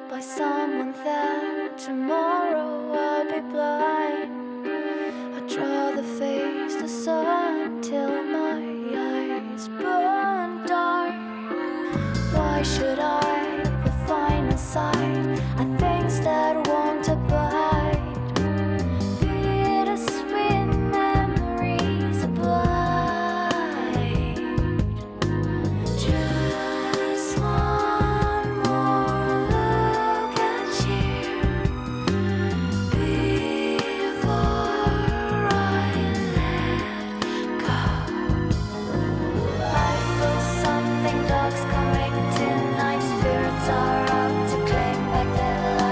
by someone that tomorrow I'll be blind. I draw the face, the sun, till my eyes burn dark. Why should I, the final sight, are things that won't abide? Bittersweet memories are blind. Just one more look at you before I let go. I feel something dark's coming tonight. Spirits are out to claim back their life.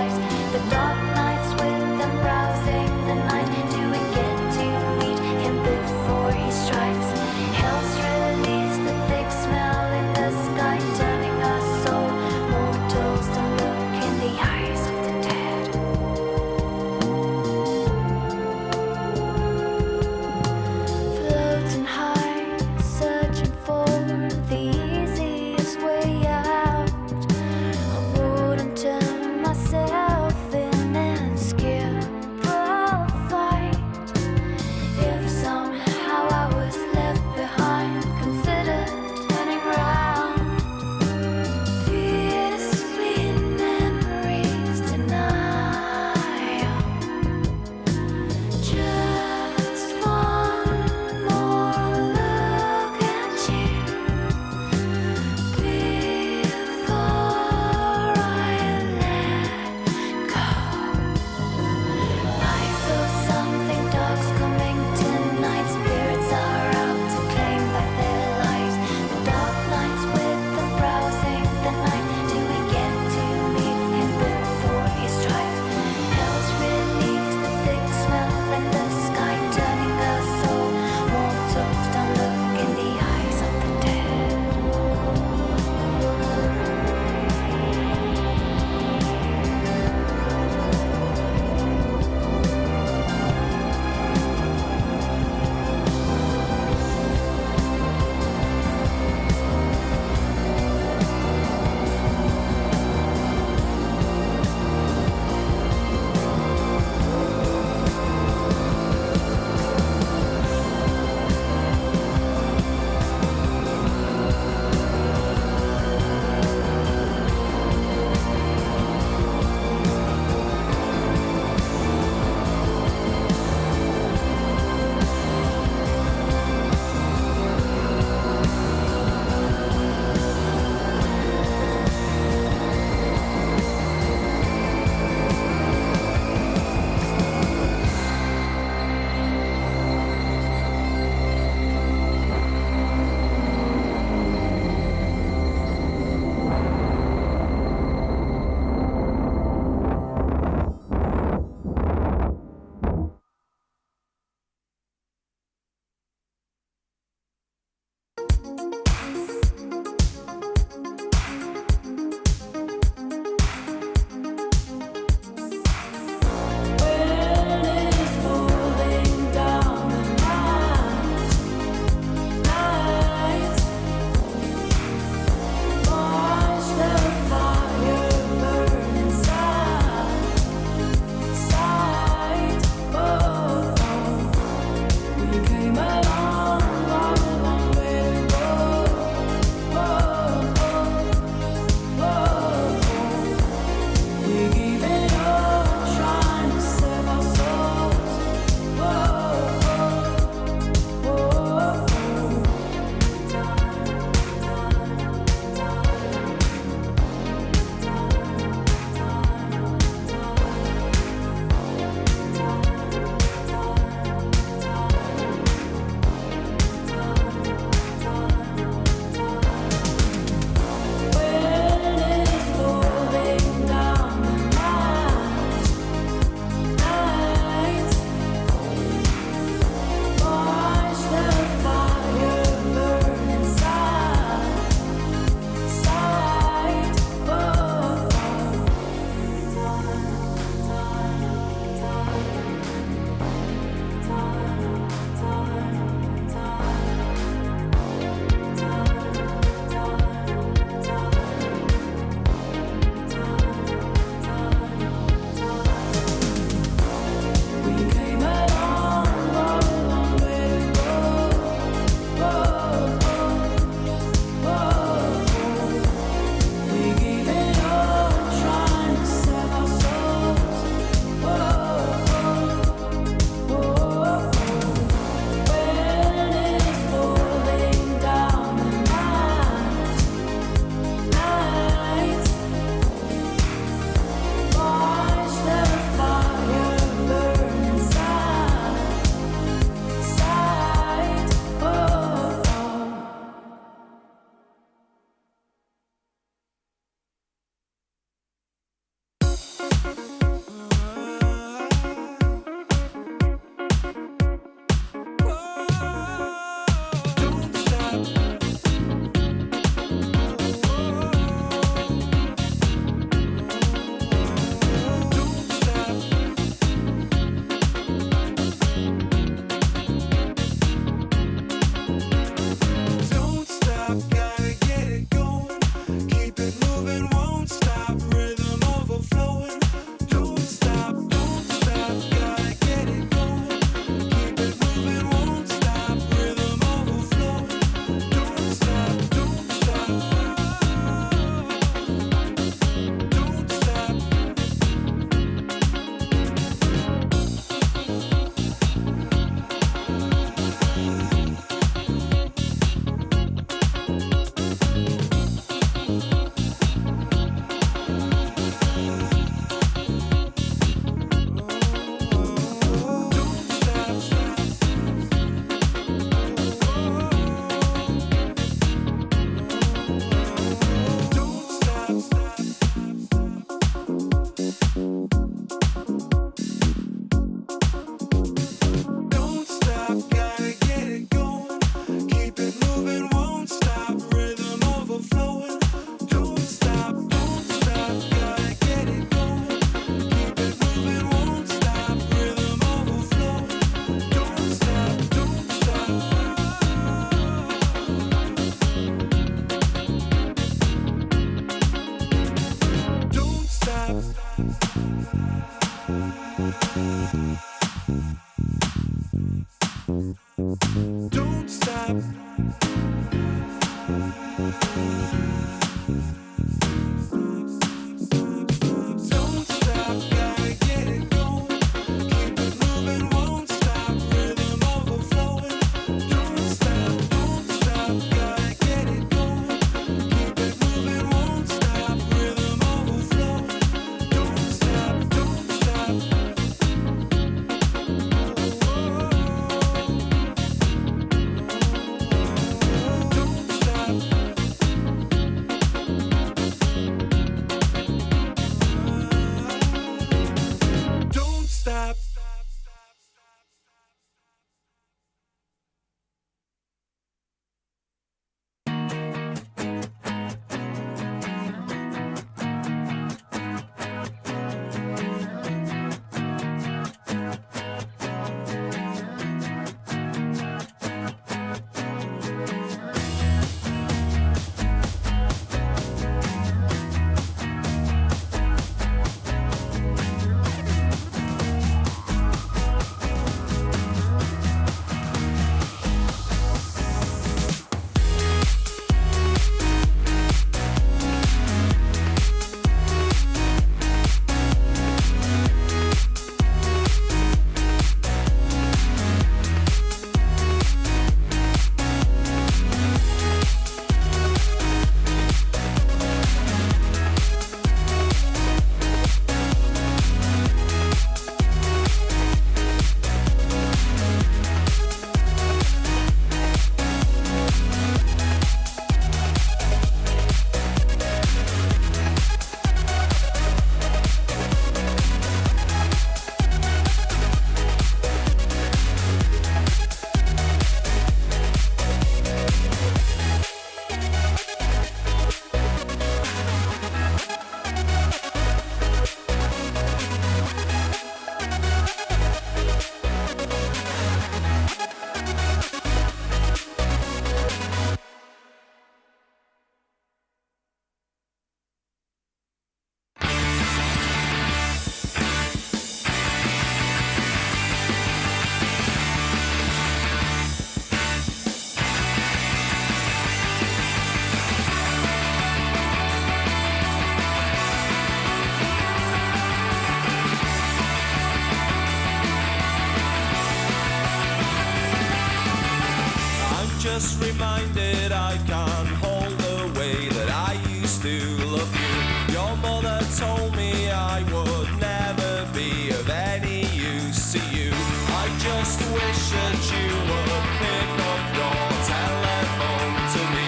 just reminded I can't hold the way that I used to love you. Your mother told me I would never be of any use to you. I just wish that you would pick up your telephone to me.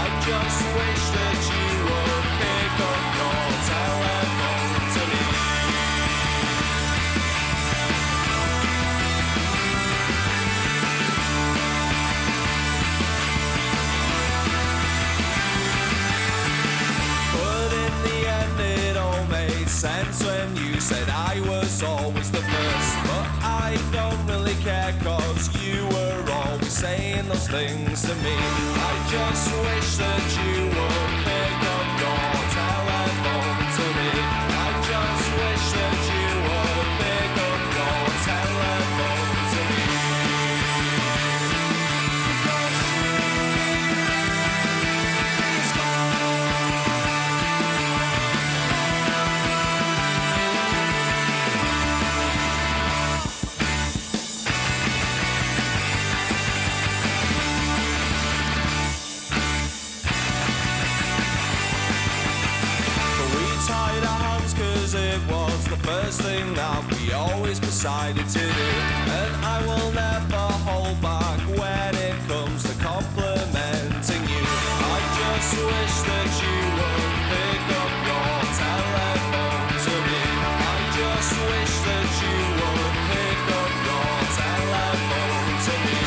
I just wish that you would pick up your telephone to me. But in the end it all made sense when you said I was always the first. But I don't really care, cause you were always saying those things to me. I just wish that you would pick up your telephone to me. I just wish that you would pick up your telephone to me. Because she's gone. It was the first thing that we always decided to do, and I will never hold back when it comes to complimenting you. I just wish that you would pick up your telephone to me. I just wish that you would pick up your telephone to me.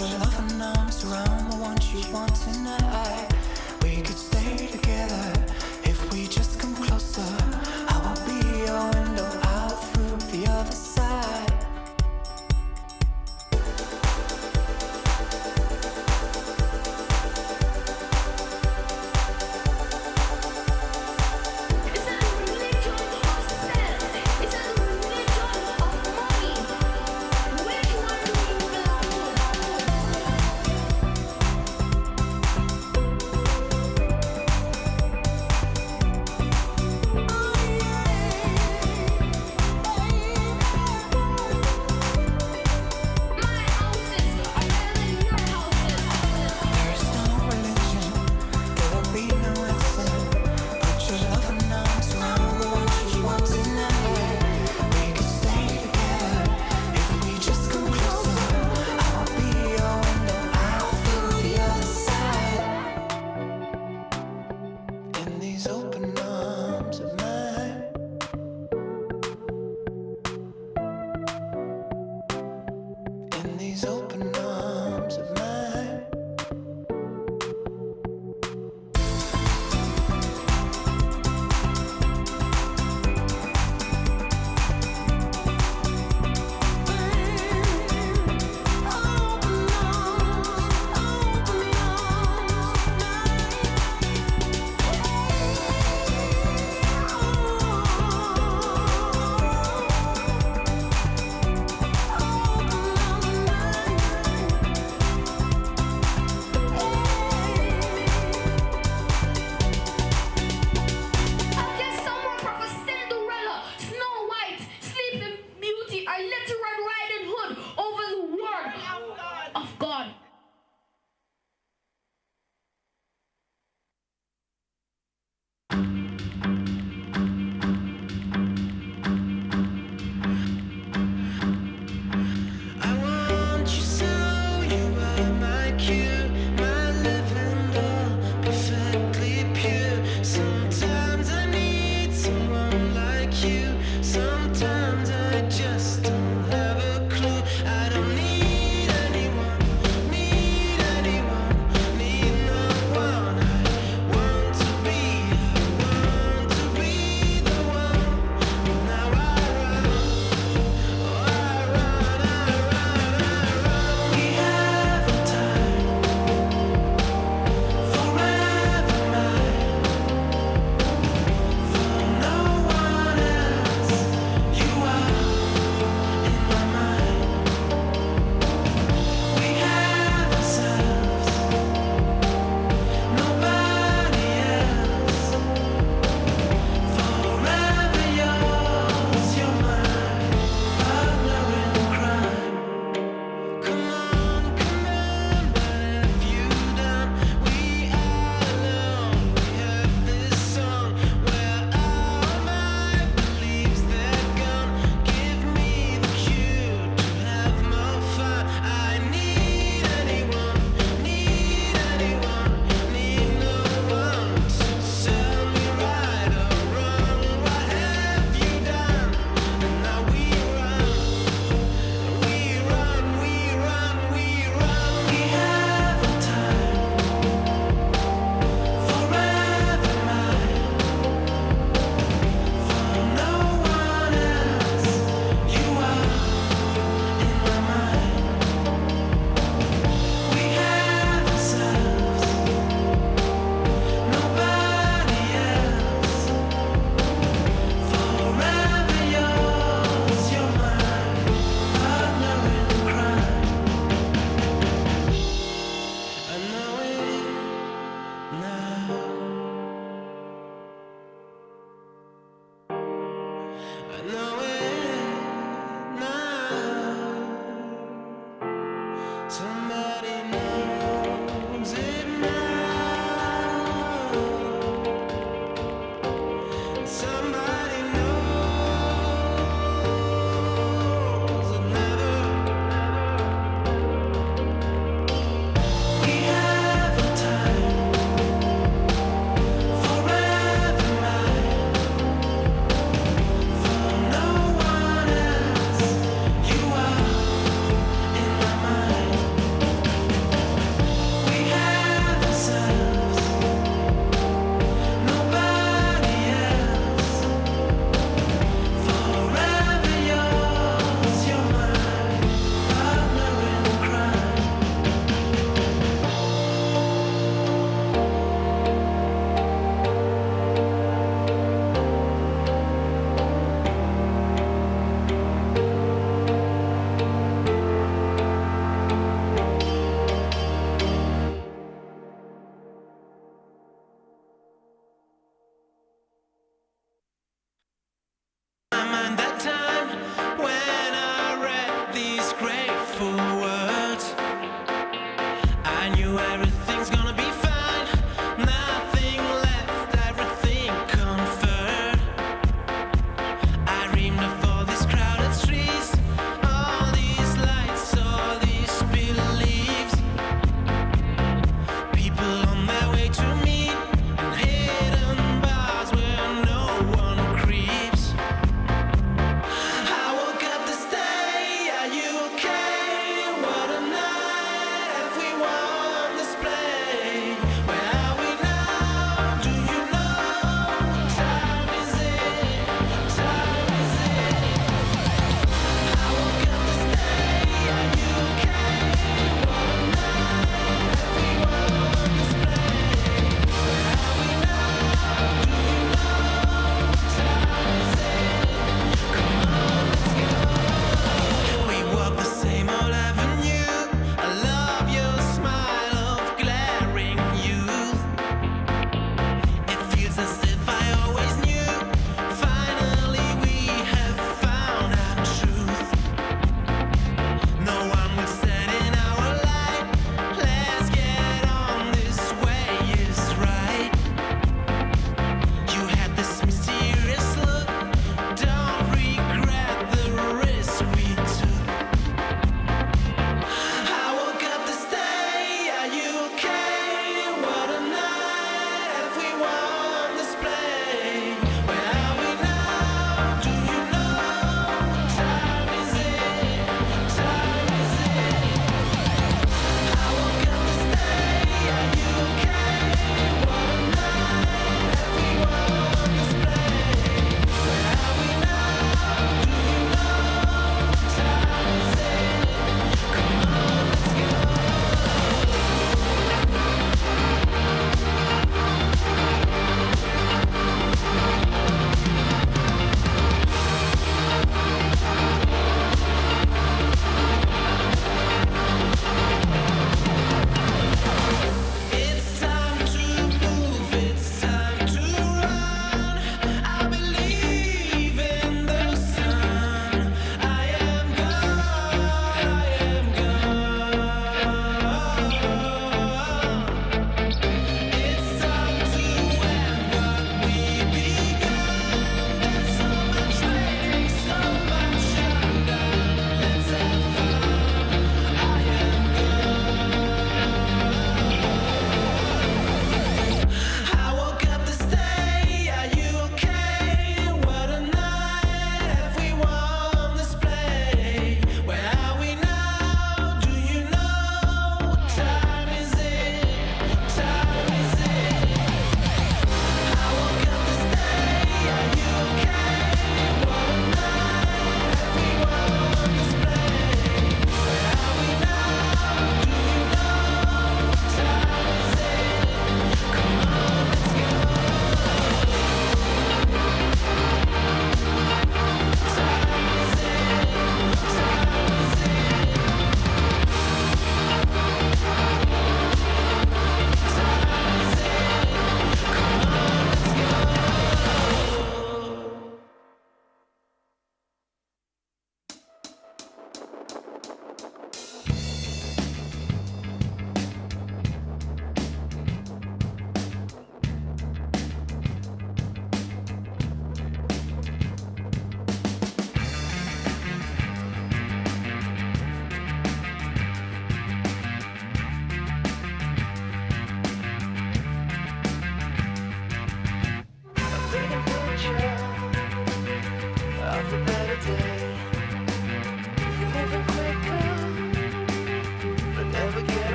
your loving arms around the ones you want tonight. We could stay together if we just come closer. I will be your window out through the other side.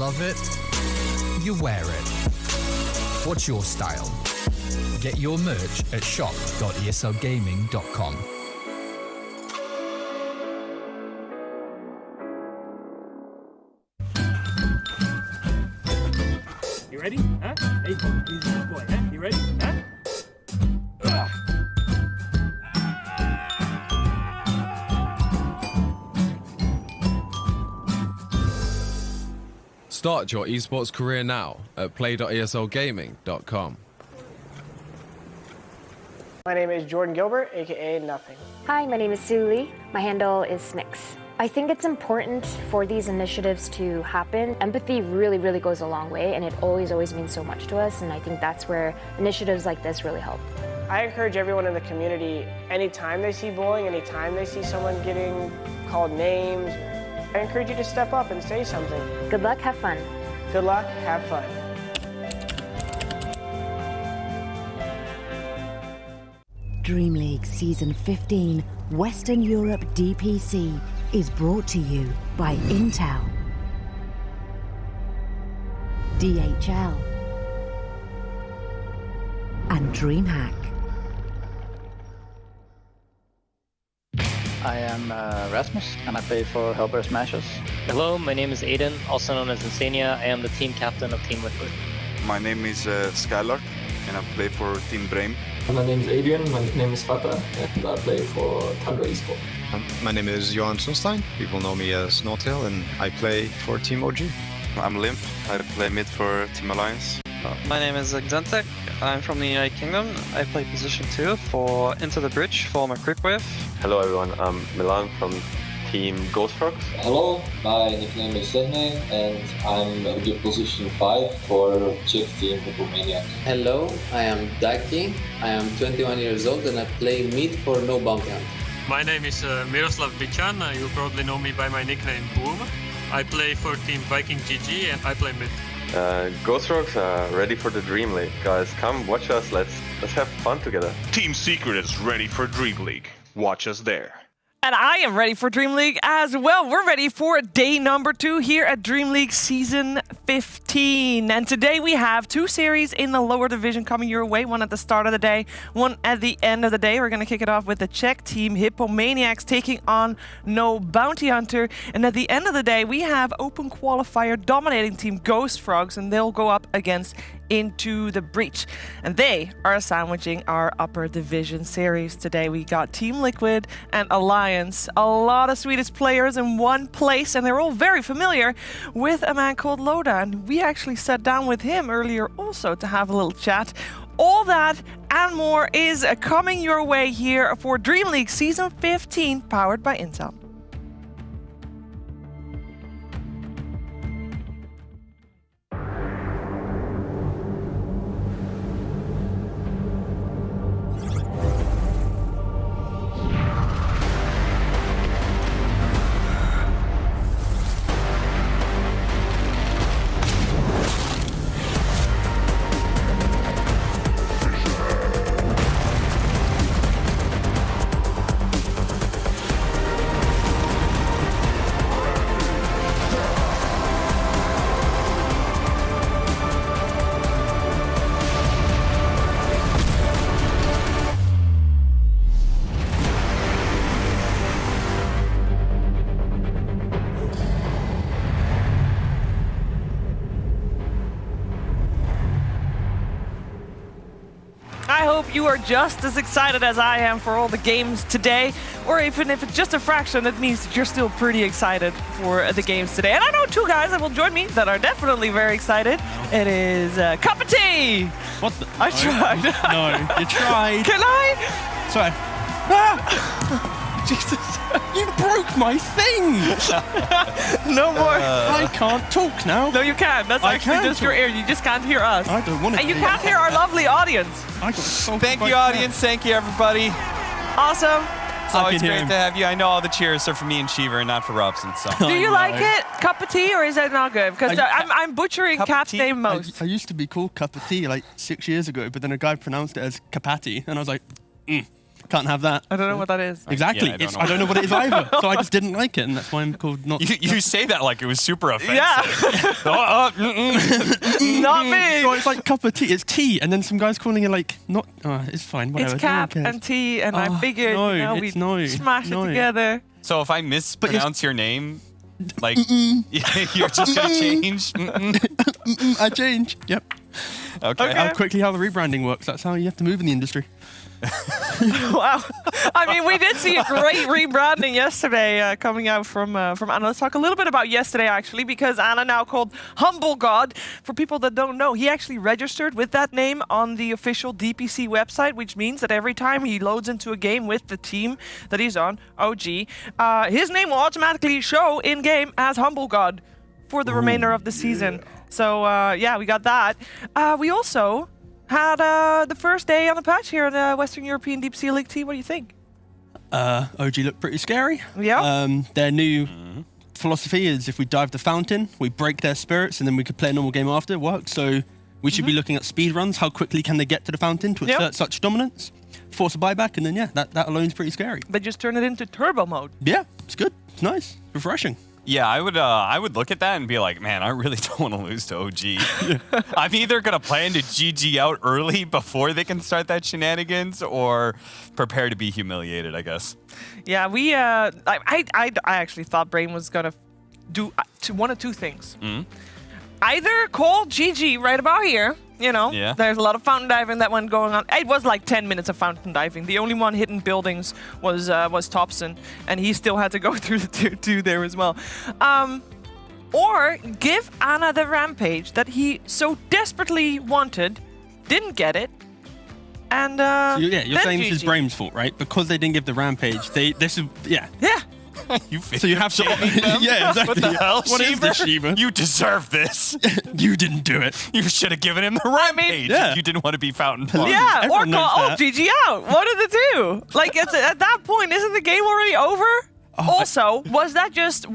love it, you wear it. What's your style? Get your merch at shop.eslgaming.com. You ready? Huh? Hey, he's a good boy, huh? You ready? Huh? Start your esports career now at play.eslgaming.com. My name is Jordan Gilbert, aka Nothing. Hi, my name is Sue Lee. My handle is Smix. I think it's important for these initiatives to happen. Empathy really, really goes a long way, and it always means so much to us, and I think that's where initiatives like this really help. I encourage everyone in the community, anytime they see bullying, anytime they see someone getting called names, I encourage you to step up and say something. Good luck, have fun. Good luck, have fun. DreamLeague Season 15 Western Europe DPC is brought to you by Intel, DHL, and DreamHack. I am Rasmus, and I play for Helper Smashers. Hello, my name is Aiden, also known as Insania. I am the team captain of Team Liquid. My name is Skylark, and I play for Team Brame. My name is Adrian, my nickname is Fata, and I play for Tundra Esport. My name is Johan Sunstein, people know me as Snowtail, and I play for Team OG. I'm Limp, I play mid for Team Alliance. My name is Xentek, I'm from the United Kingdom. I play position 2 for Into the Bridge for my quick wave. Hello everyone, I'm Milan from Team Ghost Frogs. Hello, my nickname is Sydney and I'm in position 5 for Czech Team Hippomaniac. Hello, I am Daki, I am 21 years old and I play mid for No Bounty Hunt. My name is Miroslav Bichan, you probably know me by my nickname Boom. I play for Team Viking GG and I play mid. Ghost Frogs are ready for the Dream League. Guys, come watch us, let's have fun together. Team Secret is ready for Dream League. Watch us there. And I am ready for Dream League as well. We're ready for day number 2 here at Dream League Season 15. And today we have 2 series in the lower division coming your way. One at the start of the day, one at the end of the day. We're going to kick it off with the Czech team Hippomaniacs taking on No Bounty Hunter. And at the end of the day, we have open qualifier dominating team Ghost Frogs, and they'll go up against Into the Breach. And they are sandwiching our upper division series today. We got Team Liquid and Alliance, a lot of Swedish players in one place, and they're all very familiar with a man called Loda. And we actually sat down with him earlier also to have a little chat. All that and more is coming your way here for Dream League Season 15, powered by Intel. I hope you are just as excited as I am for all the games today, or even if it's just a fraction, that means that you're still pretty excited for the games today. And I know 2 guys that will join me that are definitely very excited. It is Cup of Tea! What the? I tried. No, you tried. Can I? Sorry. Ah! Jesus, you broke my thing! No more. I can't talk now. No, you can. That's actually just your ear. You just can't hear us. I don't want to. And you can't hear our lovely audience. I got so Thank you, audience. Thank you, everybody. Awesome. It's always great to have you. I know all the cheers are for me and Cheever and not for Robson. So. Do you like it? Cup of tea, or is that not good? Because I'm butchering Cap's name most. I used to be called Cup of Tea like 6 years ago, but then a guy pronounced it as Capati, and I was like, Can't have that. I don't know what that is. Exactly. Yeah, I don't know what it is either. So I just didn't like it, and that's why I'm called not. You say that like it was super offensive. Yeah. Not me. No, it's like cup of tea. It's tea, and then some guys calling it like not. It's fine. Whatever. It's cap and tea, and I figured we smash it together. So if I mispronounce your name, like you're just gonna change. I change. Yep. Okay. How quickly how the rebranding works. That's how you have to move in the industry. Wow. I mean, we did see a great rebranding yesterday coming out from Anna. Let's talk a little bit about yesterday, actually, because Anna, now called Humble God, for people that don't know, he actually registered with that name on the official DPC website, which means that every time he loads into a game with the team that he's on, OG, his name will automatically show in-game as Humble God for the remainder of the season. So, yeah, we got that. We also had the first day on the patch here in the Western European DPC League T. What do you think? OG looked pretty scary. Yeah. Their new philosophy is if we dive the fountain, we break their spirits, and then we could play a normal game after. It worked. So we should be looking at speed runs. How quickly can they get to the fountain to assert such dominance? Force a buyback, and then, yeah, that alone is pretty scary. They just turn it into turbo mode. Yeah, it's good. It's nice. Refreshing. Yeah, I would look at that and be like, man, I really don't want to lose to OG. I'm either going to plan to GG out early before they can start that shenanigans or prepare to be humiliated, I guess. Yeah, we I actually thought Brain was going to do one of two things. Either call GG right about here. You know, there's a lot of fountain diving that went going on. It was like 10 minutes of fountain diving. The only one hitting buildings was Thompson, and he still had to go through the two there as well. Or give Anna the rampage that he so desperately wanted, didn't get it, and so you're saying this is Brain's fault, right? Because they didn't give the rampage. Yeah. So you have to. Yeah, exactly. What the hell, What is this, Shiva? You deserve this. You didn't do it. You should have given him the rampage if you didn't want to be fountain farm. Yeah, or call GG out. One of the two. Like at that point, isn't the game already over? Also, was that just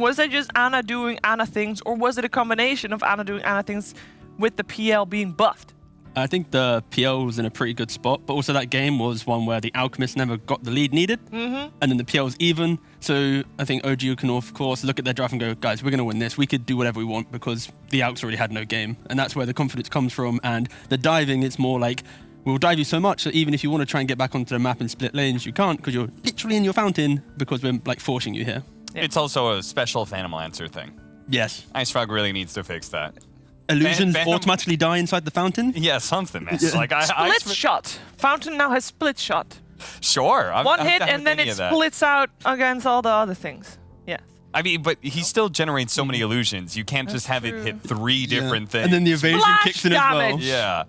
Anna doing Anna things, or was it a combination of Anna doing Anna things with the PL being buffed? I think the PL was in a pretty good spot, but also that game was one where the Alchemist never got the lead needed, and then the PL was even. So I think OG can, of course, look at their draft and go, guys, we're going to win this. We could do whatever we want because the Alcs already had no game, and that's where the confidence comes from. And the diving, it's more like, we'll dive you so much that even if you want to try and get back onto the map and split lanes, you can't because you're literally in your fountain because we're like forcing you here. It's also a special Phantom Lancer thing. Yes. Ice Frog really needs to fix that. Illusions automatically die inside the fountain? Yeah, something, man. Yeah. Like Split shot. Fountain now has split shot. Sure. One hit and then it splits out against all the other things. Yes. I mean, but he still generates so many illusions. You can't just have it hit 3 different things. And then the evasion kicks in as well. Yeah.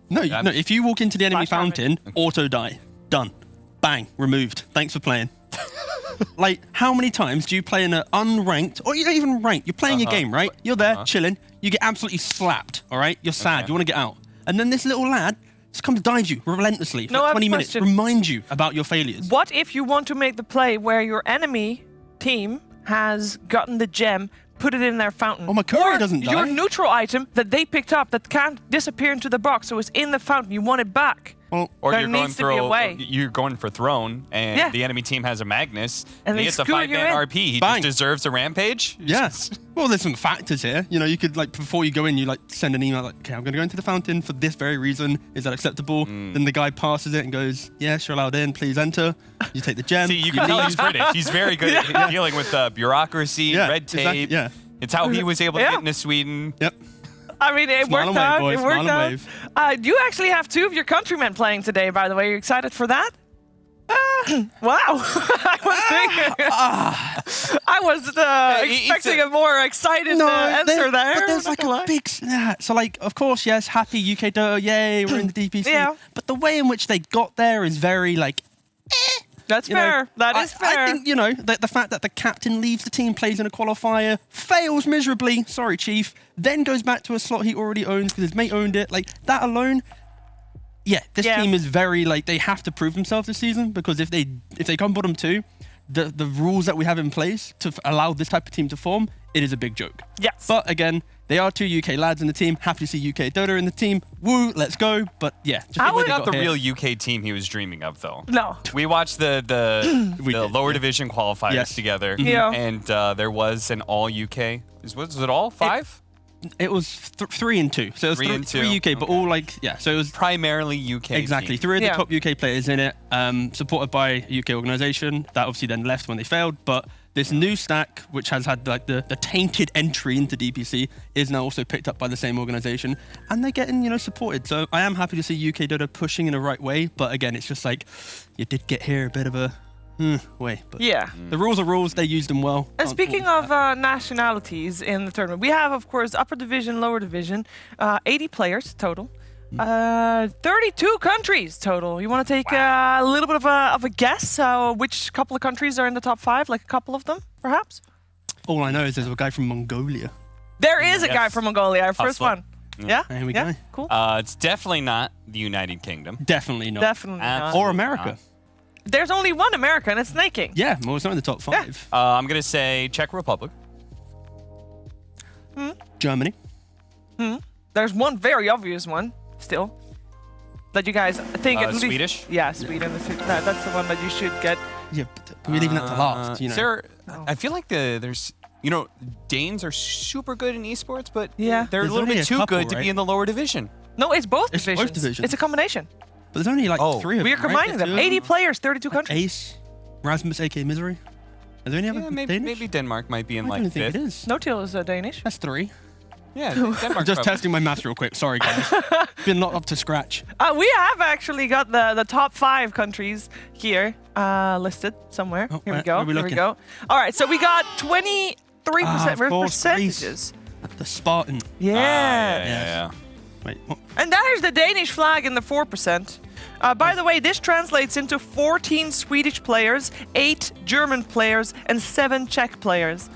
No, if you walk into the enemy fountain, auto die. Done. Bang. Removed. Thanks for playing. Like, how many times do you play in an unranked, or you're not even ranked, you're playing your game, right? You're there, chilling, you get absolutely slapped, all right? You're sad, you want to get out. And then this little lad just comes to dive you relentlessly for 20 minutes, remind you about your failures. What if you want to make the play where your enemy team has gotten the gem, put it in their fountain? Oh, my Curry doesn't die. Your neutral item that they picked up that can't disappear into the box, so it's in the fountain, you want it back. Well, or there you're needs going to be a way. You're going for Throne, and the enemy team has a Magnus, and he gets a 5-man RP. He just deserves a rampage? Yes. Well, there's some factors here. You know, you could, like, before you go in, you, like, send an email, like, okay, I'm going to go into the fountain for this very reason. Is that acceptable? Then the guy passes it and goes, yes, you're allowed in. Please enter. You take the gem. See, you can tell he's British. He's very good at dealing with bureaucracy, red tape. Exactly, It's how he was able to get into Sweden. Yep. I mean, it worked out. It worked out. You actually have 2 of your countrymen playing today, by the way. Are you excited for that? Wow. I was expecting a more excited answer there. But there's like a big... So, like, of course, yes, happy UK Dota, yay, we're in the DPC. Yeah. But the way in which they got there is very, like... That's fair. That is fair. I think, you know, the fact that the captain leaves the team, plays in a qualifier, fails miserably, sorry, Chief, then goes back to a slot he already owns because his mate owned it. Like, that alone, this team is very, like, they have to prove themselves this season because if they come bottom 2, the rules that we have in place to allow this type of team to form, it is a big joke. Yes. But again, they are 2 UK lads in the team. Happy to see UK Dota in the team. Woo, let's go. But yeah, just not the real UK team he was dreaming of, though. No. We watched the lower division qualifiers together. Yeah. And there was an all UK. Was it all 5? It was 3 and 2. So it was 3 and 2. 3 UK, but all like, yeah. So it was primarily UK. Exactly. Team. 3 of the top UK players in it, supported by a UK organisation that obviously then left when they failed. But this new stack, which has had like the tainted entry into DPC, is now also picked up by the same organisation, and they're getting supported. So I am happy to see UK Dota pushing in the right way. But again, it's just like you did get here a bit of a way. But yeah. The rules are rules. They used them well. And speaking of nationalities in the tournament, we have, of course, upper division, lower division, 80 players total. 32 countries total. You want to take a little bit of a guess which couple of countries are in the top 5? Like a couple of them, perhaps? All I know is there's a guy from Mongolia. There is a guy from Mongolia, our first one. Yeah? There we go. Cool. It's definitely not the United Kingdom. Definitely not. Definitely not. Or America. Not. There's only one American, it's Snaking. Yeah, well, it's not in the top 5. I'm going to say Czech Republic. Germany. There's one very obvious one, still, that you guys think at least... Swedish? Yeah, Sweden. That's the one that you should get. Yeah, but we're leaving that to last, I feel like there's... Danes are super good in esports, but yeah, they're a little bit too good to be in the lower division. No, it's both It's divisions. both divisions. It's a combination. But there's only like 3 of them. We are combining them. 80 players, 32 countries. Ace, Rasmus, aka Misery. Are there any other Danish? Maybe Denmark might be in I like don't think 5th. it is. No-Till is Danish. That's 3. Yeah, Denmark. I'm just testing my maths real quick. Sorry, guys. Been not up to scratch. We have actually got the top 5 countries here listed somewhere. Here we go. Here we go. All right, so we got 23% percentages. The Spartan. Yeah. Wait, what? And that is the Danish flag in the 4%. By the way, this translates into 14 Swedish players, 8 German players, and 7 Czech players.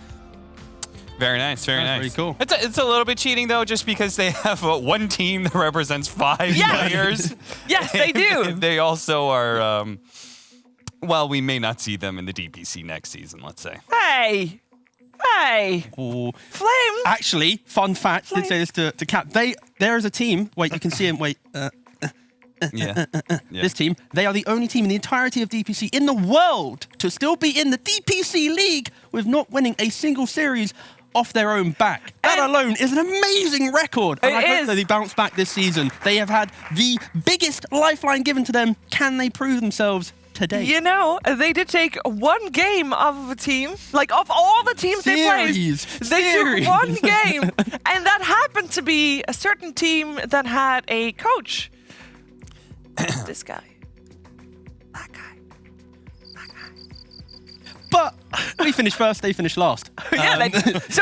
Very nice, very nice. Pretty cool. It's a little bit cheating though, just because they have one team that represents 5 players. Yes, they do. They also are. Well, we may not see them in the DPC next season. Let's say. Hey. Ooh. Flame. Actually, fun fact. Did say this to Cap. There is a team. Wait, you can see him. Wait. This team. They are the only team in the entirety of DPC in the world to still be in the DPC league with not winning a single series off their own back. That alone is an amazing record. And I hope that they bounce back this season. They have had the biggest lifeline given to them. Can they prove themselves today? They did take one game of a team. Like, of all the teams they played, they took one game. And that happened to be a certain team that had a coach. This guy. That guy. But we finished first, they finished last. So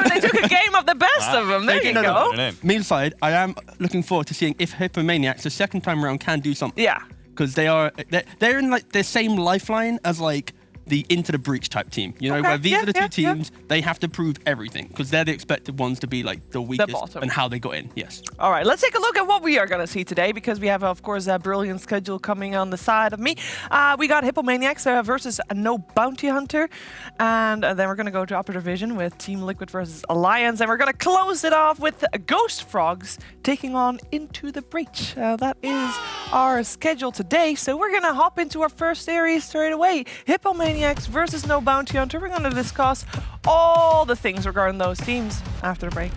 they took a game of the best of them. There you go. Mean side, I am looking forward to seeing if Hippomaniacs the second time around can do something. Yeah. Because they're in like the same lifeline as like the Into the Breach type team. Where these are the two teams, they have to prove everything because they're the expected ones to be like the weakest and how they got in. Yes. All right, let's take a look at what we are going to see today because we have, of course, a brilliant schedule coming on the side of me. We got Hippomaniacs versus No Bounty Hunter. And then we're going to go to Upper Division with Team Liquid versus Alliance. And we're going to close it off with Ghost Frogs taking on Into the Breach. That is our schedule today. So we're going to hop into our first series straight away. Hippomaniacs versus No Bounty Hunter. We're going to discuss all the things regarding those teams after the break.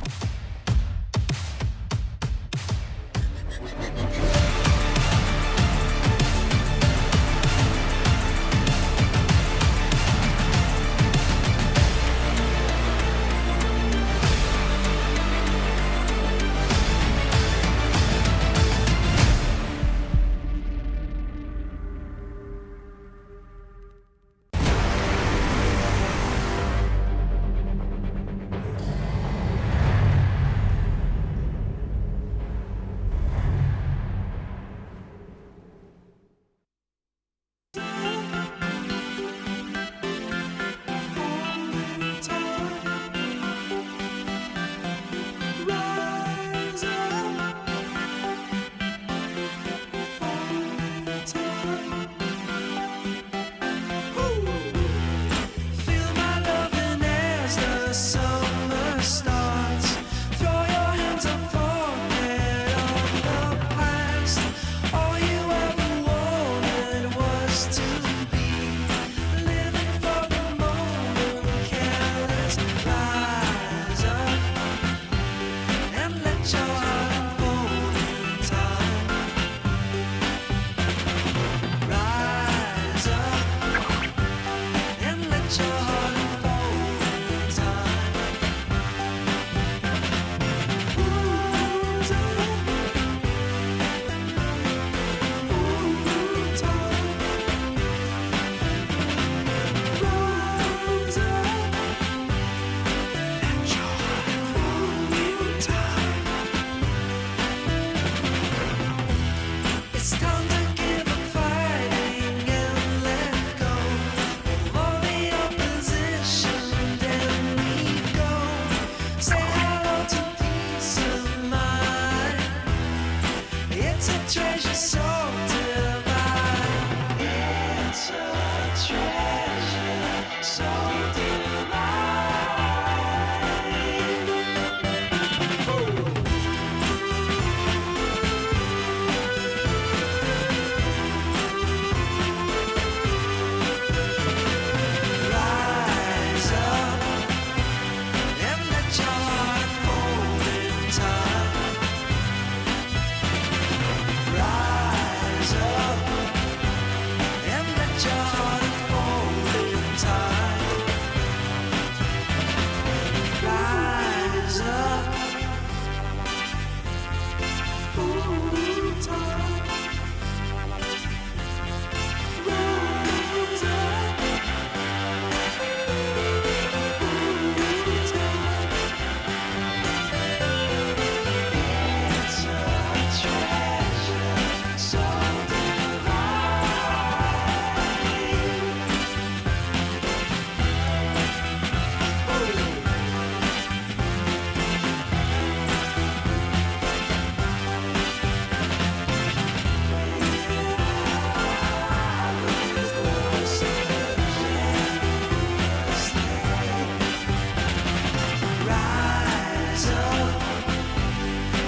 rise up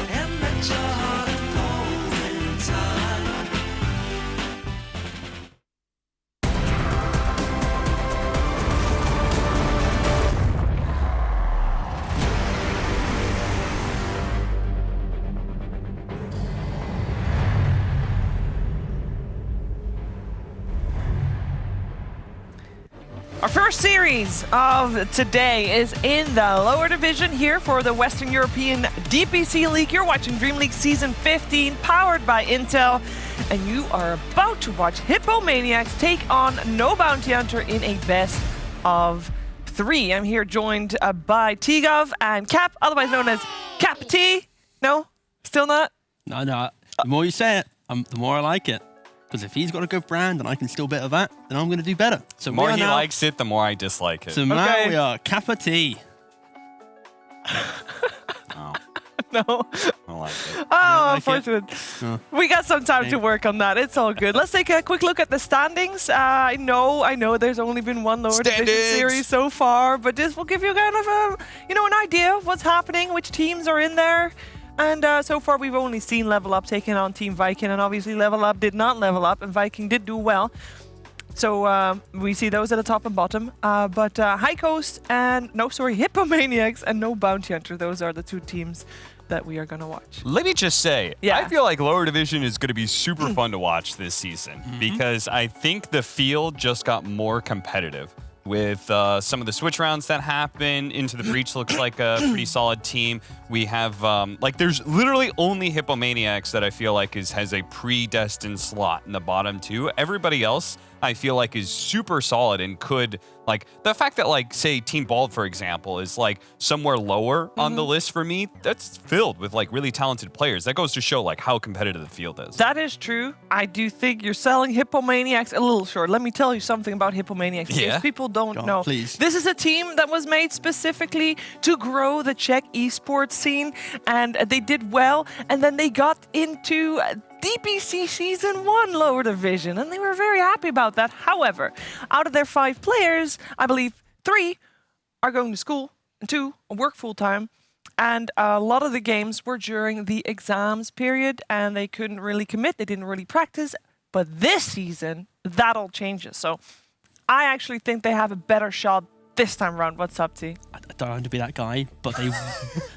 and let your heart unfold in time. Our first series of today is in the lower division here for the Western European DPC League. You're watching DreamLeague Season 15, powered by Intel, and you are about to watch Hippomaniacs take on No Bounty Hunter in a best of 3. I'm here joined by T-Gov and Cap, otherwise known as Cap T. No? Still not? No. The more you say it, the more I like it. Because if he's got a good brand and I can still better that, then I'm going to do better. So the more he likes it, the more I dislike it. So now we are Kappa T. Oh. No. I like it. Oh, unfortunate. Oh. We got some time to work on that. It's all good. Let's take a quick look at the standings. I know there's only been one lower division series so far, but this will give you kind of an idea of what's happening, which teams are in there. And so far, we've only seen Level Up taking on Team Viking, and obviously Level Up did not level up, and Viking did do well. So we see those at the top and bottom. But High Coast and, Hippomaniacs and No Bounty Hunter, those are the two teams that we are going to watch. Let me just say, I feel like lower division is going to be super fun to watch this season because I think the field just got more competitive. With some of the switch rounds that happen, Into the Breach looks like a pretty solid team. We have, there's literally only Hippomaniacs that I feel like has a predestined slot in the bottom 2. Everybody else, I feel like, is super solid and could, the fact that, say, Team Bald, for example, is, somewhere lower on the list for me, that's filled with, really talented players. That goes to show, how competitive the field is. That is true. I do think you're selling Hippomaniacs a little short. Let me tell you something about Hippomaniacs. Yeah? People don't know. Please. This is a team that was made specifically to grow the Czech esports scene, and they did well, and then they got into DPC Season 1 lower division, and they were very happy about that. However, out of their 5 players, I believe 3 are going to school, and 2 work full-time, and a lot of the games were during the exams period, and they couldn't really commit, they didn't really practice, but this season, that all changes. So I actually think they have a better shot this time around. What's up, T? I don't want to be that guy, but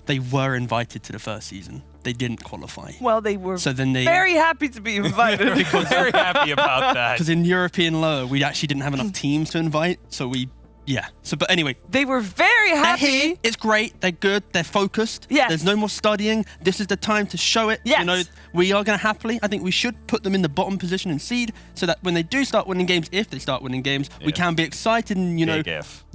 they were invited to the first season. They didn't qualify. Well, they were very happy to be invited. Very happy about that. Because in European lower, we actually didn't have enough teams to invite, so but anyway. They were very happy. They're here. It's great. They're good. They're focused. Yes. There's no more studying. This is the time to show it. Yes. We are going to I think we should put them in the bottom position in seed so that when they do start winning games, if they start winning games, we can be excited and,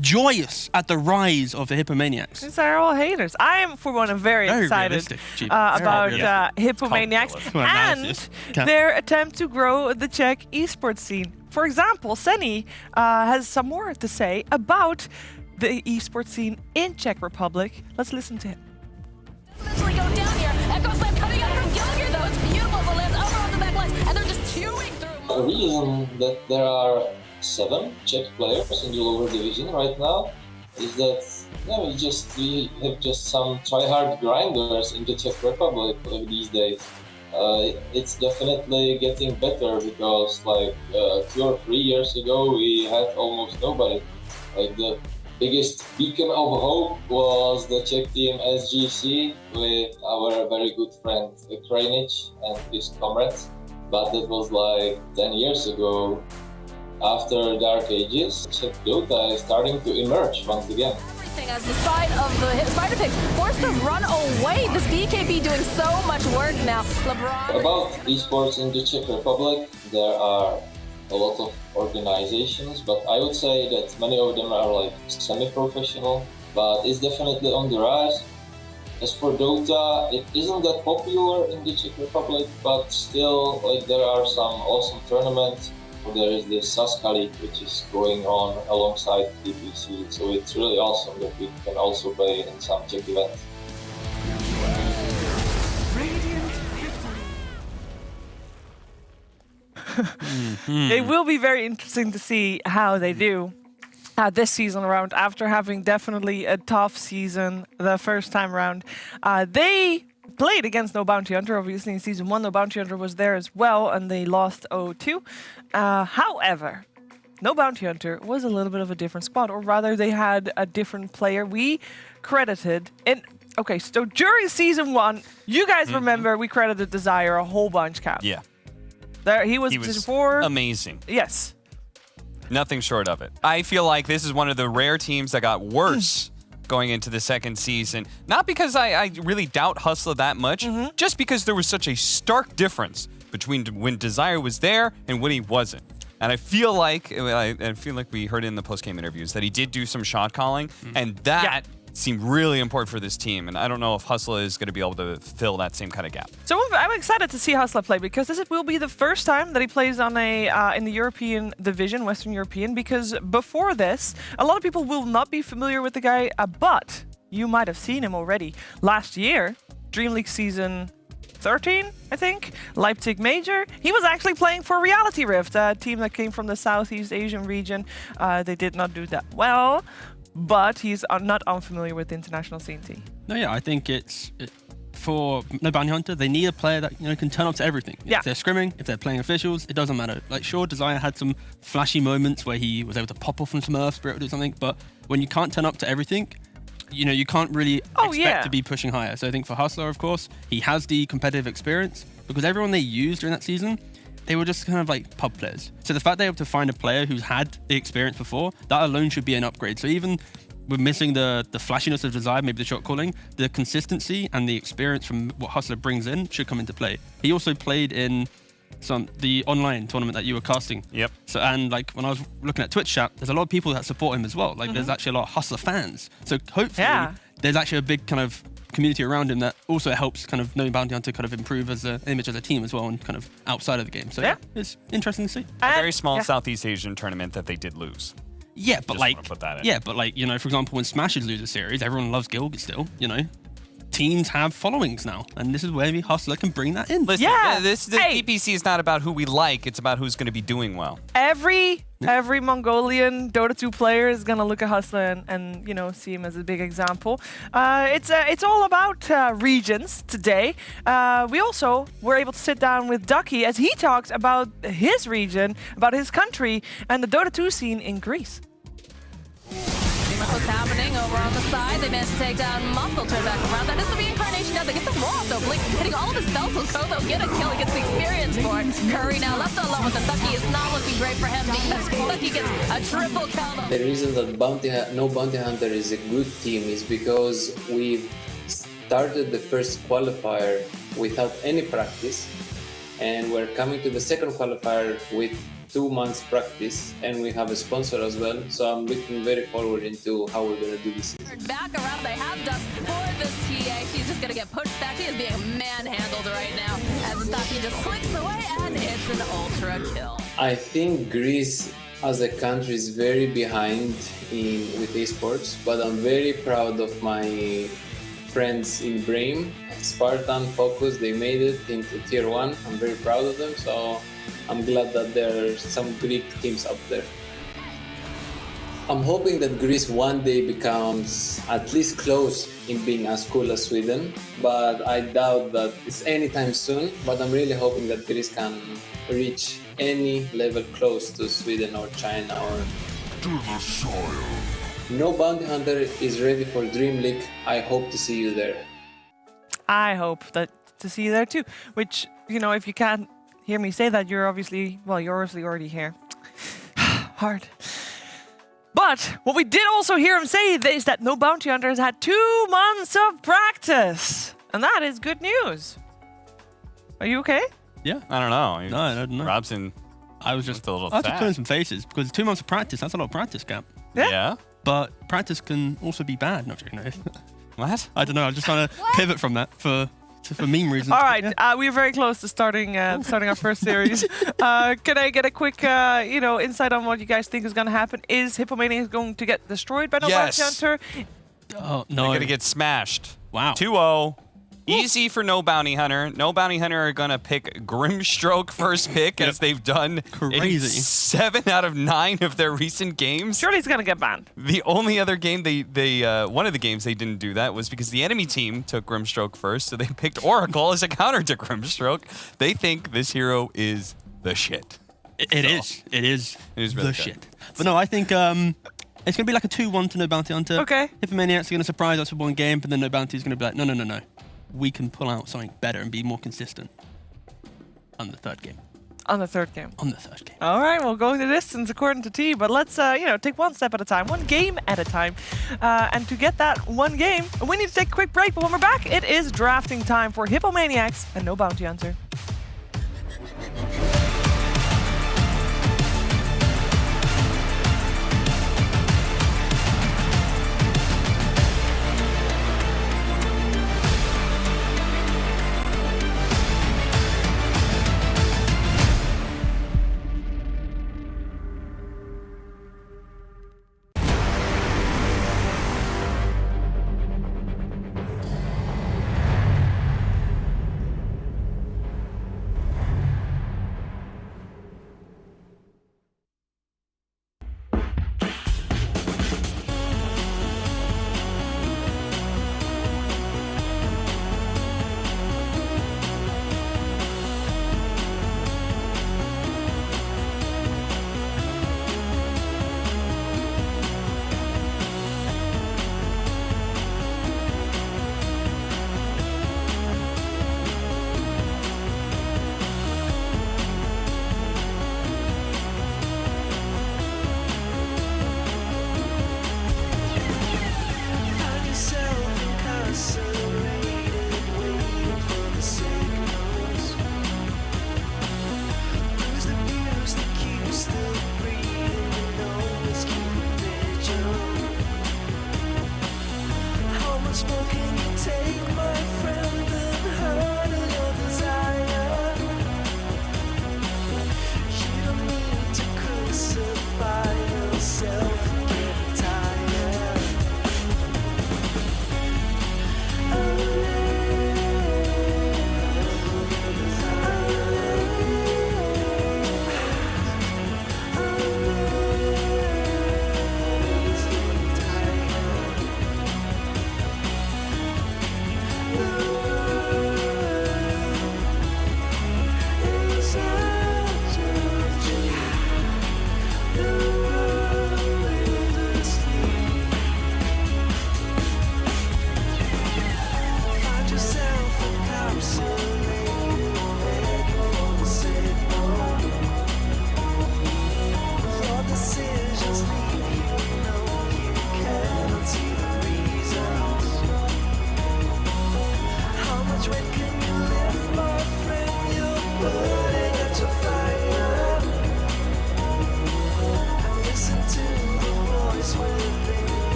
joyous at the rise of the Hippomaniacs. These are all haters. I am, for one, very excited about Hippomaniacs and their attempt to grow the Czech esports scene. For example, Senny has some more to say about the esports scene in Czech Republic. Let's listen to him. Eventually going down here. Echo Slam coming out from Gallagher, though. It's beautiful. The lands over on the back lines, and they're just chewing through. The reason that there are 7 Czech players in the lower division right now is that we have just some try-hard grinders in the Czech Republic these days. It's definitely getting better because 2 or 3 years ago we had almost nobody. The biggest beacon of hope was the Czech team SGC with our very good friend Krajnic and his comrades, but that was 10 years ago. After Dark Ages, Czech Dota is starting to emerge once again. As the side of the Spider Pigs forced to run away. This BKB doing so much work now. LeBron. About esports in the Czech Republic, there are a lot of organizations, but I would say that many of them are semi-professional, but it's definitely on the rise. As for Dota, it isn't that popular in the Czech Republic, but still there are some awesome tournaments. There is the Saska League, which is going on alongside DPC, so it's really awesome that we can also play in some Czech events. It will be very interesting to see how they do. this season around, after having definitely a tough season the first time around. They played against No Bounty Hunter, obviously, in Season 1. No Bounty Hunter was there as well, and they lost 0-2. However, No Bounty Hunter was a little bit of a different squad, or rather, they had a different player. We credited... Okay, so during Season 1, you guys remember we credited Desire a whole bunch, Cap. Yeah. He was before... amazing. Yes. Nothing short of it. I feel like this is one of the rare teams that got worse going into the second season. Not because I really doubt Hustler that much, just because there was such a stark difference between when Desire was there and when he wasn't. And I feel like we heard in the post-game interviews that he did do some shot calling, and that seemed really important for this team. And I don't know if Hustler is going to be able to fill that same kind of gap. So I'm excited to see Hustler play, because this will be the first time that he plays on in the European division, Western European, because before this, a lot of people will not be familiar with the guy, but you might have seen him already. Last year, DreamLeague Season 13, I think, Leipzig Major. He was actually playing for Reality Rift, a team that came from the Southeast Asian region. They did not do that well, but he's not unfamiliar with the international scene. No, yeah, I think for No Bounty Hunter, they need a player that can turn up to everything. Yeah. If they're scrimming, if they're playing officials, it doesn't matter. Like, sure, Desire had some flashy moments where he was able to pop off on some Earth Spirit or do something, but when you can't turn up to everything, you can't really expect to be pushing higher. So I think for Hustler, of course, he has the competitive experience, because everyone they used during that season, they were just kind of like pub players. So the fact they're able to find a player who's had the experience before, that alone should be an upgrade. So even we're missing the flashiness of Desire, maybe the shot calling, the consistency and the experience from what Hustler brings in should come into play. He also played in the online tournament that you were casting. Yep. So, and like when I was looking at Twitch chat, there's a lot of people that support him as well. Like there's actually a lot of Hustler fans. So hopefully there's actually a big kind of community around him that also helps kind of No Bounty Hunter kind of improve as an image as a team as well, and kind of outside of the game. So yeah, it's interesting to see. A very small Southeast Asian tournament that they did lose. Yeah, but Just put that in. yeah, but like, for example, when Smashers lose a series, everyone loves Gilgit still, Teams have followings now, and this is where Hustler can bring that in. Listen, the DPC is not about who we like, it's about who's going to be doing well. Every Mongolian Dota 2 player is gonna look at Hustler and see him as a big example. It's all about regions today. We also were able to sit down with Ducky as he talks about his region, about his country, and the Dota 2 scene in Greece. What's happening over on the side? They managed to take down Muff. They'll turn back around. That is the reincarnation now. They get the roll off though. Blink hitting all of his spells. Will Kovo get a kill? He gets the experience for it. Curry now left alone with the Ducky. Is not looking great for him. Ducky gets a triple kill. The reason that No Bounty Hunter is a good team is because we've started the first qualifier without any practice, and we're coming to the second qualifier with 2 months practice, and we have a sponsor as well, so I'm looking very forward into how we're going to do this season. Back around, they have dust for this TA. She's just going to get pushed back. She is being manhandled right now as Ducky just clicks away, and it's an ultra kill. I think Greece as a country is very behind with esports, but I'm very proud of my friends in Bream. Spartan, Focus, they made it into Tier 1. I'm very proud of them, so I'm glad that there are some Greek teams up there. I'm hoping that Greece one day becomes at least close in being as cool as Sweden, but I doubt that it's anytime soon. But I'm really hoping that Greece can reach any level close to Sweden or China or... To the soil. No Bounty Hunter is ready for DreamLeague. I hope to see you there. I hope to see you there too, which, if you can't hear me say that, you're obviously already here. Hard. But what we did also hear him say is that No Bounty Hunter has had 2 months of practice. And that is good news. Are you okay? Yeah. I don't know. No, I don't know. Robson, I was just a little I had to sad. turn some faces, because 2 months of practice, that's a lot of practice, Cap. Yeah? But practice can also be bad. No, what? I don't know. I'm just trying to pivot from that for meme reasons. All right, we're very close to starting our first series. Can I get a quick, insight on what you guys think is going to happen? Is Hippomania going to get destroyed by No Bounty Hunter? Oh, no. They're going to get smashed. Wow. 2-0. Easy for No Bounty Hunter. No Bounty Hunter are going to pick Grimstroke first pick, as they've done in 7 out of 9 of their recent games. Surely he's going to get banned. The only other game one of the games they didn't do that was because the enemy team took Grimstroke first, so they picked Oracle as a counter to Grimstroke. They think this hero is the shit. It is really the good. shit. But no, I think it's going to be like a 2-1 to No Bounty Hunter. Okay. Hippomaniacs are going to surprise us with one game, but then No Bounty is going to be like, no. We can pull out something better and be more consistent on the third game. On the third game. On the third game. All right, well, going the distance according to T, but let's, take one step at a time, one game at a time. And to get that one game, we need to take a quick break, but when we're back, it is drafting time for Hippomaniacs and No Bounty Hunter.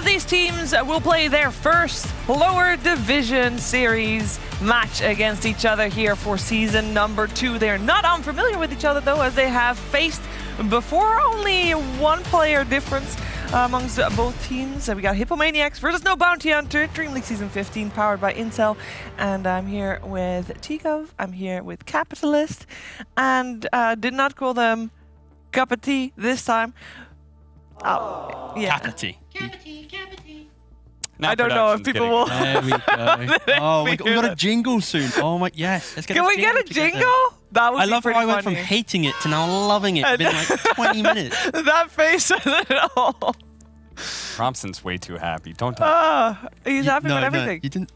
These teams will play their first lower division series match against each other here for season number 2. They're not unfamiliar with each other though, as they have faced before, only one player difference. amongst both teams. We got Hippomaniacs versus No Bounty Hunter, DreamLeague Season 15, powered by Intel. And I'm here with Tikov, I'm here with Capitalist, and did not call them cup of tea this time. Oh, yeah. Cup of tea. I don't know if people will. There we go. Oh, we got a jingle soon. Oh my, yes. Let's get Can we get a jingle? That would I be love how pretty I went funny. from hating it to now loving it. It's been like 20 minutes. That face says it all. Robson's way too happy. Don't talk. He's happy with everything. No, you didn't.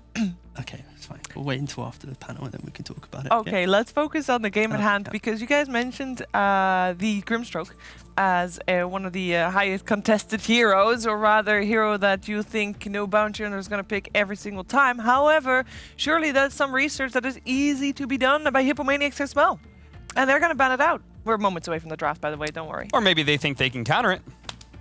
Okay, it's fine. We'll wait until after the panel and then we can talk about it. Okay, let's focus on the game at hand because you guys mentioned the Grimstroke as one of the highest contested heroes, or rather a hero that you think No Bounty Hunter is going to pick every single time. However, surely that's some research that is easy to be done by Hippomaniacs as well. And they're going to ban it out. We're moments away from the draft, by the way, don't worry. Or maybe they think they can counter it.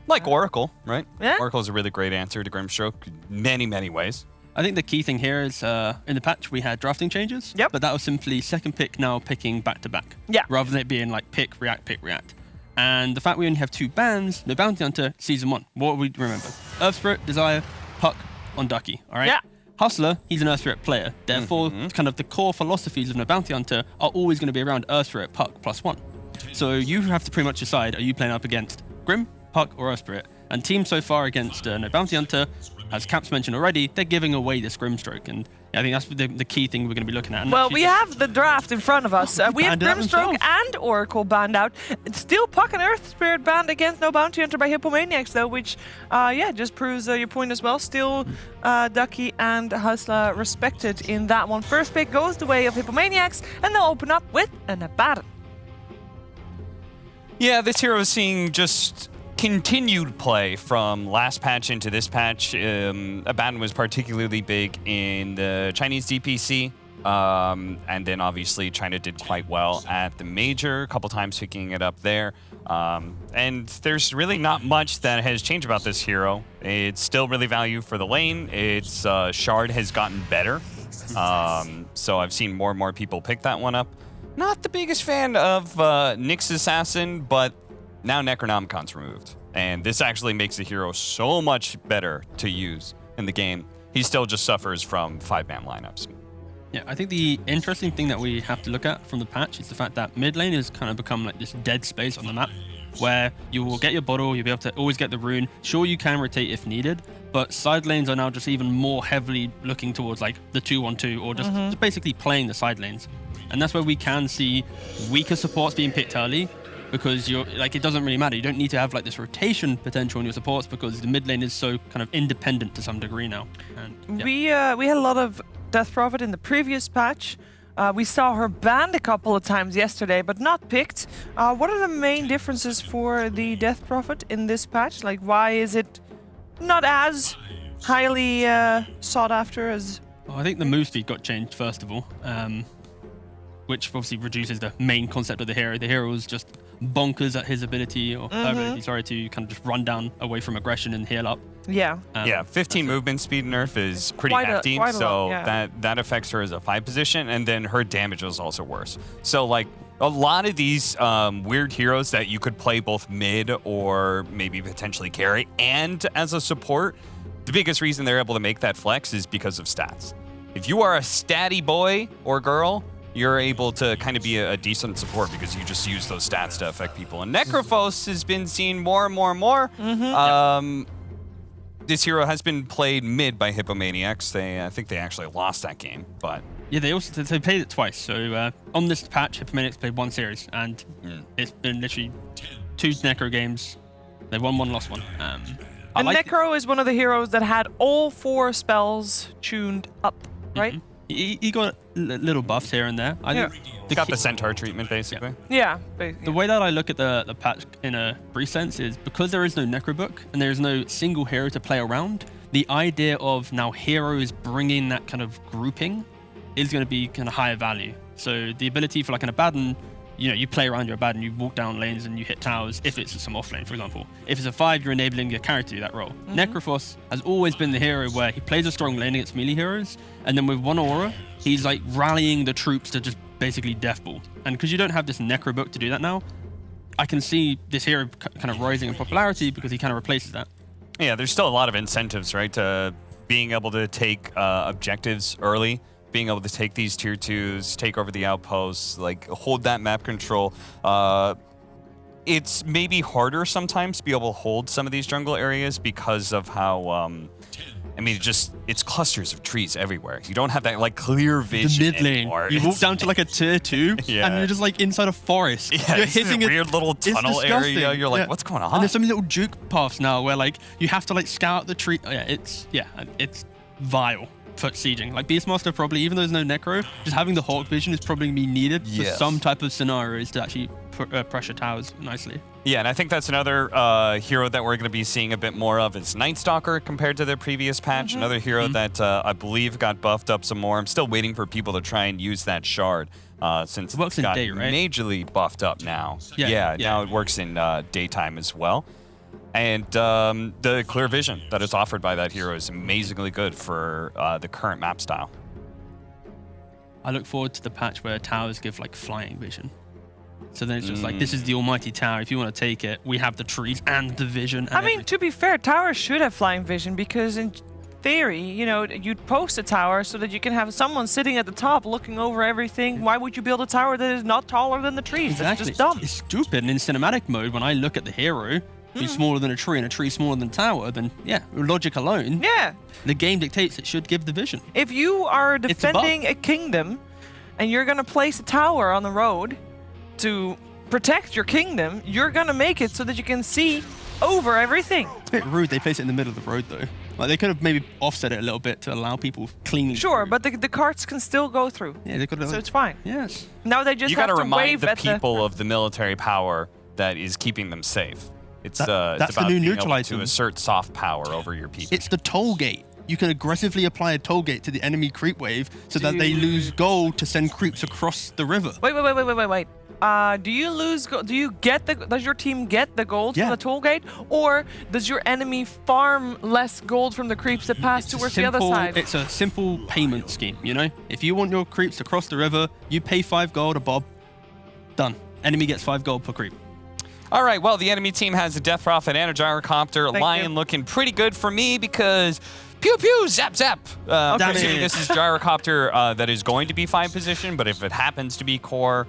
Like Oracle, right? Yeah. Oracle is a really great answer to Grimstroke in many, many ways. I think the key thing here is in the patch we had drafting changes. Yep. But that was simply second pick now picking back to back. Yeah. Rather than it being like pick, react. And the fact we only have 2 bans, No Bounty Hunter, Season 1. What we remember? Earth Spirit, Desire, Puck on Ducky. All right? Yeah. Hustler, he's an Earth Spirit player. Therefore, kind of the core philosophies of No Bounty Hunter are always going to be around Earth Spirit, Puck, +1. So you have to pretty much decide, are you playing up against Grim, Puck, or Earth Spirit? And teams so far against No Bounty Hunter, as Caps mentioned already, they're giving away this Grimstroke. And I think that's the key thing we're going to be looking at. And Well, we have the draft in front of us. We have Grimstroke and Oracle banned out. It's still Puck and Earth Spirit banned against No Bounty Hunter by Hippomaniacs, though, which, just proves your point as well. Still, Ducky and Hustler respected in that one. First pick goes the way of Hippomaniacs, and they'll open up with an Abaddon. Yeah, this hero is seeing just continued play from last patch into this patch. Abaddon was particularly big in the Chinese DPC. And then obviously China did quite well at the major, a couple times picking it up there. And there's really not much that has changed about this hero. It's still really value for the lane. Its shard has gotten better. So I've seen more and more people pick that one up. Not the biggest fan of Nyx Assassin, but now Necronomicon's removed. And this actually makes the hero so much better to use in the game. He still just suffers from 5-man lineups. Yeah, I think the interesting thing that we have to look at from the patch is the fact that mid lane has kind of become like this dead space on the map where you will get your bottle, you'll be able to always get the rune. Sure, you can rotate if needed, but side lanes are now just even more heavily looking towards like the 2-1-2 or just basically playing the side lanes. And that's where we can see weaker supports being picked early because you're like, it doesn't really matter. You don't need to have like this rotation potential in your supports because the mid lane is so kind of independent to some degree now. And, yeah. We had a lot of Death Prophet in the previous patch. We saw her banned a couple of times yesterday, but not picked. What are the main differences for the Death Prophet in this patch? Like, why is it not as highly sought after as... Well, I think the move speed got changed, first of all, which obviously reduces the main concept of the hero. The hero is just bonkers at his ability, or her ability, sorry, to kind of just run down away from aggression and heal up. Yeah. 15 movement speed nerf is pretty hefty, so that affects her as a 5 position, and then her damage is also worse. So like a lot of these weird heroes that you could play both mid or maybe potentially carry and as a support, the biggest reason they're able to make that flex is because of stats. If you are a statty boy or girl, you're able to kind of be a decent support because you just use those stats to affect people. And Necrophos has been seen more and more and more. This hero has been played mid by Hippomaniacs. I think they actually lost that game, but... Yeah, they played it twice. So on this patch, Hippomaniacs played 1 series, and it's been literally 2 Necro games. They won 1, lost 1. And Necro is one of the heroes that had all 4 spells tuned up, right? He got little buffs here and there. I think got the Centaur treatment, basically. Yeah. The way that I look at the patch in a brief sense is because there is no Necro book and there is no single hero to play around, the idea of now heroes bringing that kind of grouping is going to be kind of higher value. So the ability for like an Abaddon, you play around your Abaddon, you walk down lanes and you hit towers if it's some off lane, for example. If it's a 5, you're enabling your character to do that role. Necrophos has always been the hero where he plays a strong lane against melee heroes, and then with 1 aura, he's like rallying the troops to just basically deathball. And because you don't have this Necro book to do that now, I can see this hero kind of rising in popularity because he kind of replaces that. Yeah, there's still a lot of incentives, right? To being able to take objectives early, being able to take these tier 2s, take over the outposts, like hold that map control. It's maybe harder sometimes to be able to hold some of these jungle areas because of how, I mean, it's clusters of trees everywhere. You don't have that like clear vision The mid lane. anymore. You walk down to like a tier 2, and you're just like inside a forest. Yeah, you're it's a hitting weird little tunnel area. You're like, what's going on? And there's some little juke paths now where like you have to like scout the tree. Oh, it's vile for sieging. Like Beastmaster probably, even though there's no necro, just having the hawk vision is probably gonna be needed for some type of scenarios to actually pressure towers nicely. Yeah, and I think that's another hero that we're going to be seeing a bit more of. It's Night Stalker compared to their previous patch. Another hero that I believe got buffed up some more. I'm still waiting for people to try and use that shard since it's got majorly buffed up now. Yeah, now it works in daytime as well. And the clear vision that is offered by that hero is amazingly good for the current map style. I look forward to the patch where towers give like flying vision. So then it's just like, this is the almighty tower. If you want to take it, we have the trees and the vision. And I mean, to be fair, towers should have flying vision because in theory, you know, you'd post a tower so that you can have someone sitting at the top looking over everything. Why would you build a tower that is not taller than the trees? Exactly. That's just dumb. It's stupid. And in cinematic mode, when I look at the hero, who's smaller than a tree and a tree smaller than a tower, then yeah, logic alone, the game dictates it should give the vision. If you are defending a kingdom and you're going to place a tower on the road to protect your kingdom, you're going to make it so that you can see over everything. It's a bit rude they place it in the middle of the road though. Like they could have maybe offset it a little bit to allow people cleanly Sure, but the carts can still go through. Yeah, they could have. So it's fine. Yes. Now they just you have gotta to remind wave the at people of the military power that is keeping them safe. It's that's it's about the new being neutral able item. to assert soft power over your people. It's the toll gate. You can aggressively apply a toll gate to the enemy creep wave so that they lose gold to send creeps across the river. Wait. Do you lose? Do you get the? Does your team get the gold from the toll gate, or does your enemy farm less gold from the creeps that pass towards the other side? It's a simple payment scheme. You know, if you want your creeps to cross the river, you pay 5 gold a bob. Done. Enemy gets 5 gold per creep. All right, well, the enemy team has a Death Prophet and a Gyrocopter. Lion looking pretty good for me because pew pew, zap zap. I'm assuming this is Gyrocopter that is going to be 5 position, but if it happens to be core,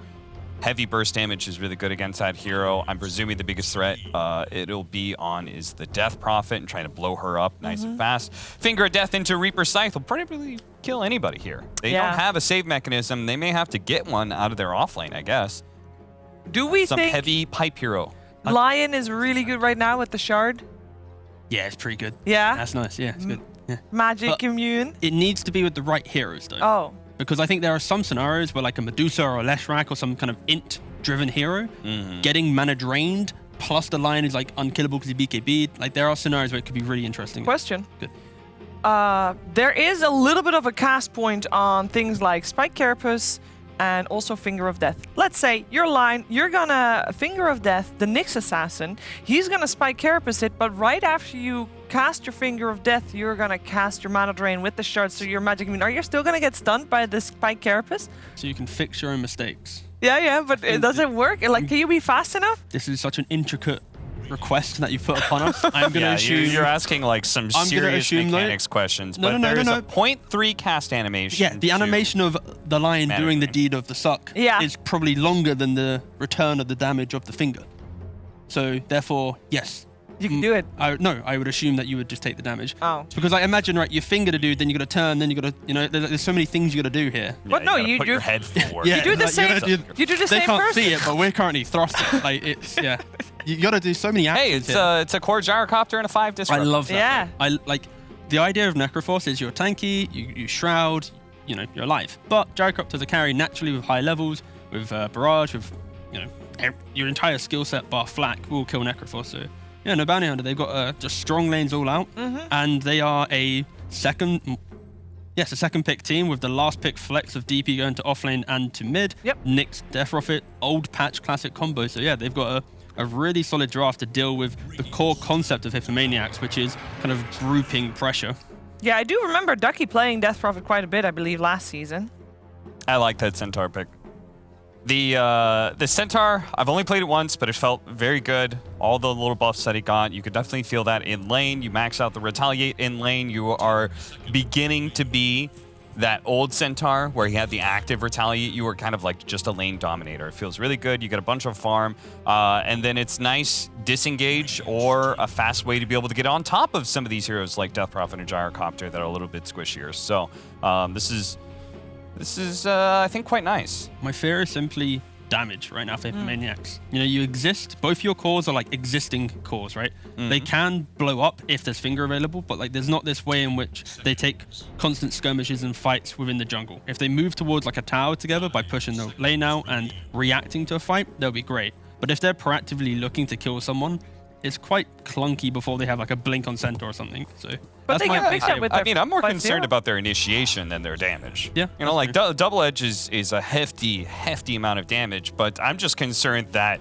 heavy burst damage is really good against that hero. I'm presuming the biggest threat it'll be on is the Death Prophet and trying to blow her up nice and fast. Finger of Death into Reaper Scythe will probably kill anybody here. They don't have a save mechanism. They may have to get one out of their offlane, I guess. Do we Some think heavy pipe hero. Lion is really good right now with the shard? Yeah, it's pretty good. Yeah? That's nice. Yeah, it's good. Yeah. Magic immune? It needs to be with the right heroes, though. Oh. Because I think there are some scenarios where like a Medusa or a Leshrac or some kind of int-driven hero getting mana drained, plus the Lion is like unkillable because he BKB'd. Like there are scenarios where it could be really interesting. Question. Good. There is a little bit of a cast point on things like Spike Carapace and also Finger of Death. Let's say your line, you're gonna Finger of Death, the Nyx Assassin, he's gonna Spike Carapace it, but right after you cast your Finger of Death, you're gonna cast your mana drain with the shard, so your magic immune. Are you still gonna get stunned by the Spike Carapace? So you can fix your own mistakes. Yeah, but does it work? Like, can you be fast enough? This is such an intricate request that you put upon us. I'm gonna assume you're asking like some serious mechanics questions, but there's a 0.3 cast animation. Yeah, the animation of the Lion doing the deed of the suck is probably longer than the return of the damage of the finger. So therefore, yes. You can do it. I would assume that you would just take the damage. Oh. Because I imagine, right, your finger to do, then you got to turn, then you got to, you know, there's so many things you got to do here. But no, you put your head forward. Yeah, you do the same. You do the same. They can't see it, but we're currently thrusting. Like it's you got to do so many actions. Hey, it's a core Gyrocopter and a 5 disrupt. I love that. Yeah. I like the idea of Necroforce is you're tanky, you shroud, you know, you're alive. But Gyrocopters are carried naturally with high levels, with barrage, with your entire skill set bar flak will kill Necroforce. So yeah, no bounty hunter. They've got just strong lanes all out, and they are a second pick team with the last pick flex of DP going to offlane and to mid. Yep. Nyx, Death Prophet, old patch classic combo. So yeah, they've got a really solid draft to deal with the core concept of Hypomaniacs, which is kind of grouping pressure. Yeah, I do remember Ducky playing Death Prophet quite a bit, I believe, last season. I like that Centaur pick. The Centaur, I've only played it once, but it felt very good. All the little buffs that it got, you could definitely feel that in lane. You max out the Retaliate in lane. You are beginning to be that old Centaur where he had the active Retaliate. You were kind of like just a lane dominator. It feels really good. You get a bunch of farm, and then it's nice disengage or a fast way to be able to get on top of some of these heroes like Death Prophet and Gyrocopter that are a little bit squishier. So this is I think quite nice. My fear is simply damage right now for Hypomaniacs. You know, you exist, both your cores are like existing cores, right? They can blow up if there's finger available, but like there's not this way in which they take constant skirmishes and fights within the jungle. If they move towards like a tower together by pushing the lane out and reacting to a fight, they'll be great. But if they're proactively looking to kill someone, it's quite clunky before they have like a blink on center or something. So But they can fix it with their I mean, I'm more 5-0. concerned about their initiation than their damage. Yeah. You know, like Double Edge is a hefty amount of damage, but I'm just concerned that,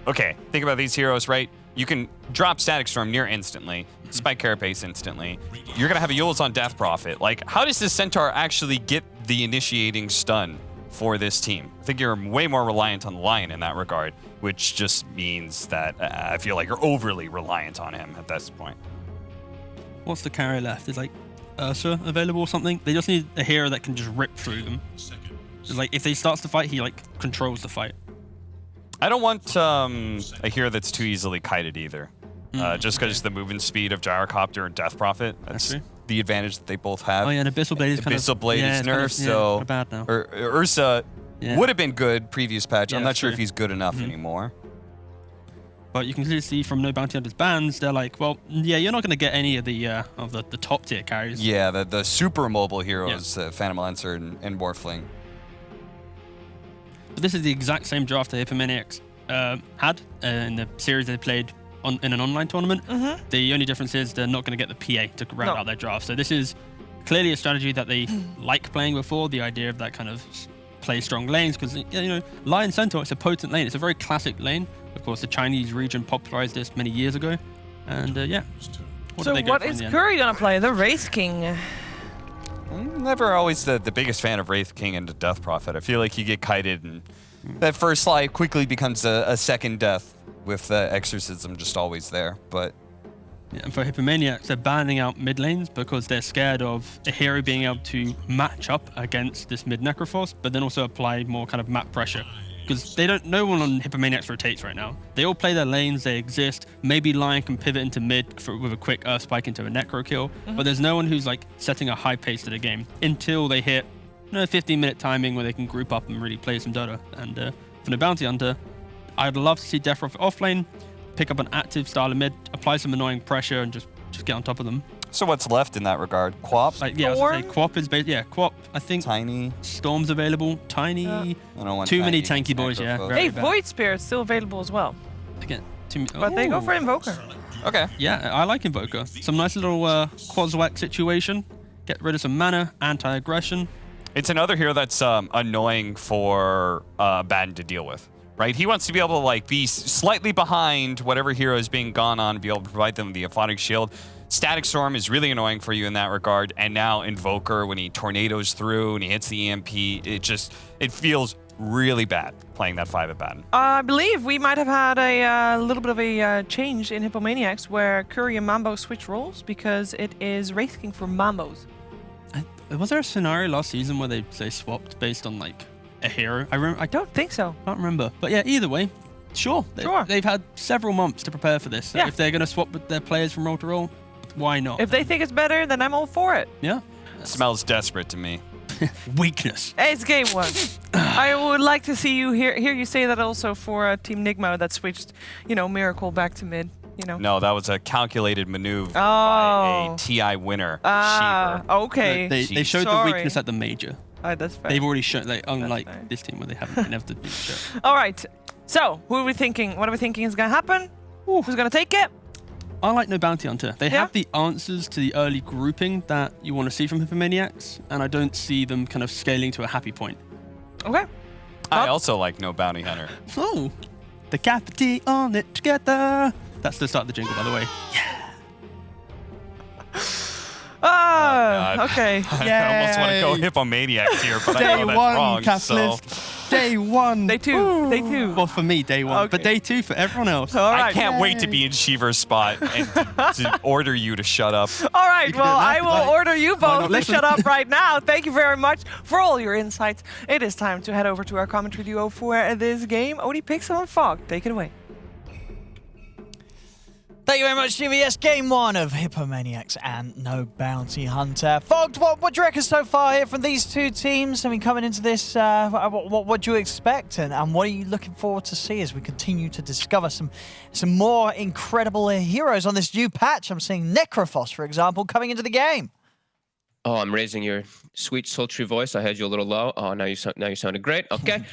okay, think about these heroes, right? You can drop Static Storm near instantly, spike Carapace instantly. You're going to have a Eul's on Death Prophet. Like, how does this Centaur actually get the initiating stun for this team? I think you're way more reliant on the Lion in that regard, which just means that I feel like you're overly reliant on him at this point. What's the carry left? Is like Ursa available or something? They just need a hero that can just rip through them. It's like if he starts to fight, he like controls the fight. I don't want a hero that's too easily kited either. Just because the movement speed of Gyrocopter and Death Prophet, that's the advantage that they both have. Oh yeah, and Abyssal Blade is Abyssal Blade is nerfed, so kind of bad now. Ursa would have been good previous patch. Yeah, I'm not that's sure true. if he's good enough anymore. But you can clearly see from No Bounty Hunters bans, they're like, well, yeah, you're not going to get any of the top tier carries. Yeah, the super mobile heroes, Phantom Lancer and Morphling. But this is the exact same draft that Hypomaniacs had in the series they played in an online tournament. The only difference is they're not going to get the PA to round out their draft. So this is clearly a strategy that they like playing before, the idea of that kind of play strong lanes, because, you know, Lion Centaur, it's a potent lane. It's a very classic lane. Of course, the Chinese region popularized this many years ago. And yeah. So what is Curry going to play? The Wraith King. I'm never always the biggest fan of Wraith King and the Death Prophet. I feel like you get kited and that first slide quickly becomes a second death with Exorcism just always there. But yeah, and for Hypomaniacs, they're banning out mid lanes because they're scared of a hero being able to match up against this mid Necroforce, but then also apply more kind of map pressure. Because no one on Hypomaniacs rotates right now. They all play their lanes, they exist. Maybe Lion can pivot into mid with a quick Earth Spike into a Necro kill, but there's no one who's like setting a high pace to the game until they hit 15-minute timing where they can group up and really play some Dota. And for the Bounty Hunter, I'd love to see Death Prophet offlane, pick up an active style of mid, apply some annoying pressure, and just get on top of them. So what's left in that regard? Quap? Like, yeah, I was gonna say Quap is Quap, I think. Tiny. Storm's available. Tiny. I don't want too many tanky boys, yeah. Hey, Void Spirit's still available as well. Again, but they go for Invoker. Okay. Yeah, I like Invoker. Some nice little Quaswack situation. Get rid of some mana, anti-aggression. It's another hero that's annoying for Baden to deal with, right? He wants to be able to like be slightly behind whatever hero is being gone on, be able to provide them the Aphotic Shield. Static Storm is really annoying for you in that regard, and now Invoker, when he tornadoes through and he hits the EMP, it feels really bad playing that 5 at Baden. I believe we might have had a little bit of a change in Hypomaniacs where Curry and Mambo switch roles because it is Wraith King for Mambos. Was there a scenario last season where they swapped based on like a hero? I don't think so. Can't remember. But yeah, either way, sure. They've had several months to prepare for this. So if they're going to swap with their players from role to role, why not? If they think it's better, then I'm all for it. Yeah. It smells desperate to me. Weakness. It's game 1. I would like to see you hear you say that also for Team Nigma that switched, Miracle back to mid. No, that was a calculated maneuver by a TI winner. Okay. They showed the weakness at the major. That's fair. They've already shown, unlike this team where they haven't been able to do so. All right. So, who are we thinking? What are we thinking is going to happen? Who's going to take it? I like No Bounty Hunter. They have the answers to the early grouping that you want to see from Hypomaniacs, and I don't see them kind of scaling to a happy point. Okay. I also like No Bounty Hunter. Oh, the Capity on it together. That's the start of the jingle, by the way. Yeah. Okay. I almost want to go Hypomaniacs here, but I know that's wrong. Capitalist. So. Day one. Day two. Day two. Well, for me, day one. Okay. But day two for everyone else. All right. I can't wait to be in Shiver's spot and to order you to shut up. All right, well, I will order you both to listen? shut up right now. Thank you very much for all your insights. It is time to head over to our commentary duo for this game. Odie Pixel and Fog, take it away. Thank you very much, Jimmy. Yes, game one of Hippomaniacs and No Bounty Hunter. Fogged, what do you reckon so far here from these two teams? I mean, coming into this, what do you expect, and what are you looking forward to see as we continue to discover some more incredible heroes on this new patch? I'm seeing Necrophos, for example, coming into the game. Oh, I'm raising your sweet, sultry voice. I had you a little low. Oh, now you sounded great. Okay.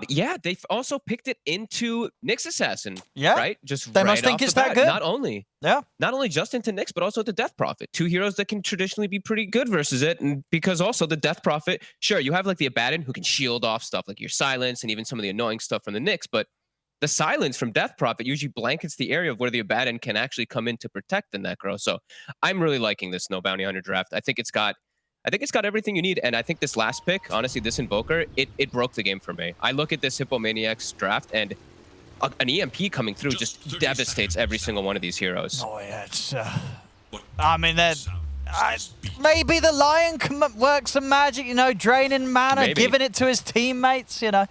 Yeah, they've also picked it into Nyx Assassin. Yeah. Right? Just they right must think off it's the that bat. good. Not only just into Nyx, but also to Death Prophet. Two heroes that can traditionally be pretty good versus it. And because also the Death Prophet, sure, you have like the Abaddon who can shield off stuff like your silence and even some of the annoying stuff from the Nyx, but the silence from Death Prophet usually blankets the area of where the Abaddon can actually come in to protect the Necro. So I'm really liking this No Bounty Hunter draft. I think it's got everything you need, and I think this last pick, honestly, this Invoker, it broke the game for me. I look at this Hippomaniacs draft, and an EMP coming through just devastates every single one of these heroes. Oh yeah, it's. I mean, maybe the Lion can work some magic, you know, draining mana, giving it to his teammates, you know.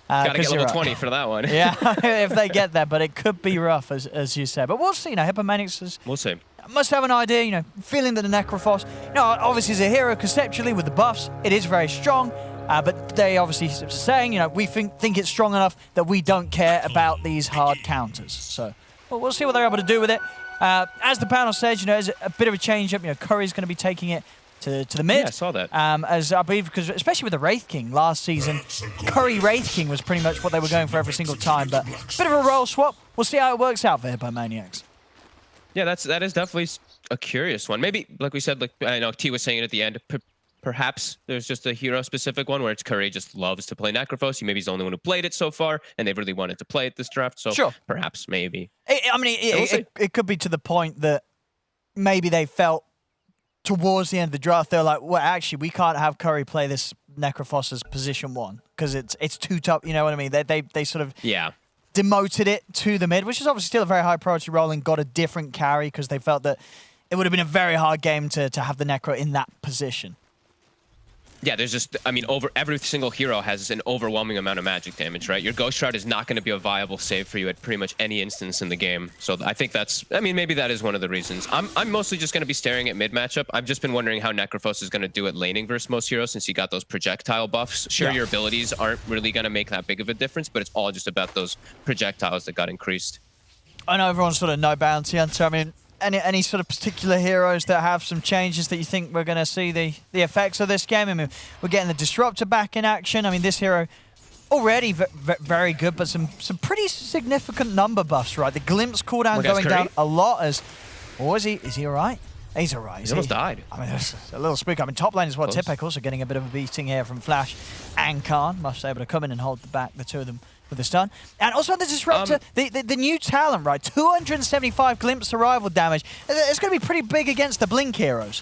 Gotta get level 20 for that one. Yeah, if they get there, but it could be rough, as you said. But we'll see, you know, Hippomaniacs we'll see. Must have an idea, you know, feeling that the Necrophos, you know, obviously as a hero conceptually with the buffs, it is very strong, but they obviously saying, you know, we think it's strong enough that we don't care about these hard counters. So we'll see what they're able to do with it. As the panel says, you know, there's a bit of a change up. You know, Curry's going to be taking it to the mid. Yeah, I saw that. As I believe, because especially with the Wraith King last season, Curry Wraith King was pretty much what they were going for every single time. But bit of a role swap. We'll see how it works out for Hippomaniacs. Yeah, that is definitely a curious one. Maybe, like we said, like I know T was saying it at the end, perhaps there's just a hero-specific one where it's Curry just loves to play Necrophos. Maybe he's the only one who played it so far, and they've really wanted to play it this draft. So sure. Perhaps, maybe. It could be to the point that maybe they felt towards the end of the draft, they're like, well, actually, we can't have Curry play this Necrophos as position one because it's too tough. You know what I mean? They sort of demoted it to the mid, which is obviously still a very high priority role, and got a different carry because they felt that it would have been a very hard game to have the Necro in that position. Yeah, there's just, I mean, every single hero has an overwhelming amount of magic damage, right? Your Ghost Shroud is not going to be a viable save for you at pretty much any instance in the game. So I think maybe that is one of the reasons. I'm mostly just going to be staring at mid matchup. I've just been wondering how Necrophos is going to do at laning versus most heroes since you got those projectile buffs. Sure, your abilities aren't really going to make that big of a difference, but it's all just about those projectiles that got increased. I know everyone's sort of no bounty hunter. I mean, any sort of particular heroes that have some changes that you think we're going to see the effects of this game? I mean, we're getting the Disruptor back in action. I mean, this hero already very good, but some pretty significant number buffs, right? The Glimpse cooldown going down a lot as... Or is he all right? He's all right. He almost died. I mean, that's a little spooky. I mean, top lane is what Tipek also getting a bit of a beating here from Flash and Khan. Must be able to come in and hold the two of them with the stun. And also on the Disruptor, the new talent, right? 275 Glimpse survival damage. It's going to be pretty big against the Blink heroes.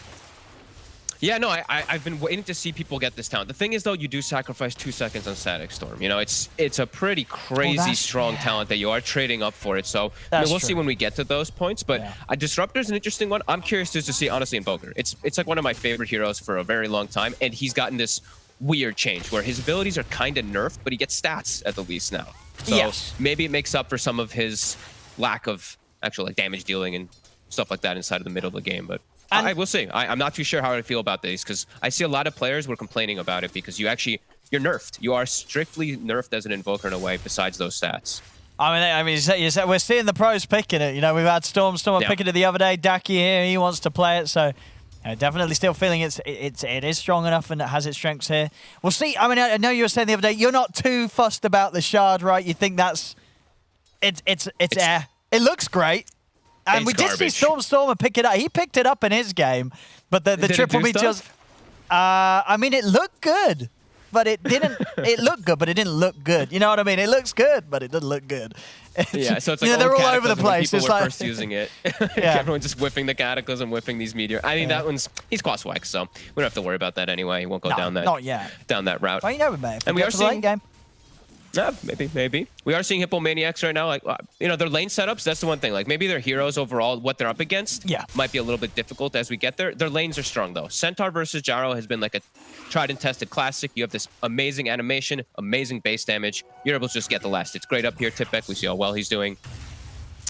Yeah, no, I've been waiting to see people get this talent. The thing is, though, you do sacrifice 2 seconds on Static Storm. You know, it's a pretty crazy strong talent that you are trading up for it. So I mean, we'll see when we get to those points. But Disruptor is an interesting one. I'm curious just to see, honestly, Invoker. It's like one of my favorite heroes for a very long time. And he's gotten this weird change where his abilities are kind of nerfed, but he gets stats at the least now. So maybe it makes up for some of his lack of actual like damage dealing and stuff like that inside of the middle of the game. But I will see. I'm not too sure how I feel about this because I see a lot of players were complaining about it because you're nerfed. You are strictly nerfed as an Invoker in a way besides those stats. I mean, we're seeing the pros picking it. You know, we've had Stormer picking it the other day. Daki here, he wants to play it, so definitely still feeling it is strong enough and it has its strengths here. We'll see. I mean, I know you were saying the other day you're not too fussed about the shard, right? You think it's air. It looks great. And we did see Stormer pick it up. He picked it up in his game, but the triple meteors. I mean, it looked good, but it didn't. It looked good, but it didn't look good. You know what I mean? It looks good, but it doesn't look good. Yeah, so it's like they're all over the place. People it's were like first using it. Everyone's just whiffing the Cataclysm, whiffing these meteor. I mean, that one's he's crosswhack, so we don't have to worry about that anyway. He won't go down that. Not yet. Down that route. Well, you know, mate. And we are seeing game. Yeah, maybe. We are seeing Hippomaniacs right now. Like, you know, their lane setups, that's the one thing. Like, maybe their heroes overall, what they're up against, might be a little bit difficult as we get there. Their lanes are strong, though. Centaur versus Gyro has been like a tried and tested classic. You have this amazing animation, amazing base damage. You're able to just get the last. It's great up here, Tipek. We see how well he's doing.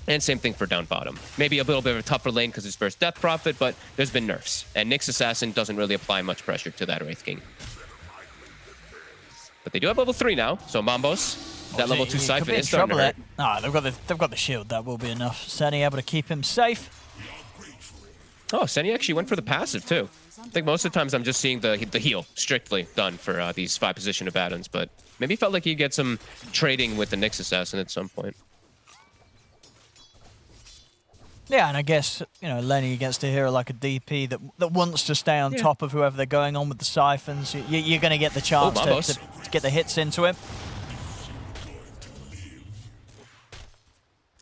And same thing for down bottom. Maybe a little bit of a tougher lane because it's first Death Prophet, but there's been nerfs. And Nyx Assassin doesn't really apply much pressure to that Wraith King. But they do have level 3 now, so Mambos, that level 2 Siphon is starting to hurt. Ah, they've got the shield. That will be enough. Senny able to keep him safe. Oh, Senny actually went for the passive too. I think most of the times I'm just seeing the heal strictly done for these 5 position Abaddons, but maybe felt like he'd get some trading with the Nyx Assassin at some point. Yeah, and I guess, you know, laning against a hero like a DP that wants to stay on top of whoever they're going on with the Siphons, you're going to get the chance to get the hits into him.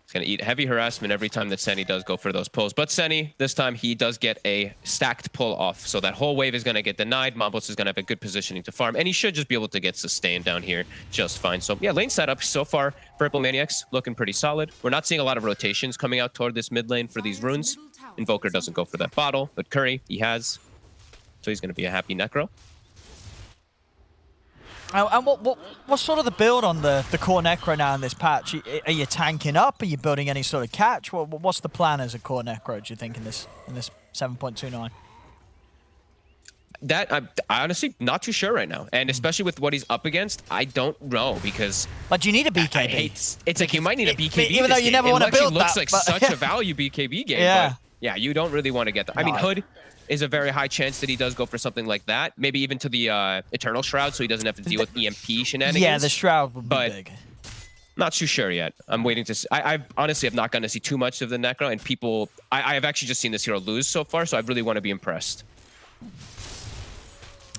He's going to eat heavy harassment every time that Senny does go for those pulls. But Senny, this time he does get a stacked pull off. So that whole wave is going to get denied. Mambos is going to have a good positioning to farm. And he should just be able to get sustained down here just fine. So yeah, lane setup so far for Hippomaniacs looking pretty solid. We're not seeing a lot of rotations coming out toward this mid lane for these runes. Invoker doesn't go for that bottle, but Curry, he has. So he's going to be a happy Necro. And what's sort of the build on the core Necro now in this patch? Are you tanking up? Are you building any sort of catch? What's the plan as a core Necro, do you think, in this 7.29? That I'm honestly not too sure right now, and especially with what he's up against, I don't know because. But you need a BKB. It's like you might need a BKB. Even though you never want to build that. It looks like such a value BKB game. Yeah. But yeah, you don't really want to get that. I mean, Hood is a very high chance that he does go for something like that. Maybe even to the Eternal Shroud, so he doesn't have to deal with EMP shenanigans. Yeah, the Shroud would be big. Not too sure yet. I'm waiting to see. I honestly have not gotten to see too much of the Necro, and people. I have actually just seen this hero lose so far, so I really want to be impressed.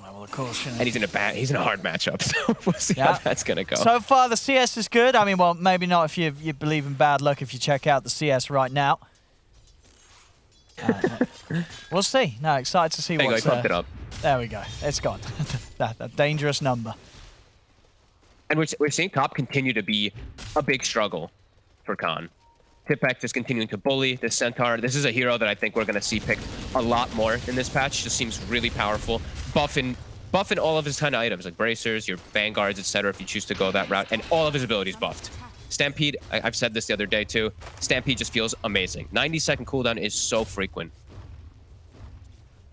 Well, of course, you know. And he's in a hard matchup, so we'll see how that's gonna go. So far, the CS is good. I mean, well, maybe not if you believe in bad luck if you check out the CS right now. We'll see. No, excited to see what's... Pumped it up. There we go. It's gone. that dangerous number. And we're seeing top continue to be a big struggle for Khan. Tipek is continuing to bully the Centaur. This is a hero that I think we're going to see picked a lot more in this patch. Just seems really powerful. Buffing all of his kind of items, like bracers, your vanguards, etc. if you choose to go that route. And all of his abilities buffed. Stampede, I've said this the other day too, Stampede just feels amazing. 90-second cooldown is so frequent.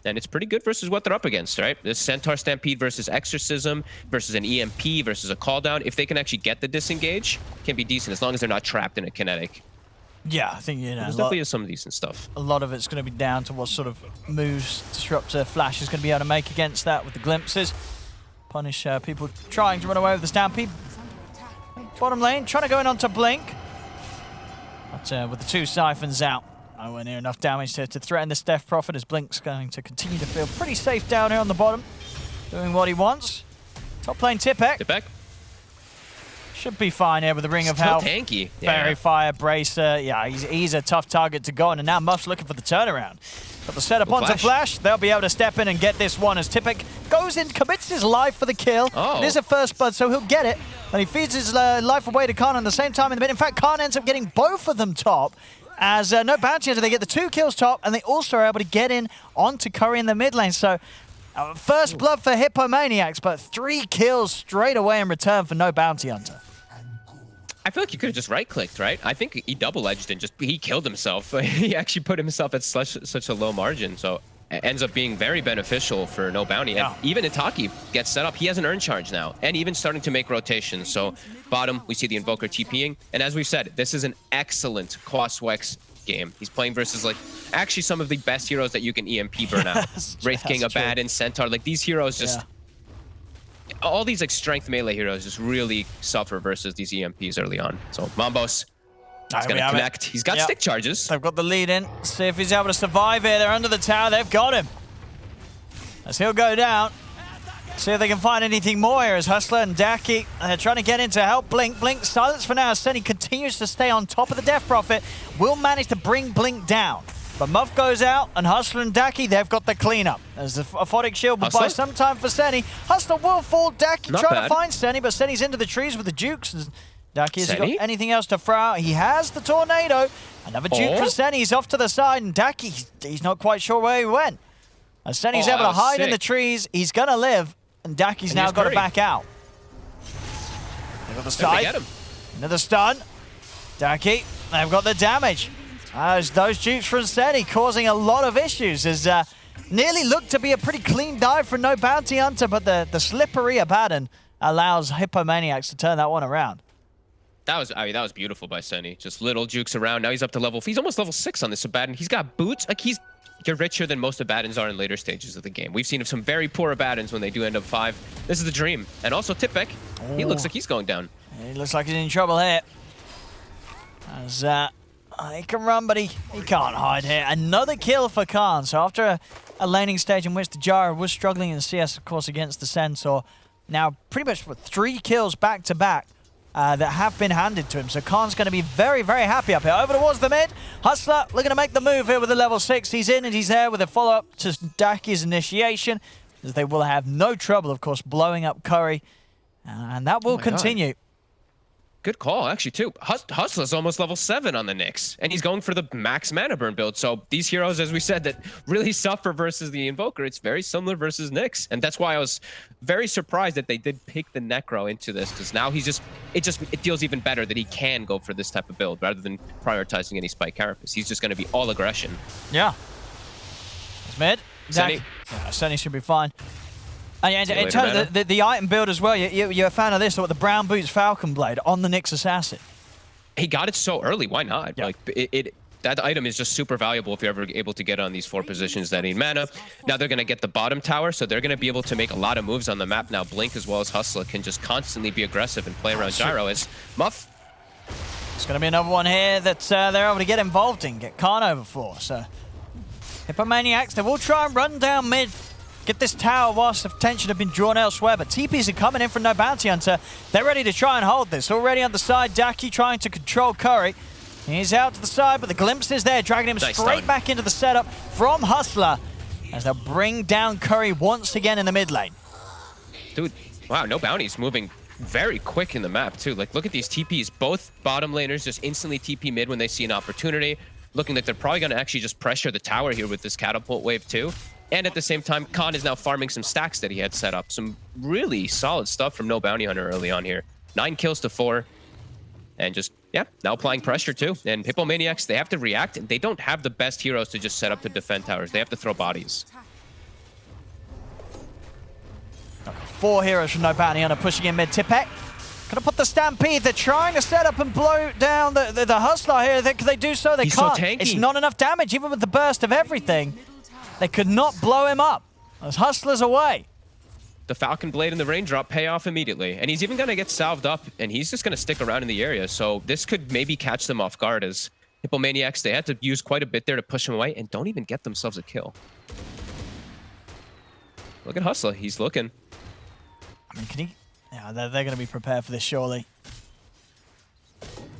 And it's pretty good versus what they're up against, right? This Centaur Stampede versus Exorcism versus an EMP versus a cooldown. If they can actually get the disengage, can be decent as long as they're not trapped in a kinetic. Yeah, I think, you know, there's definitely some decent stuff. A lot of it's going to be down to what sort of moves Disruptor Flash is going to be able to make against that with the glimpses. Punish people trying to run away with the Stampede. Bottom lane, trying to go in onto Blink. But with the 2 Siphons out, nowhere near enough damage to threaten this Death Prophet as Blink's going to continue to feel pretty safe down here on the bottom. Doing what he wants. Top lane Tipek. Should be fine here with the Ring of Health. Tanky. Fairy Fire, Bracer. Yeah, he's a tough target to go on. And now Muff's looking for the turnaround. Got the setup onto Flash. They'll be able to step in and get this one as Tipek goes in, commits his life for the kill. It is a first blood, so he'll get it. And he feeds his life away to Khan at the same time in the mid. In fact, Khan ends up getting both of them top. As no bounty hunter, they get the 2 kills top, and they also are able to get in onto Curry in the mid lane. So first blood for Hippomaniacs, but 3 kills straight away in return for no bounty hunter. I feel like he could have just right-clicked, right? I think he double-edged and he killed himself. He actually put himself at such a low margin, so it ends up being very beneficial for no bounty. And even Itaki gets set up. He has an earn charge now, and even starting to make rotations. So bottom, we see the Invoker TPing. And as we've said, this is an excellent Quaswex game. He's playing versus, like, actually some of the best heroes that you can EMP burn out. Wraith King, Abaddon, Centaur. Like, these heroes just... all these like strength melee heroes just really suffer versus these EMPs early on. So Mambos is going to connect. He's got stick charges. They've got the lead in. See if he's able to survive here. They're under the tower. They've got him. As he'll go down. See if they can find anything more here as Hustler and Daki are trying to get in to help Blink. Blink silence for now. Senny continues to stay on top of the Death Prophet. Will manage to bring Blink down. But Muff goes out, and Hustler and Daki, they've got the cleanup. As the Aphotic Shield will buy some time for Seni. Hustler will fall. Daki trying to find Seni, but Seni's into the trees with the Jukes. Daki, has he got anything else to throw out? He has the Tornado. Another Juke for Seni. He's off to the side, and Daki, he's not quite sure where he went. As Seni's able to hide in the trees, he's going to live, and Daki's now got to back out. They've got the scythe. Another stun. Daki, they've got the damage. As those Jukes from Seni causing a lot of issues, as nearly looked to be a pretty clean dive for No Bounty Hunter, but the slippery Abaddon allows Hippomaniacs to turn that one around. That was beautiful by Seni. Just little Jukes around. Now he's up to level. He's almost level 6 on this Abaddon. He's got boots. Like you're richer than most Abaddons are in later stages of the game. We've seen some very poor Abaddons when they do end up 5. This is the dream. And also Tipek. He looks like he's going down. He looks like he's in trouble here. As he can run, but he can't hide here. Another kill for Khan. So after a laning stage in which the Gyro was struggling in CS, of course, against the Centaur, now pretty much 3 kills back to back that have been handed to him. So Khan's going to be very, very happy up here. Over towards the mid. Hustler looking to make the move here with the level 6. He's in and he's there with a follow-up to Daki's initiation, as they will have no trouble, of course, blowing up Curry. And that will continue. God. Good call, actually, too. Hustler's almost level 7 on the Nyx, and he's going for the max mana burn build. So these heroes, as we said, that really suffer versus the Invoker, it's very similar versus Nyx. And that's why I was very surprised that they did pick the Necro into this, because now it feels even better that he can go for this type of build rather than prioritizing any Spike Carapace. He's just going to be all aggression. Yeah. It's mid. Seni. Yeah, Seni should be fine. And in terms of the item build as well, you're a fan of this, or the Brown Boots Falcon Blade on the Nyx Assassin. He got it so early, why not? Yeah. Like that item is just super valuable if you're ever able to get on these 4 positions that need mana. Now they're going to get the bottom tower, so they're going to be able to make a lot of moves on the map. Now Blink as well as Hustler can just constantly be aggressive and play around Gyro as Muff. It's going to be another one here that they're able to get involved in, get Khan over for. So Hippomaniacs, they will try and run down mid, get this tower whilst the attention have been drawn elsewhere, but TPs are coming in from No Bounty Hunter. They're ready to try and hold this. Already on the side, Daki trying to control Curry. He's out to the side, but the glimpse is there, dragging him straight back into the setup from Hustler, as they'll bring down Curry once again in the mid lane. Dude, wow, No Bounty's moving very quick in the map, too. Like, look at these TPs. Both bottom laners just instantly TP mid when they see an opportunity. Looking like they're probably going to actually just pressure the tower here with this catapult wave, too. And at the same time, Khan is now farming some stacks that he had set up. Some really solid stuff from No Bounty Hunter early on here. 9 kills to 4. And just, yeah, now applying pressure too. And Hippomaniacs, they have to react. And they don't have the best heroes to just set up to defend towers. They have to throw bodies. 4 heroes from No Bounty Hunter pushing in mid. Tipek gonna put the Stampede. They're trying to set up and blow down the Hustler here. Can they do so? They can't. So tanky. It's not enough damage, even with the burst of everything. They could not blow him up as Hustler's away. The Falcon Blade and the Raindrop pay off immediately. And he's even going to get salved up, and he's just going to stick around in the area. So this could maybe catch them off guard, as Hippomaniacs, they had to use quite a bit there to push him away and don't even get themselves a kill. Look at Hustler. He's looking. I mean, can he? Yeah, they're going to be prepared for this, surely.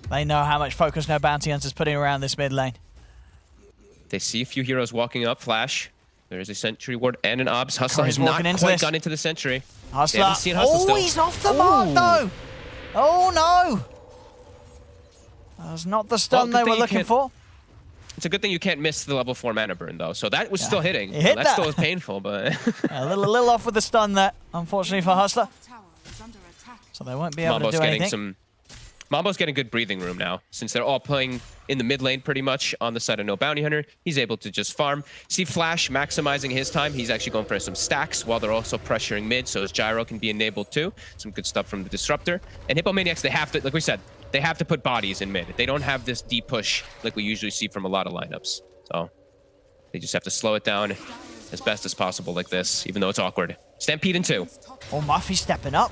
They know how much focus No Bounty Hunter's putting around this mid lane. They see a few heroes walking up. Flash. There's a Sentry Ward and an Obs. Hustler has not quite gone into the Sentry. Hustler. Oh, he's off the mark, though. Oh, no. That was not the stun they were looking for. It's a good thing you can't miss the level 4 mana burn, though. So that was still hitting. He hit that still was painful, but... a little off with the stun there, unfortunately, for Hustler. So they won't be able to do anything. Mambo's getting good breathing room now, since they're all playing in the mid lane pretty much on the side of No Bounty Hunter. He's able to just farm. See Flash maximizing his time. He's actually going for some stacks while they're also pressuring mid, so his Gyro can be enabled too. Some good stuff from the Disruptor. And Hippomaniacs, they have to, like we said, they have to put bodies in mid. They don't have this deep push like we usually see from a lot of lineups. So they just have to slow it down as best as possible like this, even though it's awkward. Stampede in 2. Oh, Muffy's stepping up.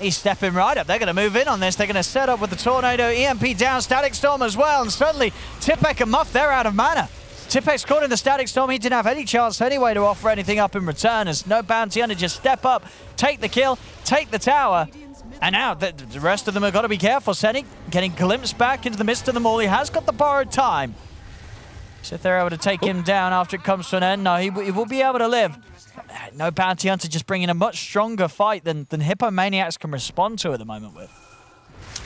He's stepping right up. They're going to move in on this. They're going to set up with the Tornado, EMP down, Static Storm as well. And suddenly, Tipek and Muff, they're out of mana. Tipek's caught in the Static Storm. He didn't have any chance anyway to offer anything up in return, as No Bounty Hunter just step up, take the kill, take the tower. And now the rest of them have got to be careful. Seni getting glimpsed back into the midst of them all. He has got the borrowed time. So if they're able to take him down after it comes to an end, no, he will be able to live. No Bounty Hunter just bringing a much stronger fight than Hippomaniacs can respond to at the moment with.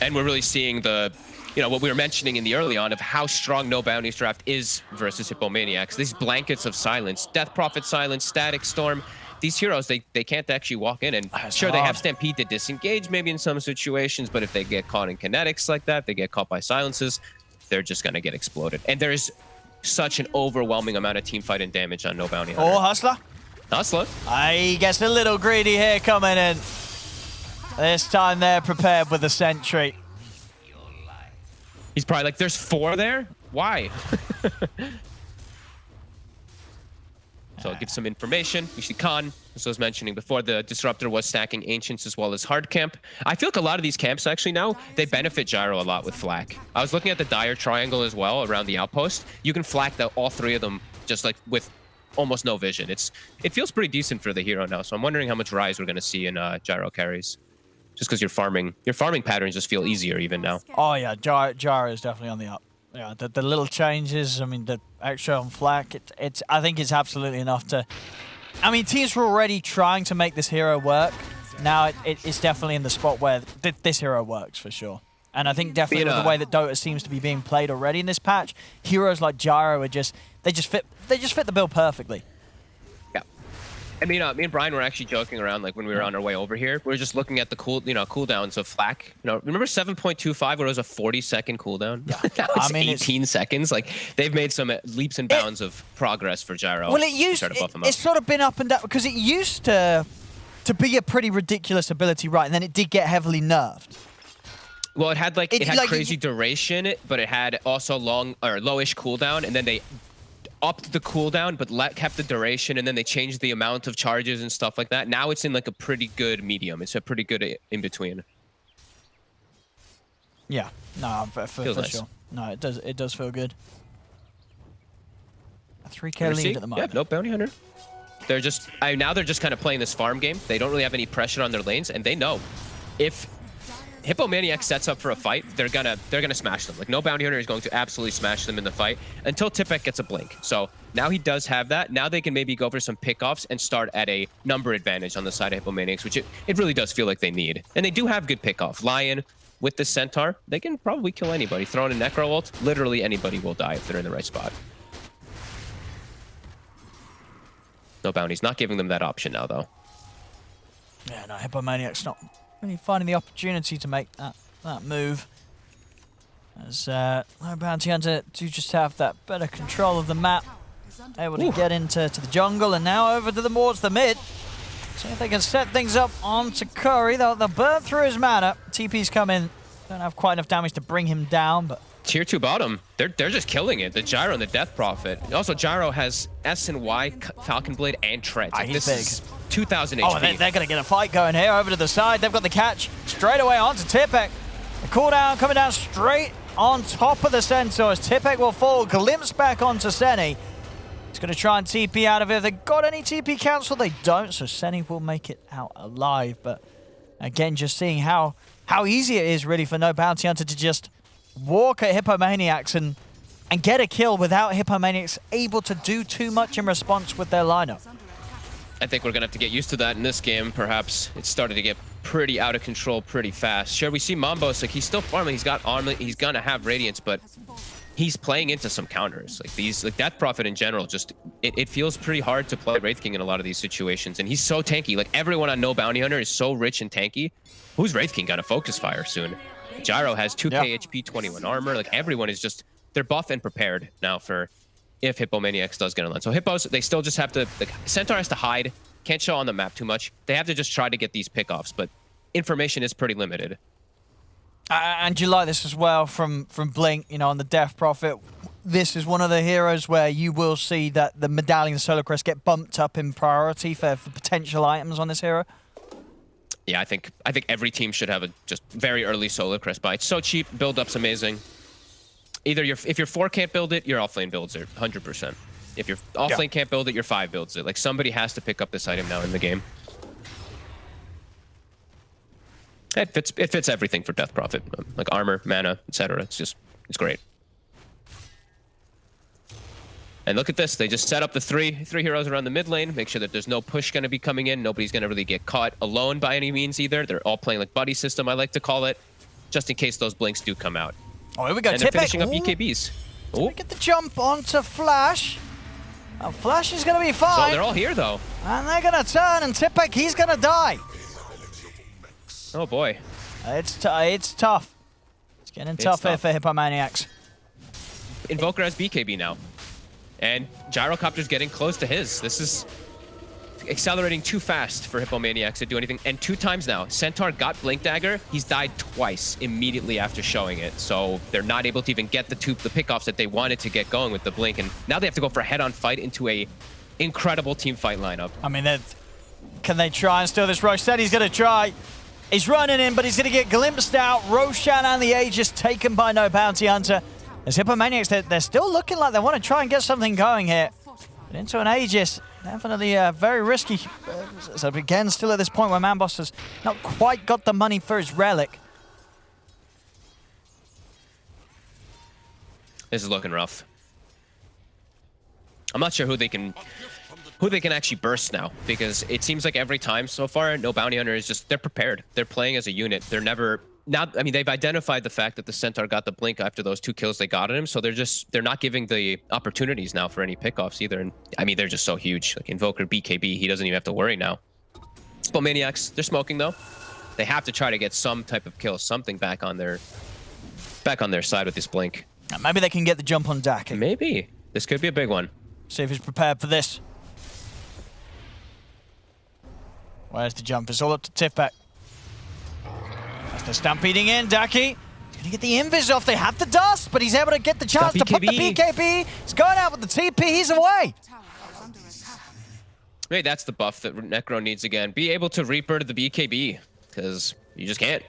And we're really seeing the, what we were mentioning in the early on of how strong No Bounties draft is versus Hippomaniacs. These blankets of silence, Death Prophet silence, Static Storm. These heroes, they can't actually walk in. And sure, they have Stampede to disengage maybe in some situations, but if they get caught in kinetics like that, they get caught by silences, they're just going to get exploded. And there's such an overwhelming amount of team fight and damage on No Bounty Hunter. Oh, Hustler. Hustler. He gets a little greedy here coming in. This time they're prepared with the sentry. He's probably like, there's 4 there? Why? So I'll give some information. We see Khan, as I was mentioning before, the Disruptor was stacking Ancients as well as Hard Camp. I feel like a lot of these camps actually now, they benefit Gyro a lot with Flak. I was looking at the Dire Triangle as well around the outpost. You can Flak all 3 of them just like with almost no vision. It feels pretty decent for the hero now, so I'm wondering how much Rise we're going to see in Gyro carries. Just because your farming patterns just feel easier even now. Oh yeah, Gyro is definitely on the up. Yeah, the little changes, I mean, the extra on Flak, I think it's absolutely enough to... I mean, teams were already trying to make this hero work. Now it's definitely in the spot where this hero works for sure. And I think definitely with the way that Dota seems to be being played already in this patch, heroes like Gyro are just fit the bill perfectly. Yeah. I mean, me and Brian were actually joking around like when we were on our way over here. We were just looking at the cooldowns of Flak. Remember 7.25 where it was a 40-second cooldown? Yeah. Now it's 18 seconds. Like they've made some leaps and bounds of progress for Gyro. Well, it's sort of been up and down because it used to be a pretty ridiculous ability, right? And then it did get heavily nerfed. Well, it had crazy duration, but it had also lowish cooldown, and then they upped the cooldown, but kept the duration, and then they changed the amount of charges and stuff like that. Now it's in like a pretty good medium. It's a pretty good in between. Yeah, no, for nice. sure. No, it does feel good. A 3K lead at the moment. Yeah, no Bounty Hunter. They're just now they're just kind of playing this farm game. They don't really have any pressure on their lanes, and they know if Hippomaniac sets up for a fight, they're gonna smash them. Like no Bounty Hunter is going to absolutely smash them in the fight until Tipek gets a blink. So now he does have that. Now they can maybe go for some pickoffs and start at a number advantage on the side of Hippomaniacs, which it really does feel like they need. And they do have good pickoff. Lion with the Centaur, they can probably kill anybody. Throw in a Necro ult, literally anybody will die if they're in the right spot. No Bounty's not giving them that option now though. Yeah, no, Hippomaniac's not really finding the opportunity to make that move. As no Bounty Hunter do just have that better control of the map. Able to get into the jungle and now over to towards the mid. See if they can set things up onto Curry. They'll burn through his mana. TP's come in. Don't have quite enough damage to bring him down, but Tier 2 bottom, they're just killing it. The Gyro and the Death Prophet. Also, Gyro has S and Y, Falcon Blade, and Treads. Like, he's this big. is 2,000 HP. Oh, they're going to get a fight going here. Over to the side. They've got the catch straight away onto Tipek. The cooldown coming down straight on top of the Centaur as Tipek will fall. Glimpse back onto Seni. He's going to try and TP out of it. Have they got any TP cancel? They don't, so Seni will make it out alive. But again, just seeing how easy it is really for No Bounty Hunter to just walk at Hippomaniacs and get a kill without Hippomaniacs able to do too much in response with their lineup. I think we're going to have to get used to that in this game, perhaps. It's started to get pretty out of control pretty fast. Sure, we see Mambos, like, he's still farming, he's got armor, he's going to have Radiance, but he's playing into some counters. Like, these, like, Death Prophet in general, just, it feels pretty hard to play Wraith King in a lot of these situations, and he's so tanky. Like, everyone on No Bounty Hunter is so rich and tanky. Who's Wraith King going to focus fire soon? Gyro has 2k HP, 21 armor. Like, everyone is just, they're buff and prepared now for if Hippomaniacs does get on land. So Hippos, they still just have to, the Centaur has to hide, can't show on the map too much. They have to just try to get these pickoffs, but information is pretty limited. And you like this as well from Blink, you know, on the Death Prophet. This is one of the heroes where you will see that the Medallion Solar Crest get bumped up in priority for potential items on this hero. Yeah, I think every team should have a just very early Solar Crest buy. It's so cheap, build-up's amazing. Either if your 4 can't build it, your offlane builds it, 100%. If your offlane can't build it, your 5 builds it. Like, somebody has to pick up this item now in the game. It fits everything for Death Prophet, like armor, mana, etc. It's great. And look at this. They just set up the three heroes around the mid lane, make sure that there's no push going to be coming in. Nobody's going to really get caught alone by any means either. They're all playing like buddy system, I like to call it, just in case those blinks do come out. Oh, here we go. And they're finishing up BKBs. We get the jump onto Flash. Oh, Flash is going to be fine. So they're all here, though. And they're going to turn, and Tipek, he's going to die. Oh, boy. It's tough. It's getting tough here for Hippomaniacs. Invoker has BKB now. And Gyrocopter's getting close to his. This is accelerating too fast for Hippomaniacs to do anything. And 2 times now. Centaur got Blink Dagger. He's died twice immediately after showing it. So they're not able to even get the pickoffs that they wanted to get going with the Blink. And now they have to go for a head-on fight into a incredible team fight lineup. I mean, can they try and steal this? Roche said he's going to try. He's running in, but he's going to get glimpsed out. Roshan and the Aegis taken by no Bounty Hunter. As Hippomaniacs, they're still looking like they want to try and get something going here. But into an Aegis, definitely very risky. So again, still at this point where Manboss has not quite got the money for his relic. This is looking rough. I'm not sure who they can actually burst now, because it seems like every time so far, no Bounty Hunter is just, they're prepared. They're playing as a unit. They're never... Now, I mean, they've identified the fact that the Centaur got the blink after those 2 kills they got on him, so they're not giving the opportunities now for any pickoffs either. And I mean, they're just so huge. Like Invoker, BKB, he doesn't even have to worry now. Hippomaniacs, they're smoking though. They have to try to get some type of kill, something back on their side with this blink. Maybe they can get the jump on Dak. Maybe. This could be a big one. See if he's prepared for this. Where's the jump? It's all up to Tipek. They're stampeding in. Daki gonna get the invis off. They have the dust, but he's able to get the chance to put the BKB. He's going out with the TP. He's away. Maybe that's the buff that Necro needs again. Be able to Reaper to the BKB, because you just can't.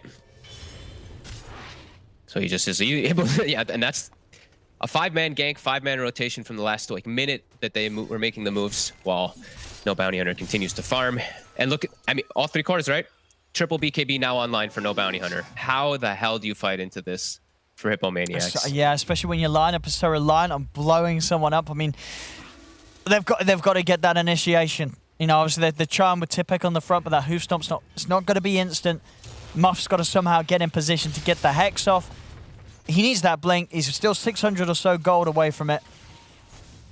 So he just is able to, yeah, and that's a 5-man gank, 5-man rotation from the last minute that they were making the moves, while no Bounty Hunter continues to farm. And look, I mean, all 3 quarters, right? Triple BKB now online for no Bounty Hunter. How the hell do you fight into this for Hippomaniacs? Yeah, especially when your lineup is so reliant on blowing someone up. I mean, they've got to get that initiation. You know, obviously they're trying with Tipek on the front, but that hoof stomp's not going to be instant. Muff's got to somehow get in position to get the Hex off. He needs that blink. He's still 600 or so gold away from it.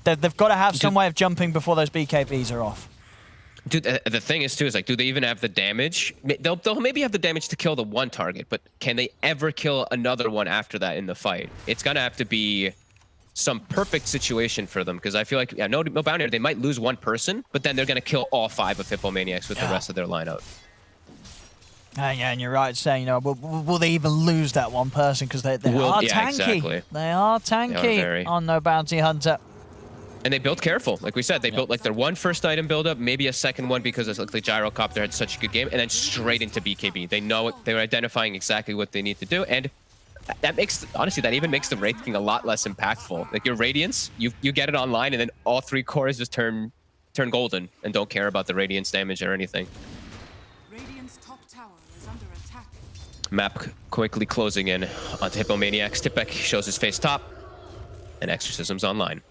They've got to have some way of jumping before those BKBs are off. Dude, the thing is, too, is like, do they even have the damage? They'll maybe have the damage to kill the 1 target, but can they ever kill another one after that in the fight? It's going to have to be some perfect situation for them, because I feel like, yeah, no Bounty Hunter, they might lose 1 person, but then they're going to kill all 5 of Hippomaniacs with the rest of their lineup. Yeah, and you're right saying, you know, will they even lose that 1 person? Because they are tanky. Exactly. They are tanky on no Bounty Hunter. And they built careful. Like we said, they built like their 1 first item build-up, maybe a 2nd one because it's like the Gyrocopter had such a good game, and then straight into BKB. They know it. They're identifying exactly what they need to do, and that makes, honestly, that even makes the Wraith King a lot less impactful. Like your Radiance, you get it online, and then all 3 cores just turn golden and don't care about the Radiance damage or anything. Radiant's top tower is under attack. Map quickly closing in onto Hippomaniacs. Tipek shows his face top, and Exorcism's online.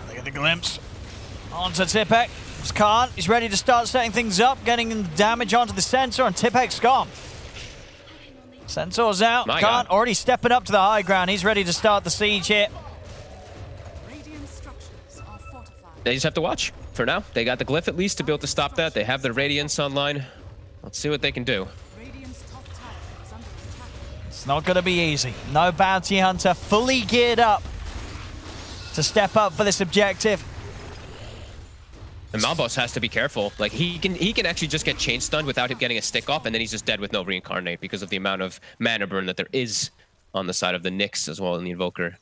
Look at the glimpse. Onto Tipek. It's Khan. He's ready to start setting things up, getting the damage onto the Centaur, and Tipek's gone. Centaur's out. Khan already stepping up to the high ground. He's ready to start the siege here. They just have to watch for now. They got the glyph at least to be able to stop that. They have the Radiance online. Let's see what they can do. It's not going to be easy. No Bounty Hunter fully geared up to step up for this objective. And Manboss has to be careful. Like he can actually just get chain stunned without him getting a stick off, and then he's just dead with no reincarnate because of the amount of mana burn that there is on the side of the Nyx as well in the Invoker.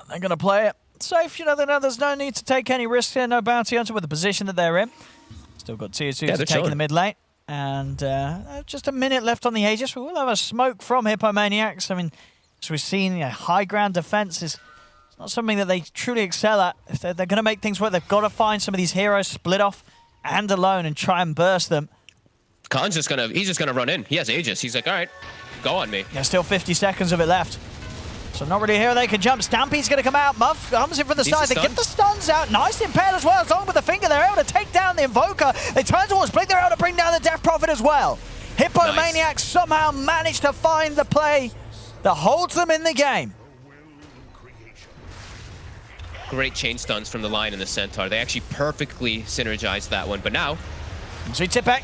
They're going to play it safe. You know, they know there's no need to take any risks here. No Bounty Hunter with the position that they're in. Still got tier 2 to take in the mid lane. And just a minute left on the Aegis. We will have a smoke from Hippomaniacs. I mean, as we've seen, high ground defense is not something that they truly excel at. If they're going to make things work, they've got to find some of these heroes split off and alone and try and burst them. Khan's just gonna run in. He has Aegis. He's like, all right, Go on me. There's still 50 seconds of it left. So not really here they can jump. Stampede's going to come out. Muff comes in from the side. They get the stuns out. Nice impale as well. As long with the finger, they're able to take down the Invoker. They turn towards Blink. They're able to bring down the Death Prophet as well. Hippomaniacs somehow managed to find the play that holds them in the game. Great chain stuns from the Lion and the Centaur. They actually perfectly synergized that one. But now... So Tipek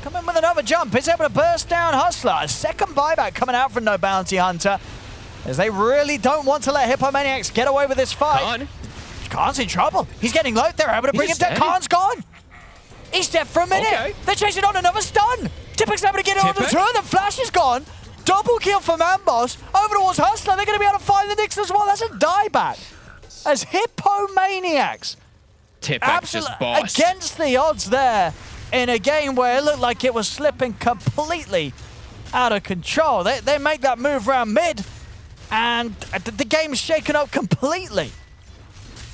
come in with another jump. He's able to burst down Hustler. A second buyback coming out from No Bounty Hunter. As they really don't want to let Hippomaniacs get away with this fight. Khan's in trouble. He's getting low. They're able to bring him down. Khan's gone. He's dead for a minute. Okay. They're chasing on another stun. Tipek's able to get it on the turn. The flash is gone. Double kill for Manboss. Over towards Hustler. They're going to be able to find the Nyx as well. That's a dieback. As Hippomaniacs Tipek just bossed. Against the odds there in a game where it looked like it was slipping completely out of control. They make that move around mid. And the game's shaken up completely.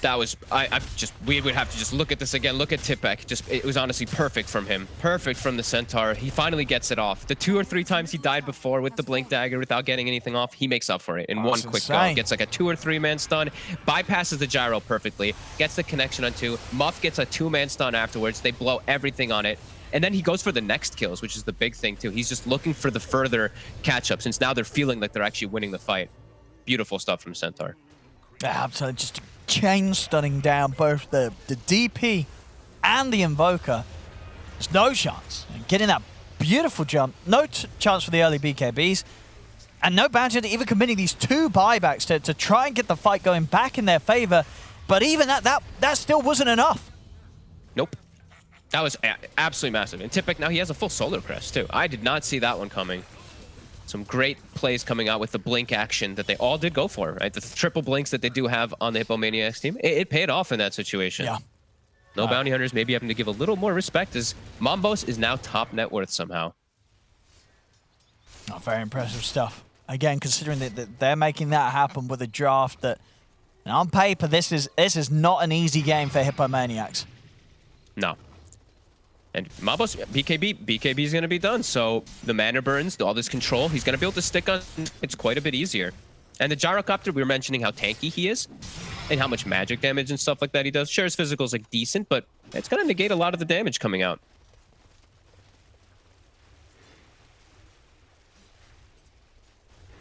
That was, we would have to just look at this again. Look at Tipek. It was honestly perfect from him. Perfect from the Centaur. He finally gets it off. The 2 or 3 times he died before with the Blink Dagger without getting anything off, he makes up for it in one quick go. Gets like a 2 or 3 man stun, bypasses the gyro perfectly, gets the connection on 2. Muff gets a 2-man stun afterwards. They blow everything on it. And then he goes for the next kills, which is the big thing too. He's just looking for the further catch-up since now they're feeling like they're actually winning the fight. Beautiful stuff from Centaur. Yeah, absolutely. Just chain stunning down both the DP and the Invoker. There's no chance. Getting that beautiful jump. No chance for the early BKBs. And no bounty to even committing these 2 buybacks to try and get the fight going back in their favor. But even that still wasn't enough. Nope. That was absolutely massive. And Tipek now he has a full solar crest too. I did not see that one coming. Some great plays coming out with the blink action that they all did go for, right? The triple blinks that they do have on the Hippomaniacs team. It paid off in that situation. Yeah. No bounty hunters maybe having to give a little more respect as Manboss is now top net worth somehow. Very impressive stuff. Again, considering that they're making that happen with a draft that, on paper, this is not an easy game for Hippomaniacs. No. And Manboss, BKB is going to be done. So the mana burns, all this control, he's going to be able to stick on. It's quite a bit easier. And the Gyrocopter, we were mentioning how tanky he is and how much magic damage and stuff like that he does. Sure, his physical is like decent, but it's going to negate a lot of the damage coming out.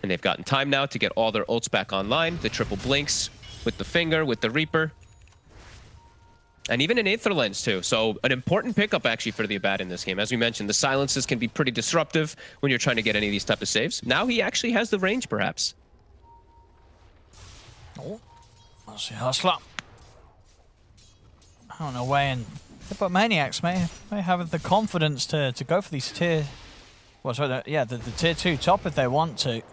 And they've gotten time now to get all their ults back online. The triple blinks with the finger, with the Reaper. And even an Aether Lens too. So an important pickup actually for the Abad in this game. As we mentioned, the silences can be pretty disruptive when you're trying to get any of these type of saves. Now he actually has the range perhaps. Oh, I'll see Hustler. I don't know when Hippomaniacs may have the confidence to go for these tier... Well, sorry, the tier 2 top if they want to.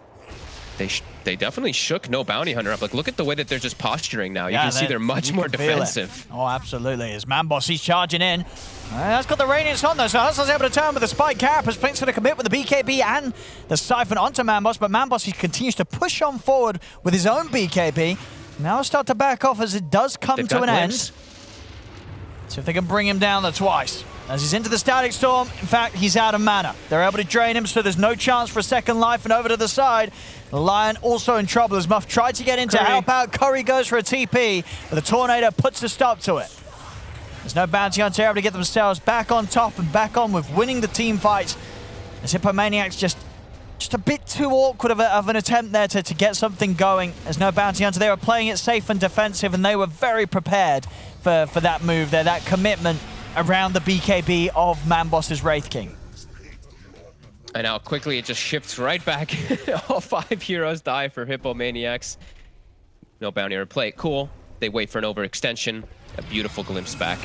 They definitely shook No Bounty Hunter up. Like, look at the way that they're just posturing now. You can see they're much more defensive. Oh, absolutely. As Manboss, he's charging in. That's got the Radiance on, though, so Hustler's able to turn with the Spike Carapace. Blink's going to commit with the BKB and the Siphon onto Manboss, but Manboss, he continues to push on forward with his own BKB. Now he'll start to back off as it does come to an end. See if they can bring him down there twice. As he's into the Static Storm, in fact, he's out of mana. They're able to drain him, so there's no chance for a second life, and over to the side. The Lion also in trouble as Muff tried to get in to help out. Curry goes for a TP, but the Tornado puts a stop to it. There's no bounty hunter able to get themselves back on top and back on with winning the team fights. As Hippomaniacs just a bit too awkward of an attempt there to get something going. There's no bounty hunter. They were playing it safe and defensive, and they were very prepared for that move there, that commitment around the BKB of Manboss's Wraith King. And now quickly it just shifts right back. All 5 heroes die for Hippomaniacs. No bounty or play. Cool. They wait for an overextension. A beautiful glimpse back.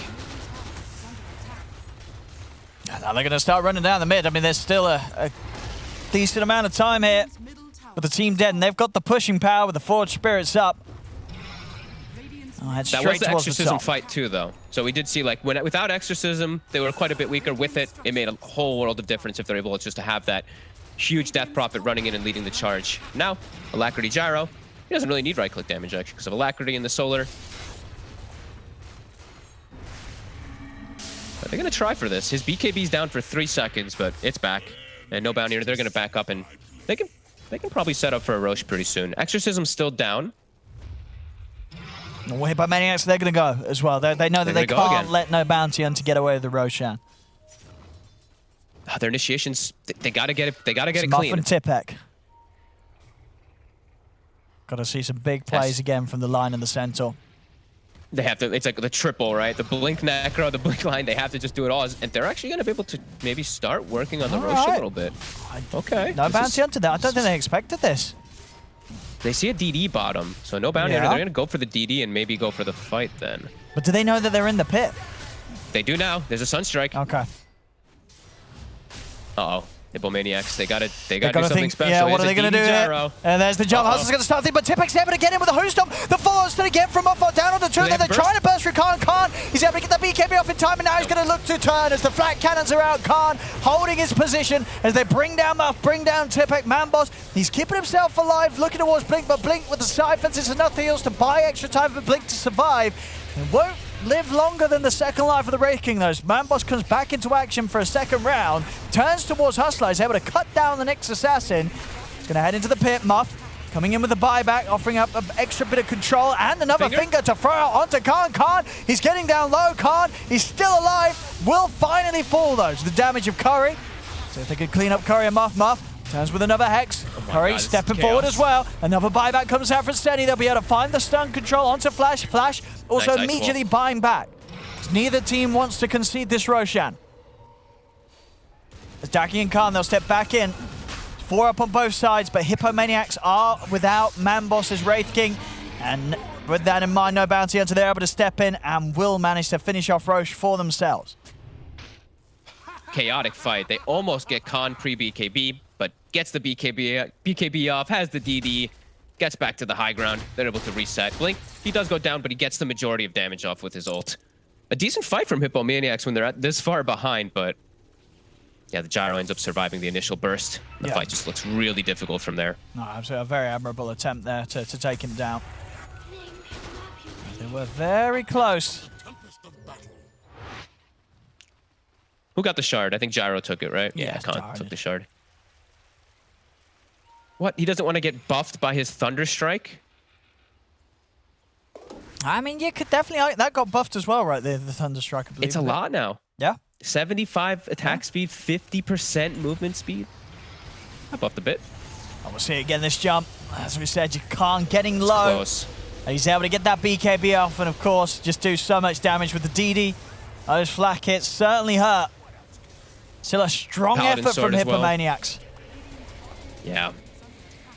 And now they're going to start running down the mid. I mean, there's still a decent amount of time here with the team dead, and they've got the pushing power with the Forged Spirits up. That was the Exorcism fight too, though. So we did see, like, without Exorcism, they were quite a bit weaker. With it, it made a whole world of difference if they're able just to have that huge Death Prophet running in and leading the charge. Now, Alacrity Gyro, he doesn't really need right-click damage, actually, because of Alacrity in the Solar. But they're going to try for this. His BKB's down for 3 seconds, but it's back. And no bounty, they're going to back up and They can probably set up for a Roche pretty soon. Exorcism's still down. Well, Hippomaniacs, they're going to go as well. They know that they can't let no bounty hunter get away with the Roshan. Their initiations, they got to get it. They got to get it Muff clean. and Tipek. Got to see some big plays again from the line and the Centaur. They have to. It's like the triple, right? The blink necro, the blink line. They have to just do it all, and they're actually going to be able to maybe start working on the Roche a little bit. Okay. No bounty hunter there. I don't think they expected this. They see a DD bottom, so no bounty hunter. They're going to go for the DD and maybe go for the fight then. But do they know that they're in the pit? They do now. There's a Sunstrike. Okay. Uh-oh. Hippomaniacs, they got to do something special. Yeah, what are they going to do here? And there's the jump. Hustle's going to start, but Tipek's able to get in with a host stomp. The follow-up's going to get from up down on the turn. They're trying to burst through Khan. Khan, he's able to get the BKB off in time, and now he's going to look to turn as the flat cannons are out. Khan holding his position as they bring down Muff, bring down Tipek. Manboss, he's keeping himself alive, looking towards Blink, but Blink with the siphons, it's enough heals to buy extra time for Blink to survive. It won't live longer than the second life of the Wraith King, though. Manboss comes back into action for a second round, turns towards Hustler, is able to cut down the next assassin. He's going to head into the pit. Muff coming in with the buyback, offering up an extra bit of control and another finger to throw out onto Khan. Khan, he's getting down low. Khan, he's still alive, will finally fall, though, to the damage of Curry. So if they could clean up Curry and Muff turns with another Hex. Curry stepping forward as well. Another buyback comes out from Steady. They'll be able to find the stun control onto Flash. Flash also immediately buying back. Neither team wants to concede this Roshan. As Daki and Khan, they'll step back in. 4 up on both sides, but Hippomaniacs are without Manboss's Wraith King. And with that in mind, no bounty hunter, they're able to step in and will manage to finish off Roche for themselves. Chaotic fight. They almost get Khan pre-BKB, but gets the BKB off, has the DD, gets back to the high ground. They're able to reset. Blink, he does go down, but he gets the majority of damage off with his ult. A decent fight from Hippomaniacs when they're at this far behind, but yeah, the Gyro ends up surviving the initial burst. The fight just looks really difficult from there. No, absolutely, a very admirable attempt there to take him down. They were very close. Who got the shard? I think Gyro took it, right? Yeah, Khan took the shard. What? He doesn't want to get buffed by his Thunderstrike? I mean, you could definitely... That got buffed as well, right? The Thunderstrike, I believe. It's a lot now. Yeah. 75 attack speed, 50% movement speed. I buffed a bit. And we'll see again this jump. As we said, you can't getting low. Close. And he's able to get that BKB off and, of course, just do so much damage with the DD. Those flak hits certainly hurt. Still a strong effort from Hippomaniacs. Yeah.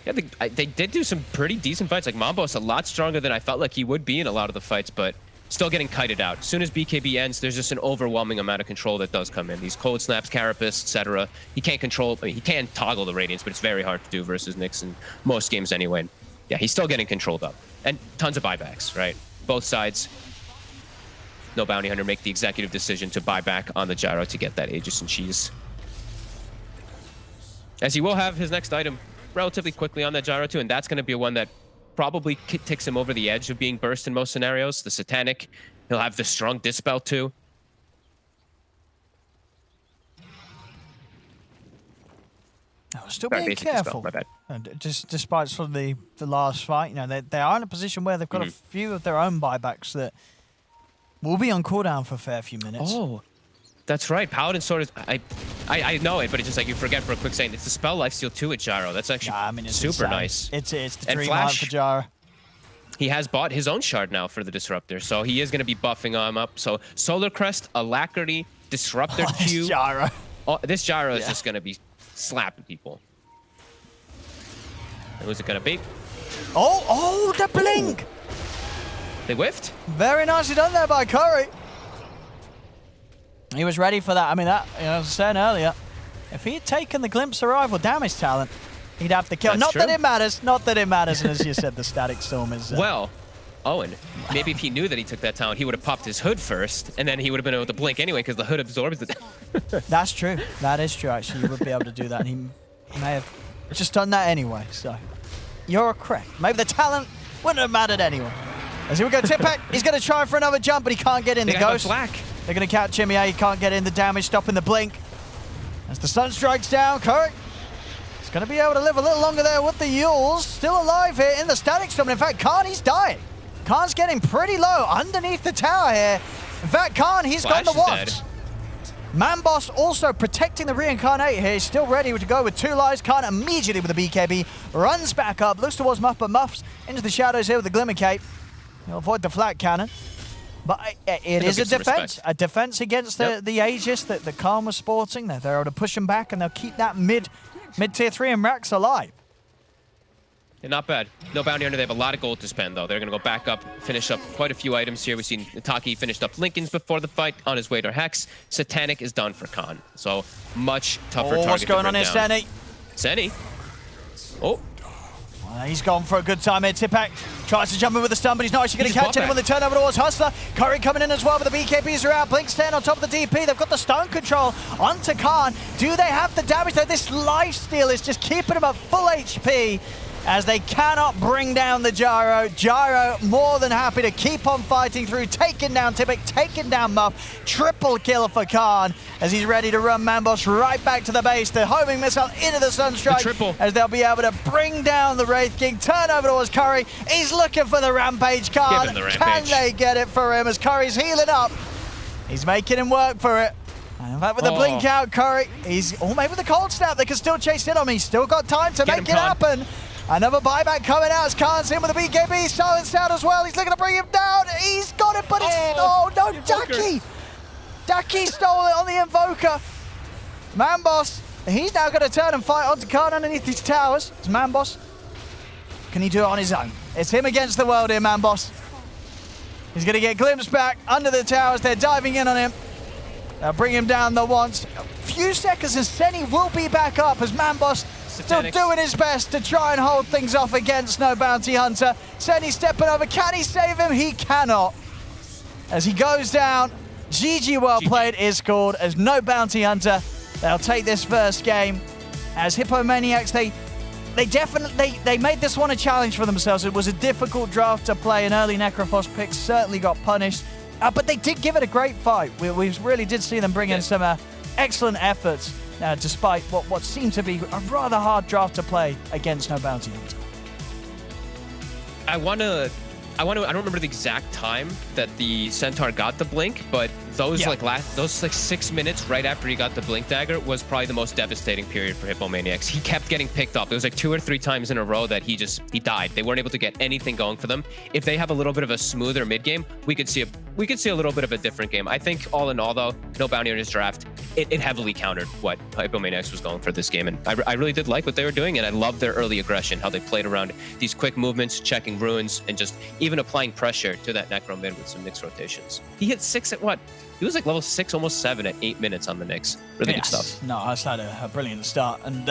Yeah, they did do some pretty decent fights. Like, Manboss a lot stronger than I felt like he would be in a lot of the fights, but still getting kited out. As soon as BKB ends, there's just an overwhelming amount of control that does come in. These cold snaps, Carapace, etc. He can't control, I mean, he can toggle the Radiance, but it's very hard to do versus Nyx in most games anyway. Yeah, he's still getting controlled up. And tons of buybacks, right? Both sides. No bounty hunter make the executive decision to buy back on the Gyro to get that Aegis and Cheese. As he will have his next item relatively quickly on that Gyro too, and that's going to be one that probably takes him over the edge of being burst in most scenarios. The Satanic. He'll have the strong Dispel too. No, still being careful. My bad. Just despite sort of the last fight, you know, they are in a position where they've got a few of their own buybacks that will be on cooldown for a fair few minutes. Oh, that's right. Paladin Sword is... I know it, but it's just like you forget for a quick second. It's the spell lifesteal too at Gyro. That's actually it's super nice. It's the dream hunt for Gyro. He has bought his own shard now for the Disruptor, so he is going to be buffing him up. So Solar Crest, Alacrity, Disruptor Q. This Gyro. This Gyro is just going to be slapping people. And who's it going to be? Oh, the blink! They whiffed? Very nicely done there by Curry. He was ready for that. I mean, that, you know, as I said earlier, if he had taken the Glimpse Arrival damage talent, he'd have to kill. That's not true. that it matters. Not that it matters. And as you said, the Static Storm is... Well, Owen, maybe if he knew that he took that talent, he would have popped his hood first, and then he would have been able to blink anyway, because the hood absorbs it. That's true. That is true, actually. You would be able to do that. And he may have just done that anyway. So, you're correct. Maybe the talent wouldn't have mattered anyway. As here we go, Tipek, he's going to try for another jump, but he can't get in. The Ghost. They're going to catch him. Yeah, he can't get in. The damage stopping the blink. As the sun strikes down, Curry He's going to be able to live a little longer there with the Yules. Still alive here in the static storm. In fact, Khan, he's dying. Khan's getting pretty low underneath the tower here. In fact, Khan, he's got the watts. Manboss also protecting the reincarnate here. He's still ready to go with 2 lives. Khan immediately with the BKB runs back up, looks towards Muff, but Muff's into the shadows here with the Glimmer Cape. He'll avoid the flat cannon. But it is a defense. A defense against the Aegis that Khan was sporting. They're able to push him back, and they'll keep that mid-tier 3 and Rax alive. Yeah, not bad. No bounty hunter. They have a lot of gold to spend, though. They're going to go back up, finish up quite a few items here. We've seen Taki finished up Lincoln's before the fight on his way to Hex. Satanic is done for Khan. So much tougher target what's going on here, Senny? Senny. Oh. Well, he's gone for a good time here. Tipak tries to jump in with the stun, but he's not actually going to catch anyone when they turn over towards Hustler. Curry coming in as well, but the BKBs are out. Blink staying on top of the DP. They've got the stun control onto Khan. Do they have the damage, though? This lifesteal is just keeping him at full HP, as they cannot bring down the Gyro. Gyro more than happy to keep on fighting through, taking down Tipak, taking down Muff. Triple kill for Khan as he's ready to run Manboss right back to the base. The homing missile into the Sunstrike as they'll be able to bring down the Wraith King. Turn over towards Curry. He's looking for the Rampage card. Can they get it for him as Curry's healing up? He's making him work for it. And in fact, with the blink out, Curry, he's maybe with the cold snap. They can still chase in on him. He's still got time to make it happen. Another buyback coming out as Khan's in with the BKB. Silenced out as well. He's looking to bring him down. He's got it, but it's... Oh, no, Daki! Daki stole it on the Invoker. Manboss, he's now going to turn and fight onto Khan underneath these towers. It's Manboss. Can he do it on his own? It's him against the world here, Manboss. He's going to get glimpsed back under the towers. They're diving in on him. They'll bring him down the once. A few seconds and Senny will be back up as Manboss still doing his best to try and hold things off against No Bounty Hunter. Senny stepping over. Can he save him? He cannot. As he goes down, GG well played is called as No Bounty Hunter. They'll take this first game. As Hippomaniacs, they made this one a challenge for themselves. It was a difficult draft to play. An early Necrophos pick certainly got punished. But they did give it a great fight. We really did see them bring in some excellent efforts. Despite what seemed to be a rather hard draft to play against No Bounty Hunter. I don't remember the exact time that the Centaur got the blink, but those 6 minutes right after he got the blink dagger was probably the most devastating period for Hippomaniacs. He kept getting picked up. It was like 2 or 3 times in a row that he died. They weren't able to get anything going for them. If they have a little bit of a smoother mid game, we could see a little bit of a different game. I think all in all, though, No Bounty Hunter's draft, it heavily countered what Hippomaniacs was going for this game, and I really did like what they were doing, and I loved their early aggression, how they played around these quick movements, checking runes, and just even applying pressure to that Necro mid with some Nyx rotations. He hit 6 at what? He was like level 6, almost 7 at 8 minutes on the Nyx. Really good stuff. No, that's had a brilliant start. And,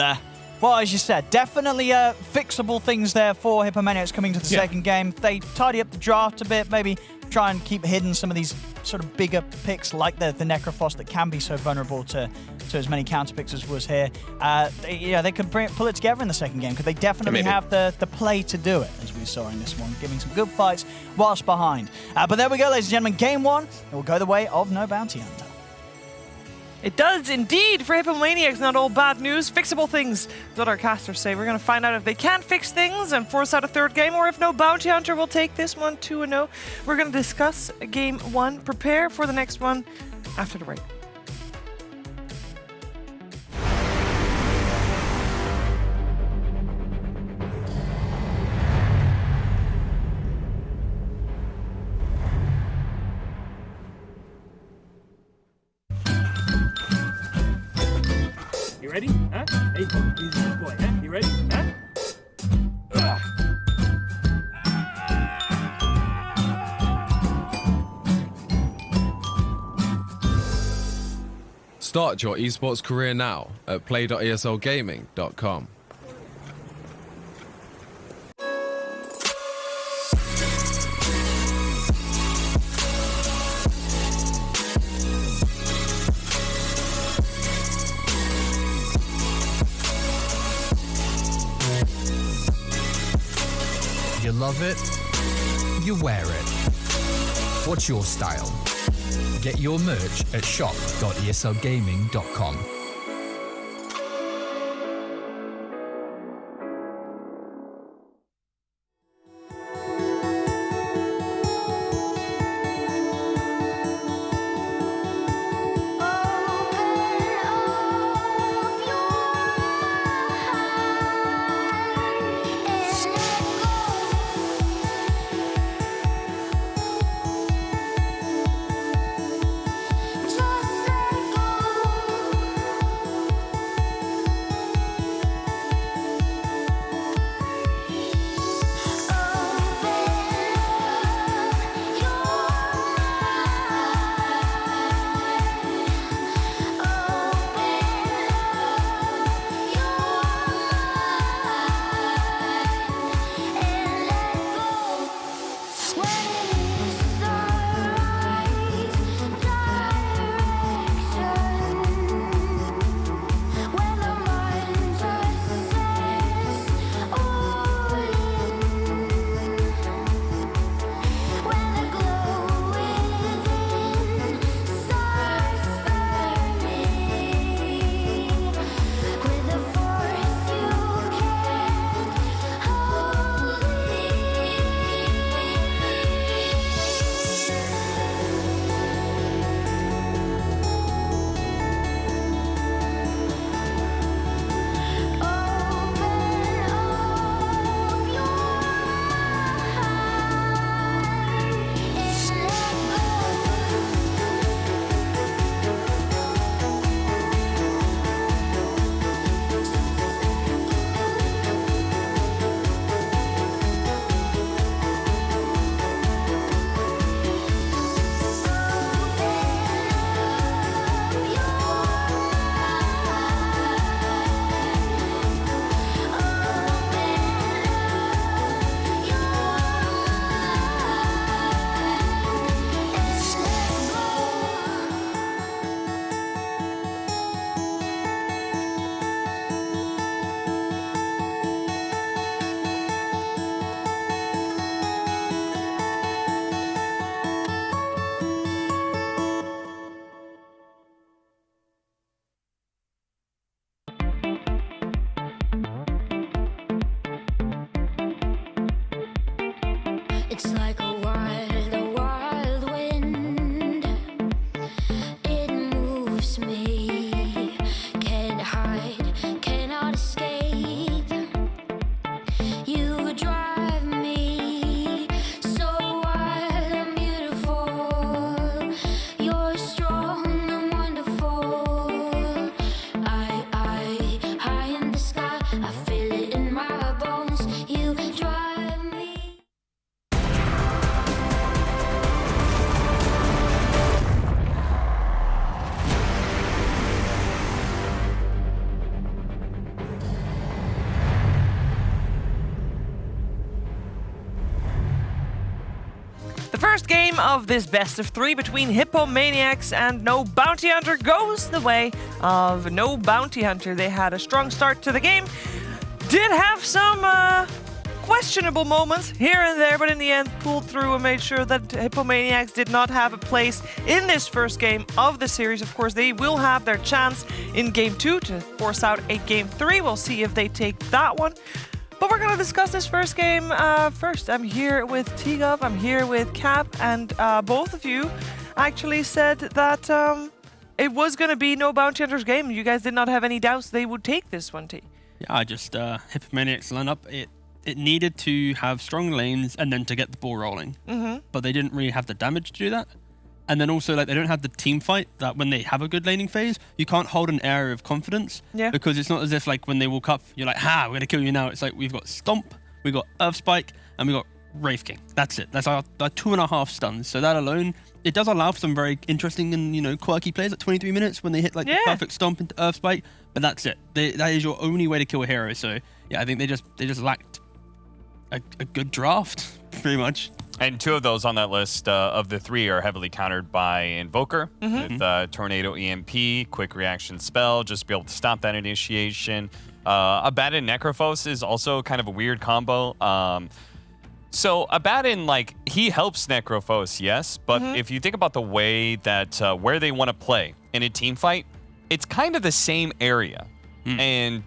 well, as you said, definitely fixable things there for Hippomaniacs coming to the second game. They tidy up the draft a bit, maybe try and keep hidden some of these sort of bigger picks like the Necrophos that can be so vulnerable to as many counter picks as was here. They could pull it together in the second game because they definitely have the play to do it, as we saw in this one, giving some good fights whilst behind. But there we go, ladies and gentlemen. Game 1 will go the way of No Bounty Hunter. It does indeed for Hippomaniacs. Not all bad news. Fixable things is what our casters say. We're going to find out if they can fix things and force out a third game, or if No Bounty Hunter will take this one 2-0. We're going to discuss game 1. Prepare for the next one after the break. You ready? Huh? Hey, easy boy, huh? You ready? Huh? Start your esports career now at play.eslgaming.com. You love it, you wear it. What's your style? Get your merch at shop.eslgaming.com. game of this best of 3 between Hippomaniacs and No Bounty Hunter goes the way of No Bounty Hunter. They had a strong start to the game, did have some questionable moments here and there, but in the end pulled through and made sure that Hippomaniacs did not have a place in this first game of the series. Of course, they will have their chance in Game 2 to force out a Game 3. We'll see if they take that one. But we're going to discuss this first game first. I'm here with T-Gov, I'm here with Cap, and both of you actually said that it was going to be No Bounty Hunter's game. You guys did not have any doubts they would take this one, T. Yeah, I just, Hippomaniacs lineup, it needed to have strong lanes and then to get the ball rolling. But they didn't really have the damage to do that. And then also, like, they don't have the team fight that when they have a good laning phase, you can't hold an area of confidence. Yeah. Because it's not as if, like, when they walk up, you're like, ha, we're going to kill you now. It's like, we've got Stomp, we've got Earth Spike, and we've got Wraith King. That's it. That's our 2.5 stuns. So that alone, it does allow for some very interesting and, you know, quirky plays at 23 minutes when they hit, like, the perfect Stomp into Earth Spike. But that's it. That is your only way to kill a hero. So, yeah, I think they just lacked a good draft, pretty much. And 2 of those on that list of the 3 are heavily countered by Invoker with Tornado EMP, quick reaction spell, just to be able to stop that initiation. Abaddon Necrophos is also kind of a weird combo. So Abaddon, like, he helps Necrophos, yes, but if you think about the way that where they want to play in a team fight, it's kind of the same area. And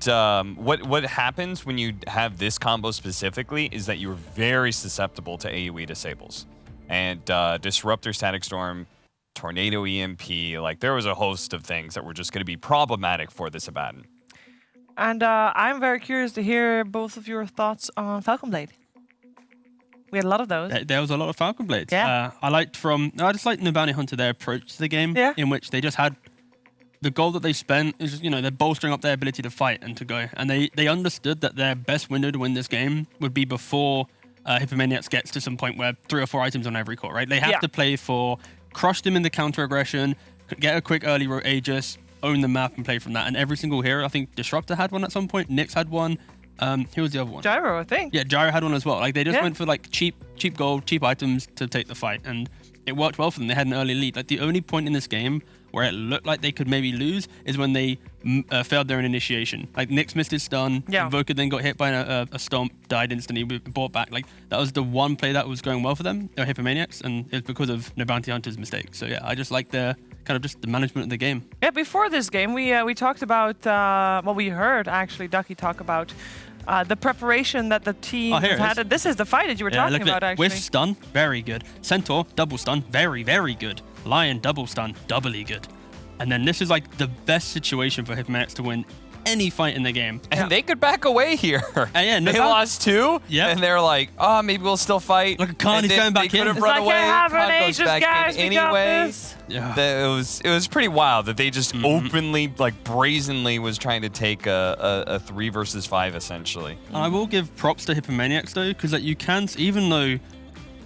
what happens when you have this combo specifically is that you're very susceptible to AoE disables. And Disruptor, Static Storm, Tornado EMP, like there was a host of things that were just going to be problematic for this Abaddon. And I'm very curious to hear both of your thoughts on Falcon Blade. We had a lot of those. There was a lot of Falcon Blades. Yeah. I just liked No Bounty Hunter, their approach to the game, in which they just had the goal that they spent is, you know, they're bolstering up their ability to fight and to go. And they understood that their best window to win this game would be before Hippomaniacs gets to some point where 3 or 4 items on every core, right? They have to play for crush them in the counter aggression, get a quick early rote Aegis, own the map and play from that. And every single hero, I think Disruptor had one at some point, Nyx had one. Who was the other one? Gyro, I think. Yeah, Gyro had one as well. Like they just went for like cheap gold, cheap items to take the fight. And it worked well for them. They had an early lead. Like the only point in this game where it looked like they could maybe lose is when they failed their initiation. Like Nyx missed his stun, Invoker then got hit by a stomp, died instantly, brought back. Like that was the one play that was going well for them, Hippomaniacs, and it's because of No Bounty Hunter's mistake. So yeah, I just like the kind of just the management of the game. Yeah, before this game, we talked about, well, we heard actually Ducky talk about the preparation that the team has had. This is the fight that you were talking about, actually. With stun, very good. Centaur, double stun, very, very good. Lion, double stun, doubly good. And then this is like the best situation for Hippomaniacs to win any fight in the game. And they could back away here. Yeah, they lost 2, and they're like, oh, maybe we'll still fight. Look at Khan, he's going back in. They could have run away. Khan goes back in anyway. It was pretty wild that they just openly, like brazenly was trying to take a 3 versus 5 essentially. I will give props to Hippomaniacs though, because like you can, even though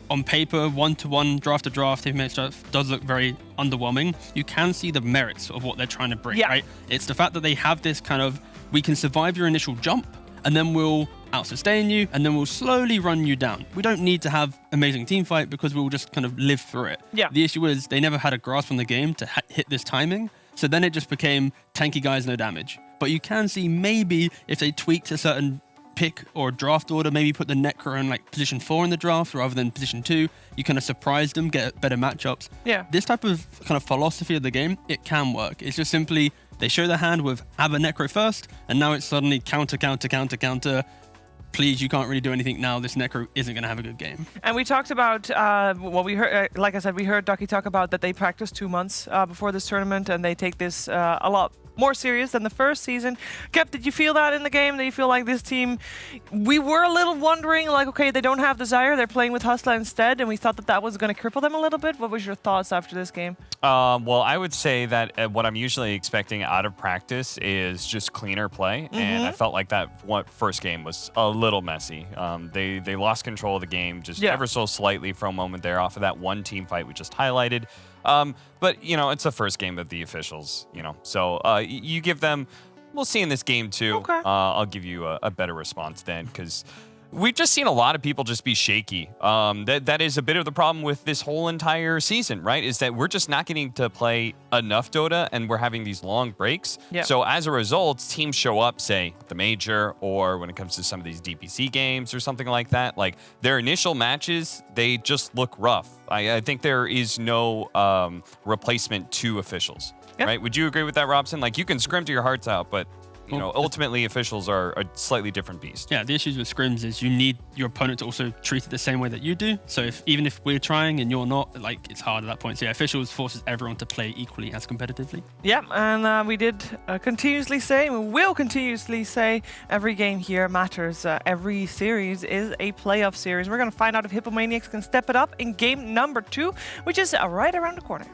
on paper, 1-to-1, draft to draft, Hippomaniacs does look very underwhelming, you can see the merits of what they're trying to bring, right? It's the fact that they have this kind of, we can survive your initial jump, and then we'll out-sustain you, and then we'll slowly run you down. We don't need to have amazing team fight because we'll just kind of live through it. Yeah. The issue is they never had a grasp on the game to hit this timing, so then it just became tanky guys, no damage. But you can see maybe if they tweaked a certain pick or draft order, maybe put the Necro in like position 4 in the draft rather than position 2, you kind of surprise them, get better matchups. Yeah. This type of kind of philosophy of the game, it can work. It's just simply they show their hand with have a Necro first, and now it's suddenly counter. Please, you can't really do anything now. This Necro isn't going to have a good game. And we talked about, well, we heard, like I said, we heard Ducky talk about that they practiced 2 months before this tournament, and they take this a lot more serious than the first season. Kep, did you feel that in the game? Did you feel like this team, we were a little wondering, like, okay, they don't have Desire, they're playing with Hustla instead, and we thought that that was going to cripple them a little bit. What was your thoughts after this game? Well, I would say that what I'm usually expecting out of practice is just cleaner play, and I felt like that first game was a little messy. They lost control of the game just ever so slightly for a moment there off of that one team fight we just highlighted. But, you know, it's the first game of the officials, you know. So you give them, we'll see in this game too. Okay. I'll give you a better response then, because we've just seen a lot of people just be shaky. That is a bit of the problem with this whole entire season, right? Is that we're just not getting to play enough Dota, and we're having these long breaks. Yeah. So as a result, teams show up, say, the Major, or when it comes to some of these DPC games or something like that, like their initial matches, they just look rough. I think there is no replacement to officials, right? Would you agree with that, Robson? Like, you can scrim to your hearts out, but you know, ultimately officials are a slightly different beast. Yeah, the issues with scrims is you need your opponent to also treat it the same way that you do. So even if we're trying and you're not, like, it's hard at that point. So yeah, officials forces everyone to play equally as competitively. Yeah, and we did continuously say, we will continuously say, every game here matters. Every series is a playoff series. We're going to find out if Hippomaniacs can step it up in game number 2, which is right around the corner.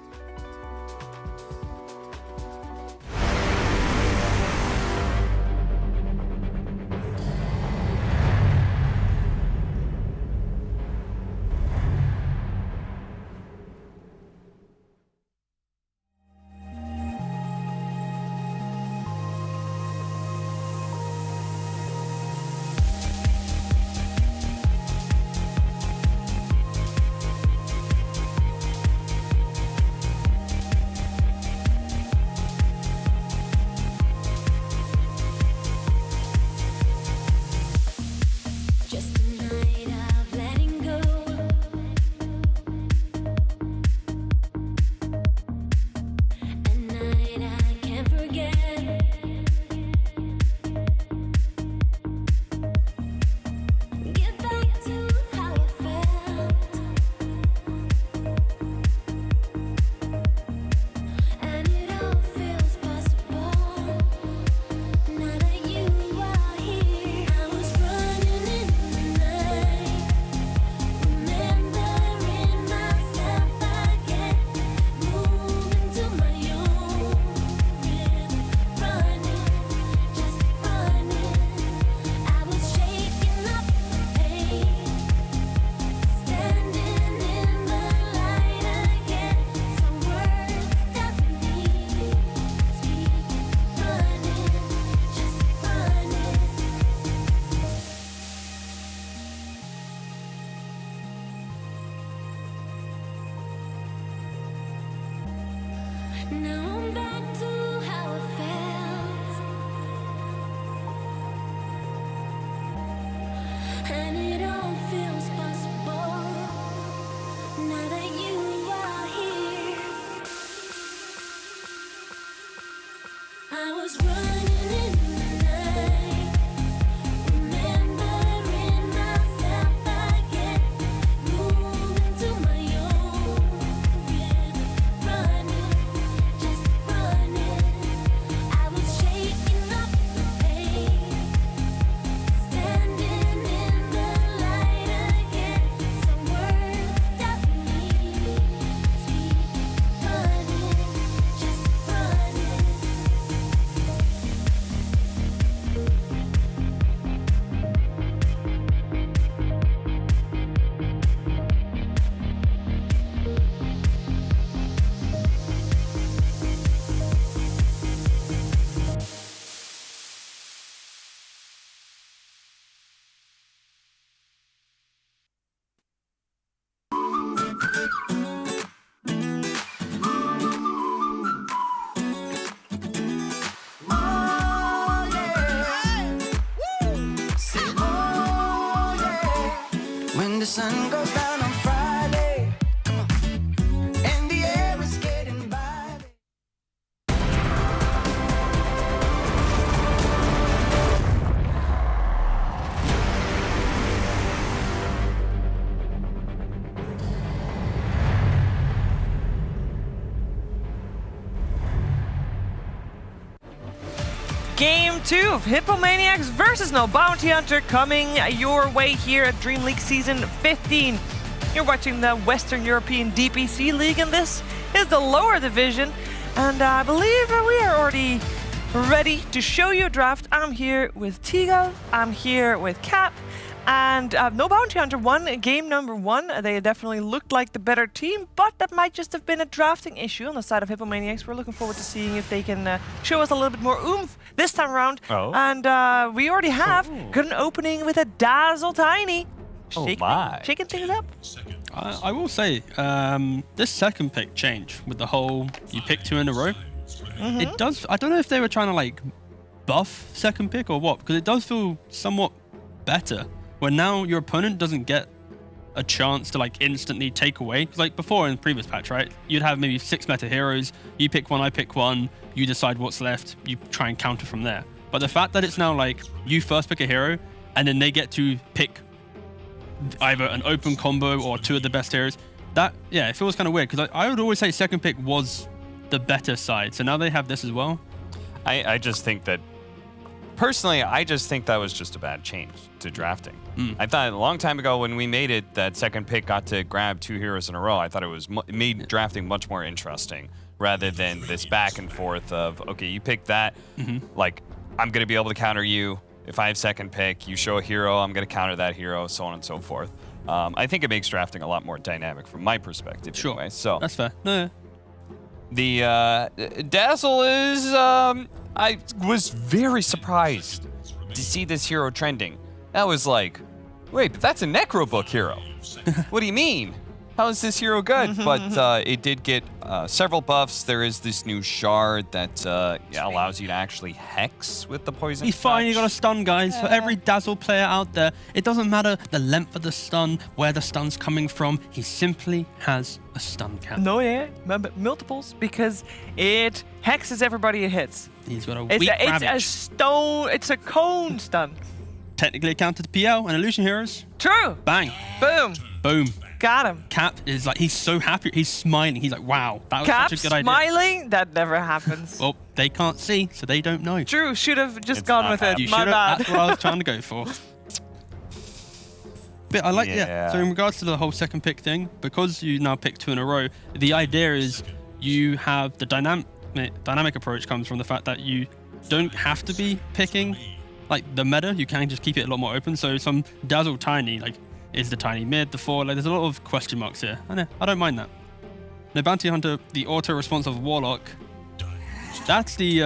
Now I'm back to how it felt, and it all feels possible now that you are here. I was running in the night, remembering myself again, moving to my own rhythm, running, just running. I was shaking up the pain, standing in the light again. Some words doesn't mean speak, running, just running. When the sun goes down on Friday, come on, and the air is getting by. Game 2 of Hippomaniacs versus No Bounty Hunter coming your way here at Dream League Season 15. You're watching the Western European DPC League, and this is the lower division. And I believe we are already ready to show you a draft. I'm here with Tiga, I'm here with Cap, And no Bounty Hunter won game number 1. They definitely looked like the better team, but that might just have been a drafting issue on the side of Hippomaniacs. We're looking forward to seeing if they can show us a little bit more oomph this time around. Oh. And we already have got an opening with a Dazzle Tiny. Shaking things up. I will say, this second pick change with the whole you pick 2 in a row, it does. I don't know if they were trying to like buff second pick or what, because it does feel somewhat better where now your opponent doesn't get a chance to like instantly take away. Because like before in the previous patch, right, you'd have maybe 6 meta heroes, you pick one, I pick one, you decide what's left, you try and counter from there. But the fact that it's now like you first pick a hero and then they get to pick either an open combo or 2 of the best heroes, that, yeah, it feels kind of weird, because I would always say second pick was the better side. So now they have this as well. I just think that, personally, I just think that was just a bad change to drafting. I thought a long time ago when we made it that second pick got to grab 2 heroes in a row, I thought it made drafting much more interesting rather than this back and forth of, okay, you pick that, like, I'm going to be able to counter you. If I have second pick, you show a hero, I'm going to counter that hero, so on and so forth. I think it makes drafting a lot more dynamic from my perspective. Sure, anyway. So that's fair. No. The Dazzle is, I was very surprised to see this hero trending. That was like, wait, but that's a Necrobook hero. What do you mean? How is this hero good? But it did get several buffs. There is this new shard that allows you to actually hex with the poison. He finally got a stun, guys. For every Dazzle player out there, it doesn't matter the length of the stun, where the stun's coming from. He simply has a stun cap. No, yeah, multiples, because it hexes everybody it hits. He's got a It's weak it's a cone stun. Technically a counter to PL and illusion heroes. True. Bang. Boom. Boom. Got him. Cap is like, he's so happy. He's smiling. He's like, wow, that was Cap such a good idea. smiling? That never happens. Well, they can't see, so they don't know. True. Should have just gone with it. You My bad. That's what I was trying to go for. But I like, So in regards to the whole second pick thing, because you now pick 2 in a row, the idea is you have the dynamic approach comes from the fact that you don't have to be picking like the meta. You can just keep it a lot more open. So some Dazzle Tiny, like, is the Tiny mid, the 4? Like, there's a lot of question marks here. I don't mind that. The Bounty Hunter, the auto-responsive Warlock, that's the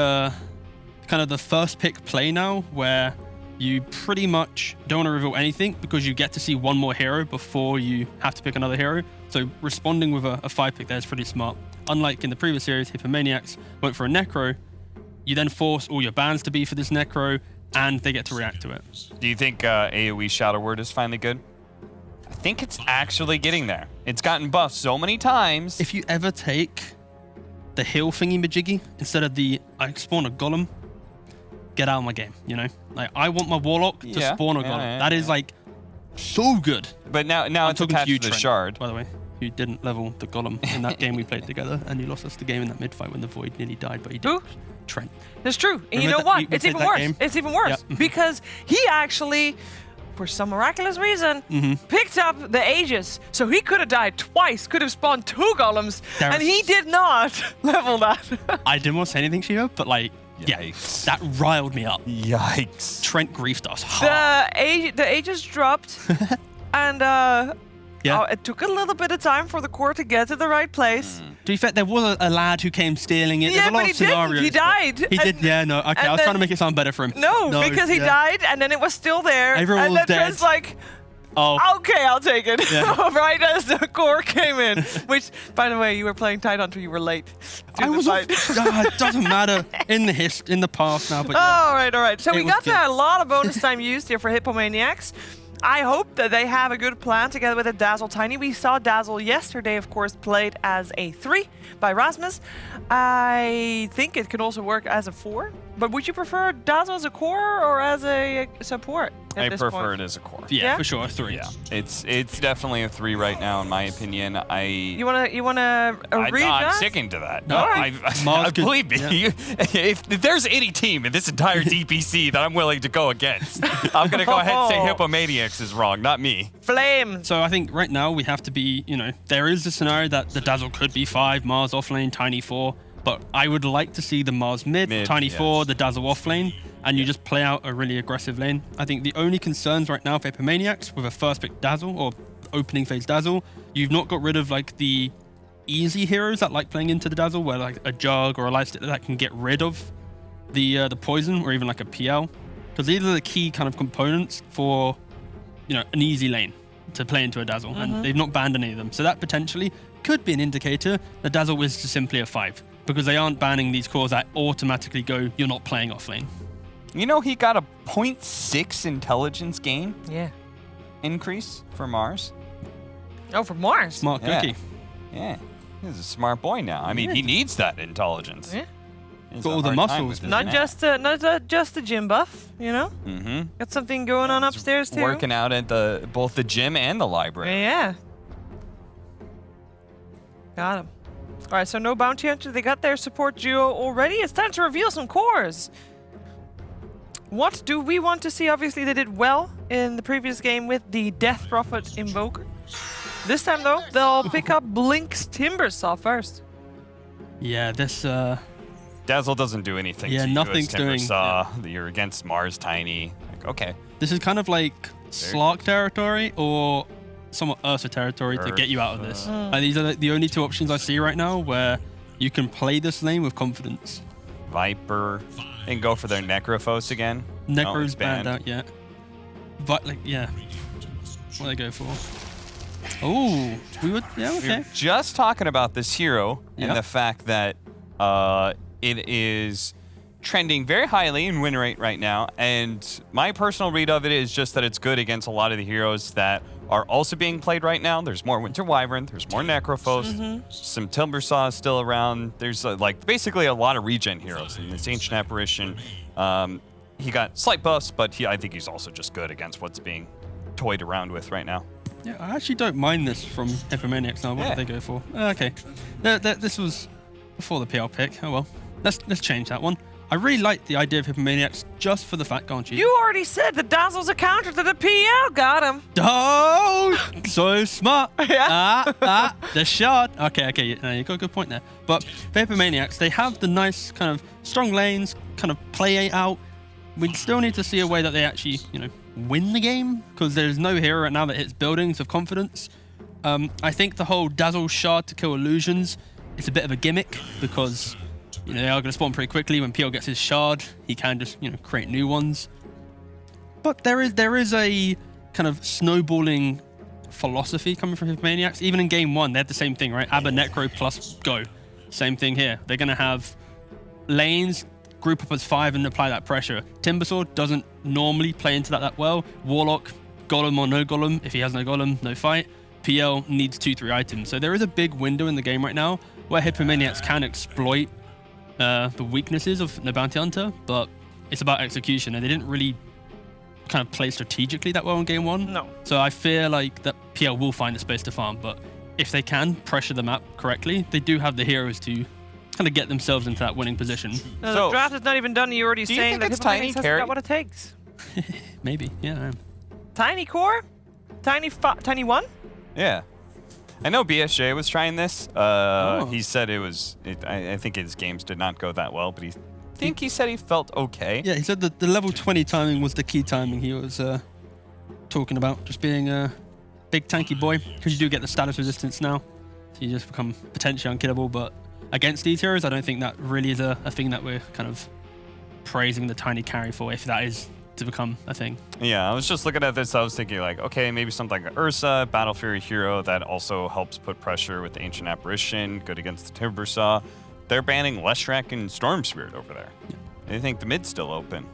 kind of the first pick play now, where you pretty much don't want to reveal anything because you get to see one more hero before you have to pick another hero. So responding with a 5 pick there is pretty smart. Unlike in the previous series, Hippomaniacs went for a Necro. You then force all your bans to be for this Necro, and they get to react to it. Do you think AoE Shadow Word is finally good? I think it's actually getting there. It's gotten buffed so many times. If you ever take the heal thingy majiggy instead of the I spawn a golem, get out of my game, you know? Like, I want my Warlock to spawn a golem. That is like so good. But now it's attached to the shard. By the way, you didn't level the golem in that game we played together, and you lost us the game in that mid fight when the Void nearly died, but he did. Who? Trent. That's true. And you know Remember what? that- we It's played even that worse. game? It's even worse because he actually, for some miraculous reason, picked up the Aegis. So he could have died twice, could have spawned 2 golems, and he did not level that. I didn't want to say anything, Shiva, but like, that riled me up. Yikes. Trent griefed us hard. The Aegis dropped, and it took a little bit of time for the core to get to the right place. To be fair, there was a lad who came stealing it. Yeah, There's a lot but of he didn't. scenarios. He died. He did, yeah, no. Okay, I was trying to make it sound better for him. No, because he died, and then it was still there. Everyone and was then dead. Trent's like, okay, I'll take it. Yeah. Right as the core came in. Which, by the way, you were playing Tidehunter, you were late. I was it doesn't matter in the past now, but All right. So It we was got good. a lot of bonus time used here for Hippomaniacs. I hope that they have a good plan together with a Dazzle Tiny. We saw Dazzle yesterday, of course, played as a 3 by Rasmus. I think it can also work as a 4. But would you prefer Dazzle as a core or as a support? I prefer it as a core. Yeah, for sure, a 3. Yeah, it's definitely a 3 right now, in my opinion. You wanna read I'm that? sticking to that. No, No, all right. believe me. If there's any team in this entire DPC that I'm willing to go against, I'm gonna go ahead and say Hippomaniacs is wrong, not me. Flame. So I think right now we have to be, there is a scenario that the Dazzle could be 5, Mars offlane, Tiny 4. But I would like to see the Mars mid Tiny 4, the Dazzle offlane, and you just play out a really aggressive lane. I think the only concerns right now for Hypomaniacs with a first pick Dazzle or opening phase Dazzle, you've not got rid of like the easy heroes that like playing into the Dazzle, where like a Jug or a Lightstick that can get rid of the poison, or even like a PL, because these are the key kind of components for, you know, an easy lane to play into a Dazzle, and they've not banned any of them. So that potentially could be an indicator that Dazzle is just simply a 5, because they aren't banning these cores that automatically go, you're not playing off lane. You know, he got a 0.6 intelligence gain increase for Mars. Oh, for Mars? Smart cookie. Yeah. He's a smart boy now. I mean, he needs that intelligence. Yeah. Got all the muscles. Not just a gym buff, you know? Got something going on upstairs too. Working out at both the gym and the library. Yeah. Got him. All right, so no bounty hunter. They got their support duo already. It's time to reveal some cores. What do we want to see? Obviously, they did well in the previous game with the Death Prophet Invoker. This time, though, they'll pick up Blink's Timbersaw first. Yeah, this... Dazzle doesn't do anything to you nothing's as doing. Timbersaw. You're against Mars Tiny. Like, okay. This is kind of like Slark territory or somewhat Ursa territory to get you out of this. These are the only two options I see right now where you can play this lane with confidence. Viper. They can go for their Necrophos again. Necro's banned out yet. But, like, yeah. What do they go for? Oh, we would, yeah, okay. We were just talking about this hero and the fact that it is trending very highly in win rate right now, and my personal read of it is just that it's good against a lot of the heroes that are also being played right now. There's more Winter Wyvern, there's more Necrophos, some Timbersaw is still around. There's like basically a lot of regen heroes in this Ancient Apparition. He got slight buffs, but I think he's also just good against what's being toyed around with right now. Yeah, I actually don't mind this from Hypomaniacs now. What did they go for? Okay, this was before the PL pick. Oh well, let's change that one. I really like the idea of Hypomaniacs just for the fact, can't you? You already said the Dazzle's a counter to the PL. Got him. Oh, so smart. The shot. Okay, you got a good point there. But for Hypomaniacs, they have the nice kind of strong lanes, kind of play out. We still need to see a way that they actually, you know, win the game, because there's no hero right now that hits buildings with confidence. I think the whole Dazzle shard to kill illusions is a bit of a gimmick, because, you know, they are going to spawn pretty quickly. When PL gets his shard, he can just, you know, create new ones. But there is a kind of snowballing philosophy coming from Hypomaniacs. Even in game 1, they had the same thing, right? Abba Necro plus go. Same thing here. They're going to have lanes, group up as 5 and apply that pressure. Timbersaw doesn't normally play into that well. Warlock, Golem or no Golem. If he has no Golem, no fight. PL needs 2-3 items. So there is a big window in the game right now where Hypomaniacs can exploit the weaknesses of the Bounty Hunter, but it's about execution, and they didn't really kind of play strategically that well in game 1. No. So I fear like that PL will find a space to farm, but if they can pressure the map correctly, they do have the heroes to kind of get themselves into that winning position. No, the draft is not even done. You're already saying that Tiny has got what it takes. Maybe, yeah. Tiny core? Tiny 1? Yeah. I know BSJ was trying this. He said I think his games did not go that well, but he said he felt okay. Yeah, he said that the level 20 timing was the key timing he was talking about. Just being a big tanky boy, because you do get the status resistance now. So you just become potentially unkillable, but against these heroes, I don't think that really is a thing that we're kind of praising the Tiny carry for, if that is to become a thing. Yeah, I was just looking at this, I was thinking like, okay, maybe something like Ursa, Battle Fury hero that also helps put pressure with the Ancient Apparition, good against the Timbersaw. They're banning Leshrac and Storm Spirit over there. Yeah. They think the mid's still open.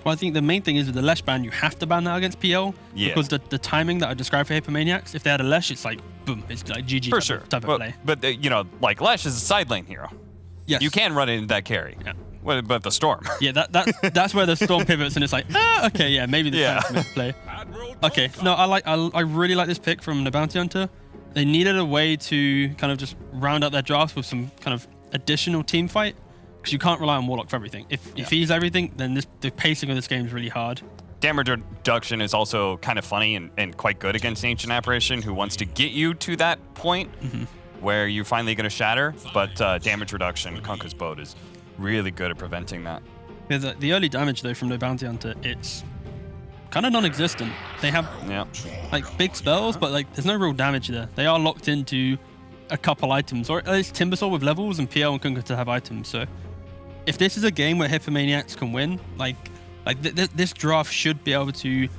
Well, I think the main thing is with the Lesh ban, you have to ban that against PL. Yeah. Because the timing that I described for Hypomaniacs, if they had a Lesh, it's like, boom, it's like GG for sure. Type of play. But you know, like Lesh is a side lane hero. Yes. You can run into that carry. Yeah. But the Storm. Yeah, that's where the Storm pivots, and it's like, okay, yeah, maybe the play. Okay, no, I really like this pick from the Bounty Hunter. They needed a way to kind of just round out their drafts with some kind of additional team fight, because you can't rely on Warlock for everything. If he's everything, then the pacing of this game is really hard. Damage reduction is also kind of funny and quite good against Ancient Apparition, who wants to get you to that point where you're finally going to shatter, but damage reduction, Kunkka's Boat is really good at preventing that. The early damage though from No Bounty Hunter, it's kind of non-existent. They have like big spells, but like there's no real damage there. They are locked into a couple items, or at least Timbersaw with levels and PL and Kunkka to have items. So if this is a game where Hippomaniacs can win, this draft should be able to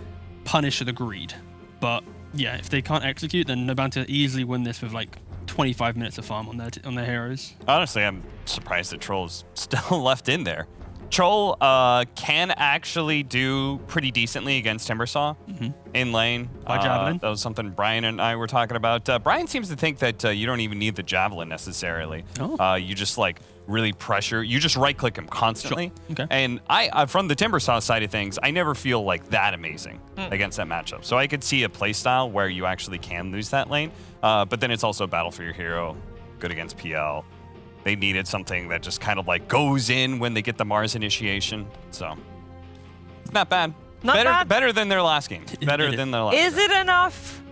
punish the greed. But yeah, if they can't execute, then No Bounty easily win this with like 25 minutes of farm on their heroes. Honestly, I'm surprised that Troll's still left in there. Troll can actually do pretty decently against Timbersaw in lane. By Javelin. That was something Brian and I were talking about. Brian seems to think that you don't even need the Javelin necessarily. You just like really pressure. You just right click him constantly. Sure. Okay. And I from the Timbersaw side of things, I never feel like that amazing against that matchup. So I could see a play style where you actually can lose that lane. But then it's also a battle for your hero, good against PL. They needed something that just kind of like goes in when they get the Mars initiation. So it's not bad. Better than their last game. Better than their last Is it enough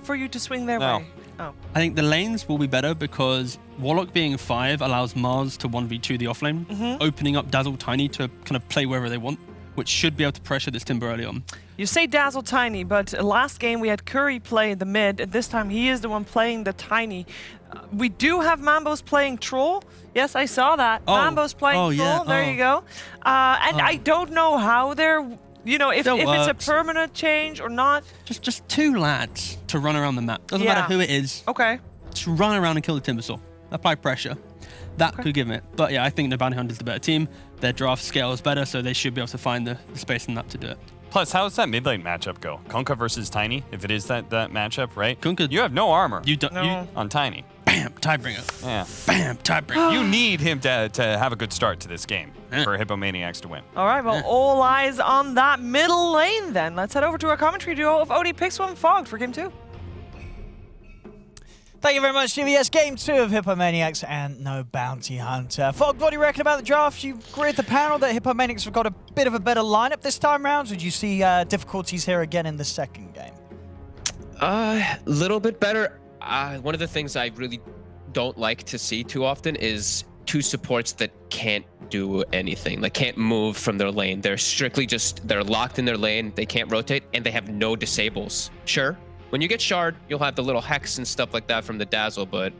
for you to swing their way? Oh. I think the lanes will be better because Warlock being 5 allows Mars to 1v2 the offlane, opening up Dazzle Tiny to kind of play wherever they want, which should be able to pressure this Timber early on. You say Dazzle Tiny, but last game we had Curry play the mid, and this time he is the one playing the Tiny. We do have Mambo's playing Troll. Yes, I saw that. Mambo's playing Troll. Yeah. There you go. And I don't know how they're, if it's a permanent change or not. Just 2 lads to run around the map. Doesn't matter who it is. Okay. Just run around and kill the Timbersaw. Apply pressure. That could give it. But yeah, I think the Bounty Hunter's the better team. Their draft scale is better, so they should be able to find the space in that to do it. Plus, how does that mid lane matchup go? Kunkka versus Tiny, if it is that matchup, right? Kunkka, you have no armor. You don't on Tiny. Bam, Tidebringer. Yeah. Bam, Tidebringer. You need him to have a good start to this game for Hippomaniacs to win. All right, well, all eyes on that middle lane then. Let's head over to our commentary duo of OD Pixel and Fogged for Game 2. Thank you very much, GVS. Game 2 of Hippomaniacs and No Bounty Hunter. Fogg, what do you reckon about the draft? You agree with the panel that Hippomaniacs have got a bit of a better lineup this time round? Or do you see difficulties here again in the second game? Little bit better. One of the things I really don't like to see too often is 2 supports that can't do anything, like can't move from their lane. They're strictly they're locked in their lane. They can't rotate and they have no disables. Sure. When you get Shard, you'll have the little Hex and stuff like that from the Dazzle, but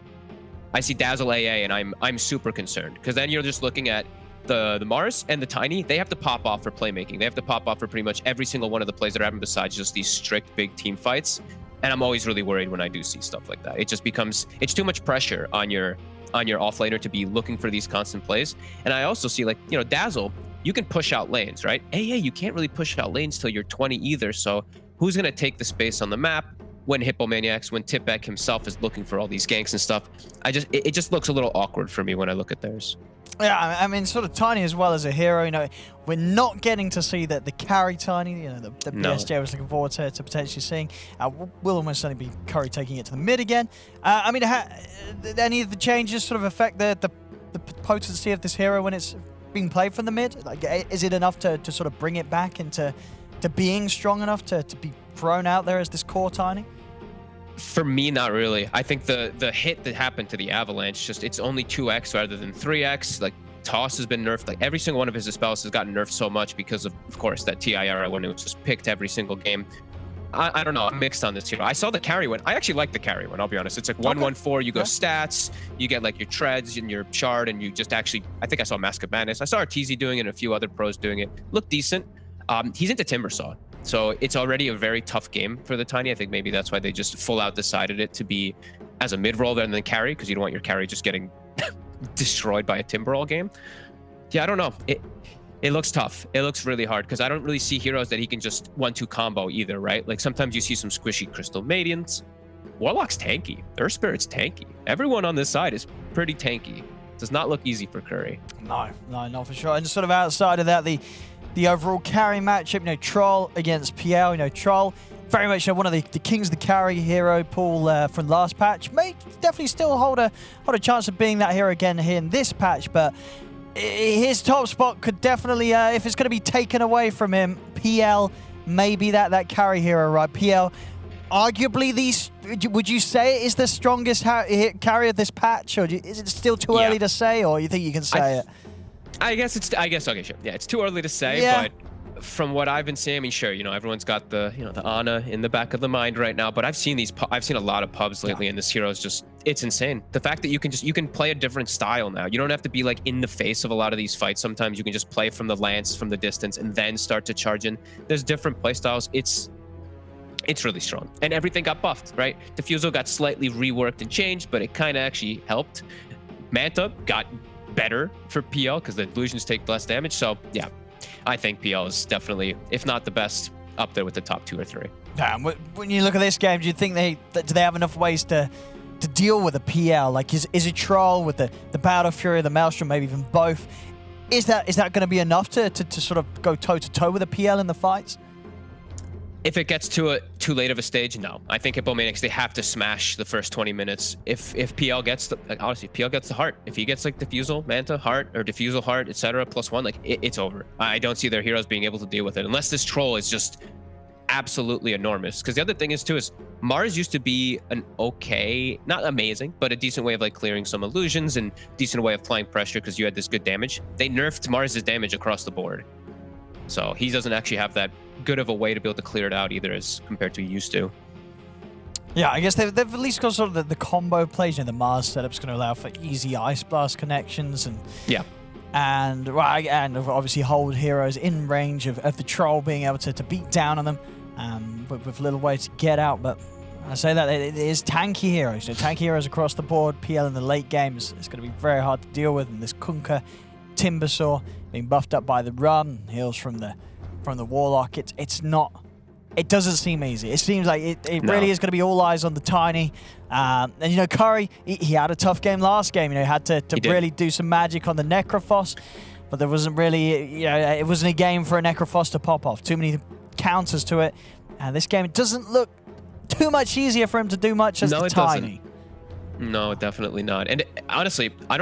I see Dazzle AA and I'm super concerned because then you're just looking at the Mars and the Tiny. They have to pop off for playmaking. They have to pop off for pretty much every single one of the plays that are happening besides just these strict big team fights. And I'm always really worried when I do see stuff like that. It just becomes, it's too much pressure on your offlaner to be looking for these constant plays. And I also see Dazzle, you can push out lanes, right? AA, you can't really push out lanes till you're 20 either. So who's going to take the space on the map when Hippomaniacs, when Tipek himself is looking for all these ganks and stuff? It just looks a little awkward for me when I look at theirs. Yeah, I mean, sort of Tiny as well as a hero. We're not getting to see the carry Tiny. The BSJ was looking forward to potentially seeing. Will almost certainly be Curry taking it to the mid again. I mean, any of the changes sort of affect the potency of this hero when it's being played from the mid? Like, is it enough to sort of bring it back into being strong enough to be thrown out there as this core Tiny? For me, not really. I think the hit that happened to the Avalanche, it's only 2x rather than 3x. Like, Toss has been nerfed. Like, every single one of his spells has gotten nerfed so much because of course, that TI era when it was just picked every single game. I don't know. I'm mixed on this hero. I saw the carry one. I actually like the carry one, I'll be honest. It's like 1-1-4. You go stats, you get like your treads and your shard, and you just actually, I think I saw Mask of Madness. I saw Arteezy doing it and a few other pros doing it. Looked decent. He's into Timbersaw. So it's already a very tough game for the Tiny. I think maybe that's why they just full out decided it to be as a mid-roll rather than carry, because you don't want your carry just getting destroyed by a Timber all game. Yeah, I don't know. It looks tough. It looks really hard because I don't really see heroes that he can just 1-2 combo either, right? Like sometimes you see some squishy Crystal Maidens. Warlock's tanky. Earth Spirit's tanky. Everyone on this side is pretty tanky. Does not look easy for Curry. No, not for sure. And sort of outside of that, the overall carry matchup, Troll against PL, Troll, very much one of the kings of the carry hero pool from last patch. May definitely still hold a chance of being that hero again here in this patch, but his top spot could definitely, if it's going to be taken away from him, PL may be that carry hero, right? PL, arguably, would you say it is the strongest carry of this patch, or is it still too early to say, or you think you can say it? I guess okay, sure. Yeah, it's too early to say, but from what I've been seeing, I mean, sure, you know, everyone's got the, you know, the Ana in the back of the mind right now, but I've seen a lot of pubs lately, and this hero is just, it's insane. The fact that you can play a different style now. You don't have to be like in the face of a lot of these fights. Sometimes you can just play from the lance, from the distance, and then start to charge in. There's different play styles. It's really strong, and everything got buffed, right? Diffusal got slightly reworked and changed, but it kind of actually helped. Manta got better for PL because the illusions take less damage. So yeah, I think PL is definitely, if not the best, up there with the top 2 or 3. Yeah, when you look at this game, do you think do they have enough ways to deal with a PL? Like, is a Troll with the Battle Fury, the Maelstrom, maybe even both? Is that going to be enough to sort of go toe-to-toe with a PL in the fights? If it gets to too late of a stage, no. I think Hippomaniacs, they have to smash the first 20 minutes. If PL gets honestly, PL gets the heart. If he gets like Diffusal, Manta, heart, or Diffusal, heart, etc., +1, like it's over. I don't see their heroes being able to deal with it unless this Troll is just absolutely enormous. Because the other thing is too is Mars used to be an okay, not amazing, but a decent way of like clearing some illusions and decent way of applying pressure because you had this good damage. They nerfed Mars's damage across the board. So he doesn't actually have that good of a way to be able to clear it out either as compared to he used to. Yeah, I guess they've at least got sort of the combo plays. You know, the Mars setup's going to allow for easy Ice Blast connections and and obviously hold heroes in range of the Troll, being able to beat down on them with little way to get out. But I say that it is tanky heroes. So tanky heroes across the board. PL in the late game is going to be very hard to deal with. And this Kunkka, Timbersaw being buffed up by the Rum, heals from the Warlock. It's not. It doesn't seem easy. It seems like it really is going to be all eyes on the Tiny. And you know, Curry, he had a tough game last game. You know, he had to really do some magic on the Necrophos, but there wasn't really, you know, it wasn't a game for a Necrophos to pop off. Too many counters to it. And this game, it doesn't look too much easier for him to do much as the Tiny. No, definitely not. And honestly, I'm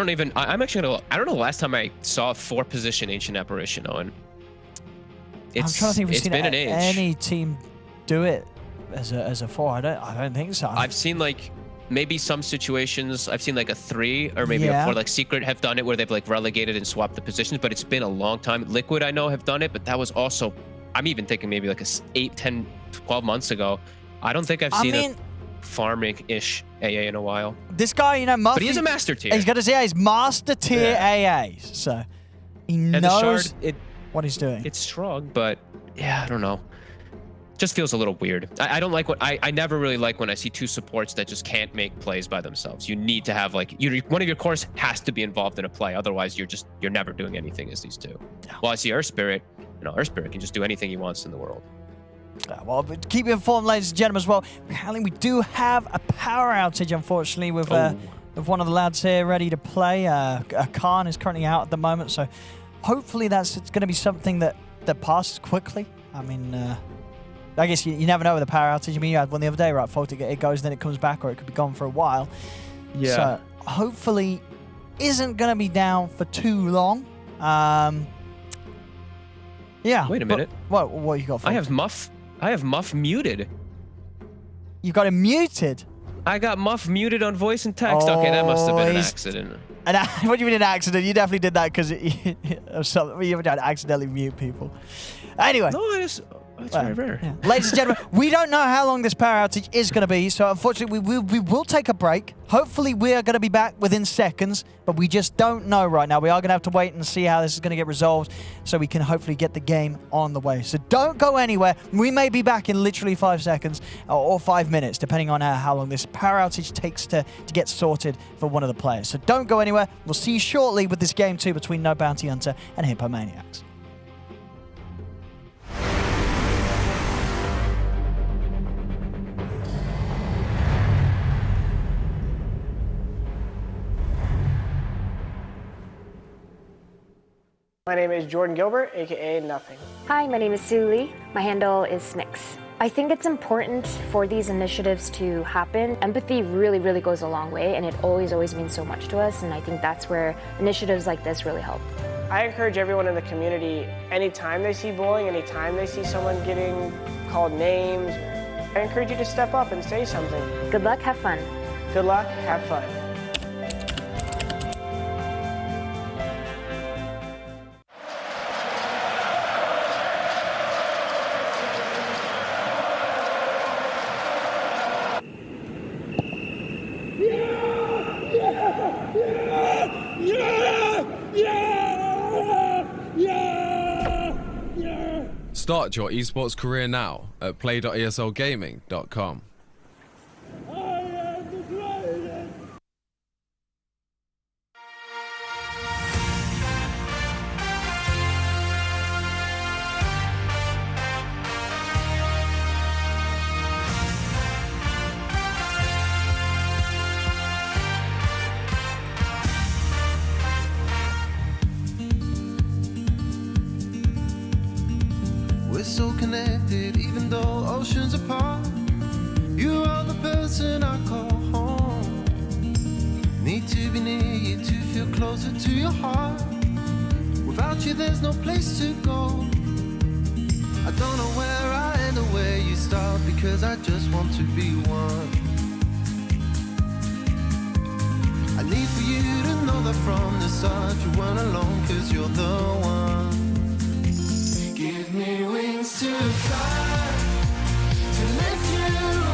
actually gonna. I don't know the last time I saw a 4-position Ancient Apparition, Owen. I'm trying to think if we've seen been an age. any team do it as a 4. I don't think so. I've seen like maybe some situations. I've seen like a 3 or maybe a 4. Like Secret have done it where they've like relegated and swapped the positions, but it's been a long time. Liquid I know have done it, but that was also, I'm even thinking maybe like 8, 10, 12 months ago. I don't think I've seen a farming-ish AA in a while. This guy, you know, Muffy, but he is a master tier. He's got to say he's master tier AA, so he knows what he's doing. It's strong, but yeah, I don't know. Just feels a little weird. I don't like I never really like when I see 2 supports that just can't make plays by themselves. You need to have like one of your cores has to be involved in a play, otherwise you're never doing anything as these 2. Well, I see Earth Spirit. You know, Earth Spirit can just do anything he wants in the world. Well, keep you informed, ladies and gentlemen, as well. Apparently, we do have a power outage, unfortunately, with one of the lads here ready to play. Khan is currently out at the moment, so hopefully it's going to be something that passes quickly. I mean, I guess you never know with a power outage. I mean, you had one the other day, right? Fault it goes, then it comes back, or it could be gone for a while. Yeah. So hopefully, isn't going to be down for too long. Yeah. Wait a minute. What you got? For I have Muff muted. You got him muted? I got Muff muted on voice and text. Okay, that must have been an accident. What do you mean an accident? You definitely did that because you accidentally mute people. Anyway. No, it's very rare. Yeah. Ladies and gentlemen, we don't know how long this power outage is going to be, so unfortunately we will take a break. Hopefully we are going to be back within seconds, but we just don't know right now. We are going to have to wait and see how this is going to get resolved so we can hopefully get the game on the way. So don't go anywhere. We may be back in literally 5 seconds or 5 minutes, depending on how long this power outage takes to get sorted for one of the players. So don't go anywhere. We'll see you shortly with this game 2 between No Bounty Hunter and Hippomaniacs. My name is Jordan Gilbert, aka Nothing. Hi, my name is Sue Lee. My handle is Smix. I think it's important for these initiatives to happen. Empathy really, really goes a long way, and it always means so much to us, and I think that's where initiatives like this really help. I encourage everyone in the community, anytime they see bullying, anytime they see someone getting called names, I encourage you to step up and say something. Good luck, have fun. Good luck, have fun. Start your esports career now at play.eslgaming.com. We're so connected, even though oceans apart. You are the person I call home. Need to be near you to feel closer to your heart. Without you, there's no place to go. I don't know where I end or where you start, because I just want to be one. I need for you to know that from the start you weren't alone, cause you're the one. Give me wings to fly, to lift you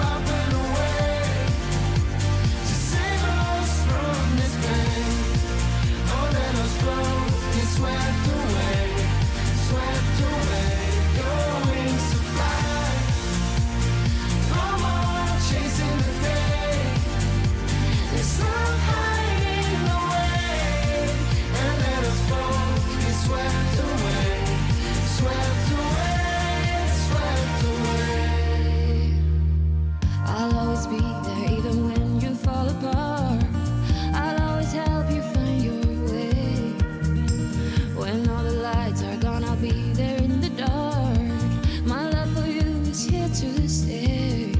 up and away, to save us from this pain. Oh, let us both get swept away, swept away. Your wings to fly, no more chasing the day. There's no hiding away, and let us both get swept away. Swept away, swept away. I'll always be there even when you fall apart. I'll always help you find your way. When all the lights are gone, I'll be there in the dark. My love for you is here to stay.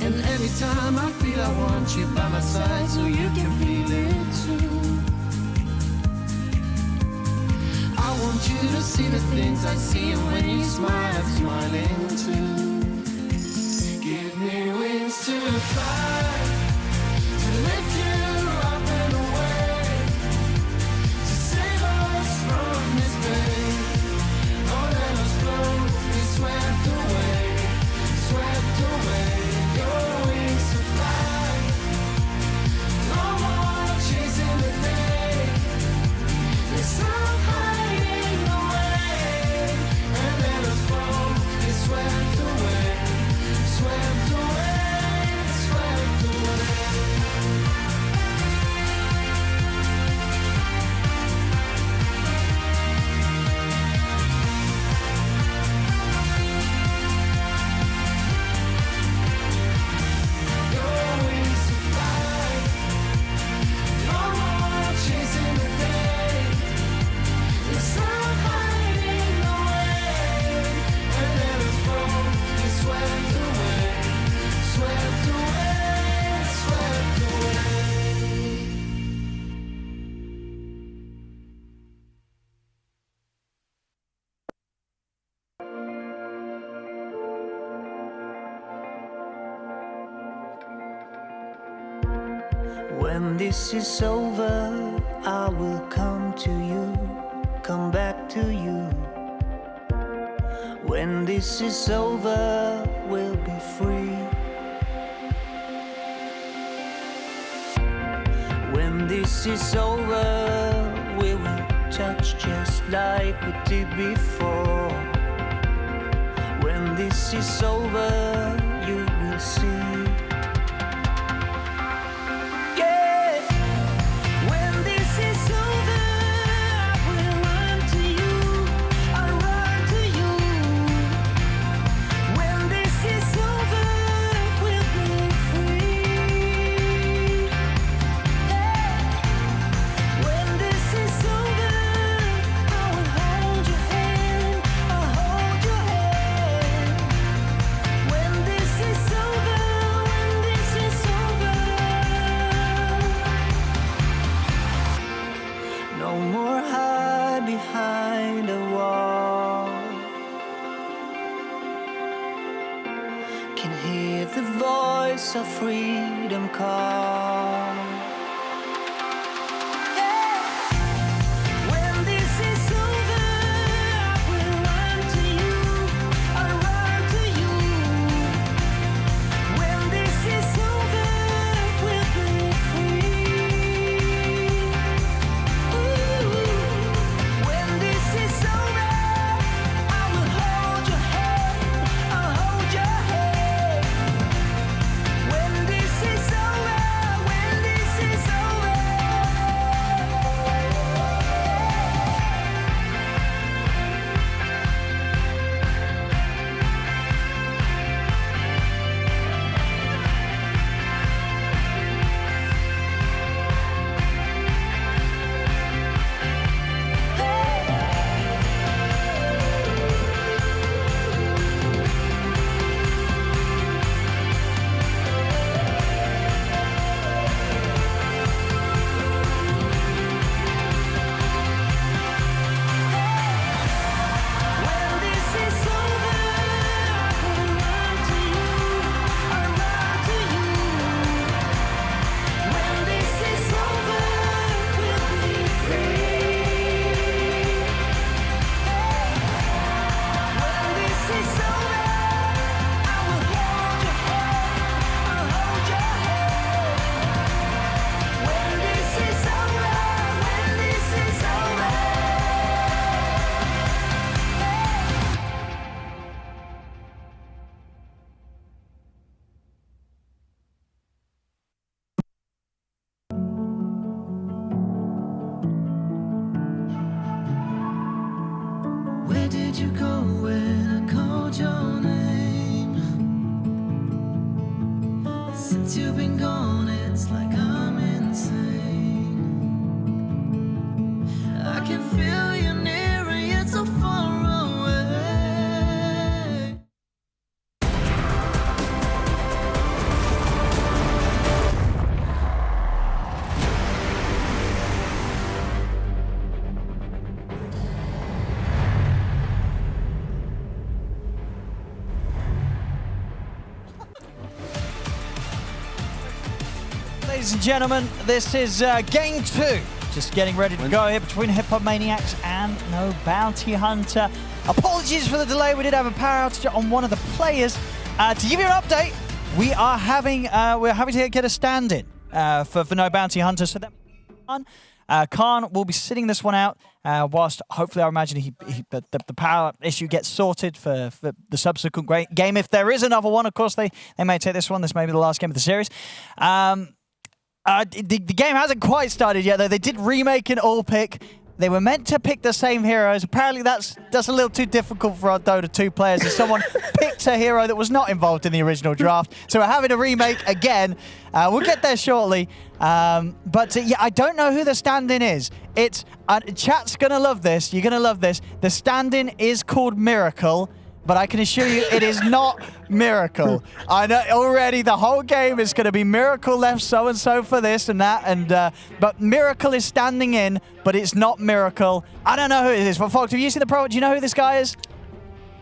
And every time I feel I want you by my side, so you can feel it too. I want you to see the things I see, and when you smile, I'm smiling too. Give me wings to fly, to lift you up and away, to save us from this pain. Oh, let us both be swept away, swept away. Your wings to fly, no more chasing the day. There's no hiding away, and let us both get swept away, swept away, swept away. Your wings to fly, no more chasing the day. There's no hiding away, and let us both get swept away, swept away, swept away. When this is over, I will come to you, come back to you. When this is over, we'll be free. When this is over, we will touch just like we did before. When this is over, you will see. Yeah. When this is over, I will run to you, I'll run to you. When this is over, we'll be free. Yeah. When this is over, I will hold your hand, I'll hold your hand. When this is over, when this is over, no more hide behind a wall. Can hear the voice of freedom call. When this is over, I will run to you, I'll run to you. When this is over, we'll be free. Ooh. When this is over, I will hold your ladies and gentlemen. This is game 2. Just getting ready to go here between Hip Hop Maniacs and No Bounty Hunter. Apologies for the delay. We did have a power outage on one of the players. To give you an update, we're having to get a stand-in for No Bounty Hunter. So that Khan will be sitting this one out whilst hopefully I imagine the power issue gets sorted for the subsequent game. If there is another one, of course, they may take this one. This may be the last game of the series. The game hasn't quite started yet, though. They did remake an all-pick. They were meant to pick the same heroes. Apparently, that's a little too difficult for our Dota 2 players. If someone picked a hero that was not involved in the original draft, so we're having a remake again. We'll get there shortly. But yeah, I don't know who the stand-in is. It's chat's gonna love this. You're gonna love this. The stand-in is called Miracle. But I can assure you it is not Miracle. I know already the whole game is going to be Miracle left so-and-so for this and that. But Miracle is standing in, but it's not Miracle. I don't know who it is. But folks, have you seen the pro? Do you know who this guy is?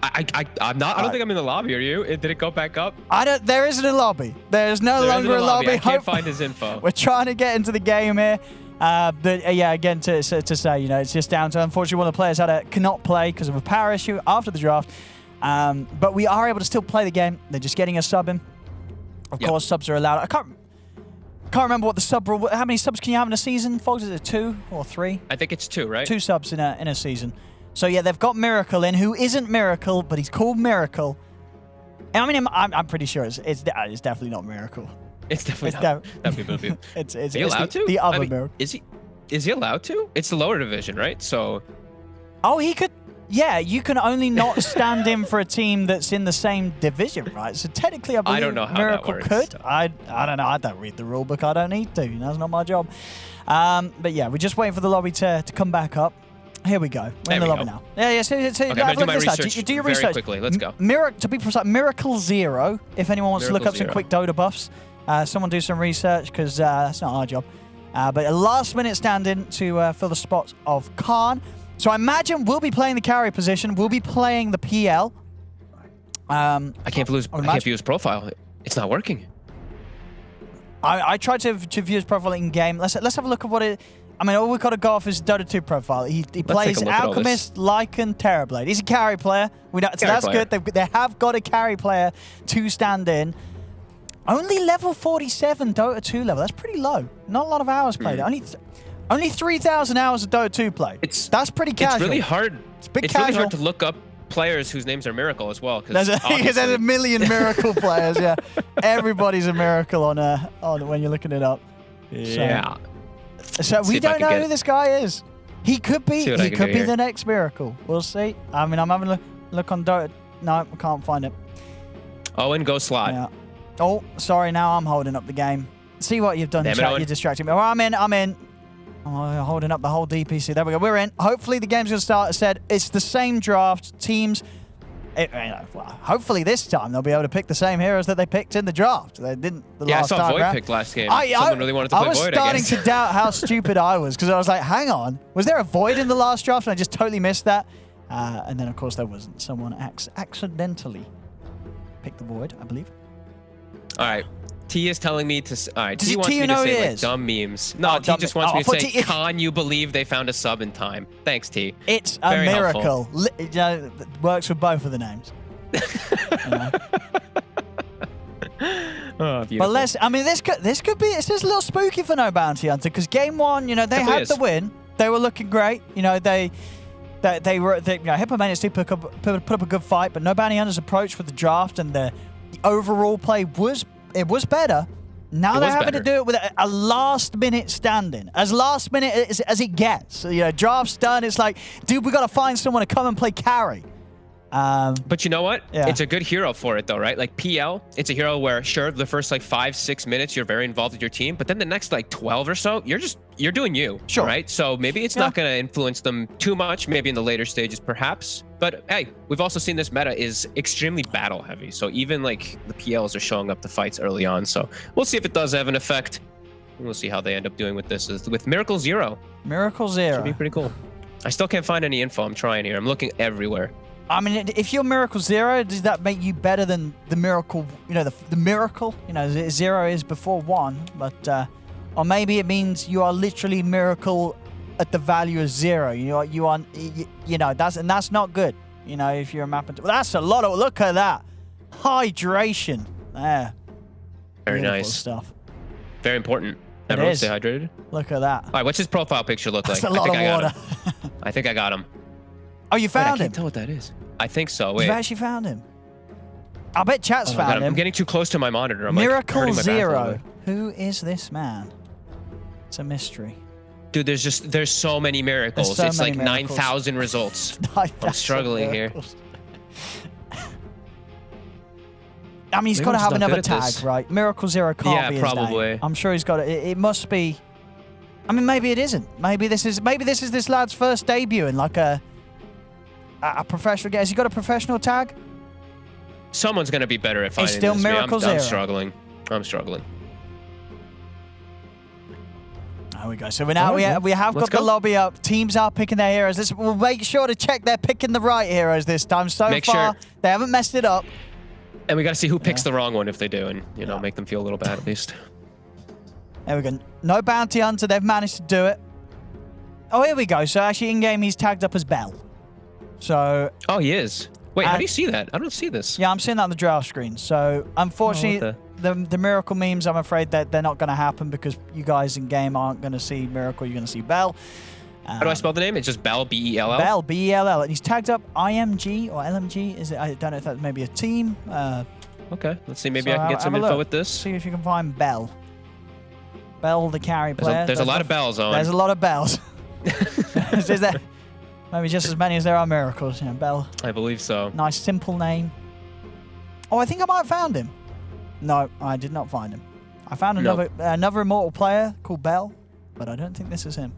I'm not. I don't think I'm in the lobby. Are you? Did it go back up? There isn't a lobby. There's no longer a lobby. I can't find his info. We're trying to get into the game here. But yeah, again, to say, you know, it's just down to, unfortunately, one of the players cannot play because of a power issue after the draft. But we are able to still play the game. They're just getting a sub in. Of course, subs are allowed. I can't remember what the sub rule. How many subs can you have in a season, folks? Is it 2 or 3? I think it's 2, right? 2 subs in a season. So yeah, they've got Miracle in, who isn't Miracle, but he's called Miracle. And I mean, I'm pretty sure it's definitely not Miracle. It's definitely not. It's he allowed to? The other Miracle. Is he allowed to? It's the lower division, right? So. Oh, he could. Yeah, you can only not stand in for a team that's in the same division, right? So technically, I believe don't know how Miracle that works. could. I don't know. I don't read the rule book. I don't need to. You know, that's not my job. But yeah, we're just waiting for the lobby to come back up. Here we go. We're in the lobby now. Yeah. So okay, I'm gonna do my research. Do your very research quickly. Let's go. To be precise, Miracle 0. If anyone wants to look up some quick Dota buffs, someone do some research because that's not our job. But a last-minute stand-in to fill the spots of Khan. So I imagine we'll be playing the carry position. We'll be playing the PL. I can't view his profile. It's not working. I tried to view his profile in game. Let's have a look at what it. I mean, all we've got to go off is Dota 2 profile. He plays Alchemist, Lycan, Terrorblade. He's a carry player. We know, so that's good. They have got a carry player to stand in. Only level 47 Dota 2 level. That's pretty low. Not a lot of hours played. Only 3,000 hours of Dota 2 play. That's pretty casual. It's really hard. It's really hard to look up players whose names are Miracle as well. Because there's a million Miracle players. Yeah, everybody's a Miracle on when you're looking it up. Yeah. So we don't know who this guy is. He could be. He could be the next Miracle. We'll see. I mean, I'm having a look on Dota. No, I can't find it. Owen, go slot. Yeah. Oh, sorry. Now I'm holding up the game. See what you've done, chat. You're distracting me. Oh, I'm in. I'm holding up the whole DPC. There we go. We're in. Hopefully the game's going to start. As said, it's the same draft. Teams. Hopefully this time they'll be able to pick the same heroes that they picked in the draft. They didn't the last time. Yeah, I saw Void picked last game. Someone really wanted to play Void, I was starting to doubt how stupid I was because I was like, hang on. Was there a Void in the last draft? And I just totally missed that. And then, of course, there wasn't. Someone accidentally picked the Void, I believe. All right. T is telling me to. All right. T wants me to say like dumb memes. No, T just wants me to say, "Can you believe they found a sub in time?" Thanks, T. It's a miracle. It works with both of the names. Oh, but I mean, this could be. It's just a little spooky for No Bounty Hunter because game 1, you know, they had the win. They were looking great. You know, they were. Hippo Maniacs did put up a good fight, but No Bounty Hunter's approach with the draft and the overall play was better. Now they're having to do it with a last-minute stand-in. As last-minute as it gets. You know, draft's done. It's like, dude, we got to find someone to come and play carry. But you know what? Yeah. It's a good hero for it, though, right? Like PL, it's a hero where, sure, the first like 5-6 minutes you're very involved with your team, but then the next like 12 or so, you're doing you, sure, right? So maybe it's not going to influence them too much. Maybe in the later stages, perhaps. But hey, we've also seen this meta is extremely battle heavy. So even like the PLs are showing up to fights early on. So we'll see if it does have an effect. We'll see how they end up doing with this. With Miracle 0. Miracle 0. Should be pretty cool. I still can't find any info. I'm trying here. I'm looking everywhere. I mean, if you're Miracle 0, does that make you better than the Miracle, you know, the Miracle? You know, 0 is before 1, but Or maybe it means you are literally Miracle at the value of 0. You know, that's not good. You know, if you're a map, well, that's a lot of. Look at that hydration there. Very Beautiful nice stuff. Very important. Everyone stay hydrated. Look at that. All right, what's his profile picture look like? That's a lot of water. I think I got him. Oh, you found I him? can't tell what that is. I think so. Wait. You've actually found him. I bet chat's Oh my found God, him. I'm getting too close to my monitor. I'm Miracle like, hurting my back a little Zero. bit. Who is this man? It's a mystery. Dude, there's so many miracles. so It's many like miracles. 9,000 results. 9,000 I'm struggling here. miracles. I mean, he's Maybe got to I'm have just not another good at tag, this. right? Miracle Zero can't Yeah, be his probably. name. I'm sure he's got it. It must be. I mean, maybe it isn't. Maybe this is this lad's first debut in like a professional game. Has he got a professional tag? Someone's gonna be better at finding still this. Miracle I'm Zero. struggling. I'm struggling. There we go. So we now Alright, we have let's got the go. lobby up. Teams are picking their heroes. We'll make sure to check they're picking the right heroes this time. So Make far, sure- they haven't messed it up. And we gotta see who picks the wrong one if they do, and you know, make them feel a little bad at least. There we go. No bounty hunter. They've managed to do it. Oh, here we go. So actually, in game, he's tagged up as Bell. So. Oh, he is. Wait, how do you see that? I don't see this. Yeah, I'm seeing that on the draft screen. So unfortunately, the miracle memes, I'm afraid that they're not going to happen because you guys in game aren't going to see Miracle. You're going to see Bell. How do I spell the name? It's just Bell, B-E-L-L? Bell, B-E-L-L. And he's tagged up IMG or LMG. Is it? I don't know if that's maybe a team. Okay, let's see. Maybe so I can get some have a info look. with this. See if you can find Bell. Bell, the carry player. There's a lot of bells on. There's a lot of bells. Is there maybe just as many as there are miracles? You know, Bell. I believe so. Nice, simple name. Oh, I think I might have found him. No, I did not find him. I found another immortal player called Bell, but I don't think this is him.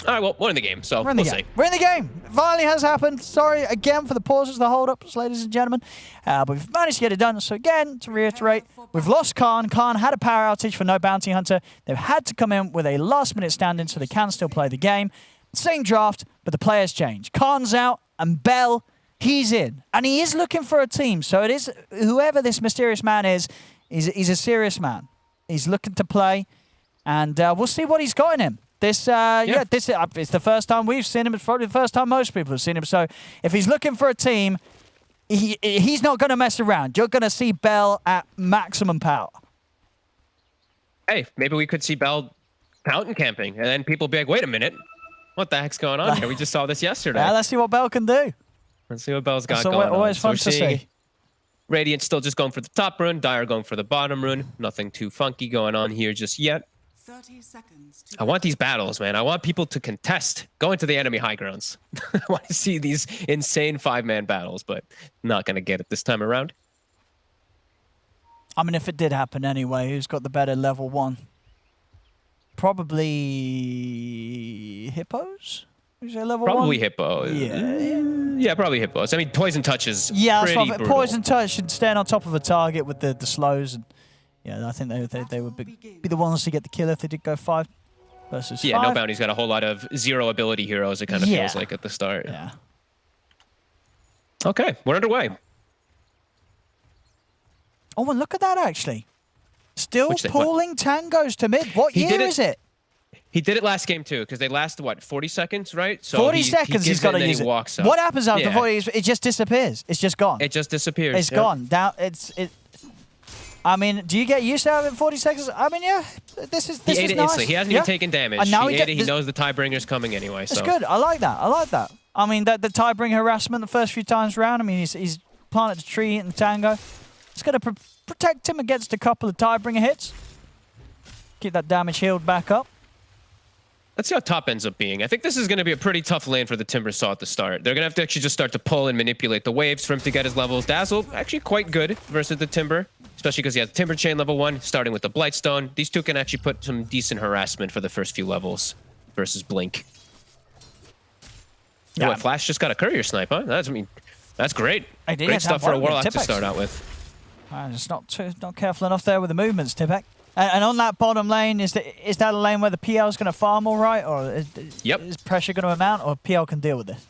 All right, well, we're in the game, so we'll see. We're in the game. It finally has happened. Sorry again for the pauses, the hold-ups, ladies and gentlemen. But we've managed to get it done. So again, to reiterate, we've lost Khan. Khan had a power outage for no bounty hunter. They've had to come in with a last-minute stand-in so they can still play the game. Same draft, but the players change. Khan's out, and Bell, he's in. And he is looking for a team. So it is, whoever this mysterious man is, he's a serious man. He's looking to play, and we'll see what he's got in him. This, it's the first time we've seen him. It's probably the first time most people have seen him. So if he's looking for a team, he's not going to mess around. You're going to see Bell at maximum power. Hey, maybe we could see Bell fountain camping, and then people be like, wait a minute. What the heck's going on here? We just saw this yesterday. Yeah, let's see what Bell can do. Let's see what Bell's got So going on. always So fun we're to seeing see. Radiant still just going for the top rune. Dire going for the bottom rune. Nothing too funky going on here just yet. 30 seconds. I want these battles, man. I want people to contest, go into the enemy high grounds. I want to see these insane 5-man battles, but not going to get it this time around. I mean, if it did happen anyway, who's got the better level 1? Probably Hippos? Is it level 1? Probably Hippos. Yeah, probably Hippos. I mean, Poison Touch is pretty brutal. Poison Touch should stand on top of a target with the slows. And yeah, I think they would be the ones to get the kill if they did go 5 versus 5. Yeah, No Bounty's got a whole lot of 0 ability heroes, it kind of feels like at the start. Yeah. Okay, we're underway. Oh, and look at that, actually. Still Which thing? pulling tangos to mid. What year is it? He did it last game, too, because they last, what, 40 seconds, right? So 40 seconds he's got to use he it. walks up. What happens after Yeah. 40? It just disappears. It's just gone. It just disappears. It's gone. Down. I mean, do you get used to having 40 seconds? I mean, yeah. This is He ate it nice. instantly. He hasn't even taken damage. And now he ate it. He knows the Tiebringer's coming anyway. It's So good. I like that. I like that. I mean, the Tiebringer harassment the first few times around. I mean, he's planted the tree in the tango. It's going to protect him against a couple of Tiebringer hits. Keep that damage healed back up. Let's see how top ends up being. I think this is going to be a pretty tough lane for the Timbersaw at the start. They're going to have to actually just start to pull and manipulate the waves for him to get his levels. Dazzle, actually quite good versus the Timber, especially because he has Timber Chain level 1, starting with the Blightstone. These two can actually put some decent harassment for the first few levels versus Blink. Yeah. What, Flash just got a courier snipe, huh? That's great. Great stuff for a Warlock to start out with. Just not careful enough there with the movements, Tipek. And on that bottom lane, is that a lane where the PL is going to farm all right, or is pressure going to amount, or PL can deal with this?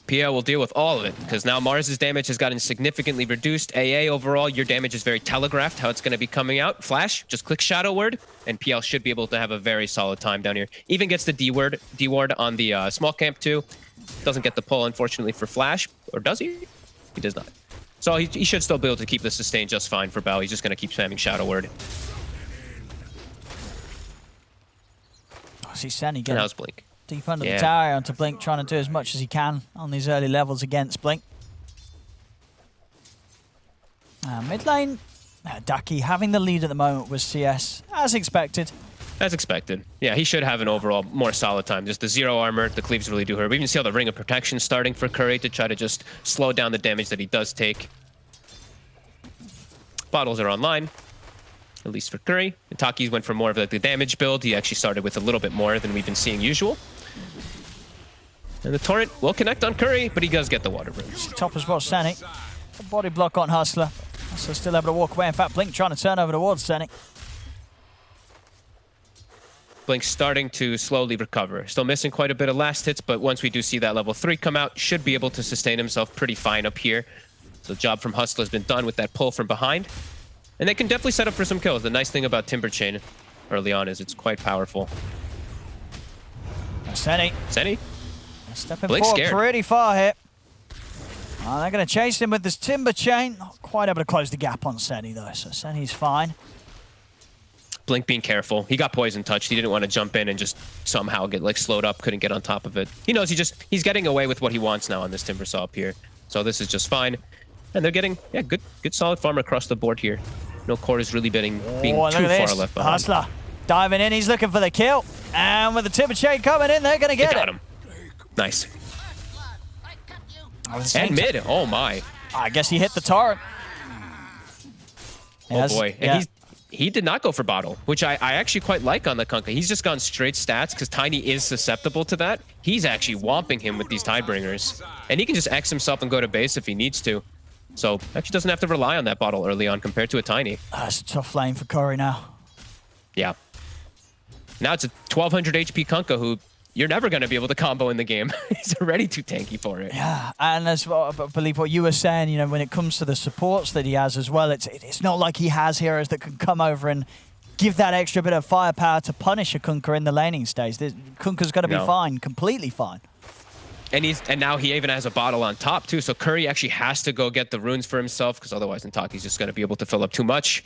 PL will deal with all of it, because now Mars's damage has gotten significantly reduced. AA overall, your damage is very telegraphed how it's going to be coming out. Flash, just click Shadow Word, and PL should be able to have a very solid time down here. Even gets the D-ward on the small camp too. Doesn't get the pull, unfortunately, for Flash. Or does he? He does not. So he should still be able to keep the sustain just fine for Bell. He's just going to keep spamming Shadow Word. I see Sani And getting how's Blink? deep under the tower onto Blink, trying to do as much as he can on these early levels against Blink. Mid lane, Ducky having the lead at the moment with CS, as expected. As expected. Yeah, he should have an overall more solid time. Just the 0 armor, the cleaves really do hurt. We even see how the Ring of Protection starting for Curry to try to just slow down the damage that he does take. Bottles are online, at least for Curry. Itaki's went for more of the damage build. He actually started with a little bit more than we've been seeing usual. And the Torrent will connect on Curry, but he does get the Water Rune. Top as well, Sani. A body block on Hustler. Hustler still able to walk away. In fact, Blink trying to turn over towards Sani. Blink starting to slowly recover. Still missing quite a bit of last hits, but once we do see that level 3 come out, should be able to sustain himself pretty fine up here. So the job from Hustler has been done with that pull from behind. And they can definitely set up for some kills. The nice thing about Timber Chain early on is it's quite powerful. Sani. Stepping Blake's forward scared. pretty far here. Oh, they're going to chase him with this Timber Chain. Not quite able to close the gap on Sani though, so Sani's fine. Blink being careful. He got poison touched. He didn't want to jump in and just somehow get like slowed up. Couldn't get on top of it. He knows he's getting away with what he wants now on this Timber Saw up here. So this is just fine. And they're getting good solid farm across the board here. No core is really being too far left behind. Hustler diving in. He's looking for the kill. And with the Timber Chain coming in, they're going to get it. Got him. Nice. And mid. Oh my. I guess he hit the turret. Oh boy. And he did not go for bottle, which I actually quite like on the Kunkka. He's just gone straight stats because Tiny is susceptible to that. He's actually whomping him with these Tidebringers. And he can just X himself and go to base if he needs to. So actually doesn't have to rely on that bottle early on compared to a Tiny. That's a tough lane for Curry now. Yeah. Now it's a 1200 HP Kunkka who you're never going to be able to combo in the game. He's already too tanky for it. Yeah, and as well, I believe what you were saying, you know, when it comes to the supports that he has as well, it's not like he has heroes that can come over and give that extra bit of firepower to punish a Kunkka in the laning stage. Kunkka's going to be fine, completely fine. And now he even has a bottle on top too, so Curry actually has to go get the runes for himself because otherwise Ntaki's just going to be able to fill up too much.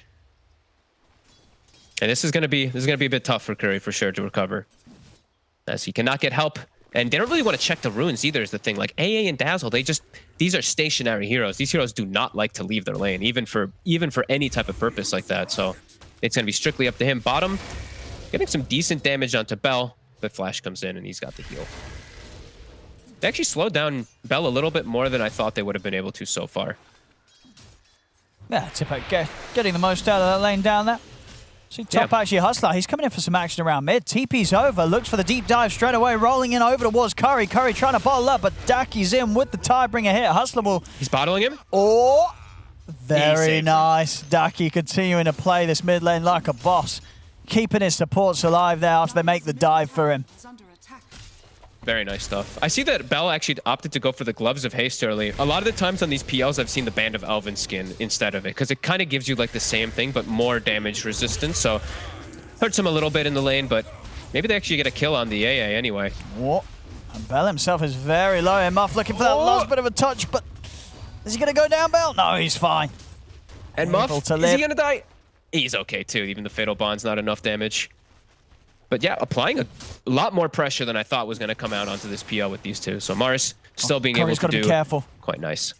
And this is going to be a bit tough for Curry for sure to recover, as he cannot get help. And they don't really want to check the runes either is the thing. Like AA and Dazzle, these are stationary heroes. These heroes do not like to leave their lane, even for any type of purpose like that. So it's going to be strictly up to him. Bottom, getting some decent damage onto Bell, but Flash comes in and he's got the heal. They actually slowed down Bell a little bit more than I thought they would have been able to so far. Yeah, Tippett getting the most out of that lane down there. See top actually Hustler, he's coming in for some action around mid. TP's over, looks for the deep dive straight away, rolling in over towards Curry. Curry trying to bottle up, but Daki's in with the Tidebringer hit. Hustler will... He's bottling him? Oh, very nice. Daki continuing to play this mid lane like a boss. Keeping his supports alive there after they make the dive for him. Very nice stuff. I see that Bell actually opted to go for the Gloves of Haste early. A lot of the times on these PLs, I've seen the Band of Elven skin instead of it, because it kind of gives you like the same thing, but more damage resistance. So hurts him a little bit in the lane, but maybe they actually get a kill on the AA anyway. What? And Bell himself is very low. Muff looking for that last bit of a touch, but is he going to go down, Bell? No, he's fine. And Muff, is he going to die? He's okay too. Even the Fatal Bond's not enough damage. But yeah, applying a lot more pressure than I thought was going to come out onto this PL with these two. So Mars still being able to do be careful. Quite nice.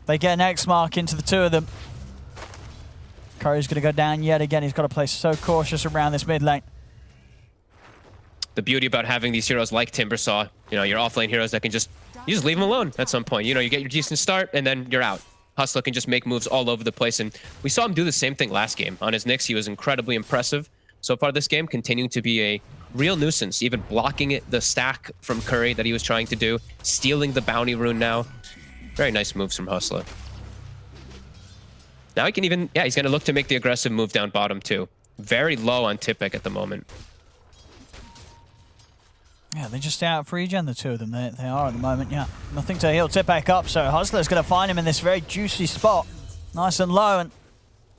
They get an X mark into the two of them. Curry's going to go down yet again. He's got to play so cautious around this mid lane. The beauty about having these heroes like Timbersaw, you know, your offlane heroes that can you just leave them alone at some point. You know, you get your decent start and then you're out. Hustler can just make moves all over the place. And we saw him do the same thing last game. On his Nyx, he was incredibly impressive. So far this game, continuing to be a real nuisance, even blocking the stack from Curry that he was trying to do, stealing the bounty rune now. Very nice moves from Hustler. Now he can even, he's going to look to make the aggressive move down bottom too. Very low on Tipek at the moment. Yeah, they're just out of regen, the two of them. They are at the moment, yeah. Nothing to heal Tipek up, so Hustler's going to find him in this very juicy spot. Nice and low, and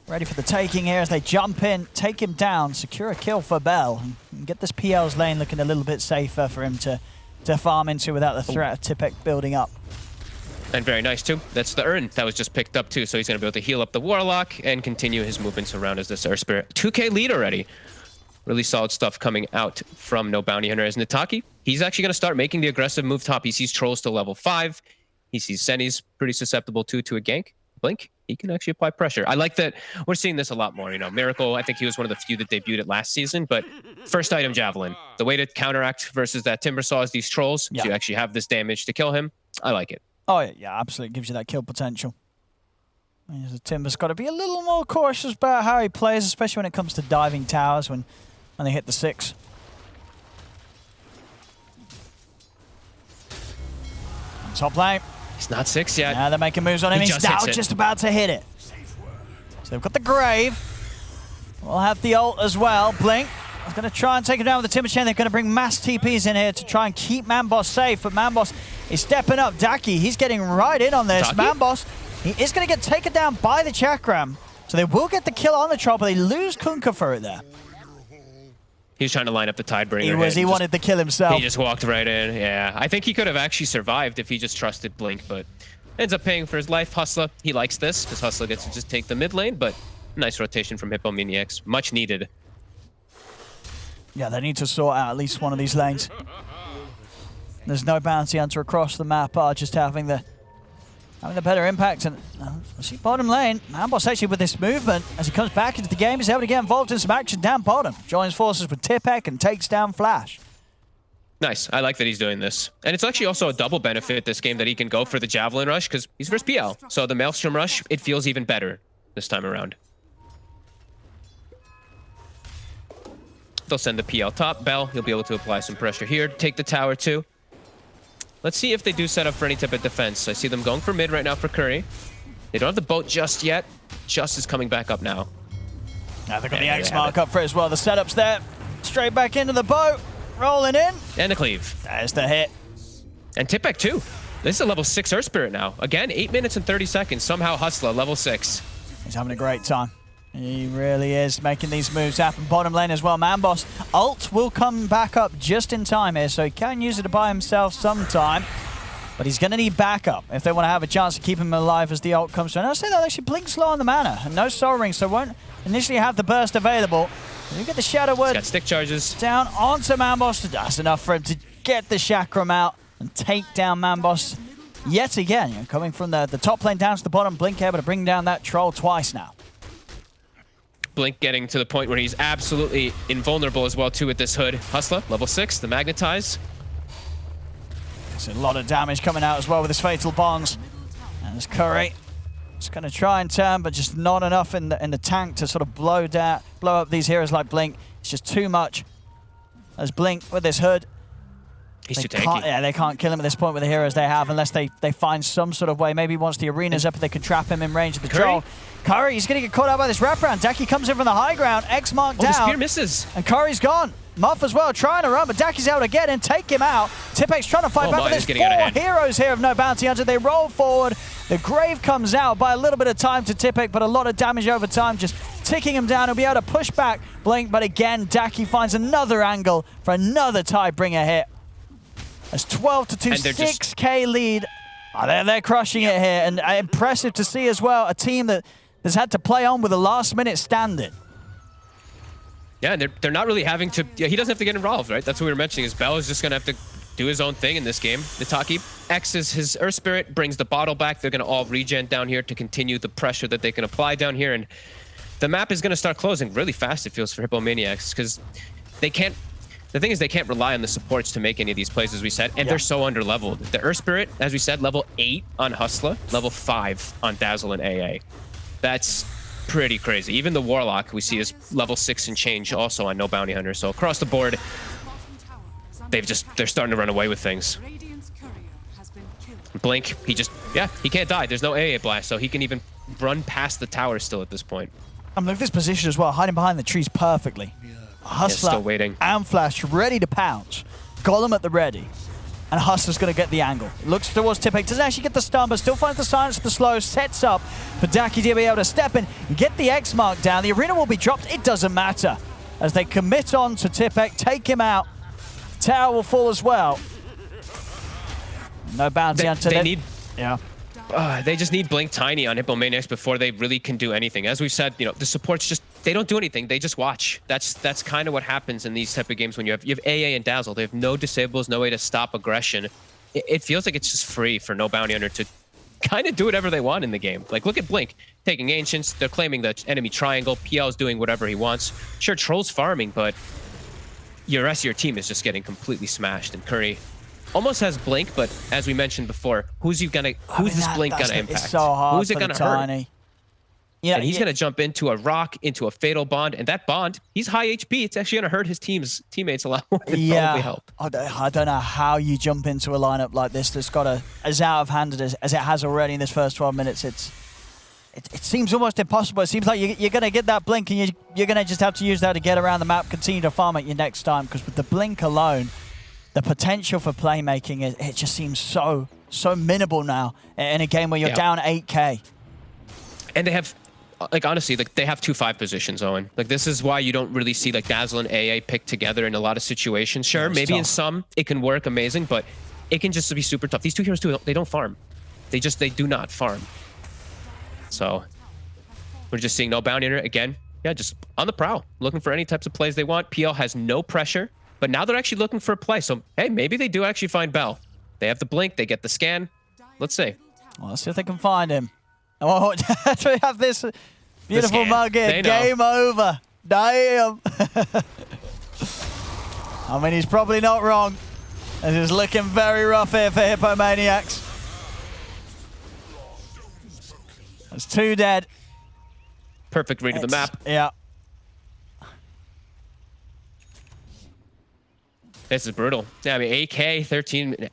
ready for the taking here as they jump in, take him down, secure a kill for Bell, and get this PL's lane looking a little bit safer for him to farm into without the threat of Tipek building up. And very nice, too. That's the urn that was just picked up, too, so he's going to be able to heal up the Warlock and continue his movements around as this Earth Spirit. 2K lead already. Really solid stuff coming out from No Bounty Hunter as Nataki. He's actually going to start making the aggressive move top. He sees Trolls to level 5. He sees Senni's pretty susceptible too to a gank. Blink, he can actually apply pressure. I like that we're seeing this a lot more. You know, Miracle, I think he was one of the few that debuted it last season, but first item Javelin. The way to counteract versus that Timbersaw is these Trolls. Yeah. So you actually have this damage to kill him. I like it. Oh, yeah, absolutely. Gives you that kill potential. Timber's got to be a little more cautious about how he plays, especially when it comes to diving towers when they hit the 6. Top lane. He's not 6 yet. Yeah, they're making moves on him. He's now just about to hit it. So they've got the Grave. We'll have the ult as well. Blink is going to try and take him down with the Timber Chain. They're going to bring mass TPs in here to try and keep Manboss safe, but Manboss is stepping up. Daki, he's getting right in on this. Manboss, he is going to get taken down by the Chakram. So they will get the kill on the Troll, but they lose Kunkka for it there. He was trying to line up the Tidebringer. He wanted the kill himself. He just walked right in, yeah. I think he could have actually survived if he just trusted Blink, but ends up paying for his life. Hustler, he likes this, because Hustler gets to just take the mid lane, but nice rotation from Hippomaniacs. Much needed. Yeah, they need to sort out at least one of these lanes. There's no bounty hunter across the map, just having the better impact. And see bottom lane, Manboss actually with this movement, as he comes back into the game, he's able to get involved in some action down bottom. Joins forces with Tipek and takes down Flash. Nice. I like that he's doing this. And it's actually also a double benefit this game that he can go for the Javelin Rush, because he's versus PL. So the Maelstrom Rush, it feels even better this time around. They'll send the PL top. Bell, he'll be able to apply some pressure here. Take the tower too. Let's see if they do set up for any type of defense. I see them going for mid right now for Curry. They don't have the boat just yet. Just is coming back up now. Now they've got the X mark up for it as well. The setup's there. Straight back into the boat. Rolling in. And the cleave. There's the hit. And Tipek too. This is a level 6 Earth Spirit now. Again, 8 minutes and 30 seconds. Somehow Hustler, level 6. He's having a great time. He really is making these moves happen. Bottom lane as well. Manboss ult will come back up just in time here, so he can use it to buy himself some time. But he's going to need backup if they want to have a chance to keep him alive as the ult comes through. And I'll say that actually Blink slow on the mana and no Soul Ring, so won't initially have the burst available. You get the Shadow Word. Got stick charges. Down onto Manboss. That's enough for him to get the Chakram out and take down Manboss yet again. You know, coming from the top lane down to the bottom, Blink able to bring down that Troll twice now. Blink getting to the point where he's absolutely invulnerable as well too with this hood. Hustler, level 6, the Magnetize. There's a lot of damage coming out as well with his Fatal Bonds. And there's Curry. It's going to try and turn, but just not enough in the tank to sort of blow up these heroes like Blink. It's just too much. As Blink with this hood. He's too tanky. Yeah, they can't kill him at this point with the heroes they have unless they find some sort of way. Maybe once the arena's up, they can trap him in range of the Troll. Curry, he's going to get caught out by this wraparound. Daki comes in from the high ground. X marked down. The spear misses. And Curry's gone. Muff as well, trying to run, but Daki's able to get in, take him out. Tipek's trying to fight back, but there's 4 heroes here of no bounty hunter. They roll forward. The Grave comes out by a little bit of time to Tipek, but a lot of damage over time, just ticking him down. He'll be able to push back Blink, but again, Daki finds another angle for another Tidebringer hit. It's 12-2, 6K lead. Oh, they're crushing it here, and impressive to see as well a team that has had to play on with a last-minute stand-in. Yeah, they're not really having to... Yeah, he doesn't have to get involved, right? That's what we were mentioning, is Bell is just going to have to do his own thing in this game. Nataki X's his Earth Spirit, brings the bottle back. They're going to all regen down here to continue the pressure that they can apply down here, and the map is going to start closing really fast, it feels, for Hippomaniacs, because they can't... The thing is, they can't rely on the supports to make any of these plays, as we said, and they're so under-leveled. The Earth Spirit, as we said, level 8 on Hustler, level 5 on Dazzle and AA. That's pretty crazy. Even the Warlock we see is level 6 and change also on No Bounty Hunter. So across the board, they're starting to run away with things. Blink, he can't die. There's no AA blast, so he can even run past the tower still at this point. Look at this position as well, hiding behind the trees perfectly. Hustler still waiting. And Flash ready to pounce. Golem at the ready. And Hustler's going to get the angle. Looks towards Tipek, doesn't actually get the stun, but still finds the silence of the slow, sets up for Daki to be able to step in and get the X mark down. The arena will be dropped, it doesn't matter. As they commit on to Tipek, take him out. Tower will fall as well. No bounty onto they them. need. Yeah. They just need Blink Tiny on Hippomaniacs before they really can do anything. As we've said, you know, the supports just, they don't do anything. They just watch. That's kind of what happens in these type of games when you have AA and Dazzle. They have no disables, no way to stop aggression. It feels like it's just free for no bounty hunter to kind of do whatever they want in the game. Like, look at Blink taking Ancients. They're claiming the enemy triangle. PL's doing whatever he wants. Sure, Troll's farming, but your rest of your team is just getting completely smashed. And Curry almost has Blink, but as we mentioned before, who's this Blink gonna impact? It's so hard. Who's it gonna hurt? Yeah, and he's gonna jump into a rock, into a fatal bond, and that bond, he's high HP. It's actually gonna hurt his teammates a lot more than probably help. I don't know how you jump into a lineup like this that's got as out of hand as it has already in this first 12 minutes. It seems almost impossible. It seems like you're going to get that blink and you're going to just have to use that to get around the map, continue to farm it your next time, because with the blink alone, the potential for playmaking, it just seems so minimal now in a game where you're down 8k. And they have, like, honestly, like, they have 2-5 positions, Owen. Like, this is why you don't really see, like, Dazzle and AA picked together in a lot of situations. Sure, maybe tough. In some it can work amazing, but it can just be super tough. These two heroes, they don't farm. They do not farm. So we're just seeing no bounty hunter again. Yeah, just on the prowl, looking for any types of plays they want. PL has no pressure, but now they're actually looking for a play. So, hey, maybe they do actually find Bell. They have the blink, they get the scan. Let's see. Well, let's see if they can find him. Oh, we have this beautiful mug here. Game over. Damn. I mean, he's probably not wrong. This is looking very rough here for Hippomaniacs. There's 2 dead. Perfect read of the map. Yeah. This is brutal. Yeah, I mean, AK, 13.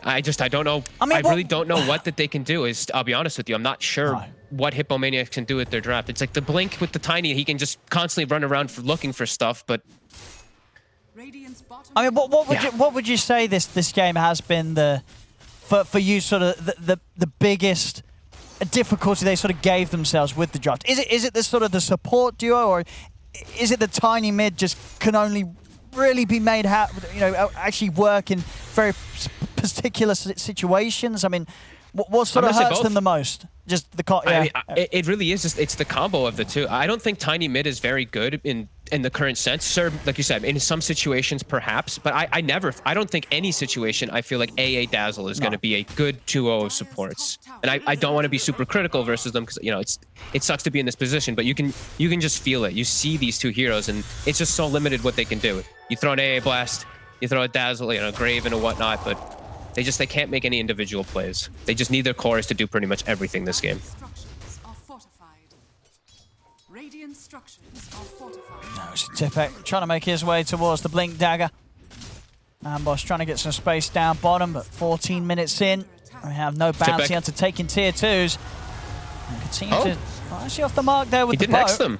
I don't know. I really don't know what that they can do. I'll be honest with you, I'm not sure what Hippomaniacs can do with their draft. It's like the blink with the tiny. He can just constantly run around looking for stuff, but. I mean, what would you say this game has been for you sort of the biggest difficulty they sort of gave themselves with the draft? Is it the sort of the support duo, or is it the tiny mid just can only really be made actually work in very particular situations? I mean, what sort of hurts them the most? Just the it really is just, it's the combo of the two. I don't think tiny mid is very good in the current sense. Sir, like you said, in some situations perhaps, but I don't think any situation I feel like AA Dazzle is going to be a good duo of supports. And I don't want to be super critical versus them, because, you know, it sucks to be in this position, but you can just feel it. You see these two heroes and it's just so limited what they can do. You throw an AA Blast, you throw a Dazzle, you know, Grave and whatnot, but they can't make any individual plays. They just need their cores to do pretty much everything this game. No, it's Tipek trying to make his way towards the blink dagger. Amboss trying to get some space down bottom, but 14 minutes in, we have no bounty onto taking tier 2s. And continue to actually off the mark there with the boat. He didn't X them.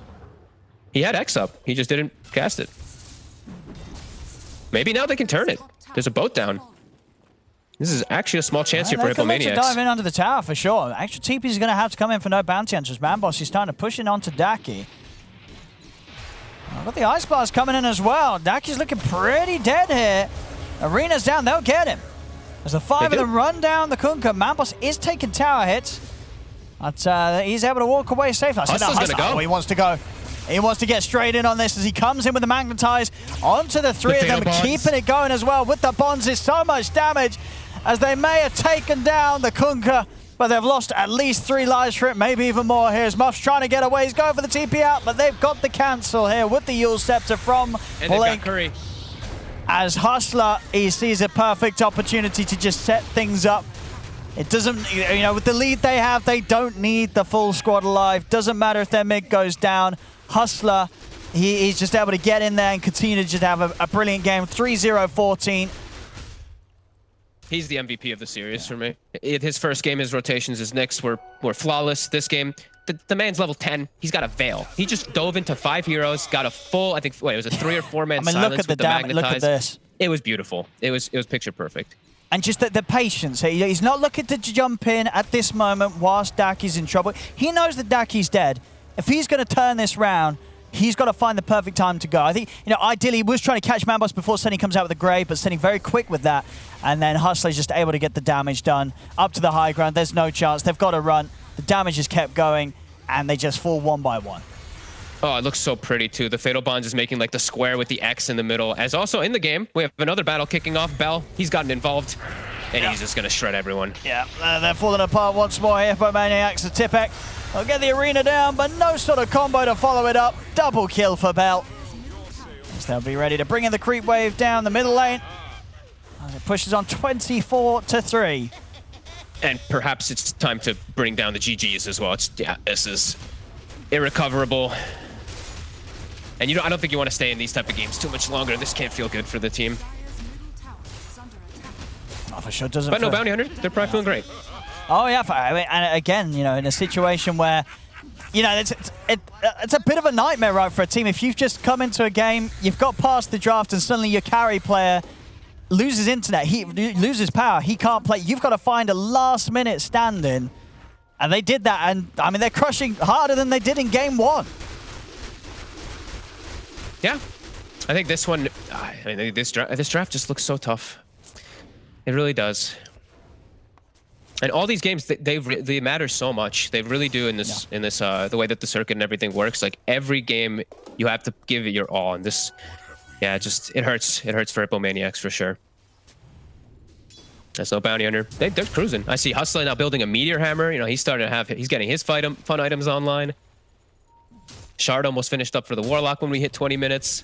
He had X up. He just didn't cast it. Maybe now they can turn it. There's a boat down. This is actually a small chance here for Hippomaniacs. Dive in under the tower for sure. Actually, TP is going to have to come in for no bounty hunters. Manboss is starting to push it onto Daki. Got the ice bars coming in as well. Daki's looking pretty dead here. Arena's down. They'll get him. As the 5 of them run down the Kunkka, Manboss is taking tower hits. But he's able to walk away safely. Hustler's going to go. He wants to go. He wants to get straight in on this as he comes in with the Magnetize onto the 3 of them, keeping it going as well with the bonds. Is so much damage as they may have taken down the Kunkka, but they've lost at least 3 lives for it, maybe even more. Here's Muff's trying to get away. He's going for the TP out, but they've got the cancel here with the Yule Scepter from Blink. Curry. As Hustler, he sees a perfect opportunity to just set things up. It doesn't, you know, with the lead they have, they don't need the full squad alive. Doesn't matter if their mid goes down. Hustler, he's just able to get in there and continue to just have a brilliant game. 3-0-14. He's the MVP of the series for me. His first game, his rotations, his Nyx were flawless. This game, the man's level 10. He's got a Veil. He just dove into 5 heroes, got a full, I think, wait, it was a 3 or 4 man silence with the Magnetize. Look at this. it was beautiful. It was picture perfect. And just the patience. He's not looking to jump in at this moment whilst Daki's in trouble. He knows that Daki's dead. If he's going to turn this round, he's got to find the perfect time to go. I think, ideally he was trying to catch Mambos before Senny comes out with the grave, but Senny very quick with that. And then Hustler's just able to get the damage done. Up to the high ground, there's no chance. They've got to run. The damage is kept going, and they just fall one by one. Oh, it looks so pretty, too. The Fatal Bonds is making, like, the square with the X in the middle. As also in the game, we have another battle kicking off. Bell, he's gotten involved, and he's just going to shred everyone. Yeah, they're falling apart once more. Hippomaniacs, the Tipek. They'll get the arena down, but no sort of combo to follow it up. Double kill for Bell. So they'll be ready to bring in the creep wave down the middle lane. And it pushes on 24-3. And perhaps it's time to bring down the GGs as well. This is irrecoverable. And I don't think you want to stay in these type of games too much longer. This can't feel good for the team. Oh, for sure doesn't. But no, Bounty Hunter, they're probably feeling great. Oh yeah, and again, in a situation where, it's a bit of a nightmare, right, for a team. If you've just come into a game, you've got past the draft, and suddenly your carry player loses internet, he loses power, he can't play. You've got to find a last-minute stand-in, and they did that. And I mean, they're crushing harder than they did in game 1. Yeah, I think this one. This draft just looks so tough. It really does. And all these games, they matter so much. They really do in this the way that the circuit and everything works. Like every game, you have to give it your all. And this, it hurts. It hurts for Hippomaniacs for sure. That's no Bounty Hunter. They're cruising. I see Hustler now building a Meteor Hammer. He's starting to he's getting his fun items online. Shard almost finished up for the Warlock when we hit 20 minutes.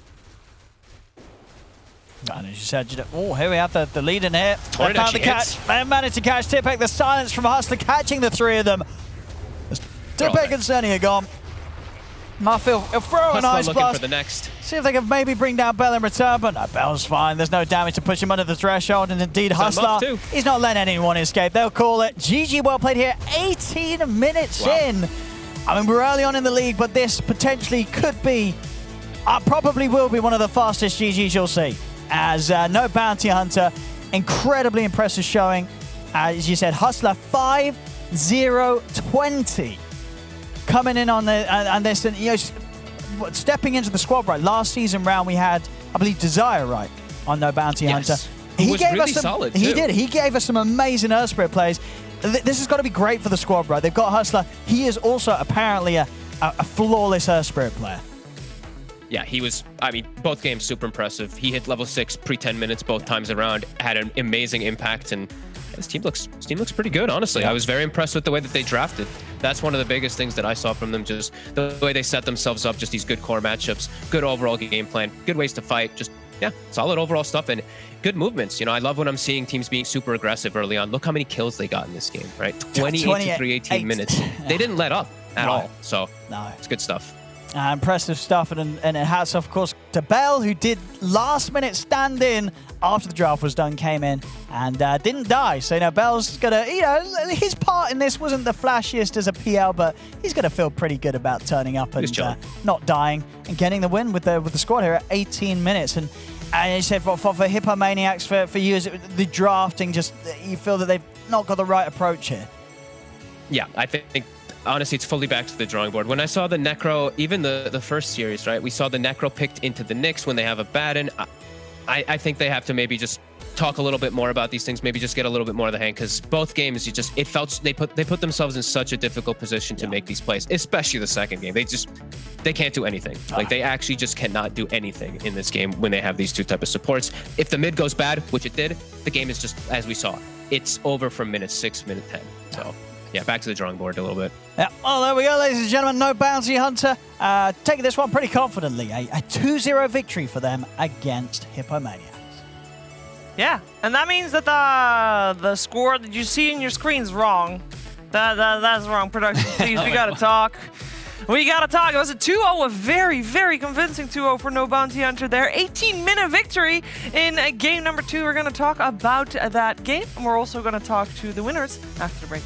And as you said, here we have the lead in here. They found the catch. Hits. They managed to catch Tipek. The silence from Hustler catching the 3 of them. Tipek and Senny are gone. Muffield will throw an ice looking blast. For the next. See if they can maybe bring down Bell in return, but no, Bell's fine. There's no damage to push him under the threshold, and indeed Hustler, he's not letting anyone escape. They'll call it. GG well played here. 18 minutes in. I mean, we're early on in the league, but this potentially could be, probably will be one of the fastest GGs you'll see. As no Bounty Hunter, incredibly impressive showing. As you said, Hustler 5-0-20. Coming in on this, and stepping into the squad, right? Last season round we had, I believe, Desire, right, on No Bounty Hunter. He was really solid, too. He did. He gave us some amazing Earth Spirit plays. This has got to be great for the squad, right? They've got Hustler. He is also apparently a flawless Earth Spirit player. Yeah, he was, both games super impressive. He hit level 6 pre-10 minutes both times around, had an amazing impact, and his team looks pretty good, honestly. I was very impressed with the way that they drafted. That's one of the biggest things that I saw from them, just the way they set themselves up, just these good core matchups, good overall game plan, good ways to fight, just, solid overall stuff, and good movements. I love when I'm seeing teams being super aggressive early on. Look how many kills they got in this game, right? 28 to 318 minutes. They didn't let up at all, so it's good stuff. Impressive stuff, and hats off, of course, to Bell, who did last-minute stand-in after the draft was done, came in and didn't die. So, Bell's gonna, his part in this wasn't the flashiest as a PL, but he's gonna feel pretty good about turning up and not dying and getting the win with the squad here at 18 minutes. And you said for Hippomaniacs, for you, is it the drafting, just you feel that they've not got the right approach here? Yeah, I think. Honestly, it's fully back to the drawing board. When I saw the Necro, even the first series, right? We saw the Necro picked into the Nyx when they have a Batten. I think they have to maybe just talk a little bit more about these things, maybe just get a little bit more of the hang, because both games, it felt they put themselves in such a difficult position to make these plays, especially the second game. They can't do anything. Like, they actually just cannot do anything in this game when they have these two type of supports. If the mid goes bad, which it did, the game is just, as we saw, it's over from minute 6, minute 10. So. Yeah, back to the drawing board a little bit. Yeah, well, there we go, ladies and gentlemen. No Bounty Hunter taking this one pretty confidently. A 2-0 victory for them against Hippomaniacs. Yeah, and that means that the score that you see in your screen is wrong. That's wrong, production. Please, we gotta talk. We gotta talk. It was a 2-0, a very, very convincing 2-0 for No Bounty Hunter there. 18-minute victory in game number 2. We're gonna talk about that game, and we're also gonna talk to the winners after the break.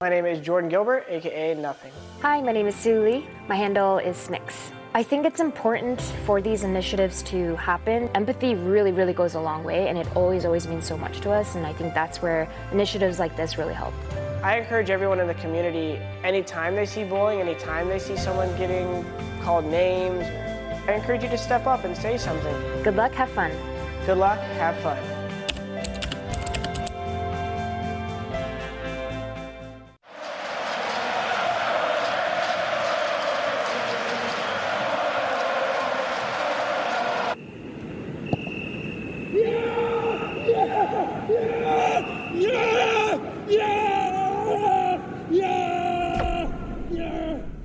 My name is Jordan Gilbert, aka Nothing. Hi, my name is Sue Lee. My handle is Smix. I think it's important for these initiatives to happen. Empathy really, really goes a long way, and it always means so much to us, and I think that's where initiatives like this really help. I encourage everyone in the community, anytime they see bullying, anytime they see someone getting called names, I encourage you to step up and say something. Good luck, have fun. Good luck, have fun.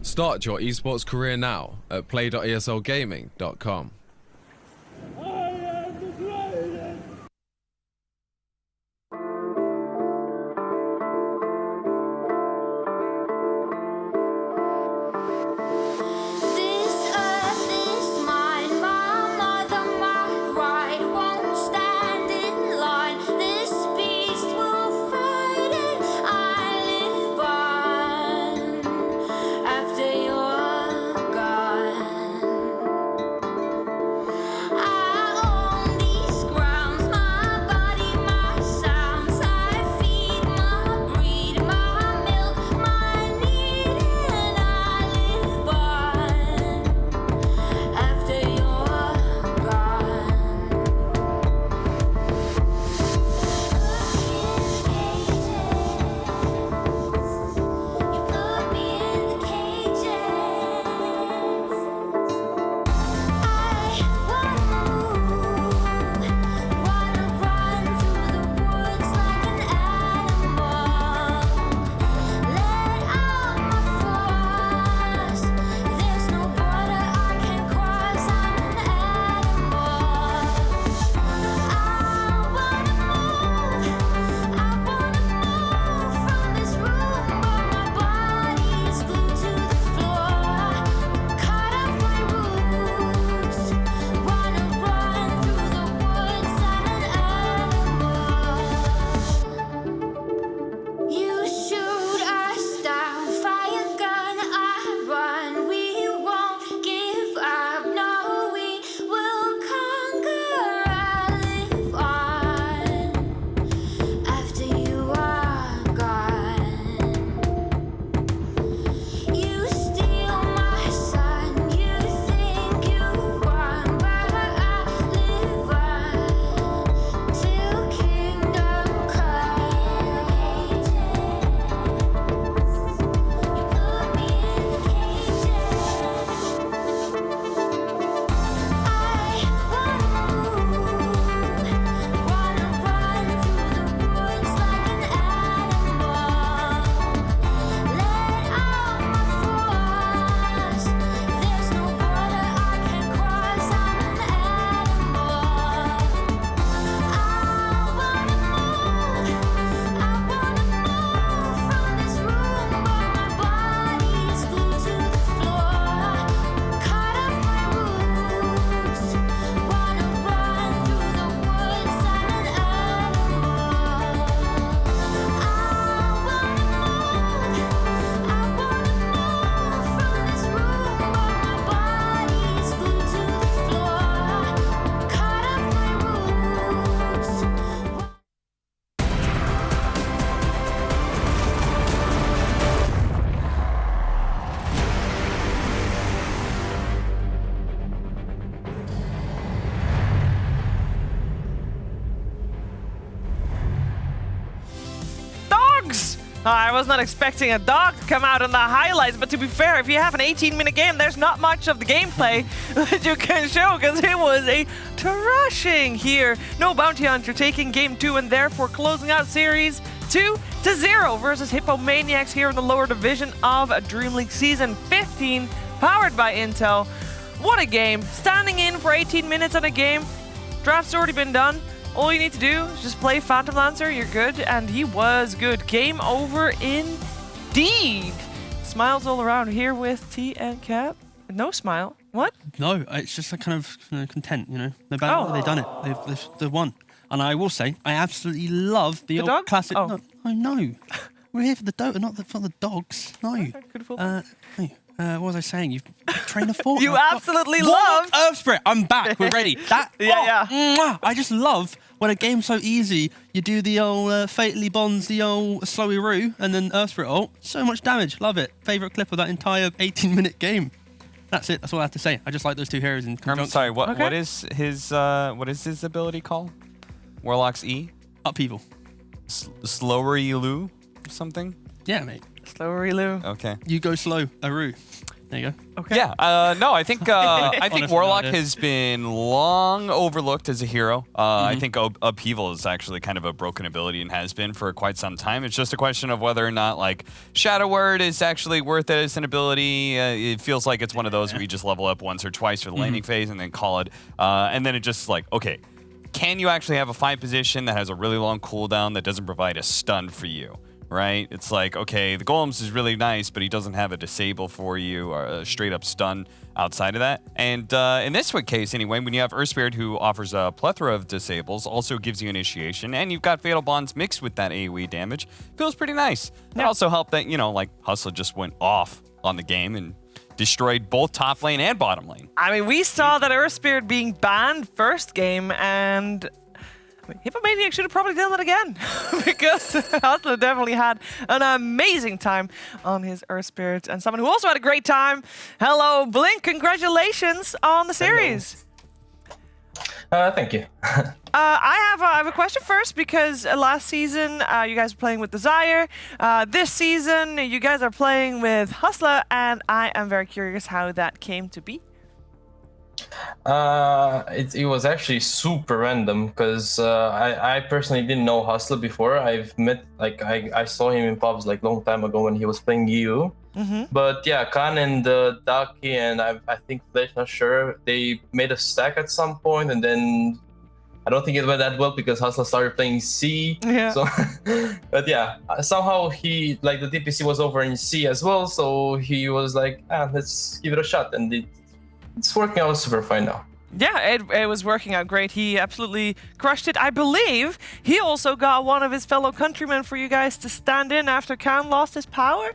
Start your esports career now at play.eslgaming.com. I was not expecting a dog to come out in the highlights, but to be fair, if you have an 18-minute game, there's not much of the gameplay that you can show, because it was a thrashing here. No Bounty Hunter taking game 2 and therefore closing out series 2-0 versus Hippomaniacs here in the lower division of DreamLeague Season 15, powered by Intel. What a game. Standing in for 18 minutes on a game. Draft's already been done. All you need to do is just play Phantom Lancer, you're good, and he was good. Game over indeed. Smiles all around here with T and Cap. No smile. What? No, it's just a kind of content, you know. They've done it. They've won. And I will say, I absolutely love the old dog? classic. Oh. No, I know. We're here for the Dota, not for the dogs. No. What was I saying? You train a fort. You absolutely love Earth Spirit. I'm back. We're ready. I just love when a game's so easy. You do the old Fatally Bonds, the old Slowy Roo, and then Earth Spirit ult. So much damage. Love it. Favorite clip of that entire 18-minute game. That's it. That's all I have to say. I just like those two heroes in conjunction. I'm sorry. What is his ability called? Warlock's E? Upheaval. Slower Elu or something? Yeah, mate. Slower Elu. Okay. You go slow, Aru. There you go. Okay. Yeah. No, I think Warlock has been long overlooked as a hero. I think Upheaval is actually kind of a broken ability and has been for quite some time. It's just a question of whether or not like Shadow Word is actually worth it as an ability. It feels like it's one of those where you just level up once or twice for the laning phase and then call it. And then it just like, okay, can you actually have a fight position that has a really long cooldown that doesn't provide a stun for you? Right? It's like, okay, the Golems is really nice, but he doesn't have a disable for you or a straight up stun outside of that. And in this case, anyway, when you have Earth Spirit who offers a plethora of disables, also gives you initiation, and you've got Fatal Bonds mixed with that AoE damage, feels pretty nice. It also helped that, like Hustler just went off on the game and destroyed both top lane and bottom lane. I mean, we saw that Earth Spirit being banned first game, and Hippomaniac should have probably done that again because Hustler definitely had an amazing time on his Earth Spirit, and someone who also had a great time. Hello, Blink. Congratulations on the series. Thank you. I have a question first because last season you guys were playing with Desire. This season you guys are playing with Hustler, and I am very curious how that came to be. It was actually super random because I personally didn't know Hustler before. I've met, like, I saw him in pubs like long time ago when he was playing WEU. But yeah, Khan and Daki and I think Flash, not sure, they made a stack at some point, and then I don't think it went that well because Hustler started playing C. Yeah. So, but yeah, somehow the DPC was over in C as well, so he was like, let's give it a shot, and it's working out super fine now. Yeah, it was working out great. He absolutely crushed it. I believe he also got one of his fellow countrymen for you guys to stand in after Khan lost his power.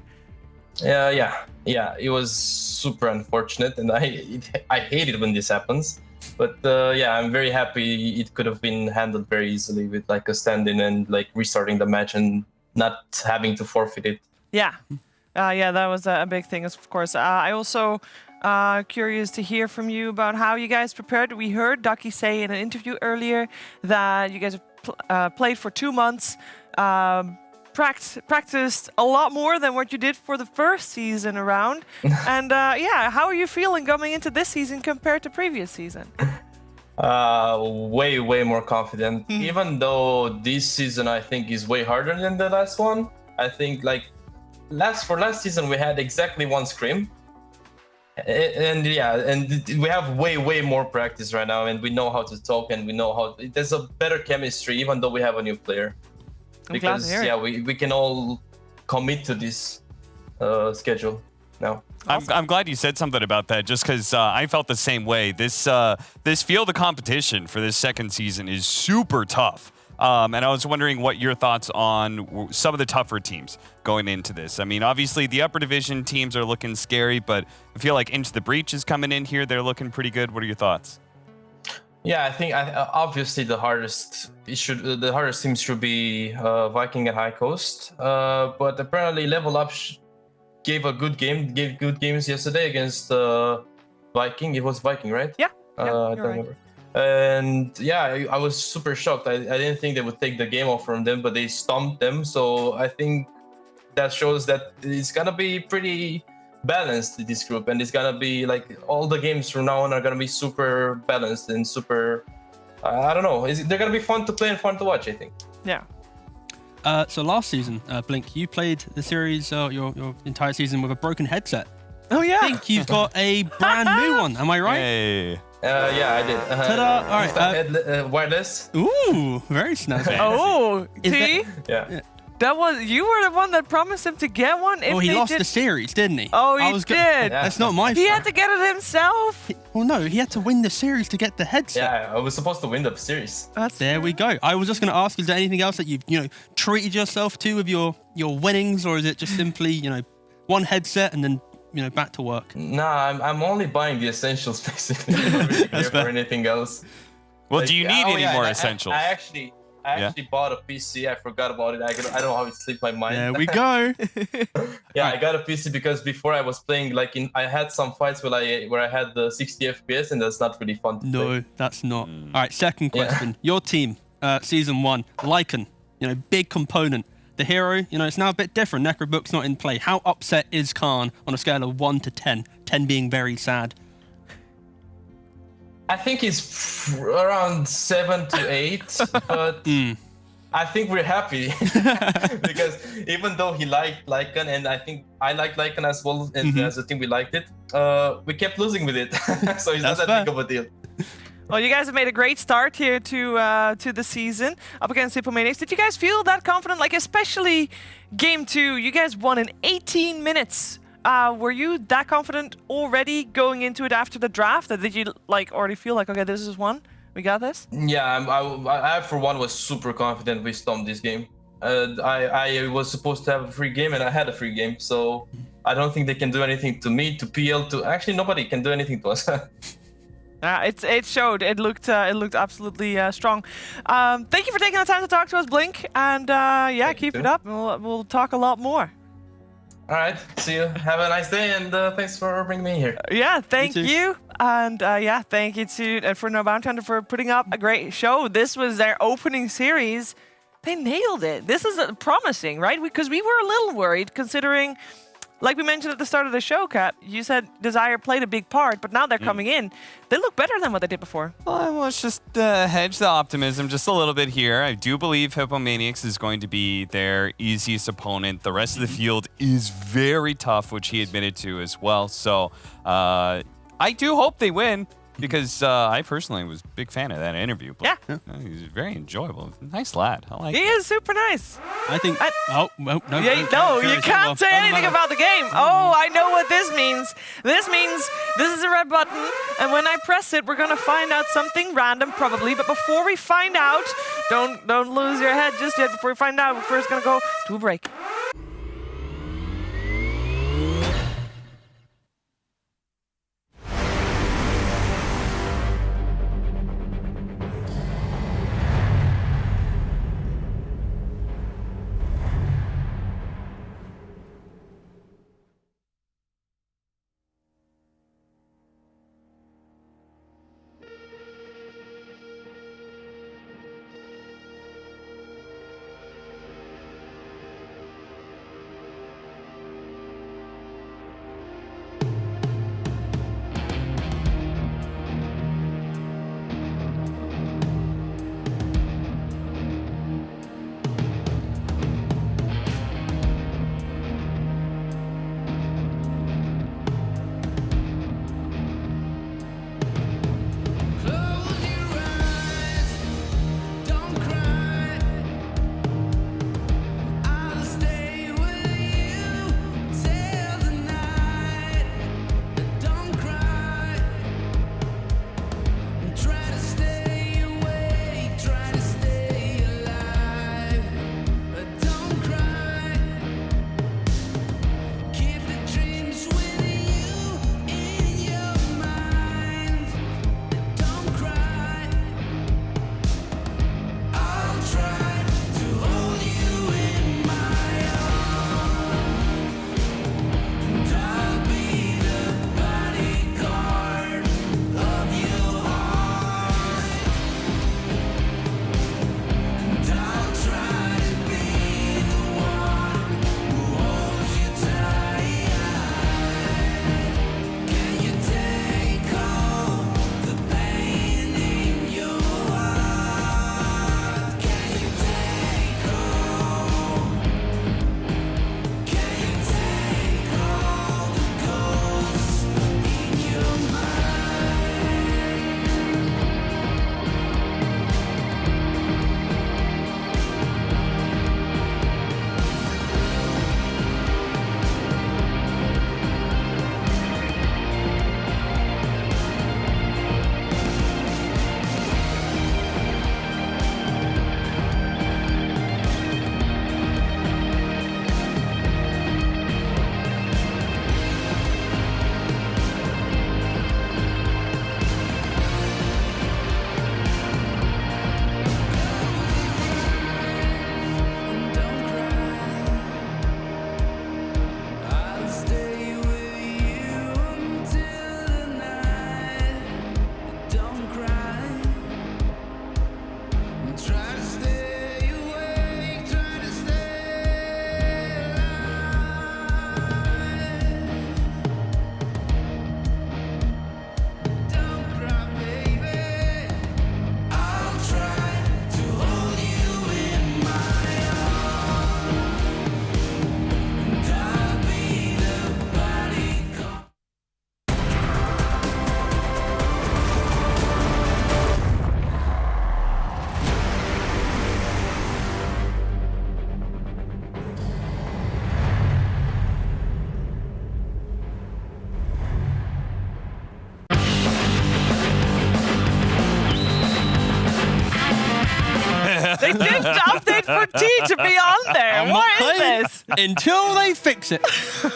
Yeah. It was super unfortunate, and I hate it when this happens. But yeah, I'm very happy it could have been handled very easily with like a stand-in and like restarting the match and not having to forfeit it. Yeah, that was a big thing, of course. I also curious to hear from you about how you guys prepared. We heard Ducky say in an interview earlier that you guys have played for 2 months, practiced a lot more than what you did for the first season around. And yeah, how are you feeling coming into this season compared to previous season? Way more confident. Even though this season I think is way harder than the last one. I think like last season we had exactly 1 scrim. And yeah, and we have way more practice right now, and we know how to talk, and we know how there's a better chemistry even though we have a new player. Because yeah, we can all commit to this schedule now. I'm glad you said something about that, just because I felt the same way. This field of competition for this second season is super tough. And I was wondering what your thoughts on some of the tougher teams going into this. I mean, obviously the upper division teams are looking scary, but I feel like Into the Breach is coming in here. They're looking pretty good. What are your thoughts? Yeah, I think obviously the hardest teams should be Viking and High Coast. But apparently Level Up gave good games yesterday against Viking. It was Viking, right? Yeah. I don't remember. And yeah, I was super shocked. I didn't think they would take the game off from them, but they stomped them. So I think that shows that it's gonna be pretty balanced, this group, and it's gonna be like all the games from now on are gonna be super balanced and super. I don't know. They're gonna be fun to play and fun to watch, I think. Yeah. So last season, Blink, you played the series, your entire season with a broken headset. Oh yeah. I think you've got a brand new one. Am I right? Hey. Yeah, I did. Ta-da! All right. Wireless. Ooh, very snazzy. Oh, see? Yeah. That was you were the one that promised him to get one. Well, he lost the series, didn't he? Oh, he did. That's not my fault. He had to get it himself. Well, no, he had to win the series to get the headset. Yeah, I was supposed to win the series. There we go. I was just going to ask, is there anything else that you've treated yourself to with your your winnings, or is it just simply, you know, one headset and then, you know, back to work? Nah, I'm only buying the essentials basically. I don't really care for anything else. Well, Like, do you need any more essentials? I actually bought a PC. I forgot about it. I don't know how it slipped my mind. There we go. Yeah, I got a PC because before I was playing I had some fights where I had the 60 FPS, and that's not really fun to play. No, that's not. All right, second question. Your team, season 1, Lycan, you know, big component. The hero, you know, it's now a bit different. Necrobook's not in play. How upset is Khan on a scale of 1 to 10? 10 being very sad. I think it's around 7 to 8, but I think we're happy because even though he liked Lycan, and I think I liked Lycan as well, and as a team we liked it, we kept losing with it, so it's not that big of a deal. Well, you guys have made a great start here to the season up against Hippomaniacs. Did you guys feel that confident? Like, especially game 2, you guys won in 18 minutes. Were you that confident already going into it after the draft? Or did you like already feel like, okay, this is one, we got this? Yeah, I for one was super confident we stomped this game. I was supposed to have a free game, and I had a free game, so I don't think they can do anything to me, to PL, to actually nobody can do anything to us. It showed. It looked absolutely strong. Thank you for taking the time to talk to us, Blink, and yeah, keep it up. We'll talk a lot more. All right, see you. Have a nice day, and thanks for bringing me here. Yeah, thank you. And yeah, thank you to for No Bounty Hunter for putting up a great show. This was their opening series. They nailed it. This is promising, right? Because we were a little worried, considering, like we mentioned at the start of the show, Cap, you said Desire played a big part, but now they're coming in. They look better than what they did before. Well, let's just hedge the optimism just a little bit here. I do believe Hippomaniacs is going to be their easiest opponent. The rest of the field is very tough, which he admitted to as well. So I do hope they win, because I personally was a big fan of that interview. Yeah. He's very enjoyable. Nice lad. I like He is super nice. I think... Oh, well, no. You can't say anything about the game. Oh, I know what this means. This means this is a red button, and when I press it, we're going to find out something random, probably. But before we find out, don't lose your head just yet. Before we find out, we're first going to go to a break. T to be on there. I'm not What is playing this? until they fix it. All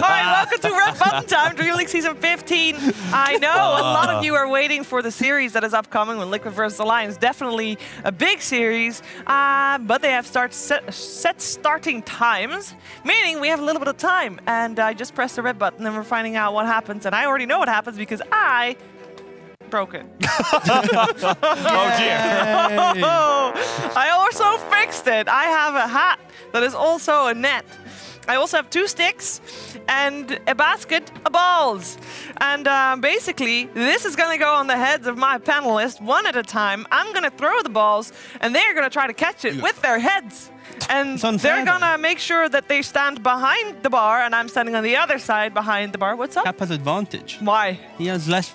right, welcome to Red Button Time, DreamLeague Season 15. I know a lot of you are waiting for the series that is upcoming with Liquid vs. Alliance. Definitely a big series, but they have set starting times, meaning we have a little bit of time. And I just pressed the red button and we're finding out what happens. And I already know what happens because I broke it. Oh dear. I also fixed it. I have a hat that is also a net. I also have 2 sticks and a basket of balls. And basically, this is going to go on the heads of my panelists one at a time. I'm going to throw the balls, and they're going to try to catch it with their heads. And they're going to make sure that they stand behind the bar, and I'm standing on the other side behind the bar. What's up? Cap has advantage. Why? He has less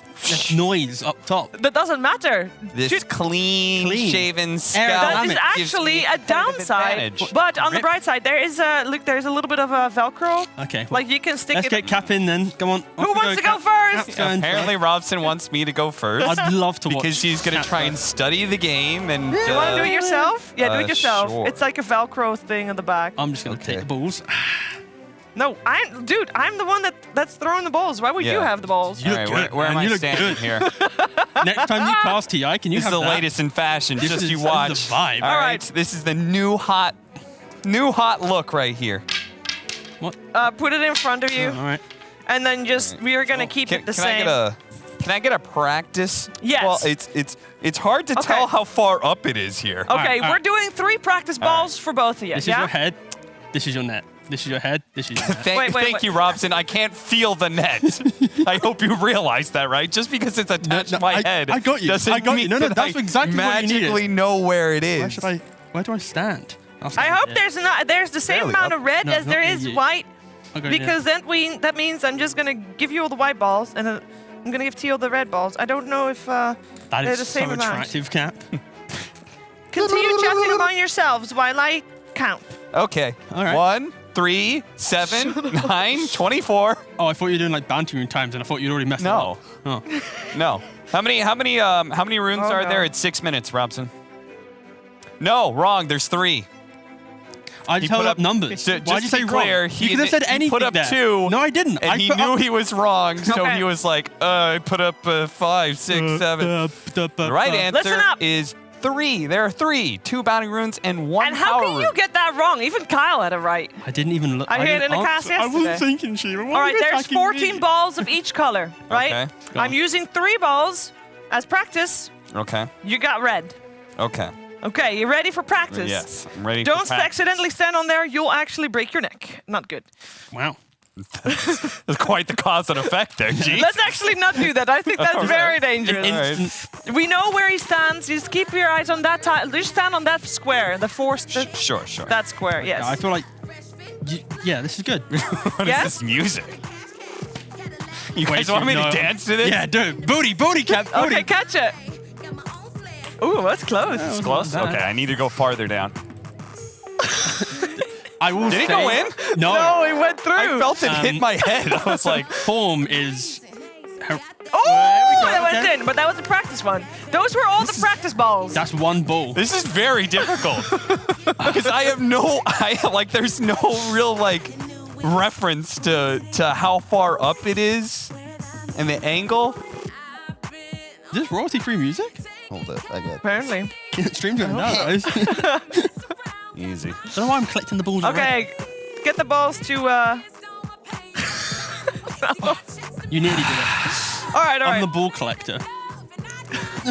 noise up top. That doesn't matter. This clean-shaven scalp. That is gives actually me a downside. advantage. But on the bright side, there is a look. There's a little bit of a Velcro. Okay. Like you can stick Let's it. get Cap in then. Come on. Who wants to go first? Apparently, Robson wants me to go first. I'd love to watch. Because she's going to try and study the game. And Do you want to do it yourself? Yeah, do it yourself. Sure. It's like a Velcro thing on the back. I'm just going to take the balls. No, I'm the one that's throwing the balls. Why would you have the balls? All right, where am I standing here? Next time you cast TI, can you This have is the that? latest in fashion. This Just is- you this is watch. the vibe. All right, this is the new hot look right here. What? Put it in front of you. All right. And then just we are gonna keep it the same. Can I get a practice? Yes. Well, it's hard to tell how far up it is here. Okay, we're doing 3 practice balls for both of you. This yeah? is your head. This is your net. This is your head. This is your net. Thank you, Robson. I can't feel the net. I hope you realize that, right? Just because it's attached to my head, I got you. doesn't I got you. mean No, that that's I exactly what you needed. magically know where it is. Where do I stand? I hope there's the same amount of red as there is white, because that means I'm just gonna give you all the white balls and I'm gonna give Teal the red balls. I don't know if That they're is the same so amount. attractive, Cap. Continue chatting among yourselves while I count. Okay. All right. 1, 3, 7, 9, 24. Oh, I thought you were doing like bounty rune times, and I thought you'd already messed it up. Oh. No. How many runes are there? It's 6 minutes, Robson. No, wrong. There's 3. I just held up numbers. Why'd you say wrong? You could have said anything He put up there. 2. No, I didn't. And he knew he was wrong, so he was like, I put up 5, 6, 7. The right answer is 3. There are 3. 2 bounty runes and 1 And how power can rune. you get that wrong? Even Kyle had it right. I didn't even look. I heard it in the didn't cast answer. I yesterday. wasn't thinking, Shiva. All right, there's 14 balls of each color, right? Okay. Go I'm on. using 3 balls as practice. Okay. You got red. Okay. Okay, you ready for practice? Yes, I'm ready Don't for practice. accidentally stand on there. You'll actually break your neck. Not good. Wow. That's quite the cause and effect there, G. Let's actually not do that. I think that's All very right. dangerous. All We know where he stands. Just keep your eyes on that tile. Just stand on that square. The force. Sure. That square, yes. I feel like. Yeah, this is good. What is this music? You Wait, guys want me to no. dance to this? Yeah, dude. Booty, Cap. Booty. Okay, catch it. Ooh, that's close. It's close? Okay, I need to go farther down. I will Did he say- go in? No. No, he went through. I felt it hit my head. I was like, form is. Oh, that went in, but that was the practice one. Those were all the practice balls. That's 1 ball. this is very difficult. Because there's no real, reference to how far up it is and the angle. Is this royalty-free music? Hold it, I got Apparently. Stream's going down, guys. Easy. I don't know why I'm collecting the balls. Okay, get the balls to. You nearly did it. All right. I'm the ball collector.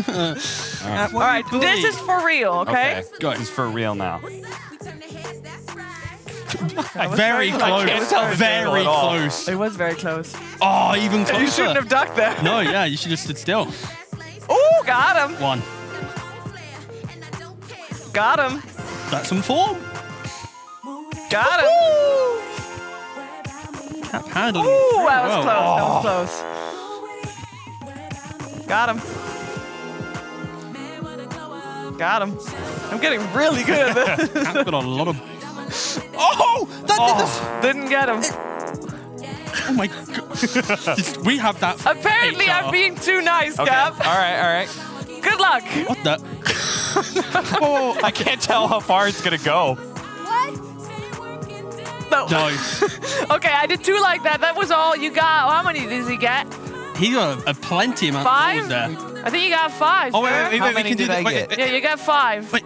All right, this is for real, okay? Go. This is for real now. Very close. can't tell the Very angle at all. close. It was very close. Oh, even closer. You shouldn't have ducked there. No, yeah, you should have stood still. Ooh, got him. 1. Got him. That's some form. Got him. Cap handling. Ooh, that was Whoa. close. That was close. Got him. Got him. I'm getting really good at this. Cap got a lot of. Oh! Didn't get him. Oh my god. We have that. Apparently, HR. I'm being too nice, Okay. Cap. All right. Good luck. What the? Whoa. I can't tell how far it's gonna go. No. Okay, I did 2 like that. That was all you got. How many did he get? He got a plenty amount of 5? balls there. I think you got 5. Oh, wait, sir. wait, How many did I get? Yeah, you got 5. Wait.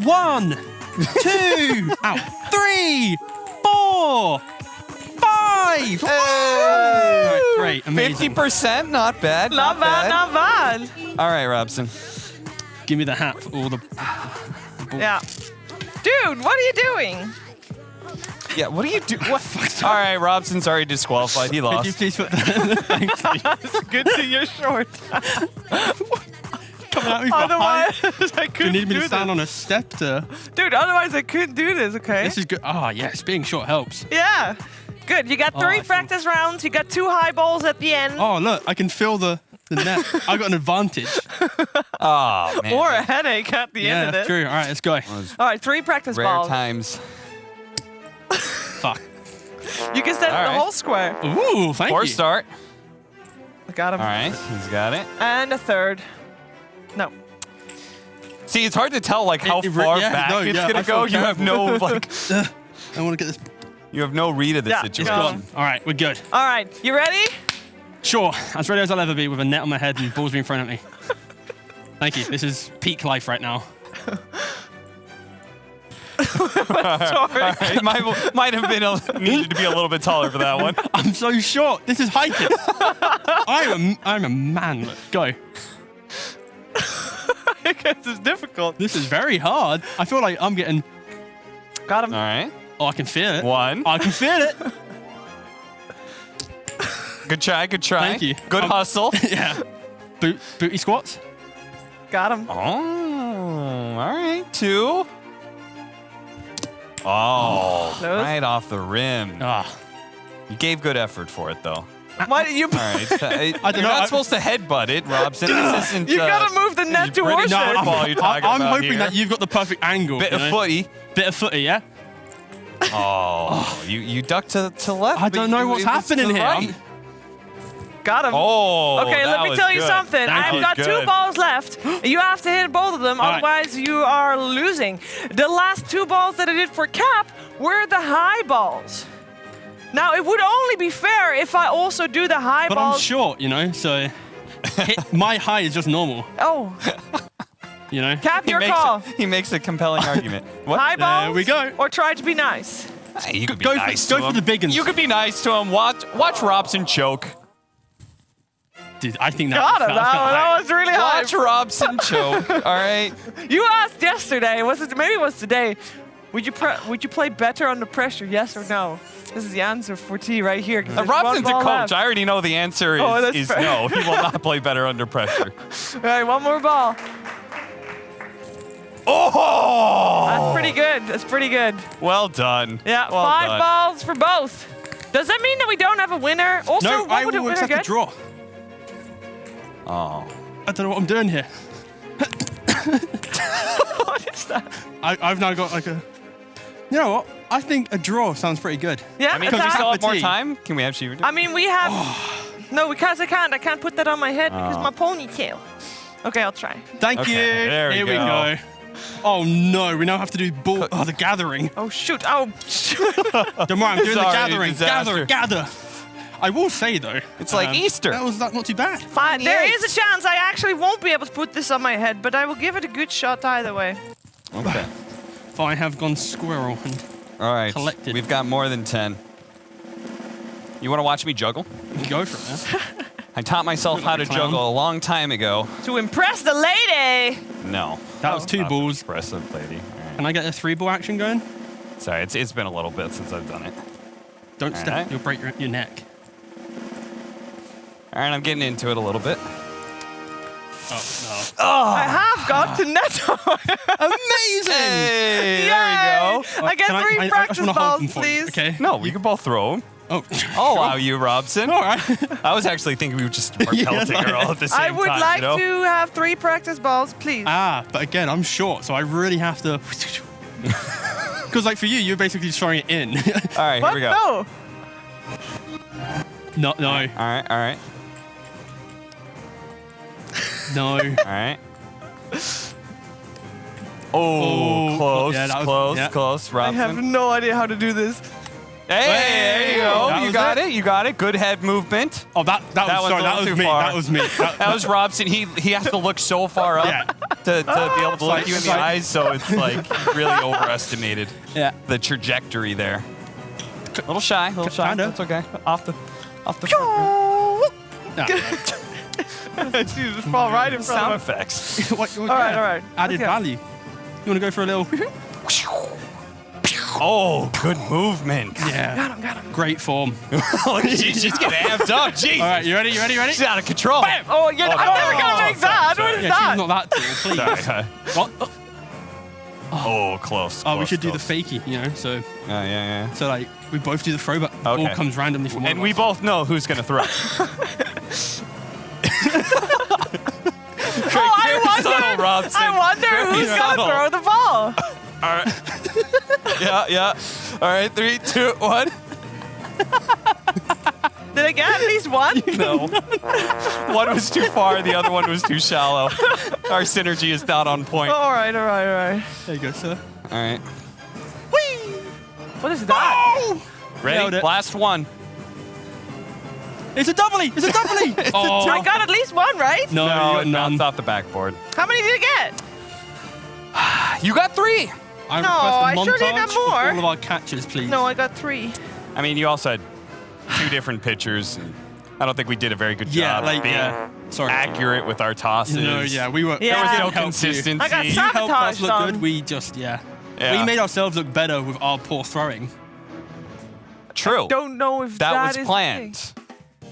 1, 2, ow, 3, 4, 5. Hey! All right, great, amazing. 50%, not bad. Not bad, not bad. All right, Robson. Give me the hat for all the balls. Yeah. Dude, what are you doing? Yeah, what do you do? What? All right, Robson's already disqualified. He Could you lost. please put Thanks, Steve. It's good thing you're short. Coming at me from Otherwise, behind. I You couldn't need me do to stand this. on a step to... Dude, otherwise I couldn't do this, okay? This is good. Oh, yes, being short helps. Yeah. Good. You got 3 practice rounds. You got 2 high balls at the end. Oh, look, I can feel the net. I got an advantage. Oh, man. Or a headache at the end of that's it. true. All right, let's go. All right, 3 practice Rare balls. times. Fuck. You can set All the right. whole square. Ooh, thank you. 4 start. I got him. All right, he's got it. And a 3rd. No. See, it's hard to tell like how far back it's gonna go. You have no like. I want to get this. You have no read of the Yeah, It's situation. gone. All right, we're good. All right, you ready? Sure, as ready as I'll ever be with a net on my head and balls being thrown at me. Thank you. This is peak life right now. Sorry. All right, might have been needed to be a little bit taller for that one. I'm so short. This is hiking. I'm a man. Look, go. This is difficult. This is very hard. I feel like I'm getting. Got him. All right. Oh, I can feel it. 1. I can feel it. Good try. Good try. Thank you. Good hustle. Yeah. Booty squats. Got him. Oh, all right. 2. Oh, Close. right off the rim. Ah. You gave good effort for it, though. Why did you? All right. So, I don't you're know, not I- supposed to headbutt it, Robson. This isn't. You gotta move the net towards British it. football you're talking I'm about hoping here. that you've got the perfect angle. Bit you of know? footy. Bit of footy, yeah? Oh, you ducked to left. I but don't know you- what's it was to happening the here. right. Got him. Oh, Okay, that let me was tell you good. something. That I've was got 2 good. balls left. You have to hit both of them, All right. otherwise you are losing. The last 2 balls that I did for Cap were the high balls. Now, it would only be fair if I also do the high But I'm balls. short, you know, so my height is just normal, Oh, you know? Cap, your call. He makes a compelling argument. What? High balls There we go. or try to be nice. Hey, you could be Go nice for, to go him. for the big ones. You could be nice to him. Watch Robson choke. Dude, I think Got him. that's kinda That was really high. Watch Robson choke. All right. You asked yesterday, maybe it was today, would you play better under pressure, yes or no? This is the answer for T right here. 'Cause there's Robson's one a ball coach. left. I already know the answer Oh, that's is fair. no. He will not play better under pressure. All right, one more ball. Oh! That's pretty good. That's pretty good. Well done. Yeah, well 5 done. balls for both. Does that mean that we don't have a winner? Also, No, what I would a will winner accept get? the draw. Oh. I don't know what I'm doing here. What is that? I've now got like a... You know what? I think a draw sounds pretty good. Yeah, I mean, it's can we a- still have more tea. time? Can we actually? I mean, we have... No, because I can't. I can't put that on my head because Oh. my ponytail. Okay, I'll try. Thank Okay, you. there we Here we go. go. Oh no, we now have to do the gathering. Oh, shoot. Oh, shoot. Don't worry, I'm doing the Sorry, gathering. disaster. Gather. I will say though, It's like Easter. That was not too bad. Fine. There is a chance I actually won't be able to put this on my head, but I will give it a good shot either way. Okay. If I have gone squirrel and All right. collected. We've got more than 10. You want to watch me juggle? Go for it, man. I taught myself how to Clown. juggle a long time ago. To impress the lady. No. That was 2 Not balls. Impressive, lady. All right. Can I get a 3-ball action going? Sorry, it's been a little bit since I've done it. Don't All step, right. you'll break your neck. All right, I'm getting into it a little bit. Oh, I have got to net. Amazing! Hey, Yay! there we go. I get Can 3 I just practice wanna hold balls, them for you, please. okay? No, we can both throw them. Oh, I'll allow you, Robson. all right. I was actually thinking we would just start Yeah, pelting her all at the same I time. would like you know? to have 3 practice balls, please. But again, I'm short, so I really have to. Because like for you, you're basically just throwing it in. All right, What? here we go. No. No. All right, all right. No. All right. Oh, close, yeah, that was- close, yeah. close. I have Robson. no idea how to do this. Hey, there you go. That You was got it. it. You got it. Good head movement. Oh, that That was one's sorry. a That little was too me. far. That was me. That was Robson. He has to look so far up Yeah. to be able to look Like- you in the like- eyes, so it's like really overestimated Yeah. the trajectory there. A little shy, That's okay. Off the Nah. Jesus, fall right in front sound of him. effects. All right. Added Okay. value. You want to go for a little? Oh, good movement. Yeah. Got him. Great form. She's getting amped up. Jeez. All right, you ready? She's out of control. Bam! Oh, yeah, I'm never gonna make that. What is Yeah, that? she's not that tall, please. Sorry. What? Oh, close. Oh, we close, should do the close. fakey, you know, so Yeah. so like we both do the throw, but the ball Okay. comes randomly from one And of we us. both know who's going to throw. I wonder who's gonna throw the ball. All right. Yeah. All right, 3, 2, 1. Did I get at least one? No. One was too far, the other one was too shallow. Our synergy is not on point. All right. There you go, sir. All right. What is that? Ready? Nailed it. Last one. It's a doubly! It's a doubly! Oh. I got at least one, right? No, you got none. It's off the backboard. How many did you get? You got 3. I No, request a I sure didn't montage have of more. all of our catches, please. No, I got 3. I mean, you also had 2 different pitchers. And I don't think we did a very good Yeah, job like, of being Sorry. accurate with our tosses. No, yeah, we were. Yeah. There was no helped you. consistency. I got You helped us sabotaged look on. good. We just, yeah. Yeah. We made ourselves look better with our poor throwing. True. Don't know if That that was is planned.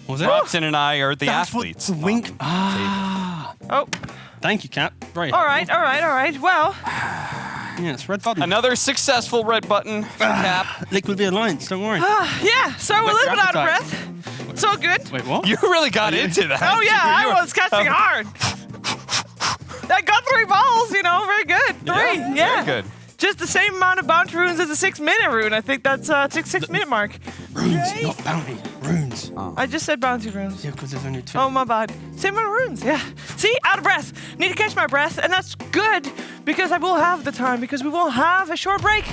Was it? Robson and I are the That's athletes. What the wink. Ah. Oh, Thank you, Cap. Right. all right. Well, Yes, red button. Another successful red button for Cap. Liquid V Alliance, don't worry. yeah. So we're a little bit out of breath. So good. Wait, what? You really got into that. Oh yeah, I was catching hard. I got 3 balls. Very good. 3. Yeah. Very good. Just the same amount of bounty runes as a 6-minute rune. I think that's 6-minute mark. Runes, not bounty. Runes. I just said bounty runes. Yeah, because there's only 2. Oh, my bad. Same amount of runes, yeah. See, out of breath. Need to catch my breath, and that's good because I will have the time because we will have a short break.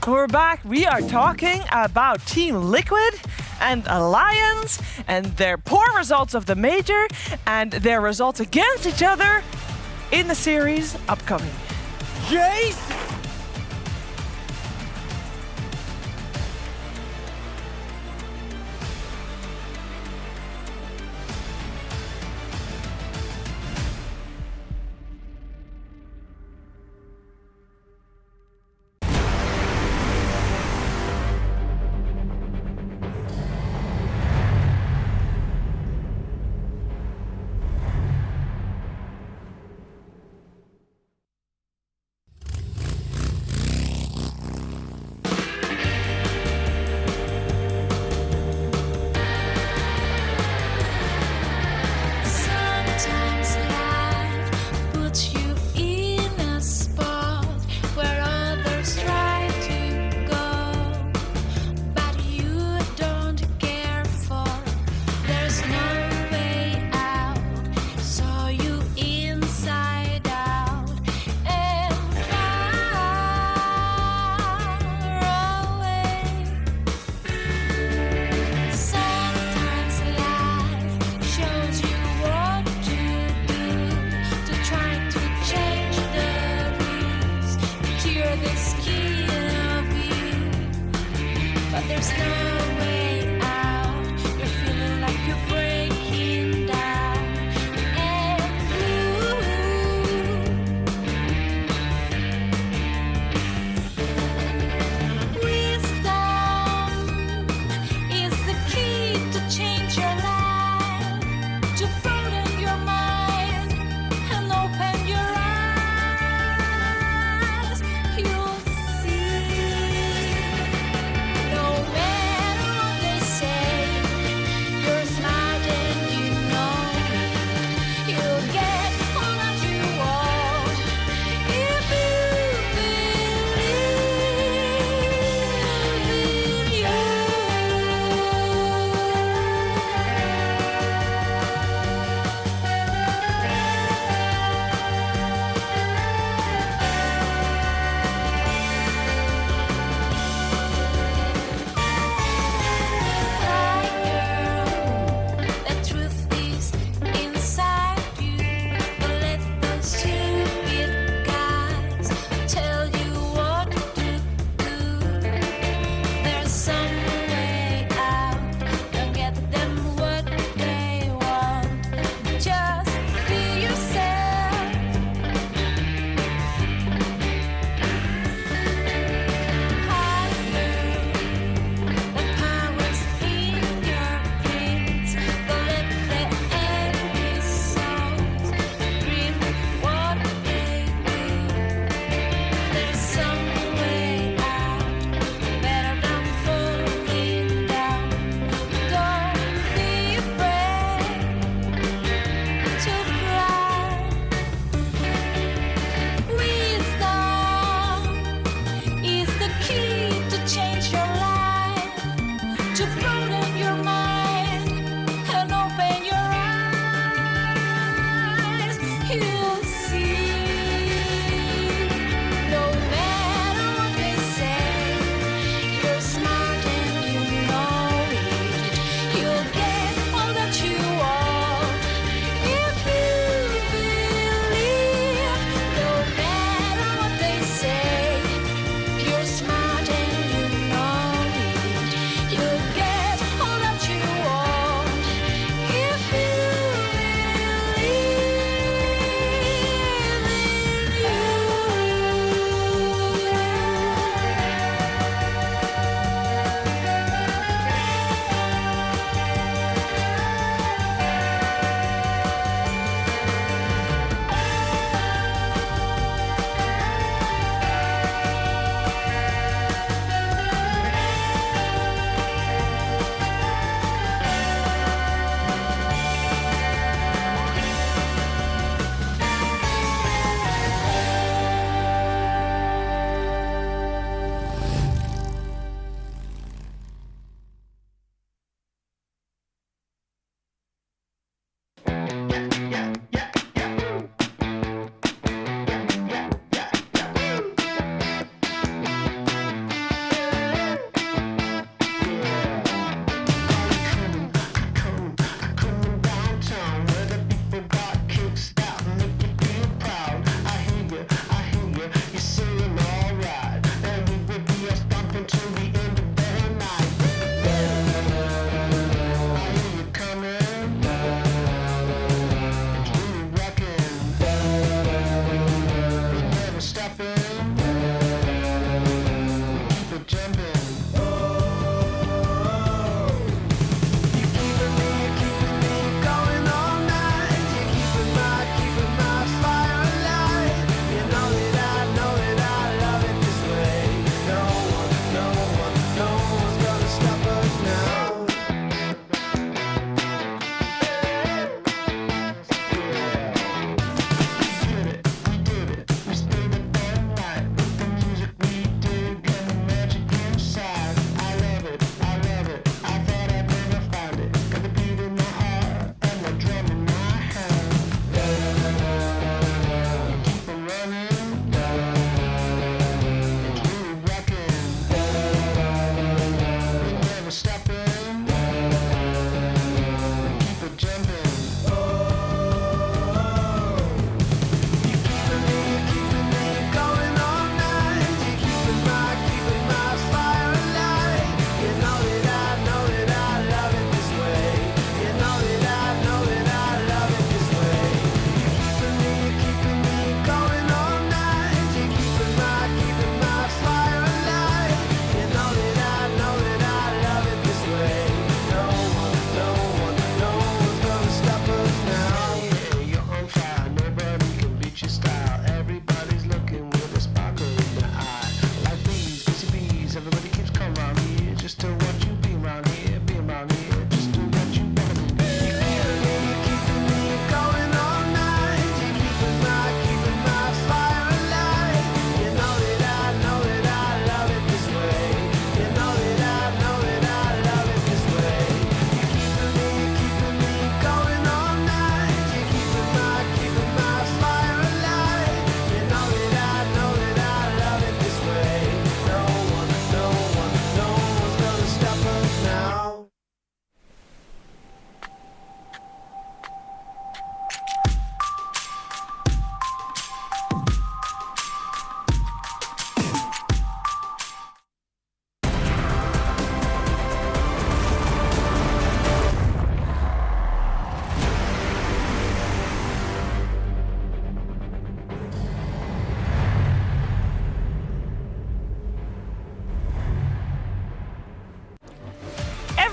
We're back. We are talking about Team Liquid and Alliance and their poor results of the major and their results against each other in the series upcoming. Jace! Sometimes life puts you in a spot where others try to go, but you don't care for. There's no way out, so you inside out and far away. Sometimes life shows you what to do to try to change the rules, tear the skin of you, but there's no way out. You're feeling like you're breaking down and blue. Wisdom is the key to change your life, to broaden your mind and open your eyes. You'll see, no matter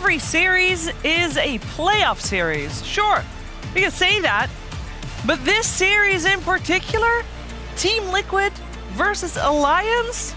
every series is a playoff series. Sure, you can say that, but this series in particular, Team Liquid versus Alliance,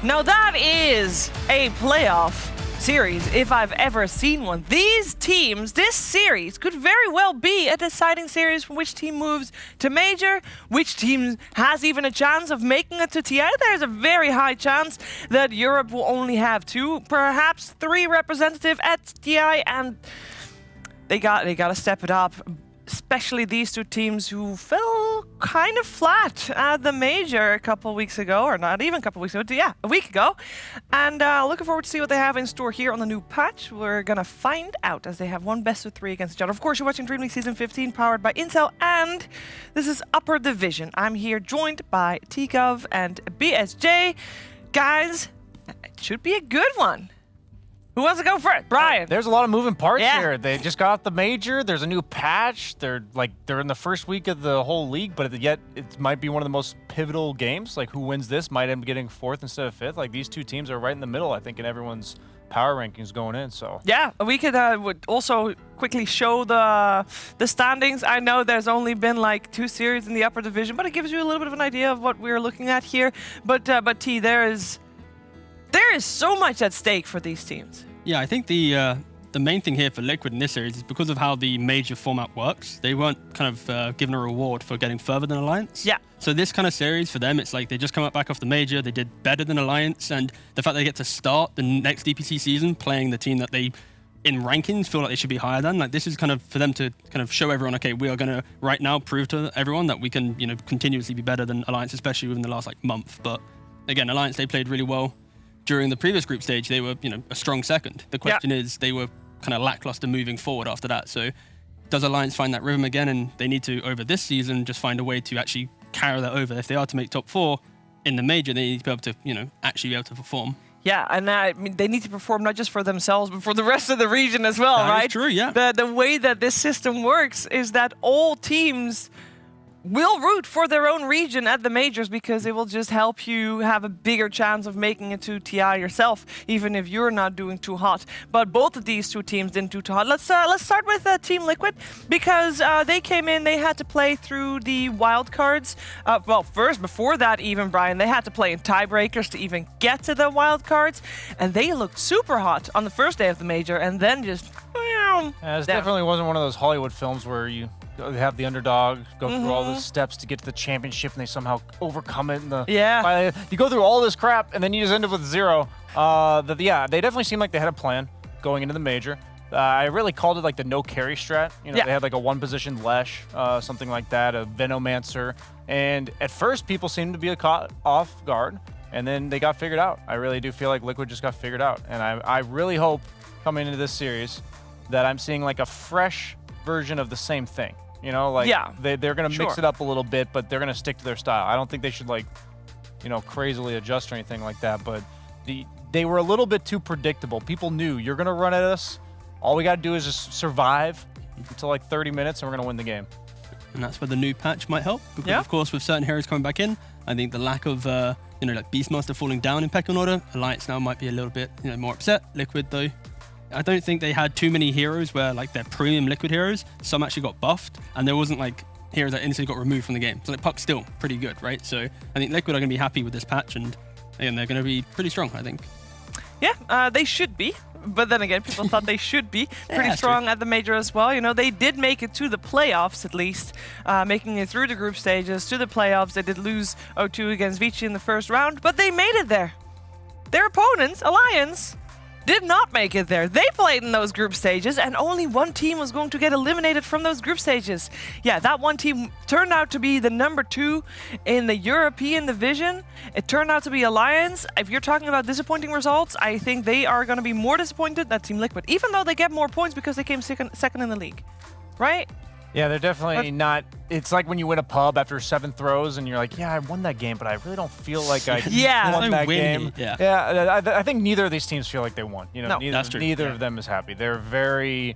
now that is a playoff series if I've ever seen one. These teams, this series could very well be a deciding series for which team moves to Major, which team has even a chance of making it to TI. There's a very high chance that Europe will only have 2, perhaps 3 representatives at TI, and they got to step it up. Especially these 2 teams who fell kind of flat at the Major a couple weeks ago, or not even a couple weeks ago, yeah, a week ago. And looking forward to see what they have in store here on the new patch. We're gonna find out as they have one best of 3 against each other. Of course, you're watching DreamLeague Season 15, powered by Intel, and this is Upper Division. I'm here joined by T-Gov and BSJ. Guys, it should be a good one. Who wants to go for it? Brian. There's a lot of moving parts here. They just got off the Major. There's a new patch. They're in the first week of the whole league, but yet it might be one of the most pivotal games. Like, who wins this might end up getting 4th instead of 5th. Like, these 2 teams are right in the middle, I think, in everyone's power rankings going in. So yeah, we could would also quickly show the standings. I know there's only been like 2 series in the upper division, but it gives you a little bit of an idea of what we're looking at here. But T, there is so much at stake for these teams. Yeah, I think the main thing here for Liquid in this series is because of how the Major format works, they weren't kind of given a reward for getting further than Alliance. Yeah. So this kind of series for them, it's like they just come back off the Major, they did better than Alliance, and the fact they get to start the next DPC season playing the team that they, in rankings, feel like they should be higher than. Like, this is kind of for them to kind of show everyone, okay, we are going to right now prove to everyone that we can, continuously be better than Alliance, especially within the last month. But again, Alliance, they played really well. During the previous group stage, they were, a strong second. The question is, they were kind of lackluster moving forward after that. So does Alliance find that rhythm again? And they need to, over this season, just find a way to actually carry that over. If they are to make top 4 in the Major, they need to be able to, actually be able to perform. Yeah, and I mean, they need to perform not just for themselves, but for the rest of the region as well, right? That's true, yeah. The way that this system works is that all teams will root for their own region at the Majors, because it will just help you have a bigger chance of making it to TI yourself, even if you're not doing too hot. But both of these 2 teams didn't do too hot. Let's start with Team Liquid, because they came in, they had to play through the wildcards. Well, first, before that even, Brian, they had to play in tiebreakers to even get to the wildcards, and they looked super hot on the first day of the Major, and then just... It definitely wasn't one of those Hollywood films where you have the underdog go through all the steps to get to the championship and they somehow overcome it. You go through all this crap and then you just end up with 0. They definitely seemed like they had a plan going into the Major. I really called it like the no carry strat. They had like a 1-position Lesh, something like that, a Venomancer. And at first people seemed to be caught off guard, and then they got figured out. I really do feel like Liquid just got figured out. And I really hope coming into this series that I'm seeing like a fresh version of the same thing. They're going to mix it up a little bit, but they're going to stick to their style. I don't think they should crazily adjust or anything like that, but they were a little bit too predictable. People knew you're going to run at us. All we got to do is just survive until like 30 minutes and we're going to win the game. And that's where the new patch might help, because of course with certain heroes coming back in, I think the lack of like Beastmaster falling down in pecking order, Alliance now might be a little bit more upset. Liquid though, I don't think they had too many heroes where like their premium Liquid heroes, some actually got buffed, and there wasn't like heroes that instantly got removed from the game. So like Puck's still pretty good, right? So I think Liquid are going to be happy with this patch, and again, they're going to be pretty strong, I think. Yeah, they should be. But then again, people thought they should be pretty strong at the Major as well. They did make it to the playoffs at least, making it through the group stages to the playoffs. They did lose 0-2 against Vici in the first round, but they made it there. Their opponents, Alliance, did not make it there. They played in those group stages, and only one team was going to get eliminated from those group stages. Yeah, that one team turned out to be the number 2 in the European division. It turned out to be Alliance. If you're talking about disappointing results, I think they are going to be more disappointed than Team Liquid, even though they get more points because they came second in the league, right? Yeah, they're definitely not. It's like when you win a pub after 7 throws and you're like, yeah, I won that game, but I really don't feel like I won that game. I think neither of these teams feel like they won. Neither of them is happy. They're very...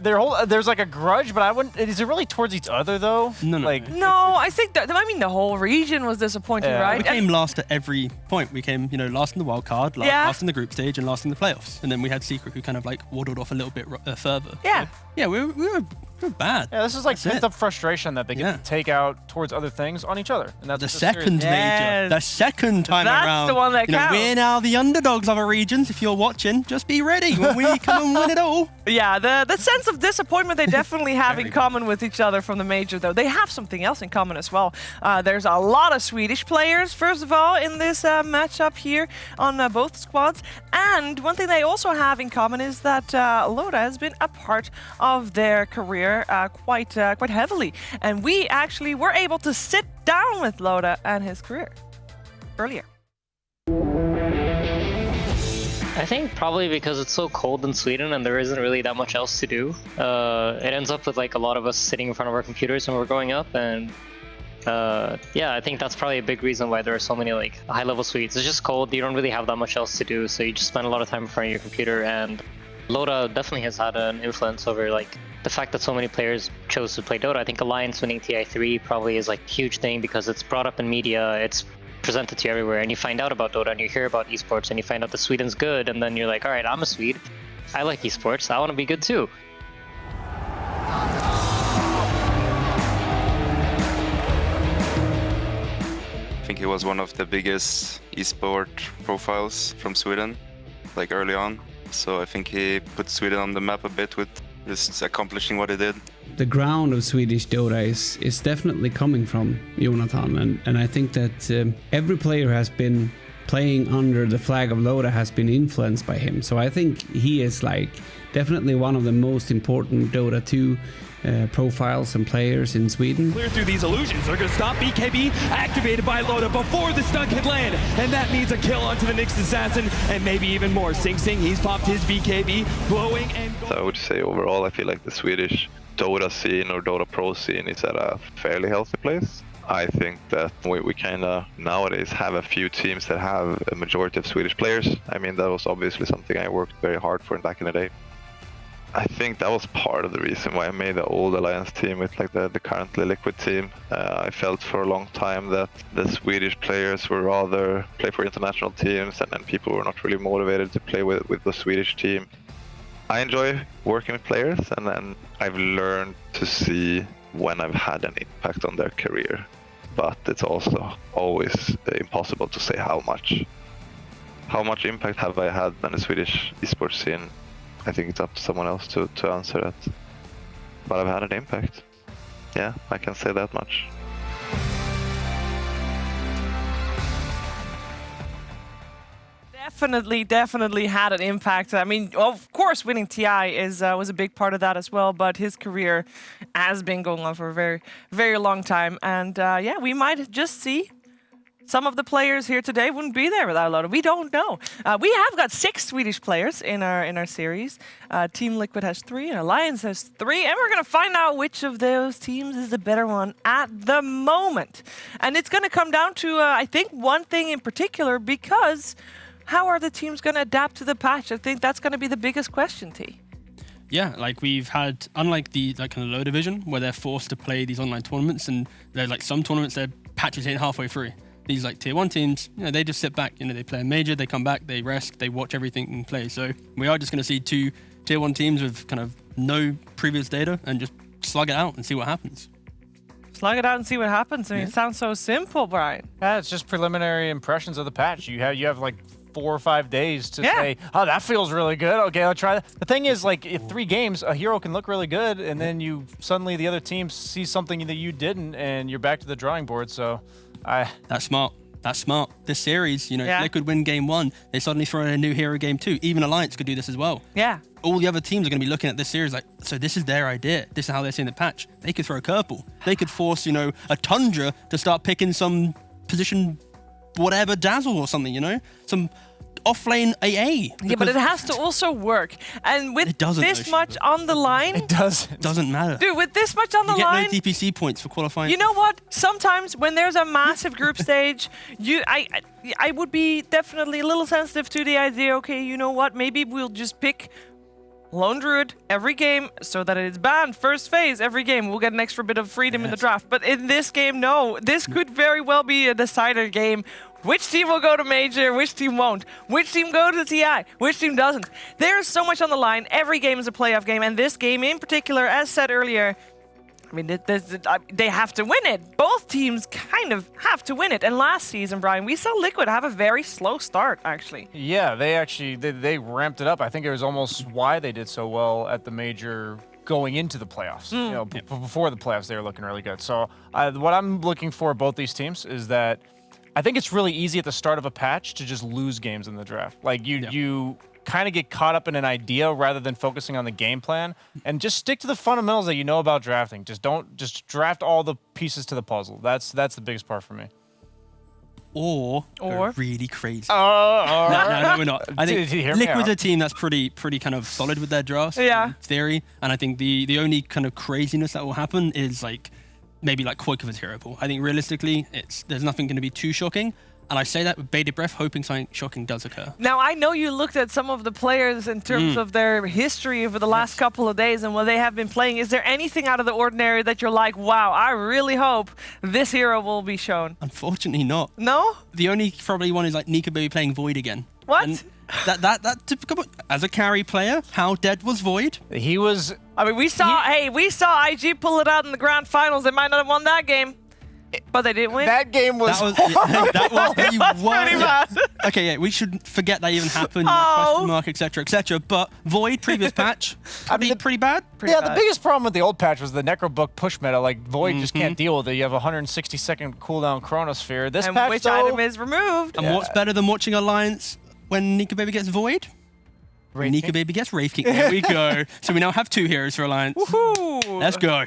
there's like a grudge, but I wouldn't. Is it really towards each other though? No. No, I think that. I mean, the whole region was disappointing, right? We came last at every point. We came, last in the wild card, last in the group stage, and last in the playoffs. And then we had Secret, who kind of like waddled off a little bit further. Yeah. So, yeah, we were bad. Yeah, this is like pent up frustration that they get to take out towards other things on each other. And that's the second major, the second time That's around. the one that counts. We're now the underdogs of our regions. If you're watching, just be ready when we come and win it all. Yeah, the sense of disappointment they definitely have in common with each other from the major, though. They have something else in common as well. There's a lot of Swedish players, first of all, in this matchup here on both squads. And one thing they also have in common is that Loda has been a part of their career quite heavily. And we actually were able to sit down with Loda and his career earlier. I think probably because it's so cold in Sweden and there isn't really that much else to do. It ends up with like a lot of us sitting in front of our computers when we're growing up, and yeah, I think that's probably a big reason why there are so many like high-level Swedes. It's just cold, you don't really have that much else to do, so you just spend a lot of time in front of your computer, and Loda definitely has had an influence over like the fact that so many players chose to play Dota. I think Alliance winning TI3 probably is like a huge thing because it's brought up in media, it's presented to you everywhere, and you find out about Dota and you hear about esports and you find out that Sweden's good, and then you're like, all right, I'm a Swede, I like esports, I want to be good too. I think he was one of the biggest esport profiles from Sweden, like early on. So I think he put Sweden on the map a bit with just accomplishing what he did. The ground of Swedish Dota is definitely coming from Jonathan, and I think that every player has been playing under the flag of Loda has been influenced by him. So I think he is like definitely one of the most important Dota 2 profiles and players in Sweden. Clear through these illusions. They're going to stop BKB, activated by Loda before the stun can land. And that means a kill onto the Nyx Assassin, and maybe even more. Sing, he's popped his BKB, glowing and... So I would say overall, I feel like the Swedish Dota scene or Dota Pro scene is at a fairly healthy place. I think that we kind of nowadays have a few teams that have a majority of Swedish players. I mean, that was obviously something I worked very hard for back in the day. I think that was part of the reason why I made the old Alliance team with like the currently Liquid team. I felt for a long time that the Swedish players were rather play for international teams, and people were not really motivated to play with the Swedish team. I enjoy working with players, and then I've learned to see when I've had an impact on their career. But it's also always impossible to say how much. How much impact have I had on the Swedish esports scene? I think it's up to someone else to answer that. But I've had an impact. Yeah, I can say that much. Definitely had an impact. I mean, of course, winning TI was a big part of that as well, but his career has been going on for a very, very long time. And yeah, we might just see some of the players here today wouldn't be there without Loda. We don't know. We have got 6 Swedish players in our series. Team Liquid has 3, and Alliance has 3, and we're going to find out which of those teams is the better one at the moment. And it's going to come down to, I think, one thing in particular, because how are the teams going to adapt to the patch? I think that's going to be the biggest question, T. Yeah, like we've had, unlike the kind of low division, where they're forced to play these online tournaments, and there's like some tournaments their patches ain't halfway through. These like tier 1 teams, they just sit back, they play a major, they come back, they rest, they watch everything and play. So we are just going to see 2 tier 1 teams with kind of no previous data and just slug it out and see what happens. Slug it out and see what happens. I mean, It sounds so simple, Brian. Yeah, it's just preliminary impressions of the patch. You have like 4 or 5 days to say, oh, that feels really good. Okay, I'll try that. The thing is, like, if 3 games, a hero can look really good, and then you suddenly the other team sees something that you didn't, and you're back to the drawing board. So, That's smart. That's smart. This series, they could win game 1. They suddenly throw in a new hero game 2. Even Alliance could do this as well. Yeah. All the other teams are going to be looking at this series like, so this is their idea. This is how they're seeing the patch. They could throw a curveball. They could force, a Tundra to start picking some position, whatever, Dazzle or something, some off-lane AA. Yeah, but it has to also work. And with this much on the line... It doesn't. Doesn't matter. Dude, with this much on the line... You get no DPC points for qualifying. You know what? Sometimes when there's a massive group stage, I would be definitely a little sensitive to the idea, okay, you know what? Maybe we'll just pick Lone Druid every game so that it is banned first phase every game. We'll get an extra bit of freedom in the draft. But in this game, no. This could very well be a decider game. Which team will go to Major? Which team won't? Which team go to TI? Which team doesn't? There's so much on the line. Every game is a playoff game. And this game in particular, as said earlier, I mean, they have to win it. Both teams kind of have to win it. And last season, Brian, we saw Liquid have a very slow start, actually. Yeah, they ramped it up. I think it was almost why they did so well at the Major going into the playoffs. You know, before the playoffs, they were looking really good. So what I'm looking for both these teams is that I think it's really easy at the start of a patch to just lose games in the draft. Like you kind of get caught up in an idea rather than focusing on the game plan, and just stick to the fundamentals that you know about drafting. Just draft all the pieces to the puzzle. That's the biggest part for me. Or really crazy. No, we're not. I think Liquid's a team that's pretty kind of solid with their drafts. In theory, and I think the only kind of craziness that will happen is like maybe like Quakever's hero pool. I think realistically, there's nothing going to be too shocking. And I say that with bated breath, hoping something shocking does occur. Now, I know you looked at some of the players in terms of their history over the last couple of days and what they have been playing. Is there anything out of the ordinary that you're like, wow, I really hope this hero will be shown? Unfortunately not. No? The only probably one is like Nika Baby playing Void again. What? And that typical, as a carry player, how dead was Void? He was... I mean, we saw IG pull it out in the grand finals. They might not have won that game. But they didn't win. That game was horrible. That was pretty bad. Okay, yeah, we should forget that even happened. Question mark, etc., etc. But Void, previous patch, pretty bad. The biggest problem with the old patch was the Necrobook push meta. Like Void just can't deal with it. You have a 160-second cooldown Chronosphere. This patch, which though, item is removed? And what's better than watching Alliance when Nika Baby gets Void? Nika Baby gets Wraith King. There we go. So we now have 2 heroes for Alliance. Woohoo! Let's go.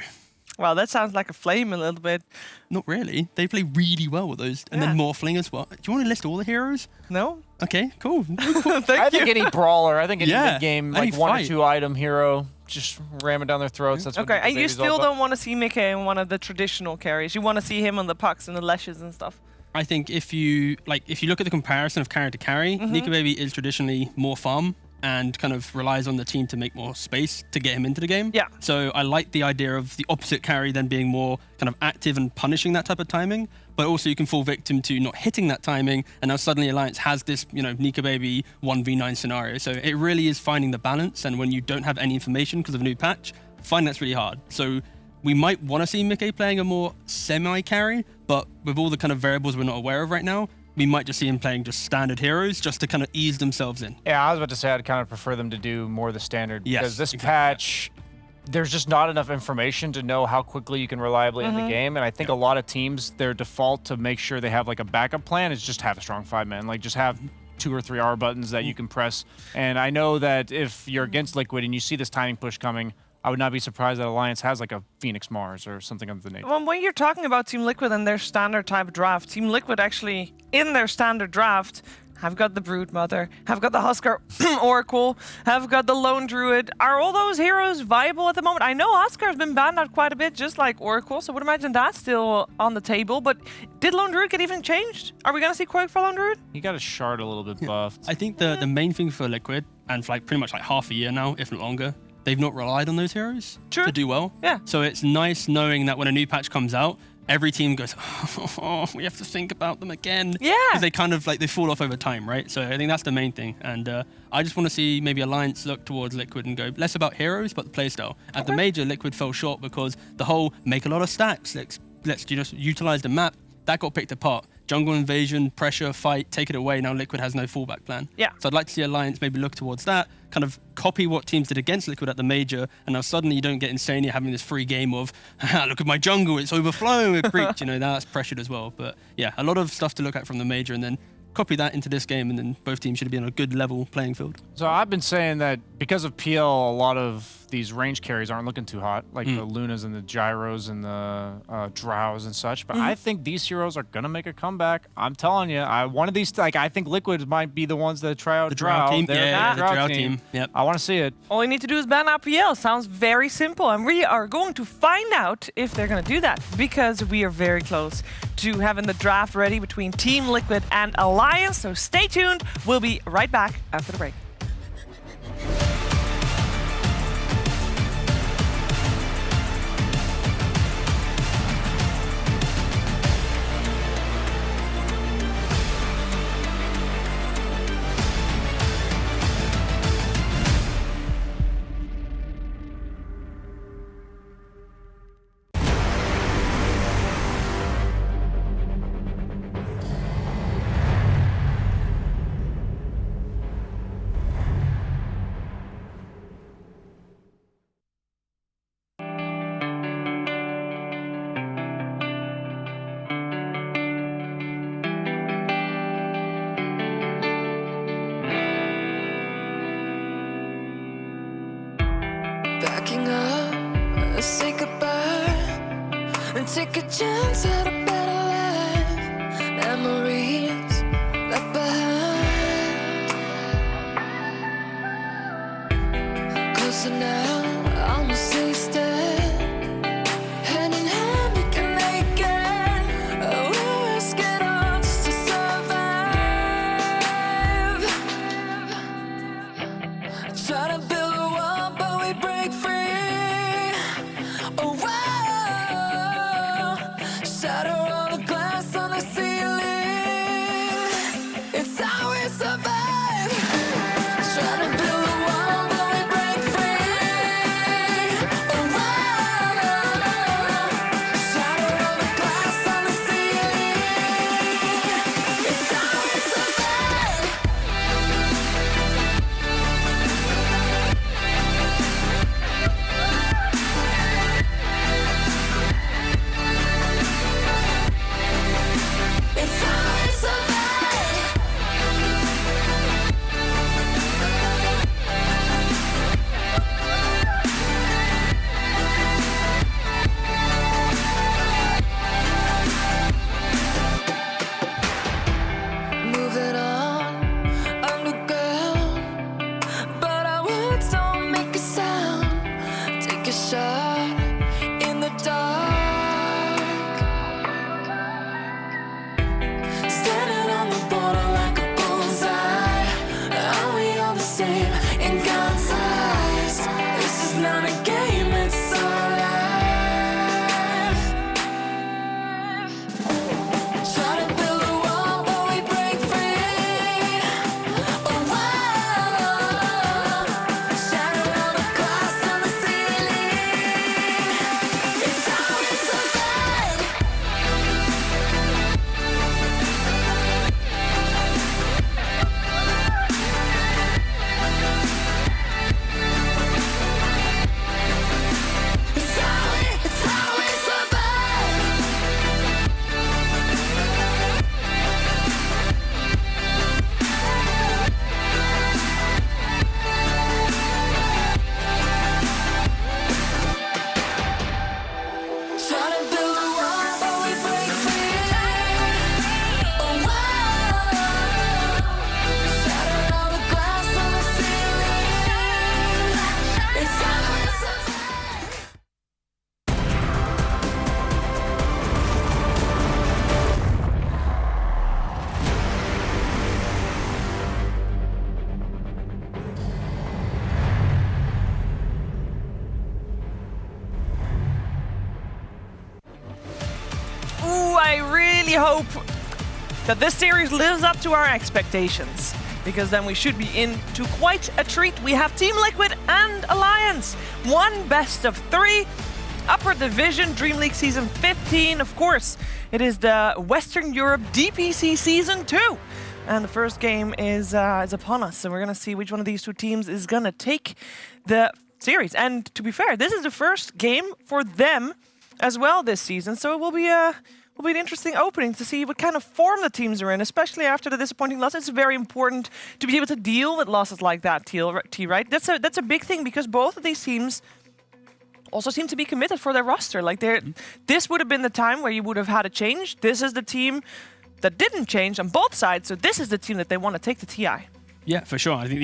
Wow, that sounds like a flame a little bit. Not really. They play really well with those. And then Morphling as well. Do you want to list all the heroes? No. Okay, cool. I think any brawler, I think any mid-game, like any 1 fight. or 2 item hero, just ramming down their throats. That's Okay, what and you Baby's all still about. don't want to see Mickey in one of the traditional carries. You want to see him on the pucks and the lashes and stuff. I think if you look at the comparison of carry to carry, Nika Baby is traditionally more farm and kind of relies on the team to make more space to get him into the game. Yeah. So I like the idea of the opposite carry then being more kind of active and punishing that type of timing, but also you can fall victim to not hitting that timing, and now suddenly Alliance has this, Nika Baby 1v9 scenario. So it really is finding the balance, and when you don't have any information because of a new patch, finding that's really hard. So we might want to see Mickey playing a more semi-carry, but with all the kind of variables we're not aware of right now, we might just see him playing just standard heroes just to kind of ease themselves in. Yeah, I was about to say I'd kind of prefer them to do more of the standard. Yes, because this patch, there's just not enough information to know how quickly you can reliably end the game. And I think a lot of teams, their default to make sure they have like a backup plan is just have a strong 5-man. Like just have 2 or 3 R buttons that you can press. And I know that if you're against Liquid and you see this timing push coming, I would not be surprised that Alliance has like a Phoenix Mars or something of the nature. Well, when you're talking about Team Liquid and their standard type draft, Team Liquid actually, in their standard draft, have got the Broodmother, have got the Huskar Oracle, have got the Lone Druid. Are all those heroes viable at the moment? I know Huskar's been banned out quite a bit, just like Oracle, so I would imagine that's still on the table. But did Lone Druid get even changed? Are we going to see Quake for Lone Druid? He got his shard a little bit buffed. I think the main thing for Liquid, and for like pretty much like half a year now, if not longer, they've not relied on those heroes to do well. Yeah. So it's nice knowing that when a new patch comes out, every team goes, oh, we have to think about them again. Yeah. Because they kind of they fall off over time, right? So I think that's the main thing. And I just want to see maybe Alliance look towards Liquid and go less about heroes, but the playstyle. At the Major, Liquid fell short because the whole make a lot of stacks, let's just utilize the map, that got picked apart. Jungle invasion, pressure, fight, take it away. Now Liquid has no fallback plan. Yeah. So I'd like to see Alliance maybe look towards that, kind of copy what teams did against Liquid at the Major, and now suddenly you don't get Insania having this free game of, look at my jungle, it's overflowing with Breach. That's pressured as well. But yeah, a lot of stuff to look at from the Major, and then copy that into this game, and then both teams should be on a good level playing field. So I've been saying that because of PL, a lot of these range carries aren't looking too hot, like the Lunas and the Gyros and the Drows and such. But I think these heroes are gonna make a comeback. I'm telling you, one of these, I think Liquid might be the ones that try out The Drow team. They're Yeah, the the Drow Drow team. team. Yep. I want to see it. All you need to do is ban out PL. Sounds very simple, and we are going to find out if they're going to do that, because we are very close to having the draft ready between Team Liquid and Alliance. So stay tuned. We'll be right back after the break. and take a chance at a better life. Memories left behind. Closer now, almost tasted. Hand in hand, we can make it. Oh, we risk it all just to survive. Try to build a wall, but we break free. Oh, wow. Shatter all the glass on the ceiling. It's how we survive. Try to build a wall, but we break free. Oh, wow. Shatter all the glass on the ceiling. It's how we survive. It's how we survive. Moving on underground, but our words don't make a sound. Take a shot in the dark. Standing on the border like a bullseye. Are we all the same in God's eyes? This is not a game, it's our life. Try to build a wall, but we break free. Oh, wow. Shatter all the glass on the ceiling. It's how we survive. It's how we survive. Try to build a wall, but we break free. Oh, wow. Shatter all the glass on the ceiling. It's how we survive. Ooh, I really hope that this series lives up to our expectations, because then we should be in to quite a treat. We have Team Liquid and Alliance. One best of 3. Upper Division, Dream League Season 15. Of course, it is the Western Europe DPC Season 2. And the first game is upon us. So we're going to see which one of these two teams is going to take the series. And to be fair, this is the first game for them as well this season. So it will be an interesting opening to see what kind of form the teams are in, especially after the disappointing loss. It's very important to be able to deal with losses like that, T, right? That's a big thing, because both of these teams also seem to be committed for their roster. Like, this would have been the time where you would have had a change. This is the team that didn't change on both sides, so this is the team that they want to take to TI. Yeah, for sure. I think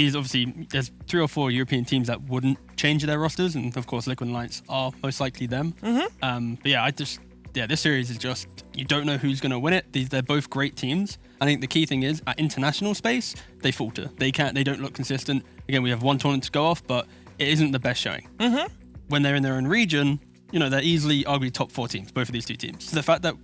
there's 3 or 4 European teams that wouldn't change their rosters, and of course Liquid and Alliance are most likely them. But yeah, this series is just, you don't know who's going to win it. They're both great teams. I think the key thing is, at international space, they falter. They don't look consistent. Again, we have one tournament to go off, but it isn't the best showing. When they're in their own region, they're easily arguably top 4 teams, both of these two teams. So the fact that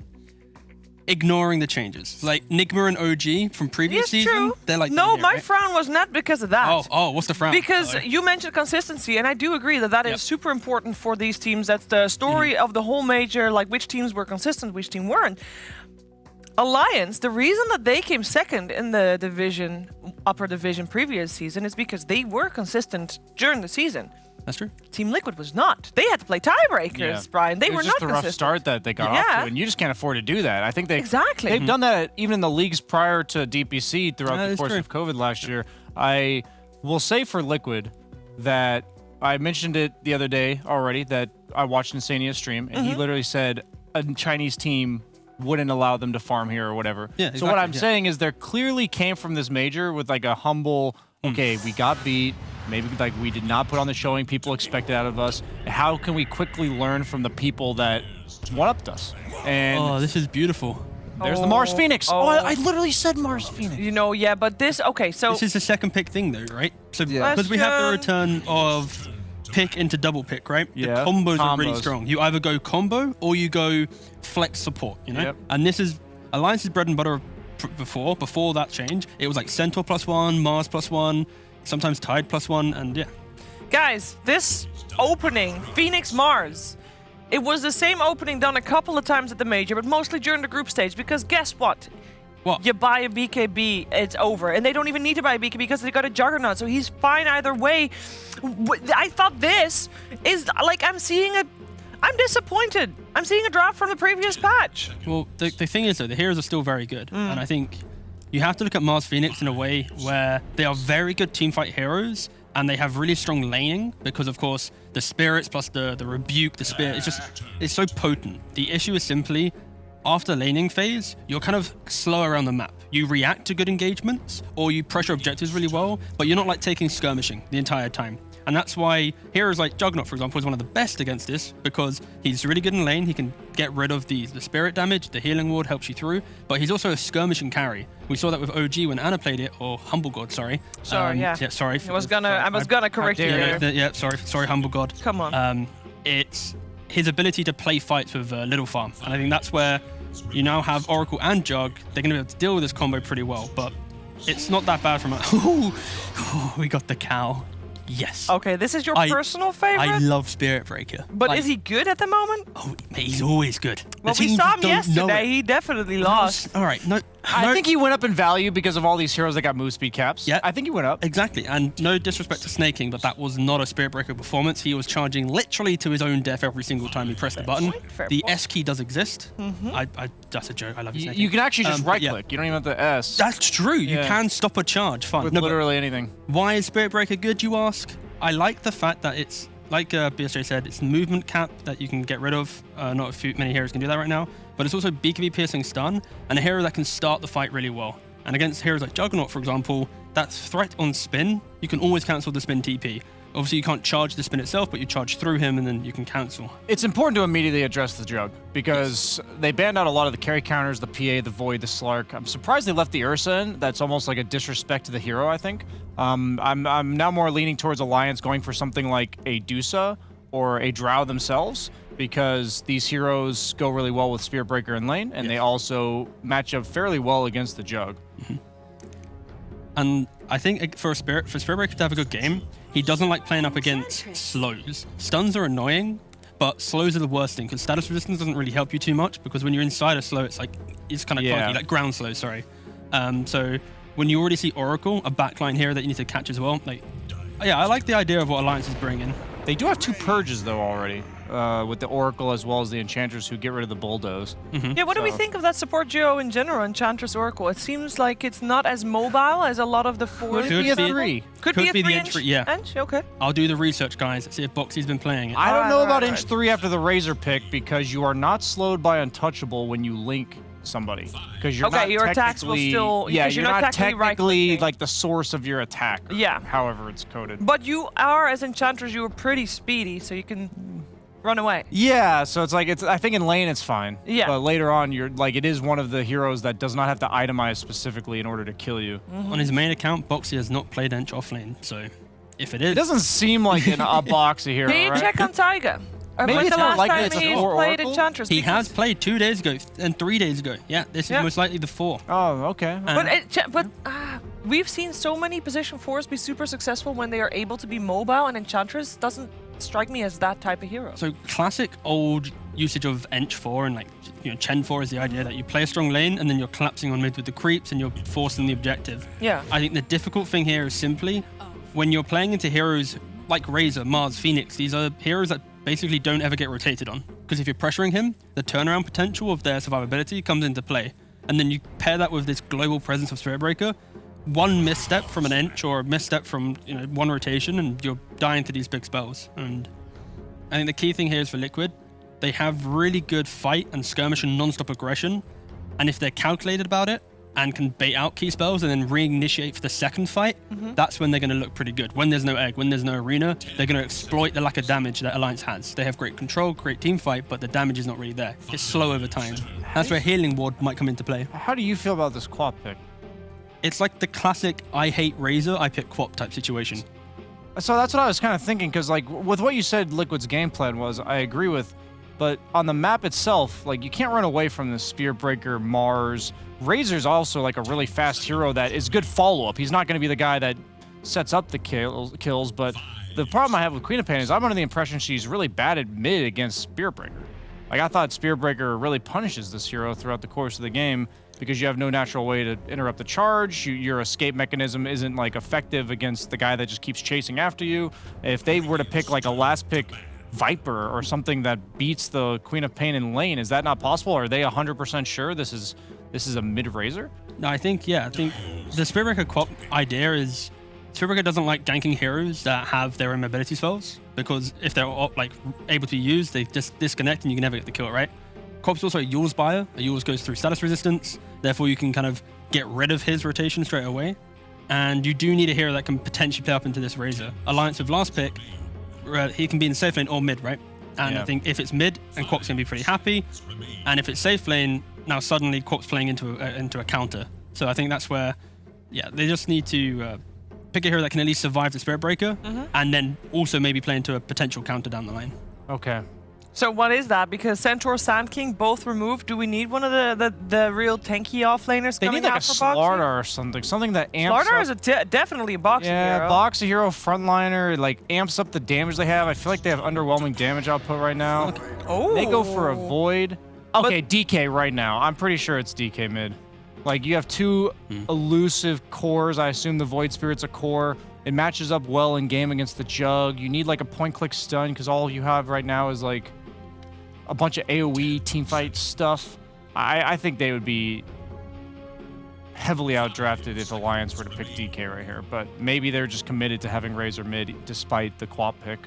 ignoring the changes, like Nigma and OG from previous season, true. They're like, no, here, my right? frown was not because of that. Oh, what's the frown? Because you mentioned consistency, and I do agree that is super important for these teams. That's the story of the whole major, like which teams were consistent, which team weren't. Alliance, the reason that they came second in the division, upper division previous season, is because they were consistent during the season. That's true. Team Liquid was not. They had to play tiebreakers, Brian. They were not consistent. It was just a rough start that they got off to, and you just can't afford to do that. I think they've done that even in the leagues prior to DPC throughout the course of COVID last year. I will say for Liquid that I mentioned it the other day already, that I watched Insania's stream, and he literally said, a Chinese team wouldn't allow them to farm here or whatever. Yeah, so what I'm exactly, saying is they clearly came from this major with like a humble, okay, we got beat. Maybe like we did not put on the showing people expected out of us. How can we quickly learn from the people that one-upped us? And this is beautiful. There's the Mars Phoenix. I literally said Mars Phoenix. You know, yeah, but this, okay, so... This is the second pick thing though, right? So Yeah. because we have the return of pick into double pick, right? Yeah. The combos are really Combos. strong. You either go combo or you go flex support, you know? Yep. And this is Alliance's bread and butter before that change. It was like Centaur +1, Mars +1, sometimes Tide +1, and yeah. Guys, this opening, Phoenix Mars, it was the same opening done a couple of times at the major, but mostly during the group stage, because guess what? What? You buy a BKB, it's over. And they don't even need to buy a BKB because they got a Juggernaut, so he's fine either way. I thought this is, like, I'm disappointed. I'm seeing a drop from the previous patch. Well, the thing is, though, the heroes are still very good. And I think you have to look at Mars Phoenix in a way where they are very good teamfight heroes, and they have really strong laning because, of course, the spirits plus the rebuke, the spirit, it's so potent. The issue is simply, after laning phase, you're kind of slow around the map. You react to good engagements, or you pressure objectives really well, but you're not like taking skirmishing the entire time. And that's why heroes like Juggernaut, for example, is one of the best against this, because he's really good in lane. He can get rid of the spirit damage, the healing ward helps you through, but he's also a skirmishing carry. We saw that with OG when Anna played it, or Humble God, sorry. Sorry, yeah. Yeah, sorry. I was gonna correct you there. Yeah, sorry, Humble God. Come on. It's his ability to play fights with Little Farm, and I think that's where you now have Oracle and Jug. They're going to be able to deal with this combo pretty well, but it's not that bad from a... we got the cow. Yes. Okay, this is your personal favorite? I love Spirit Breaker. But is he good at the moment? Oh, he's always good. Well, we saw him yesterday. He definitely lost. All right, I think he went up in value because of all these heroes that got move speed caps. Yeah, I think he went up. Exactly, and no disrespect to Snaking, but that was not a Spirit Breaker performance. He was charging literally to his own death every single time he pressed the button. The S key does exist. That's a joke. I love you, Snaking. You can actually just right-click. You don't even have the S. That's true. You can stop a charge. Fine. With literally anything. Why is Spirit Breaker good, you ask? I like the fact that it's, like BSJ said, it's movement cap that you can get rid of. Not many heroes can do that right now. But it's also BKB piercing stun, and a hero that can start the fight really well. And against heroes like Juggernaut, for example, that threat on spin, you can always cancel the spin TP. Obviously, you can't charge the spin itself, but you charge through him, and then you can cancel. It's important to immediately address the Jug, because they banned out a lot of the carry counters, the PA, the Void, the Slark. I'm surprised they left the Ursa in. That's almost like a disrespect to the hero, I think. I'm now more leaning towards Alliance going for something like a Dusa or a Drow themselves, because these heroes go really well with Spirit Breaker in lane, and they also match up fairly well against the Jug. And I think for Spirit Breaker to have a good game, he doesn't like playing up against slows. Stuns are annoying, but slows are the worst thing, because status resistance doesn't really help you too much, because when you're inside a slow, it's kind of clunky, like ground slow, sorry. So when you already see Oracle, a backline hero that you need to catch as well, I like the idea of what Alliance is bringing. They do have two purges, though, already, with the Oracle as well as the Enchantress, who get rid of the Bulldoze. Yeah, what do we think of that support duo in general, Enchantress Oracle? It seems like it's not as mobile as a lot of the four. Could be a 3. Could be a 3 inch, yeah. Inch? Okay. I'll do the research, guys. See if Boxy's been playing it. I don't know about inch 3 after the Razor pick, because you are not slowed by Untouchable when you link somebody, because you're not your attacks will still you're not technically like the source of your attack. Yeah, however it's coded. But you are, as Enchantress, you are pretty speedy, so you can run away. Yeah, so it's like I think in lane it's fine. Yeah, but later on you're like, it is one of the heroes that does not have to itemize specifically in order to kill you. On his main account, Boxy has not played Ench off lane, so if it is, it doesn't seem like a Boxy hero. Can you right? check on Taiga? Maybe it's the last likely time it's he played Enchantress. He has played 2 days ago and 3 days ago. Yeah, this is most likely the 4. Oh, okay. But we've seen so many position 4s be super successful when they are able to be mobile, and Enchantress doesn't strike me as that type of hero. So classic old usage of Ench 4 and Chen 4 is the idea that you play a strong lane and then you're collapsing on mid with the creeps and you're forcing the objective. Yeah. I think the difficult thing here is simply when you're playing into heroes like Razor, Mars, Phoenix, these are heroes that basically don't ever get rotated on. Because if you're pressuring him, the turnaround potential of their survivability comes into play. And then you pair that with this global presence of Spirit Breaker, one misstep from an Ench or a misstep from one rotation and you're dying to these big spells. And I think the key thing here is for Liquid, they have really good fight and skirmish and non-stop aggression. And if they're calculated about it and can bait out key spells and then reinitiate for the second fight, that's when they're going to look pretty good. When there's no egg, when there's no arena, they're going to exploit the lack of damage that Alliance has. They have great control, great team fight, but the damage is not really there. It's slow over time. That's where Healing Ward might come into play. How do you feel about this Quap pick? It's like the classic I hate Razor, I pick Quap type situation. So that's what I was kind of thinking, because like with what you said Liquid's game plan was, I agree with, but on the map itself, like you can't run away from the Spear Breaker, Mars. Razor's also like a really fast hero that is good follow-up. He's not going to be the guy that sets up the kills, but the problem I have with Queen of Pain is I'm under the impression she's really bad at mid against Spear Breaker. Like I thought Spear Breaker really punishes this hero throughout the course of the game because you have no natural way to interrupt the charge. Your escape mechanism isn't like effective against the guy that just keeps chasing after you. If they were to pick like a last pick Viper or something that beats the Queen of Pain in lane, is that not possible? Are they 100% sure this is a mid Razor? No, I think the Spear Breaker Quap idea is Spear Breaker doesn't like ganking heroes that have their own mobility spells, because if they're like able to be used, they just disconnect and you can never get the kill, right? Quap's also a Yule's buyer. A Yule's goes through status resistance, therefore you can kind of get rid of his rotation straight away. And you do need a hero that can potentially play up into this Razor. Alliance with last pick, he can be in safe lane or mid, right? And I think if it's mid, and Quap's gonna be pretty happy. And if it's safe lane, now suddenly Quap's playing into a counter. So I think that's where, they just need to pick a hero that can at least survive the Spirit Breaker, and then also maybe play into a potential counter down the line. Okay. So what is that? Because Centaur, Sand King, both removed. Do we need one of the real tanky offlaners They coming need like out a for boxing? Slardar or something that amps Slardar up. is definitely a boxing hero. Yeah, boxing hero, frontliner, it, like amps up the damage they have. I feel like they have underwhelming damage output right now. Oh. They go for a Void. Okay, DK right now. I'm pretty sure it's DK mid. Like you have two elusive cores. I assume the Void Spirit's a core. It matches up well in game against the Jug. You need like a point-click stun because all you have right now is like a bunch of AoE teamfight stuff. I think they would be heavily outdrafted if Alliance were to pick DK right here, but maybe they're just committed to having Razor mid despite the Quap pick.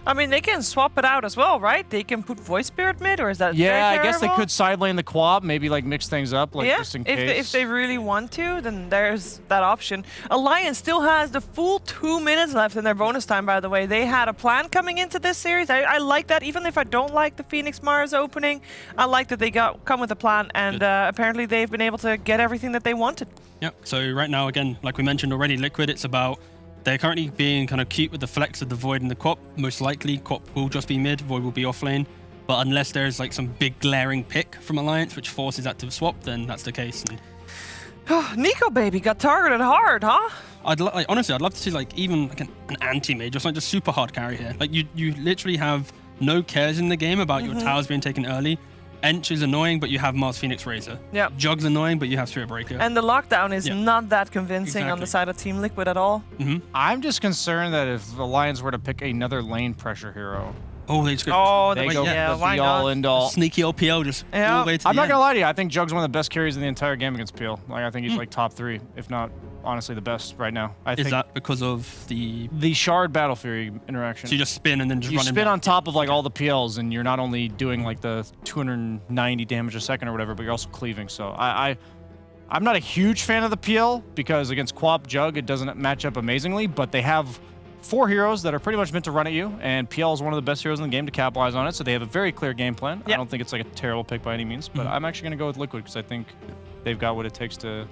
I mean, they can swap it out as well, right? They can put Voice Spirit mid, or is that Yeah, very I guess they terrible? could side lane the Quap, maybe like mix things up, like just in case. If they really want to, then there's that option. Alliance still has the full 2 minutes left in their bonus time, by the way. They had a plan coming into this series. I like that, even if I don't like the Phoenix Mars opening. I like that they come with a plan, and apparently they've been able to get everything that they wanted. Yep, so right now, again, like we mentioned already, Liquid, it's about they're currently being kind of cute with the flex of the Void and the Quap. Most likely, Quap will just be mid, Void will be off lane. But unless there's like some big glaring pick from Alliance which forces that to swap, then that's the case. And Nico baby got targeted hard, huh? Honestly, I'd love to see like even like an anti-mage, just like just super hard carry here. Like you literally have no cares in the game about your towers being taken early. Ench is annoying, but you have Mars Phoenix Razor. Yeah. Jug's annoying, but you have Spirit Breaker. And the lockdown is not that convincing on the side of Team Liquid at all. I'm just concerned that if Alliance were to pick another lane pressure hero, they just go. They go for why the all end all. Sneaky LPL just all the way to I'm the not end. gonna lie to you. I think Jug's one of the best carries in the entire game against PL. Like I think he's like top 3, if not honestly the best right now. I think that because of the Shard Battle Fury interaction? So you just spin and then just you run him spin down. on top of like all the PLs, and you're not only doing like the 290 damage a second or whatever, but you're also cleaving. So I'm not a huge fan of the PL because against Quap Jug it doesn't match up amazingly, but they have 4 heroes that are pretty much meant to run at you, and PL is one of the best heroes in the game to capitalize on it, so they have a very clear game plan. I don't think it's like a terrible pick by any means, but I'm actually going to go with Liquid because I think they've got what it takes to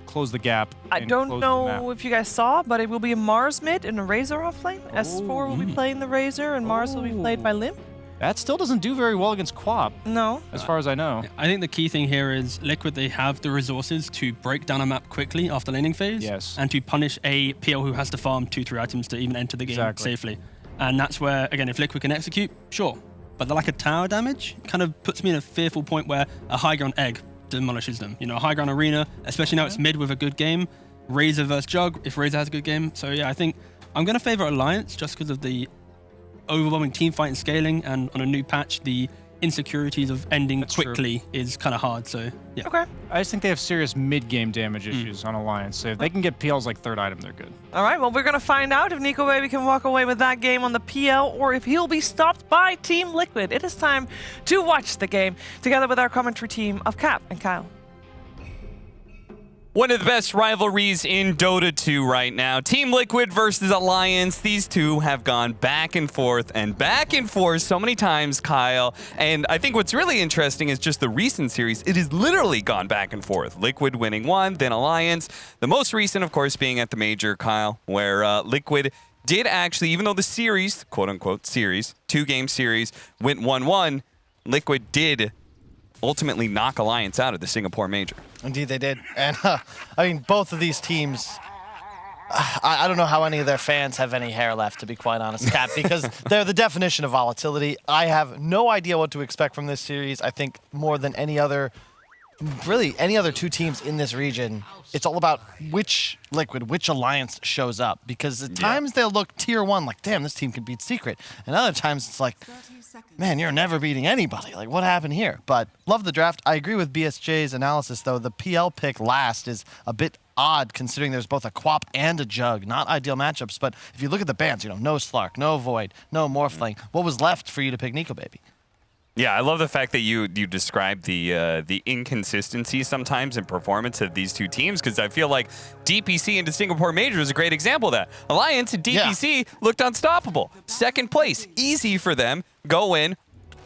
close the gap. I and don't close the map. know if you guys saw, but it will be a Mars mid and a Razor off lane. S4 will be playing the Razor, and Mars will be played by Limp. That still doesn't do very well against Quap. No. As far as I know. I think the key thing here is Liquid, they have the resources to break down a map quickly after laning phase. Yes. And to punish a PL who has to farm 2-3 items to even enter the game safely. And that's where, again, if Liquid can execute, sure. But the lack of tower damage kind of puts me in a fearful point where a high ground egg demolishes them. You know, a high ground arena, especially now it's mid with a good game. Razor versus Jug, if Razor has a good game. So yeah, I think I'm going to favor Alliance just because of the overwhelming team fight and scaling, and on a new patch, the insecurities of ending quickly is kind of hard. So yeah. Okay. I just think they have serious mid-game damage issues on Alliance. So if they can get PL's like third item, they're good. All right, well, we're going to find out if Nico Baby can walk away with that game on the PL or if he'll be stopped by Team Liquid. It is time to watch the game together with our commentary team of Cap and Kyle. One of the best rivalries in Dota 2 right now. Team Liquid versus Alliance. These two have gone back and forth so many times, Kyle. And I think what's really interesting is just the recent series. It has literally gone back and forth. Liquid winning one, then Alliance. The most recent, of course, being at the Major, Kyle, where Liquid did actually, even though the series, quote-unquote series, 2-game series, went 1-1, Liquid did ultimately knock Alliance out of the Singapore Major. Indeed they did. And I mean, both of these teams, I don't know how any of their fans have any hair left, to be quite honest, Cap, because they're the definition of volatility. I have no idea what to expect from this series. I think more than any other, really any other two teams in this region, it's all about which Liquid, which Alliance shows up. Because at times they'll look tier 1, like, damn, this team could beat Secret. And other times it's like, man, you're never beating anybody. Like, what happened here? But love the draft. I agree with BSJ's analysis, though. The PL pick last is a bit odd, considering there's both a Quap and a Jug. Not ideal matchups, but if you look at the bans, you know, no Slark, no Void, no Morphling. What was left for you to pick Nico Baby? Yeah, I love the fact that you describe the inconsistency sometimes in performance of these two teams, because I feel like DPC into Singapore Major is a great example of that. Alliance and DPC looked unstoppable. Second place, easy for them. Go in,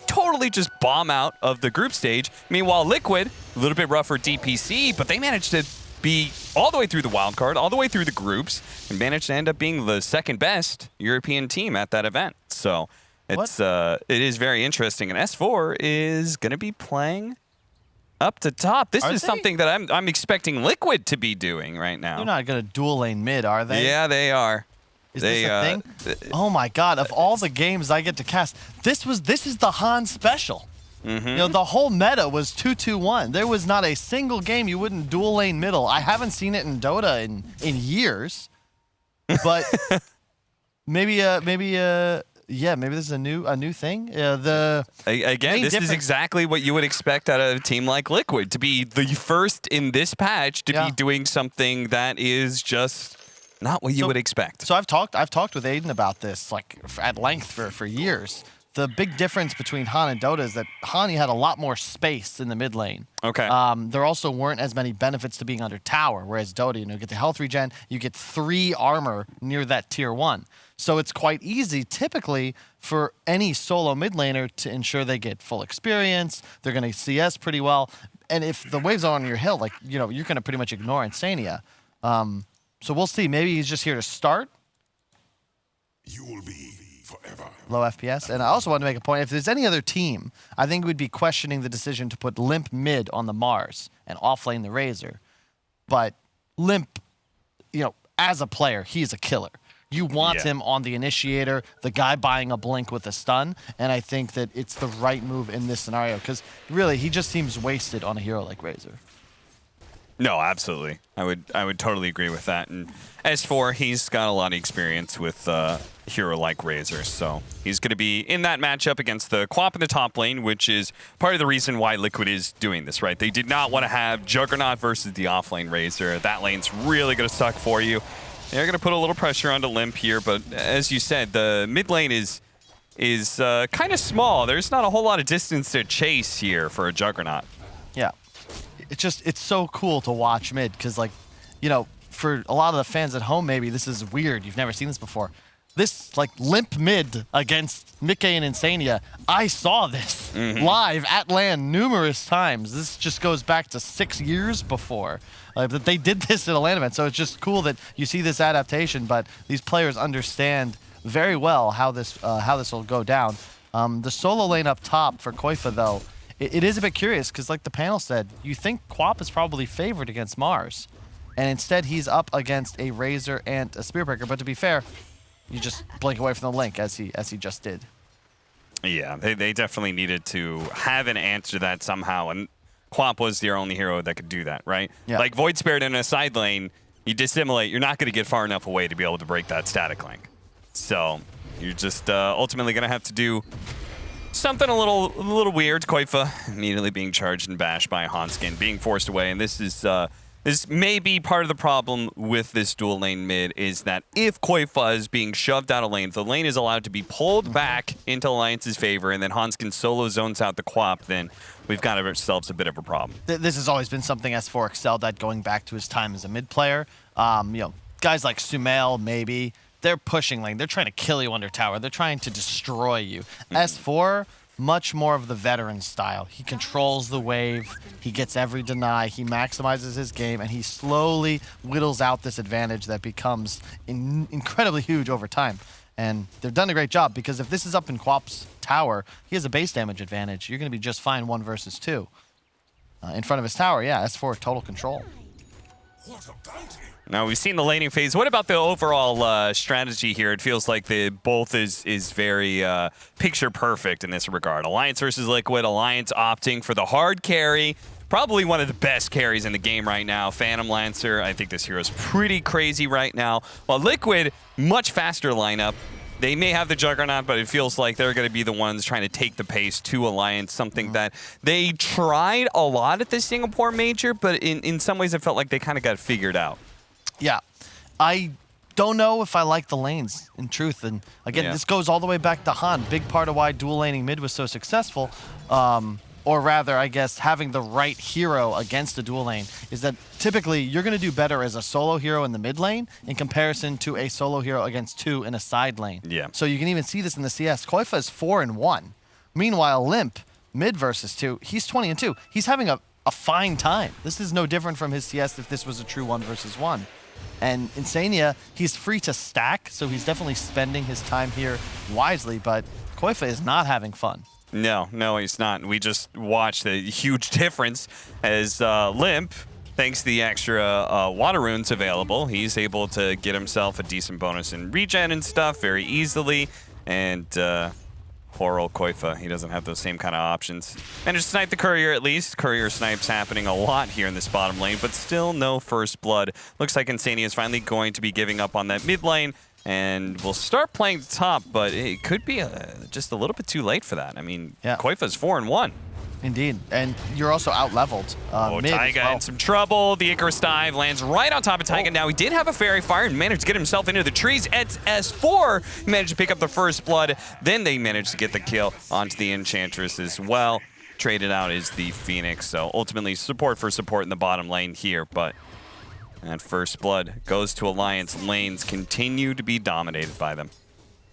totally just bomb out of the group stage. Meanwhile, Liquid, a little bit rougher DPC, but they managed to be all the way through the wild card, all the way through the groups, and managed to end up being the second best European team at that event. So it is very interesting, and S4 is going to be playing up to top. This is something that I'm expecting Liquid to be doing right now. They're not going to dual lane mid, are they? Yeah, they are. Is this a thing? Oh my God! Of all the games I get to cast, this is the Han special. You know, the whole meta was 2-2-1. There was not a single game you wouldn't dual lane middle. I haven't seen it in Dota in years, but maybe this is a new thing. Again, this is exactly what you would expect out of a team like Liquid, to be the first in this patch to be doing something that is just not what you would expect. So I've talked with Aiden about this like at length for years. The big difference between Han and Dota is that Hani had a lot more space in the mid lane. Okay. There also weren't as many benefits to being under tower, whereas Dota, you get the health regen, you get 3 armor near that tier 1. So it's quite easy, typically, for any solo mid laner to ensure they get full experience. They're going to CS pretty well. And if the waves are on your hill, you're going to pretty much ignore Insania. So we'll see. Maybe he's just here to start. You will be forever. Low FPS. And I also want to make a point. If there's any other team, I think we'd be questioning the decision to put Limp mid on the Mars and offlane the Razor. But Limp, as a player, he's a killer. You want him on the initiator, the guy buying a blink with a stun, and I think that it's the right move in this scenario because really he just seems wasted on a hero like Razor. No, absolutely. I would totally agree with that. And S4, he's got a lot of experience with hero like Razor, so he's going to be in that matchup against the Quap in the top lane, which is part of the reason why Liquid is doing this, right? They did not want to have Juggernaut versus the offlane Razor. That lane's really going to suck for you. They're going to put a little pressure onto Limp here, but as you said, the mid lane is kind of small. There's not a whole lot of distance to chase here for a Juggernaut. Yeah. It's so cool to watch mid because, for a lot of the fans at home, maybe this is weird. You've never seen this before. This, Limp mid against Mickey and Insania, I saw this live at LAN numerous times. This just goes back to 6 years before. That they did this at a LAN event, so it's just cool that you see this adaptation, but these players understand very well how this will go down. The solo lane up top for Koifa, though, it is a bit curious because, like the panel said, you think Quap is probably favored against Mars, and instead he's up against a Razor and a Spearbreaker. But to be fair, you just blink away from the link as he just did. Yeah, they definitely needed to have an answer to that somehow, and Quap was their only hero that could do that, right? Yeah. Like Void Spirit in a side lane, you dissimulate, you're not going to get far enough away to be able to break that static link. So you're just ultimately going to have to do something a little weird. Koifa immediately being charged and bashed by Hanskin, being forced away, and this may be part of the problem with this dual lane mid, is that if Koifa is being shoved out of lane, if the lane is allowed to be pulled back into Alliance's favor, and then Hanskin solo zones out the Quap, then we've got ourselves a bit of a problem. This has always been something S4 excelled at, going back to his time as a mid player. You know, guys like Sumail, maybe, they're pushing lane. They're trying to kill you under tower. They're trying to destroy you. S4, much more of the veteran style. He controls the wave, he gets every deny, he maximizes his game, and he slowly whittles out this advantage that becomes incredibly huge over time. And they've done a great job, because if this is up in Quap's tower, he has a base damage advantage. You're going to be just fine 1 versus 2. In front of his tower, yeah, S4 total control. Now, we've seen the laning phase. What about the overall strategy here? It feels like the both is very picture perfect in this regard. Alliance versus Liquid. Alliance opting for the hard carry. Probably one of the best carries in the game right now. Phantom Lancer. I think this hero's pretty crazy right now. While Liquid, much faster lineup. They may have the Juggernaut, but it feels like they're going to be the ones trying to take the pace to Alliance, something that they tried a lot at the Singapore Major, but in some ways it felt like they kind of got figured out. Yeah, I don't know if I like the lanes, in truth. And again, this goes all the way back to Han. Big part of why dual laning mid was so successful, or rather, I guess, having the right hero against a dual lane, is that typically you're going to do better as a solo hero in the mid lane in comparison to a solo hero against 2 in a side lane. Yeah. So you can even see this in the CS. Koifa is 4-1. Meanwhile, Limp, mid versus 2, he's 20-2. He's having a fine time. This is no different from his CS if this was a true 1 versus 1. And Insania, he's free to stack, so he's definitely spending his time here wisely, but Koifa is not having fun. No, he's not. We just watched the huge difference as Limp, thanks to the extra water runes available, he's able to get himself a decent bonus in regen and stuff very easily, and poor old Koifa, he doesn't have those same kind of options. Managed to snipe the Courier at least. Courier snipes happening a lot here in this bottom lane, but still no first blood. Looks like Insania is finally going to be giving up on that mid lane, and we'll start playing the top, but it could be just a little bit too late for that. I mean, Koifa's 4-1. Indeed, and you're also out-leveled. Taiga in some trouble. The Icarus dive lands right on top of Taiga. Now, he did have a Fairy Fire and managed to get himself into the trees. It's S4 managed to pick up the first blood. Then they managed to get the kill onto the Enchantress as well. Traded out is the Phoenix, so ultimately support for support in the bottom lane here, but that first blood goes to Alliance. Lanes continue to be dominated by them.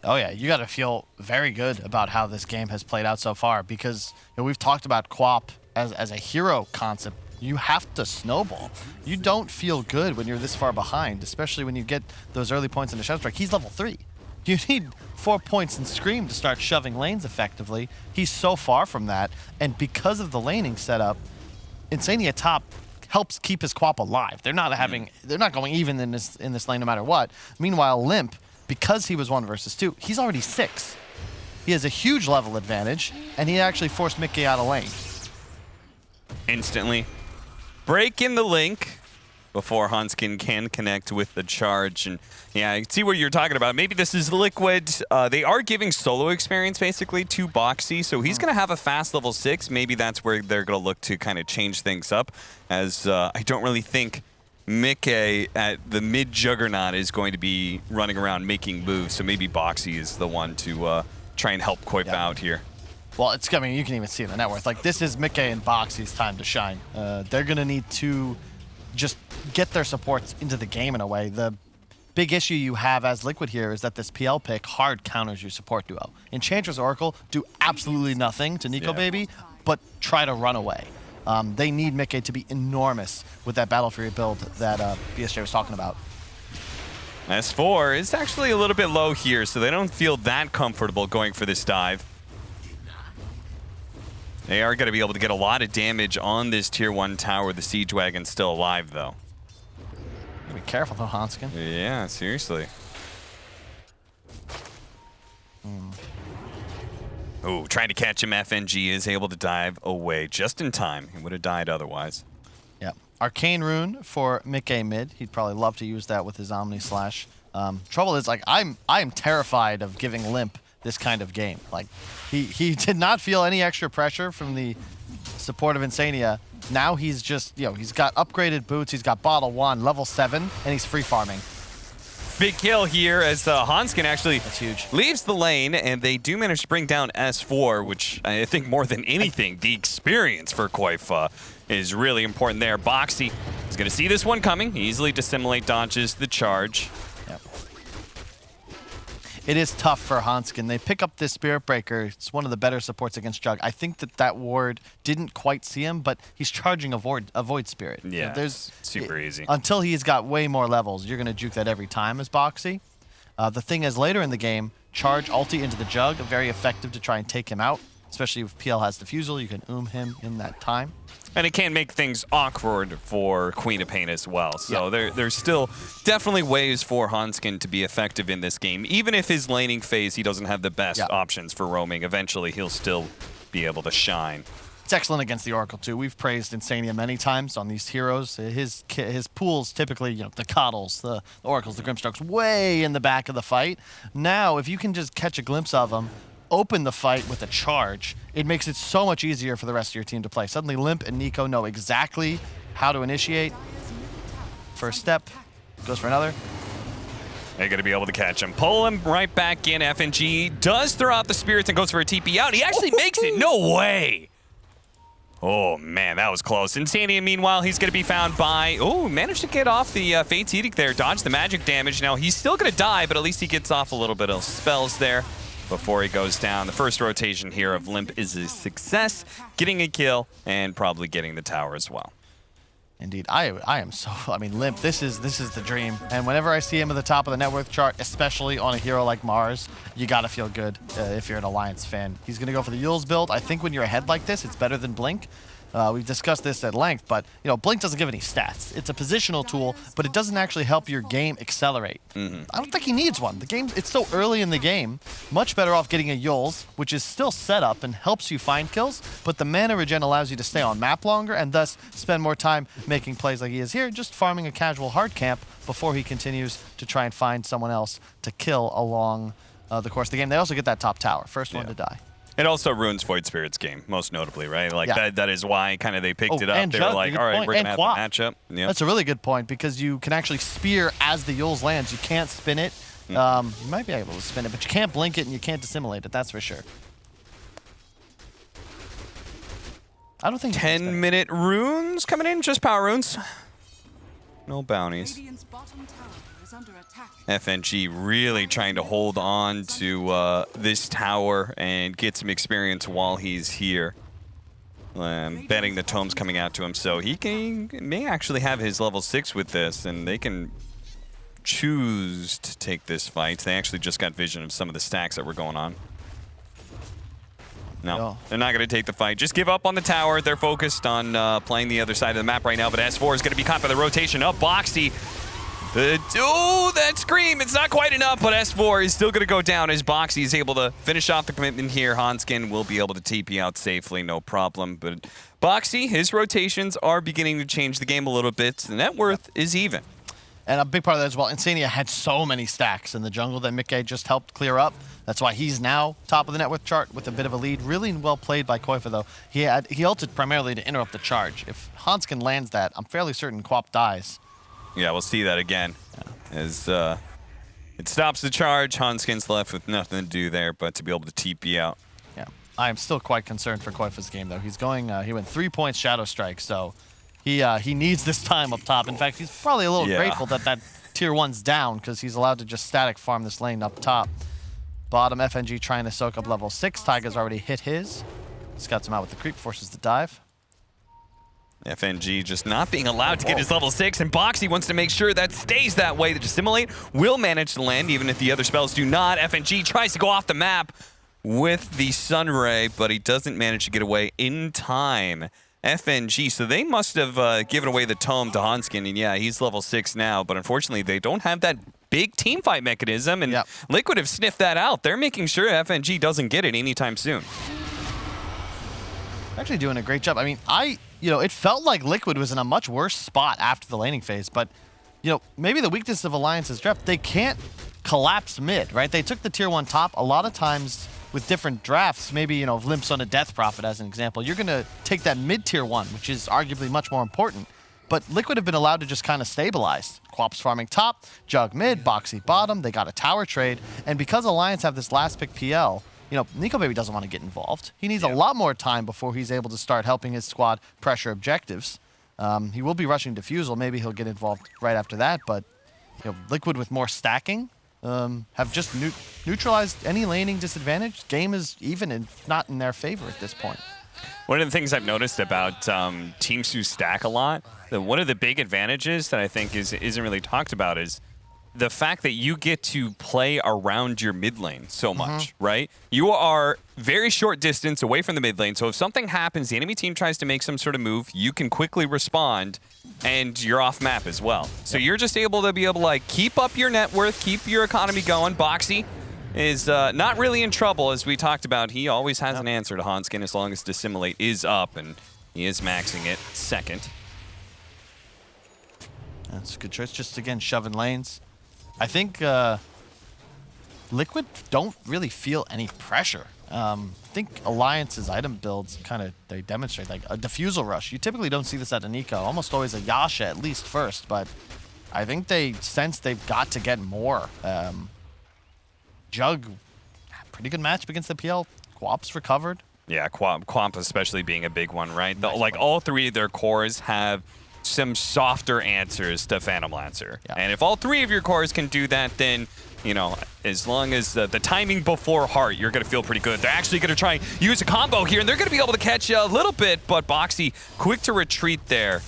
Oh yeah, you got to feel very good about how this game has played out so far, because we've talked about Quap as a hero concept. You have to snowball. You don't feel good when you're this far behind, especially when you get those early points in the Shadow Strike. He's level 3. You need 4 points in Scream to start shoving lanes effectively. He's so far from that, and because of the laning setup, Insania top helps keep his Quap alive. They're not going even in this lane no matter what. Meanwhile, Limp, because he was 1 versus 2, he's already 6. He has a huge level advantage, and he actually forced Mickey out of lane. Instantly. Break in the link before Hanskin can connect with the charge. And yeah, I can see what you're talking about. Maybe this is Liquid. They are giving solo experience basically to Boxy, so he's going to have a fast level 6. Maybe that's where they're going to look to kind of change things up, as I don't really think Mickey at the mid Juggernaut is going to be running around making moves, so maybe Boxy is the one to try and help Koifa out here. Well, it's coming. You can even see in the net worth. Like, this is Mickey and Boxy's time to shine. They're going to need to just get their supports into the game in a way. The big issue you have as Liquid here is that this PL pick hard counters your support duo. Enchantress Oracle do absolutely nothing to Nico Baby, but try to run away. They need Mickey to be enormous with that Battle Fury build that BSJ was talking about. S4 is actually a little bit low here, so they don't feel that comfortable going for this dive. They are going to be able to get a lot of damage on this tier 1 tower. The Siege Wagon's still alive, though. Be careful, though, Hanskin. Yeah, seriously. Oh, trying to catch him. FNG is able to dive away just in time. He would have died otherwise. Yeah. Arcane Rune for Mickey mid. He'd probably love to use that with his Omni Slash. Trouble is, like, I'm terrified of giving Limp this kind of game. Like, he did not feel any extra pressure from the support of Insania. Now he's just, he's got upgraded boots, he's got Bottle 1, level 7, and he's free farming. Big kill here as Hanskin actually That's huge. leaves the lane, and they do manage to bring down S4, which I think more than anything, the experience for Koifa is really important there. Boxy is going to see this one coming, easily dissimulate, dodges the charge. Yep. It is tough for Hanskin. They pick up this Spirit Breaker. It's one of the better supports against Jug. I think that ward didn't quite see him, but he's charging a Void Spirit. Yeah, there's super easy. Until he's got way more levels, you're going to juke that every time as Boxy. The thing is, later in the game, charge ulti into the Jug, very effective to try and take him out, especially if PL has Diffusal. You can him in that time. And it can make things awkward for Queen of Pain as well. So there's still definitely ways for Hanskin to be effective in this game. Even if his laning phase, he doesn't have the best options for roaming, eventually he'll still be able to shine. It's excellent against the Oracle, too. We've praised Insania many times on these heroes. His pools, typically, the Coddles, the Oracles, the Grimstrokes, way in the back of the fight. Now, if you can just catch a glimpse of them, open the fight with a charge, it makes it so much easier for the rest of your team to play. Suddenly, Limp and Nico know exactly how to initiate. First step, goes for another. They're going to be able to catch him. Pull him right back in. FNG does throw out the spirits and goes for a TP out. He actually makes it. No way. Oh, man, that was close. Insania, meanwhile, he's going to be found by... Oh, managed to get off the Fate's Edict there. Dodge the magic damage. Now, he's still going to die, but at least he gets off a little bit of spells there before he goes down. The first rotation here of Limp is a success, getting a kill and probably getting the tower as well. Indeed, I am so, Limp, this is the dream. And whenever I see him at the top of the net worth chart, especially on a hero like Mars, you gotta feel good if you're an Alliance fan. He's gonna go for the Yules build. I think when you're ahead like this, it's better than Blink. We've discussed this at length, but Blink doesn't give any stats. It's a positional tool, but it doesn't actually help your game accelerate. I don't think he needs one. It's so early in the game. Much better off getting a Yules, which is still set up and helps you find kills, but the mana regen allows you to stay on map longer and thus spend more time making plays like he is here, just farming a casual hard camp before he continues to try and find someone else to kill along the course of the game. They also get that top tower, first one to die. It also ruins Void Spirit's game, most notably, right? Like that is why kind of they picked it up. They were like, all right, we're going to have the matchup. Yep. That's a really good point because you can actually spear as the Yules lands. You can't spin it. You might be able to spin it, but you can't blink it and you can't dissimulate it, that's for sure. I don't think 10-minute runes coming in, just power runes. No bounties. FNG really trying to hold on to this tower and get some experience while he's here. Betting the tomes coming out to him, so he may actually have his level 6 with this, and they can choose to take this fight. They actually just got vision of some of the stacks that were going on. No, they're not going to take the fight. Just give up on the tower. They're focused on playing the other side of the map right now, but S4 is going to be caught by the rotation up. Boxy. Oh, that scream. It's not quite enough, but S4 is still going to go down as Boxy is able to finish off the commitment here. Hanskin will be able to TP out safely, no problem. But Boxy, his rotations are beginning to change the game a little bit. The net worth is even. And a big part of that as well, Insania had so many stacks in the jungle that Mickey just helped clear up. That's why he's now top of the net worth chart with a bit of a lead. Really well played by Koifa, though. He ulted primarily to interrupt the charge. If Hanskin lands that, I'm fairly certain Quap dies. Yeah, we'll see that again. As it stops the charge, Hanskin's left with nothing to do there but to be able to TP out. Yeah, I am still quite concerned for Koifa's game, though. He's going, he went 3 points Shadow Strike, so he needs this time up top. In fact, he's probably a little grateful that tier 1's down because he's allowed to just static farm this lane up top. Bottom, FNG trying to soak up level 6. Taiga's already hit his. Scuts him out with the creep, forces the dive. FNG just not being allowed to get his level 6, and Boxy wants to make sure that stays that way. The Dissimulate will manage to land, even if the other spells do not. FNG tries to go off the map with the Sunray, but he doesn't manage to get away in time. FNG, so they must have given away the tome to Hanskin, and yeah, he's level 6 now, but unfortunately they don't have that big team fight mechanism, and Liquid have sniffed that out. They're making sure FNG doesn't get it anytime soon. Actually doing a great job. I mean, it felt like Liquid was in a much worse spot after the laning phase, but, maybe the weakness of Alliance's draft, they can't collapse mid, right? They took the tier 1 top. A lot of times with different drafts, maybe, you know, if Limp's on a Death Prophet as an example, you're going to take that mid tier 1, which is arguably much more important. But Liquid have been allowed to just kind of stabilize. Quap's farming top, Jug mid, Boxy bottom. They got a tower trade. And because Alliance have this last pick PL, you know, Nico Baby doesn't want to get involved. He needs a lot more time before he's able to start helping his squad pressure objectives. He will be rushing Defusal. Maybe he'll get involved right after that. But you know, Liquid with more stacking have just neutralized any laning disadvantage. Game is even and not in their favor at this point. One of the things I've noticed about teams who stack a lot, one of the big advantages that I think isn't really talked about is the fact that you get to play around your mid lane so much, right? You are very short distance away from the mid lane, so if something happens, the enemy team tries to make some sort of move, you can quickly respond, and you're off map as well. So you're just able to like keep up your net worth, keep your economy going. Boxy is not really in trouble, as we talked about. He always has an answer to Hanskin as long as Dissimilate is up, and he is maxing it second. That's a good choice. Just, again, shoving lanes. I think Liquid don't really feel any pressure. I think Alliance's item builds they demonstrate, like a Defusal Rush. You typically don't see this at a Nico. Almost always a Yasha at least first, but I think they sense they've got to get more. Jug, pretty good matchup against the PL. Quap's recovered. Yeah, Quamp especially being a big one, right? Like all three of their cores have some softer answers to Phantom Lancer. And if all three of your cores can do that, then, you know, as long as the timing before Heart, you're going to feel pretty good. They're actually going to try and use a combo here, and they're going to be able to catch you a little bit, but Boxy quick to retreat there.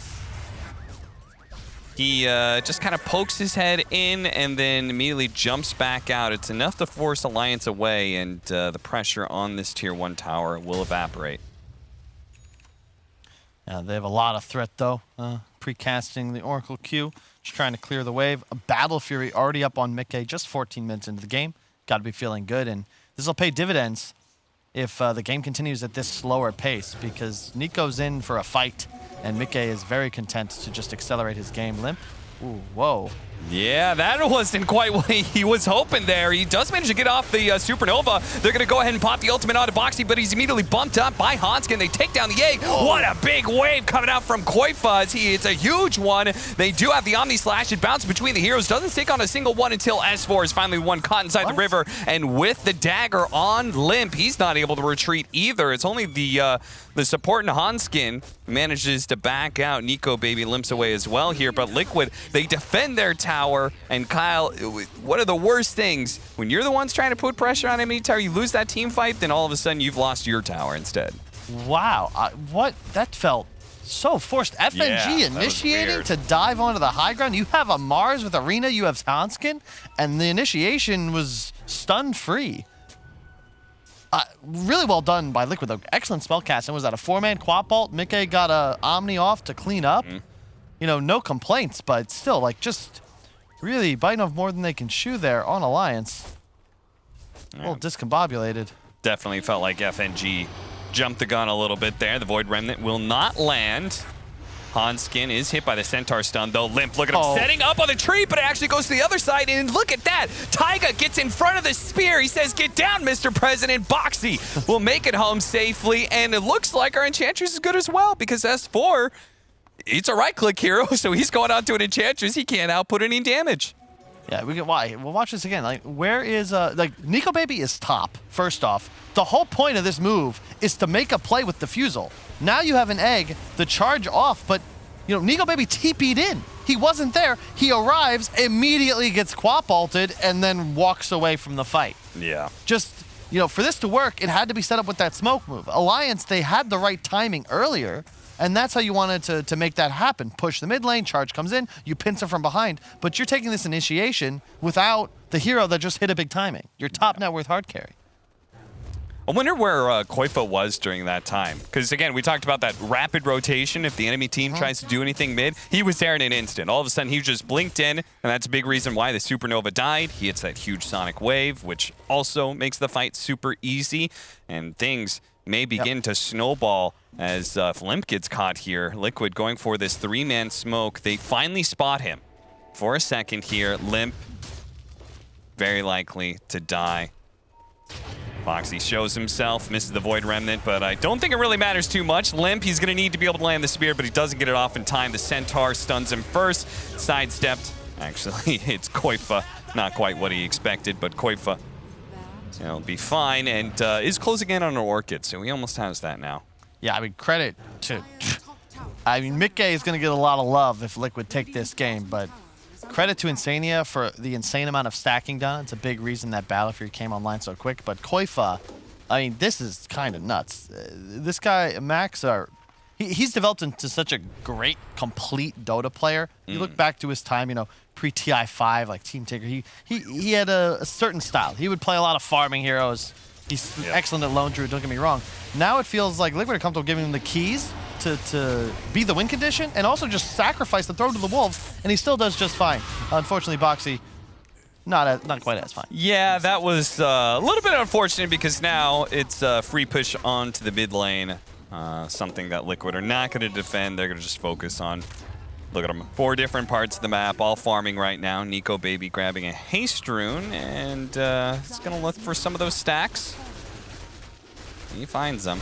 He just kind of pokes his head in and then immediately jumps back out. It's enough to force Alliance away, and the pressure on this tier 1 tower will evaporate. They have a lot of threat, though. Precasting the Oracle Q, just trying to clear the wave. A Battle Fury already up on Mickey, just 14 minutes into the game. Got to be feeling good, and this will pay dividends if the game continues at this slower pace, because Nico's in for a fight, and Mickey is very content to just accelerate his game. Limp. Ooh, whoa. Yeah, that wasn't quite what he was hoping there. He does manage to get off the Supernova. They're going to go ahead and pop the ultimate onto Boxy, but he's immediately bumped up by Hanskin. They take down the egg. Oh. What a big wave coming out from Koifa. It's a huge one. They do have the Omni Slash. It bounces between the heroes. Doesn't stick on a single one until S4 is finally one caught inside the river. And with the dagger on Limp, he's not able to retreat either. It's only the support in Hanskin manages to back out. Nico Baby limps away as well here, but Liquid, they defend their tower. And Kyle, one of the worst things, when you're the ones trying to put pressure on enemy tower, you lose that team fight, then all of a sudden you've lost your tower instead. Wow, what? That felt so forced. FNG initiating to dive onto the high ground. You have a Mars with Arena, you have Hanskin, and the initiation was stun free. Really well done by Liquid, though. Excellent spellcasting. Was that a 4-man Quap Bolt? Mickey got a Omni off to clean up. You know, no complaints, but still, like, just really biting off more than they can chew there on Alliance. A little discombobulated. Definitely felt like FNG jumped the gun a little bit there. The Void Remnant will not land. Hanskin is hit by the Centaur stun, though. Limp, look at him setting up on the tree, but it actually goes to the other side, and look at that! Taiga gets in front of the spear. He says, "Get down, Mr. President." Boxy will make it home safely, and it looks like our Enchantress is good as well, because S4, it's a right-click hero, so he's going on to an Enchantress. He can't output any damage. Yeah, we'll watch this again. Like, where is Nico Baby is top, first off. The whole point of this move is to make a play with Defusal. Now you have an egg, the charge off, but you know, Nico Baby TP'd in. He wasn't there. He arrives, immediately gets Quap ulted, and then walks away from the fight. Yeah. Just, you know, for this to work, it had to be set up with that smoke move. Alliance, they had the right timing earlier, and that's how you wanted to make that happen. Push the mid lane, charge comes in, you pincer from behind, but you're taking this initiation without the hero that just hit a big timing. Your top net worth hard carry. I wonder where Koifa was during that time. Because, again, we talked about that rapid rotation. If the enemy team tries to do anything mid, he was there in an instant. All of a sudden, he just blinked in, and that's a big reason why the Supernova died. He hits that huge sonic wave, which also makes the fight super easy. And things may begin to snowball as if Limp gets caught here. Liquid going for this 3-man smoke. They finally spot him for a second here. Limp very likely to die. Foxy shows himself, misses the Void Remnant, but I don't think it really matters too much. Limp, he's going to need to be able to land the spear, but he doesn't get it off in time. The Centaur stuns him first, sidestepped. Actually, it's Koifa. Not quite what he expected, but Koifa, will be fine, and is closing in on an Orchid, so he almost has that now. Yeah, I mean, credit to... I mean, Mickey is going to get a lot of love if Liquid take this game, but credit to Insania for the insane amount of stacking done. It's a big reason that Battlefield came online so quick. But Koifa, I mean, this is kind of nuts. This guy, Max, he's developed into such a great, complete Dota player. You look back to his time, pre-TI5, like Team Tigger, he had a certain style. He would play a lot of farming heroes. He's excellent at Lone Druid, don't get me wrong. Now it feels like Liquid are comfortable giving him the keys to be the win condition and also just sacrifice the throw to the wolf, and he still does just fine. Unfortunately, Boxy, not quite as fine. Yeah, that was a little bit unfortunate because now it's a free push onto the mid lane. Something that Liquid are not going to defend. They're going to just focus on. Look at them. 4 different parts of the map, all farming right now. Nico Baby grabbing a haste rune, and he's going to look for some of those stacks. He finds them.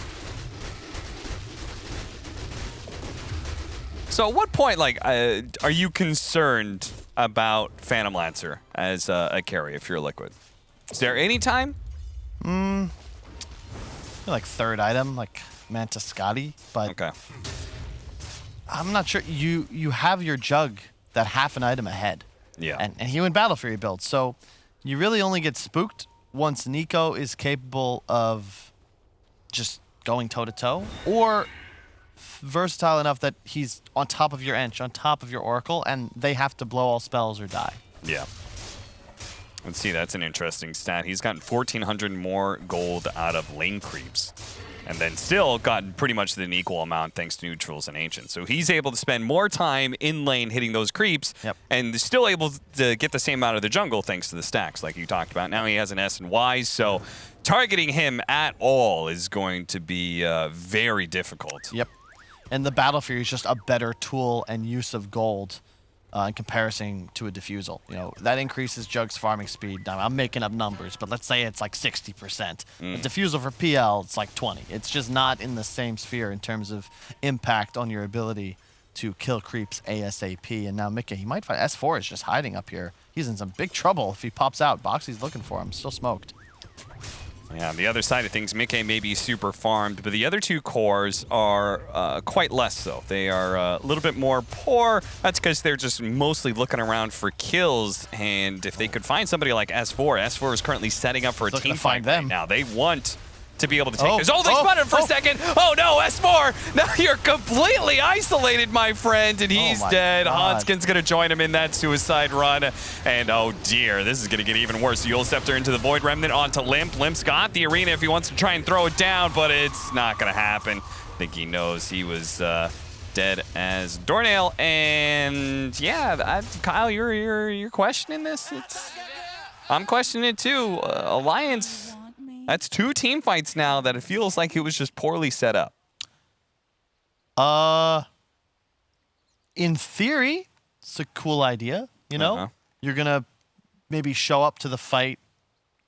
So at what point, are you concerned about Phantom Lancer as a carry if you're Liquid? Is there any time? Like 3rd item, like Manta Scotty, but okay. I'm not sure. You have your Jug that half an item ahead. Yeah. And he went Battle Fury build, so you really only get spooked once Nico is capable of just going toe-to-toe, or versatile enough that he's on top of your Ench, on top of your Oracle, and they have to blow all spells or die. Yeah. Let's see, that's an interesting stat. He's gotten 1,400 more gold out of lane creeps, and then still gotten pretty much an equal amount thanks to neutrals and ancients. So he's able to spend more time in lane hitting those creeps, and still able to get the same out of the jungle thanks to the stacks like you talked about. Now he has an S and Y, so targeting him at all is going to be very difficult. Yep. And the Battle Fury is just a better tool and use of gold in comparison to a Diffusal. That increases Jug's farming speed. Now, I'm making up numbers, but let's say it's like 60%. A Diffusal for PL, it's like 20. It's just not in the same sphere in terms of impact on your ability to kill creeps ASAP. And now Mickey, he might find S4 is just hiding up here. He's in some big trouble if he pops out. Boxy's looking for him, still smoked. Yeah, on the other side of things, Mickey may be super farmed, but the other 2 cores are quite less so. They are a little bit more poor. That's because they're just mostly looking around for kills, and if they could find somebody like S4, S4 is currently setting up for a team fight right now. They want to be able to take this. Oh, they spotted him for a second. Oh no, S4! Now you're completely isolated, my friend, and he's dead. Hanskin's gonna join him in that suicide run. And oh dear, this is gonna get even worse. Yule Scepter into the Void Remnant onto Limp. Limp's got the arena if he wants to try and throw it down, but it's not gonna happen. I think he knows he was dead as doornail. And yeah, Kyle, you're questioning this? I'm questioning it too. Alliance. That's 2 team fights now that it feels like it was just poorly set up. In theory, it's a cool idea, You're going to maybe show up to the fight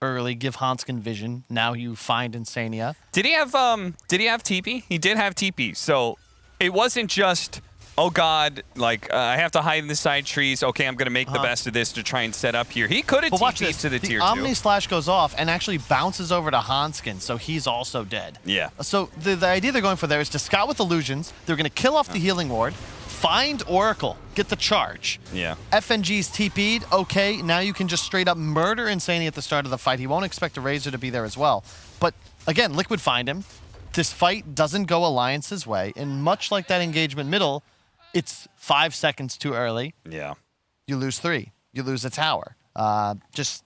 early, give Hanskin vision. Now you find Insania. Did he have TP? He did have TP. So it wasn't just, oh god, I have to hide in the side trees. Okay, I'm going to make the best of this to try and set up here. He could have TP'd to the tier 2. The Omni Slash goes off and actually bounces over to Hanskin, so he's also dead. Yeah. So the idea they're going for there is to scout with illusions. They're going to kill off the healing ward, find Oracle, get the charge. Yeah. FNG's TP'd. Okay, now you can just straight up murder Insania at the start of the fight. He won't expect a Razor to be there as well. But again, Liquid find him. This fight doesn't go Alliance's way, and much like that engagement middle, it's 5 seconds too early. Yeah. You lose 3. You lose a tower. Just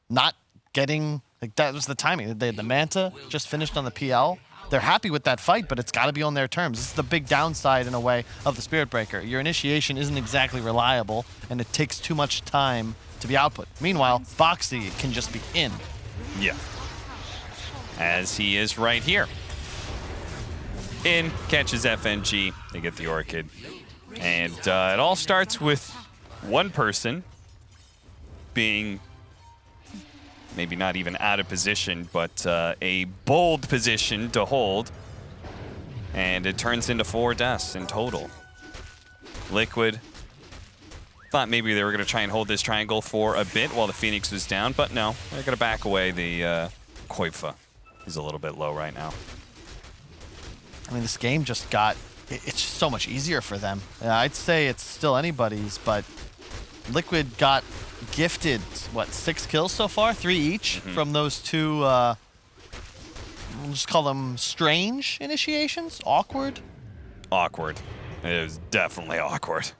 not getting... that was the timing. The Manta just finished on the PL. They're happy with that fight, but it's got to be on their terms. This is the big downside, in a way, of the Spirit Breaker. Your initiation isn't exactly reliable, and it takes too much time to be output. Meanwhile, Boxy can just be in. Yeah. As he is right here. In, catches FNG, they get the Orchid. And it all starts with one person being maybe not even out of position, but a bold position to hold. And it turns into 4 deaths in total. Liquid thought maybe they were going to try and hold this triangle for a bit while the Phoenix was down, but no, they're going to back away. The Koifa is a little bit low right now. I mean, this game just got, it's just so much easier for them. I'd say it's still anybody's, but Liquid got gifted, what, 6 kills so far? 3 each from those 2, we'll just call them strange initiations? Awkward? Awkward. It is definitely awkward.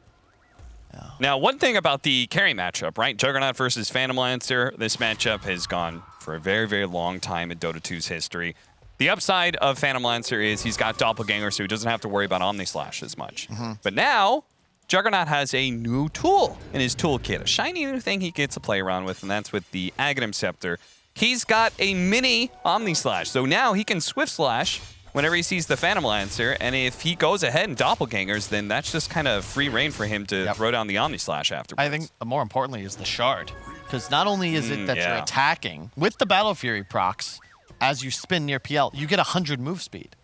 Yeah. Now, one thing about the carry matchup, right? Juggernaut versus Phantom Lancer, this matchup has gone for a very, very long time in Dota 2's history. The upside of Phantom Lancer is he's got Doppelganger, so he doesn't have to worry about Omnislash as much. But now, Juggernaut has a new tool in his toolkit, a shiny new thing he gets to play around with, and that's with the Aghanim Scepter. He's got a mini Omnislash, so now he can Swift Slash whenever he sees the Phantom Lancer, and if he goes ahead and Doppelgangers, then that's just kind of free reign for him to throw down the Omnislash afterwards. I think more importantly is the Shard, because not only is it that you're attacking, with the Battle Fury procs, as you spin near PL, you get 100 move speed.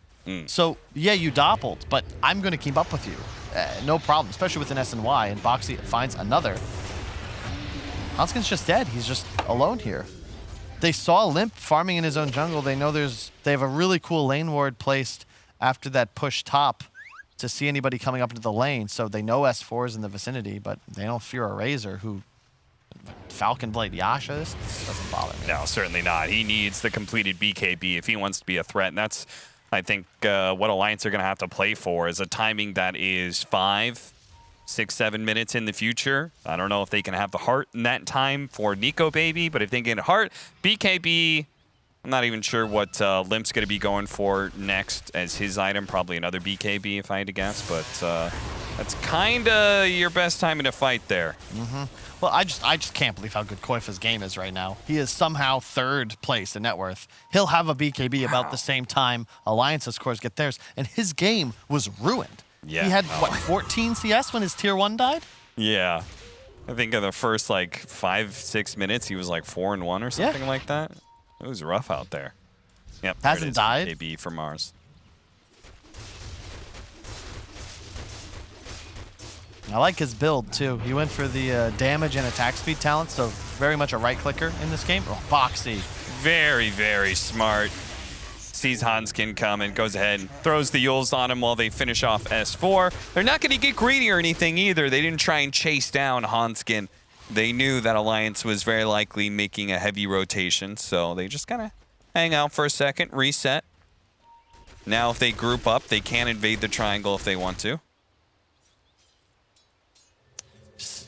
So, yeah, you doppled, but I'm going to keep up with you. No problem, especially with an SNY, and Boxy finds another. Hanskin's just dead. He's just alone here. They saw Limp farming in his own jungle. They know they have a really cool lane ward placed after that push top to see anybody coming up into the lane. So they know S4 is in the vicinity, but they don't fear a Razor who... Falcon Blade Yasha, this doesn't bother me. No, certainly not. He needs the completed BKB if he wants to be a threat. And that's, I think, what Alliance are going to have to play for is a timing that is 5, 6, 7 minutes in the future. I don't know if they can have the heart in that time for Nico Baby, but if they get a heart, BKB, I'm not even sure what Limp's going to be going for next as his item. Probably another BKB if I had to guess, but that's kind of your best time in a fight there. Well, I just can't believe how good Koifa's game is right now. He is somehow 3rd place in net worth. He'll have a BKB about the same time Alliance's cores get theirs, and his game was ruined. Yeah. He had, what, 14 CS when his tier 1 died? Yeah. I think in the first, like, 5, 6 minutes, he was like 4-1 or something like that. It was rough out there. Yep. Hasn't died? BKB for Mars. I like his build, too. He went for the damage and attack speed talent, so very much a right-clicker in this game. Oh, Boxy. Very, very smart. Sees Hanskin coming, goes ahead and throws the Yules on him while they finish off S4. They're not going to get greedy or anything either. They didn't try and chase down Hanskin. They knew that Alliance was very likely making a heavy rotation, so they just kind of hang out for a second, reset. Now if they group up, they can invade the triangle if they want to.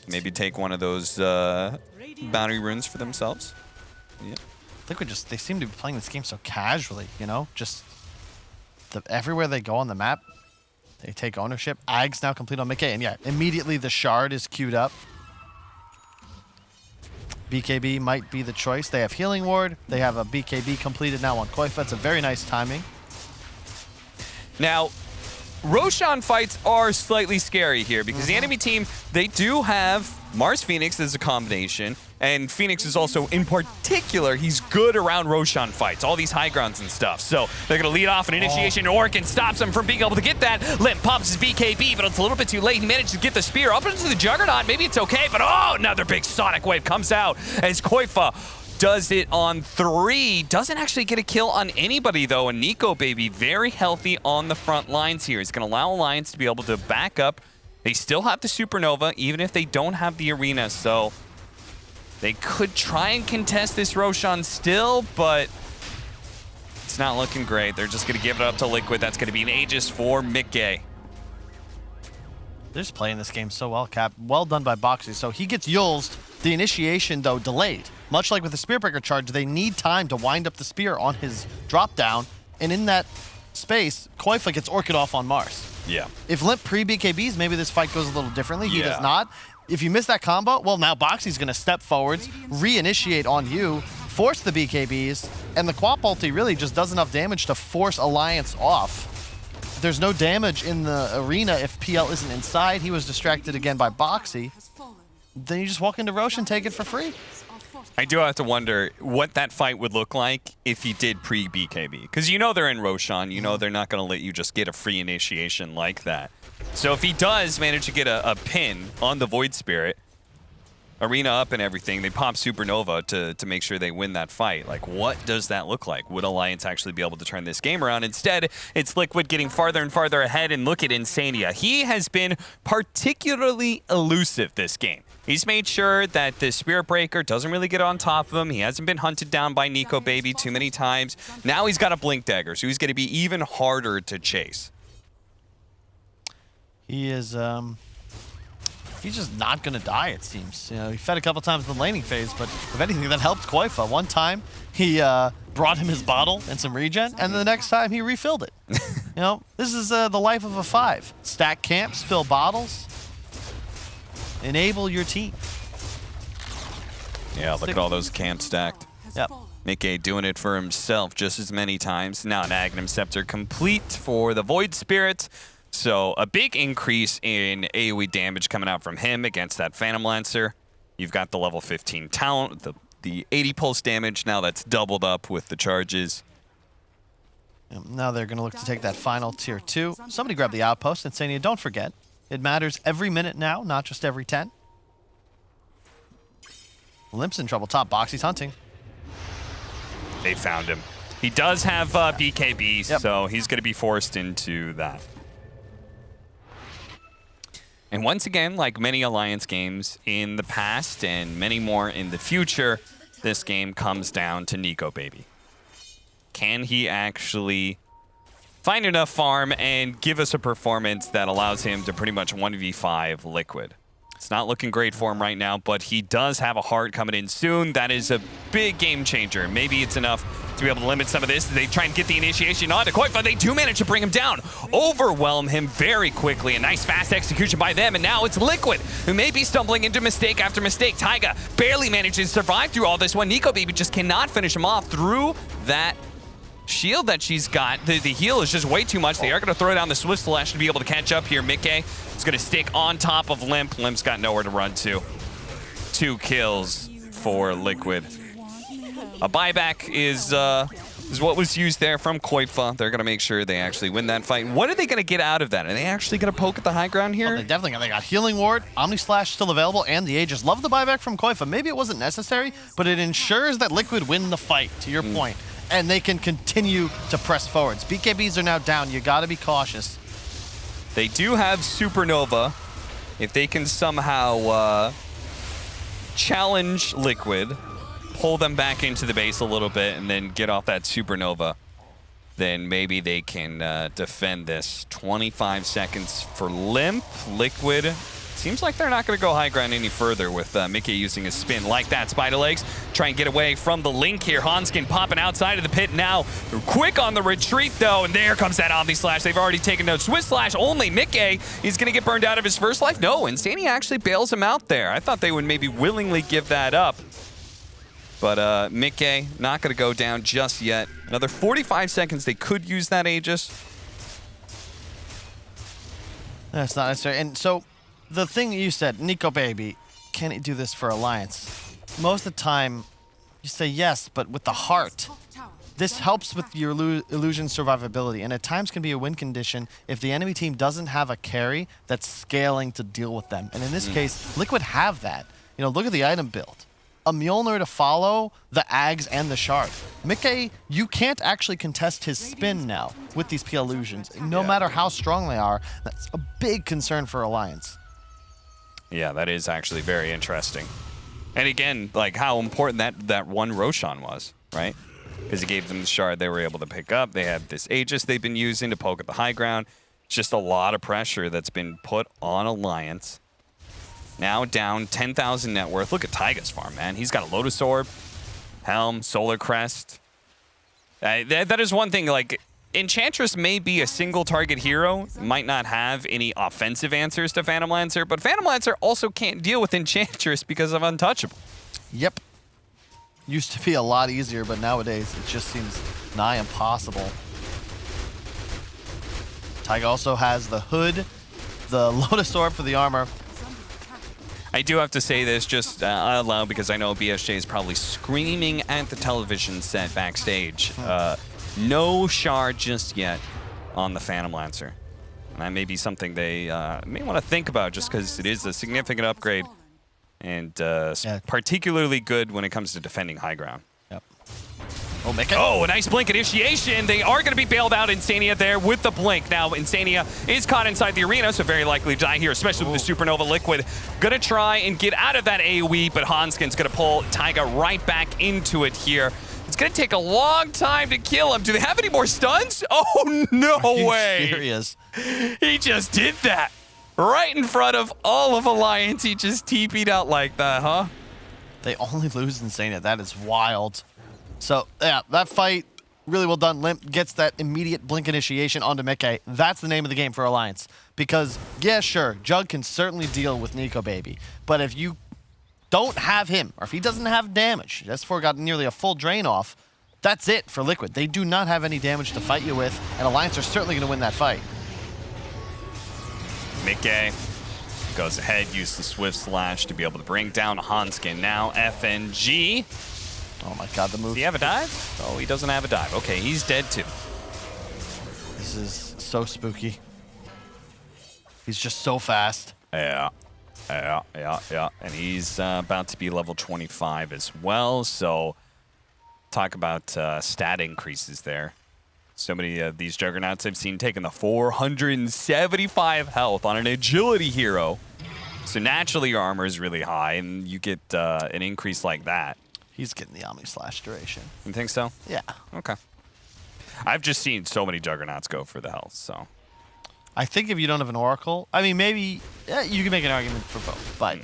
Maybe take one of those boundary runes for themselves. Yeah. Liquid they seem to be playing this game so casually, you know? Just everywhere they go on the map, they take ownership. Ag's now complete on Mickey, and yeah, immediately the Shard is queued up. BKB might be the choice. They have Healing Ward. They have a BKB completed now on Koifa. That's a very nice timing. Now, Roshan fights are slightly scary here because the enemy team, they do have Mars Phoenix as a combination, and Phoenix is also, in particular, he's good around Roshan fights, all these high grounds and stuff. So they're going to lead off an initiation. Orkin stops him from being able to get that. Limp pops his BKB, but it's a little bit too late. He managed to get the spear up into the Juggernaut. Maybe it's okay, but oh, another big Sonic Wave comes out as Koifa does it on 3. Doesn't actually get a kill on anybody, though. And Nico Baby, very healthy on the front lines here. He's going to allow Alliance to be able to back up. They still have the Supernova, even if they don't have the Arena. So they could try and contest this Roshan still, but it's not looking great. They're just going to give it up to Liquid. That's going to be an Aegis for Mickey. They're just playing this game so well, Cap. Well done by Boxy. So he gets Yules. The initiation, though, delayed. Much like with the Spearbreaker charge, they need time to wind up the spear on his drop down. And in that space, Koifa gets Orchid off on Mars. Yeah. If Limp pre-BKBs, maybe this fight goes a little differently. He does not. If you miss that combo, well, now Boxy's going to step forwards, re-initiate on you, force the BKBs, and the Quap ulti really just does enough damage to force Alliance off. There's no damage in the arena if PL isn't inside. He was distracted again by Boxy. Then you just walk into Roche and take it for free. I do have to wonder what that fight would look like if he did pre-BKB. Because you know they're in Roshan. You know they're not going to let you just get a free initiation like that. So if he does manage to get a pin on the Void Spirit, arena up and everything, they pop Supernova to make sure they win that fight. Like, what does that look like? Would Alliance actually be able to turn this game around? Instead, it's Liquid getting farther and farther ahead, and look at Insania. He has been particularly elusive this game. He's made sure that the Spirit Breaker doesn't really get on top of him. He hasn't been hunted down by Nico Baby too many times. Now he's got a Blink Dagger, so he's going to be even harder to chase. He is, he's just not going to die, it seems. You know, he fed a couple times in the laning phase, but if anything, that helped Koifa. One time, he brought him his bottle and some regen, and the next time, he refilled it. You know, this is the life of a 5. Stack camps, fill bottles, enable your team. Yeah, look at all those camps stacked. Yep. Mickey doing it for himself just as many times. Now an Aghanim Scepter complete for the Void Spirit. So a big increase in AoE damage coming out from him against that Phantom Lancer. You've got the level 15 talent, the 80 pulse damage. Now that's doubled up with the charges. Now they're going to look to take that final tier 2. Somebody grab the outpost and Insania, don't forget, it matters every minute now, not just every 10. Limp's in trouble top box, he's hunting. They found him. He does have BKB, so he's going to be forced into that. And once again, like many Alliance games in the past and many more in the future, this game comes down to Nico Baby. Can he actually find enough farm and give us a performance that allows him to pretty much 1v5 Liquid? It's not looking great for him right now, but he does have a heart coming in soon. That is a big game changer. Maybe it's enough to be able to limit some of this. They try and get the initiation on to Koifa. They do manage to bring him down, overwhelm him very quickly. A nice fast execution by them, and now it's Liquid, who may be stumbling into mistake after mistake. Taiga barely manages to survive through all this one. Nico Baby just cannot finish him off through that shield that she's got. The heal is just way too much. They are going to throw down the Swift Slash to be able to catch up here. Mickey is going to stick on top of Limp. Limp's got nowhere to run to. 2 kills for Liquid. A buyback is what was used there from Koifa. They're going to make sure they actually win that fight. What are they going to get out of that? Are they actually going to poke at the high ground here? Well, they got Healing Ward, Omni Slash still available, and the Aegis. Love the buyback from Koifa. Maybe it wasn't necessary, but it ensures that Liquid win the fight, to your point. And they can continue to press forwards. BKBs are now down. You got to be cautious. They do have Supernova. If they can somehow challenge Liquid, pull them back into the base a little bit, and then get off that Supernova, then maybe they can defend this. 25 seconds for Limp. Liquid, seems like they're not going to go high ground any further with Mickey using his spin like that. Spider Legs try and get away from the link here. Hanskin popping outside of the pit now. Quick on the retreat though, and there comes that Omni Slash. They've already taken note. Swift Slash only. Mickey, he's going to get burned out of his first life. No, Insania actually bails him out there. I thought they would maybe willingly give that up. But Mickey not going to go down just yet. Another 45 seconds. They could use that Aegis. That's not necessary. And so the thing you said, Nico Baby, can he do this for Alliance? Most of the time, you say yes, but with the heart. This helps with your illusion survivability, and at times can be a win condition if the enemy team doesn't have a carry that's scaling to deal with them. And in this case, Liquid have that. You know, look at the item build. A Mjolnir to follow the Ags and the Shard. Mickey, you can't actually contest his spin now with these P illusions. No matter how strong they are, that's a big concern for Alliance. Yeah, that is actually very interesting. And again, like how important that one Roshan was, right? Because he gave them the shard they were able to pick up. They have this Aegis they've been using to poke at the high ground. It's just a lot of pressure that's been put on Alliance. Now down 10,000 net worth. Look at Taiga's farm, man. He's got a Lotus Orb, Helm, Solar Crest. That is one thing, like, Enchantress may be a single target hero, might not have any offensive answers to Phantom Lancer, but Phantom Lancer also can't deal with Enchantress because of Untouchable. Yep. Used to be a lot easier, but nowadays it just seems nigh impossible. Taiga also has the hood, the Lotus Orb for the armor. I do have to say this just out loud because I know BSJ is probably screaming at the television set backstage. No shard just yet on the Phantom Lancer. And that may be something they may want to think about just because it is a significant upgrade and particularly good when it comes to defending high ground. Yep. Oh, make it. Oh, a nice blink initiation. They are going to be bailed out. Insania there with the blink. Now, Insania is caught inside the arena, so very likely to die here, especially with the Supernova Liquid. Going to try and get out of that AoE, but Hanskin's going to pull Taiga right back into it here. It's going to take a long time to kill him. Do they have any more stuns? Oh, no way. Serious? He just did that. Right in front of all of Alliance. He just TP'd out like that, huh? They only lose Insania. That is wild. So, yeah, that fight, really well done. Limp gets that immediate blink initiation onto Mickey. That's the name of the game for Alliance. Because, yeah, sure, Jug can certainly deal with Nico Baby. But if you don't have him, or if he doesn't have damage, S4 got nearly a full drain off, that's it for Liquid. They do not have any damage to fight you with, and Alliance are certainly going to win that fight. Mickey goes ahead, uses the Swift Slash to be able to bring down Hanskin. Now FNG. Oh my god, the move. Does he have a dive? Oh, he doesn't have a dive. Okay, he's dead too. This is so spooky. He's just so fast. Yeah. And he's about to be level 25 as well, so talk about stat increases there. So many of these Juggernauts I've seen taking the 475 health on an agility hero. So naturally your armor is really high, and you get an increase like that. He's getting the Omni Slash duration. You think so? Yeah. Okay. I've just seen so many Juggernauts go for the health, so. I think if you don't have an Oracle, I mean, maybe you can make an argument for both, but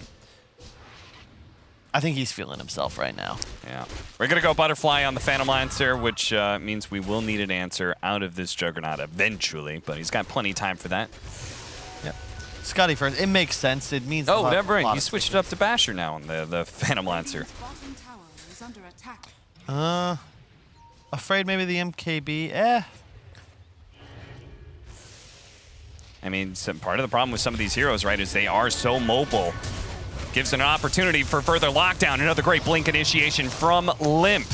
I think he's feeling himself right now. Yeah. We're going to go Butterfly on the Phantom Lancer, which means we will need an answer out of this Juggernaut eventually, but he's got plenty of time for that. Yep. Scotty first. It makes sense. It means oh, never mind. You switched it up to Basher now on the Phantom Lancer. Afraid maybe the MKB. I mean, part of the problem with some of these heroes, right, is they are so mobile. Gives an opportunity for further lockdown. Another great blink initiation from Limp.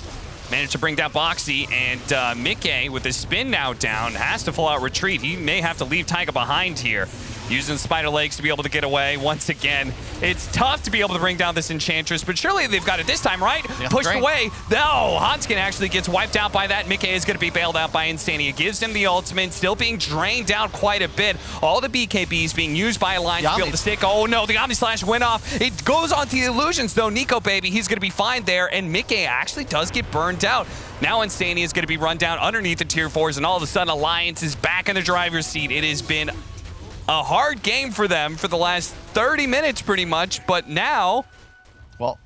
Managed to bring down Boxy, and Mickey, with his spin now down, has to full out retreat. He may have to leave Taiga behind here. Using Spider Legs to be able to get away once again. It's tough to be able to bring down this Enchantress, but surely they've got it this time, right? Yeah, pushed great. away. No, Hanskin actually gets wiped out by that. Mickey is going to be bailed out by Insania. Gives him the ultimate, still being drained down quite a bit. All the BKBs being used by Alliance to be able to stick. Oh no, the Omni Slash went off. It goes onto the illusions though. Nico Baby, he's going to be fine there, and Mickey actually does get burned out. Now Insania is going to be run down underneath the tier 4s, and all of a sudden Alliance is back in the driver's seat. It has been a hard game for them for the last 30 minutes pretty much, but now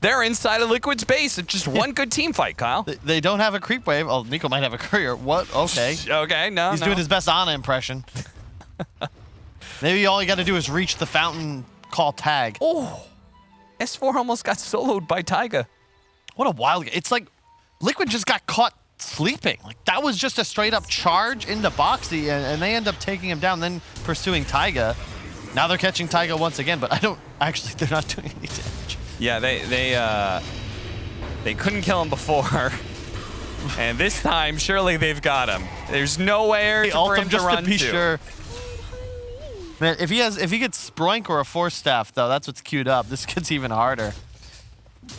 they're inside of Liquid's base. It's just one good team fight, Kyle. They don't have a creep wave. Oh, Nico might have a courier. What? Okay. Okay, no, He's doing his best Ana impression. Maybe all you got to do is reach the fountain, call tag. Oh, S4 almost got soloed by Taiga. What a wild game. It's like Liquid just got caught sleeping. Like that was just a straight up charge into Boxy, and they end up taking him down, then pursuing Taiga. Now they're catching Taiga once again, but they're not doing any damage. Yeah, they couldn't kill him before. And this time, surely they've got him. There's nowhere for him to run to be sure. Man, if he gets Sproink or a Force Staff though, that's what's queued up. This gets even harder.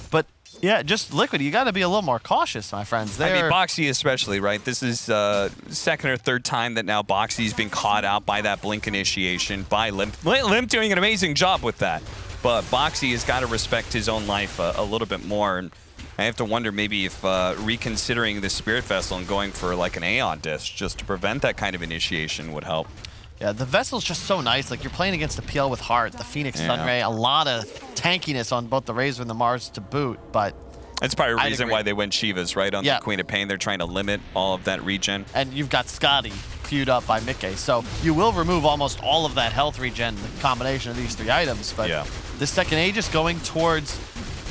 But yeah, just Liquid, you got to be a little more cautious, my friends. I mean, Boxy especially, right? This is second or third time that now Boxy's been caught out by that blink initiation by Limp. Limp doing an amazing job with that. But Boxy has got to respect his own life a little bit more. And I have to wonder maybe if reconsidering the Spirit Vessel and going for like an Aeon Disc just to prevent that kind of initiation would help. Yeah, the Vessel's just so nice. Like, you're playing against the PL with Heart, the Phoenix Sunray, a lot of tankiness on both the Razor and the Mars to boot, but that's probably a reason why they went Shivas, right? On the Queen of Pain, they're trying to limit all of that regen. And you've got Scotty queued up by Mickey, so you will remove almost all of that health regen, the combination of these three items, but the second Aegis going towards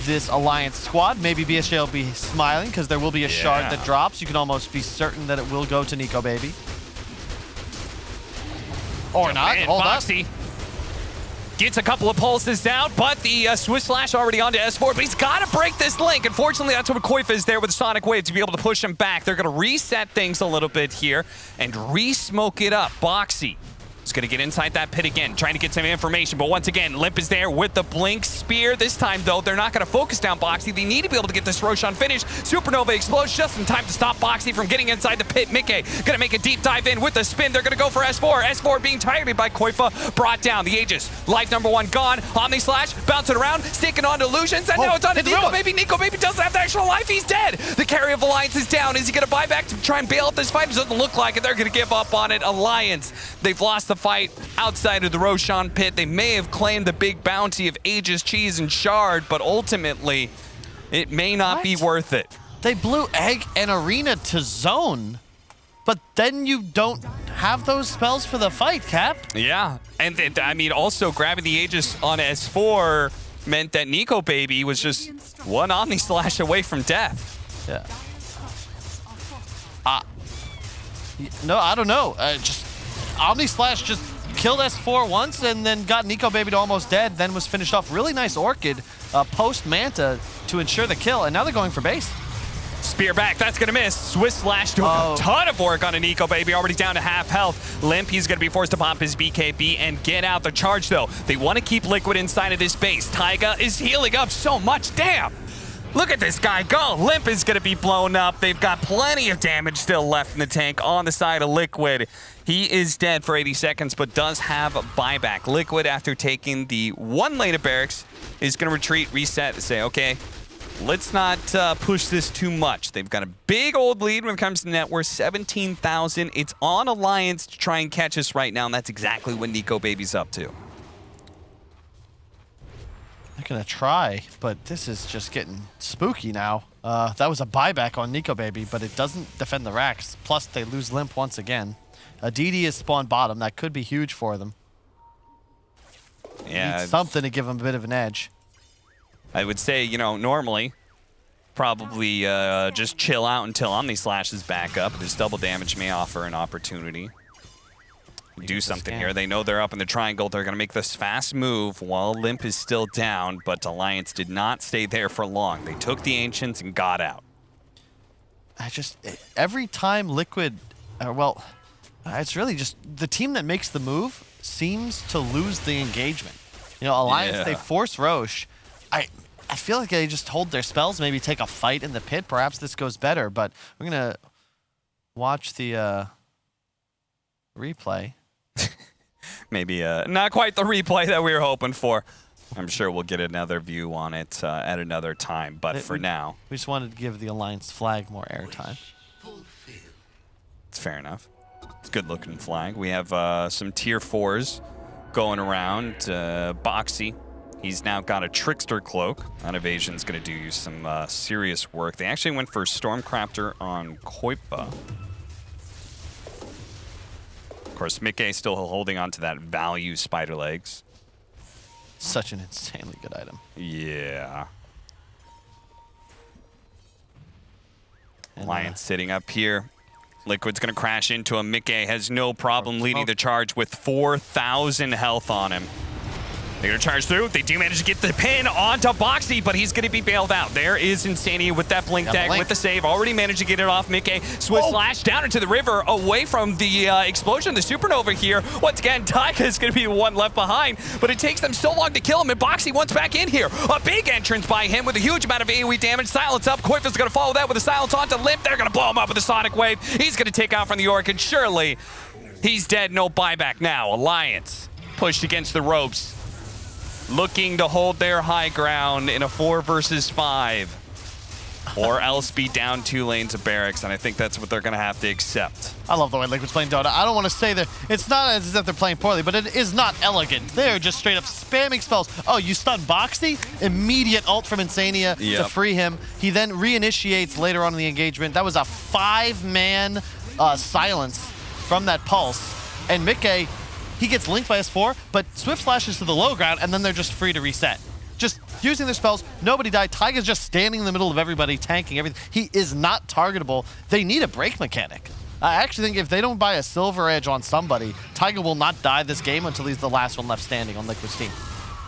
this Alliance squad. Maybe BSJ will be smiling because there will be a shard that drops. You can almost be certain that it will go to Nico Baby. Or not. Hold up. Gets a couple of pulses down, but the Swiss Slash already onto S4, but he's got to break this link. Unfortunately, that's what Koifa is there with the Sonic Wave to be able to push him back. They're going to reset things a little bit here and re-smoke it up. Boxy is going to get inside that pit again, trying to get some information, but once again, Limp is there with the Blink Spear. This time, though, they're not going to focus down Boxy. They need to be able to get this Roshan finished. Supernova explodes just in time to stop Boxy from getting inside the pit. Mickey going to make a deep dive in with the spin. They're going to go for S4. S4 being targeted by Koifa, brought down. The Aegis, life number 1 gone. Omni Slash bouncing around, sticking on Illusions, and now it's on to Nico Baby. Nico Baby doesn't have the extra life. He's dead. The carry of Alliance is down. Is he going to buy back to try and bail out this fight? It doesn't look like it. They're going to give up on it. Alliance, they've lost the fight outside of the Roshan pit. They may have claimed the big bounty of Aegis, Cheese, and Shard, but ultimately, it may not be worth it. They blew Egg and Arena to zone, but then you don't have those spells for the fight, Cap. Yeah, and I mean, also grabbing the Aegis on S4 meant that Nico Baby was just one Omni Slash away from death. Yeah. No, I don't know. Just Omni Slash just killed S4 once and then got Nico Baby to almost dead, then was finished off. Really nice Orchid post Manta to ensure the kill, and now they're going for base. Spear back, that's gonna miss. Swiss Slash doing a ton of work on a Nico Baby, already down to half health. Limp, he's gonna be forced to pop his BKB and get out the charge though. They wanna keep Liquid inside of this base. Taiga is healing up so much, damn! Look at this guy go. Limp is gonna be blown up. They've got plenty of damage still left in the tank on the side of Liquid. He is dead for 80 seconds, but does have a buyback. Liquid, after taking the 1 lane of barracks, is gonna retreat, reset, and say, okay, let's not push this too much. They've got a big old lead when it comes to net worth, 17,000. It's on Alliance to try and catch us right now, and that's exactly what Nico Baby's up to. They're gonna try, but this is just getting spooky now. That was a buyback on Nico Baby, but it doesn't defend the racks. Plus, they lose Limp once again. DD is spawned bottom. That could be huge for them. Yeah, need something to give them a bit of an edge. I would say, you know, normally, probably just chill out until Omni Slash is back up. This double damage may offer an opportunity. Do something here. They know they're up in the triangle. They're going to make this fast move while Limp is still down, but Alliance did not stay there for long. They took the Ancients and got out. Every time Liquid, it's really just the team that makes the move seems to lose the engagement. You know, Alliance, they force Roche. I feel like they just hold their spells, maybe take a fight in the pit. Perhaps this goes better, but we're going to watch the replay. Maybe not quite the replay that we were hoping for. I'm sure we'll get another view on it at another time, but for now. We just wanted to give the Alliance flag more airtime. It's fair enough. It's a good-looking flag. We have some tier 4s going around. Boxy, he's now got a Trickster Cloak. That evasion's going to do some serious work. They actually went for Stormcrafter on Koifa. Of course, Mickey still holding on to that value Spider Legs. Such an insanely good item. Yeah. Alliance sitting up here. Liquid's going to crash into him. Mickey has no problem leading the charge with 4,000 health on him. They're going to charge through. They do manage to get the pin onto Boxy, but he's going to be bailed out. There is Insania with that blink tag, with the save. Already managed to get it off Mickey. Swiss Slash down into the river, away from the explosion, the supernova here. Once again, Taiga is going to be one left behind, but it takes them so long to kill him, and Boxy wants back in here. A big entrance by him with a huge amount of AoE damage. Silence up. Koifa's going to follow that with a silence onto Limp. They're going to blow him up with a sonic wave. He's going to take out from the Orchid. Surely he's dead. No buyback now. Alliance pushed against the ropes, looking to hold their high ground in a 4 versus 5, or else be down 2 lanes of barracks, and I think that's what they're going to have to accept. I love the way Liquid's playing Dota. I don't want to say that it's not as if they're playing poorly, but it is not elegant. They're just straight up spamming spells. Oh, you stun Boxy? Immediate ult from Insania to free him. He then reinitiates later on in the engagement. That was a 5-man silence from that pulse, and Mickey, he gets linked by S4, but Swift slashes to the low ground, and then they're just free to reset. Just using their spells, nobody died. Taiga's just standing in the middle of everybody, tanking everything. He is not targetable. They need a break mechanic. I actually think if they don't buy a silver edge on somebody, Taiga will not die this game until he's the last one left standing on Liquid's team.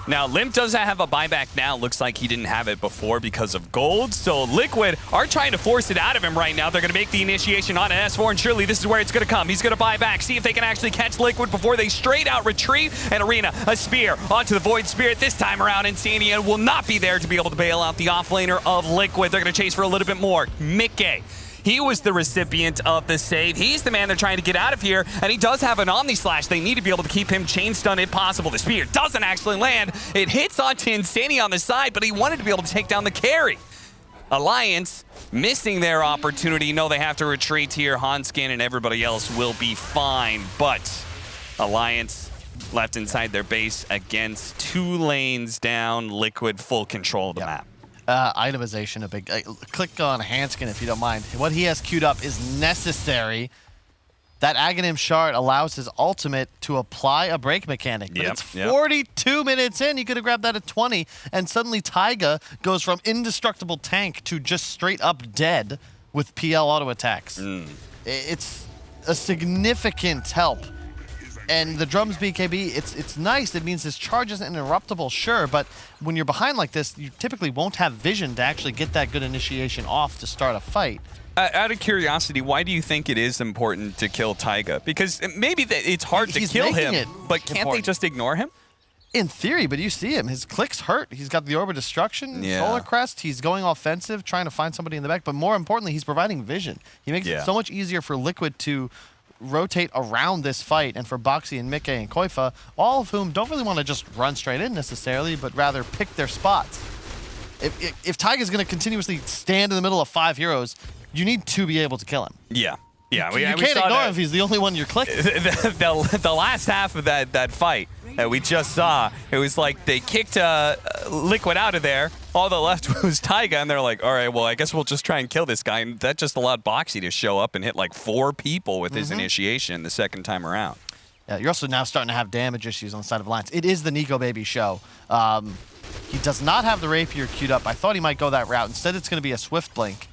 Now, Limp does have a buyback now. Looks like he didn't have it before because of gold. So Liquid are trying to force it out of him right now. They're going to make the initiation on an S4, and surely this is where it's going to come. He's going to buy back, see if they can actually catch Liquid before they straight out retreat. And Arena, a spear onto the Void Spirit. This time around, Insania will not be there to be able to bail out the offlaner of Liquid. They're going to chase for a little bit more. Mickey. He was the recipient of the save. He's the man they're trying to get out of here, and he does have an Omni Slash. They need to be able to keep him chain stunned if possible. The spear doesn't actually land. It hits onto Insania on the side, but he wanted to be able to take down the carry. Alliance missing their opportunity. No, they have to retreat here. Hanskin and everybody else will be fine, but Alliance left inside their base against 2 lanes down. Liquid full control of the map. Itemization, a big... click on Hanskin if you don't mind. What he has queued up is necessary. That Aghanim Shard allows his ultimate to apply a break mechanic. But it's 42 minutes in. You could have grabbed that at 20, and suddenly Taiga goes from indestructible tank to just straight up dead with PL auto attacks. It's a significant help. And the drums BKB, it's nice. It means his charge isn't interruptible, sure, but when you're behind like this, you typically won't have vision to actually get that good initiation off to start a fight. Out of curiosity, why do you think it is important to kill Taiga? Because maybe it's hard to kill him, but can't they just ignore him? In theory, but you see him. His clicks hurt. He's got the Orb of Destruction, Solar Crest. He's going offensive, trying to find somebody in the back, but more importantly, he's providing vision. He makes it so much easier for Liquid to rotate around this fight, and for Boxy and Mickey and Koifa, all of whom don't really want to just run straight in necessarily, but rather pick their spots. If Taiga's going to continuously stand in the middle of 5 heroes, you need to be able to kill him. Yeah. You can't ignore him if he's the only one you're clicking. The last half of that fight that we just saw, it was like they kicked Liquid out of there. All that left was Taiga, and they're like, all right, well, I guess we'll just try and kill this guy. And that just allowed Boxy to show up and hit like 4 people with his initiation the second time around. Yeah, you're also now starting to have damage issues on the side of Alliance. It is the Nico Baby show. He does not have the Rapier queued up. I thought he might go that route. Instead, it's going to be a Swift Blink.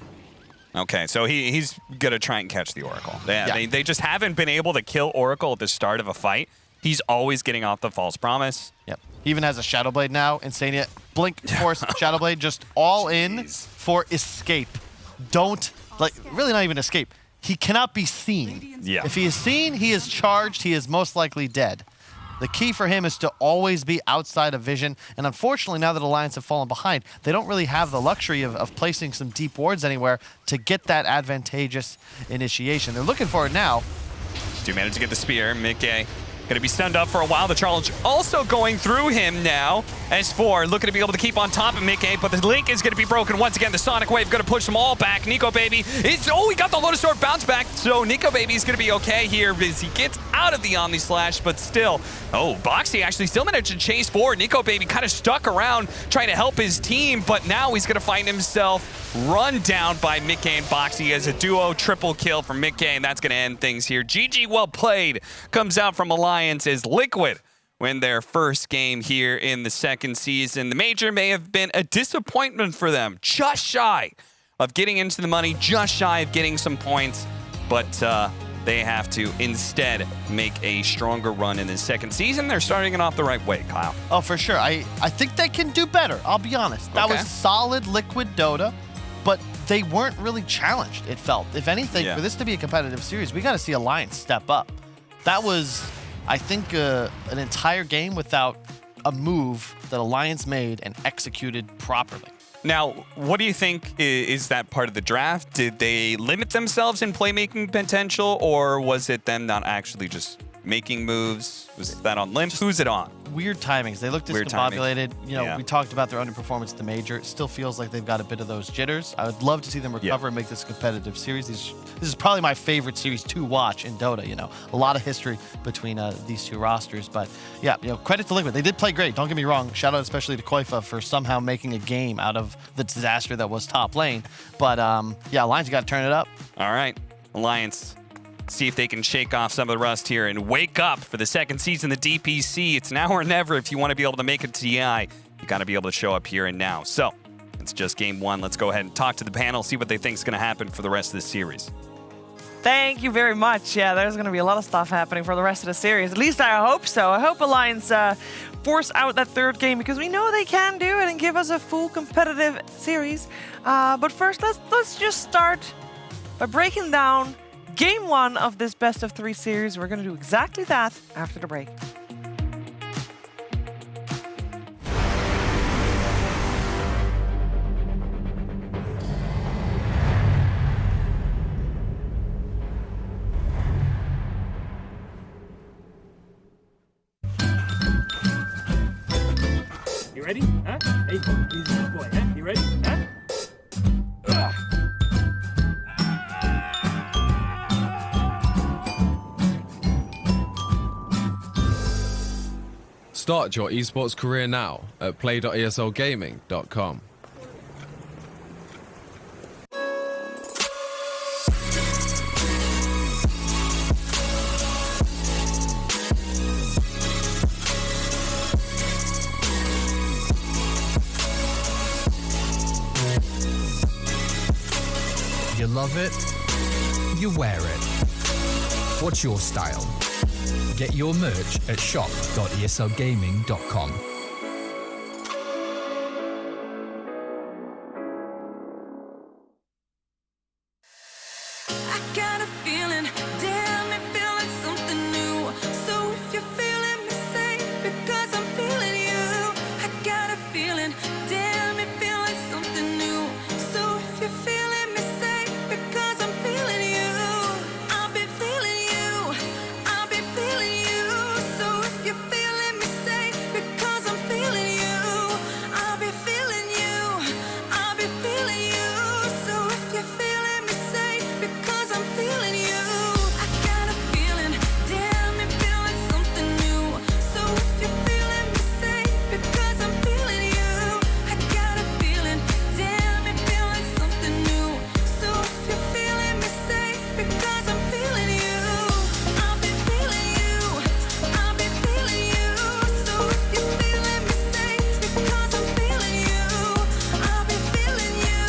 Okay, so he's going to try and catch the Oracle. They just haven't been able to kill Oracle at the start of a fight. He's always getting off the False Promise. Yep. He even has a Shadow Blade now. Insania, Blink, Force, Shadow Blade, just all in for escape. Don't, really not even escape. He cannot be seen. Yeah. If he is seen, he is charged, he is most likely dead. The key for him is to always be outside of vision, and unfortunately, now that Alliance have fallen behind, they don't really have the luxury of placing some deep wards anywhere to get that advantageous initiation. They're looking for it now. Do manage to get the spear. Mickey going to be stunned up for a while. The challenge also going through him now. S4 looking to be able to keep on top of Mickey, but the link is going to be broken once again. The Sonic Wave going to push them all back. Nico Baby is... Oh, he got the Lotus Orb bounce back. So Nico Baby is going to be okay here as he gets out of the Omni Slash, but still... Oh, Boxy actually still managed to chase forward. Nico Baby kind of stuck around trying to help his team, but now he's going to find himself run down by Mickey and Boxy as a duo. Triple kill from Mickey, and that's going to end things here. GG, well played. Comes out from Alliance as Liquid win their first game here in the second season. The Major may have been a disappointment for them. Just shy of getting into the money, just shy of getting some points, but they have to instead make a stronger run in the second season. They're starting it off the right way, Kyle. Oh, for sure. I think they can do better, I'll be honest. That was solid Liquid Dota, but they weren't really challenged, it felt. If anything, for this to be a competitive series, we got to see Alliance step up. That was, I think, an entire game without a move that Alliance made and executed properly. Now, what do you think is that part of the draft? Did they limit themselves in playmaking potential, or was it them not actually just making moves? Was that on Limp? Who's it on? Weird timings. They look discombobulated. You know, we talked about their underperformance at the Major. It still feels like they've got a bit of those jitters. I would love to see them recover and make this a competitive series. This is probably my favorite series to watch in Dota. You know, a lot of history between these two rosters. But yeah, you know, credit to Liquid. They did play great. Don't get me wrong. Shout out especially to Koifa for somehow making a game out of the disaster that was top lane. But yeah, Alliance, you got to turn it up. All right, Alliance. See if they can shake off some of the rust here and wake up for the second season of the DPC. It's now or never if you want to be able to make it to TI. You got to be able to show up here and now. So it's just game one. Let's go ahead and talk to the panel, see what they think is going to happen for the rest of this series. Thank you very much. Yeah, there's going to be a lot of stuff happening for the rest of the series. At least I hope so. I hope Alliance force out that third game because we know they can do it and give us a full competitive series. But first, let's just start by breaking down Game 1 of this best of 3 series. We're going to do exactly that after the break. You ready? Huh? Hey, easy boy, huh? You ready? Huh? Start your esports career now at play.eslgaming.com. You love it, you wear it. What's your style? Get your merch at shop.eslgaming.com. I got a feeling, damn it, feeling something new. So if you're feeling me, say, because I'm feeling you. I got a feeling, damn it, feeling something new. So if you're feeling me, say, because I'm feeling you. I'll be feeling you, I'll be feeling you. So if you're feeling me, say, because I'm feeling you. I'll be feeling you, I'll be feeling you. So if you're feeling me, say, because I'm feeling you. I got a feeling, damn it, feeling something new. So if you're feeling me, say, because I'm feeling you. I got a feeling, damn it, feeling something new. So if you're feeling me, say, because I'm feeling you. I'll be feeling you, I'll be feeling you. So if you're feeling me, say, because I'm feeling you. I'll be feeling you,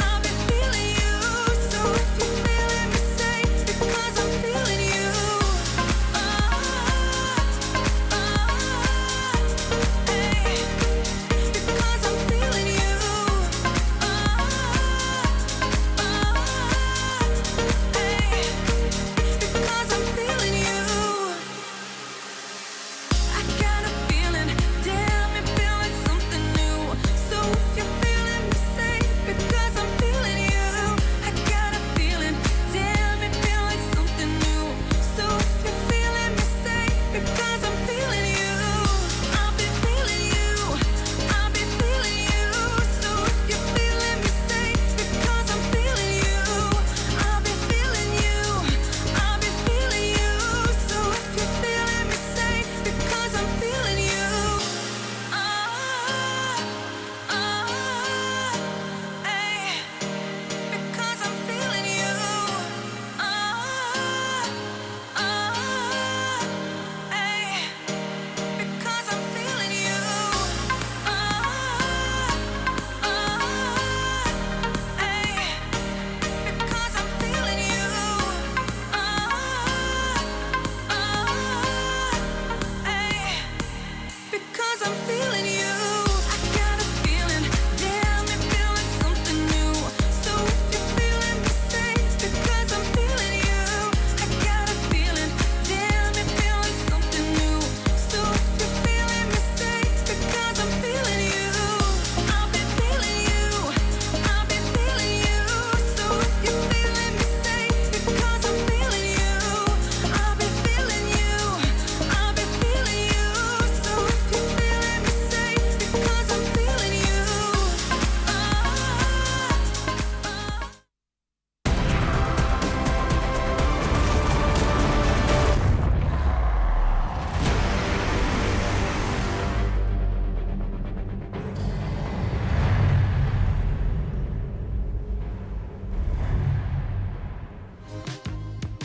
I'll be feeling you. So if you're feeling me, say, because I'm feeling you. Because I'm feeling you. Because I'm feeling you. I got a feeling, damn it, feeling something new. So if you're feeling me, say, because I'm feeling you. I got a feeling, damn it, feeling something new. So if you're feeling me, say, because I'm feeling you. I'll be feeling you, I'll be feeling you. So if you're feeling me, say, because I'm feeling you. I'll be feeling you, I'll be feeling you. So if you're feeling me, say, because I'm feeling you. Because I'm feeling you. Because I'm feeling you. Because I'm feeling you. Because I'm feeling you. I got a feeling, damn it, feeling something new. So if you're feeling me, say, because I'm feeling you. I got a feeling, damn it, feeling something new. So if you're feeling me, say, because I'm feeling you. I'll be feeling you, I'll be feeling you. So if you're feeling me, say, because I'm feeling you. I'll be feeling you, I'll be feeling you. So if you're feeling me, say, because I'm feeling you.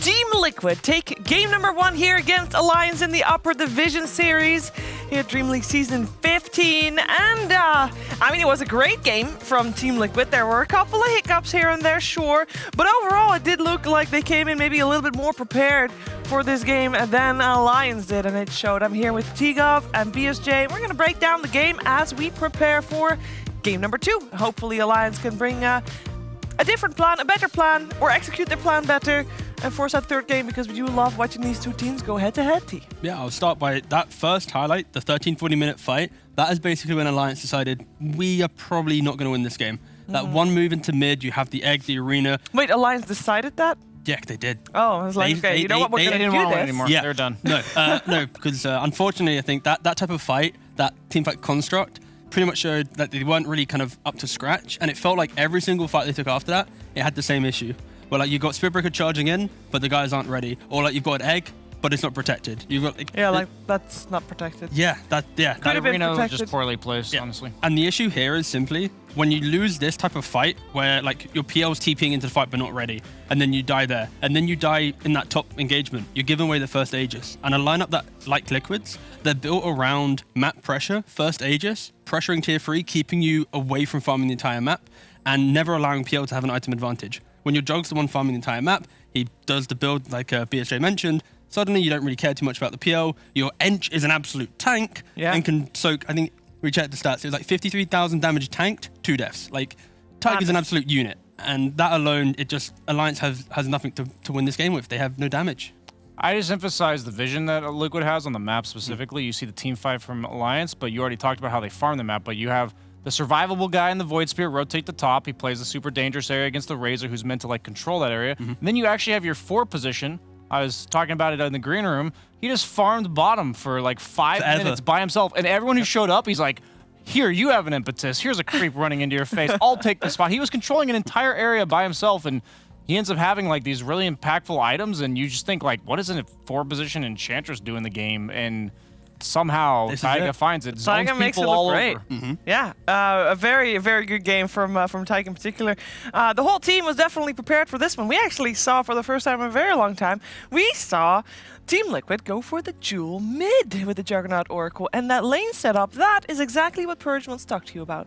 Team Liquid take game number 1 here against Alliance in the Upper Division Series. here at Dream League Season 15. And, I mean, it was a great game from Team Liquid. There were a couple of hiccups here and there, sure. But overall, it did look like they came in maybe a little bit more prepared for this game than Alliance did, and it showed. I'm here with T-Gov and BSJ. We're going to break down the game as we prepare for game number 2. Hopefully, Alliance can bring a different plan, a better plan, or execute their plan better and force that third game, because we do love watching these two teams go head-to-head, T. Yeah, I'll start by that first highlight, the 13-40-minute fight. That is basically when Alliance decided we are probably not going to win this game. That one move into mid, you have the egg, the arena. Wait, Alliance decided that? Yeah, they did. Oh, I was like, okay, you know what, we're going to do this. Anymore. Yeah. They're done. No, no, because unfortunately, I think that type of fight, that team fight construct, pretty much showed that they weren't really kind of up to scratch, and it felt like every single fight they took after that, it had the same issue. Where like you got Spearbreaker charging in, but the guys aren't ready, or like you've got an egg, but it's not protected. You've got like that's not protected. Yeah, that arena was just poorly placed, honestly. And the issue here is simply when you lose this type of fight, where like your PL's TPing into the fight but not ready, and then you die there, and then you die in that top engagement, you're giving away the first Aegis. And a lineup that like Liquids, they're built around map pressure, first Aegis, pressuring tier 3, keeping you away from farming the entire map, and never allowing PL to have an item advantage. When your Jog's the one farming the entire map, he does the build like BSJ mentioned, suddenly you don't really care too much about the PL. Your Ench is an absolute tank and can soak, I think we checked the stats, it was like 53,000 damage tanked, 2 deaths. Like, Tiger's an absolute unit. And that alone, it just, Alliance has nothing to win this game with. They have no damage. I just emphasize the vision that Liquid has on the map specifically. You see the team fight from Alliance, but you already talked about how they farm the map, but you have the survivable guy in the Void Spear rotate the top. He plays the super dangerous area against the Razor, who's meant to like control that area. And then you actually have your 4 position. I was talking about it in the green room. He just farmed bottom for like 5 minutes by himself. And everyone who showed up, he's like, here, you have an impetus. Here's a creep running into your face. I'll take the spot. He was controlling an entire area by himself, and he ends up having like these really impactful items, and you just think like, what does a 4 position Enchantress do in the game? And somehow Taiga finds it. Taiga makes it look great. Yeah, a very, very good game from Taiga in particular. The whole team was definitely prepared for this one. We actually saw for the first time in a very long time, we saw Team Liquid go for the dual mid with the Juggernaut Oracle, and that lane setup, that is exactly what Purge wants to talk to you about.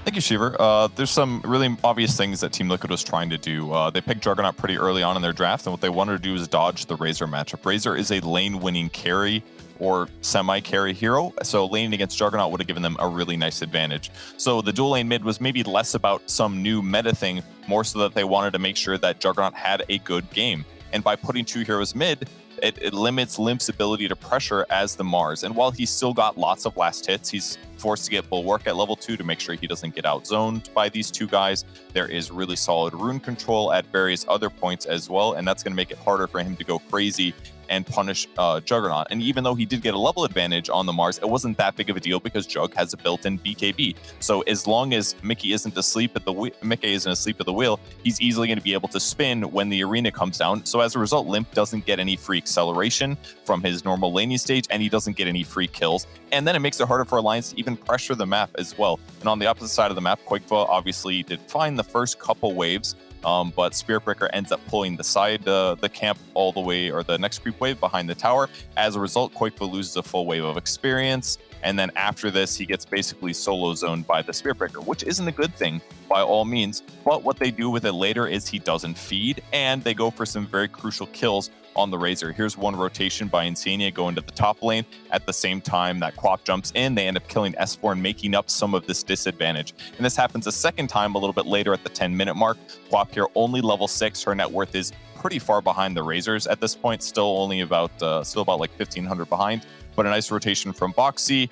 Thank you, Shiver. There's some really obvious things that Team Liquid was trying to do. They picked Juggernaut pretty early on in their draft, and what they wanted to do is dodge the Razor matchup. Razor is a lane-winning carry or semi-carry hero, so laning against Juggernaut would have given them a really nice advantage. So the dual lane mid was maybe less about some new meta thing, more so that they wanted to make sure that Juggernaut had a good game. And by putting 2 heroes mid, it limits Limp's ability to pressure as the Mars. And while he's still got lots of last hits, he's forced to get Bulwark at level 2 to make sure he doesn't get outzoned by these 2 guys. There is really solid rune control at various other points as well, and that's going to make it harder for him to go crazy and punish Juggernaut. And even though he did get a level advantage on the Mars, it wasn't that big of a deal because Jug has a built-in BKB. So as long as Mickey isn't asleep at the wheel, he's easily going to be able to spin when the arena comes down. So as a result, Limp doesn't get any free acceleration from his normal laning stage, and he doesn't get any free kills. And then it makes it harder for Alliance to even pressure the map as well. And on the opposite side of the map, Quakefa obviously did fine the first couple waves, but Spearbreaker ends up pulling the camp all the way, or the next creep wave behind the tower. As a result, Quakefa loses a full wave of experience, and then after this, he gets basically solo zoned by the Spearbreaker, which isn't a good thing by all means, but what they do with it later is he doesn't feed, and they go for some very crucial kills on the Razor. Here's one rotation by Insania going to the top lane. At the same time that Quap jumps in, they end up killing S4 and making up some of this disadvantage. And this happens a second time a little bit later at the 10-minute mark. Quap here only level 6. Her net worth is pretty far behind the Razors at this point, still about like 1,500 behind. But a nice rotation from Boxy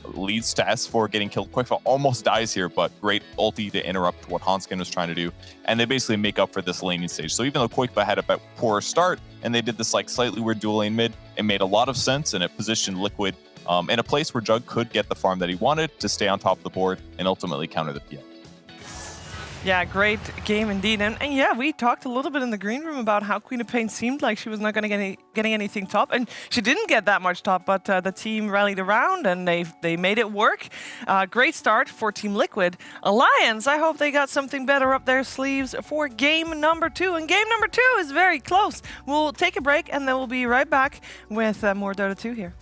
leads to S4 getting killed. Quakefa almost dies here, but great ulti to interrupt what Hanskin was trying to do. And they basically make up for this laning stage. So even though Quakefa had a poor start, and they did this like slightly weird dual lane mid, it made a lot of sense, and it positioned Liquid in a place where Jug could get the farm that he wanted to stay on top of the board and ultimately counter the PL. Yeah, great game indeed. And yeah, we talked a little bit in the green room about how Queen of Pain seemed like she was not going to get getting anything top. And she didn't get that much top, but the team rallied around and they made it work. Great start for Team Liquid. Alliance, I hope they got something better up their sleeves for game number 2. And game number 2 is very close. We'll take a break and then we'll be right back with more Dota 2 here.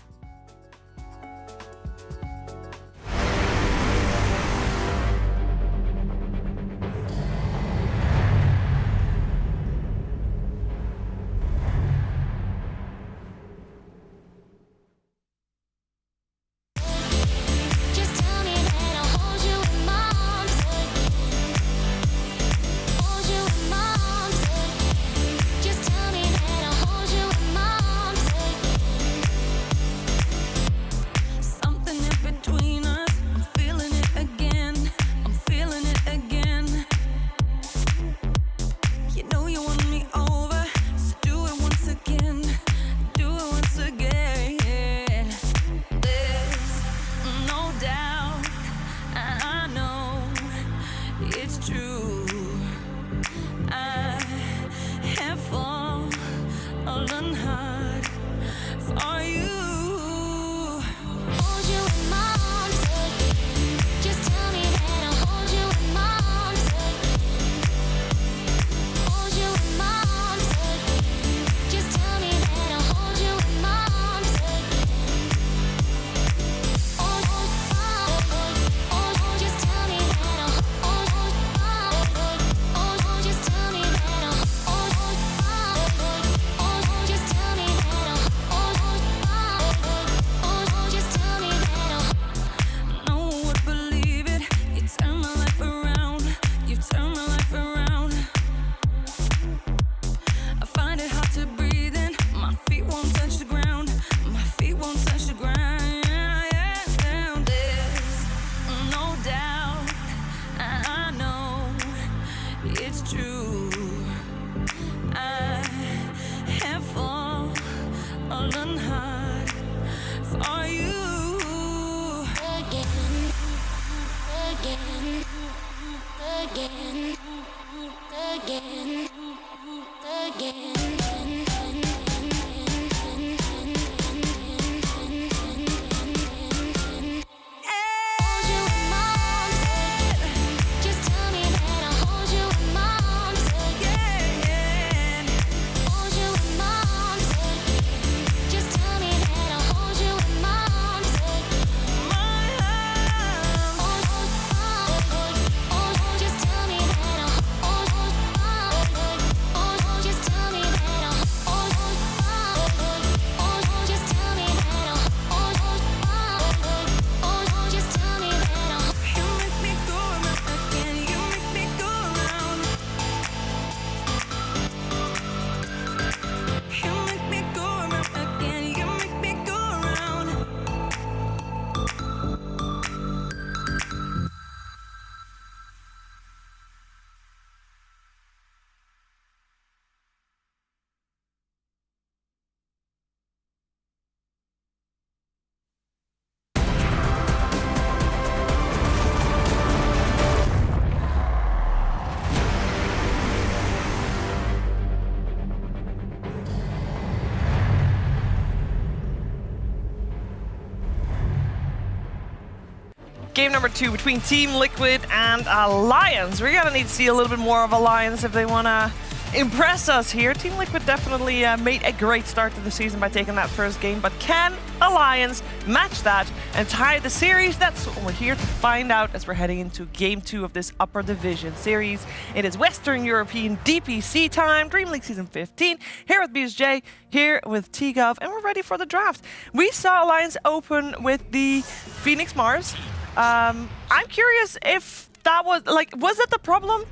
Game number 2 between Team Liquid and Alliance. We're gonna need to see a little bit more of Alliance if they wanna impress us here. Team Liquid definitely made a great start to the season by taking that first game, but can Alliance match that and tie the series? That's what we're here to find out as we're heading into game 2 of this upper division series. It is Western European DPC time, DreamLeague Season 15, here with BSJ, here with T-Gov, and we're ready for the draft. We saw Alliance open with the Phoenix Mars. I'm curious if that was, was that the problem?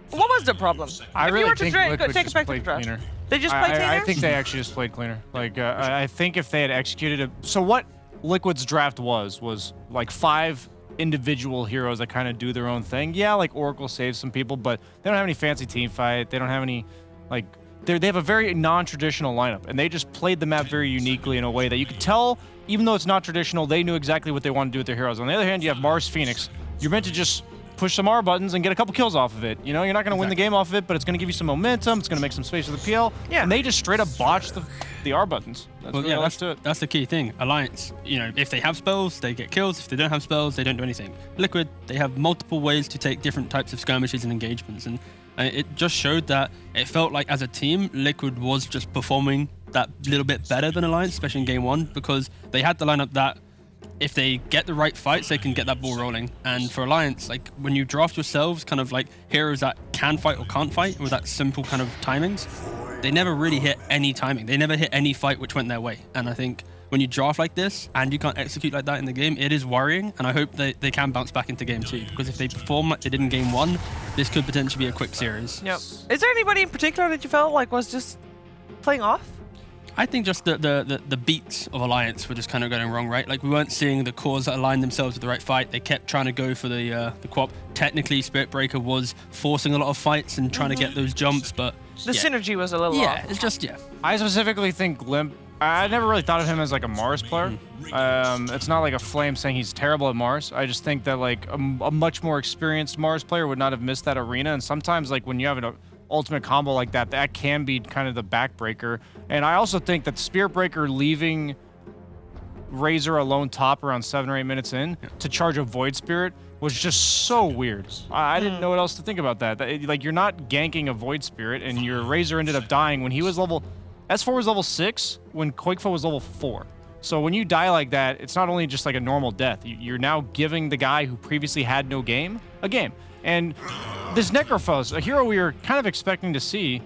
What was the problem? I if really you were to think Liquid just played cleaner. They just played cleaner? I think they actually just played cleaner. I think if they had executed it... So what Liquid's draft was like 5 individual heroes that kind of do their own thing. Yeah, like Oracle saves some people, but they don't have any fancy team fight. They don't have any, they have a very non-traditional lineup, and they just played the map very uniquely in a way that you could tell, even though it's not traditional, they knew exactly what they want to do with their heroes. On the other hand, you have Mars Phoenix. You're meant to just push some R buttons and get a couple kills off of it. You know, you're not going to win the game off of it, but it's going to give you some momentum. It's going to make some space for the PL. Yeah. And they just straight up botched the R buttons. That's Well, really yeah, nice to it. that's the key thing. Alliance, you know, if they have spells, they get kills. If they don't have spells, they don't do anything. Liquid, they have multiple ways to take different types of skirmishes and engagements, and it just showed that it felt like as a team, Liquid was just performing that little bit better than Alliance, especially in game one, because they had the lineup that if they get the right fights, they can get that ball rolling. And for Alliance, like when you draft yourselves kind of like heroes that can fight or can't fight with that simple kind of timings, they never really hit any timing. They never hit any fight which went their way. And I think when you draft like this and you can't execute like that in the game, it is worrying. And I hope they can bounce back into game 2, because if they perform like they did in game 1, this could potentially be a quick series. Yep. Is there anybody in particular that you felt like was just playing off? I think just the beats of Alliance were just kind of going wrong, right? Like we weren't seeing the cores that aligned themselves with the right fight. They kept trying to go for the co-op. Technically, Spirit Breaker was forcing a lot of fights and trying to get those jumps, but The synergy was a little off. yeah, it's just I specifically think Limp, I never really thought of him as like a Mars player. It's not like a Flame saying he's terrible at Mars. I just think that like a much more experienced Mars player would not have missed that arena. And sometimes like when you have an ultimate combo like that, that can be kind of the backbreaker. And I also think that Spirit Breaker leaving Razor alone top around 7 or 8 minutes in to charge a Void Spirit was just so weird. I didn't know what else to think about that. Like you're not ganking a Void Spirit, and your Razor ended up dying when he was level... S4 was level 6 when Quakefo was level 4. So when you die like that, it's not only just like a normal death. You're now giving the guy who previously had no game a game. And this Necrophos, a hero we were kind of expecting to see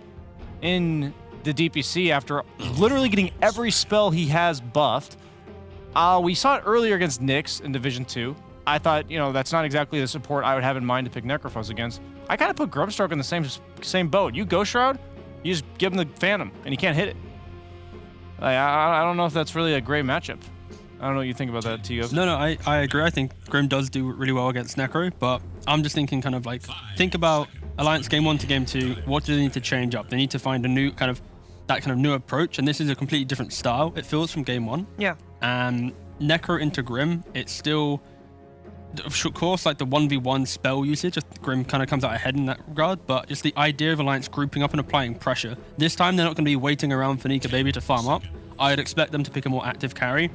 in the DPC after literally getting every spell he has buffed. We saw it earlier against Nyx in Division 2. I thought, you know, that's not exactly the support I would have in mind to pick Necrophos against. I kind of put Grubstroke in the same boat. You Ghost Shroud, you just give him the Phantom, and he can't hit it. I don't know if that's really a great matchup. I don't know what you think about that, Tio. No, I agree. I think Grim does do really well against Necro, but I'm just thinking kind of like, think about Alliance game 1 to game 2. What do they need to change up? They need to find a new kind of, that kind of new approach, and this is a completely different style, it feels, from game 1. Yeah. And Necro into Grim, it's still, of course, like the 1v1 spell usage, Grim kind of comes out ahead in that regard, but just the idea of Alliance grouping up and applying pressure. This time, they're not going to be waiting around for Nika Baby to farm up. I'd expect them to pick a more active carry,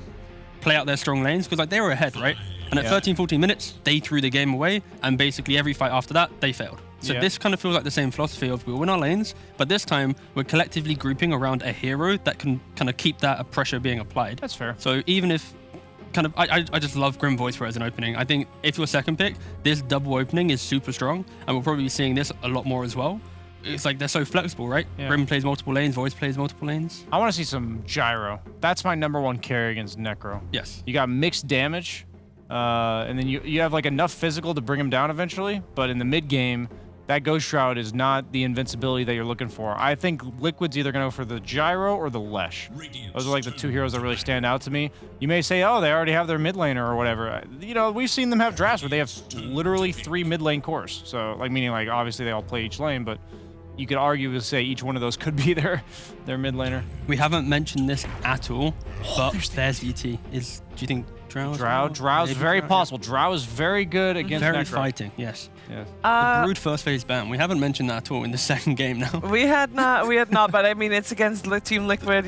play out their strong lanes, because like they were ahead, right? And at 13, 14 minutes, they threw the game away, and basically every fight after that, they failed. So this kind of feels like the same philosophy of we'll win our lanes, but this time we're collectively grouping around a hero that can kind of keep that pressure being applied. That's fair. So even if kind of, I just love Grim Voice for as an opening. I think if you're second pick, this double opening is super strong, and we'll probably be seeing this a lot more as well. It's like they're so flexible, right? Yeah. Grim plays multiple lanes, Voice plays multiple lanes. I want to see some Gyro. That's my #1 carry against Necro. Yes. You got mixed damage, and then you have like enough physical to bring him down eventually, but in the mid game, that Ghost Shroud is not the invincibility that you're looking for. I think Liquid's either going to go for the Gyro or the Lesh. Those are like the 2 heroes that really stand out to me. You may say, oh, they already have their mid laner or whatever. You know, we've seen them have drafts where they have literally 3 mid lane cores. So, like, meaning like obviously they all play each lane, but you could argue to say each one of those could be their mid laner. We haven't mentioned this at all, but there's ET. Do you think Drow's very possible. Drow is very good against very Necro. fighting, yes. Yes. The Brood first phase ban. We haven't mentioned that at all in the second game now. We had not, but I mean, it's against Team Liquid.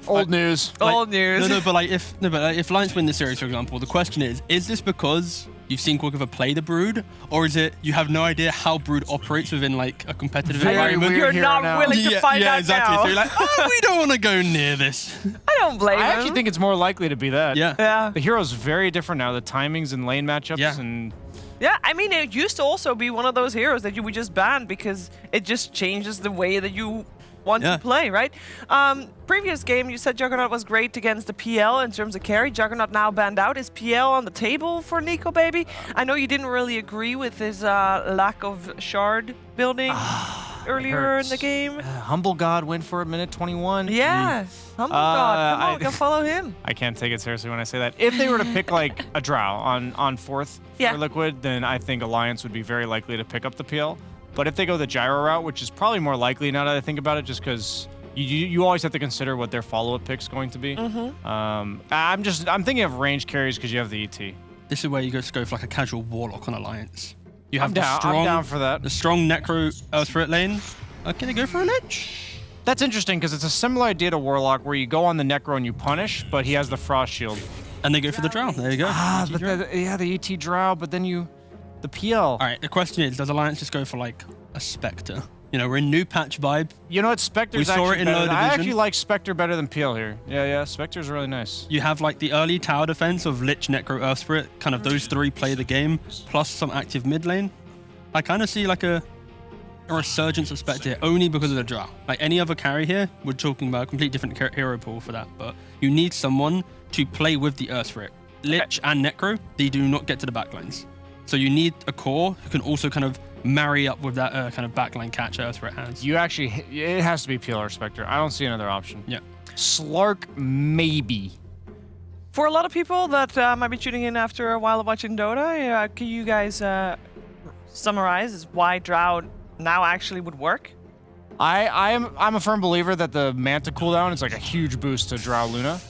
Old news. Old news. No, but if Lions win the series, for example, the question is this because you've seen Quackova play the Brood, or is it you have no idea how Brood operates within like a competitive environment? You're not willing to find out exactly. now. So you're like, we don't want to go near this. I don't blame him. I actually think it's more likely to be that. Yeah. The hero's very different now. The timings and lane matchups and... Yeah, I mean, it used to also be one of those heroes that you would just ban because it just changes the way that you want to play, right? Previous game, you said Juggernaut was great against the PL in terms of carry. Juggernaut now banned out. Is PL on the table for Nico Baby? I know you didn't really agree with his lack of shard building earlier in the game. Humble God went for a minute 21. Yeah, Humble God. Come on, go follow him. I can't take it seriously when I say that. If they were to pick like a Drow on 4th for Liquid, then I think Alliance would be very likely to pick up the PL. But if they go the Gyro route, which is probably more likely now that I think about it, just because you always have to consider what their follow-up pick's going to be. I'm thinking of range carries because you have the ET. This is where you just go for like a casual Warlock on Alliance. You have I'm down for that. The strong Necro Earth Spirit lane. Okay, they go for a Lich. That's interesting because it's a similar idea to Warlock where you go on the Necro and you punish, but he has the Frost Shield. And they go for the Drow. There you go. But the ET Drow, but then the PL. All right, the question is, does Alliance just go for like a Spectre? You know, we're in new patch vibe. You know what, Spectre's we saw it in low division. I actually like Spectre better than PL here. Yeah, Spectre's really nice. You have like the early tower defense of Lich, Necro, Earth Spirit. Kind of those three play the game, plus some active mid lane. I kind of see like a resurgence of Spectre here, only because of the Drow. Like any other carry here, we're talking about a completely different hero pool for that. But you need someone to play with the Earth Spirit. Lich and Necro, they do not get to the backlines. So you need a core who can also kind of marry up with that kind of backline catch Earth Spirit has. It has to be PL or Spectre. I don't see another option. Yeah. Slark, maybe. For a lot of people that might be tuning in after a while of watching Dota, can you guys summarize why Drow now actually would work? I'm a firm believer that the Manta cooldown is like a huge boost to Drow Luna.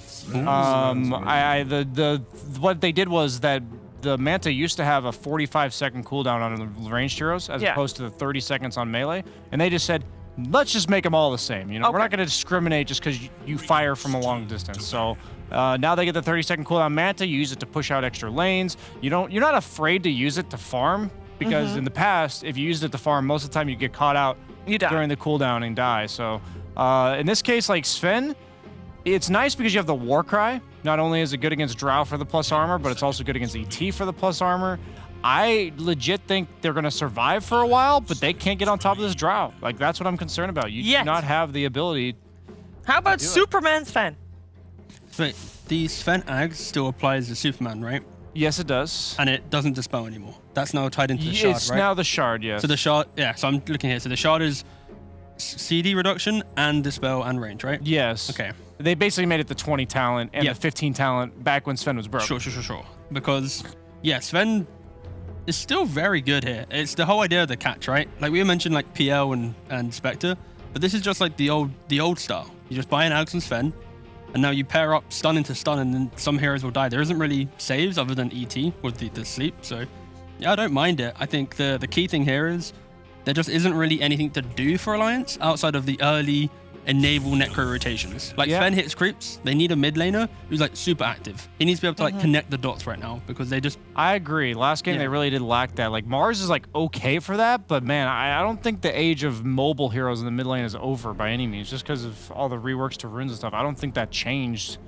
What they did was that the Manta used to have a 45-second cooldown on the ranged heroes as opposed to the 30 seconds on melee, and they just said, let's just make them all the same. You know, we're not going to discriminate just because you fire from a long distance. So now they get the 30-second cooldown Manta. You use it to push out extra lanes. You're not afraid to use it to farm because in the past, if you used it to farm, most of the time you get caught out during the cooldown and die. So in this case, like Sven, it's nice because you have the Warcry. Not only is it good against Drow for the plus armor, but it's also good against ET for the plus armor. I legit think they're going to survive for a while, but they can't get on top of this Drow. Like, that's what I'm concerned about. You do not have the ability. How about Superman Sven? Wait, the Sven Ag still applies to Superman, right? Yes, it does. And it doesn't dispel anymore. That's now tied into the shard, right? It's now the shard, yes. So the shard, so I'm looking here. So the shard is CD reduction and dispel and range, right? Yes. Okay. They basically made it the 20 talent and the 15 talent back when Sven was broke. Sure. Because, Sven is still very good here. It's the whole idea of the catch, right? Like we mentioned, like PL and Spectre, but this is just like the old style. You just buy an Alex and Sven, and now you pair up stun into stun, and then some heroes will die. There isn't really saves other than ET with the sleep, so I don't mind it. I think the key thing here is there just isn't really anything to do for Alliance outside of the early enable Necro rotations. Like Sven hits creeps, they need a mid laner who's like super active. He needs to be able to like connect the dots right now because they just... I agree. Last game they really did lack that. Like Mars is like okay for that, but man, I don't think the age of mobile heroes in the mid lane is over by any means just because of all the reworks to runes and stuff. I don't think that changed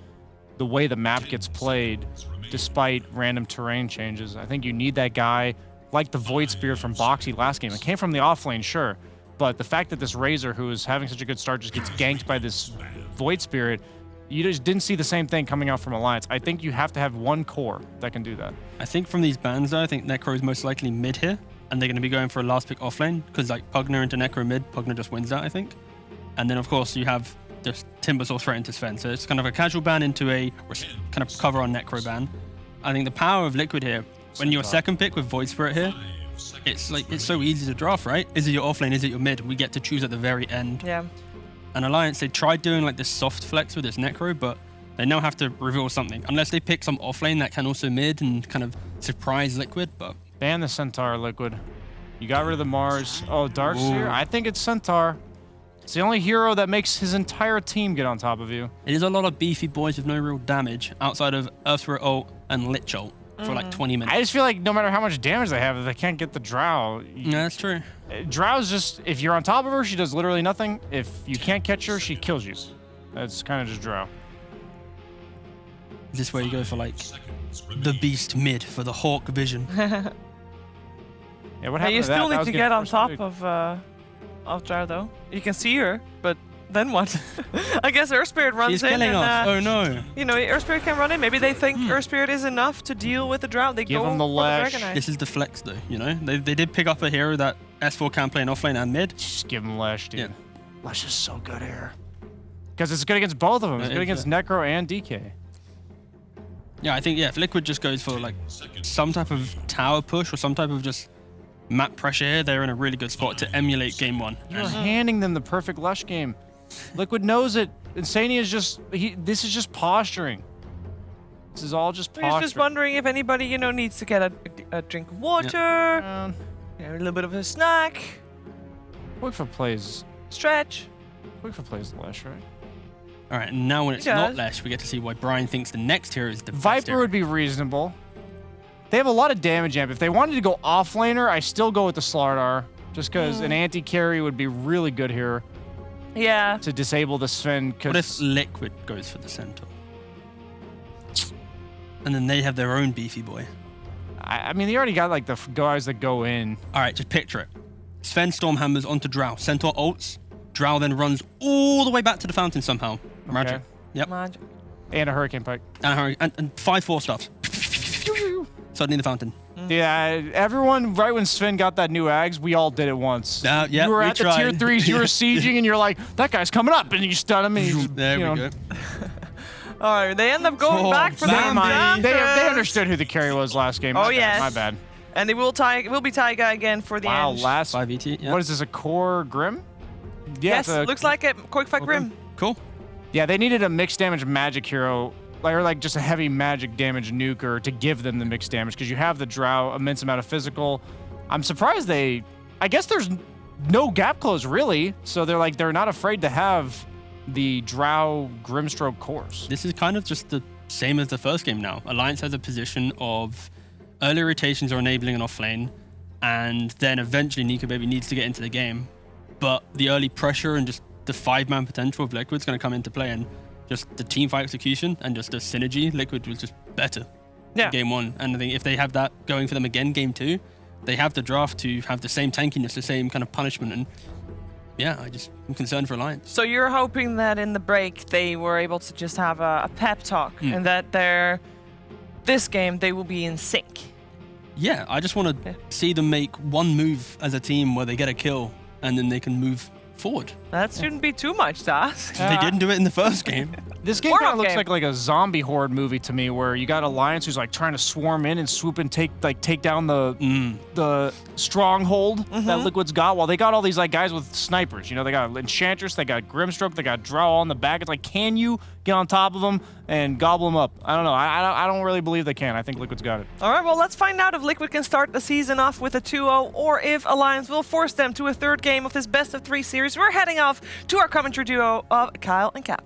the way the map gets played despite random terrain changes. I think you need that guy like the Void Spirit from Boxy last game. It came from the off lane, sure. But the fact that this Razor, who is having such a good start, just gets ganked by this Void Spirit, you just didn't see the same thing coming out from Alliance. I think you have to have one core that can do that. I think from these bans, though, I think Necro is most likely mid here, and they're going to be going for a last pick offlane, because like Pugner into Necro mid, Pugner just wins that, I think. And then, of course, you have just Timbersaw threat into Sven, so it's kind of a casual ban into a kind of cover on Necro ban. I think the power of Liquid here, when you're second pick with Void Spirit here, it's like it's so easy to draft, right? Is it your offlane? Is it your mid? We get to choose at the very end. Yeah. And Alliance, they tried doing like this soft flex with this Necro, but they now have to reveal something. Unless they pick some offlane that can also mid and kind of surprise Liquid, but... Ban the Centaur, Liquid. You got rid of the Mars. Oh, Darkseer? I think it's Centaur. It's the only hero that makes his entire team get on top of you. It is a lot of beefy boys with no real damage outside of Earthspirit ult and Lich ult. For like 20 minutes. I just feel like no matter how much damage they have, if they can't get the Drow... Yeah, that's true. Drow's just... If you're on top of her, she does literally nothing. If you can't catch her, she kills you. That's kind of just Drow. Is this where you go for like the beast mid for the Hawk vision? Yeah, what happened you to that? still That need was to getting get on first top pick. of Drow, though. You can see her, but then what? I guess Earth Spirit runs She's in. killing and, us. Oh no. You know, Earth Spirit can run in. Maybe they think Earth Spirit is enough to deal with the Drow. They Give go him the for lash. the Dragonite. This is the flex though, you know? They did pick up a hero that S4 can play in offlane and mid. Just give him Lash, dude. Yeah. Lash is so good here. Because it's good against both of them. It's good against Necro and DK. Yeah, I think, if Liquid just goes for like some type of tower push or some type of just map pressure here, they're in a really good spot to emulate game one. You're handing them the perfect Lush game. Liquid knows it. Insania is just... this is just posturing. This is all just posturing. He's just wondering if anybody, needs to get a drink of water. Yeah, a little bit of a snack. Quick for plays. Stretch. Quick for plays Lesh, right? All right, and now when it's not Lesh, we get to see why Brian thinks the next hero is the best hero. Viper would be reasonable. They have a lot of damage amp. If they wanted to go offlaner, I still go with the Slardar, just because an anti-carry would be really good here. Yeah. To disable the Sven. What if Liquid goes for the Centaur? And then they have their own beefy boy. I mean, they already got like the guys that go in. All right, just picture it. Sven Stormhammers onto Drow. Centaur ults. Drow then runs all the way back to the fountain somehow. Magic. Yep. Magic. And a Hurricane Pike. And 5 4-stars. Suddenly the fountain. Yeah, everyone, right when Sven got that new Ags, we all did it once. Yeah, you were at the tier 3s, you were sieging, and you're like, that guy's coming up, and you stun him, and you just, there we go. All right, they end up going back for that. They understood who the carry was last game. Oh, yes. My bad. And they will be Taiga again for the end. Wow, last 5 ET. Yeah. What is this, a core Grim? Yeah, Yes, looks like it. Quick Fight Grim. Cool. Yeah, they needed a mixed damage magic hero, or like just a heavy magic damage nuker to give them the mixed damage, because you have the Drow, immense amount of physical. I'm surprised I guess there's no gap close really, so they're not afraid to have the Drow Grimstroke cores. This is kind of just the same as the first game now. Alliance has a position of early rotations are enabling an offlane, and then eventually Nika Baby needs to get into the game. But the early pressure and just the 5-man potential of Liquid's going to come into play, and just the team fight execution and just the synergy, Liquid was just better in game 1. And I think if they have that going for them again game 2, they have the draft to have the same tankiness, the same kind of punishment. And yeah, I'm concerned for Alliance. So you're hoping that in the break they were able to just have a pep talk and that this game they will be in sync. Yeah, I just want to see them make one move as a team where they get a kill and then they can move forward. That shouldn't be too much to ask. They didn't do it in the first game. This game kind of looks like a zombie horde movie to me, where you got Alliance who's like trying to swarm in and swoop and take down the stronghold that Liquid's got, while they got all these like guys with snipers. You know, they got Enchantress, they got Grimstroke, they got Drow all in the back. It's like, can you get on top of them and gobble them up? I don't know. I don't really believe they can. I think Liquid's got it. All right, well, let's find out if Liquid can start the season off with a 2-0 or if Alliance will force them to a third game of this best-of-3 series. We're heading off to our commentary duo of Kyle and Cap.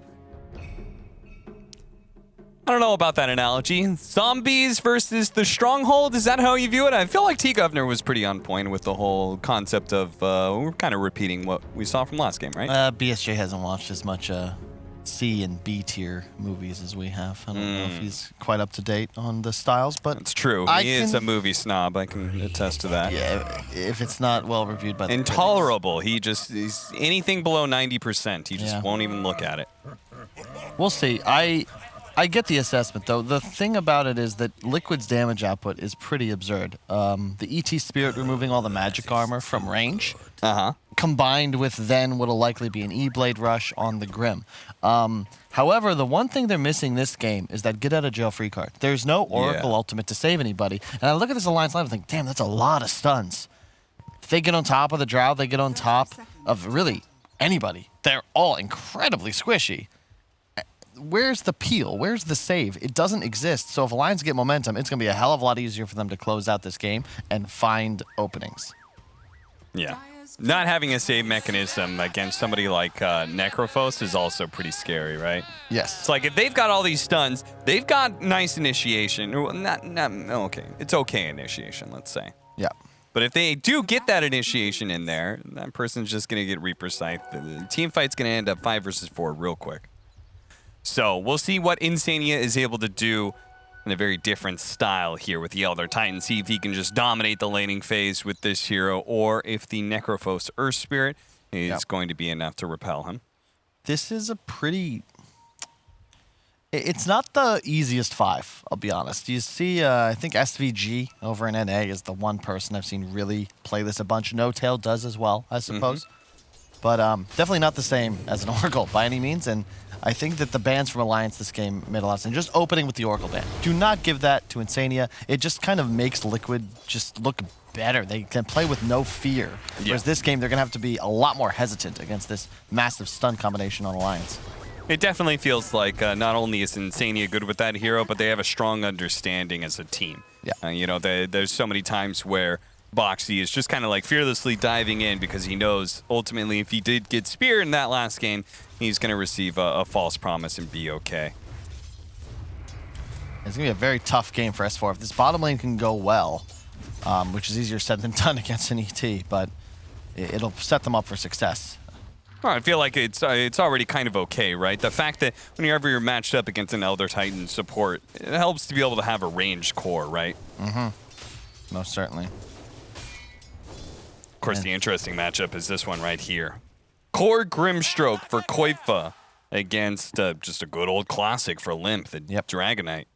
I don't know about that analogy. Zombies versus the stronghold, is that how you view it? I feel like T. Governor was pretty on point with the whole concept of, we're kind of repeating what we saw from last game, right? BSJ hasn't watched as much C and B tier movies as we have. I don't know if he's quite up to date on the styles, but it's true. He is a movie snob. I can attest to that. Yeah, if it's not well reviewed by the intolerable. He's anything below 90%. He just won't even look at it. We'll see. I get the assessment, though. The thing about it is that Liquid's damage output is pretty absurd. The ET Spirit removing all the magic armor from range, combined with then what'll likely be an E-Blade rush on the Grim. However, the one thing they're missing this game is that get-out-of-jail-free card. There's no Oracle ultimate to save anybody. And I look at this Alliance line and think, damn, that's a lot of stuns. If they get on top of the Drow, they get on top of really anybody. They're all incredibly squishy. Where's the peel? Where's the save? It doesn't exist. So if Alliance get momentum, it's going to be a hell of a lot easier for them to close out this game and find openings. Yeah. Not having a save mechanism against somebody like Necrophos is also pretty scary, right? Yes. It's like if they've got all these stuns, they've got nice initiation. Okay. It's okay initiation, let's say. Yeah. But if they do get that initiation in there, that person's just going to get Reaper Scythe. The team fight's going to end up 5 versus 4 real quick. So we'll see what Insania is able to do in a very different style here with the Elder Titan. See if he can just dominate the laning phase with this hero, or if the Necrophos Earth Spirit is going to be enough to repel him. This is a pretty... It's not the easiest 5, I'll be honest. You see, I think SVG over in NA is the one person I've seen really play this a bunch. No Tail does as well, I suppose. But definitely not the same as an Oracle by any means. And I think that the bans from Alliance this game made a lot of sense. Just opening with the Oracle ban. Do not give that to Insania. It just kind of makes Liquid just look better. They can play with no fear. Whereas this game, they're going to have to be a lot more hesitant against this massive stun combination on Alliance. It definitely feels like not only is Insania good with that hero, but they have a strong understanding as a team. Yeah. You know, there's so many times where Boxy is just kind of like fearlessly diving in because he knows ultimately if he did get speared in that last game, he's going to receive a false promise and be okay. It's going to be a very tough game for S4. If this bottom lane can go well, which is easier said than done against an ET, but it'll set them up for success. Well, I feel like it's already kind of okay, right? The fact that whenever you're matched up against an Elder Titan support, it helps to be able to have a ranged core, right? Mm-hmm. Most certainly. Of course, the interesting matchup is this one right here. Core Grimstroke for Koifa against just a good old classic for Limp, the Dragonite.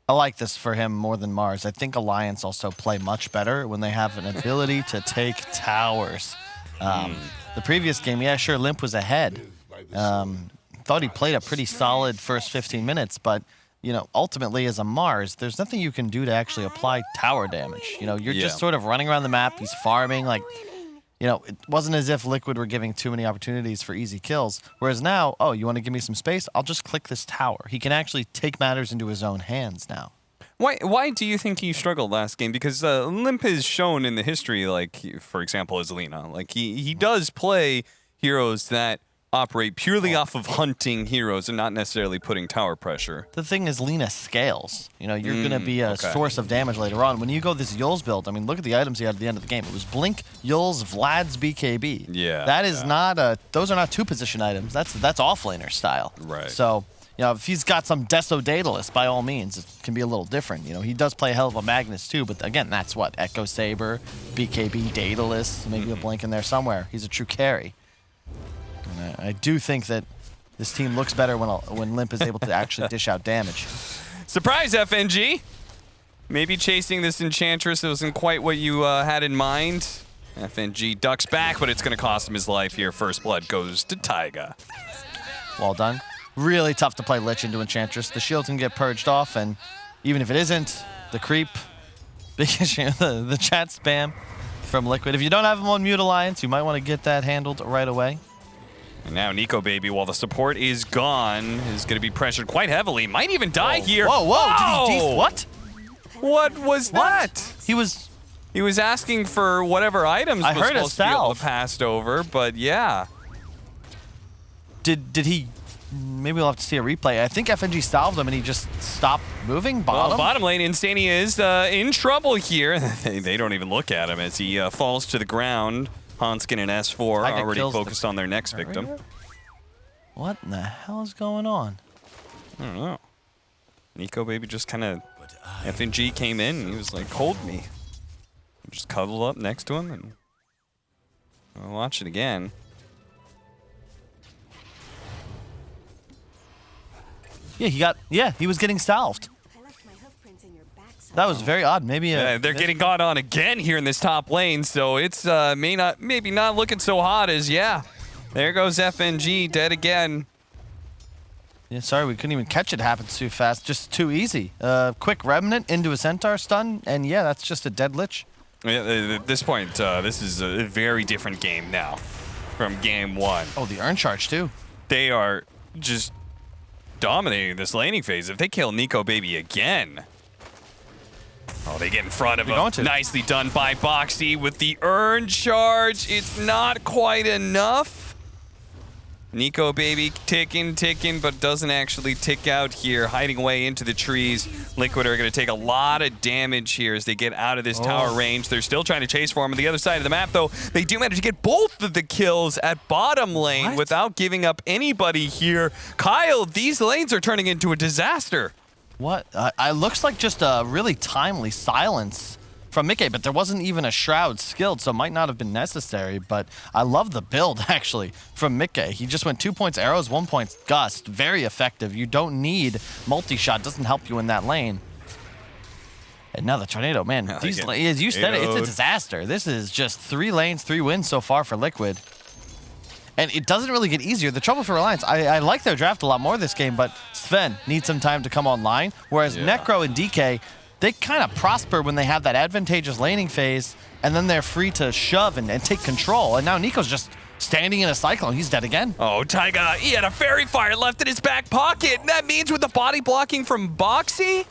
I like this for him more than Mars. I think Alliance also play much better when they have an ability to take towers. The previous game, yeah, sure, Limp was ahead. Thought he played a pretty solid first 15 minutes, but you know, ultimately as a Mars, there's nothing you can do to actually apply tower damage. You know, you're just sort of running around the map. He's farming, like, you know, it wasn't as if Liquid were giving too many opportunities for easy kills. Whereas now, oh, you want to give me some space? I'll just click this tower. He can actually take matters into his own hands now. Why do you think he struggled last game? Because Limp has shown in the history, like, for example, as Lina, like, he does play heroes that operate purely off of hunting heroes and not necessarily putting tower pressure. The thing is, Lina scales. You know, you're going to be a source of damage later on. When you go this Yul's build, I mean, look at the items he had at the end of the game. It was Blink, Yul's, Vlad's BKB. Yeah. That is not those are not two-position items. That's offlaner style. Right. So, you know, if he's got some Deso Daedalus, by all means, it can be a little different. You know, he does play a hell of a Magnus too, but again, that's what? Echo Saber, BKB, Daedalus, maybe a Blink in there somewhere. He's a true carry. And I do think that this team looks better when Limp is able to actually dish out damage. Surprise, FNG! Maybe chasing this Enchantress wasn't quite what you had in mind. FNG ducks back, but it's going to cost him his life here. First blood goes to Taiga. Well done. Really tough to play Lich into Enchantress. The shield can get purged off, and even if it isn't, the creep, big issue, the chat spam from Liquid. If you don't have him on Mute Alliance, you might want to get that handled right away. And now Nico Baby, while the support is gone, is going to be pressured quite heavily. Might even die here. Whoa, whoa! Did he what? What was that? He was asking for whatever items I was heard supposed to be able to passed over, but yeah. Did he? Maybe we'll have to see a replay. I think FNG salved him and he just stopped moving. Well, bottom lane, Insania is in trouble here. They don't even look at him as he falls to the ground. Hanskin and S4 already focused on their next victim. What in the hell is going on? I don't know. Nico Baby just kind of... FNG came in and he was like, hold me. Just cuddled up next to him and... I'll watch it again. Yeah, he was getting salved. That was very odd. Maybe they're getting got on again here in this top lane, so it's maybe not looking so hot as There goes FNG dead again. Yeah, sorry, we couldn't even catch it. Happens too fast, just too easy. Quick Remnant into a Centaur stun, and yeah, that's just a dead Lich. At this point, this is a very different game now from game one. Oh, the Urn Charge too. They are just dominating this laning phase. If they kill Nico Baby again. Oh, they get in front of him. Nicely done by Boxy with the Urn Charge. It's not quite enough. Nico Baby ticking, but doesn't actually tick out here. Hiding away into the trees. Liquid are going to take a lot of damage here as they get out of this tower range. They're still trying to chase for him on the other side of the map, though. They do manage to get both of the kills at bottom lane without giving up anybody here. Kyle, these lanes are turning into a disaster. What? It looks like just a really timely silence from Mickey, but there wasn't even a Shroud skilled, so it might not have been necessary, but I love the build, actually, from Mickey. He just went 2 points arrows, 1 point gust. Very effective. You don't need multi-shot. Doesn't help you in that lane. And now the Tornado, man, as you said, it's a disaster. This is just 3 lanes, 3 wins so far for Liquid. And it doesn't really get easier. The trouble for Alliance, I like their draft a lot more this game, but Sven needs some time to come online. Whereas Necro and DK, they kind of prosper when they have that advantageous laning phase, and then they're free to shove and take control. And now Nico's just standing in a cyclone. He's dead again. Oh, Taiga, he had a Fairy Fire left in his back pocket. And that means with the body blocking from Boxy,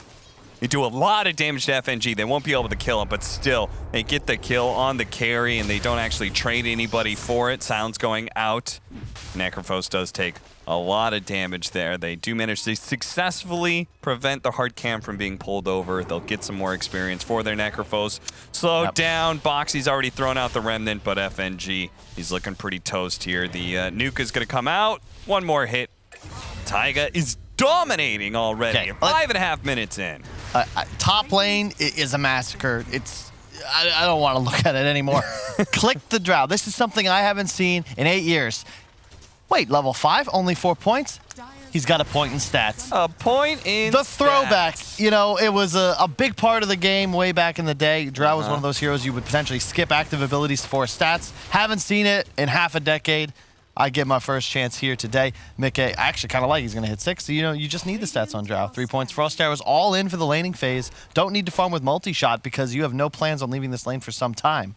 They do a lot of damage to FNG. They won't be able to kill him, but still, they get the kill on the carry, and they don't actually trade anybody for it. Silence going out. Necrophos does take a lot of damage there. They do manage to successfully prevent the hard cam from being pulled over. They'll get some more experience for their Necrophos. Slowed down. Boxy's already thrown out the Remnant, but FNG, he's looking pretty toast here. The nuke is going to come out. One more hit. Taiga is dominating already. 5.5 minutes in. Top lane is a massacre. I don't want to look at it anymore. Click the Drow. This is something I haven't seen in 8 years. Wait, level 5, only 4 points? He's got a point in stats. A point in the throwback. You know, it was a big part of the game way back in the day. Drow was one of those heroes you would potentially skip active abilities for stats. Haven't seen it in half a decade. I get my first chance here today. Mickey, I actually kind of like he's going to hit 6. So, you know, you just need the stats on Drow. 3 points. Frost Arrows all in for the laning phase. Don't need to farm with multi-shot because you have no plans on leaving this lane for some time.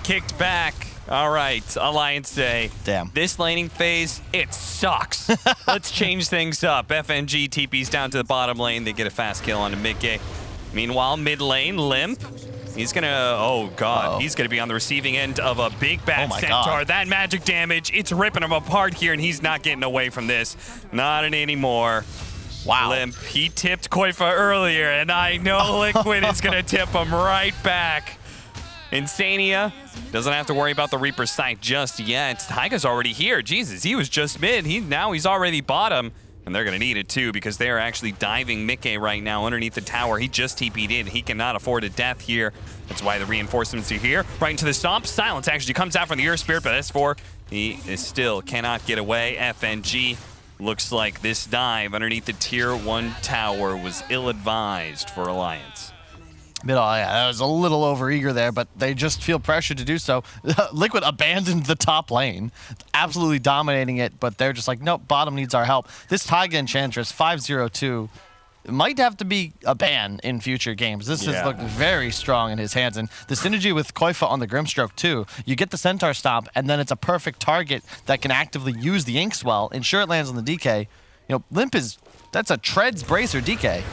Kicked back. All right, Alliance Day. Damn. This laning phase, it sucks. Let's change things up. FNG TP's down to the bottom lane. They get a fast kill onto Mickey. Meanwhile, mid lane, Limp. He's gonna, oh god, he's gonna be on the receiving end of a big bad Centaur. God. That magic damage, it's ripping him apart here, and he's not getting away from this. Not anymore. Wow. Limp, he tipped Koifa earlier, and I know Liquid is gonna tip him right back. Insania doesn't have to worry about the Reaper's Sight just yet. Taiga's already here. Jesus, he was just mid. Now he's already bottom. And they're going to need it too because they are actually diving Mickey right now underneath the tower. He just TP'd in. He cannot afford a death here. That's why the reinforcements are here. Right into the stomp. Silence actually comes out from the Earth Spirit, but S4, he still cannot get away. FNG looks like this dive underneath the tier 1 tower was ill-advised for Alliance. I was a little overeager there, but they just feel pressure to do so. Liquid abandoned the top lane, absolutely dominating it, but they're just like, nope, bottom needs our help. This Taiga Enchantress, 502, might have to be a ban in future games. This has looked very strong in his hands, and the synergy with Koifa on the Grimstroke too. You get the Centaur Stomp, and then it's a perfect target that can actively use the Inkswell, ensure it lands on the DK. You know, Limp that's a Treads Bracer DK.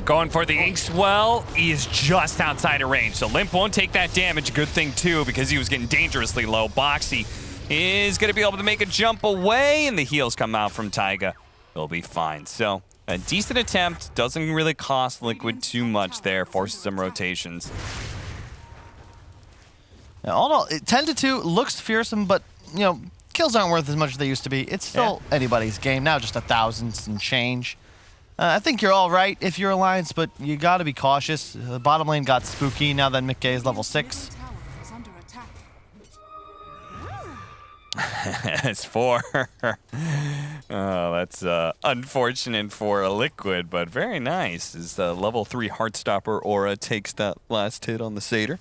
Going for the Inkswell, he is just outside of range, so Limp won't take that damage. Good thing, too, because he was getting dangerously low. Boxy is going to be able to make a jump away, and the heals come out from Taiga. He'll be fine. So, a decent attempt. Doesn't really cost Liquid too much there. Forces some rotations. Now, all in all, 10-2 looks fearsome, but, you know, kills aren't worth as much as they used to be. It's still anybody's game. Now just 1,000 and change. I think you're all right if you're Alliance, but you got to be cautious. The bottom lane got spooky now that Mickey is level 6. S4. Oh, that's unfortunate for a Liquid, but very nice. As the level 3 Heartstopper aura takes that last hit on the Satyr.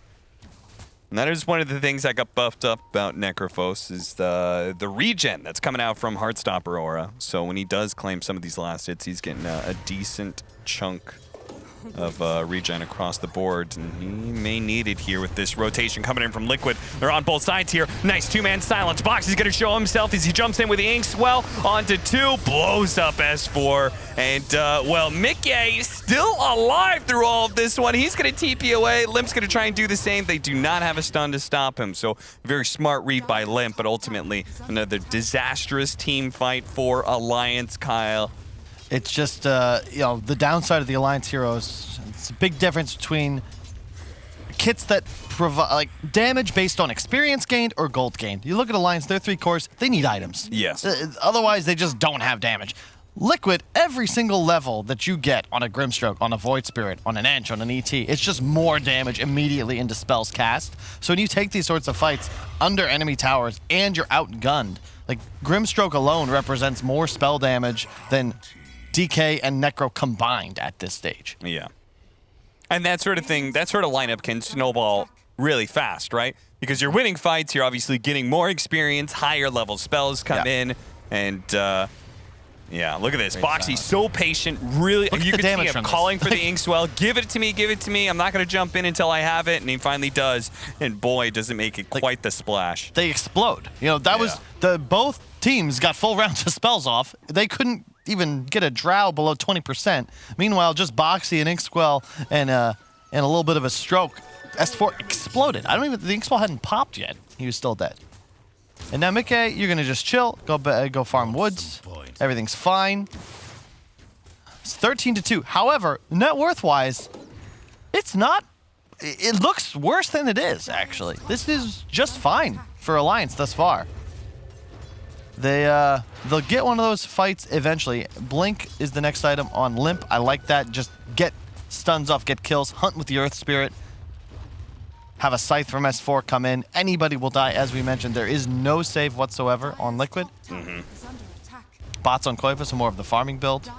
And that is one of the things that got buffed up about Necrophos is the regen that's coming out from Heartstopper aura. So when he does claim some of these last hits, he's getting a decent chunk of regen across the board, and he may need it here with this rotation coming in from Liquid. They're on both sides here. Nice two-man silence. Box is going to show himself as he jumps in with the Inkswell onto 2, blows up S4, and well, Mickey still alive through all of this one. He's going to TP away. Limp's going to try and do the same. They do not have a stun to stop him, so very smart read by Limp, but ultimately another disastrous team fight for Alliance. Kyle. It's just, you know, the downside of the Alliance heroes. It's a big difference between kits that provide like damage based on experience gained or gold gained. You look at Alliance, their 3 cores, they need items. Yes. Otherwise, they just don't have damage. Liquid, every single level that you get on a Grimstroke, on a Void Spirit, on an Ench, on an ET, it's just more damage immediately into spells cast. So when you take these sorts of fights under enemy towers and you're outgunned, like Grimstroke alone represents more spell damage than DK and Necro combined at this stage. Yeah. And that sort of thing, that sort of lineup can snowball really fast, right? Because you're winning fights, you're obviously getting more experience, higher level spells come in, and yeah, look at this. Boxy's so patient, really. You can see him calling for the Inkswell. Give it to me, give it to me. I'm not going to jump in until I have it, and he finally does. And boy, does it make it quite the splash. They explode. You know, that was both teams got full rounds of spells off. They couldn't even get a drow below 20%. Meanwhile, just Boxy and Inksquell and a little bit of a stroke. S4 exploded. I don't even, the Inksquell hadn't popped yet. He was still dead. And now Mickey, you're gonna just chill, go farm woods. Everything's fine. It's 13-2. However, net worth-wise, it's not. It looks worse than it is, actually. This is just fine for Alliance thus far. They'll get one of those fights eventually. Blink is the next item on Limp. I like that. Just get stuns off, get kills, hunt with the Earth Spirit. Have a Scythe from S4 come in. Anybody will die, as we mentioned. There is no save whatsoever on Liquid. Bots on Koifa, so more of the farming build.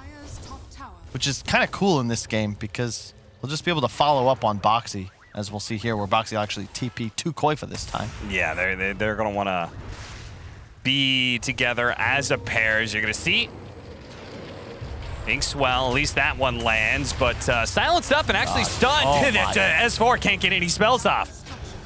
Which is kind of cool in this game because we'll just be able to follow up on Boxy, as we'll see here, where Boxy will actually TP to Koifa this time. Yeah, they're going to want to be together as a pair, as you're going to see. Inkswell, at least that one lands, but silenced up and actually stunned. S4 can't get any spells off.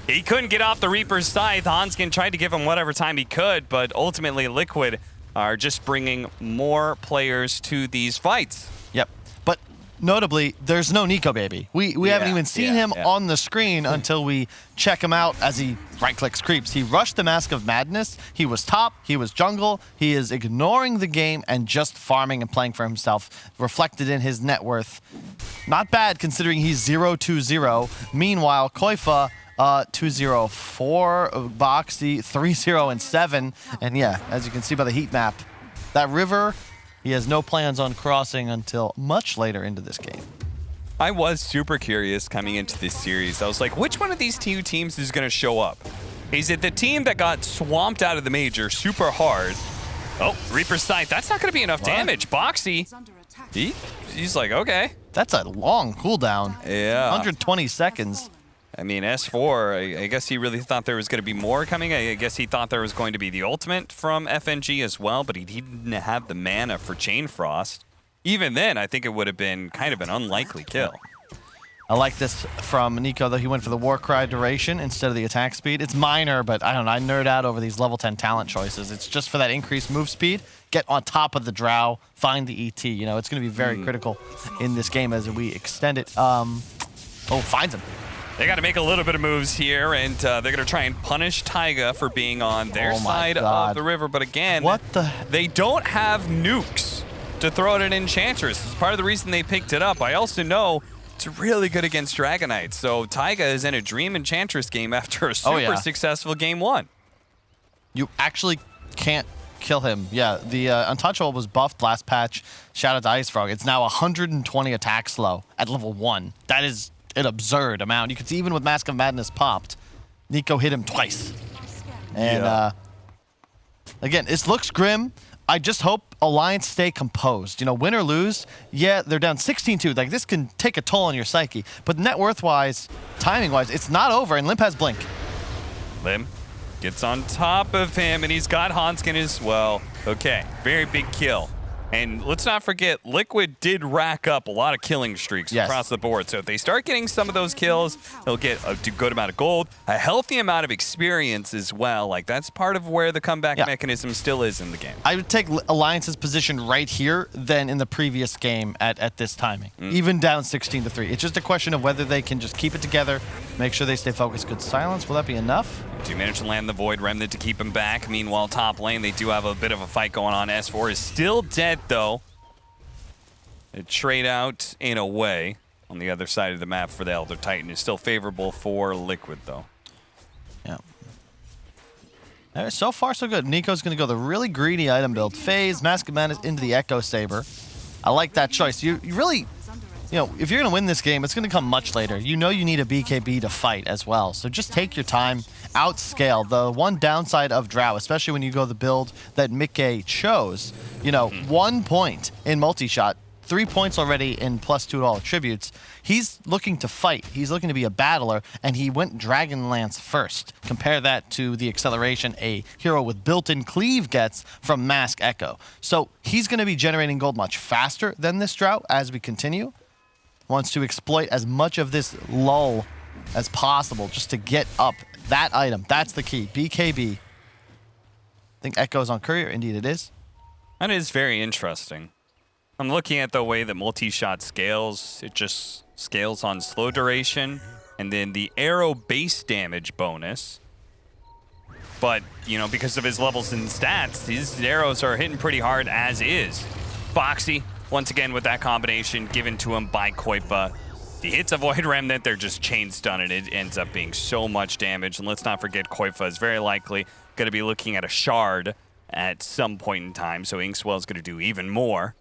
He couldn't get off the Reaper's Scythe. Hanskin tried to give him whatever time he could, but ultimately Liquid are just bringing more players to these fights. Yep. But notably, there's no Nico Baby. We haven't even seen him on the screen until we check him out as he right-clicks creeps. He rushed the Mask of Madness. He was top. He was jungle. He is ignoring the game and just farming and playing for himself, reflected in his net worth. Not bad considering he's 0-2-0. Meanwhile, Koifa 2-0-4, Boxy 3-0-7. And yeah, as you can see by the heat map, that river, he has no plans on crossing until much later into this game. I was super curious coming into this series. I was like, which one of these two teams is going to show up? Is it the team that got swamped out of the major super hard? Oh, Reaper's Scythe. That's not going to be enough damage. Boxy, he's like, okay. That's a long cooldown. Yeah. 120 seconds. I mean, S4, I guess he really thought there was going to be more coming. I guess he thought there was going to be the ultimate from FNG as well, but he didn't have the mana for Chain Frost. Even then, I think it would have been kind of an unlikely kill. I like this from Nico, though. He went for the Warcry duration instead of the attack speed. It's minor, but I don't know. I nerd out over these level 10 talent choices. It's just for that increased move speed. Get on top of the drow, find the ET. You know, it's going to be very critical in this game as we extend it. Oh, finds him. They got to make a little bit of moves here, and they're going to try and punish Taiga for being on their side of the river. But again, they don't have nukes to throw at an Enchantress. It's part of the reason they picked it up. I also know it's really good against Dragonites. So Taiga is in a Dream Enchantress game after a super successful game 1. You actually can't kill him. Yeah, the Untouchable was buffed last patch. Shout out to Ice Frog. It's now 120 attack slow at level 1. That is an absurd amount. You can see even with Mask of Madness popped, Nico hit him twice. And again, this looks grim. I just hope Alliance stay composed. You know, win or lose, yeah, they're down 16-2. Like, this can take a toll on your psyche. But net worth-wise, timing-wise, it's not over, and Limp has Blink. Limp gets on top of him, and he's got Hanskin as well. Okay, very big kill. And let's not forget, Liquid did rack up a lot of killing streaks across the board. So if they start getting some of those kills, they'll get a good amount of gold, a healthy amount of experience as well. Like, that's part of where the comeback mechanism still is in the game. I would take Alliance's position right here than in the previous game at this timing. Even down 16-3. It's just a question of whether they can just keep it together, make sure they stay focused. Good silence. Will that be enough? Do manage to land the Void Remnant to keep him back. Meanwhile, top lane, they do have a bit of a fight going on. S4 is still dead, though. A trade out in a way on the other side of the map for the Elder Titan is still favorable for Liquid, though. Yeah. So far, so good. Nico's going to go the really greedy item build. Phase, Mask of Madness into the Echo Saber. I like that choice. You really... You know, if you're going to win this game, it's going to come much later. You know you need a BKB to fight as well. So just take your time, outscale. The one downside of Drow, especially when you go the build that Mickey chose, you know, 1 point in multi-shot, 3 points already in +2 to all attributes. He's looking to fight. He's looking to be a battler, and he went Dragonlance first. Compare that to the acceleration a hero with built-in cleave gets from Mask Echo. So he's going to be generating gold much faster than this Drow as we continue. Wants to exploit as much of this lull as possible just to get up that item. That's the key. BKB. I think Echo's on Courier. Indeed it is. That is very interesting. I'm looking at the way that multi-shot scales. It just scales on slow duration, and then the arrow base damage bonus. But, you know, because of his levels and stats, his arrows are hitting pretty hard as is. Boxy, once again with that combination given to him by Koifa. If he hits a Void Remnant, they're just chain stun, and it ends up being so much damage. And let's not forget, Koifa is very likely going to be looking at a shard at some point in time, so Inkswell's going to do even more.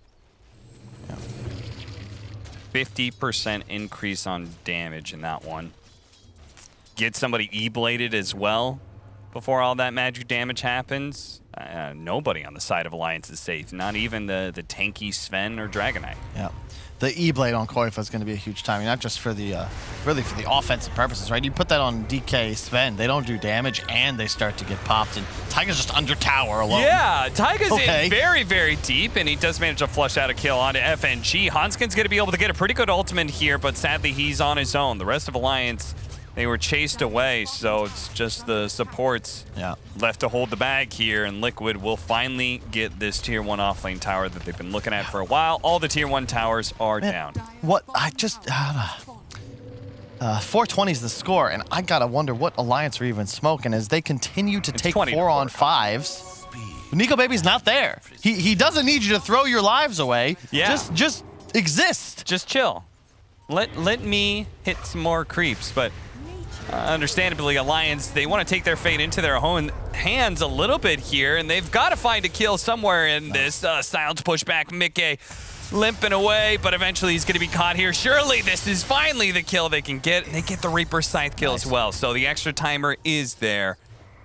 50% increase on damage in that one. Get somebody E-bladed as well before all that magic damage happens. Nobody on the side of Alliance is safe, not even the tanky Sven or Dragonite. Yeah. The E-Blade on Koifa is going to be a huge timing, not just for the, really for the offensive purposes, right? You put that on DK Sven, they don't do damage, and they start to get popped, and Taiga's just under tower alone. Yeah, Taiga's in very, very deep, and he does manage to flush out a kill onto FNG. Hanskin's going to be able to get a pretty good ultimate here, but sadly he's on his own. The rest of Alliance, they were chased away, so it's just the supports left to hold the bag here, and Liquid will finally get this Tier 1 offlane tower that they've been looking at for a while. All the Tier 1 towers are down. What? I just... 420 is the score, and I gotta wonder what Alliance are even smoking as they continue to take 4-on-5s. Nico Baby's not there. He doesn't need you to throw your lives away. Yeah. Just exist. Just chill. Let me hit some more creeps, but... understandably, Alliance, they want to take their fate into their own hands a little bit here, and they've got to find a kill somewhere in this. Silence pushback, Mickey limping away, but eventually he's going to be caught here. Surely this is finally the kill they can get, and they get the Reaper Scythe kill as well. So the extra timer is there.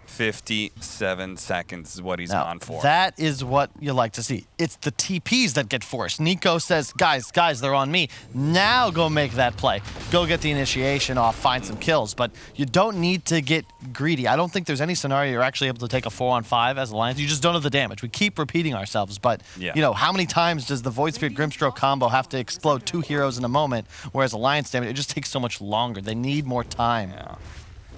57 seconds is what he's on for. That is what you like to see. It's the TPs that get forced. Nico says, guys, they're on me. Now go make that play. Go get the initiation off, find some kills. But you don't need to get greedy. I don't think there's any scenario you're actually able to take a 4-on-5 as Alliance. You just don't have the damage. We keep repeating ourselves, but you know, how many times does the Void Spirit Grimstroke combo have to explode 2 heroes in a moment, whereas Alliance damage, it just takes so much longer. They need more time. Yeah.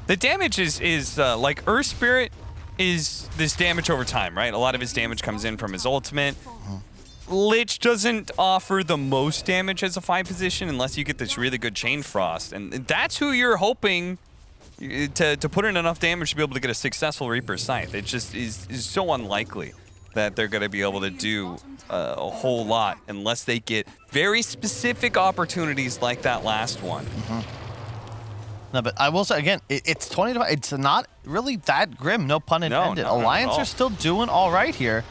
The damage is like Earth Spirit is this damage over time, right? A lot of his damage comes in from his ultimate. Lich doesn't offer the most damage as a 5 position unless you get this really good Chain Frost. And that's who you're hoping to put in enough damage to be able to get a successful Reaper Scythe. It just is so unlikely that they're going to be able to do a whole lot unless they get very specific opportunities like that last one. No, but I will say, again, it's 20 to 5. It's not really that grim, no pun intended. No, Alliance are still doing all right here.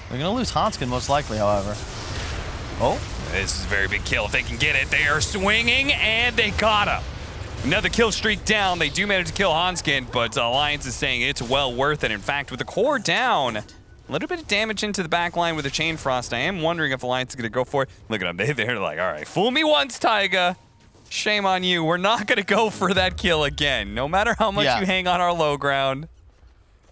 They're going to lose Hanskin most likely, however. Oh. This is a very big kill. If they can get it, they are swinging, and they got him. Another kill streak down. They do manage to kill Hanskin, but Alliance is saying it's well worth it. In fact, with the core down, a little bit of damage into the back line with the Chain Frost. I am wondering if Alliance is going to go for it. Look at them. They're like, all right, fool me once, Taiga. Shame on you. We're not going to go for that kill again, no matter how much you hang on our low ground.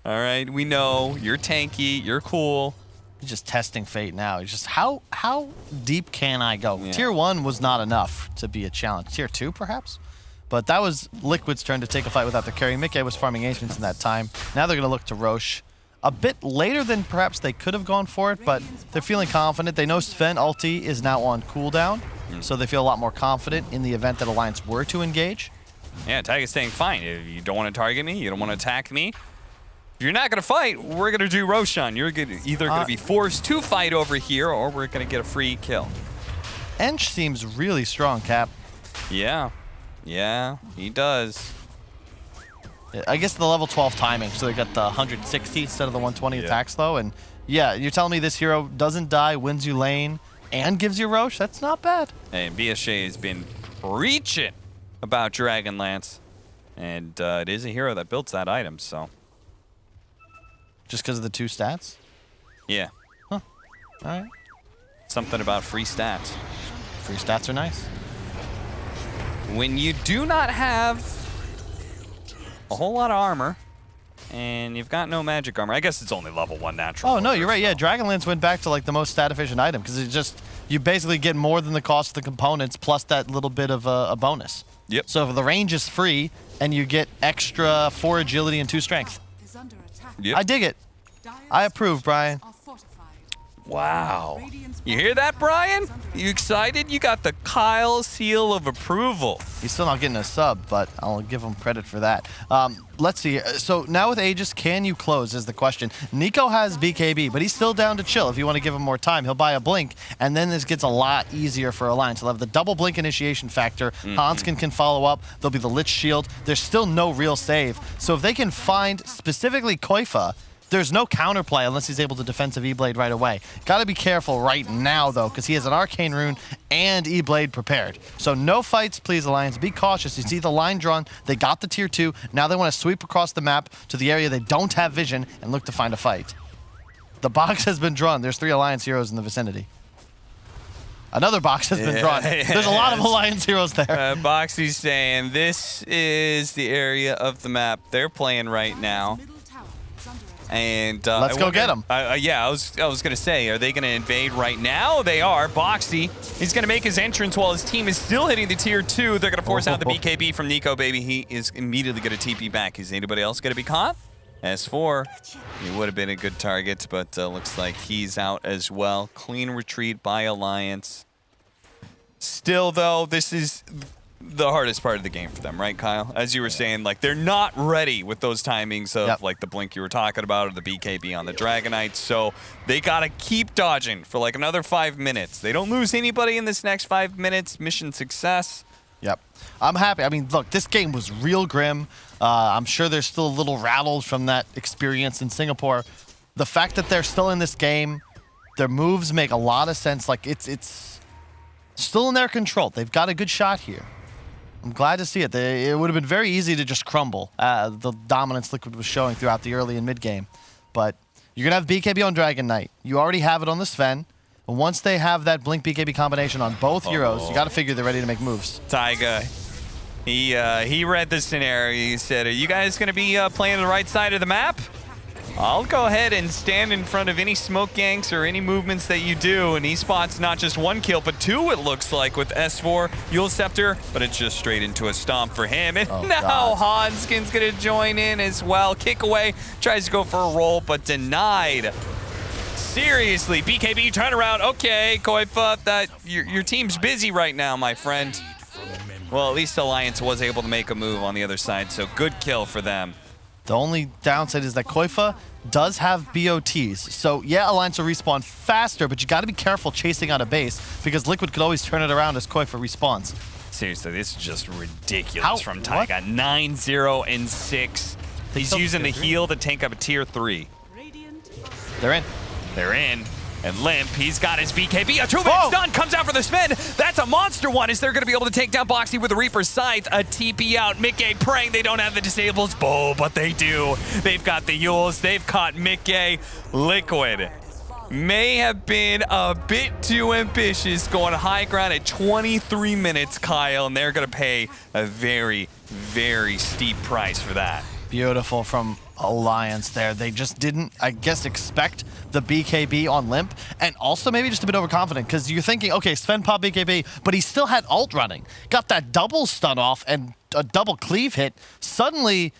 All right, we know. You're tanky. You're cool. He's just testing fate now. He's just, how deep can I go? Yeah. Tier 1 was not enough to be a challenge. Tier 2, perhaps? But that was Liquid's turn to take a fight without their carry. Mickey was farming ancients in that time. Now they're going to look to Roche. A bit later than perhaps they could have gone for it, but they're feeling confident. They know Sven ulti is now on cooldown. So they feel a lot more confident in the event that Alliance were to engage. Yeah, Taiga's saying, fine, if you don't want to target me, you don't want to attack me, if you're not going to fight, we're going to do Roshan. You're either going to be forced to fight over here, or we're going to get a free kill. Ench seems really strong, Cap. Yeah, he does. I guess the level 12 timing, so they got the 160 instead of the 120 attacks, though. And yeah, you're telling me this hero doesn't die, wins you lane, and gives you Roche? That's not bad. Hey, BSJ has been preaching about Dragonlance, and it is a hero that builds that item, so. Just because of the 2 stats? Yeah. Huh. All right. Something about free stats. Free stats are nice. When you do not have a whole lot of armor, and you've got no magic armor. I guess it's only level 1 natural. Oh, no, you're right. Yeah, Dragonlance went back to like the most stat-efficient item because it just, you basically get more than the cost of the components plus that little bit of a bonus. Yep. So if the range is free and you get extra 4 agility and 2 strength. Yep. I dig it. I approve, Brian. Wow. You hear that, Brian? You excited? You got the Kyle seal of approval. He's still not getting a sub, but I'll give him credit for that. Let's see. So now with Aegis, can you close is the question. Nico has BKB, but he's still down to chill. If you want to give him more time, he'll buy a blink, and then this gets a lot easier for Alliance. He'll have the double blink initiation factor. Hanskin can follow up. There'll be the Lich Shield. There's still no real save. So if they can find specifically Koifa, there's no counterplay unless he's able to defensive E-Blade right away. Got to be careful right now, though, because he has an Arcane Rune and E-Blade prepared. So no fights, please, Alliance. Be cautious. You see the line drawn. They got the tier 2. Now they want to sweep across the map to the area they don't have vision and look to find a fight. The box has been drawn. There's 3 Alliance heroes in the vicinity. Another box has been drawn. There's a lot of Alliance heroes there. Boxy's saying this is the area of the map they're playing right now. And let's go get them. Yeah, I was gonna say, are they gonna invade right now? They are. Boxy, he's gonna make his entrance while his team is still hitting the tier 2. They're gonna force out the BKB from Nico, baby. He is immediately gonna TP back. Is anybody else gonna be caught? S4, he would have been a good target, but looks like he's out as well. Clean retreat by Alliance. Still, though, this is the hardest part of the game for them, right, Kyle? As you were saying, like, they're not ready with those timings of, like, the blink you were talking about or the BKB on the Dragonite, so they gotta keep dodging for, like, another 5 minutes. They don't lose anybody in this next 5 minutes. Mission success. Yep. I'm happy. I mean, look, this game was real grim. I'm sure they're still a little rattled from that experience in Singapore. The fact that they're still in this game, their moves make a lot of sense. Like, it's still in their control. They've got a good shot here. I'm glad to see it. It would have been very easy to just crumble the dominance Liquid was showing throughout the early and mid game. But you're going to have BKB on Dragon Knight. You already have it on the Sven. And once they have that Blink BKB combination on both heroes, you got to figure they're ready to make moves. Taiga, he read the scenario. He said, are you guys going to be playing the right side of the map? I'll go ahead and stand in front of any smoke ganks or any movements that you do, and he spots not just 1 kill, but 2 it looks like with S4, Yule Scepter, but it's just straight into a stomp for him. And now Hanskin's gonna join in as well. Kick away, tries to go for a roll, but denied. Seriously, BKB turnaround. Okay, Koifa, that your team's busy right now, my friend. Well, at least Alliance was able to make a move on the other side, so good kill for them. The only downside is that Koifa does have BOTs. So yeah, Alliance will respawn faster, but you got to be careful chasing out a base because Liquid could always turn it around as Koifa respawns. Seriously, this is just ridiculous from Taiga. 9-0 and 6. He's using the heal to tank up a tier 3. They're in. They're in. And Limp, he's got his BKB. A 2-man stun comes out for the Sven. That's a monster one. Is they're going to be able to take down Boxy with a Reaper's Scythe. A TP out. Mickey praying they don't have the disables. But they do. They've got the Yules. They've caught Mickey. Liquid may have been a bit too ambitious going high ground at 23 minutes, Kyle. And they're going to pay a very, very steep price for that. Beautiful from Alliance there. They just didn't, I guess, expect the BKB on Limp, and also maybe just a bit overconfident because you're thinking, okay, Sven pop BKB, but he still had ult running. Got that double stun off and a double cleave hit. Suddenly,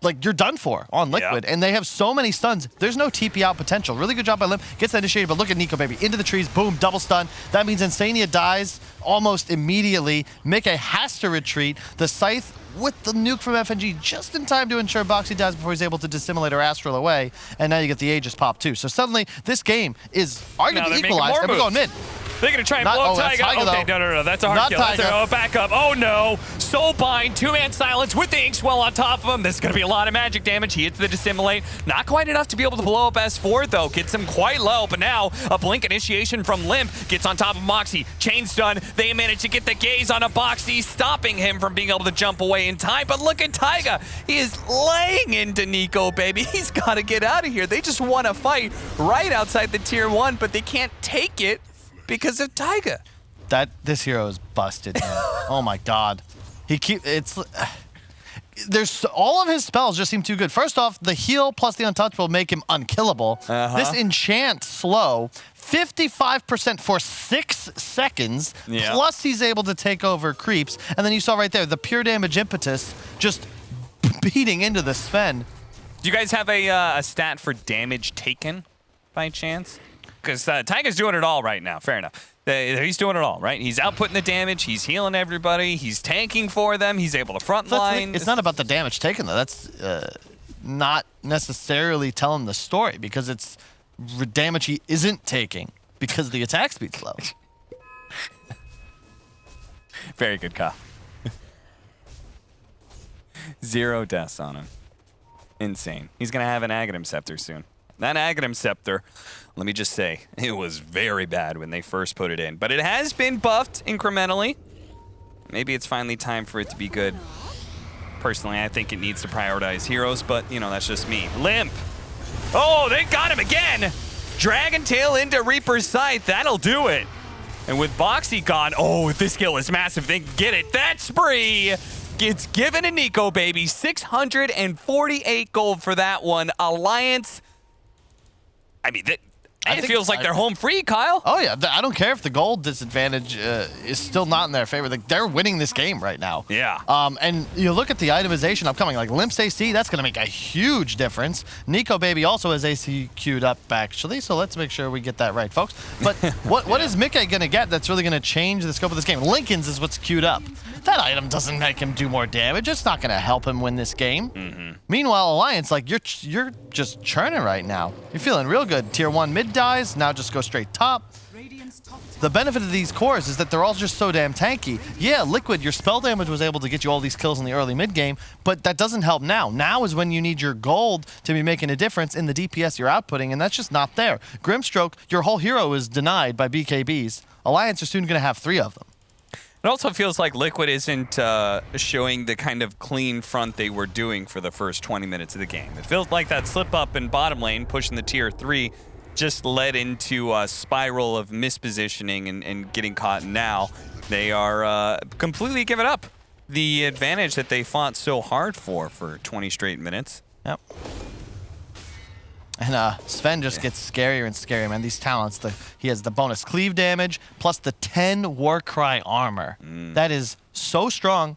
like, you're done for on Liquid, and they have so many stuns. There's no TP out potential. Really good job by Limp. Gets that initiated, but look at Nico, baby. Into the trees, boom, double stun. That means Insania dies almost immediately. Mickey has to retreat. The Scythe with the nuke from FNG just in time to ensure Boxy dies before he's able to dissimulate or astral away. And now you get the Aegis pop too. So suddenly this game is arguably equalized. And we're going mid. They're going to try and blow up Taiga. Okay, no. That's a hard kill. That's back up. Oh, no. Soulbind, 2-man silence with the Inkswell on top of him. This is going to be a lot of magic damage. He hits the Dissimulate. Not quite enough to be able to blow up S4, though. Gets him quite low, but now a Blink initiation from Limp gets on top of Moxie. Chain stun. They manage to get the gaze on a Boxy, stopping him from being able to jump away in time. But look at Taiga. He is laying into Nico, baby. He's got to get out of here. They just want to fight right outside the tier 1, but they can't take it because of Taiga. This hero is busted, man. Oh my god. There's all of his spells just seem too good. First off, the heal plus the untouchable make him unkillable. This enchant slow, 55% for 6 seconds. Plus he's able to take over creeps. And then you saw right there, the pure damage impetus just beating into the Sven. Do you guys have a stat for damage taken by chance? because Taiga's doing it all right now. Fair enough. He's doing it all, right? He's outputting the damage. He's healing everybody. He's tanking for them. He's able to front line. It's not about the damage taken, though. That's not necessarily telling the story, because it's damage he isn't taking because the attack speed's low. Very good, Kyle. 0 deaths on him. Insane. He's going to have an Aghanim Scepter soon. That Aghanim Scepter, let me just say, it was very bad when they first put it in. But it has been buffed incrementally. Maybe it's finally time for it to be good. Personally, I think it needs to prioritize heroes, but, you know, that's just me. Limp. Oh, they got him again. Dragon Tail into Reaper's Scythe. That'll do it. And with Boxy gone, oh, this kill is massive. They can get it. That spree gets given to Nico, baby. 648 gold for that one. Alliance. I mean, it feels like they're home free, Kyle. Oh, yeah. I don't care if the gold disadvantage is still not in their favor. They're winning this game right now. Yeah. And you look at the itemization upcoming, like Limp's AC, that's going to make a huge difference. Nico Baby also has AC queued up, actually, so let's make sure we get that right, folks. But what is Mickey going to get that's really going to change the scope of this game? Lincoln's is what's queued up. That item doesn't make him do more damage. It's not going to help him win this game. Meanwhile, Alliance, like, you're just churning right now. You're feeling real good. Tier 1 mid dies, now just go straight top. The benefit of these cores is that they're all just so damn tanky. Yeah, Liquid, your spell damage was able to get you all these kills in the early mid game, but that doesn't help now. Now is when you need your gold to be making a difference in the DPS you're outputting, and that's just not there. Grimstroke, your whole hero is denied by BKBs. Alliance are soon going to have 3 of them. It also feels like Liquid isn't showing the kind of clean front they were doing for the first 20 minutes of the game. It feels like that slip up in bottom lane, pushing the tier 3, just led into a spiral of mispositioning and getting caught. Now they are completely giving up the advantage that they fought so hard for 20 straight minutes. Yep. And Sven just gets scarier and scarier, man. These talents, he has the bonus cleave damage plus the 10 Warcry armor. That is so strong.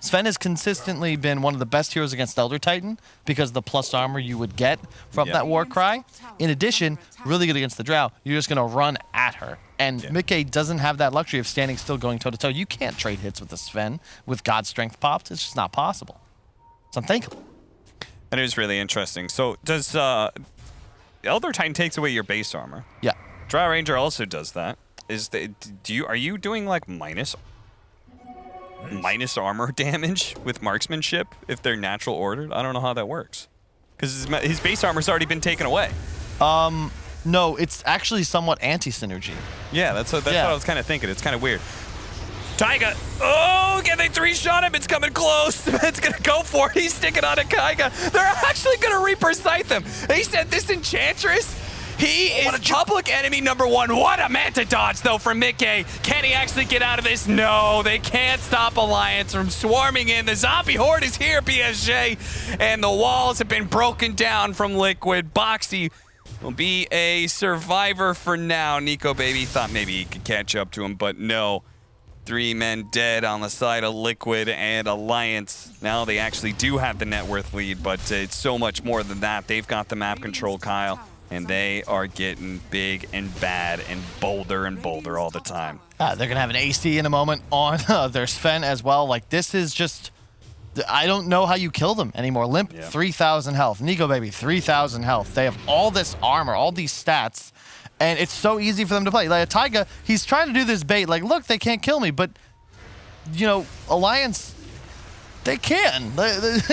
Sven has consistently been one of the best heroes against Elder Titan because of the plus armor you would get from that Warcry. In addition, really good against the Drow. You're just going to run at her. And Mickey doesn't have that luxury of standing still going toe-to-toe. You can't trade hits with the Sven with God Strength popped. It's just not possible. It's unthinkable. That is really interesting. So does Elder Titan takes away your base armor? Yeah. Drow Ranger also does that. Are you doing like minus armor damage with marksmanship if they're natural ordered? I don't know how that works because his base armor's already been taken away. No, it's actually somewhat anti-synergy. Yeah, that's what I was kind of thinking. It's kind of weird. Taiga, oh, can they 3-shot him? It's coming close. It's going to go for it. He's sticking on a Taiga. They're actually going to Reaper Scythe him. They said this Enchantress, he is public enemy number 1. What a Manta dodge, though, from Mickey. Can he actually get out of this? No, they can't stop Alliance from swarming in. The zombie horde is here, PSG, and the walls have been broken down from Liquid. Boxy will be a survivor for now. Nico Baby thought maybe he could catch up to him, but no. 3 men dead on the side of Liquid and Alliance. Now they actually do have the net worth lead, but it's so much more than that. They've got the map control, Kyle, and they are getting big and bad and bolder all the time. They're going to have an AC in a moment on their Sven as well. Like, this is just... I don't know how you kill them anymore. Limp, 3,000 health. Nico Baby, 3,000 health. They have all this armor, all these stats. And it's so easy for them to play. Like, Taiga, he's trying to do this bait. Like, look, they can't kill me. But, you know, Alliance, they can.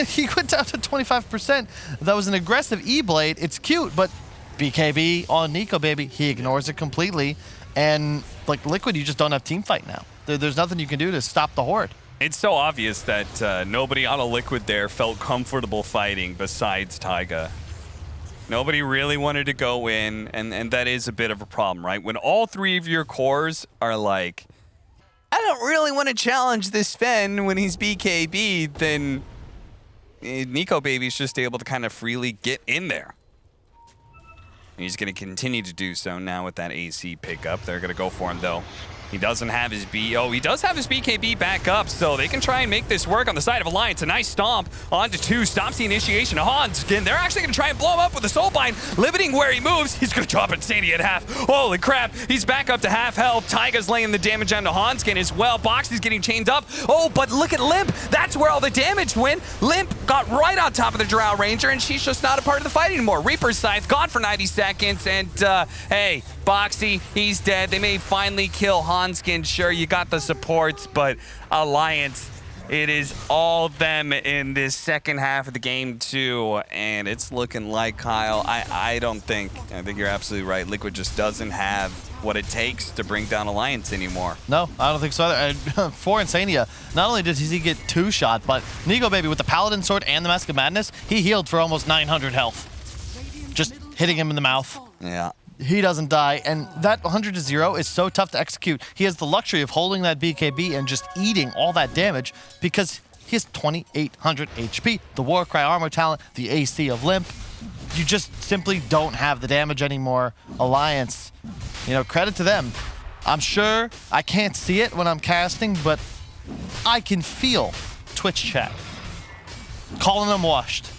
He went down to 25%. That was an aggressive E-Blade. It's cute, but BKB on Nico Baby, he ignores it completely. And, like, Liquid, you just don't have team fight now. There's nothing you can do to stop the Horde. It's so obvious that nobody on a Liquid there felt comfortable fighting besides Taiga. Nobody really wanted to go in, and that is a bit of a problem, right? When all 3 of your cores are like, I don't really want to challenge this Sven when he's BKB, then Nico Baby's just able to kind of freely get in there. He's going to continue to do so now with that AC pickup. They're going to go for him, though. He doesn't have his he does have his BKB back up, so they can try and make this work on the side of Alliance. A nice stomp onto 2, stops the initiation of Hanskin. They're actually going to try and blow him up with the Soulbind, limiting where he moves. He's going to drop Insanity at half. Holy crap, he's back up to half health. Taiga's laying the damage onto Hanskin as well. Boxy's getting chained up. Oh, but look at Limp. That's where all the damage went. Limp got right on top of the Drow Ranger, and she's just not a part of the fight anymore. Reaper's Scythe gone for 90 seconds, and hey, Boxy, he's dead. They may finally kill Hanskin. Sure, you got the supports, but Alliance, it is all them in this second half of the game too, and it's looking like, Kyle, I think you're absolutely right. Liquid just doesn't have what it takes to bring down Alliance anymore. No, I don't think so either. For Insania, not only did he get 2-shot, but Nico Baby with the Paladin Sword and the Mask of Madness, he healed for almost 900 health. Just hitting him in the mouth. Yeah. He doesn't die, and that 100-0 is so tough to execute. He has the luxury of holding that BKB and just eating all that damage because he has 2,800 HP, the Warcry armor talent, the AC of Limp. You just simply don't have the damage anymore. Alliance, you know, credit to them. I'm sure I can't see it when I'm casting, but I can feel Twitch chat calling them washed,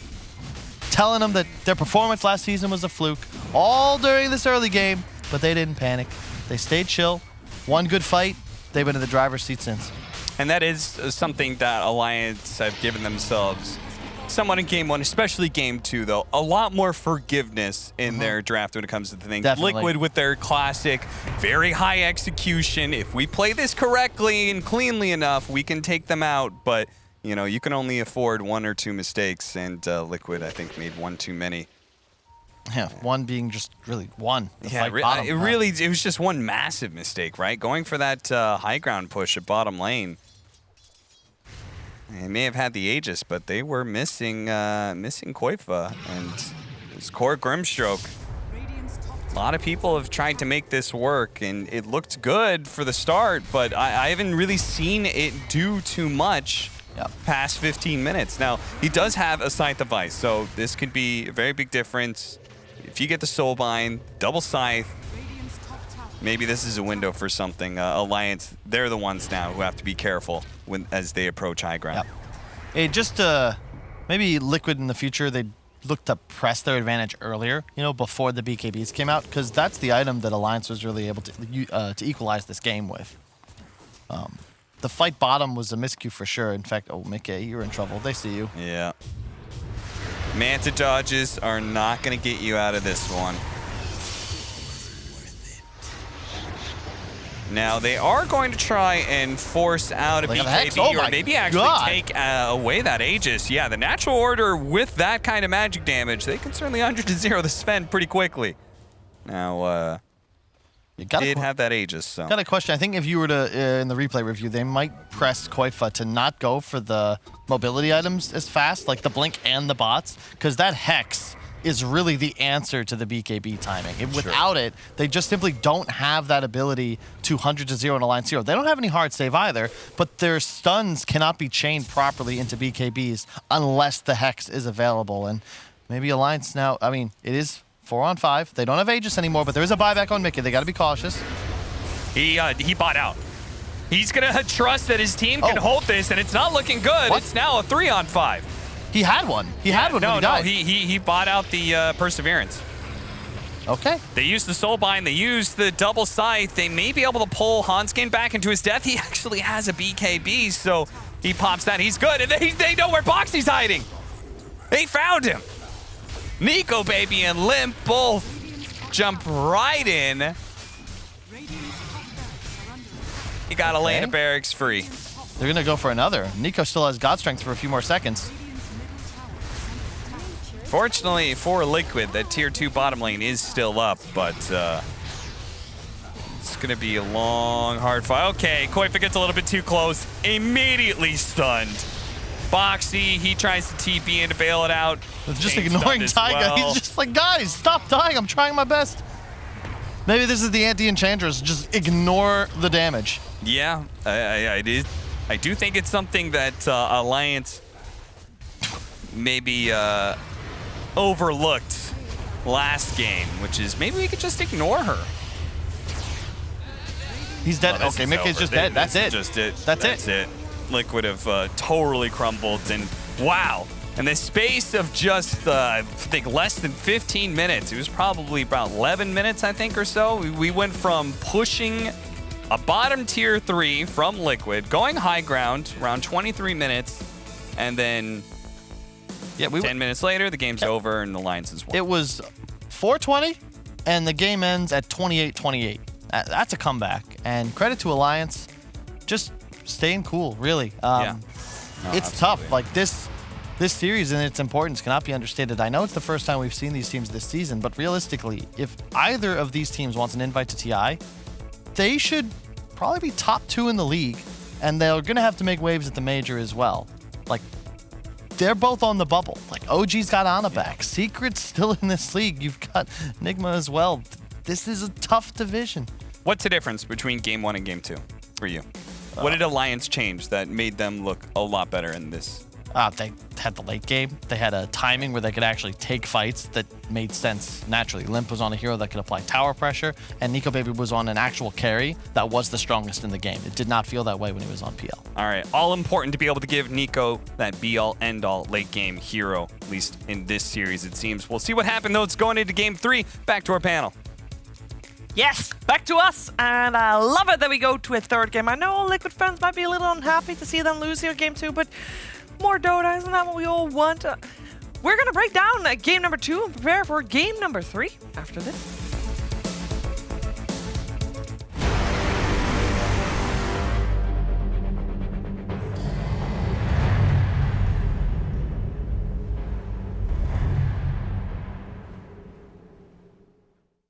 telling them that their performance last season was a fluke, all during this early game, but they didn't panic. They stayed chill, one good fight, they've been in the driver's seat since. And that is something that Alliance have given themselves somewhat in Game 1, especially Game 2, though. A lot more forgiveness in their draft when it comes to the things. Definitely. Liquid with their classic, very high execution. If we play this correctly and cleanly enough, we can take them out, but you know, you can only afford 1 or 2 mistakes, and Liquid, I think, made 1 too many. Yeah, one being just really one. Yeah, it was just one massive mistake, right? Going for that high ground push at bottom lane. They may have had the Aegis, but they were missing Koifa and his core Grimstroke. A lot of people have tried to make this work, and it looked good for the start, but I haven't really seen it do too much. Past 15 minutes. Now, he does have a Scythe of Ice, so this could be a very big difference. If you get the Soulbind, double Scythe, maybe this is a window for something. Alliance, they're the ones now who have to be careful as they approach high ground. Hey, just maybe Liquid in the future, they'd look to press their advantage earlier, you know, before the BKBs came out, because that's the item that Alliance was really able to equalize this game with. The fight bottom was a miscue for sure. In fact, oh, Mickey, you're in trouble. They see you. Yeah. Manta dodges are not going to get you out of this one. Now, they are going to try and force out a BKB, or maybe actually take away that Aegis. Yeah, the natural order with that kind of magic damage, they can certainly 100-0 the Sven pretty quickly. Now, you did have that Aegis, so. Got a question. I think if you were to, in the replay review, they might press Koifa to not go for the mobility items as fast, like the Blink and the bots, because that Hex is really the answer to the BKB timing. Without it, they just simply don't have that ability to 100-0 in Alliance 0. They don't have any hard save either, but their stuns cannot be chained properly into BKBs unless the Hex is available. And maybe Alliance now, I mean, it is 4-on-5. They don't have Aegis anymore, but there is a buyback on Mickey. They got to be cautious. He bought out. He's going to trust that his team can hold this, and it's not looking good. It's now a 3-on-5. He had one. He had one when he died. No, he bought out the Perseverance. Okay. They used the Soulbind. They used the double Scythe. They may be able to pull Hanskin back into his death. He actually has a BKB, so he pops that. He's good, and they know where Boxy's hiding. They found him. Nico Baby and Limp both jump right in. He got Elena Barracks free. They're going to go for another. Nico still has God Strength for a few more seconds. Fortunately for Liquid, that tier 2 bottom lane is still up, but it's going to be a long, hard fight. Okay, Koifa gets a little bit too close. Immediately stunned. Boxy, he tries to TP in to bail it out. Just ignoring Taiga. He's just like, guys, stop dying. I'm trying my best. Maybe this is the anti-enchantress. Just ignore the damage. Yeah, I do think it's something that Alliance maybe overlooked last game, which is maybe we could just ignore her. He's dead. Oh, Okay, Mickey's just dead. That's it. Just it. That's it. Liquid have totally crumbled, and wow. In the space of just, I think, less than 15 minutes, it was probably about 11 minutes, I think, or so, we went from pushing a bottom tier 3 from Liquid, going high ground around 23 minutes, and then 10 minutes later, the game's over and the Lions has won. It was 4:20, and the game ends at 28-28. That's a comeback, and credit to Alliance, just staying cool, really. It's tough. Like this series and its importance cannot be understated. I know it's the first time we've seen these teams this season, but realistically, if either of these teams wants an invite to TI, they should probably be top 2 in the league, and they're going to have to make waves at the major as well. Like, they're both on the bubble. Like, OG's got Ana back. Secret's still in this league. You've got Nigma as well. This is a tough division. What's the difference between Game 1 and Game 2 for you? What did Alliance change that made them look a lot better in this? They had the late game. They had a timing where they could actually take fights that made sense naturally. Limp was on a hero that could apply tower pressure, and Nico Baby was on an actual carry that was the strongest in the game. It did not feel that way when he was on PL. All right, all important to be able to give Nico that be-all, end-all late game hero, at least in this series, it seems. We'll see what happened, though. It's going into Game 3. Back to our panel. Yes, back to us, and I love it that we go to a third game. I know Liquid fans might be a little unhappy to see them lose here Game 2, but more Dota, isn't that what we all want? We're going to break down game number 2 and prepare for game number 3 after this.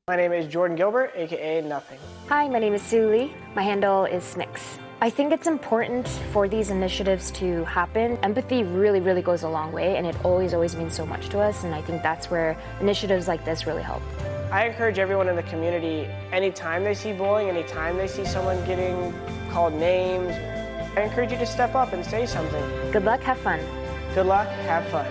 My name is Jordan Gilbert, aka Nothing. Hi, my name is Sue Lee. My handle is Snix. I think it's important for these initiatives to happen. Empathy really, really goes a long way, and it always means so much to us, and I think that's where initiatives like this really help. I encourage everyone in the community, anytime they see bullying, anytime they see someone getting called names, I encourage you to step up and say something. Good luck, have fun. Good luck, have fun.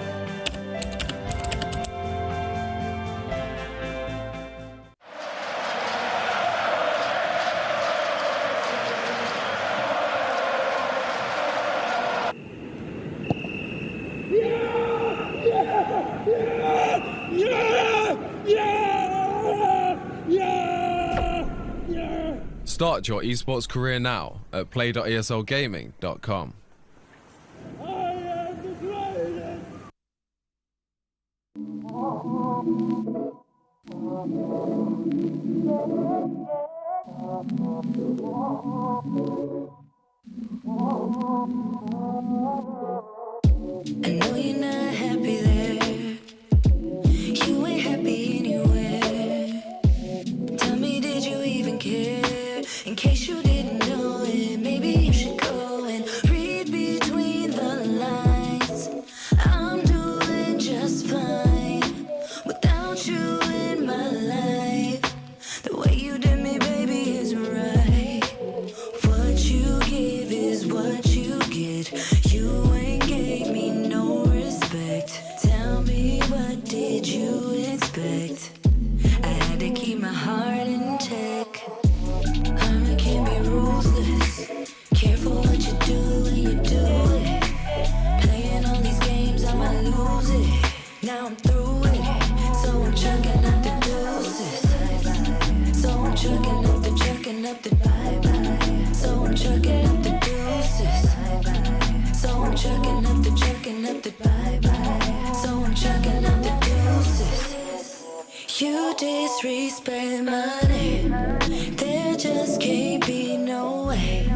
Start your esports career now at play.eslgaming.com. I know you're not happy there. You ain't happy anywhere. Tell me, did you even care? In case you didn't know it, maybe you should go and read between the lines. I'm doing just fine without you in my life. The way you did me, baby, is right. What you give is what you get. You ain't gave me no respect. Tell me, what did you expect? I had to keep my heart in check. I can be ruthless. Careful what you do when you do it. Playing all these games, I might lose it. Now I'm through with it, so I'm chucking up the deuces. So I'm chucking up the bye-bye. So I'm chucking up the deuces. So I'm chucking up the bye-bye. So I'm chucking up the deuces. You disrespect my name. There just can't be no way.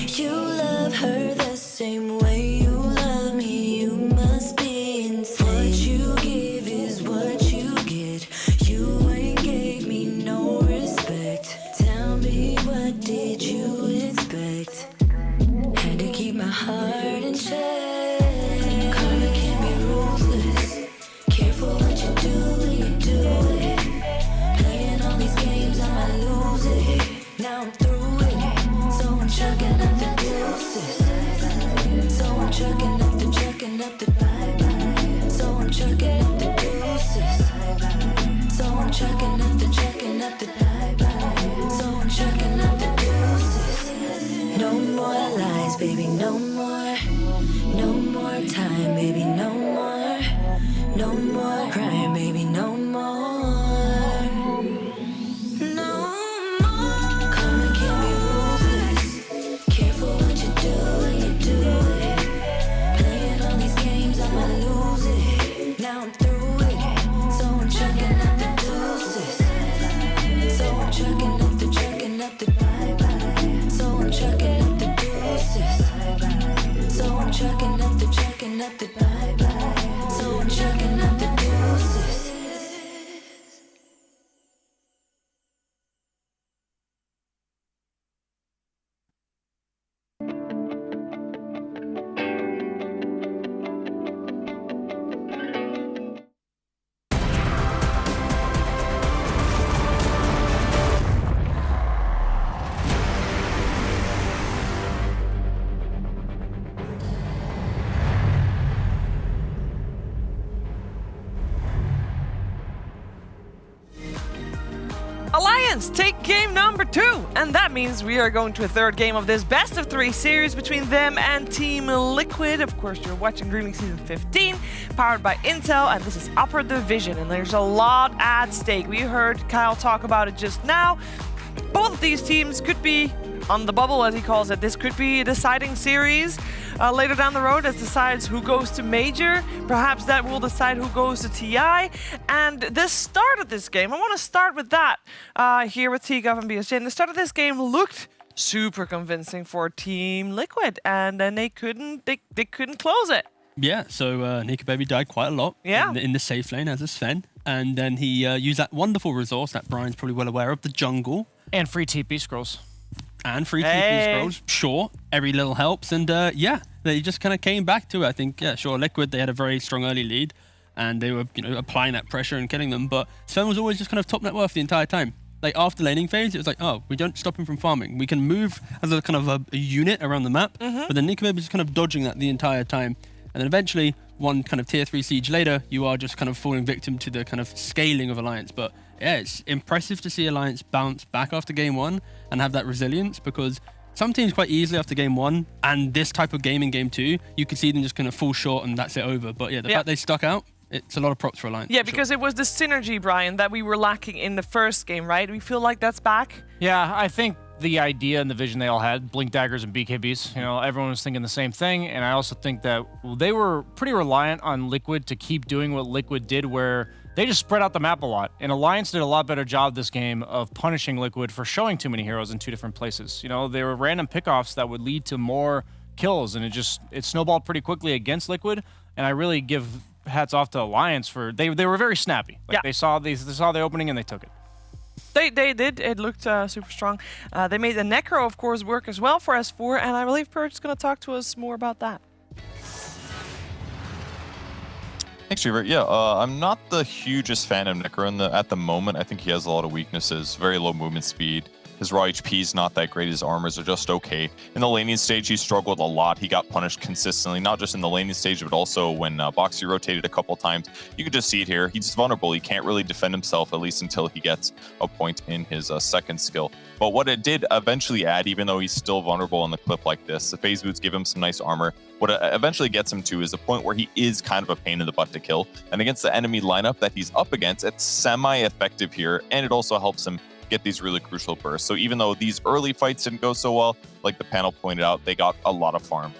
You love her the same way you love me. You must be insane. What you give is what you get. You ain't gave me no respect. Tell me, what did you expect? Had to keep my heart in check. Karma can be ruthless. Careful what you do when you do it. Playing all these games, I might lose it. Now I'm through with it, so I'm chucking up the deuces. So I'm chucking up the bye-bye. So I'm chucking up the deuces. So I'm chucking up the bye-bye. So I'm chucking up the deuces. baby, no more. No more time, baby, no more. No more crying, baby, no more. No more. Come and kill me ruthless. Careful what you do when you do it. Playing all these games, I'ma lose it. Now I'm through it, so I'm chucking up the deuces. So I'm chucking up the bye-bye. So I'm chucking up the deuces. So I'm chucking up the bye-bye. So I'm chucking up the deuces. Alliance take game number 2, and that means we are going to a third game of this best of 3 series between them and Team Liquid. Of course, you're watching DreamLeague Season 15, powered by Intel, and this is Upper Division, and there's a lot at stake. We heard Kyle talk about it just now. Both of these teams could be on the bubble, as he calls it. This could be a deciding series later down the road that decides who goes to Major. Perhaps that will decide who goes to TI. And the start of this game, I want to start with that here with T-Gov and BSJ. And the start of this game looked super convincing for Team Liquid, and then they couldn't close it. Yeah, so Nika Baby died quite a lot in the safe lane as a Sven. And then he used that wonderful resource that Brian's probably well aware of, the jungle. And free TP scrolls. And free TP scrolls. Sure, every little helps. And yeah, they just kind of came back to it. I think, yeah, sure, Liquid, they had a very strong early lead. And they were, applying that pressure and killing them. But Sven was always just kind of top net worth the entire time. Like, after laning phase, it was like, oh, we don't stop him from farming. We can move as a kind of a unit around the map. But then Nika Baby was kind of dodging that the entire time. And then eventually, one kind of tier 3 siege later, you are just kind of falling victim to the kind of scaling of Alliance. But yeah, it's impressive to see Alliance bounce back after game 1 and have that resilience, because some teams quite easily after game 1 and this type of game in game 2, you could see them just kind of fall short and that's it over. But yeah, the fact they stuck out, it's a lot of props for Alliance. Yeah, because it was the synergy, Brian, that we were lacking in the first game, right? We feel like that's back? Yeah, I think the idea and the vision they all had, Blink Daggers and BKBs, everyone was thinking the same thing. And I also think that they were pretty reliant on Liquid to keep doing what Liquid did, where they just spread out the map a lot. And Alliance did a lot better job this game of punishing Liquid for showing too many heroes in 2 different places. There were random pickoffs that would lead to more kills, and it snowballed pretty quickly against Liquid. And I really give hats off to Alliance for they were very snappy. They saw the opening and they took it. They did. It looked super strong. They made the Necro, of course, work as well for S4, and I believe Purge is going to talk to us more about that. Thanks, Trevor. Yeah, I'm not the hugest fan of Necro at the moment. I think he has a lot of weaknesses, very low movement speed. His raw HP is not that great. His armors are just okay. In the laning stage, he struggled a lot. He got punished consistently, not just in the laning stage, but also when Boxy rotated a couple times. You can just see it here. He's vulnerable. He can't really defend himself, at least until he gets a point in his second skill. But what it did eventually add, even though he's still vulnerable in the clip like this, the phase boots give him some nice armor. What it eventually gets him to is the point where he is kind of a pain in the butt to kill. And against the enemy lineup that he's up against, it's semi-effective here, and it also helps him get these really crucial bursts. So even though these early fights didn't go so well, like the panel pointed out, they got a lot of farm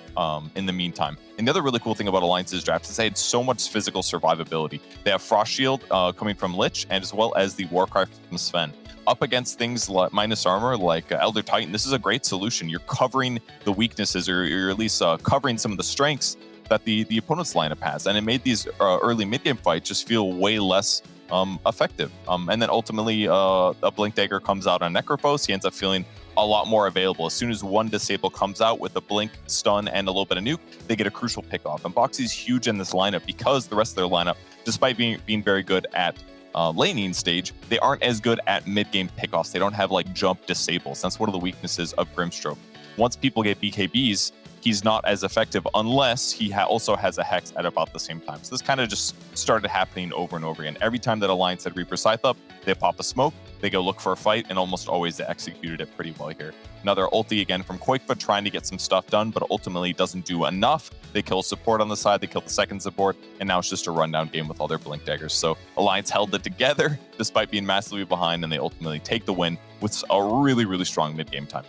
in the meantime. And the other really cool thing about Alliance's draft is they had so much physical survivability. They have Frost Shield coming from Lich, and as well as the Warcry from Sven. Up against things like minus armor like Elder Titan, this is a great solution. You're covering the weaknesses, or you're at least covering some of the strengths that the opponent's lineup has. And it made these early mid-game fights just feel way less effective. And then ultimately, a Blink Dagger comes out on Necrophos. He ends up feeling a lot more available. As soon as one disable comes out with a Blink, stun, and a little bit of nuke, they get a crucial pickoff. And Boxy's huge in this lineup because the rest of their lineup, despite being very good at laning stage, they aren't as good at mid-game pickoffs. They don't have like jump disables. That's one of the weaknesses of Grimstroke. Once people get BKBs, he's not as effective unless he also has a Hex at about the same time. So this kind of just started happening over and over again. Every time that Alliance had Reaper Scythe up, they pop a smoke, they go look for a fight, and almost always they executed it pretty well here. Another ulti again from Quakefoot trying to get some stuff done, but ultimately doesn't do enough. They kill support on the side, they kill the second support, and now it's just a rundown game with all their Blink Daggers. So Alliance held it together despite being massively behind, and they ultimately take the win with a really, really strong mid-game time.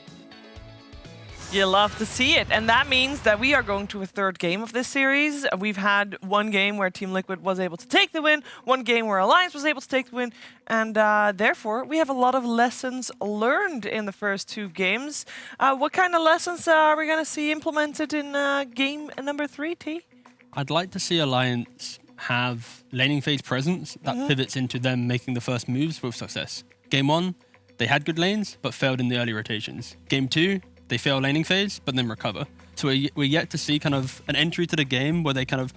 You love to see it. And that means that we are going to a third game of this series. We've had one game where Team Liquid was able to take the win, one game where Alliance was able to take the win, and therefore we have a lot of lessons learned in the first 2 games. What kind of lessons are we going to see implemented in game number 3, T? I'd like to see Alliance have laning phase presence that pivots into them making the first moves with success. Game 1, they had good lanes, but failed in the early rotations. Game 2, they fail laning phase, but then recover. So we're yet to see kind of an entry to the game where they kind of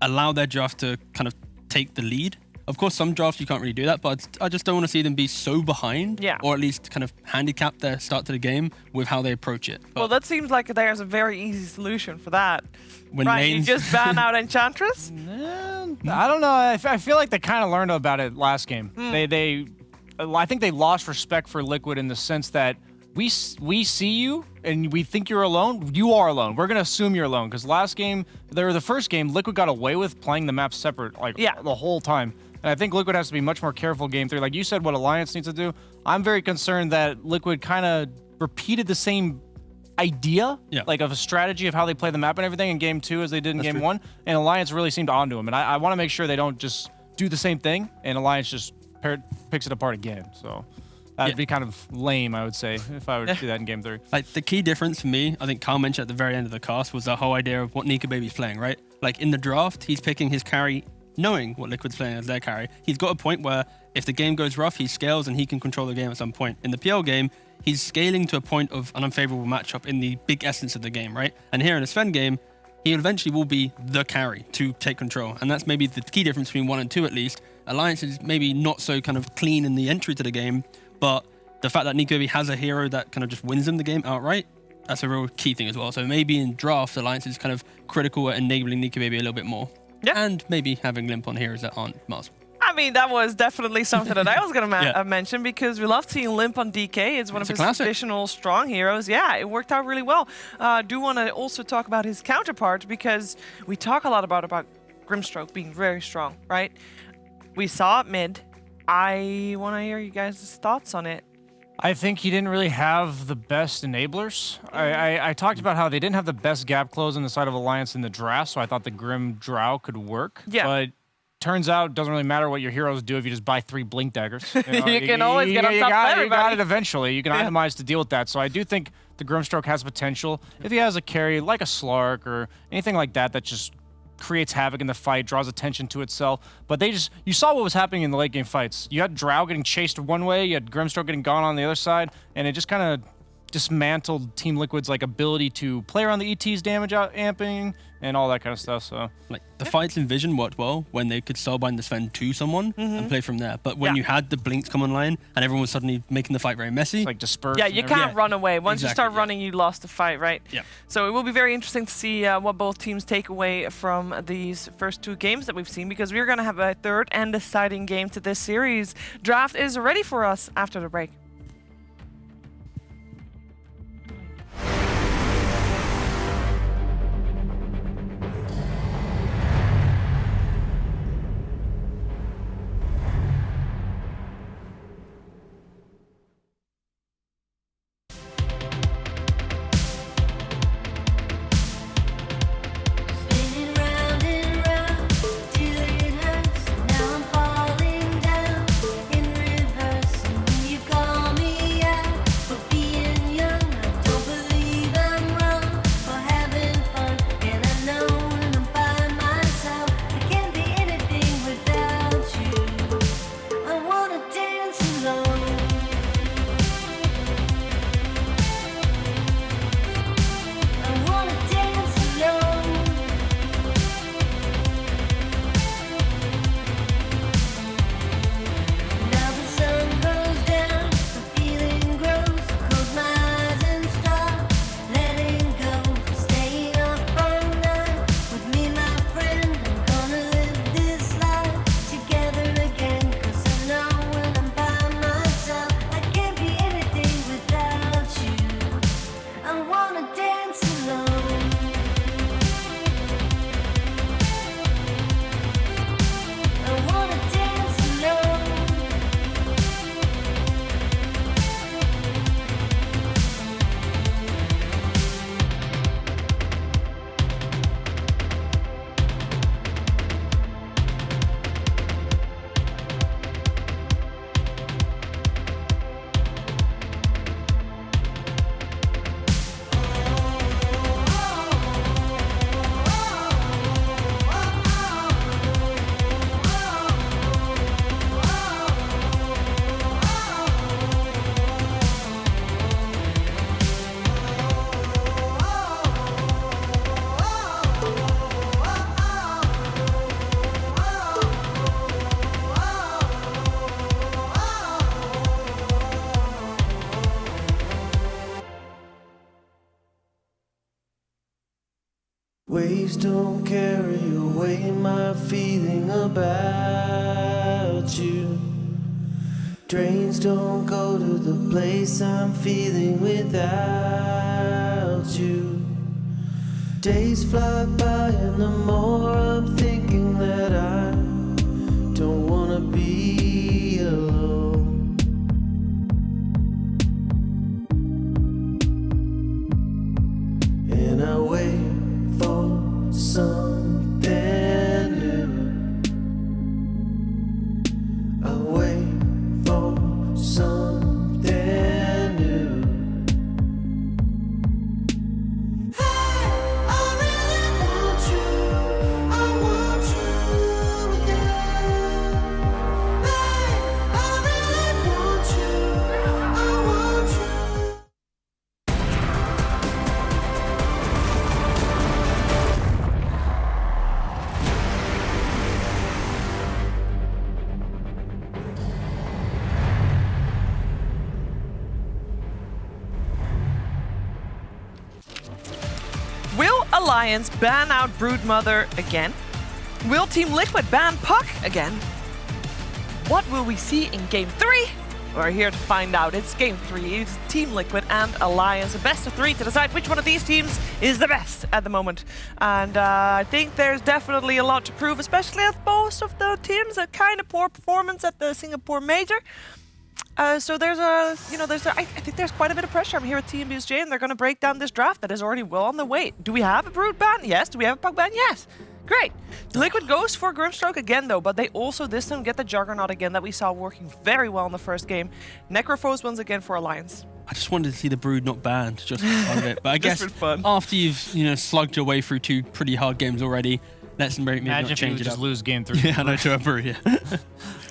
allow their draft to kind of take the lead. Of course, some drafts you can't really do that, but I just don't want to see them be so behind, or at least kind of handicap their start to the game with how they approach it. But well, that seems like there's a very easy solution for that. When right, lanes... you just ban out Enchantress? I don't know. I feel like they kind of learned about it last game. I think they lost respect for Liquid in the sense that we see you and we think you're alone. You are alone. We're gonna assume you're alone because last game, the first game, Liquid got away with playing the map separate the whole time. And I think Liquid has to be much more careful game 3. Like you said, what Alliance needs to do. I'm very concerned that Liquid kind of repeated the same idea, like of a strategy of how they play the map and everything in game 2 as they did in game 1. And Alliance really seemed onto them. And I want to make sure they don't just do the same thing and Alliance just picks it apart again. So. That'd be kind of lame, I would say, if I were to do that in Game 3. Like, the key difference for me, I think Carl mentioned at the very end of the cast, was the whole idea of what Nika Baby's playing, right? Like, in the draft, he's picking his carry knowing what Liquid's playing as their carry. He's got a point where if the game goes rough, he scales and he can control the game at some point. In the PL game, he's scaling to a point of an unfavorable matchup in the big essence of the game, right? And here in a Sven game, he eventually will be the carry to take control. And that's maybe the key difference between 1 and 2 at least. Alliance is maybe not so kind of clean in the entry to the game, but the fact that Nika Baby has a hero that kind of just wins them the game outright, that's a real key thing as well. So maybe in draft, Alliance is kind of critical at enabling Nika Baby a little bit more. And maybe having Limp on heroes that aren't Mars. I mean, that was definitely something that I was going to mention because we love seeing Limp on DK. It's one of his traditional strong heroes. Yeah, it worked out really well. Do want to also talk about his counterpart because we talk a lot about Grimstroke being very strong, right? We saw it mid. I want to hear you guys' thoughts on it. I think he didn't really have the best enablers. I talked about how they didn't have the best gap close on the side of Alliance in the draft, so I thought the Grim Drow could work. Yeah. But turns out it doesn't really matter what your heroes do if you just buy 3 Blink Daggers. You can always get on top of everybody. You got it eventually. You can itemize to deal with that. So I do think the Grimstroke has potential. If he has a carry like a Slark or anything like that that just creates havoc in the fight, draws attention to itself. But you saw what was happening in the late game fights. You had Drow getting chased one way, you had Grimstroke getting gone on the other side, and it just kind of dismantled Team Liquid's ability to play around the ET's damage out amping and all that kind of stuff. So like the fights in Vision worked well when they could soulbind the Sven to someone and play from there. But when you had the blinks come online and everyone was suddenly making the fight very messy, it's like dispersed. Yeah, you can't run away. Once you start running, you lost the fight, right? Yeah. So it will be very interesting to see what both teams take away from these first 2 games that we've seen because we're going to have a third and deciding game to this series. Draft is ready for us after the break. Now I'm falling down in reverse. You call Waves don't carry away my feeling about you. Trains don't go to the place I'm feeling without you. Days fly by and the more I'm thinking that I don't wanna be alone. And I wait for something new. I wait for something new. Hey, I really want you. I want you again. Hey, I really want you. I want you. Will Alliance ban out Broodmother again? Will Team Liquid ban Puck again? What will we see in Game 3? We're here to find out. It's Game 3. It's Team Liquid and Alliance. A best of 3 to decide which one of these teams is the best at the moment. And I think there's definitely a lot to prove, especially as most of the teams are kind of poor performance at the Singapore Major. So there's I think there's quite a bit of pressure. I'm here with Team BSJ, and they're going to break down this draft that is already well on the way. Do we have a Brood ban? Yes. Do we have a Puck ban? Yes. Great. Liquid goes for Grimstroke again, though, but they also this time get the Juggernaut again that we saw working very well in the first game. Necrophos once again for Alliance. I just wanted to see the Brood not banned, just for fun of it. But I guess after you've slugged your way through 2 pretty hard games already, let's maybe not change it just up. lose Game 3. Yeah, I know, to a Brood, yeah.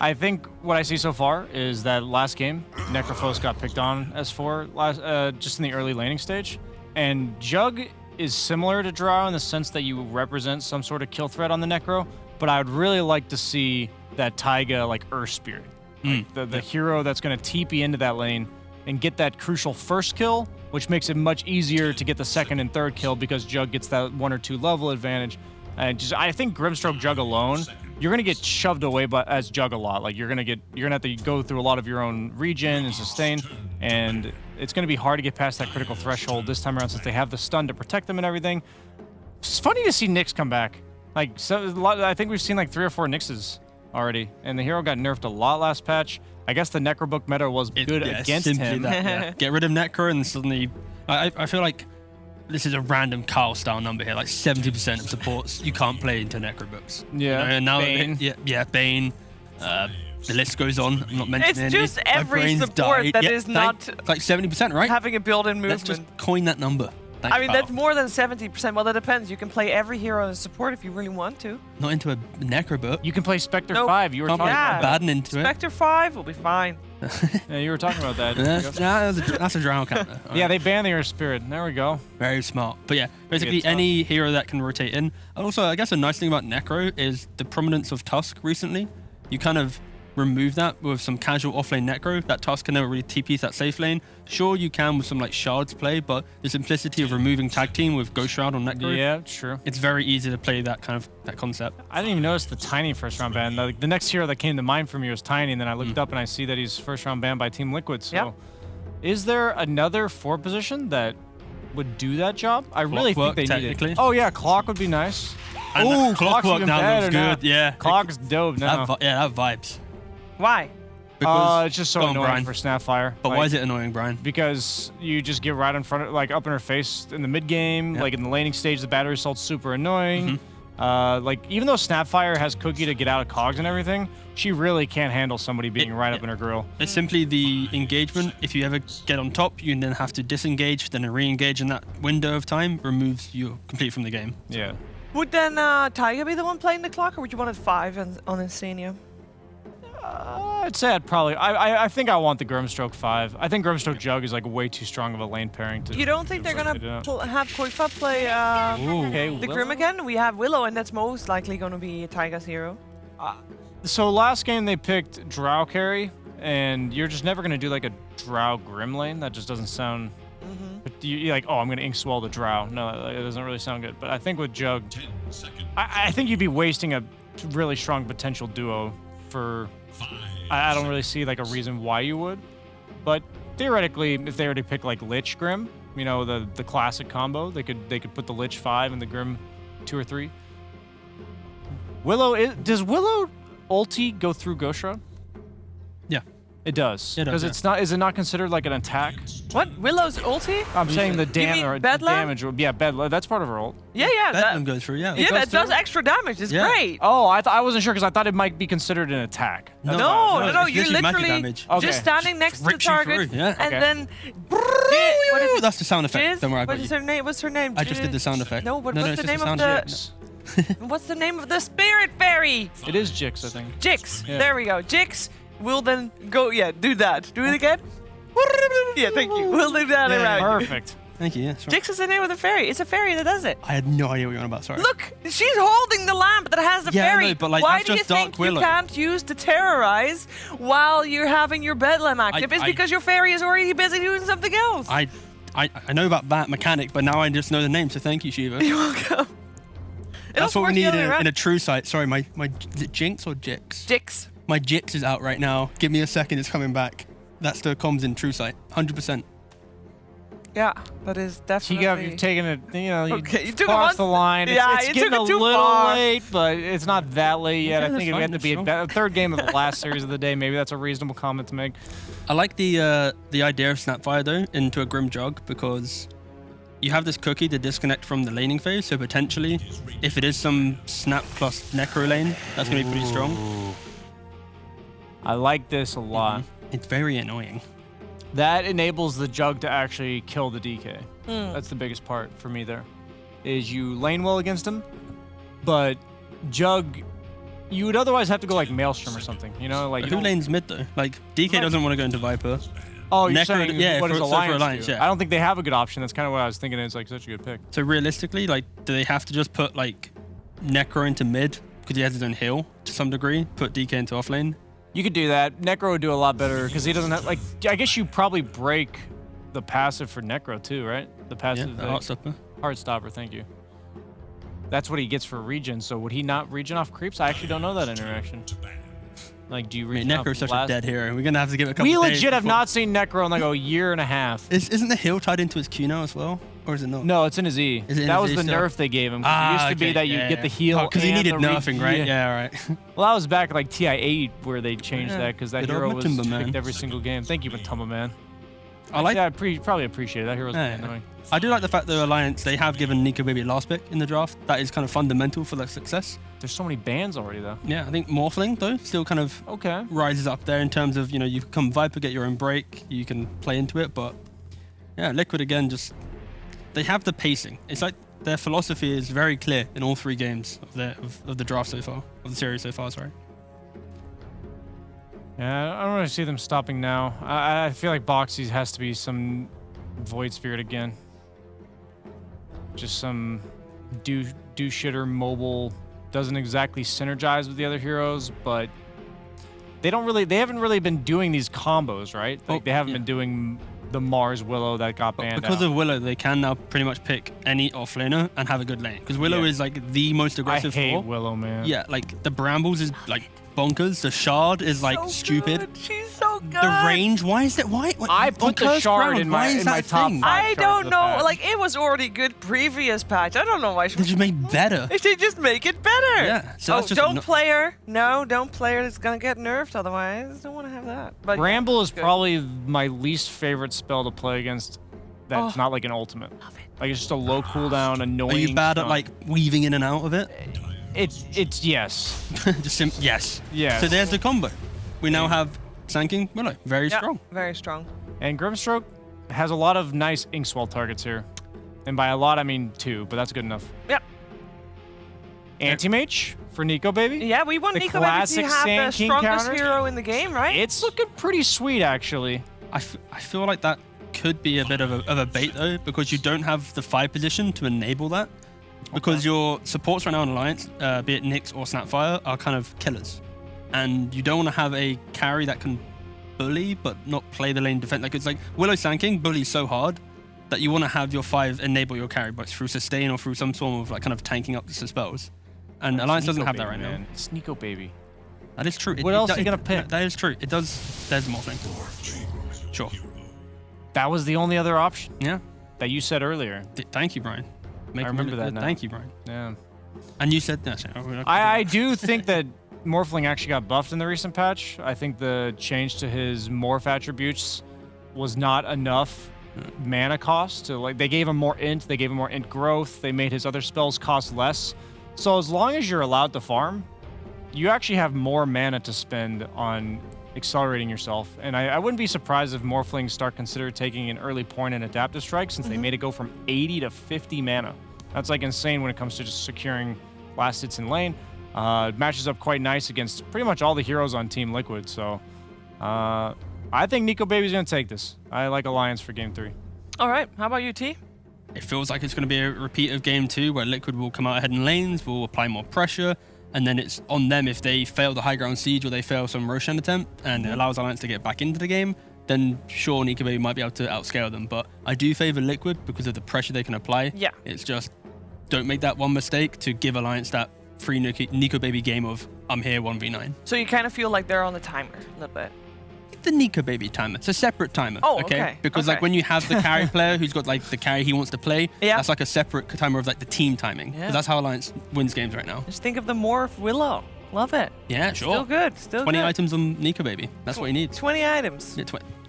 I think what I see so far is that last game, Necrophos got picked on S4 just in the early laning stage. And Jug is similar to Drow in the sense that you represent some sort of kill threat on the Necro, but I would really like to see that Taiga, like Earth Spirit. Like the hero that's going to TP into that lane and get that crucial first kill, which makes it much easier to get the second and third kill because Jug gets that 1 or 2 level advantage. And I think Grimstroke Jug alone, you're gonna get shoved away as Jug a lot. Like you're gonna have to go through a lot of your own regen and sustain, and it's gonna be hard to get past that critical threshold this time around since they have the stun to protect them and everything. It's funny to see Nyx come back. Like I think we've seen like 3 or 4 Nyxes already, and the hero got nerfed a lot last patch. I guess the Necrobook meta was good against him. Get rid of Necro and suddenly, I feel like this is a random Carl style number here. Like 70% of supports you can't play into Necrobooks. Yeah. And now Bane. Bane. The list goes on. I'm not mentioning It's just every support that is not like 70%, right? having a built-in movement. Let's just coin that number. Thanks, I mean, Carl. that's more than 70%. Well, that depends. You can play every hero as support if you really want to. Not into a Necrobook. You can play Spectre Nope. 5. You were talking about Baden into it. Spectre 5 will be fine. Yeah, you were talking about that. That's a drown counter. Yeah, they banned the Earth Spirit. There we go. Very smart. But yeah, basically any hero that can rotate in. And also, I guess a nice thing about Necro is the prominence of Tusk recently. You kind of remove that with some casual offlane Necro. That Tusk can never really TP that safe lane. Sure, you can with some like Shards play, but the simplicity of removing tag team with Ghost Shroud on Necro. Yeah, true. It's very easy to play that concept. I didn't even notice the Tiny first round ban. The next hero that came to mind for me was Tiny, and then I looked up and I see that he's first round banned by Team Liquid. So, is there another 4 position that would do that job? I really think they need it. Oh yeah, Clock would be nice. Oh, Clockwork now looks now. good. Yeah, Clock's dope now. That vibes. Why? It's just so annoying for Snapfire. But why is it annoying, Brian? Because you just get right in front of, like, up in her face in the mid game. Like in the laning stage, the battery assault's super annoying. Like even though Snapfire has Cookie to get out of cogs and everything, she really can't handle somebody being right up in her grill. It's simply the engagement. If you ever get on top, you then have to disengage, then re-engage in that window of time removes you completely from the game. Yeah. Would then Taiga be the one playing the Clock, or would you want it 5 on Insania? I'd say I'd probably. I think I want the Grimstroke 5. I think Grimstroke Jug is like way too strong of a lane pairing to. You don't think they're gonna have Koifa play the Grim again? We have Willow, and that's most likely gonna be Taiga's hero. So last game they picked Drow carry, and you're just never gonna do like a Drow Grim lane. That just doesn't sound But you're like, oh, I'm going to ink swell the drow. No, it doesn't really sound good. But I think with Jug, I think you'd be wasting a really strong potential duo for... I don't really see like a reason why you would. But theoretically, if they were to pick like Lich Grim, you know, the classic combo, they could put the Lich 5 and the Grim 2 or 3. Willow, does Willow ulti go through Ghost Shroud? Yeah. It does. Because it's not. Is it not considered like an attack? What? Willow's ulti? I'm saying the damage. Bedlam? Yeah, Bedlam. That's part of her ult. Yeah. Bedlam goes through. Yeah. Yeah, that does extra damage. It's great. Oh, I wasn't sure because I thought it might be considered an attack. No. it's You're magic literally damage. just standing next to the Rips you target, through, yeah. and Okay. then. That's the sound effect. Don't worry, I got What's you. her name? What's her name? I just did the sound effect. No, but No, what's it's the just name the of sound the? What's the name of the spirit fairy? It is Jix, I think. Jix. Yeah. There we go. Jix will then go. Yeah, do that. Do it again. Yeah, thank you. We'll do that around. Perfect. Thank you. Yeah. Sorry. Jix is the name of the fairy. It's a fairy that does it. I had no idea what you're on about. Sorry. Look, she's holding the lamp that has the Yeah, I fairy. know, but, like, Why that's do you just Dark think Willow. you can't use to terrorize while you're having your bedlam active? It's because your fairy is already busy doing something else. I know about that mechanic, but now I just know the name. So thank you, Shiva. You're welcome. That's what we need in a true site. Sorry, my is it Jinx or Jix? Jix. My Jix is out right now. Give me a second. It's coming back. That's the comms in true site. 100%. Yeah, that is definitely. You've taken it, you know, you took crossed it the line. Yeah, it's you getting took it a too little far. late, but it's not that late yet. Yeah, I think it that's had to be fine, a third game of the last series of the day. Maybe that's a reasonable comment to make. I like the idea of Snapfire though into a Grim Jug because you have this cookie to disconnect from the laning phase. So potentially, if it is some Snap plus Necro lane, that's gonna be pretty strong. I like this a lot. It's very annoying. That enables the Jug to actually kill the DK. That's the biggest part for me there. Is you lane well against him, but Jug, you would otherwise have to go like Maelstrom or something, you know? Like But who lanes mid though? Like DK doesn't want to go into Viper. Oh, you're Necro, saying yeah, what does for Alliance, Alliance, do? yeah. I don't think they have a good option. That's kind of what I was thinking. It's like such a good pick. So realistically, like, do they have to just put like Necro into mid because he has his own heal to some degree? Put DK into off lane. You could do that. Necro would do a lot better because he doesn't have, like, I guess you probably break the passive for Necro too, right? The passive. Yeah, the Heartstopper. Heartstopper, thank you. That's what he gets for regen. So would he not regen off creeps? I actually don't know that interaction. Like, do you regen off Necro's such a last... dead hero. We're gonna have to give it a couple We days legit have before- not seen Necro in like a year and a half. Isn't the heal tied into his Q now as well? Or is it not? No, it's in his E. Is it in that his was E the still? nerf they gave him. It used to be that you get the heal. because he and needed the nerfing, right? Yeah, all right. Well, that was back like TI8 where they changed Yeah. that because that Good old hero was Matumba, man. picked every single game. Thank you, Matumba, man. I like. Yeah, I probably appreciate it. That hero's Yeah, pretty annoying. I do like the fact that Alliance, they have given Nico Baby last pick in the draft. That is kind of fundamental for their success. There's so many bans already, though. Yeah, I think Morphling, though, still kind of Okay. rises up there in terms of, you know, you come Viper, get your own break, you can play into it, but yeah, Liquid again, just, they have the pacing. It's like their philosophy is very clear in all three games of the draft so far, of the series so far, sorry. Yeah, I don't really see them stopping now. I feel like Boxy's has to be some Void Spirit again. Just some do-shitter mobile. Doesn't exactly synergize with the other heroes, but they haven't really been doing these combos, right? Like they haven't been doing the Mars Willow that got banned Because out. of Willow, they can now pretty much pick any offlaner and have a good lane. Because Willow is like the most aggressive. I hate for. Willow, man. Yeah, like the Brambles is like bonkers. The Shard is like stupid. She's so good. The range, why is that? Why? I put the Shard in my top 5. I don't know. patch. Like, it was already good previous patch. I don't know why she They just made better. They just make it better. Yeah, so that's just don't play her. No, don't play her. It's gonna get nerfed otherwise. Don't want to have that. But Bramble is good. probably my least favorite spell to play against. That's not like an ultimate. Like it's just a low cooldown, annoying. Are you bad at stuff. like weaving in and out of it? It's yes. Just yes. Yeah. So there's the combo. We now have Sanking Willow. Very Yeah, strong. Very strong. And Grimstroke has a lot of nice Inkswell targets here. And by a lot, I mean 2, but that's good enough. Yep. Anti-Mage for Nico, baby. Yeah, we want The Nico Baby to classic have Sand the King strongest counters. hero in the game, right? It's looking pretty sweet, actually. I feel like that could be a bit of a bait though, because you don't have the 5 position to enable that. Because your supports right now in Alliance, be it Nyx or Snapfire, are kind of killers. And you don't want to have a carry that can bully but not play the lane defense. Like it's like Willow Sand King bullies so hard that you want to have your 5 enable your carry, but through sustain or through some form of like kind of tanking up the spells. And Alliance doesn't have that right now. It's Nico Baby. That is true. What else are you going to pick? That is true. It does. There's more thing. Sure. That was the only other option. Yeah. That you said earlier. Thank you, Brian. I remember that now. Thank you, Brian. Yeah. And you said that. I do think that Morphling actually got buffed in the recent patch. I think the change to his morph attributes was not enough mana cost to like. They gave him more int. They gave him more int growth. They made his other spells cost less. So as long as you're allowed to farm, you actually have more mana to spend on accelerating yourself. And I wouldn't be surprised if Morphlings start consider taking an early point in Adaptive Strike since they made it go from 80 to 50 mana. That's like insane when it comes to just securing last hits in lane. It matches up quite nice against pretty much all the heroes on Team Liquid. So I think Nico Baby's going to take this. I like Alliance for Game 3. All right. How about you, T? It feels like it's going to be a repeat of Game 2 where Liquid will come out ahead in lanes, will apply more pressure, and then it's on them if they fail the high ground siege or they fail some Roshan attempt and it allows Alliance to get back into the game, then sure, Nico Baby might be able to outscale them. But I do favor Liquid because of the pressure they can apply. Yeah. It's just don't make that one mistake to give Alliance that free Nico Baby game of I'm here 1v9. So you kind of feel like they're on the timer a little bit. The Nico Baby timer. It's a separate timer. Oh, okay. Because like when you have the carry player who's got like the carry he wants to play, yeah, that's like a separate timer of like the team timing. Yeah. That's how Alliance wins games right now. Just think of the Morph Willow. Love it. Yeah, sure. Still good. Still 20 good. items on Nico Baby. That's what you need. 20 items. Yeah,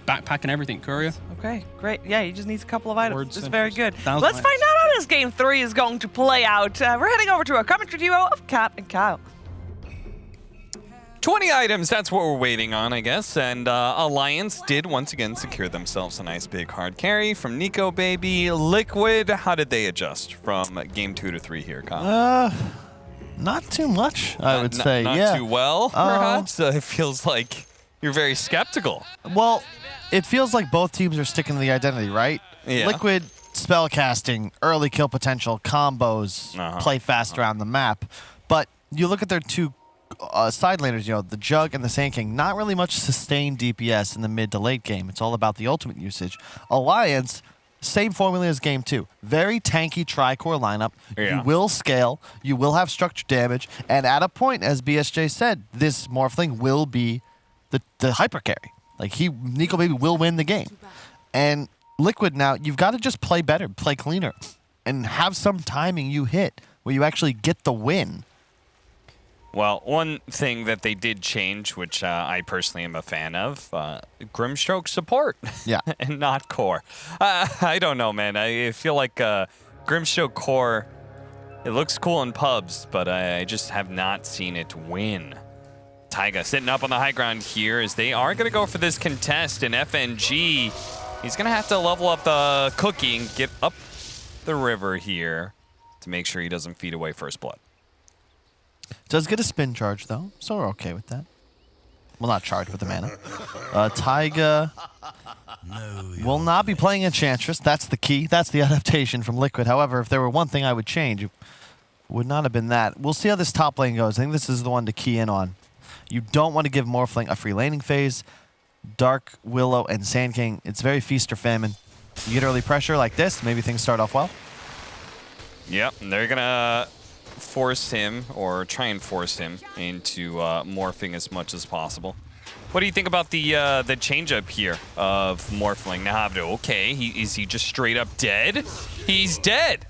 backpack and everything. Courier. Okay, great. Yeah, he just needs a couple of items. Words That's and very good. Let's items. find out how this Game 3 is going to play out. We're heading over to a commentary duo of Cap and Kyle. 20 items, that's what we're waiting on, I guess. And Alliance did once again secure themselves a nice big hard carry from Nico Baby. Liquid, how did they adjust from Game 2 to 3 here, Kyle? Not too much, I would say. Not too well, perhaps? It feels like you're very skeptical. Well, it feels like both teams are sticking to the identity, right? Yeah. Liquid, spell casting, early kill potential, combos, play fast around the map. But you look at their two side laners, you know, the Jug and the Sand King, not really much sustained DPS in the mid to late game. It's all about the ultimate usage. Alliance, same formula as Game 2. Very tanky tri-core lineup. Yeah. You will scale, you will have structure damage, and at a point, as BSJ said, this Morphling will be the hyper carry. Like, Nico Baby will win the game. And Liquid now, you've got to just play better, play cleaner, and have some timing you hit where you actually get the win. Well, one thing that they did change, which I personally am a fan of, Grimstroke support. Yeah. And not core. I don't know, man. I feel like Grimstroke core, it looks cool in pubs, but I just have not seen it win. Taiga sitting up on the high ground here as they are going to go for this contest, and FNG, he's going to have to level up the cookie and get up the river here to make sure he doesn't feed away First Blood. Does get a spin charge, though, so we're okay with that. Well, not charge with the mana. Taiga will not be playing Enchantress. That's the key. That's the adaptation from Liquid. However, if there were one thing I would change, it would not have been that. We'll see how this top lane goes. I think this is the one to key in on. You don't want to give Morphling a free laning phase. Dark, Willow, and Sand King, it's very feast or famine. You get early pressure like this, maybe things start off well. Yep, and they're going to force him, or try and force him, into morphing as much as possible. What do you think about the change-up here of Morphling? Nahavdo, okay, is he just straight up dead? He's dead.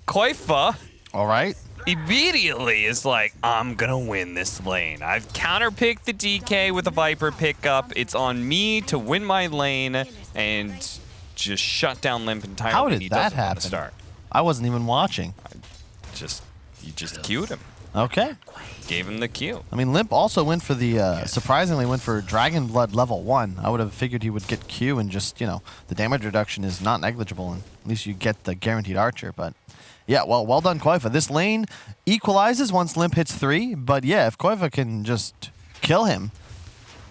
Koifa. All right. Immediately is like, I'm gonna win this lane. I've counterpicked the DK with a Viper pickup. It's on me to win my lane and just shut down Limp entirely. How did he that doesn't want happen? to start. I wasn't even watching. You just queued him. Okay. Gave him the queue. I mean, Limp also went for the, surprisingly went for Dragon Blood level 1. I would have figured he would get Q and just, you know, the damage reduction is not negligible, and at least you get the guaranteed archer, but yeah, well done, Koifa. This lane equalizes once Limp hits 3, but yeah, if Koifa can just kill him,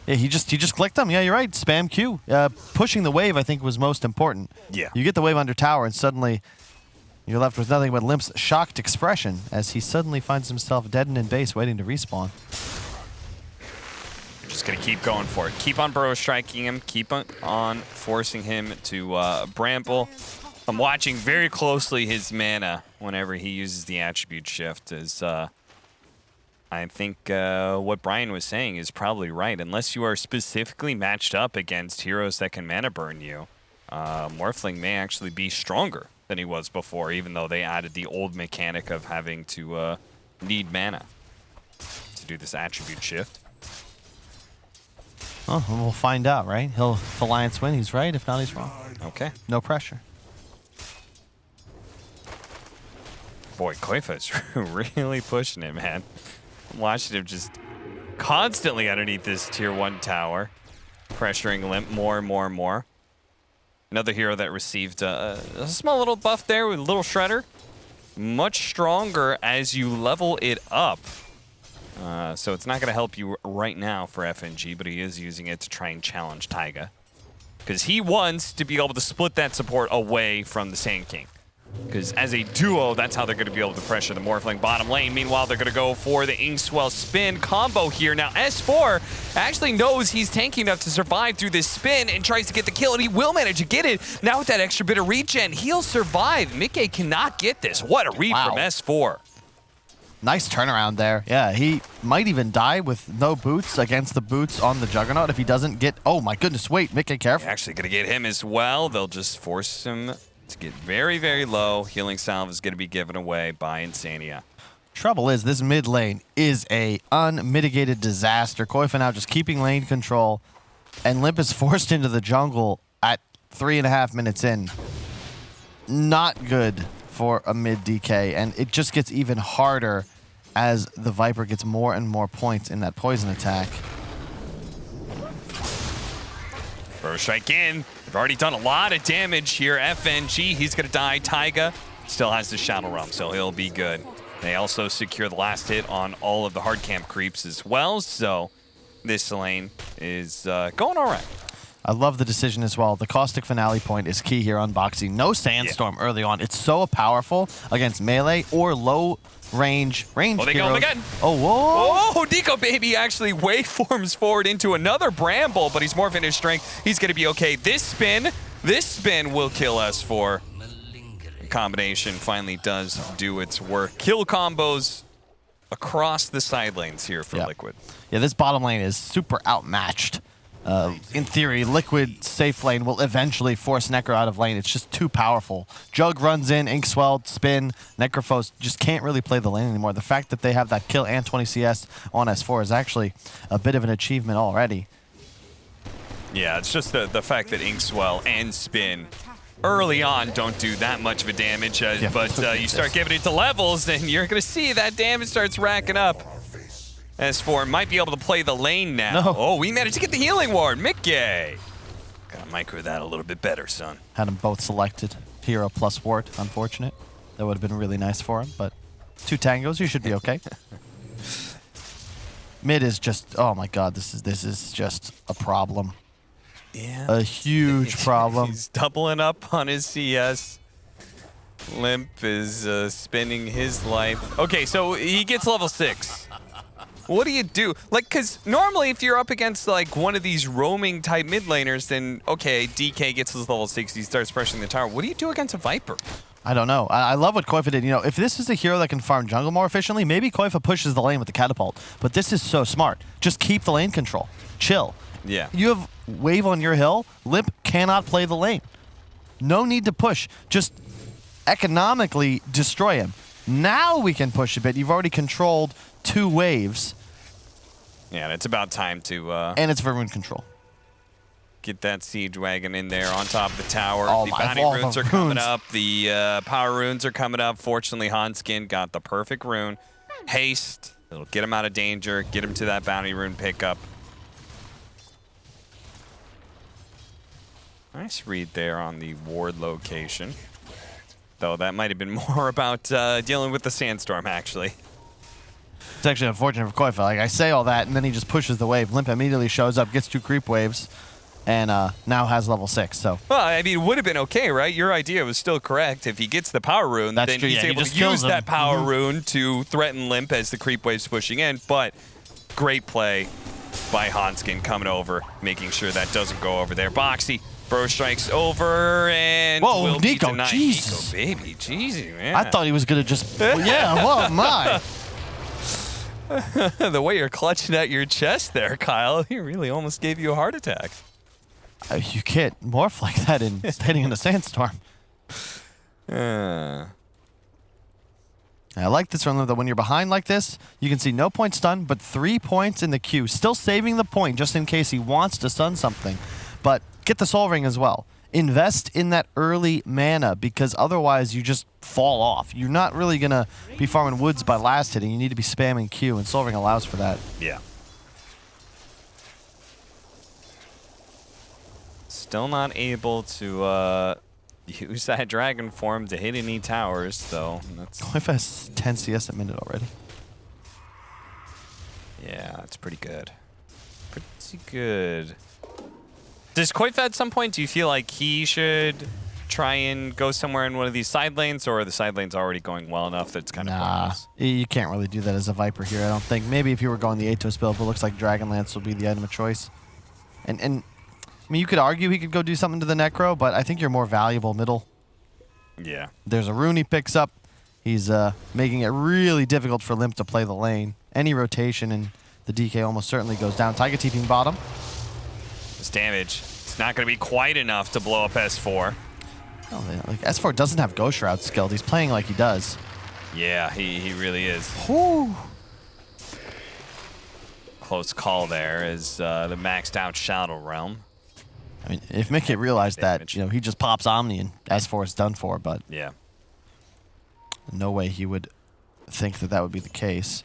yeah, he just clicked him. Yeah, you're right. Spam Q. Pushing the wave, I think, was most important. Yeah. You get the wave under tower, and suddenly you're left with nothing but Limp's shocked expression as he suddenly finds himself dead and in base, waiting to respawn. Just gonna keep going for it. Keep on burrow striking him. Keep on forcing him to bramble. I'm watching very closely his mana whenever he uses the attribute shift. As I think what Brian was saying is probably right. Unless you are specifically matched up against heroes that can mana burn you, Morphling may actually be stronger than he was before, even though they added the old mechanic of having to need mana to do this attribute shift. Oh, we'll find out, right? If Alliance win, he's right. If not, he's wrong. Okay. No pressure. Boy, Koifa's really pushing it, man. I'm watching him just constantly underneath this tier 1 tower, pressuring Limp more and more and more. Another hero that received a small little buff there with a little Shredder. Much stronger as you level it up. So it's not going to help you right now for FNG, but he is using it to try and challenge Taiga. Because he wants to be able to split that support away from the Sand King. Because as a duo, that's how they're going to be able to pressure the Morphling bottom lane. Meanwhile, they're going to go for the Inkswell spin combo here. Now, S4 actually knows he's tanky enough to survive through this spin and tries to get the kill, and he will manage to get it. Now with that extra bit of regen, he'll survive. Mickey cannot get this. What a read from S4. Nice turnaround there. Yeah, he might even die with no boots against the boots on the Juggernaut if he doesn't get... Oh my goodness, wait, Mickey, careful. You're actually going to get him as well. They'll just force him to get very, very low. Healing Salve is going to be given away by Insania. Trouble is, this mid lane is a unmitigated disaster. Koifa now just keeping lane control, and Limp is forced into the jungle at 3.5 minutes in. Not good for a mid DK, and it just gets even harder as the Viper gets more and more points in that poison attack. First strike in. They've already done a lot of damage here. FNG, he's going to die. Taiga still has the Shadow Realm, so he'll be good. They also secure the last hit on all of the hard camp creeps as well, so this lane is going all right. I love the decision as well. The Caustic Finale point is key here on Boxy. No Sandstorm early on. It's so powerful against melee or low range Oh, they go again. Oh, whoa. Oh, Deco Baby actually waveforms forward into another Bramble, but he's more in his strength. He's going to be okay. This spin will kill S4. The combination finally does do its work. Kill combos across the side lanes here for Liquid. Yeah, this bottom lane is super outmatched. In theory, Liquid safe lane will eventually force Necro out of lane. It's just too powerful. Jug runs in, Inkswell, spin. Necrophos just can't really play the lane anymore. The fact that they have that kill and 20 CS on S4 is actually a bit of an achievement already. Yeah, it's just the fact that Inkswell and spin early on don't do that much of a damage, but you start giving it to levels and you're going to see that damage starts racking up. S4 might be able to play the lane now. No. Oh, we managed to get the healing ward. Mickey. Gotta micro that a little bit better, son. Had them both selected. Hero plus ward, unfortunate. That would have been really nice for him, but 2 tangos, you should be okay. Mid is just, oh my god, this is just a problem. Yeah. A huge problem. He's doubling up on his CS. Limp is spending his life. Okay, so he gets level 6. What do you do? Like, because normally if you're up against, like, one of these roaming type mid laners, then, okay, DK gets his level 6, he starts pressuring the tower. What do you do against a Viper? I don't know. I love what Koifa did. You know, if this is a hero that can farm jungle more efficiently, maybe Koifa pushes the lane with the catapult. But this is so smart. Just keep the lane control. Chill. Yeah. You have wave on your hill. Limp cannot play the lane. No need to push. Just economically destroy him. Now we can push a bit. You've already controlled 2 waves. Yeah, and it's about time to... and it's for rune control. Get that siege wagon in there on top of the tower. Oh the my, bounty all runes the are coming runes. up. The power runes are coming up. Fortunately, Hanskin got the perfect rune. Haste. It'll get him out of danger. Get him to that bounty rune pickup. Nice read there on the ward location. Though that might have been more about dealing with the sandstorm, actually. It's actually unfortunate for Koifa. Like, I say all that, and then he just pushes the wave. Limp immediately shows up, gets 2 creep waves, and now has level 6. So. Well, I mean, it would have been okay, right? Your idea was still correct. If he gets the power rune, then true, he's yeah, able he to use that power rune to threaten Limp as the creep wave's pushing in. But great play by Hanskin coming over, making sure that doesn't go over there. Boxy Bro strikes over and whoa, will be Nico, denied. Jesus. Nico, baby, jeez, man. I thought he was gonna just, yeah, whoa, my. The way you're clutching at your chest there, Kyle, he really almost gave you a heart attack. You can't morph like that in standing in a sandstorm. I like this one, though. When you're behind like this, you can see no point stun, but 3 points in the queue. Still saving the point just in case he wants to stun something. But get the Soul Ring as well. Invest in that early mana, because otherwise you just fall off. You're not really going to be farming woods by last hitting. You need to be spamming Q, and Soul Ring allows for that. Yeah. Still not able to use that dragon form to hit any towers, though. That's Koifa has 10 CS a minute already. Yeah, that's pretty good. Pretty good. Does Koifa at some point, do you feel like he should try and go somewhere in one of these side lanes, or are the side lanes already going well enough that it's kind of pointless? You can't really do that as a Viper here, I don't think. Maybe if you were going the Atos build, but it looks like Dragonlance will be the item of choice. And I mean, you could argue he could go do something to the Necro, but I think you're more valuable middle. Yeah. There's a rune he picks up. He's making it really difficult for Limp to play the lane. Any rotation and the DK almost certainly goes down. Taiga TPing bottom. This damage, it's not going to be quite enough to blow up S4. Oh, like S4 doesn't have Ghost Shroud skilled. He's playing like he does. Yeah, he really is. Whew. Close call there as the maxed out Shadow Realm. I mean, if Mickey realized that, you know, he just pops Omni and S4 is done for, but yeah, no way he would think that that would be the case.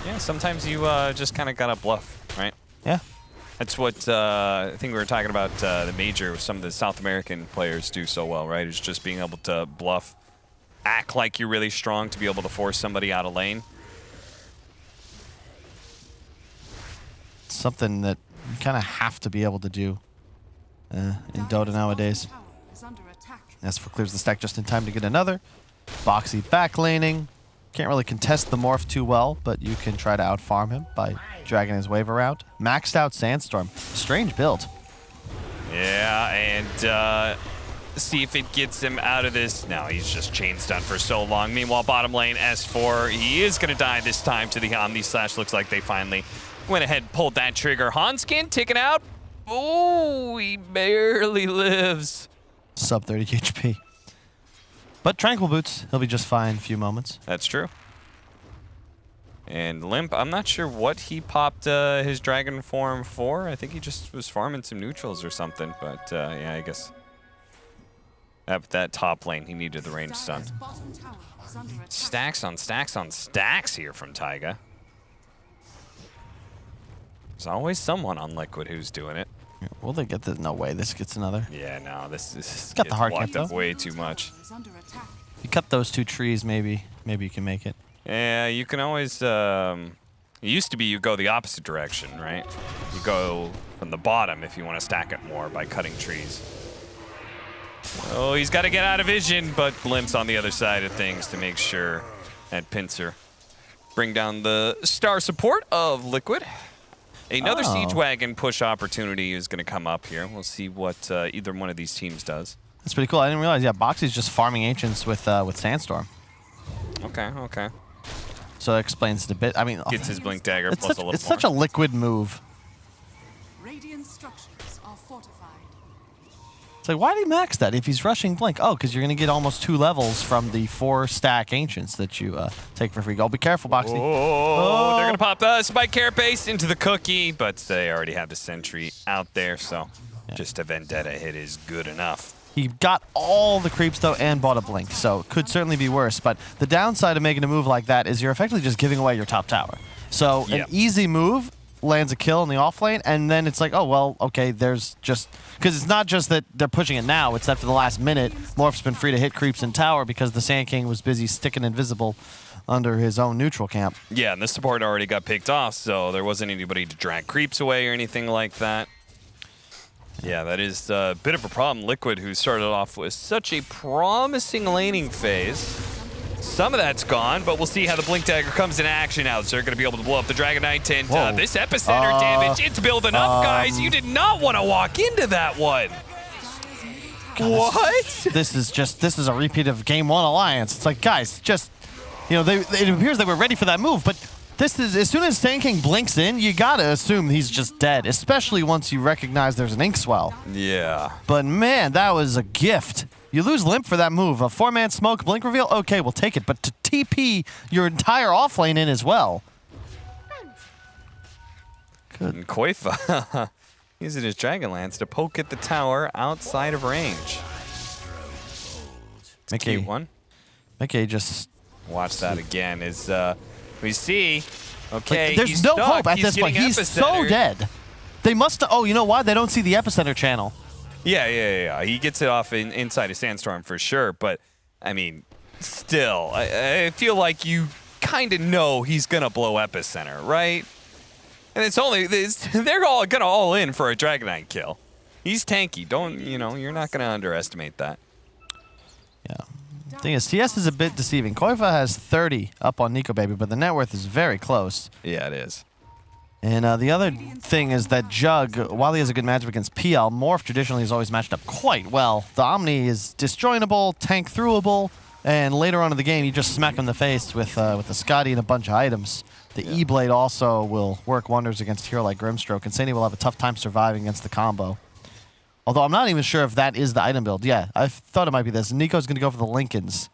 Yeah, sometimes you just kind of gotta bluff, right? Yeah. That's what I think we were talking about the major. Some of the South American players do so well, right? Is just being able to bluff, act like you're really strong to be able to force somebody out of lane. Something that you kind of have to be able to do in Dota nowadays. S4 clears the stack just in time to get another. Boxy back laning. Can't really contest the morph too well, but you can try to outfarm him by dragging his wave around. Maxed out Sandstorm. Strange build. Yeah, and see if it gets him out of this. No, he's just chain stunned for so long. Meanwhile, bottom lane, S4, he is going to die this time to the Omni Slash. Looks like they finally went ahead and pulled that trigger. Hanskin ticking out. Oh, he barely lives. Sub 30 HP. But Tranquil Boots, he'll be just fine in a few moments. That's true. And Limp, I'm not sure what he popped his dragon form for. I think he just was farming some neutrals or something. But yeah, I guess at that top lane, he needed the range stun. Stacks on stacks on stacks here from Taiga. There's always someone on Liquid who's doing it. Will they get this? No way, this gets another. Yeah, no, this got the hard blocked cap, up though. way too much. If you cut those two trees, maybe you can make it. Yeah, you can always, it used to be you go the opposite direction, right? You go from the bottom if you want to stack it more by cutting trees. Oh, he's got to get out of vision, but Limp's on the other side of things to make sure that Pincer bring down the star support of Liquid. Another Siege Wagon push opportunity is going to come up here. We'll see what either one of these teams does. That's pretty cool. I didn't realize, yeah, Boxy's just farming Ancients with Sandstorm. Okay. So that explains it a bit. I mean, gets his Blink Dagger plus a little it's more. such a Liquid move. Radiant structures are fortified. It's like, why did he max that if he's rushing Blink? Oh, because you're going to get almost 2 levels from the 4-stack Ancients that you take for free. Go, be careful, Boxy. Oh, they're going to pop the Spike Carapace into the cookie, but they already have the Sentry out there, so just a Vendetta hit is good enough. He got all the creeps, though, and bought a Blink, so could certainly be worse. But the downside of making a move like that is you're effectively just giving away your top tower. So an easy move lands a kill in the off lane, and then it's like, oh, well, okay, there's just... Because it's not just that they're pushing it now, it's that for the last minute, Morph's been free to hit creeps in tower because the Sand King was busy sticking invisible under his own neutral camp. Yeah, and this support already got picked off, so there wasn't anybody to drag creeps away or anything like that. Yeah, that is a bit of a problem. Liquid, who started off with such a promising laning phase, Some of that's gone, but we'll see how the Blink Dagger comes into action now. So they're going to be able to blow up the Dragon Knight, and this epicenter damage, it's building up, guys. You did not want to walk into that one. What? This is a repeat of Game 1 Alliance. It's like, guys, just, it appears they were ready for that move, but this is, as soon as Sand King blinks in, you gotta assume he's just dead, especially once you recognize there's an Ink Swell. Yeah. But man, that was a gift. You lose Limp for that move. A 4-man smoke, blink reveal, okay, we'll take it. But to TP your entire offlane in as well. Good. And Koifa using his Dragonlance to poke at the tower outside of range. Mickey just... Watch that again as we see. Okay, like, there's no hope at this point. He's so dead. They must... Oh, you know why? They don't see the epicenter channel. Yeah. He gets it off inside a Sandstorm for sure, but, I mean, still, I feel like you kind of know he's going to blow Epicenter, right? And they're all going to all in for a Dragon Knight kill. He's tanky. You're not going to underestimate that. Yeah. The thing is, CS is a bit deceiving. Koifa has 30 up on Nico Baby, but the net worth is very close. Yeah, it is. And the other thing is that Jug, while he has a good matchup against PL, Morph traditionally has always matched up quite well. The Omni is disjointable, tank throughable, and later on in the game, you just smack him in the face with the Scotty and a bunch of items. The E-Blade also will work wonders against a hero like Grimstroke, and Sandy will have a tough time surviving against the combo. Although I'm not even sure if that is the item build. Yeah, I thought it might be this. Nico's going to go for the Lincolns.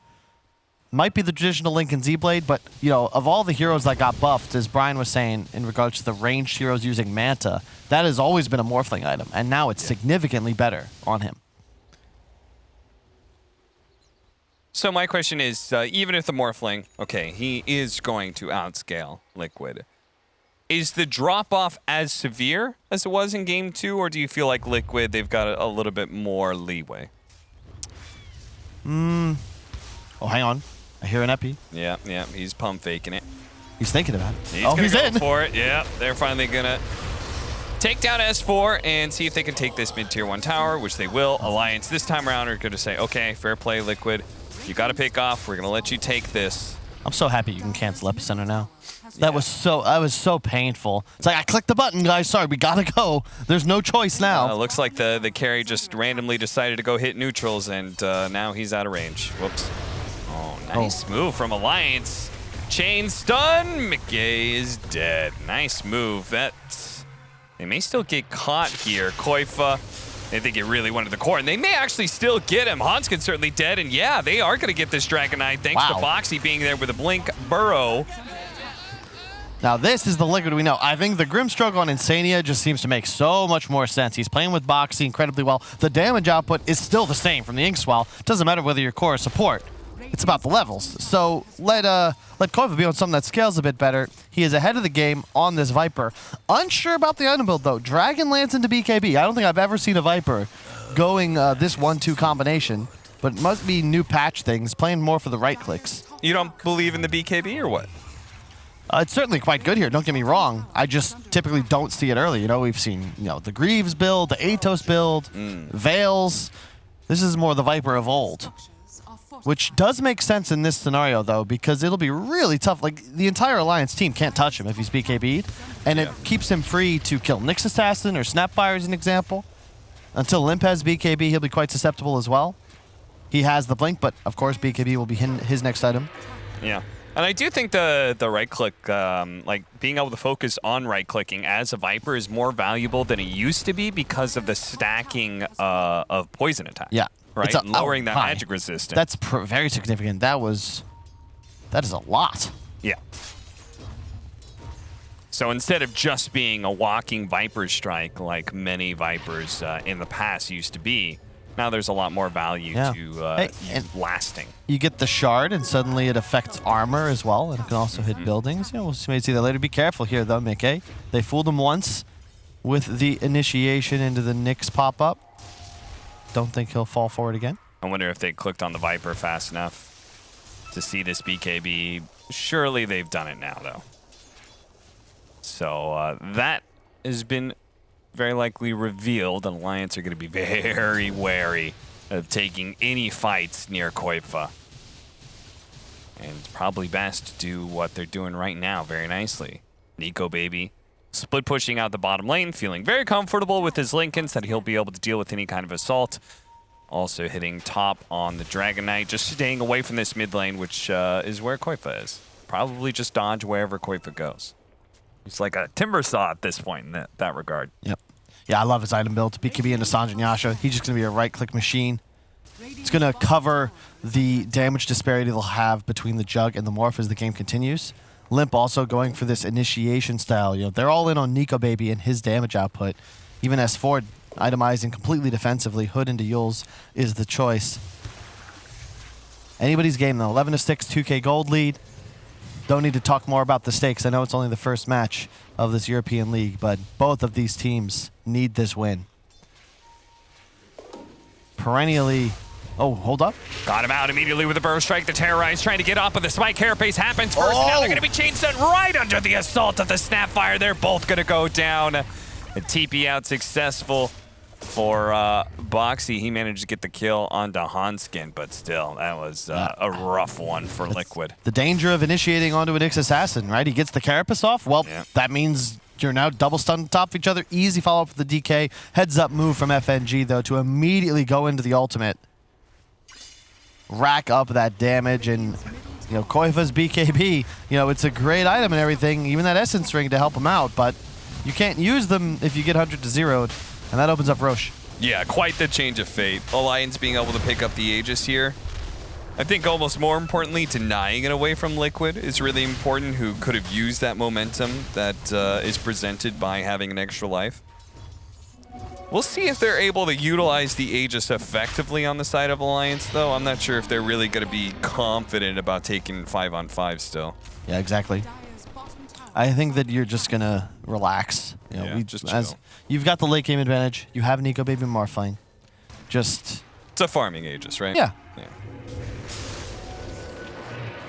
Might be the traditional Lincoln Z-Blade, but, of all the heroes that got buffed, as Brian was saying, in regards to the ranged heroes using Manta, that has always been a Morphling item, and now it's significantly better on him. So my question is, even if the Morphling, okay, he is going to outscale Liquid, is the drop-off as severe as it was in Game 2, or do you feel like Liquid, they've got a little bit more leeway? Oh, hang on. I hear an epi. Yeah, he's pump faking it. He's thinking about it. He's gonna go for it. Yeah, they're finally gonna take down S4 and see if they can take this mid-tier 1 tower, which they will. Alliance this time around are gonna say, okay, fair play, Liquid. You gotta pick off. We're gonna let you take this. I'm so happy you can cancel Epicenter now. That was so painful. It's like, I clicked the button, guys. Sorry, we gotta go. There's no choice now. Looks like the carry just randomly decided to go hit neutrals, and now he's out of range. Whoops. Oh, nice move from Alliance. Chain stun. McGay is dead. Nice move. They may still get caught here. Koifa, they think it really went to the core, and they may actually still get him. Hanskin's certainly dead, and yeah, they are going to get this Dragon Knight thanks to Boxy being there with a Blink Burrow. Now this is the Liquid we know. I think the Grimstroke on Insania just seems to make so much more sense. He's playing with Boxy incredibly well. The damage output is still the same from the Ink Swell. Doesn't matter whether you're core or support. It's about the levels. So let Koifa be on something that scales a bit better. He is ahead of the game on this Viper. Unsure about the item build though. Dragonlance into BKB. I don't think I've ever seen a Viper going this 1-2 combination, but it must be new patch things, playing more for the right clicks. You don't believe in the BKB or what? It's certainly quite good here, don't get me wrong. I just typically don't see it early. We've seen the Greaves build, the Atos build, Veils. This is more the Viper of old. Which does make sense in this scenario, though, because it'll be really tough. Like, the entire Alliance team can't touch him if he's BKB'd, and it keeps him free to kill Nyx Assassin or Snapfire as an example. Until Limp has BKB, he'll be quite susceptible as well. He has the Blink, but, of course, BKB will be his next item. Yeah. And I do think the right-click, like, being able to focus on right-clicking as a Viper is more valuable than it used to be because of the stacking of poison attack. Yeah. Right, lowering that magic resistance. That's very significant. That is a lot. Yeah. So instead of just being a walking Viper strike like many Vipers in the past used to be, now there's a lot more value to lasting. You get the shard, and suddenly it affects armor as well, and it can also hit buildings. We'll maybe see that later. Be careful here, though, Mickey. They fooled him once with the initiation into the Nyx pop-up. Don't think he'll fall for it again. I wonder if they clicked on the Viper fast enough to see this BKB. Surely they've done it now, though. So that has been very likely revealed. And Alliance are going to be very wary of taking any fights near Koifa. And probably best to do what they're doing right now very nicely. Nico Baby split pushing out the bottom lane, feeling very comfortable with his Linken's that he'll be able to deal with any kind of assault. Also hitting top on the Dragon Knight, just staying away from this mid lane, which is where Koifa is. Probably just dodge wherever Koifa goes. He's like a timber saw at this point in that regard. Yep. Yeah, I love his item build. BKB into Sanj and Yasha. He's just going to be a right-click machine. It's going to cover the damage disparity they'll have between the Jug and the Morph as the game continues. Limp also going for this initiation style. You know, they're all in on Nico Baby and his damage output. Even S4 itemizing completely defensively. Hood into Yules is the choice. Anybody's game though. 11-6, 2K gold lead. Don't need to talk more about the stakes. I know it's only the first match of this European League, but both of these teams need this win. Perennially... Oh, hold up. Got him out immediately with a burrow strike. The Terrorize trying to get up, but the spike carapace happens first. Now they're going to be chain stun right under the assault of the Snapfire. They're both going to go down. The TP out successful for Boxy. He managed to get the kill onto Hanskin, but still, that was a rough one for Liquid. The danger of initiating onto an Nyx Assassin, right? He gets the carapace off. Well, that means you're now double stunned on top of each other. Easy follow-up with the DK. Heads up move from FNG, though, to immediately go into the ultimate. Rack up that damage, and you know, Koifa's BKB, you know, it's a great item and everything, even that Essence Ring to help him out, but you can't use them if you get 100 to 0'd, and that opens up Roche. Yeah, quite the change of fate. Alliance being able to pick up the Aegis here. I think almost more importantly, denying it away from Liquid is really important, who could have used that momentum that is presented by having an extra life. We'll see if they're able to utilize the Aegis effectively on the side of Alliance, though. I'm not sure if they're really going to be confident about taking 5-on-5 still. Yeah, exactly. I think that you're just going to relax. You know, just chill. You've got the late game advantage. You have Nico Baby Morphling. Just... It's a farming Aegis, right? Yeah.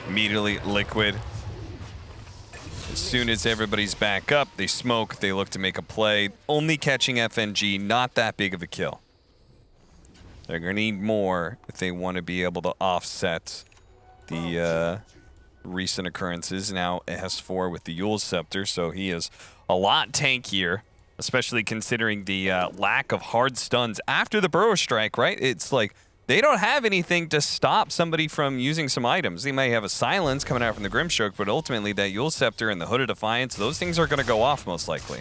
Immediately, Liquid. As soon as everybody's back up, they smoke, they look to make a play. Only catching FNG, not that big of a kill. They're going to need more if they want to be able to offset the recent occurrences. Now S4 with the Yule's Scepter, so he is a lot tankier, especially considering the lack of hard stuns after the Burrow Strike, right? It's like they don't have anything to stop somebody from using some items. They may have a silence coming out from the Grimstroke, but ultimately that Yule's Scepter and the Hood of Defiance, those things are going to go off most likely.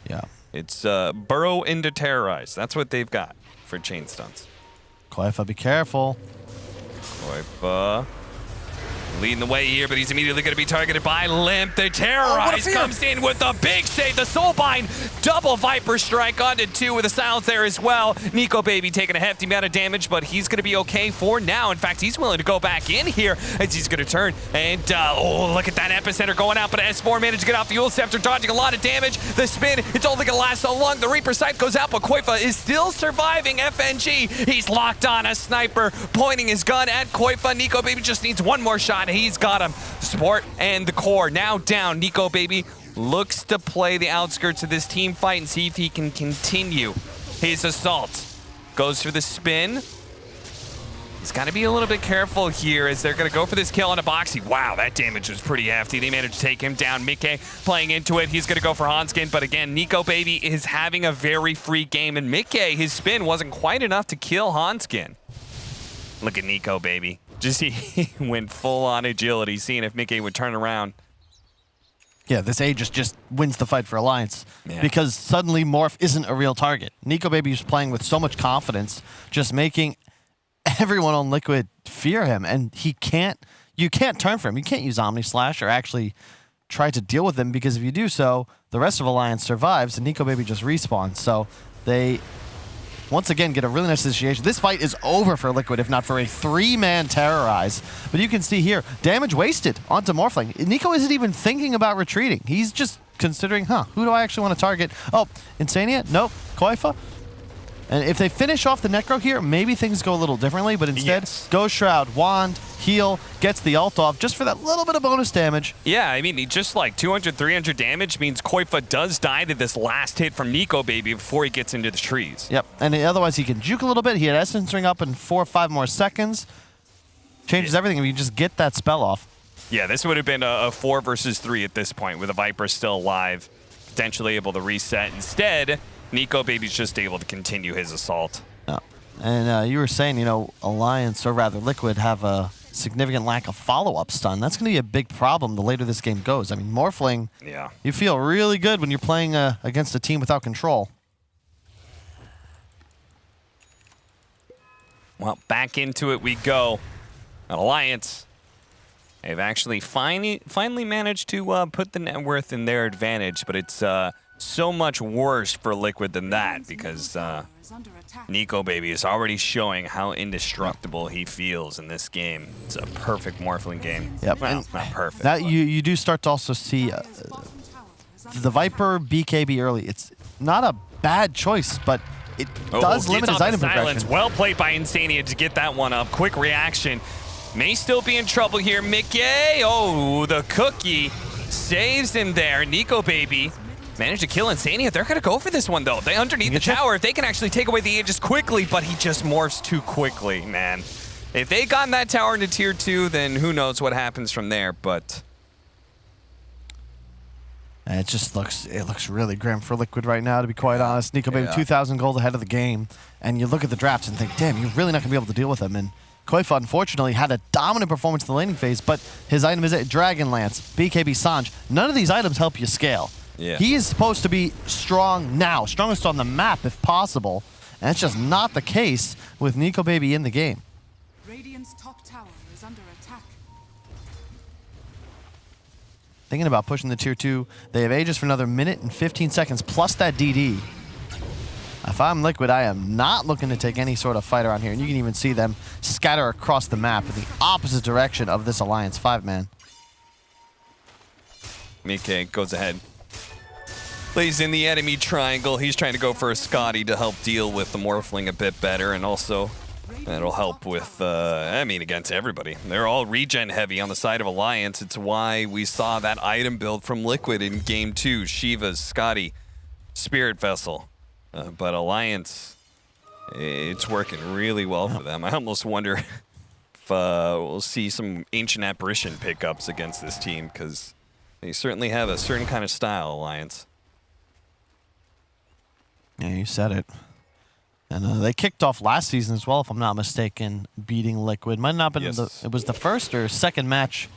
Yeah. It's Burrow into Terrorize. That's what they've got for chain stuns. Koifa, be careful. Koifa leading the way here, but he's immediately going to be targeted by Limp. The Terrorize comes in with a big save. The Soulbind double Viper Strike onto 2 with a silence there as well. Nico Baby taking a hefty amount of damage, but he's going to be okay for now. In fact, he's willing to go back in here as he's going to turn. And, oh, look at that Epicenter going out, but S4 managed to get off the Yule's Scepter, dodging a lot of damage. The spin, it's only going to last so long. The Reaper Scythe goes out, but Koifa is still surviving FNG. He's locked on a sniper, pointing his gun at Koifa. Nico Baby just needs one more shot. He's got him. Sport and the core now down. Nico Baby looks to play the outskirts of this team fight and see if he can continue his assault. Goes for the spin. He's got to be a little bit careful here as they're going to go for this kill on a Boxy. Wow, that damage was pretty hefty. They managed to take him down. Mickey playing into it. He's going to go for Hanskin, but again, Nico Baby is having a very free game, and Mickey, his spin wasn't quite enough to kill Hanskin. Look at Nico Baby. Just he went full on agility, seeing if Mickey would turn around. Yeah, this Aegis just wins the fight for Alliance because suddenly Morph isn't a real target. Nico Baby is playing with so much confidence, just making everyone on Liquid fear him, and you can't turn for him. You can't use Omni Slash or actually try to deal with him, because if you do so, the rest of Alliance survives and Nico Baby just respawns. So they once again get a really nice initiation. This fight is over for Liquid, if not for a 3-man Terrorize. But you can see here, damage wasted onto Morphling. Nico isn't even thinking about retreating. He's just considering, who do I actually want to target? Oh, Insania? Nope. Koifa? And if they finish off the Necro here, maybe things go a little differently, but instead, Ghost Shroud, Wand, heal, gets the ult off just for that little bit of bonus damage. Yeah, I mean, just like 200, 300 damage means Koifa does die to this last hit from Nico Baby before he gets into the trees. Yep, and otherwise he can juke a little bit. He had Essence Ring up in 4 or 5 more seconds. Changes everything if you just get that spell off. Yeah, this would have been a 4 versus 3 at this point, with a Viper still alive, potentially able to reset. Instead, Nico Baby's just able to continue his assault. Yeah. And you were saying, you know, Alliance, or rather Liquid, have a significant lack of follow-up stun. That's going to be a big problem the later this game goes. I mean, Morphling, you feel really good when you're playing against a team without control. Well, back into it we go. An Alliance. They've actually finally managed to put the net worth in their advantage, but it's so much worse for Liquid than that, because Nico Baby is already showing how indestructible he feels in this game. It's a perfect Morphling game. Yep. Well, not perfect. That you do start to also see the Viper BKB early. It's not a bad choice, but it does limit his item progression. Well played by Insania to get that one up. Quick reaction. May still be in trouble here. Mickey, oh, the cookie saves him there. Nico Baby managed to kill Insania. They're going to go for this one, though. They underneath the tower. They can actually take away the Aegis quickly, but he just morphs too quickly, man. If they got that tower into tier 2, then who knows what happens from there, but... It just looks really grim for Liquid right now, to be quite honest. Nico Baby 2,000 gold ahead of the game, and you look at the drafts and think, damn, you're really not going to be able to deal with him. And Koifa, unfortunately, had a dominant performance in the laning phase, but his item is Dragon Lance, BKB Sanj. None of these items help you scale. Yeah. He is supposed to be strong now, strongest on the map if possible, and that's just not the case with Nico Baby in the game. Radiant's top tower is under attack. Thinking about pushing the tier 2. They have Aegis for another minute and 15 seconds, plus that DD. If I'm Liquid, I am not looking to take any sort of fight around here, and you can even see them scatter across the map in the opposite direction of this Alliance 5-man. Mickey goes ahead. Plays in the enemy triangle. He's trying to go for a Scotty to help deal with the Morphling a bit better, and also that'll help with, I mean, against everybody. They're all regen heavy on the side of Alliance. It's why we saw that item build from Liquid in Game 2. Shiva's, Scotty, Spirit Vessel. But Alliance, it's working really well for them. I almost wonder if we'll see some Ancient Apparition pickups against this team, because they certainly have a certain kind of style, Alliance. Yeah, you said it. And they kicked off last season as well, if I'm not mistaken, beating Liquid. Might not have been it was the first or second match.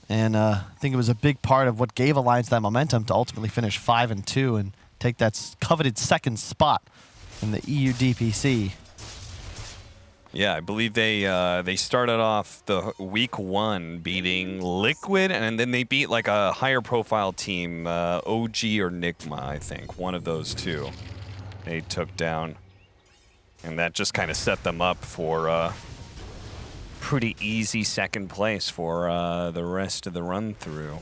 And I think it was a big part of what gave Alliance that momentum to ultimately finish 5-2 and take that coveted second spot in the EU DPC. Yeah, I believe they started off the week 1 beating Liquid, and then they beat like a higher profile team, OG or Nigma, I think. One of those two they took down. And that just kind of set them up for pretty easy second place for the rest of the run through.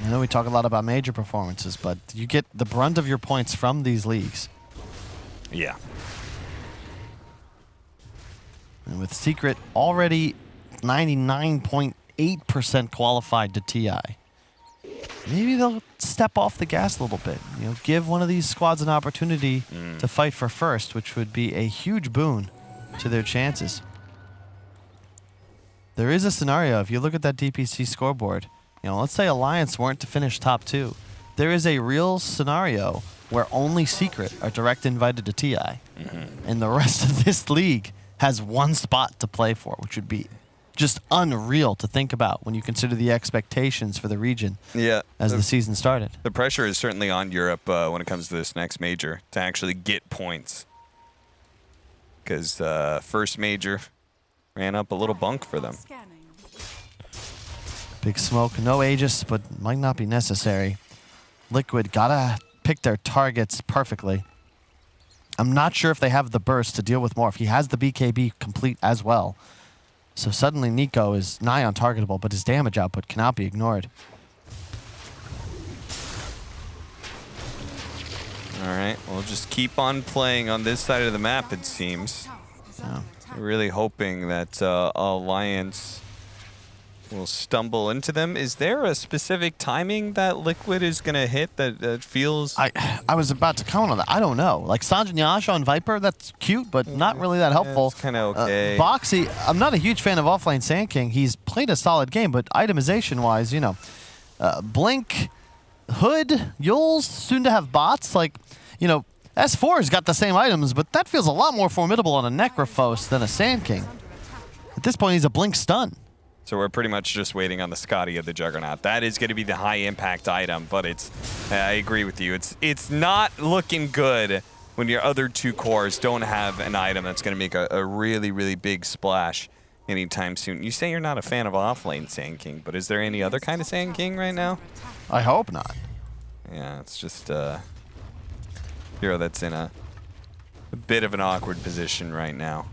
I know we talk a lot about major performances, but you get the brunt of your points from these leagues. Yeah. And with Secret already 99.8% qualified to TI, maybe they'll step off the gas a little bit. You know, give one of these squads an opportunity to fight for first, which would be a huge boon to their chances. There is a scenario, if you look at that DPC scoreboard, you know, let's say Alliance weren't to finish top 2. There is a real scenario where only Secret are direct invited to TI. And the rest of this league has one spot to play for, which would be just unreal to think about when you consider the expectations for the region as the season started. The pressure is certainly on Europe when it comes to this next major to actually get points. Because first major ran up a little bunk for them. Big smoke, no Aegis, but might not be necessary. Liquid gotta pick their targets perfectly. I'm not sure if they have the burst to deal with more, if he has the BKB complete as well. So suddenly Nico is nigh untargetable, but his damage output cannot be ignored. All right, we'll just keep on playing on this side of the map, it seems. Yeah. Really hoping that Alliance will stumble into them. Is there a specific timing that Liquid is going to hit that feels... I was about to comment on that. I don't know. Like Sanjin Yasha on Viper, that's cute, but not really that helpful. It's kind of okay. Boxy, I'm not a huge fan of offlane Sand King. He's played a solid game, but itemization-wise, you know, Blink, Hood, Yules, soon to have bots. Like, you know, S4's got the same items, but that feels a lot more formidable on a Necrophos than a Sand King. At this point, he's a Blink stun. So we're pretty much just waiting on the Scotty of the Juggernaut. That is going to be the high impact item, but it's, I agree with you. It's not looking good when your other two cores don't have an item that's going to make a really, really big splash anytime soon. You say you're not a fan of offlane Sand King, but is there any other kind of Sand King right now? I hope not. Yeah, it's just a hero that's in a bit of an awkward position right now.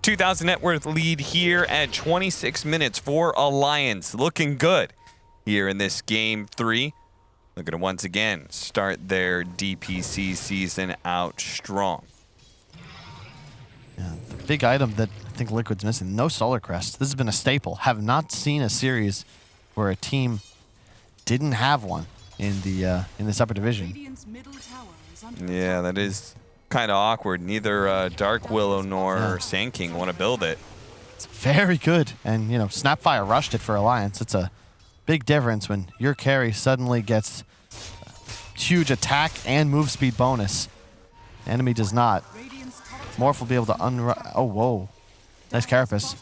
2,000 net worth lead here at 26 minutes for Alliance. Looking good here in this game 3. Looking to once again start their DPC season out strong. Yeah, the big item that I think Liquid's missing, no Solar Crest. This has been a staple. Have not seen a series where a team didn't have one in this upper division. Yeah, that is kind of awkward. Neither Dark Willow nor Sand King want to build it. It's very good. And, you know, Snapfire rushed it for Alliance. It's a big difference when your carry suddenly gets huge attack and move speed bonus. Enemy does not. Morph will be able to oh, whoa. Nice Carapace.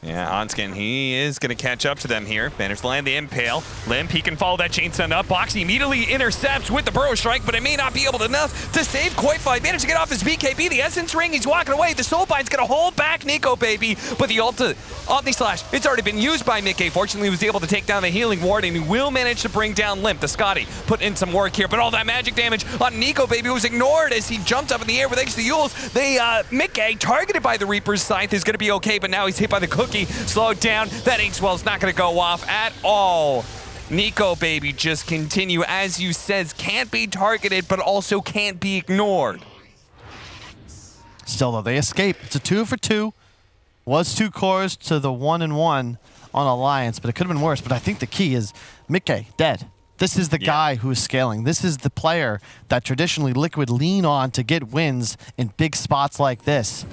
Yeah, Onskin, he is going to catch up to them here. Managed to land the Impale. Limp, he can follow that chain stun up. Boxy immediately intercepts with the Burrow Strike, but it may not be able to enough to save Koifa. Managed to get off his BKB. The Essence Ring, he's walking away. The Soulbind's going to hold back Nico, baby. But the Omni Slash, it's already been used by Mickey. Fortunately, he was able to take down the Healing Ward, and he will manage to bring down Limp. The Scotty put in some work here, but all that magic damage on Nico, baby, was ignored as he jumped up in the air with the Yules. Mickey, targeted by the Reaper's Scythe, is going to be okay, but now he's hit by the Cookie. Slowed down. That Inkswell's not going to go off at all. Nico, baby, just continue. As you said, can't be targeted, but also can't be ignored. Still, though, they escape. It's a 2 for 2. Was 2 cores to the 1-1 on Alliance, but it could have been worse. But I think the key is Mickey, dead. This is the guy who is scaling. This is the player that traditionally Liquid lean on to get wins in big spots like this.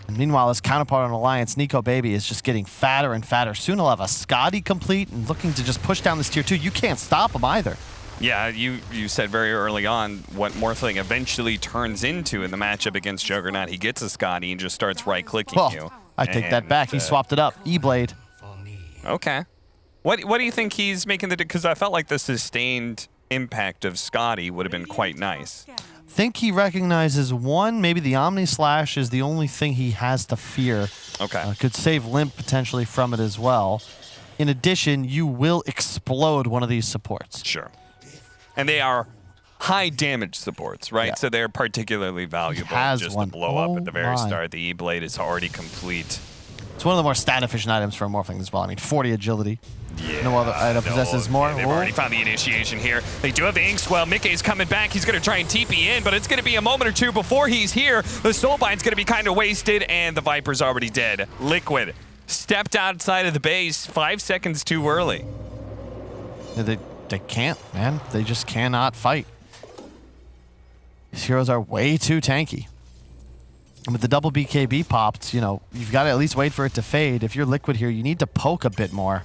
And meanwhile, his counterpart on Alliance, Nico Baby, is just getting fatter and fatter. Soon he'll have a Scotty complete and looking to just push down this tier 2. You can't stop him either. Yeah, you said very early on what Morphling eventually turns into in the matchup against Juggernaut. He gets a Scotty and just starts right-clicking you. I take that back. He swapped it up. E-Blade. Okay. What do you think he's making because I felt like the sustained impact of Scotty would have been quite nice. Think he recognizes one, maybe the Omni Slash is the only thing he has to fear. Okay. Could save Limp potentially from it as well. In addition, you will explode one of these supports. Sure. And they are high damage supports, right? Yeah. So they're particularly valuable just to blow up at the very start. The E-Blade is already complete. It's one of the more stat-efficient items for a Morphling as well. I mean, 40 agility. Yeah, no other item possesses more. They've already found the initiation here. They do have the Inkswell. Mickey's coming back. He's going to try and TP in, but it's going to be a moment or two before he's here. The Soulbind's going to be kind of wasted, and the Viper's already dead. Liquid stepped outside of the base 5 seconds too early. Yeah, they can't, man. They just cannot fight. These heroes are way too tanky. And with the double BKB popped, you know, you've got to at least wait for it to fade. If you're Liquid here, you need to poke a bit more.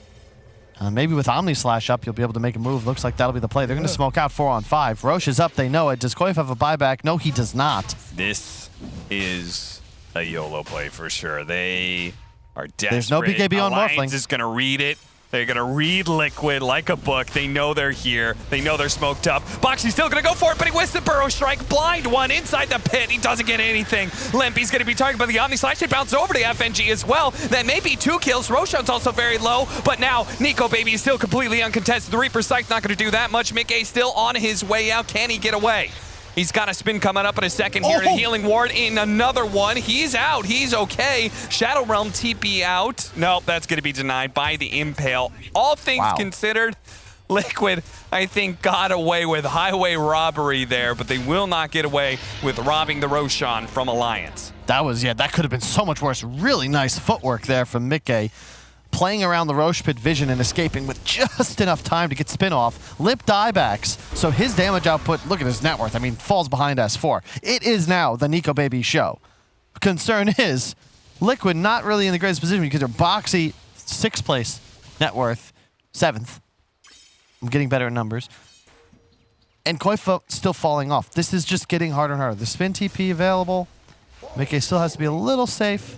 Maybe with Omni Slash up, you'll be able to make a move. Looks like that'll be the play. They're going to smoke out 4 on 5. Roche is up. They know it. Does Koif have a buyback? No, he does not. This is a YOLO play for sure. They are desperate. There's no BKB on Morphling. Alliance is going to read it. They're going to read Liquid like a book. They know they're here. They know they're smoked up. Boxy's still going to go for it, but he whiffs the Burrow Strike. Blind one inside the pit. He doesn't get anything. Limpy's going to be targeted by the Omni Slash. It bounces over to FNG as well. That may be 2 kills. Roshan's also very low, but now Nico Baby is still completely uncontested. The Reaper Scythe's not going to do that much. Mickey still on his way out. Can he get away? He's got a spin coming up in a second here. Oh. Healing Ward in another one. He's out. He's okay. Shadow Realm TP out. Nope, that's going to be denied by the Impale. All things considered, Liquid, I think, got away with highway robbery there, but they will not get away with robbing the Roshan from Alliance. That was, that could have been so much worse. Really nice footwork there from Mickey. playing around the Roche Pit vision and escaping with just enough time to get spin off. Limp diebacks, so his damage output, look at his net worth, I mean, falls behind S4. It is now the Nico Baby show. Concern is, Liquid not really in the greatest position because they're boxy, 6th place, net worth, 7th. I'm getting better at numbers. And Koifa still falling off. This is just getting harder and harder. The spin TP available. Mickey still has to be a little safe.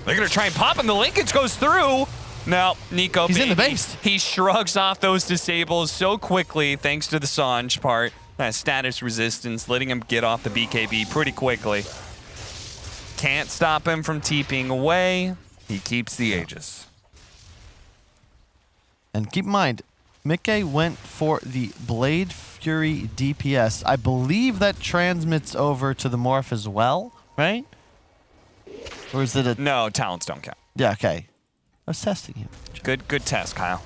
They're going to try and pop him. The linkage goes through. No, Nico, he's in the base. He shrugs off those disables so quickly thanks to the Sange part. That status resistance, letting him get off the BKB pretty quickly. Can't stop him from TPing away. He keeps the Aegis. And keep in mind, Mickey went for the Blade Fury DPS. I believe that transmits over to the Morph as well, right? Or is it a... No, talents don't count. Yeah, okay. I was testing you. Good test, Kyle.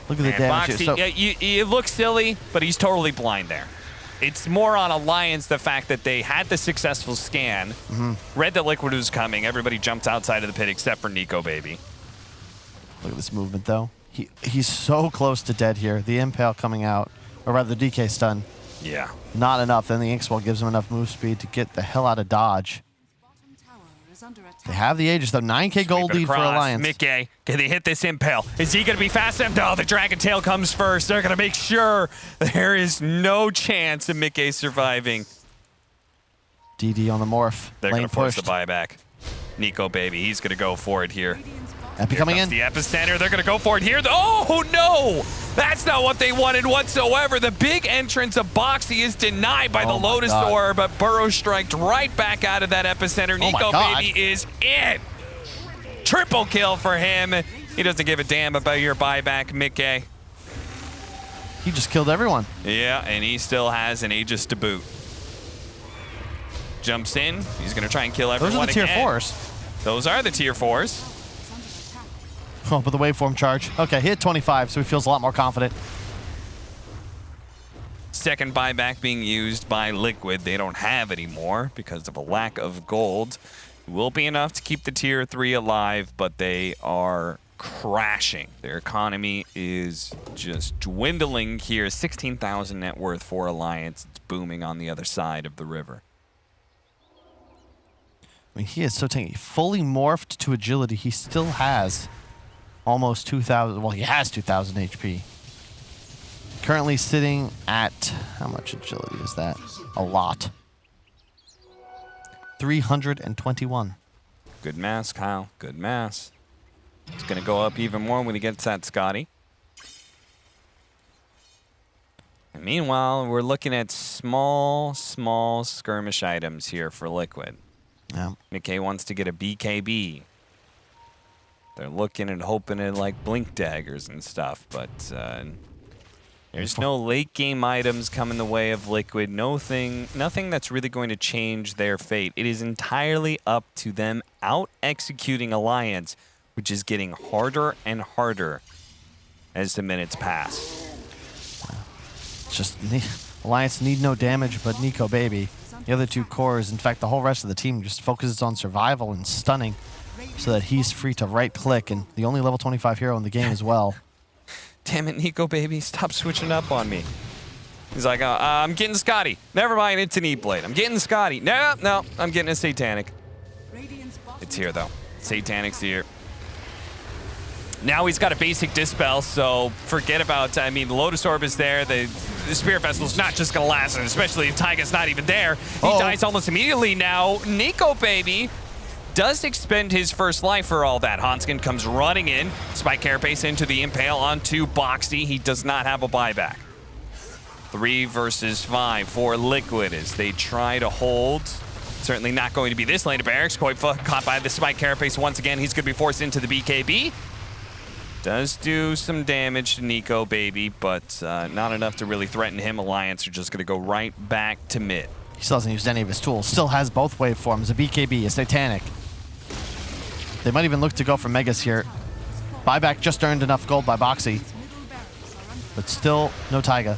Look at the damage Boxy, here. So, it looks silly, but he's totally blind there. It's more on Alliance, the fact that they had the successful scan, read that Liquid was coming, everybody jumped outside of the pit except for Nico Baby. look at this movement, though. He's so close to dead here. The Impale coming out, or rather the DK stun. Yeah. Not enough. Then the Inkswell gives him enough move speed to get the hell out of dodge. They have the Aegis, though. 9k gold lead for Alliance. Mickey, can they hit this Impale? Is he going to be fast enough? No, the Dragon Tail comes first. They're going to make sure there is no chance of Mickey surviving. DD on the Morph. They're going to force the buyback. Nico Baby, he's going to go for it here. Epi coming in. The epicenter, they're going to go for it here. Oh, no! That's not what they wanted whatsoever. The big entrance of Boxy is denied by the Lotus Orb, but Burrow striked right back out of that epicenter. Nico Baby is in. Triple kill for him. He doesn't give a damn about your buyback, Mickey. He just killed everyone. Yeah, and he still has an Aegis to boot. Jumps in. He's going to try and kill everyone. Those are the tier 4s. Those are the tier 4s. Oh, but the waveform charge. Okay, he hit 25, so he feels a lot more confident. Second buyback being used by Liquid. They don't have anymore because of a lack of gold. It will be enough to keep the tier 3 alive, but they are crashing. Their economy is just dwindling here. 16,000 net worth for Alliance. It's booming on the other side of the river. I mean, he is so tanky. Fully morphed to agility. He still has almost 2,000. Well, he has 2,000 HP. Currently sitting at, how much agility is that? A lot. 321. Good mass, Kyle. Good mass. It's going to go up even more when he gets that Scotty. And meanwhile, we're looking at small skirmish items here for Liquid. Yeah. Mickey wants to get a BKB. They're looking and hoping at like blink daggers and stuff, but there's no late game items coming the way of Liquid. Nothing that's really going to change their fate. It is entirely up to them out executing Alliance, which is getting harder and harder as the minutes pass. Just Alliance need no damage, but Nico Baby. The other two cores, in fact, the whole rest of the team just focuses on survival and stunning so that he's free to right-click, and the only level 25 hero in the game as well. Damn it, Nico Baby, stop switching up on me. He's like, I'm getting Scotty. Never mind, it's an E-Blade. I'm getting Scotty. No, I'm getting a Satanic. It's here, though. Satanic's here. Now he's got a basic Dispel, so forget about, I mean, the Lotus Orb is there. The Spirit Vessel's not just going to last, and especially if Taiga's not even there. He dies almost immediately now. Nico Baby does expend his first life for all that. Hanskin comes running in. Spike Carapace into the Impale onto Boxy. He does not have a buyback. 3 versus 5 for Liquid as they try to hold. Certainly not going to be this lane of barracks. Koifa caught by the Spike Carapace once again. He's going to be forced into the BKB. Does do some damage to Nico Baby, but not enough to really threaten him. Alliance are just going to go right back to mid. He still hasn't used any of his tools. Still has both waveforms, a BKB, a Satanic. They might even look to go for Megas here. Buyback just earned enough gold by Boxy, but still no Taiga.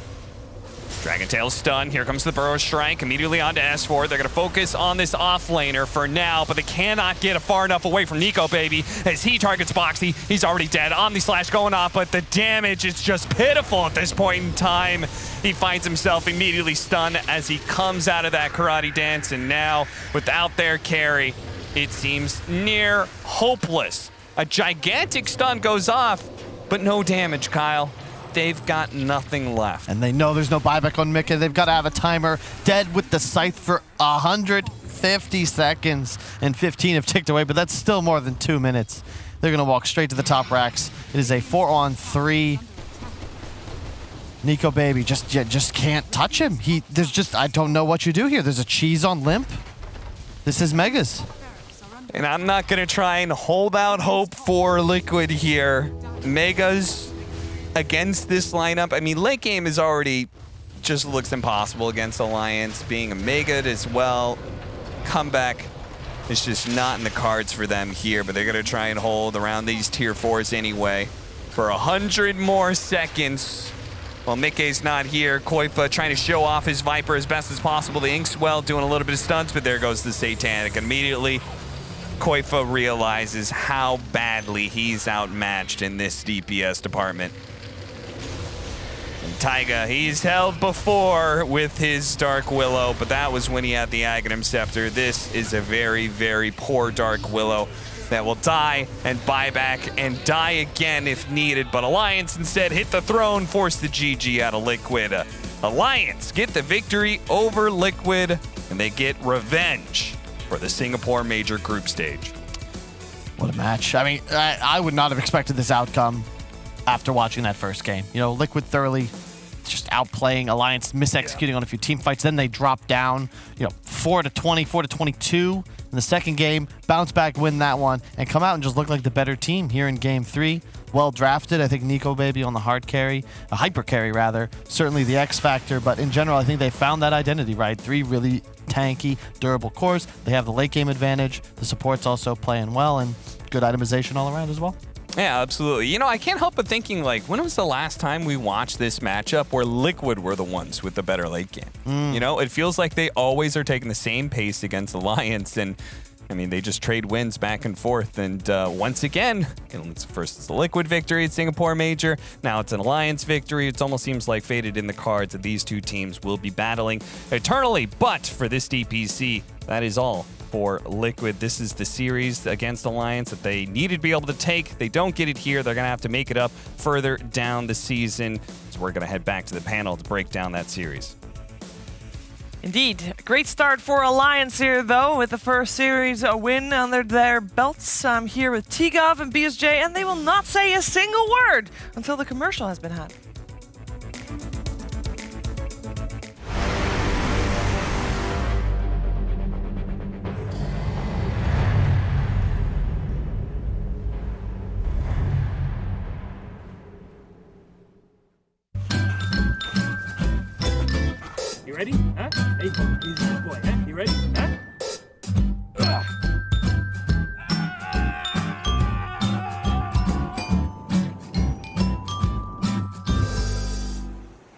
Dragon Tail stun. Here comes the Burrow Strike. Immediately onto S4. They're going to focus on this offlaner for now, but they cannot get far enough away from Nico Baby as he targets Boxy. He's already dead. Omni Slash going off, but the damage is just pitiful at this point in time. He finds himself immediately stunned as he comes out of that karate dance, and now, without their carry, it seems near hopeless. A gigantic stun goes off, but no damage, Kyle. They've got nothing left. And they know there's no buyback on Mika. They've got to have a timer. Dead with the scythe for 150 seconds, and 15 have ticked away, but that's still more than 2 minutes. They're going to walk straight to the top racks. It is a 4-on-3. Nico Baby just can't touch him. I don't know what you do here. There's a cheese on Limp. This is Megas. And I'm not going to try and hold out hope for Liquid here. Megas against this lineup. I mean, late game is already just looks impossible against Alliance. Being a Mega as well. Comeback is just not in the cards for them here, but they're going to try and hold around these tier 4s anyway for 100 more seconds. Well, Mickey's not here. Koifa trying to show off his Viper as best as possible. The Inkswell doing a little bit of stunts, but there goes the Satanic. Immediately, Koifa realizes how badly he's outmatched in this DPS department. And Taiga, he's held before with his Dark Willow, but that was when he had the Aghanim Scepter. This is a very, very poor Dark Willow that will die and buy back and die again if needed, but Alliance instead hit the throne, force the GG out of Liquid. Alliance get the victory over Liquid, and they get revenge for the Singapore Major Group Stage. What a match. I mean, I would not have expected this outcome after watching that first game. You know, Liquid thoroughly just outplaying Alliance, misexecuting on a few team fights. Then they drop down, 4-20, 4-22 in the second game, bounce back, win that one, and come out and just look like the better team here in game 3. Well drafted. I think Nico Baby on the hard carry, a hyper carry rather, certainly the X factor, but in general, I think they found that identity, right? 3 really tanky, durable cores. They have the late game advantage. The support's also playing well, and good itemization all around as well. Yeah, absolutely. I can't help but thinking, when was the last time we watched this matchup where Liquid were the ones with the better late game? It feels like they always are taking the same pace against Alliance, and I mean, they just trade wins back and forth. And once again, first it's a Liquid victory at Singapore Major. Now it's an Alliance victory. It almost seems like fated in the cards that these two teams will be battling eternally. But for this DPC, that is all for Liquid. This is the series against Alliance that they needed to be able to take. They don't get it here. They're going to have to make it up further down the season. So we're going to head back to the panel to break down that series. Indeed. A great start for Alliance here, though, with the first series win under their belts. I'm here with T-Gov and BSJ, and they will not say a single word until the commercial has been had. You ready? Huh? Hey, easy boy, huh? You ready? Huh?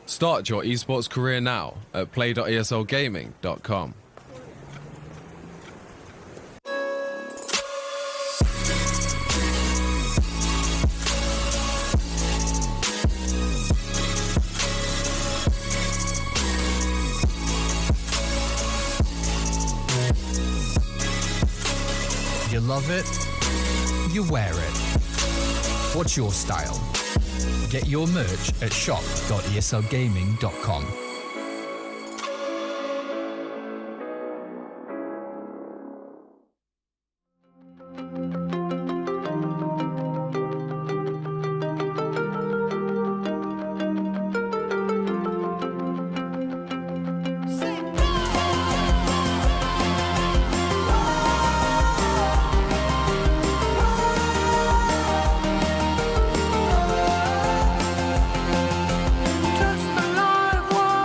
Start your esports career now at play.eslgaming.com. You love it, you wear it. What's your style? Get your merch at shop.eslgaming.com. Touch the light of one.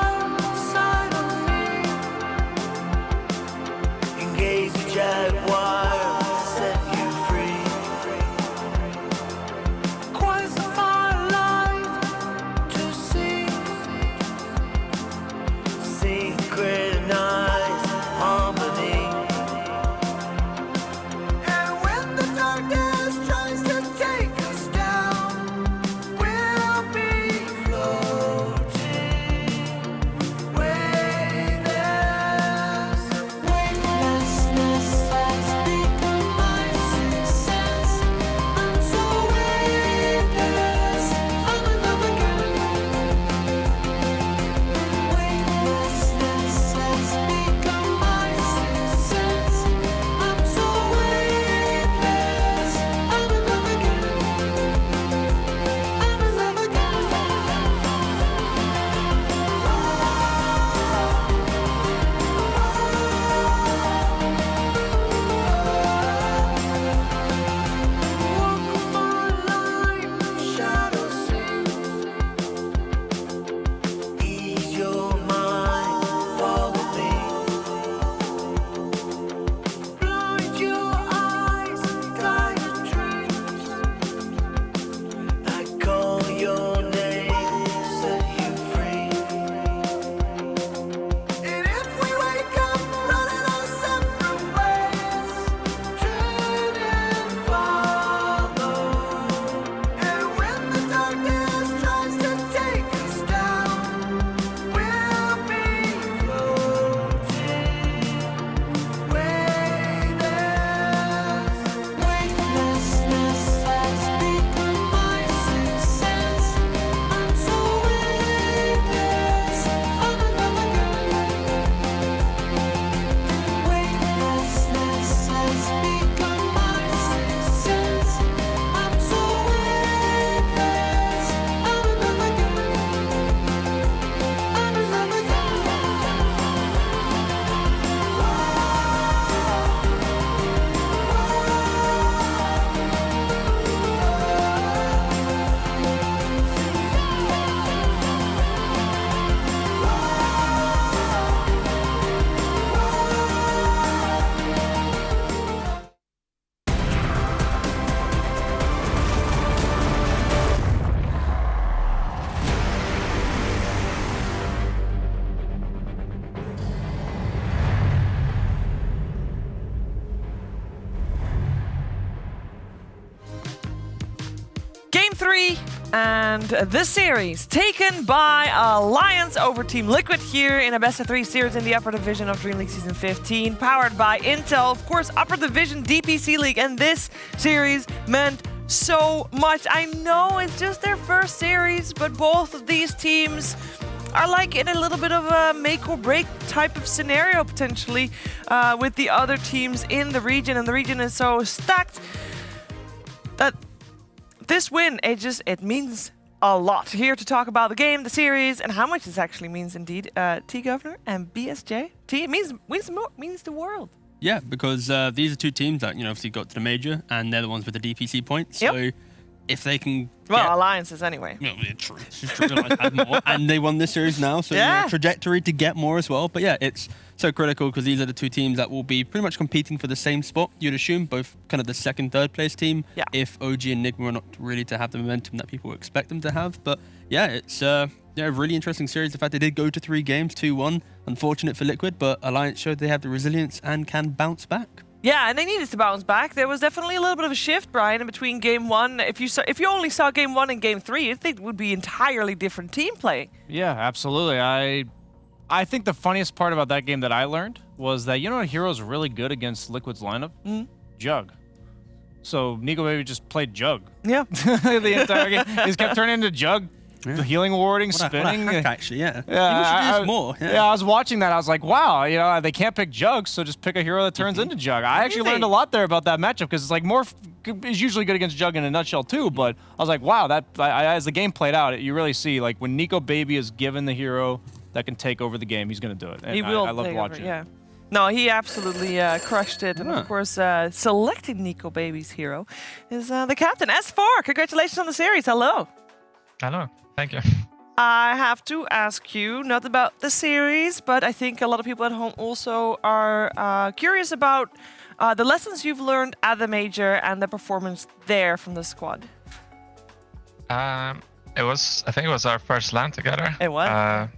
3, and this series taken by Alliance over Team Liquid here in a best of 3 series in the upper division of DreamLeague Season 15, powered by Intel, of course, upper division DPC League, and this series meant so much. I know it's just their first series, but both of these teams are like in a little bit of a make or break type of scenario potentially with the other teams in the region, and the region is so stacked that this win, it means a lot. Here to talk about the game, the series, and how much this actually means indeed, T Governor and BSJ. T, it means the world. Yeah, because these are two teams that, obviously got to the major, and they're the ones with the DPC points. Yep. So if they can Alliances anyway. Yeah, true. It's true. Have more. And they won this series now, so trajectory to get more as well. But yeah, it's so critical because these are the two teams that will be pretty much competing for the same spot, you'd assume, both kind of the second, third place team, if OG and Nigma are not really to have the momentum that people expect them to have. But yeah, it's a really interesting series. The fact they did go to 3 games, 2-1. Unfortunate for Liquid, but Alliance showed they have the resilience and can bounce back. Yeah, and they needed to bounce back. There was definitely a little bit of a shift, Brian, in between Game 1. If you only saw Game 1 and Game 3, I think it would be entirely different team play. Yeah, absolutely. I think the funniest part about that game that I learned was that, a hero's really good against Liquid's lineup? Jug. So Nico Baby just played Jug. Yeah. The entire game. He just kept turning into Jug. The healing warding, spinning. What a hack, actually, yeah. I wish more. Yeah, I was watching that. I was like, wow, they can't pick Jug, so just pick a hero that turns into Jug. I actually learned a lot there about that matchup because it's like Morph is usually good against Jug in a nutshell too. But I was like, wow, as the game played out, you really see like when Nico Baby is given the hero that can take over the game, he's going to do it. And he will. I loved watching it. No, he absolutely crushed it. And of course, selecting Nico Baby's hero is the captain, S4. Congratulations on the series. Hello. Hello. Thank you. I have to ask you, not about the series, but I think a lot of people at home also are curious about the lessons you've learned at the major and the performance there from the squad. I think it was our first LAN together. It was.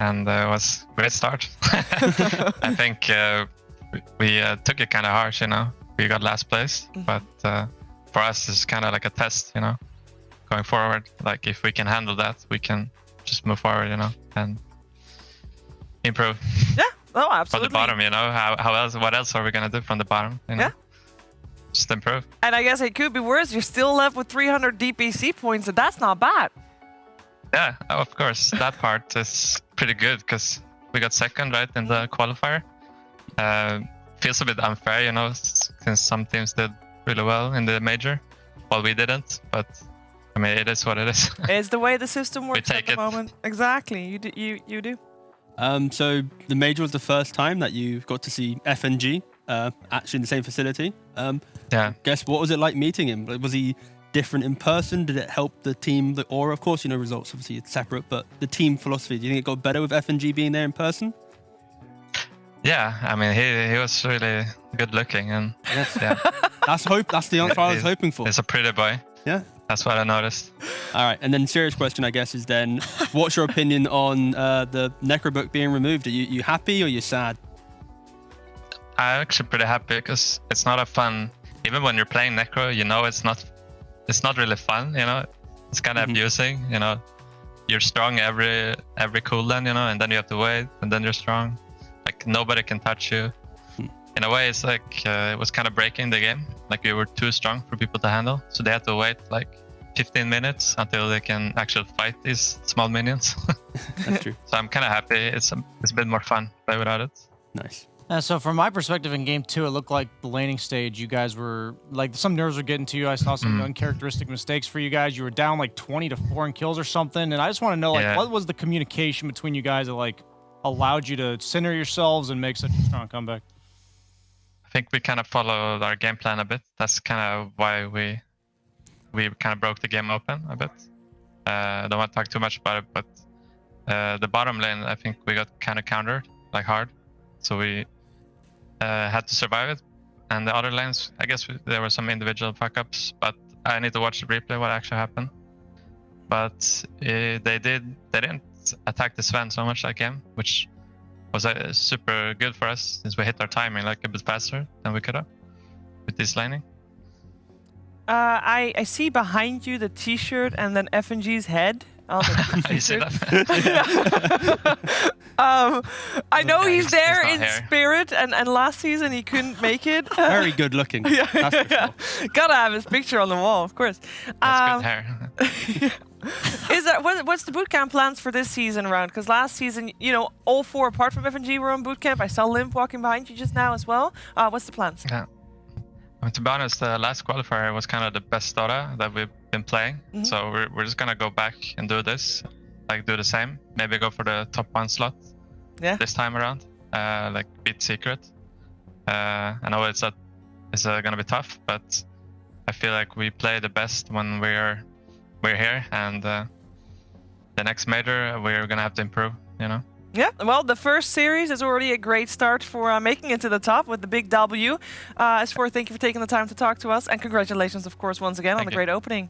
And it was a great start. I think we took it kind of harsh, We got last place, but for us it's kind of like a test, going forward. Like if we can handle that, we can just move forward, and improve. Yeah, oh, absolutely. From the bottom, what else are we gonna do from the bottom? Yeah. Just improve. And I guess it could be worse. You're still left with 300 DPC points, and that's not bad. Yeah, of course. That part is pretty good because we got second, right, in the qualifier. Feels a bit unfair, since some teams did really well in the major, while we didn't, but it is what it is. It's the way the system works at the moment. Exactly, you do. So the major was the first time that you got to see FNG actually in the same facility. Yeah. Guess what was it like meeting him? Was he different in person? Did it help the team, the aura? Of course, results obviously it's separate, but the team philosophy, do you think it got better with FNG being there in person? Yeah, he was really good looking, and That's the answer I was hoping for. He's a pretty boy. Yeah. That's what I noticed. All right, and then serious question, I guess, is then, what's your opinion on the Necrobook being removed? Are you happy or you sad? I'm actually pretty happy because it's not a fun. Even when you're playing Necro, it's not really fun. It's kind of abusing. You're strong every cooldown, and then you have to wait, and then you're strong. Like nobody can touch you. In a way, it's like it was kind of breaking the game. Like we were too strong for people to handle, so they had to wait like 15 minutes until they can actually fight these small minions. That's true. So I'm kind of happy. It's a bit more fun to play without it. Nice. So from my perspective in Game 2, it looked like the laning stage, you guys were, like, some nerves were getting to you. I saw some uncharacteristic mistakes for you guys. You were down like 20-4 in kills or something. And I just want to know, what was the communication between you guys that, allowed you to center yourselves and make such a strong comeback? I think we kind of followed our game plan a bit. That's kind of why we kind of broke the game open a bit. I don't want to talk too much about it, but the bottom lane, I think we got kind of countered, hard. So we had to survive it. And the other lanes, I guess there were some individual fuck-ups, but I need to watch the replay what actually happened. But they didn't attack the Sven so much that game, which was super good for us since we hit our timing a bit faster than we could have with this laning. I see behind you the T-shirt and then FNG's head on the You see T-shirt. that? I know Yeah, he's there not in here. spirit, and last season he couldn't make it. Very good looking. Yeah, That's for yeah. Gotta have his picture on the wall, of course. That's good hair. What's the bootcamp plans for this season around? Because last season, you know, all 4 apart from FNG were on bootcamp. I saw Limp walking behind you just now as well. What's the plans? Yeah. Well, to be honest, the last qualifier was kind of the best Dota that we've been playing. So we're just gonna go back and do this, like do the same. Maybe go for the top 1 slot. Yeah. This time around, like beat Secret. I know it's gonna be tough, but I feel like we play the best when we're here, and the next major we're gonna have to improve. You know. Yeah, well, the first series is already a great start for making it to the top with the big W. S4, thank you for taking the time to talk to us, and congratulations, of course, once again on the great opening.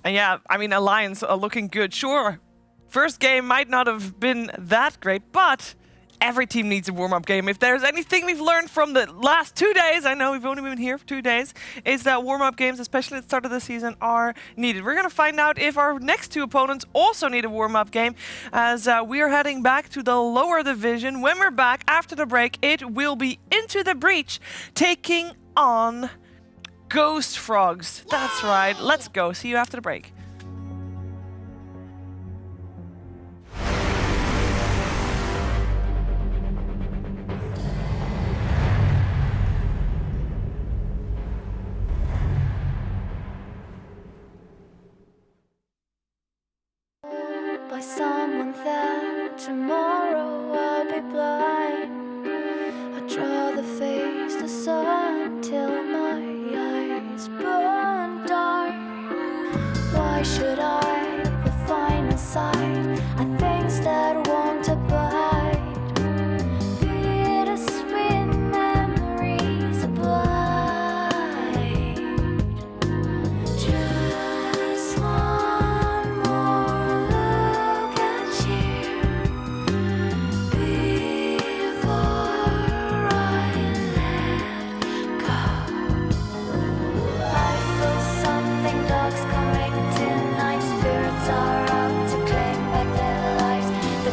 And yeah, I mean, Alliance are looking good. Sure, first game might not have been that great, but every team needs a warm-up game. If there's anything we've learned from the last 2 days, I know we've only been here for 2 days, is that warm-up games, especially at the start of the season, are needed. We're going to find out if our next 2 opponents also need a warm-up game, as we are heading back to the lower division. When we're back after the break, it will be Into the Breach, taking on Ghost Frogs. That's right. Let's go. See you after the break. By someone that tomorrow I'll be blind. I draw the face, the sun, till my eyes burn dark. Why should I, the final sight, are things that won't abide? Bittersweet memories abide. Just one more look at you before I let go. I feel something dark's coming tonight. Spirits are out to claim back their lives. The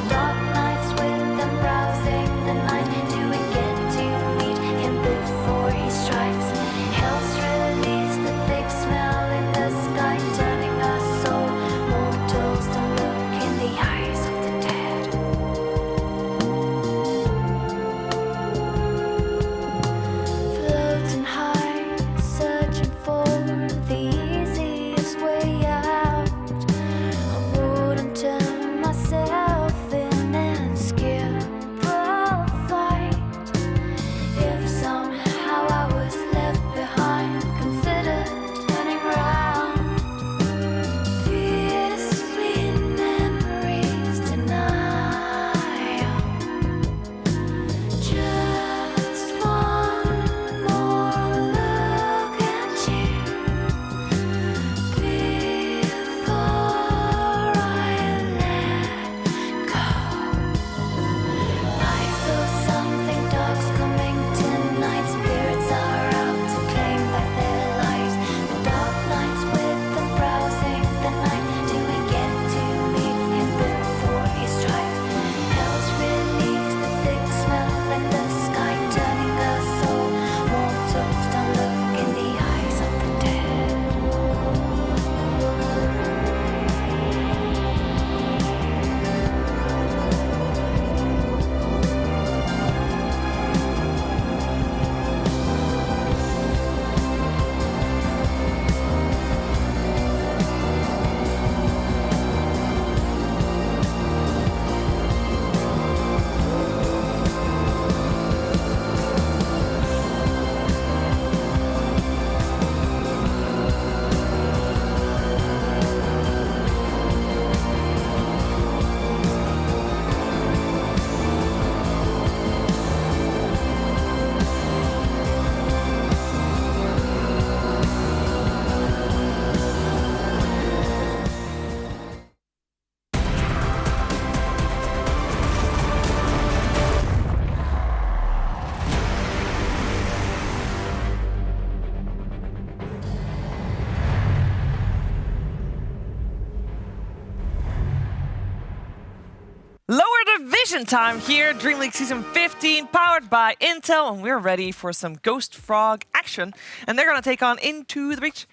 Division time here, Dream League Season 15, powered by Intel, and we're ready for some Ghost Frog action. And they're going to take on Into the Breach.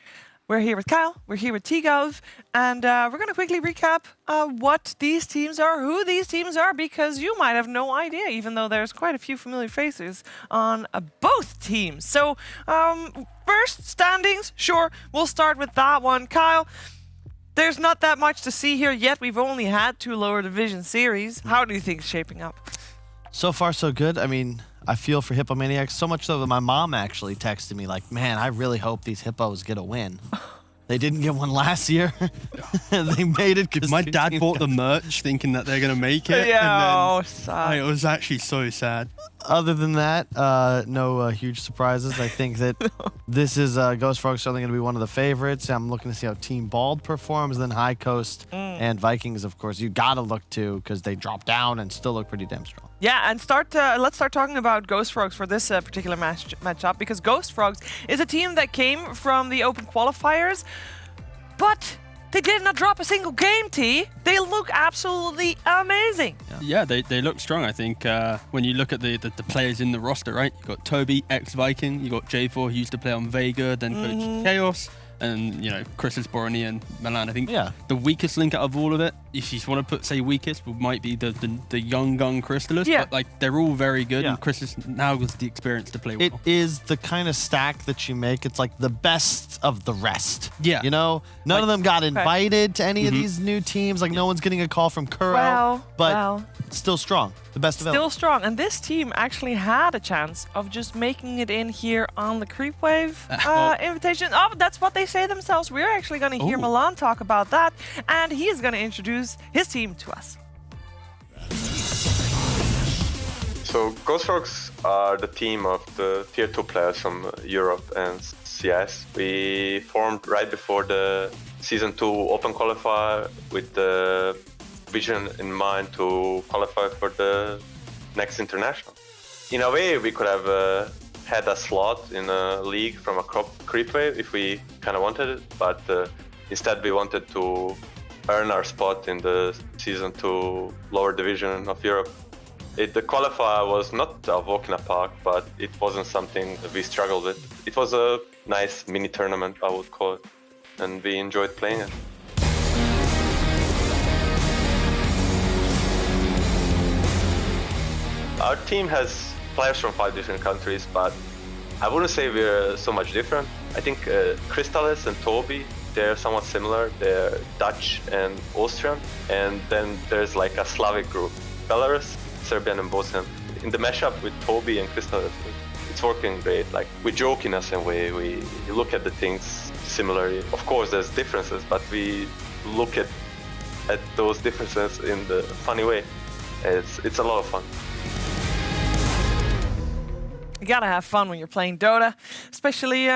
We're here with Kyle, we're here with T-Gov, and we're going to quickly recap what these teams are, who these teams are, because you might have no idea, even though there's quite a few familiar faces on both teams. So, first, standings, sure, we'll start with that one. Kyle, there's not that much to see here yet. We've only had 2 lower division series. How do you think it's shaping up? So far, so good. I mean, I feel for Hippomaniacs so much so that my mom actually texted me like, man, I really hope these Hippos get a win. They didn't get one last year. They made it. My dad bought the merch thinking that they're going to make it. Yeah, and then, it was actually so sad. Other than that, no huge surprises. I think that this is Ghost Frog certainly going to be one of the favorites. I'm looking to see how Team Bald performs. Then High Coast and Vikings, of course, you got to look to because they drop down and still look pretty damn strong. Yeah, and let's start talking about Ghost Frogs for this particular matchup, because Ghost Frogs is a team that came from the open qualifiers, but they did not drop a single game, T. They look absolutely amazing. Yeah, they look strong, I think. When you look at the players in the roster, right? You've got Toby, ex-Viking. You've got J4, who used to play on Vega, then coached Chaos. And, you know, Chris Borony and Milan. I think the weakest link out of all of it, if you want to say weakest, might be the young gun Crystallis. Yeah. But, like, they're all very good, and Chris now has the experience to play well. It is the kind of stack that you make. It's like the best of the rest. Yeah. You know? None of them got invited to any of these new teams. Like, no one's getting a call from Kuro. But still strong. The best of them. Still strong. And this team actually had a chance of just making it in here on the Creep Wave invitation. Oh, that's what they say themselves. We're actually going to hear Milan talk about that, and he is going to introduce his team to us. So Ghost Frogs are the team of the Tier 2 players from Europe and CS. We formed right before the Season 2 Open Qualifier with the vision in mind to qualify for the next international. In a way, we could have had a slot in a league from a creep wave if we kind of wanted it, but instead we wanted to earn our spot in the Season 2 lower division of Europe. The qualifier was not a walk in a park, but it wasn't something that we struggled with. It was a nice mini tournament, I would call it, and we enjoyed playing it. Our team has players from 5 different countries, but I wouldn't say we're so much different. I think Crystallis and Toby, they're somewhat similar. They're Dutch and Austrian. And then there's like a Slavic group, Belarus, Serbian and Bosnian. In the mashup with Toby and Crystallis, it's working great. Like, we joke in a same way. We look at the things similarly. Of course, there's differences, but we look at those differences in the funny way. It's a lot of fun. You gotta have fun when you're playing Dota, especially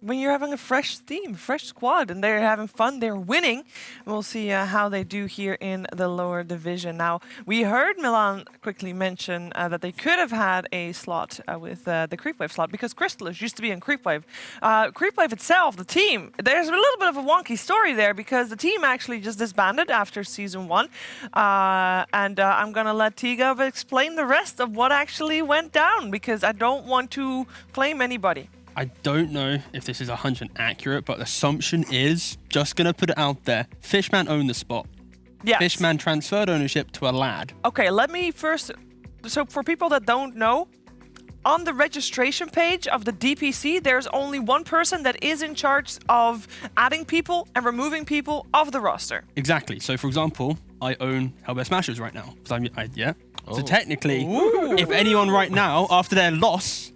when you're having a fresh team, fresh squad, and they're having fun, they're winning. We'll see how they do here in the lower division. Now, we heard Milan quickly mention that they could have had a slot with the Creepwave slot, because Crystallis used to be in Creepwave. Creepwave itself, the team, there's a little bit of a wonky story there, because the team actually just disbanded after Season 1. And I'm gonna let T-Gov explain the rest of what actually went down, because I don't want to blame anybody. I don't know if this is 100% accurate, but the assumption is, just going to put it out there, Fishman owned the spot. Yes. Fishman transferred ownership to a lad. Okay, let me first... So for people that don't know, on the registration page of the DPC, there's only one person that is in charge of adding people and removing people off the roster. Exactly. So, for example, I own Hellbear Smashers right now. So technically, if anyone right now, after their loss...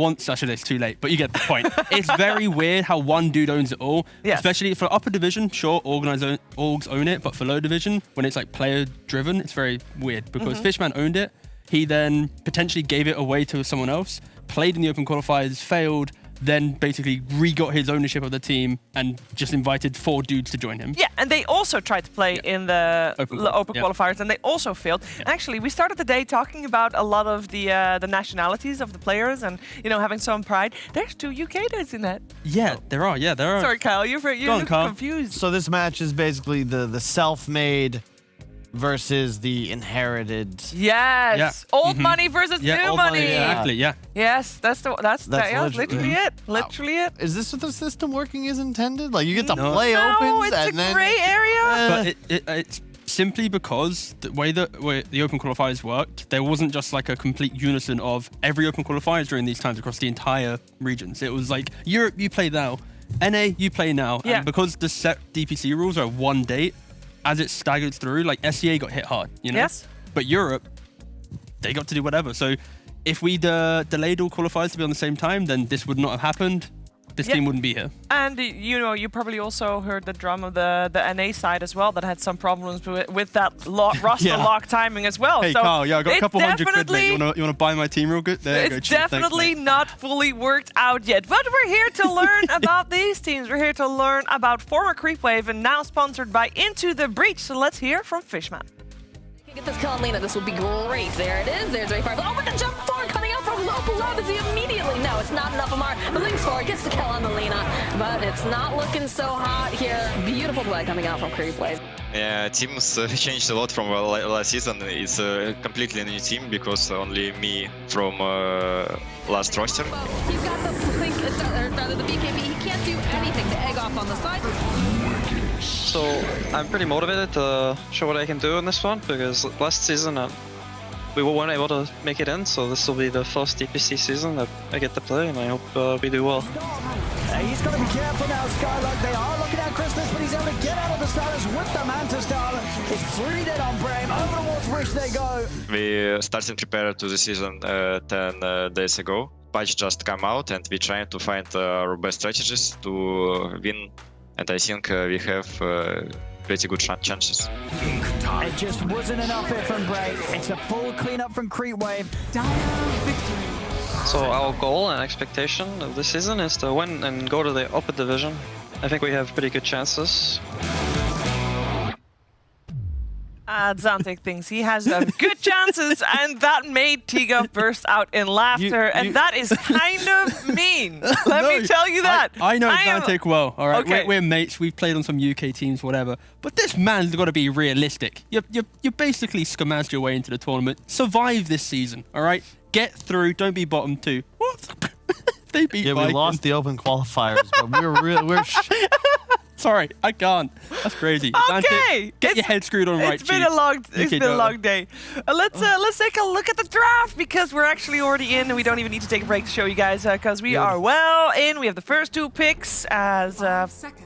Actually, it's too late, but you get the point. It's very weird how one dude owns it all. Yes. Especially for upper division, sure, orgs own it, but for low division, when it's like player driven, it's very weird because Fishman owned it. He then potentially gave it away to someone else, played in the open qualifiers, failed, then basically re-got his ownership of the team and just invited 4 dudes to join him. Yeah, and they also tried to play in the open qualifiers, and they also failed. Actually, we started the day talking about a lot of the nationalities of the players and, you know, having some pride. There's 2 UK dudes in that. Yeah, there are. Yeah, there are. Sorry, Kyle, you're confused. So this match is basically the self-made versus the inherited. Yes. Yeah. Old money versus new old money. Exactly. Yeah. Yes, that's literally it. Literally it. Is this what the system working is intended? Like you get to No. play No, opens it's and a then gray area. But it's simply because the way that the open qualifiers worked, there wasn't just like a complete unison of every open qualifiers during these times across the entire regions. It was like Europe, you play now. NA, you play now. Yeah. And because the set DPC rules are one date, as it staggered through, like SEA got hit hard, you know? Yes. But Europe, they got to do whatever. So if we delayed all qualifiers to be on the same time, then this would not have happened. This team wouldn't be here. And you probably also heard the drum of the NA side as well that had some problems with that roster lock timing as well. Hey so Carl, yeah, I got a couple $100, mate. You wanna buy my team real good? There you go. It's Cheers. definitely Thanks, not fully worked out yet, but we're here to learn about these teams. We're here to learn about former Creepwave and now sponsored by Into the Breach. So let's hear from Fishman. Get this kill on Lena. This will be great. There it is. There's Ray 5. Oh, with the jump forward coming out from low below. Does he immediately? No, it's not enough. Amar, the links forward gets the kill on the Lena, but it's not looking so hot here. Beautiful play coming out from Creepwave. Yeah, teams changed a lot from last season. It's a completely new team because only me from last roster. He's got the blink, or rather the BKB. He can't do anything to egg off on the side. So I'm pretty motivated to show what I can do in this one because last season we weren't able to make it in, so this will be the first DPC season that I get to play, and I hope we do well. He's got to be careful now, Skylark. They are looking at Christmas, but he's able to get out of the Stars with the Manta Star. It's 3 dead on Brame. Over towards Wish they go. We started prepare to the season 10 days ago. Patch just come out and we trying to find our best strategies to win. And I think we have pretty good chances. It just wasn't enough here from Brave. It's a full cleanup from Creepwave. So our goal and expectation of this season is to win and go to the upper division. I think we have pretty good chances. Zantic thinks he has good chances, and that made Tiga burst out in laughter, and that is kind of mean. Let me tell you that. I know Zantic well, all right? Okay. We're mates, we've played on some UK teams, whatever. But this man's got to be realistic. You basically scammazed your way into the tournament. Survive this season, all right? Get through, don't be bottom 2. What? They beat we lost the open qualifiers, but we're Sorry, I can't. That's crazy. Okay, get your head screwed on right. It's been a long day. Let's take a look at the draft because we're actually already in, and we don't even need to take a break to show you guys because we are well in. We have the first 2 picks as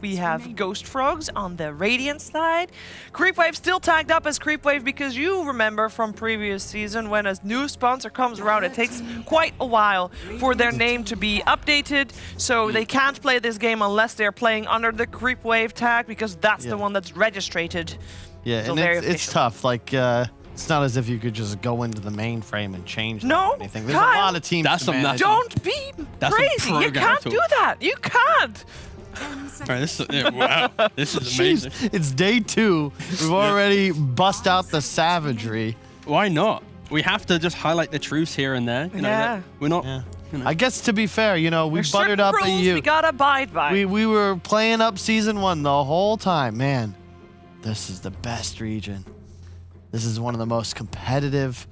we have Ghost Frogs on the Radiant side. Creepwave still tagged up as Creepwave because you remember from previous season when a new sponsor comes around, it takes quite a while for their name to be updated, so they can't play this game unless they're playing under the Creepwave tag because that's the one that's registered. Yeah, and it's tough. Like, it's not as if you could just go into the mainframe and change anything. There's Kyle, a lot of teams to manage. Don't be crazy. You can't do that. You can't. All right, wow, this is amazing. It's day 2. We've already bust out the savagery. Why not? We have to just highlight the truths here and there. You know, we're not. Yeah. I guess to be fair, we buttered up the EU. We gotta abide by. We were playing up season 1 the whole time. Man, this is the best region. This is one of the most competitive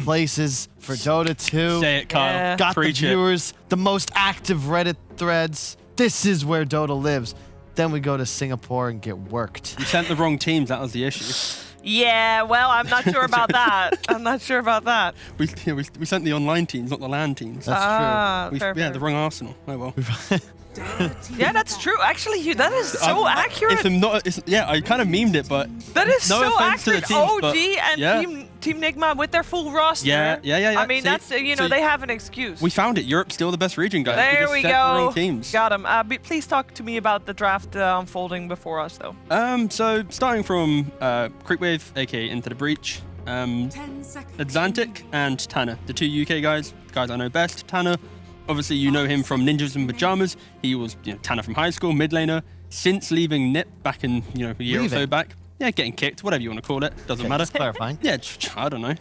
places for Dota 2. Say it, Kyle. Yeah. Got Preach the viewers, the most active Reddit threads. This is where Dota lives. Then we go to Singapore and get worked. You sent the wrong teams. That was the issue. Yeah, well, I'm not sure about that. I'm not sure about that. We sent the online teams, not the LAN teams. That's true. Fair. The wrong Arsenal. Oh well. Yeah, that's true. Actually, that is so accurate. I kind of memed it, but that is no so offense accurate. to the teams, OG and Team Nigma with their full roster. Yeah. I mean, that's they have an excuse. We found it. Europe's still the best region, guys. There we go. go. The wrong teams. Got him. Please talk to me about the draft unfolding before us, though. So starting from Creepwave, aka Into the Breach, Atlantic and Tanner, the 2 UK guys I know best. Tanner, obviously you know him from Ninjas in Pajamas. He was Tanner from high school, mid laner. Since leaving NIP back in a year or so back. Yeah, getting kicked, whatever you want to call it, doesn't matter. Just clarifying. Yeah, I don't know.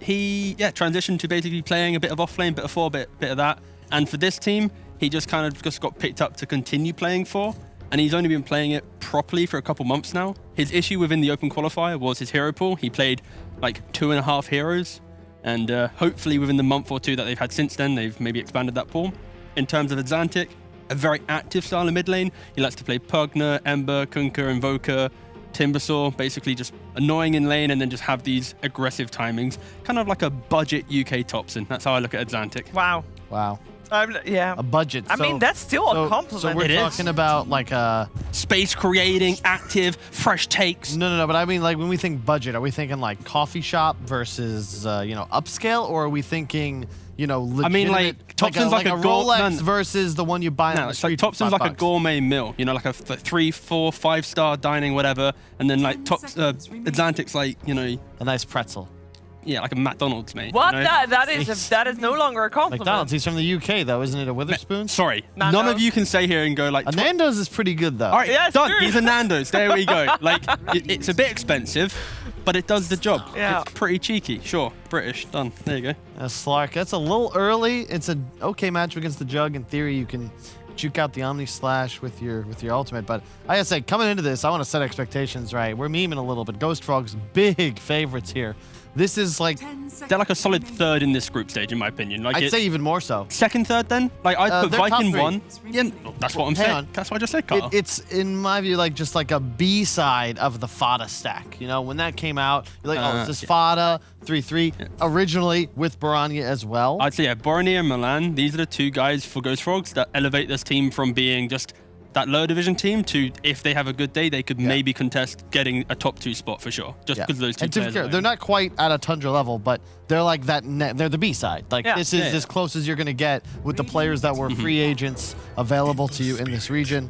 He transitioned to basically playing a bit of offlane, bit of 4, bit of that. And for this team, he just got picked up to continue playing 4. and he's only been playing it properly for a couple months now. His issue within the open qualifier was his hero pool. He played like 2.5 heroes, and hopefully within the month or two that they've had since then, they've maybe expanded that pool. In terms of Xantic, a very active style in mid lane. He likes to play Pugna, Ember, Kunkka, Invoker, Timbersaw, basically just annoying in lane and then just have these aggressive timings. Kind of like a budget UK Topson. That's how I look at Xantic. Wow. Wow. Yeah. A budget. I mean, that's still a compliment. So we're talking about like a space creating, active, fresh takes. No. But I mean, like when we think budget, are we thinking like coffee shop versus upscale, or are we thinking legitimate? I mean, like Topson's like a Rolex versus the one you buy on the street. Topson's like a gourmet meal, like a 3, 4, 5-star dining, whatever, and then like Xantic's like a nice pretzel. Yeah, like a McDonald's, mate. What? That is no longer a compliment. McDonald's. He's from the UK, though, isn't it? A Witherspoon? Sorry, none of you can say here and go like. A Nando's is pretty good, though. All right, yeah, done. True. He's a Nando's. There we go. Like, it's a bit expensive, but it does the job. Yeah. It's pretty cheeky. Sure, British. Done. There you go. Slark. That's a little early. It's an okay match against the Jug. In theory, you can juke out the Omni Slash with your ultimate. But I gotta say, coming into this, I want to set expectations right. We're memeing a little bit. Ghost Frog's big favorites here. This is like they're like a solid third in this group stage, in my opinion. Like I'd say even more so. Second, third, then. Like I'd put they're Viking top 1. Yeah, that's what I'm Hang saying. on. That's what I just said, Carl. It's in my view like just like a B side of the Fada stack. When that came out, you're like, oh, is this Fada 3-3 originally with Baranya as well? I'd say Boromir and Milan. These are the two guys for Ghost Frogs that elevate this team from being just that lower division team to, if they have a good day, they could maybe contest getting a top 2 spot for sure. Just because those two players. They're not quite at a Tundra level, but they're like that. They're the B side. Like this is as close as you're gonna get with the players that were free agents available to you in this region.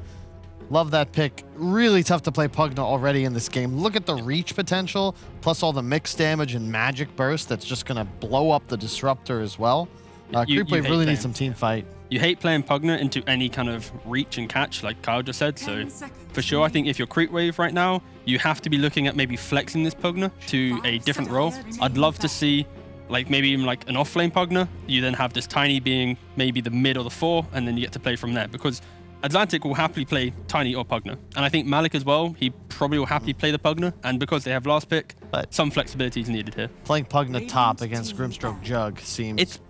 Love that pick. Really tough to play Pugna already in this game. Look at the reach potential, plus all the mix damage and magic burst that's just gonna blow up the disruptor as well. Creep Wave really needs some team fight. You hate playing Pugna into any kind of reach and catch, like Kyle just said. So for sure, I think if you're Creep Wave right now, you have to be looking at maybe flexing this Pugna to a different role. I'd love to see like maybe even like an off-lane Pugna. You then have this Tiny being maybe the mid or the 4, and then you get to play from there, because Xantic will happily play Tiny or Pugna. And I think Malik as well, he probably will happily play the Pugna, and because they have last pick, some flexibility is needed here. Playing Pugna top against Grimstroke Jug seems...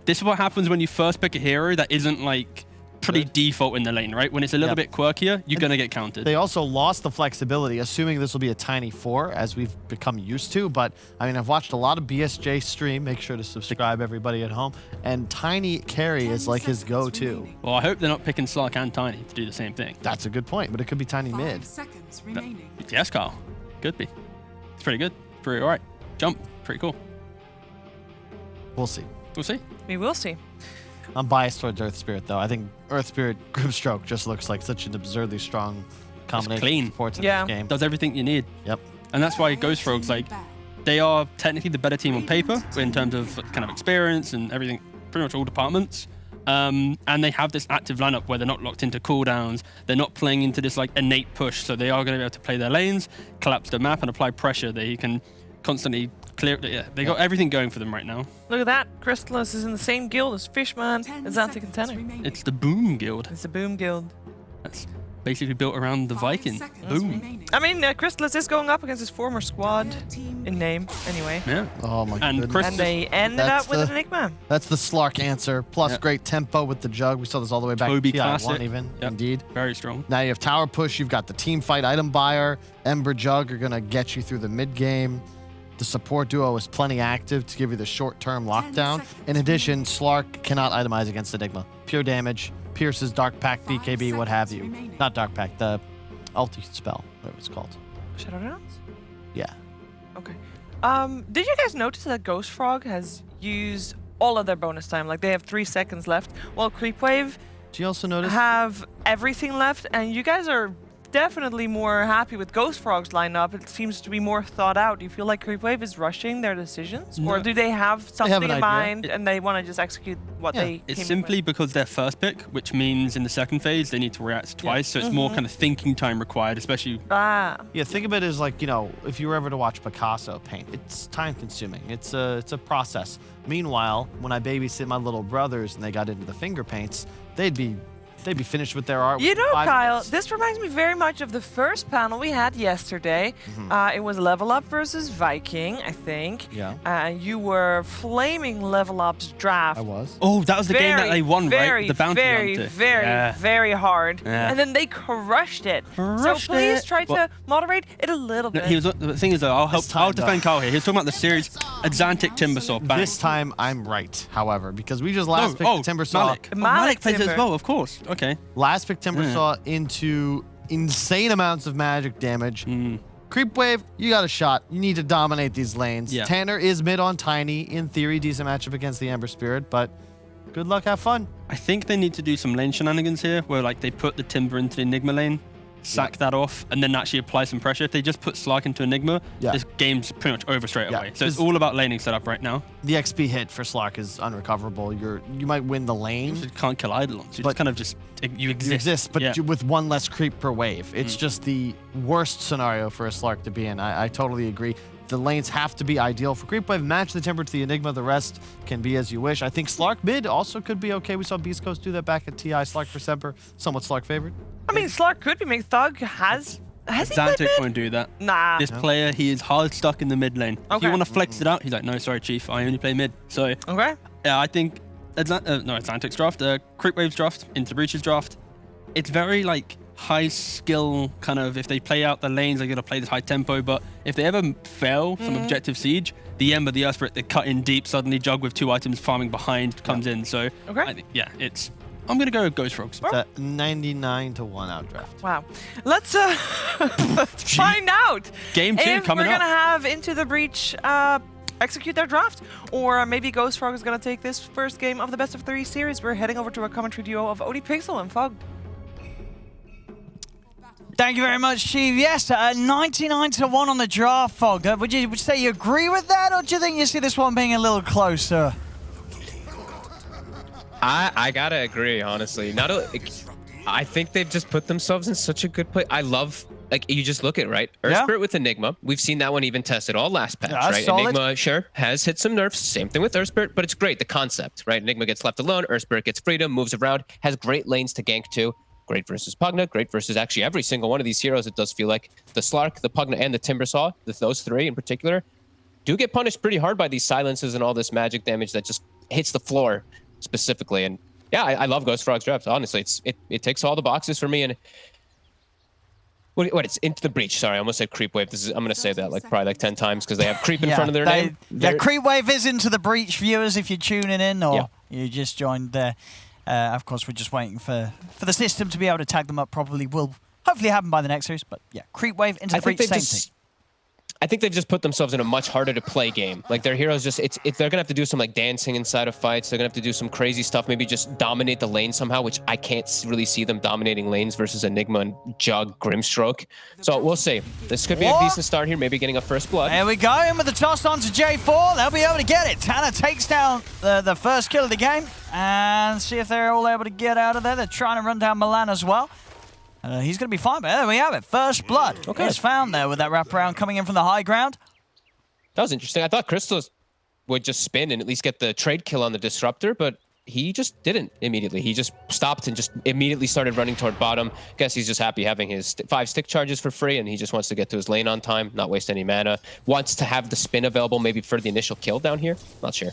This is what happens when you first pick a hero that isn't like pretty default in the lane, right? When it's a little bit quirkier, you're going to get countered. They also lost the flexibility, assuming this will be a Tiny 4, as we've become used to. But, I mean, I've watched a lot of BSJ stream. Make sure to subscribe, everybody at home. And Tiny carry is like his go-to. Well, I hope they're not picking Slark and Tiny to do the same thing. That's a good point, but it could be Tiny mid. 5 seconds remaining. Yes, Carl. Could be. It's pretty good. Pretty all right. Jump. Pretty cool. We'll see. We'll see. We will see. I'm biased towards Earth Spirit, though. I think Earth Spirit Grimstroke just looks like such an absurdly strong combination. It's clean. Of supports in this game. Does everything you need. Yep. And that's why Ghost Frogs, like, they are technically the better team on paper in terms of kind of experience and everything, pretty much all departments. And they have this active lineup where they're not locked into cooldowns. They're not playing into this like innate push, so they are going to be able to play their lanes, collapse the map, and apply pressure. They can constantly clear. Yeah, they got everything going for them right now. Look at that. Crystallis is in the same guild as Fishman, as Xantic and Tenor. It's the Boom Guild. It's the Boom Guild. That's basically built around the Viking. Boom. I mean, Crystallis is going up against his former squad in name, anyway. Yeah. Oh my goodness. And they ended up with an Enigma. That's the Slark answer. Plus great tempo with the Jug. We saw this all the way back Kobe to TI1 classic. even. Yep. Indeed. Very strong. Now you have tower push. You've got the team fight item buyer. Ember Jug are going to get you through the mid game. The support duo is plenty active to give you the short-term lockdown. In addition, Slark cannot itemize against Enigma. Pure damage, pierces, Dark Pact, BKB, what have you. Not Dark Pact, the ulti spell, whatever it's called. Shadowdowns? Yeah. Okay. Did you guys notice that Ghost Frog has used all of their bonus time? Like, they have 3 seconds left, while Creep Wave Did you also notice? have everything left, and you guys are definitely more happy with Ghost Frog's lineup. It seems to be more thought out. Do you feel like Creep Wave is rushing their decisions? No. Or do they have something an in idea. mind and they want to just execute what they It's came simply with? because they're first pick, which means in the second phase they need to react twice, so it's more kind of thinking time required, especially. Yeah, think of it as like, if you were ever to watch Picasso paint, it's time consuming. It's a process. Meanwhile, when I babysit my little brothers and they got into the finger paints, they'd be they'd be finished with their art. You know, 5 Kyle, minutes. this reminds me very much of the first panel we had yesterday. It was Level Up versus Viking, I think. Yeah. You were flaming Level Up's draft. I was. Oh, that was the game that they won, right? The bounty hunter. Very hard. Yeah. And then they crushed it. So please try to moderate it a little bit. The thing is, though, I'll defend Kyle here. He was talking about the series Exantic Timbersaw. Bang. This time I'm right, however, because we just last picked Timbersaw. Malik plays as well, of course. Okay. Last pick Timbersaw into insane amounts of magic damage. Creep Wave, you got a shot. You need to dominate these lanes. Yeah. Tanner is mid on Tiny. In theory, decent matchup against the Ember Spirit, but good luck, have fun. I think they need to do some lane shenanigans here, where like they put the Timber into the Enigma lane, sack that off, and then actually apply some pressure. If they just put Slark into Enigma, this game's pretty much over straight away. So it's all about laning setup right now. The XP hit for Slark is unrecoverable. You might win the lane. You can't kill Eidolons. You just kind of you exist. But with one less creep per wave. It's just the worst scenario for a Slark to be in. I totally agree. The lanes have to be ideal for creep wave. Match the Timber to the Enigma. The rest can be as you wish. I think Slark mid also could be okay. We saw Beast Coast do that back at TI. Slark for Semper. Somewhat Slark favored. I mean, Slark could be made. Thug has he Xantic played mid? won't do that. Nah. This player, he is hard stuck in the mid lane. If Okay. you want to flex it out, he's like, no, sorry, Chief, I only play mid. So, okay. Yeah, I think Xantic's draft, Creep Wave's draft, Into Breach's draft, it's very like high skill kind of. If they play out the lanes, they're gonna play this high tempo. But if they ever fail some objective siege, the Ember, the Earth Spirit, they cut in deep. Suddenly, Jug with 2 items farming behind comes in. So I think, I'm gonna go Ghost Frogs. It's a 99 to 1 out draft. Wow. Let's find out. Game 2 if coming we're up. gonna have Into the Breach execute their draft, or maybe Ghost Frog is gonna take this first game of the best of 3 series. We're heading over to a commentary duo of Odie Pixel and Fog. Thank you very much, Chief. Yes, 99 to 1 on the draft, Fog. Would you say you agree with that, or do you think you see this one being a little closer? I gotta agree, honestly. I think they've just put themselves in such a good place. I love, like, you just look at it, right? Earth Spirit with Enigma. We've seen that one even tested all last patch, right? solid. Enigma, sure, has hit some nerfs. Same thing with Earth Spirit, but it's great, the concept, right? Enigma gets left alone, Earth Spirit gets freedom, moves around, has great lanes to gank too. Great versus Pugna, great versus actually every single one of these heroes. It does feel like the Slark, the Pugna, and the Timbersaw, those 3 in particular, do get punished pretty hard by these silences and all this magic damage that just hits the floor specifically. And yeah, I love Ghost Frog's draft. Honestly, it ticks all the boxes for me. And what it's Into the Breach. Sorry, I almost said Creep Wave. I'm gonna say that probably like 10 times because they have creep in front of their name. The Creep Wave is Into the Breach, viewers, if you're tuning in or you just joined there. Of course, we're just waiting for the system to be able to tag them up properly. Will hopefully happen by the next series. But yeah, Creep Wave, Into the Breach, same thing. I think they've just put themselves in a much harder to play game. Like their heroes they're gonna have to do some like dancing inside of fights. They're gonna have to do some crazy stuff. Maybe just dominate the lane somehow, which I can't really see them dominating lanes versus Enigma and Jug Grimstroke. So we'll see. This could be a decent start here. Maybe getting a first blood. There we go. In with the toss onto J4. They'll be able to get it. Tanner takes down the first kill of the game and see if they're all able to get out of there. They're trying to run down Milan as well. He's going to be fine, but there we have it. First blood is found there with that wraparound coming in from the high ground. That was interesting. I thought Crystal would just spin and at least get the trade kill on the Disruptor, but he just didn't immediately. He just stopped and just immediately started running toward bottom. Guess he's just happy having his 5 stick charges for free, and he just wants to get to his lane on time, not waste any mana. Wants to have the spin available maybe for the initial kill down here. Not sure.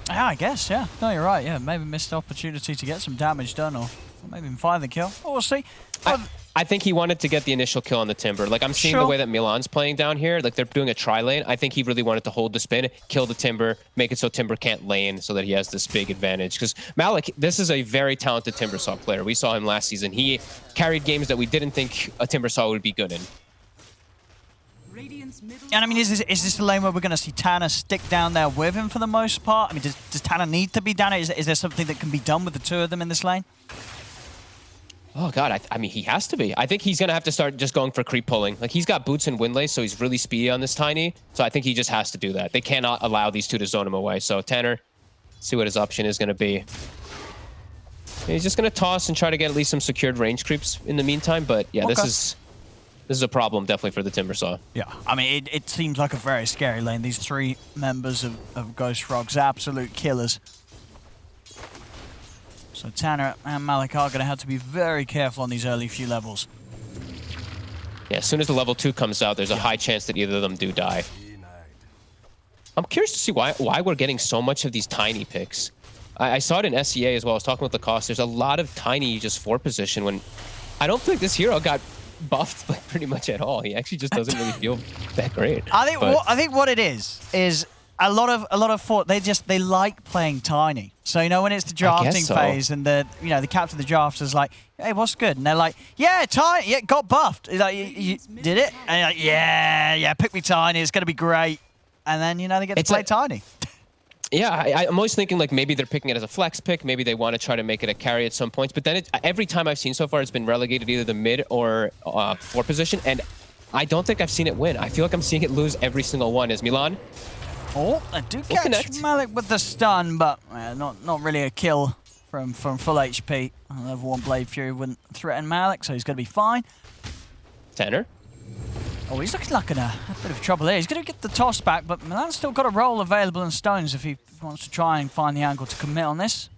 Yeah, I guess, yeah. No, you're right, yeah. Maybe missed opportunity to get some damage done or maybe even find the kill. We'll see. I think he wanted to get the initial kill on the Timber. Like, I'm seeing the way that Milan's playing down here. Like, they're doing a tri-lane. I think he really wanted to hold the spin, kill the Timber, make it so Timber can't lane so that he has this big advantage. Because Malik, this is a very talented Timbersaw player. We saw him last season. He carried games that we didn't think a Timbersaw would be good in. And I mean, is this the lane where we're going to see Tanner stick down there with him for the most part? I mean, does Tanner need to be down there? Is there something that can be done with the 2 of them in this lane? Oh, God. I mean, he has to be. I think he's going to have to start just going for creep pulling. Like, he's got boots and windlays, so he's really speedy on this Tiny. So I think he just has to do that. They cannot allow these 2 to zone him away. So Tanner, see what his option is going to be. He's just going to toss and try to get at least some secured range creeps in the meantime. But, yeah, this is a problem definitely for the Timbersaw. Yeah, I mean, it seems like a very scary lane. These 3 members of Ghost Frogs, absolute killers. So Tanner and Malik are going to have to be very careful on these early few levels. Yeah, as soon as the level 2 comes out, there's a high chance that either of them do die. I'm curious to see why we're getting so much of these tiny picks. I saw it in SEA as well. I was talking about the cost. There's a lot of tiny just 4 position when I don't think this hero got buffed like pretty much at all. He actually just doesn't really feel that great. I think what it is a lot of 4 they like playing tiny. So you know when it's the drafting phase and the captain of the draft is like, hey, what's good? And they're like, yeah, tiny, yeah, got buffed. He's like, you did it? And you're like, yeah, pick me tiny. It's gonna be great. And then they get to play tiny. Yeah, I'm always thinking like maybe they're picking it as a flex pick. Maybe they want to try to make it a carry at some points. But then every time I've seen so far, it's been relegated either the mid or 4 position. And I don't think I've seen it win. I feel like I'm seeing it lose every single one. Is Milan? Oh, I do catch Malik with the stun, but not really a kill from full HP. Level 1 Blade Fury wouldn't threaten Malik, so he's going to be fine. Tanner? Oh, he's looking like in a bit of trouble here. He's going to get the toss back, but Milan's still got a roll available in stones if he wants to try and find the angle to commit on this.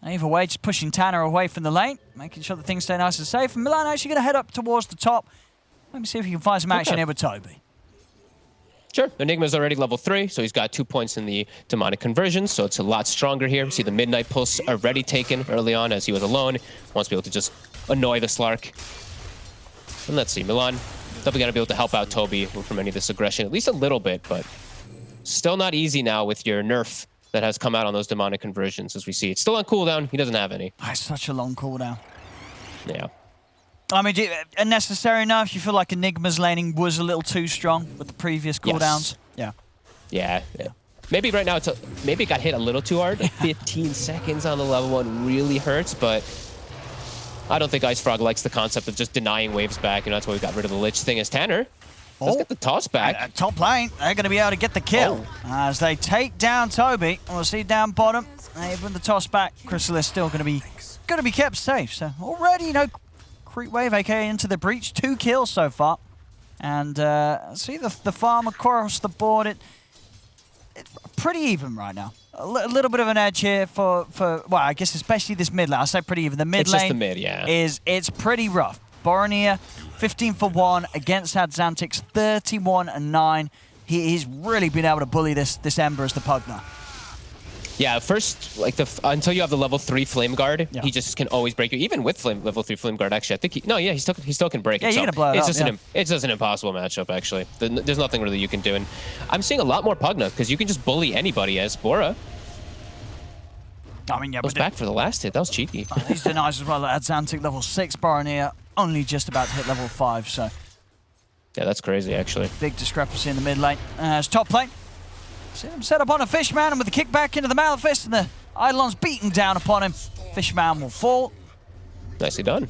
And either way, just pushing Tanner away from the lane, making sure that things stay nice and safe. And Milan actually going to head up towards the top. Let me see if he can find some action here with Toby. Sure. Enigma's already level 3, so he's got 2 points in the demonic conversion, so it's a lot stronger here. See the Midnight Pulse already taken early on as he was alone. Wants to be able to just annoy the Slark. And let's see, Milan definitely going to be able to help out Toby from any of this aggression, at least a little bit, but still not easy now with your nerf that has come out on those demonic conversions, as we see. It's still on cooldown. He doesn't have any. That's such a long cooldown. Yeah. I mean, unnecessary enough. You feel like Enigma's laning was a little too strong with the previous cooldowns. Yes. Yeah. Maybe right now, maybe it got hit a little too hard. 15 seconds on the level 1 really hurts, but I don't think Ice Frog likes the concept of just denying waves back. That's why we got rid of the Lich thing as Tanner. Let's get the toss back. Top lane, they're going to be able to get the kill as they take down Toby. We'll see down bottom. Even the toss back, Crystal is still going to be kept safe. So already, Creep Wave, aka into the breach, 2 kills so far. And see the farm across the board. It's pretty even right now. A little bit of an edge here for well, I guess especially this mid lane. I say pretty even. The mid lane just the mid, yeah. It's pretty rough. Boromir, 15 for 1 against Adzantix, 31-9. He's really been able to bully this Ember as the Pugner. Yeah, first, until you have the level 3 Flame Guard, he just can always break you. Even with level 3 Flame Guard, actually, I think he still can break it. Yeah, you're gonna blow it up, it's just an impossible matchup, actually. There's nothing really you can do. And I'm seeing a lot more Pugna, because you can just bully anybody as Bora. I mean, yeah, was back for the last hit. That was cheeky. He's denies as well. Adzantix level 6, Boromir only just about to hit level 5, so. Yeah, that's crazy, actually. Big discrepancy in the mid lane. It's top lane. See him set up on a Fishman, and with the kickback into the Malefice, and the Eidolon's beating down upon him. Fishman will fall. Nicely done.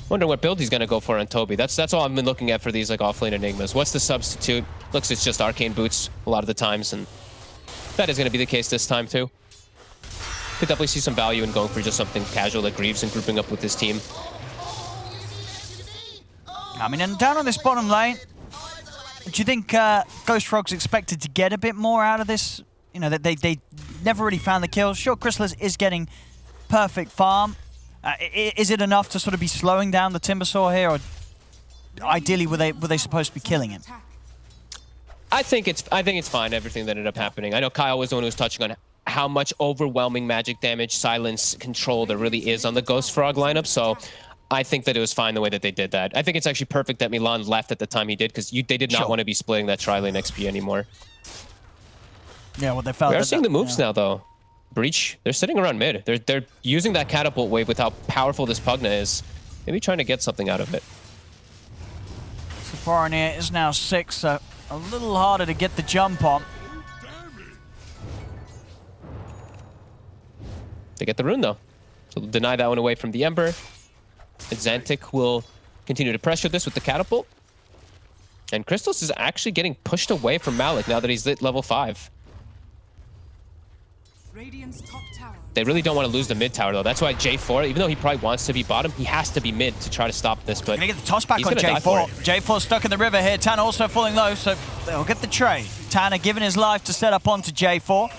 Wondering what build he's going to go for on Toby. That's all I've been looking at for these offlane Enigmas. What's the substitute? Looks it's just Arcane Boots a lot of the times, and that is going to be the case this time too. Could definitely see some value in going for just something casual like Greaves and grouping up with his team. I mean, and down on this bottom lane, do you think Ghost Frog's expected to get a bit more out of this? That they never really found the kills. Sure, Chrysalis is getting perfect farm. Is it enough to sort of be slowing down the Timbersaw here, or ideally were they supposed to be killing him? I think it's fine, everything that ended up happening. I know Kyle was the one who was touching on how much overwhelming magic damage, silence, control there really is on the Ghost Frog lineup, so I think that it was fine the way that they did that. I think it's actually perfect that Milan left at the time he did, because they did not want to be splitting that tri-lane XP anymore. Yeah, well, they felt. We are seeing the moves now, though. Breach, they're sitting around mid. They're using that catapult wave with how powerful this Pugna is. Maybe trying to get something out of it. Boromir is now 6, so a little harder to get the jump on. They get the rune, though. So they'll deny that one away from the Ember. Adzantix will continue to pressure this with the catapult. And Crystallis is actually getting pushed away from Malik now that he's lit level 5. They really don't want to lose the mid tower, though. That's why J4, even though he probably wants to be bottom, he has to be mid to try to stop this. But gonna get the toss back on J4. J4 stuck in the river here. Tanner also falling low, so they'll get the trade. Tanner giving his life to set up onto J4.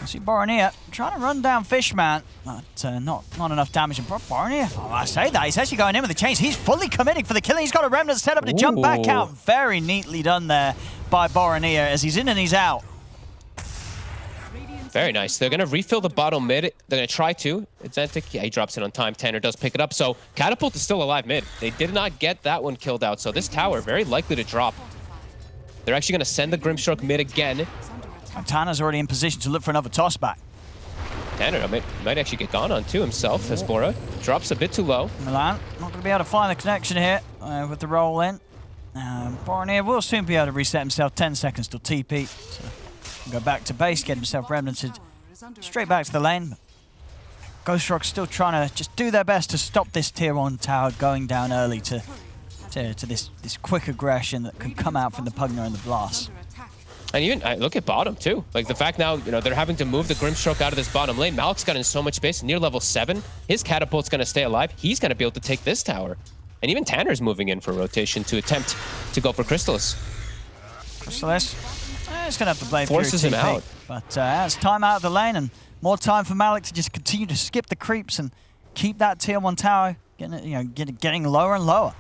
See Boronier trying to run down Fishman, but not enough damage. And Boronier, I say that, he's actually going in with the chains. He's fully committing for the killing. He's got a Remnant set up to jump back out. Very neatly done there by Boronier as he's in and he's out. Very nice. They're going to refill the bottom mid. They're going to try to. Zantic, yeah, he drops it on time. Tanner does pick it up. So Catapult is still alive mid. They did not get that one killed out. So this tower very likely to drop. They're actually going to send the Grimstroke mid again. And Tanner's already in position to look for another toss back. Tanner might actually get gone on to himself as Bora drops a bit too low. Milan not going to be able to find the connection here with the roll in. Boronier will soon be able to reset himself. 10 seconds till TP. So go back to base, get himself remnanted straight back to the lane. Ghost Rock's still trying to just do their best to stop this tier 1 tower going down early to this quick aggression that can come out from the Pugna and the Blast. And even look at bottom too. Like the fact now, they're having to move the Grimstroke out of this bottom lane. Malik's got in so much space, near level 7. His Catapult's going to stay alive. He's going to be able to take this tower. And even Tanner's moving in for rotation to attempt to go for Crystallis. Crystallis, he's going to have to blame Forces him out. But that's time out of the lane and more time for Malik to just continue to skip the creeps and keep that tier 1 tower getting lower and lower.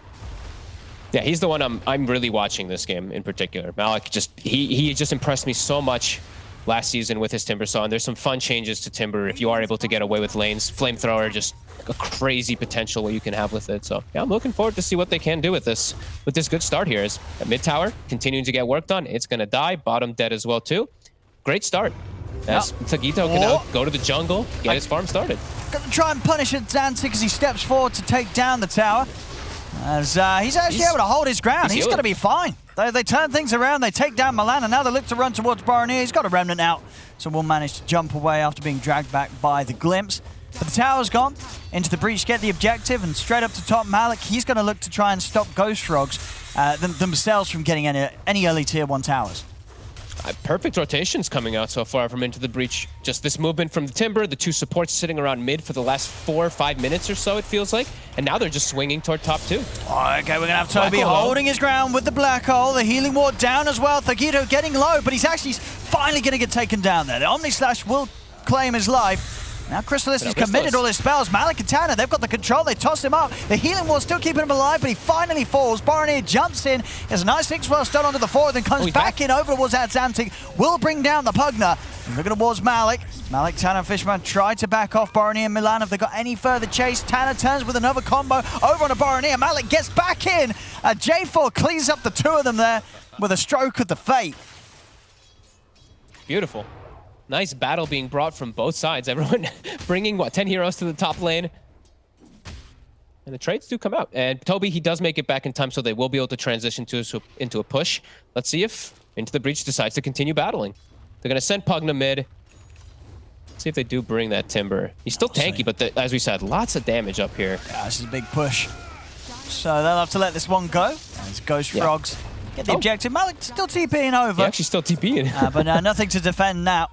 Yeah, he's the one I'm really watching this game in particular. Malik he just impressed me so much last season with his Timber Saw, and there's some fun changes to Timber if you are able to get away with lanes. Flamethrower, just a crazy potential what you can have with it. So yeah, I'm looking forward to see what they can do with this good start here. As mid tower continuing to get worked on, it's gonna die. Bottom dead as well too. Great start. As Tagito can now go to the jungle, get his farm started. Gonna try and punish Zantic as he steps forward to take down the tower. As he's actually able to hold his ground. He's going to be fine. They turn things around. They take down Milan, and now they look to run towards Boronier. He's got a Remnant out, so will manage to jump away after being dragged back by the Glimpse. But the tower's gone. Into the breach, get the objective, and straight up to top Malik. He's going to look to try and stop Ghost Frogs themselves from getting any early tier 1 towers. Perfect rotations coming out so far from Into the Breach. Just this movement from the Timber, the 2 supports sitting around mid for the last 4 or 5 minutes or so, it feels like. And now they're just swinging toward top 2. Okay, we're going to have Toby holding his ground with the Black Hole. The Healing Ward down as well. Thagito getting low, but he's actually finally going to get taken down there. The Omni Slash will claim his life. Now Crystallis has committed all his spells. Malik and Tanner, they've got the control. They toss him up. The Healing Ward's still keeping him alive, but he finally falls. Boronier jumps in. Has a nice 6-well stun onto the 4, then comes back in over towards that Zantic. Will bring down the Pugna. Looking towards Malik. Malik, Tanner, Fishman try to back off Boronier and Milan if they got any further chase. Tanner turns with another combo over on a Boronier. Malik gets back in. J4 cleans up the 2 of them there with a stroke of the fate. Beautiful. Nice battle being brought from both sides. Everyone bringing, 10 heroes to the top lane. And the trades do come out. And Toby, he does make it back in time, so they will be able to transition into a push. Let's see if Into the Breach decides to continue battling. They're going to send Pugna mid. Let's see if they do bring that Timber. He's still tanky, but as we said, lots of damage up here. Yeah, this is a big push. So they'll have to let this one go. As Ghost Frogs get the objective. Malik still TPing over. Yeah, actually still TPing. But nothing to defend now.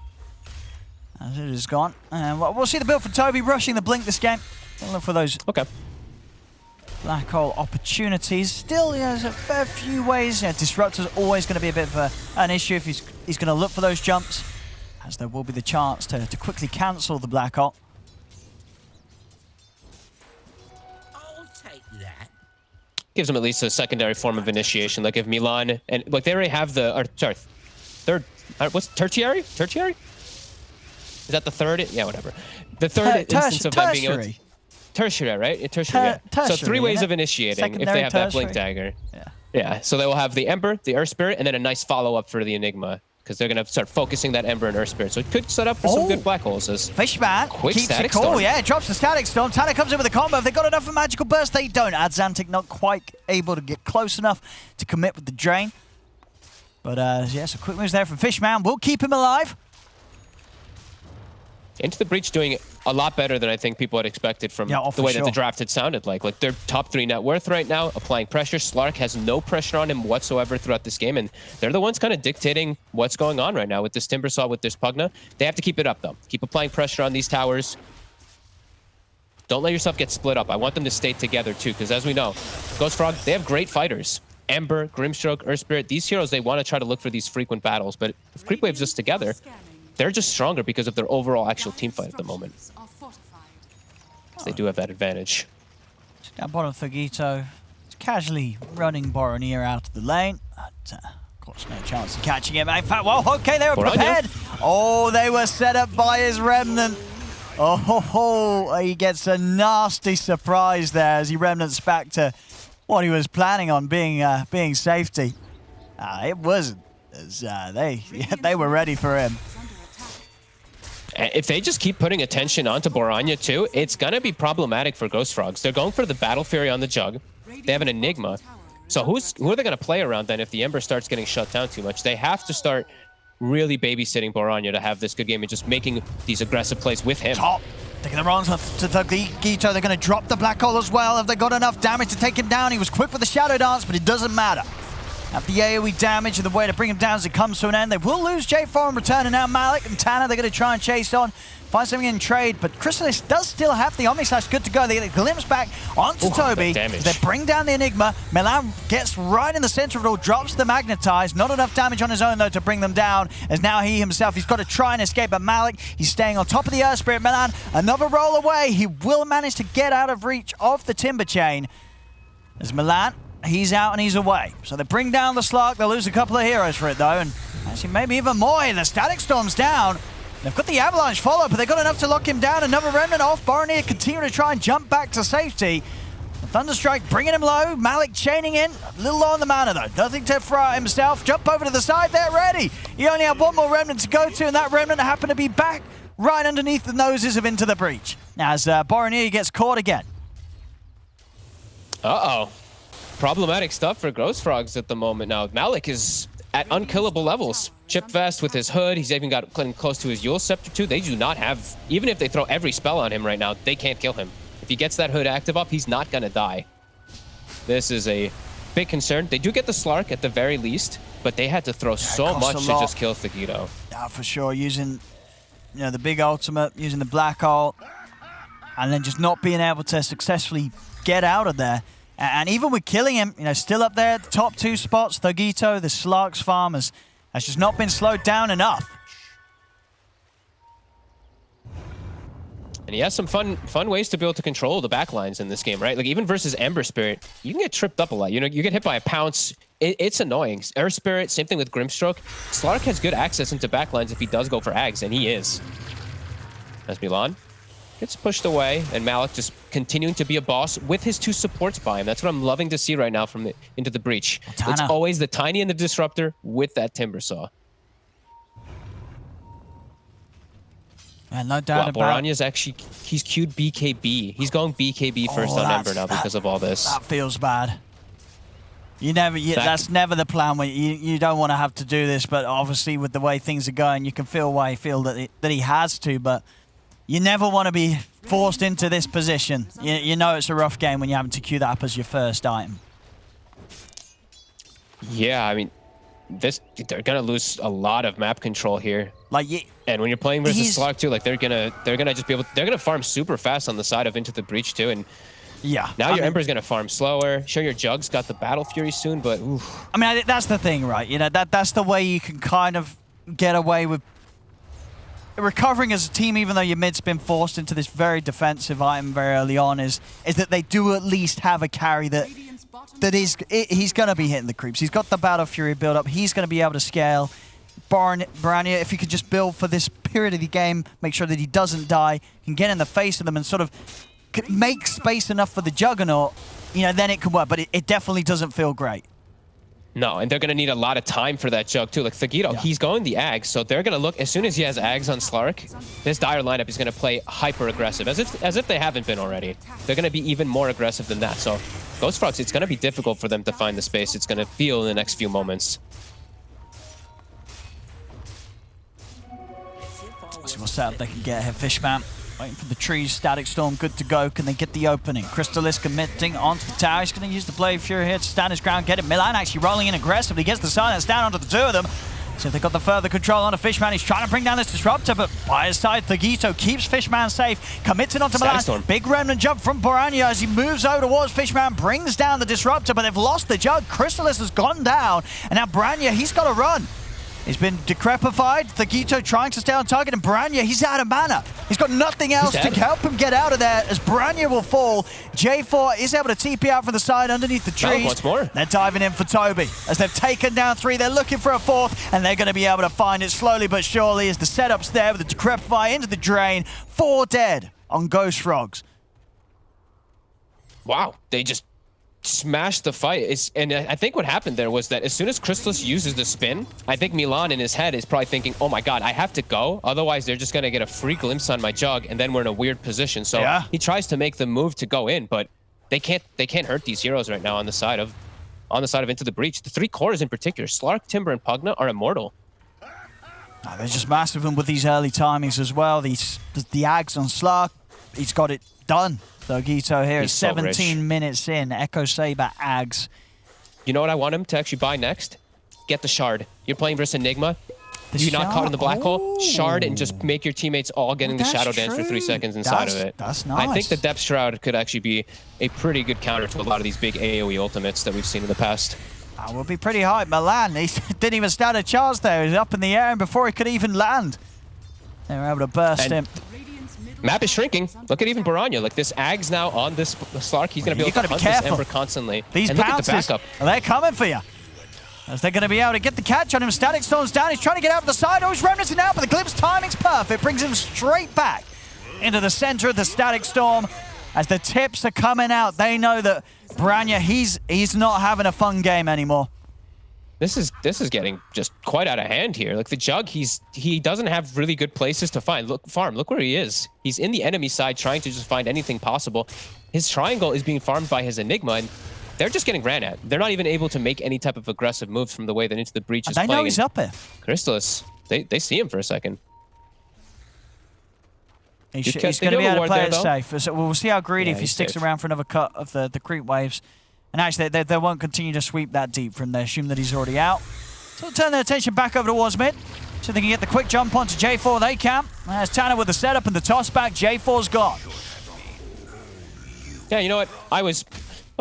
As it is gone. And we'll see the build for Toby rushing the Blink this game. We'll look for those Black Hole opportunities. Still, there's a fair few ways. Disruptor's always going to be a bit of an issue if he's going to look for those jumps, as there will be the chance to quickly cancel the Black Hole. I'll take that. Gives them at least a secondary form of initiation. Like if Milan, and like they already have what's tertiary? Tertiary? Is that the third? Yeah, whatever. The third instance of them being able to... Tertiary, right? Tertiary, yeah. So 3 ways of initiating if they have that Blink Dagger. Yeah, so they will have the Ember, the Earth Spirit, and then a nice follow-up for the Enigma, because they're going to start focusing that Ember and Earth Spirit. So it could set up for some good Black Holes. Fishman keeps it cool. Yeah, it drops the Static Storm. Tanner comes in with a combo. If they got enough for Magical Burst, they don't. Zantic not quite able to get close enough to commit with the Drain. But so quick moves there from Fishman. Will keep him alive. Into the Breach doing a lot better than I think people had expected from the way that the draft had sounded like. Like, they're top 3 net worth right now, applying pressure. Slark has no pressure on him whatsoever throughout this game, and they're the ones kind of dictating what's going on right now with this Timber Saw, with this Pugna. They have to keep it up, though. Keep applying pressure on these towers. Don't let yourself get split up. I want them to stay together, too, because as we know, Ghost Frog, they have great fighters. Ember, Grimstroke, Earth Spirit, these heroes, they want to try to look for these frequent battles, but if Creep Wave's just together, they're just stronger because of their overall actual team fight at the moment. They do have that advantage. Down bottom, Thugito casually running Boronier out of the lane. But, of course, no chance of catching him. In fact, well, okay, they were prepared. Oh, they were set up by his Remnant. Oh, he gets a nasty surprise there as he Remnants back to what he was planning on being safety. It wasn't, as they were ready for him. If they just keep putting attention onto Boranya too, it's going to be problematic for Ghost Frogs. They're going for the Battle Fury on the Jug. They have an Enigma. So who are they going to play around then if the Ember starts getting shut down too much? They have to start really babysitting Boranya to have this good game and just making these aggressive plays with him. Top. Taking the runs to Thugito. They're going to drop the Black Hole as well. Have they got enough damage to take him down? He was quick with the Shadow Dance, but it doesn't matter. Have the AoE damage and the way to bring him down as it comes to an end. They will lose J4 in return, and now Malik and Tana, they're going to try and chase on, find something in trade, but Chrysalis does still have the Omni Slash good to go. They get a glimpse back onto Toby. They bring down the Enigma. Milan gets right in the center of it all, drops the Magnetize. Not enough damage on his own, though, to bring them down, as now he himself, he's got to try and escape, but Malik, he's staying on top of the Earth Spirit. Milan, another roll away. He will manage to get out of reach of the Timber Chain. As Milan, he's out and he's away. So they bring down the Slark. They'll lose a couple of heroes for it, though, and actually maybe even more. The Static Storm's down. They've got the Avalanche follow, but they've got enough to lock him down. Another Remnant off. Boronier continue to try and jump back to safety. The Thunderstrike bringing him low. Malik chaining in. A little low on the mana, though. Nothing to throw at himself. Jump over to the side. They're ready. He only had one more Remnant to go to, and that Remnant happened to be back right underneath the noses of Into the Breach. Now, as Boronier gets caught again. Uh-oh. Problematic stuff for Ghost Frogs at the moment now. Malik is at unkillable levels. Chip Vest with his hood. He's even got close to his Yule Scepter too. They do not have, even if they throw every spell on him right now, they can't kill him. If he gets that hood active up, he's not going to die. This is a big concern. They do get the Slark at the very least, but they had to throw so much to just kill Thugito. Yeah, for sure. Using, the big ultimate, using the Black Hole, and then just not being able to successfully get out of there. And even with killing him, still up there, the top two spots, Thugito, the Slark's farm has just not been slowed down enough. And he has some fun ways to be able to control the backlines in this game, right? Like even versus Ember Spirit, you can get tripped up a lot. You get hit by a pounce. It's annoying. Air Spirit, same thing with Grimstroke. Slark has good access into backlines if he does go for Ags, and he is. That's Milan. Gets pushed away, and Malik just continuing to be a boss with his two supports by him. That's what I'm loving to see right now from Into the Breach. Tana. It's always the Tiny and the Disruptor with that Timber Saw. And no doubt about it. Boranya's actually, he's queued BKB. He's going BKB first on Ember now because of all this. That feels bad. That's never the plan. Where you don't want to have to do this, but obviously with the way things are going, you can feel why he feels that he has to, but you never want to be forced into this position. You know it's a rough game when you're having to queue that up as your first item. Yeah, I mean, they're gonna lose a lot of map control here. And when you're playing versus Slark too, like they're gonna just be able, they're gonna farm super fast on the side of Into the Breach too, and yeah. Now your Ember's gonna farm slower. Sure, your Jug's got the Battle Fury soon, but oof. I mean, that's the thing, right? That's the way you can kind of get away with recovering as a team, even though your mid's been forced into this very defensive item very early on, is that they do at least have a carry that he's going to be hitting the creeps. He's got the Battle Fury build up. He's going to be able to scale. Boranya, if he could just build for this period of the game, make sure that he doesn't die, can get in the face of them and sort of make space enough for the Juggernaut, then it can work. But it definitely doesn't feel great. No, and they're going to need a lot of time for that Jug, too. Like, Thugito, he's going the Ags, so they're going to look, as soon as he has Ags on Slark, this Dire lineup is going to play hyper-aggressive, as if they haven't been already. They're going to be even more aggressive than that. So, Ghost Frogs, it's going to be difficult for them to find the space. It's going to feel in the next few moments. See what setup they can get here. Fishman waiting for the trees. Static Storm good to go. Can they get the opening? Crystallis committing onto the tower. He's going to use the Blade Fury here to stand his ground, get it. Milan actually rolling in aggressively. Gets the silence down onto the two of them. So if they've got the further control on a Fishman, he's trying to bring down this Disruptor, but by his side, Thugito keeps Fishman safe. Commits it onto Milan. Big Remnant jump from Boranya as he moves over towards Fishman, brings down the Disruptor, but they've lost the Jug. Crystallis has gone down, and now Boranya, he's got to run. He's been decrepified. Thagito trying to stay on target, and Branya, he's out of mana. He's got nothing else to help him get out of there as Branya will fall. J4 is able to TP out from the side underneath the trees. Once more. They're diving in for Toby. As they've taken down 3, they're looking for a 4th, and they're going to be able to find it slowly but surely as the setup's there with the decrepify into the drain. 4 dead on Ghost Frogs. Wow, they just smashed the fight. And I think what happened there was that as soon as Crystallis uses the spin, I think Milan in his head is probably thinking, oh my god, I have to go, otherwise they're just going to get a free glimpse on my jug, and then we're in a weird position. So he tries to make the move to go in, but they can't hurt these heroes right now on the side of Into the Breach. The 3 cores in particular, Slark, Timber, and Pugna, are immortal. Oh, they're just massive, and with these early timings as well. The Ags on Slark, he's got it done. Thagito here is 17 minutes in. Echo Saber, Ags. You know what I want him to actually buy next? Get the Shard. You're playing versus Enigma. You're not caught in the black hole. Shard and just make your teammates all getting the Shadow Dance for 3 seconds inside of it. That's nice. I think the Depth Shroud could actually be a pretty good counter to a lot of these big AoE ultimates that we've seen in the past. That would be pretty high. Milan, he didn't even stand a chance there. He was up in the air, and before he could even land, they were able to burst him. Map is shrinking. Look at even Baranya. Like, this Ag's now on this Slark. He's going to be able to hunt this Ember constantly. These and look bounces, at the backup. They're coming for you. As they're going to be able to get the catch on him. Static Storm's down. He's trying to get out of the side. Oh, he's remnanting out, but the Glimpse timing's perfect. Brings him straight back into the center of the Static Storm. As the tips are coming out, they know that Baranya, he's not having a fun game anymore. This is getting just quite out of hand here. Like, the Jug, he doesn't have really good places to farm. Look where he is. He's in the enemy side trying to just find anything possible. His triangle is being farmed by his Enigma, and they're just getting ran at. They're not even able to make any type of aggressive moves from the way that Into the Breach is playing. They know he's up here. Crystallis, they see him for a second. He's going to be able to play it safe. So we'll see how greedy if he sticks around for another cut of the creep waves. And actually, they won't continue to sweep that deep from there. Assume that he's already out. So they'll turn their attention back over towards mid. So they can get the quick jump onto J4. They can. There's Tanner with the setup and the toss back. J4's gone. Yeah, you know what? I was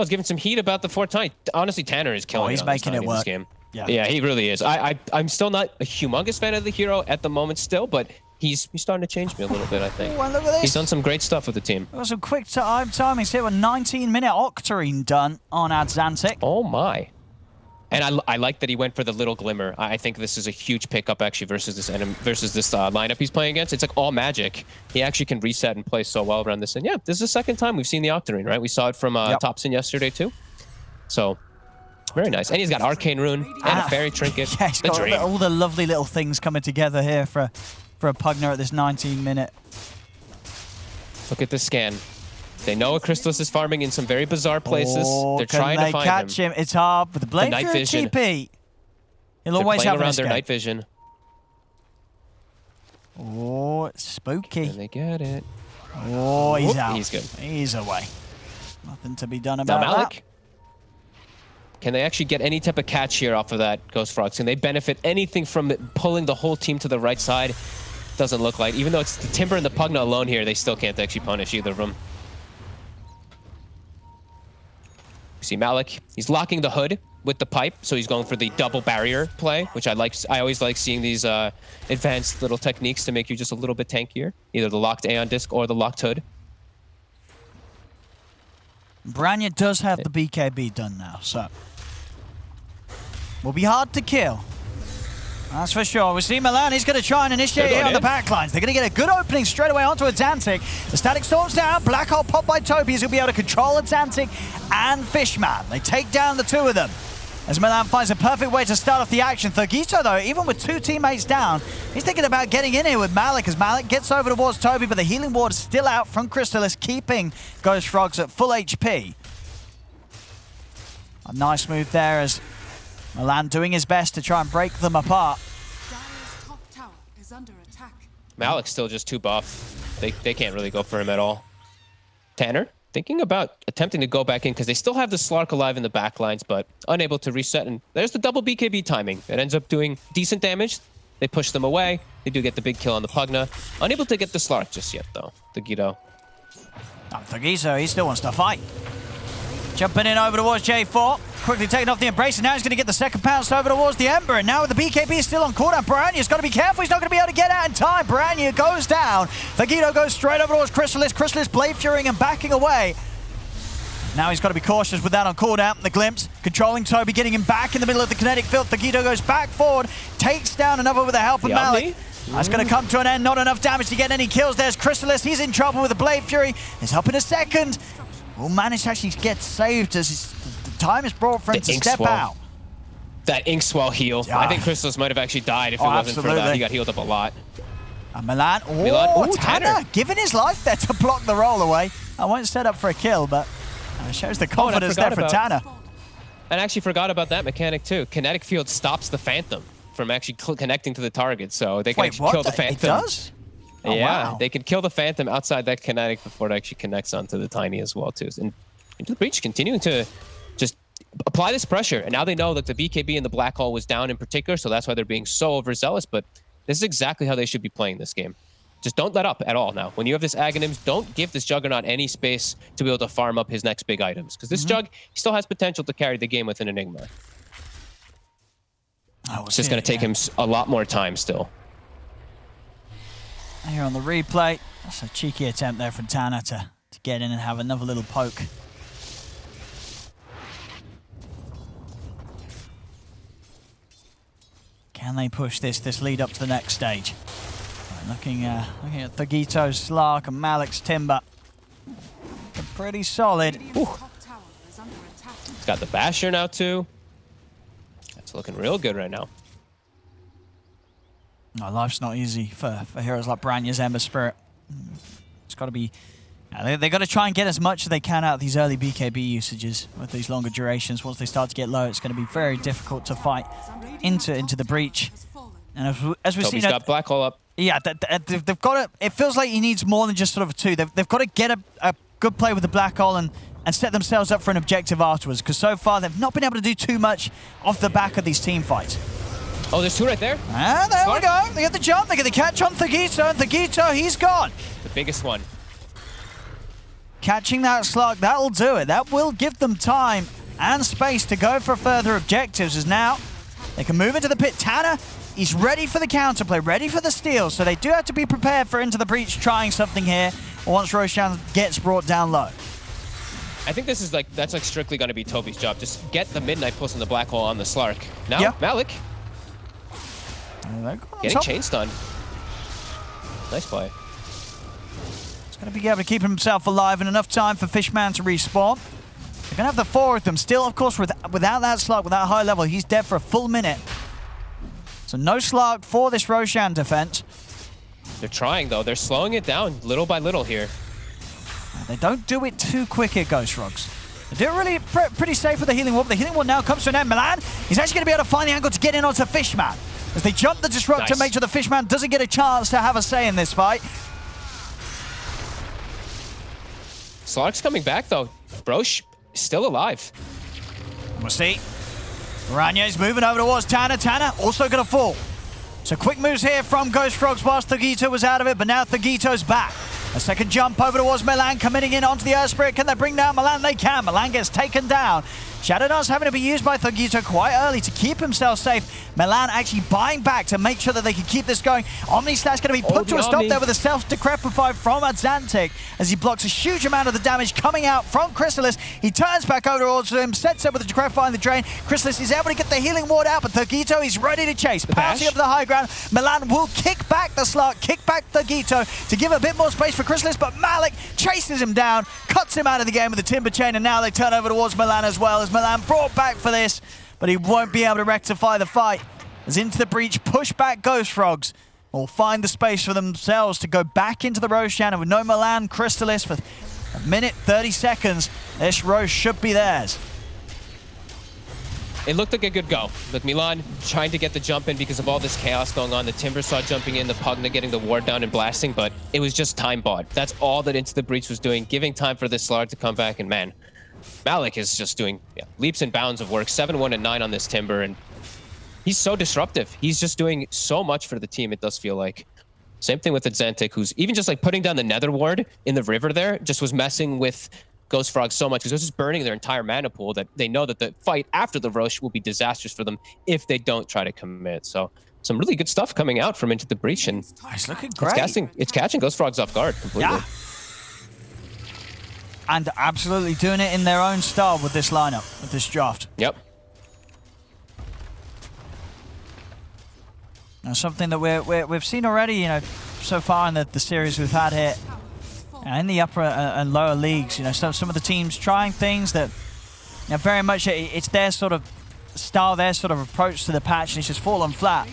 giving some heat about the Fortnite. Honestly, Tanner is killing he's making it work. This game. Yeah, he really is. I'm still not a humongous fan of the hero at the moment still, but he's starting to change me a little bit, I think. Ooh, and look at this. He's done some great stuff with the team. There was some quick timings here with 19-minute Octarine done on Adzantic. Oh my. And I like that he went for the little glimmer. I think this is a huge pickup actually versus this lineup he's playing against. It's like all magic. He actually can reset and play so well around this. And yeah, this is the second time we've seen the Octarine, right? We saw it from Thompson yesterday too. So very nice. And he's got Arcane Rune and a Fairy Trinket. Yeah, he's got all the lovely little things coming together here for a Pugna at this 19-minute. Look at this scan. They know Crystallis is farming in some very bizarre places. They're trying to find catch him. It's hard with the Blade night vision. TP. He'll always have around their night vision. Oh, it's spooky. And they get it. Oh, he's out. He's good. He's away. Nothing to be done about Malik, can they actually get any type of catch here off of that Ghost Frogs? Can they benefit anything from pulling the whole team to the right side? Doesn't look like. Even though it's the Timber and the Pugna alone here, they still can't actually punish either of them. You see Malik, he's locking the hood with the pipe, so he's going for the double barrier play, which I like. I always like seeing these advanced little techniques to make you just a little bit tankier. Either the locked Aeon Disc or the locked hood. Branya does have the BKB done now, so will be hard to kill. That's for sure. We see Milan. He's going to try and initiate here on the backlines. They're going to get a good opening straight away onto Adzantic. The Static Storm's down. Black Hole popped by Toby. He'll be able to control Adzantic and Fishman. They take down the two of them. As Milan finds a perfect way to start off the action. Thagito, though, even with 2 teammates down, he's thinking about getting in here with Malik as Malik gets over towards Toby, but the healing ward is still out from Crystallis, keeping Ghost Frogs at full HP. A nice move there as Milan doing his best to try and break them apart. Malik's still just too buff. They can't really go for him at all. Tanner, thinking about attempting to go back in because they still have the Slark alive in the backlines, but unable to reset. And there's the double BKB timing. It ends up doing decent damage. They push them away. They do get the big kill on the Pugna. Unable to get the Slark just yet, though. Thagito. Thagito, he still wants to fight. Jumping in over towards J4. Quickly taking off the Embrace, and now he's going to get the second pounce over towards the Ember. And now with the BKB still on cooldown, Piranha's got to be careful. He's not going to be able to get out in time. Piranha goes down. Thagito goes straight over towards Chrysalis. Chrysalis Blade Furying and backing away. Now he's got to be cautious with that on cooldown. The Glimpse controlling Toby, getting him back in the middle of the kinetic field. Thagito goes back forward, takes down another with the help of Malik. That's going to come to an end. Not enough damage to get any kills. There's Chrysalis. He's in trouble with the Blade Fury. He's up in a second. Will manage to actually get saved as the time is brought for him to step out. That Inkswell heal. I think Chrysalis might have actually died if it wasn't for that. He got healed up a lot. And Milan. Ooh, Tanner giving his life there to block the roll away. I won't set up for a kill, but shows the confidence there for Tanner. And I actually forgot about that mechanic too. Kinetic field stops the Phantom from actually connecting to the target, so they can actually kill the Phantom. It does? Oh, yeah, wow. they can kill the Phantom outside that kinetic before it actually connects onto the Tiny as well too. And Into the Breach continuing to just apply this pressure, and now they know that the BKB and the Black Hole was down in particular, so that's why they're being so overzealous. But this is exactly how they should be playing this game. Just don't let up at all now. When you have this Aghanims, don't give this Juggernaut any space to be able to farm up his next big items, because this Jug he still has potential to carry the game with an Enigma. It's just going to take him a lot more time still. Here on the replay, that's a cheeky attempt there from Tanner to get in and have another little poke. Can they push this lead up to the next stage? Looking at Thagito's Slark and Malik's Timber. They're pretty solid. He's got the Basher now too. That's looking real good right now. No, life's not easy for heroes like Branya's Ember Spirit. It's got to be... They got to try and get as much as they can out of these early BKB usages with these longer durations. Once they start to get low, it's going to be very difficult to fight into the breach. And as we've seen... He's got Black Hole up. Yeah, they've got to... It feels like he needs more than just sort of a 2. They've got to get a good play with the Black Hole and set themselves up for an objective afterwards, because so far they've not been able to do too much off the back of these team fights. Oh, there's 2 right there. And there we go. They get the jump. They get the catch on Thagito, and Thagito, he's gone. The biggest one. Catching that slug, that'll do it. That will give them time and space to go for further objectives, as now they can move into the pit. Tanner, he's ready for the counterplay, ready for the steal, so they do have to be prepared for Into the Breach trying something here once Roshan gets brought down low. I think this is that's strictly going to be Toby's job. Just get the Midnight Pulse in the Black Hole on the Slark. Now, Malik. Getting chain stunned. Nice play. He's going to be able to keep himself alive and enough time for Fishman to respawn. They're going to have the 4 of them. Still, of course, without that slug, without high level, he's dead for a full minute. So no slug for this Roshan defense. They're trying, though. They're slowing it down little by little here. They don't do it too quick here, Ghost Frogs. They do it really pretty safe with the Healing Wall. The Healing Wall now comes to an end. Milan, he's actually going to be able to find the angle to get in onto Fishman. As they jump the Disrupt to make sure the Fishman doesn't get a chance to have a say in this fight. Slark's coming back, though. Brosh still alive. We'll see. Ranya's moving over towards Tanner. Tanner also going to fall. So quick moves here from Ghost Frogs whilst Thagito was out of it, but now Thagito's back. A second jump over towards Milan, committing in onto the Earth Spirit. Can they bring down Milan? They can. Milan gets taken down. Shadow Dance having to be used by Thagito quite early to keep himself safe. Milan actually buying back to make sure that they can keep this going. Omni Slash going to be put to a stop there with a self-decrepify from Adzantic as he blocks a huge amount of the damage coming out from Chrysalis. He turns back over towards him, sets up with the Decrepify in the drain. Chrysalis is able to get the healing ward out, but Thagito is ready to chase. Passing up to the high ground. Milan will kick back the Slark, kick back Thagito to give a bit more space for Chrysalis, but Malik chases him down, cuts him out of the game with the Timber Chain, and now they turn over towards Milan as well, as Milan brought back for this, but he won't be able to rectify the fight. As Into the Breach push back Ghost Frogs will find the space for themselves to go back into the Roshan, and with no Milan Chrysalis for a minute 30 seconds, this Rosh should be theirs. It looked like a good go. With Milan trying to get the jump in because of all this chaos going on. The Timber Saw jumping in, the Pugna getting the ward down and blasting, but it was just time bought. That's all that Into the Breach was doing, giving time for this Slark to come back, and man, Malik is just doing leaps and bounds of work. 7-1 and 9 on this Timber, and he's so disruptive. He's just doing so much for the team, it does feel like. Same thing with Adzantic, who's even just putting down the Nether Ward in the river there, just was messing with Ghost Frog so much because they're just burning their entire mana pool that they know that the fight after the Roche will be disastrous for them if they don't try to commit. So some really good stuff coming out from Into the Breach, and it's looking great. It's catching Ghost Frogs off guard completely. Yeah. And absolutely doing it in their own style with this lineup, with this draft. Yep. Now, something that we've seen already, you know, so far in the series we've had here, in the upper and lower leagues, you know, some of the teams trying things that, you know, very much it's their sort of style, their sort of approach to the patch, and it's just fallen flat.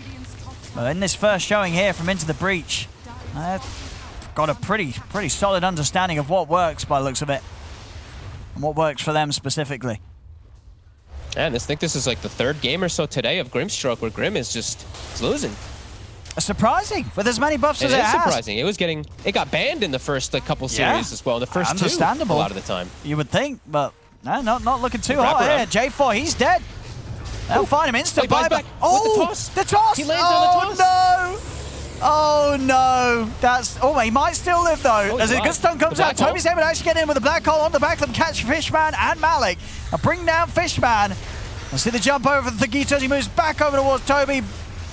But in this first showing here from Into the Breach, got a pretty solid understanding of what works by the looks of it, and what works for them specifically. And I think this is like the third game or so today of Grimstroke where Grim is just losing. Surprising, with as many buffs as it has. It is surprising. It got banned in the first couple series as well. The first understandable. two, a lot of the time. You would think, but no, not looking too hot here. J4, he's dead. They'll find him instant buyback. Oh, the toss! He lands on the toss. No! Oh no! He might still live though. As a good stun comes out, Toby's able to actually get in with a black hole on the back of them, catch Fishman and Malik. Now bring down Fishman. I see the jump over the Thagito as he moves back over towards Toby.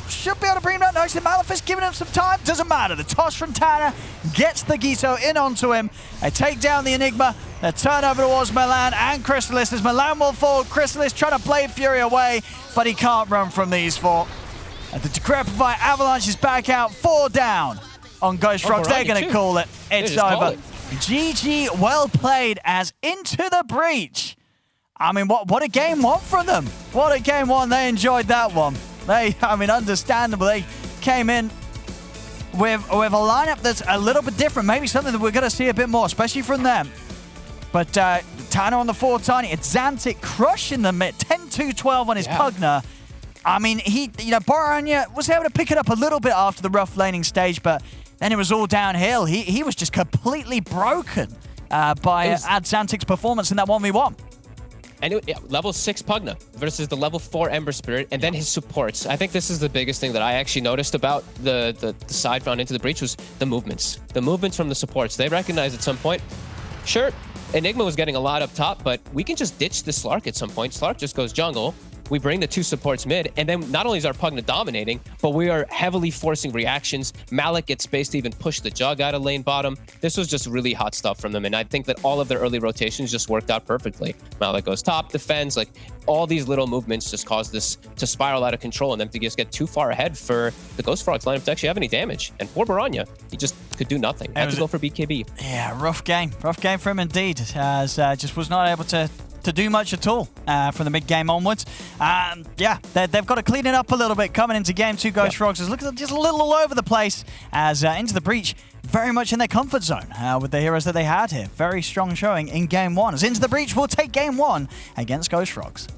Should be able to bring him down. No, actually, Malefist giving him some time. Doesn't matter. The toss from Tanner gets the Gito in onto him. They take down the Enigma. They turn over towards Milan and Chrysalis. As Milan will fall, Chrysalis trying to Blade Fury away, but he can't run from these four. And the Decrepify Avalanche is back out. 4 down on Ghost Frogs. They're going to call it. It's over. GG, well played as Into the Breach. I mean, what a game one from them. What a game one. They enjoyed that one. Understandable. They came in with a lineup that's a little bit different. Maybe something that we're going to see a bit more, especially from them. But Tanner on the 4 Tiny. It's Xantic crushing them at 10-2-12 on his Pugna. I mean, Boranya was able to pick it up a little bit after the rough laning stage, but then it was all downhill. He was just completely broken by Xantic's performance in that 1v1. And level 6 Pugna versus the level 4 Ember Spirit, and then his supports. I think this is the biggest thing that I actually noticed about the side round Into the Breach was the movements. The movements from the supports. They recognized at some point, sure, Enigma was getting a lot up top, but we can just ditch the Slark at some point. Slark just goes jungle. We bring the 2 supports mid, and then not only is our Pugna dominating, but we are heavily forcing reactions. Malik gets space to even push the Jug out of lane bottom. This was just really hot stuff from them, and I think that all of their early rotations just worked out perfectly. Malik goes top, defends, like all these little movements just caused this to spiral out of control and them to just get too far ahead for the Ghost Frogs lineup to actually have any damage. And poor Baranya, he just could do nothing. Had to go for BKB. Yeah, rough game. Rough game for him indeed, as just was not able to do much at all from the mid-game onwards. They've got to clean it up a little bit coming into Game 2. Ghost Frogs is looking just a little all over the place as Into the Breach very much in their comfort zone with the heroes that they had here. Very strong showing in Game 1 as Into the Breach will take Game 1 against Ghost Frogs.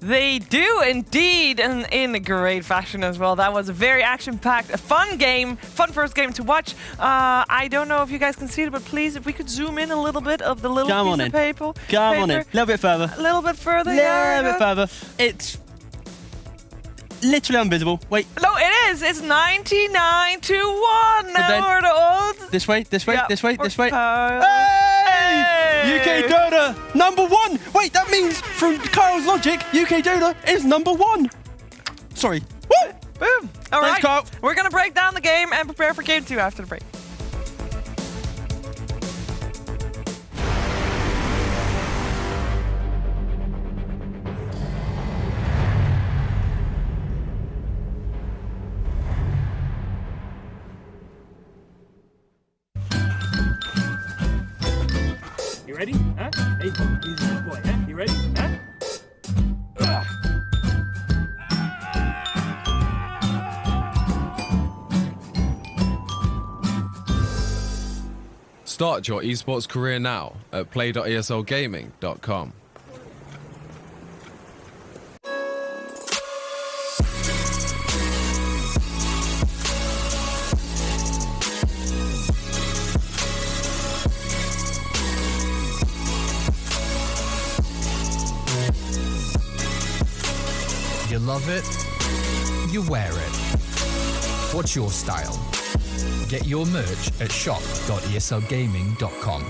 They do indeed, and in a great fashion as well. That was a very action-packed, fun game, fun first game to watch. I don't know if you guys can see it, but please, if we could zoom in a little bit of the little piece of paper. Come on in. A little bit further. A little bit further, yeah. A little bit further. It's literally invisible. Wait. No, it is. It's 99 to 1. Now we're the odds. This way, this way, Yeah, this way, this way. Hey! UK Dota, #1. Wait, that means from Kyle's logic, UK Dota is #1. Sorry. Woo! Boom. All right. Thanks, Kyle. We're going to break down the game and prepare for Game 2 after the break. You ready? Huh? Hey, he's a good boy, huh? You ready? Huh? Start your esports career now at play.eslgaming.com. You love it, you wear it. What's your style? Get your merch at shop.eslgaming.com.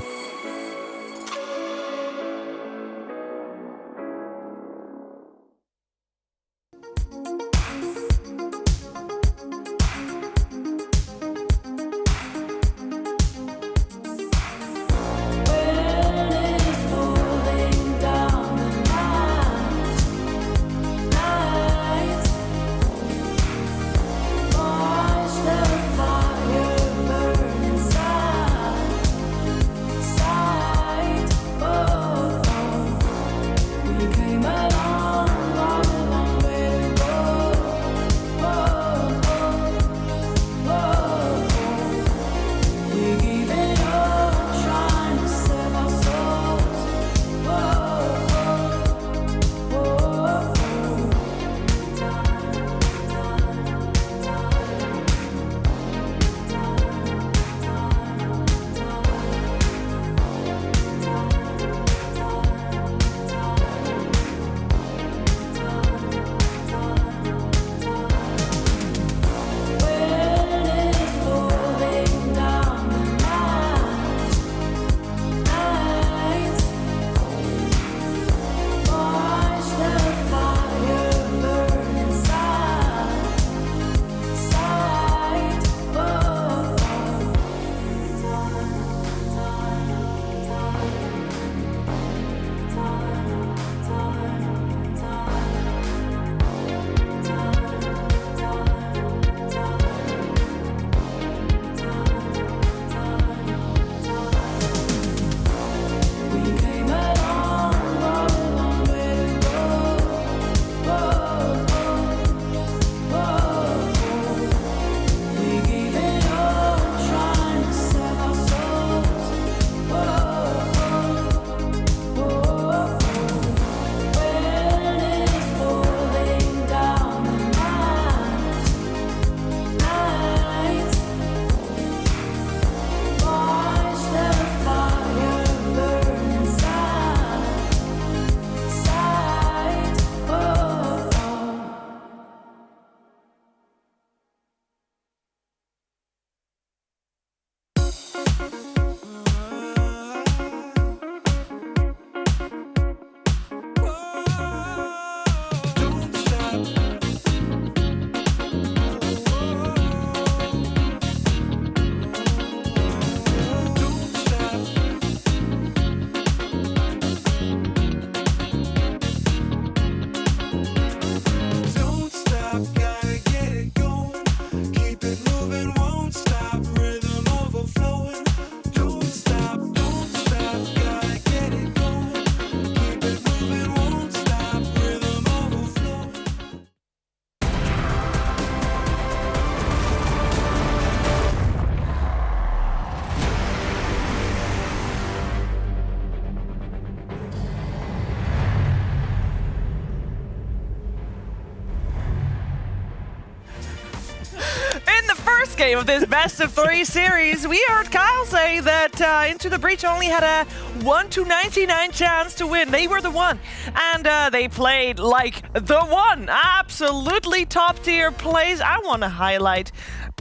first game of this best of 3 series, we heard Kyle say that Into the Breach only had a 1 to 99 chance to win. They were the one, and they played like the one. Absolutely top tier plays. I want to highlight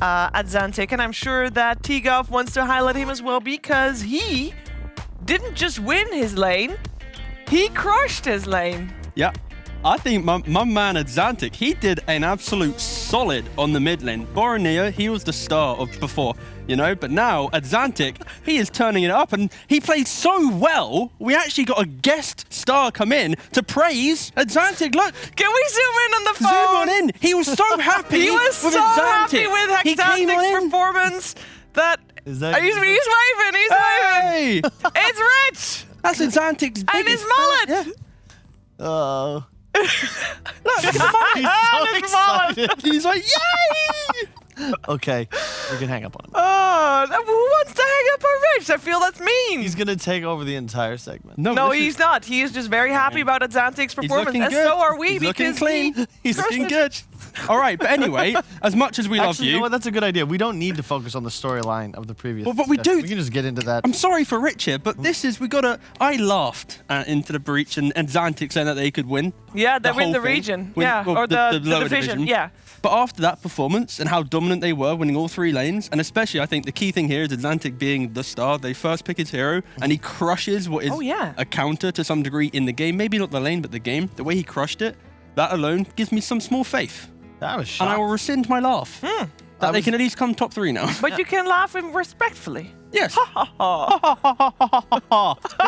Adzantic, and I'm sure that T-Gov wants to highlight him as well, because he didn't just win his lane, he crushed his lane. Yeah. I think my man Adzantic, he did an absolute solid on the mid lane. Boromir, he was the star of before, you know, but now Adzantic, he is turning it up, and he played so well, we actually got a guest star come in to praise Adzantic. Look. Can we zoom in on the phone? Zoom on in. He was so happy. He was with so Adzantic. happy with Adzantic's performance that... Is that he's waving, he's hey! waving. It's Rich! That's Adzantic's And his mullet! Yeah. Oh. Look at the mullet. He's so His excited. He's like, yay! Okay, we can hang up on him. Oh, who wants to hang up on Rich? I feel that's mean. He's gonna take over the entire segment. No, he's not. He is just very happy about Adzantic's performance, looking and good. so are we, He's looking because clean. He's crushed looking it. good. All right, but anyway, as much as we love Actually, you know you, what? That's a good idea. We don't need to focus on the storyline of the previous. Well, but we discussion. do. We can just get into that. I'm sorry for Rich here, but this is, we gotta, I laughed Into the Breach and Adzantic saying that they could win. Yeah, they win whole the thing. region. Win- Yeah, well, or the lower division. Yeah. But after that performance and how dominant they were, winning all 3 lanes, and especially I think the key thing here is Adzantic being the star. They first pick his hero, and he crushes what is a counter to some degree in the game. Maybe not the lane, but the game. The way he crushed it, that alone gives me some small faith. That was And I shocked. will rescind my laugh. That they can at least come top 3 now. But you can laugh him respectfully. Yes.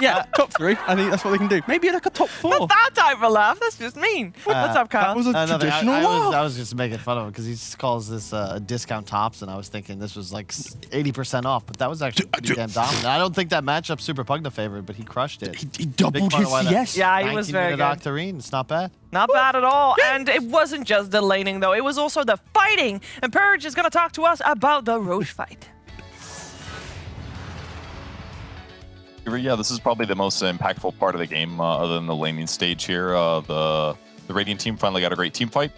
Yeah, top 3. I think that's what they can do. Maybe like a top 4. Not that type of laugh. That's just mean. What's up, Kyle? That was a traditional laugh. I was just making fun of him because he just calls this discount tops, and I was thinking this was like 80% off, but that was actually pretty damn dominant. I don't think that matchup's super Pugna favored, but he crushed it. He doubled his CS. Yeah, he was very good. Octarine, it's not bad. Not bad at all. And it wasn't just the laning, though. It was also the fighting. And Purge is going to talk to us about the Roche fight. Yeah, this is probably the most impactful part of the game, other than the laning stage here. The Radiant team finally got a great team fight,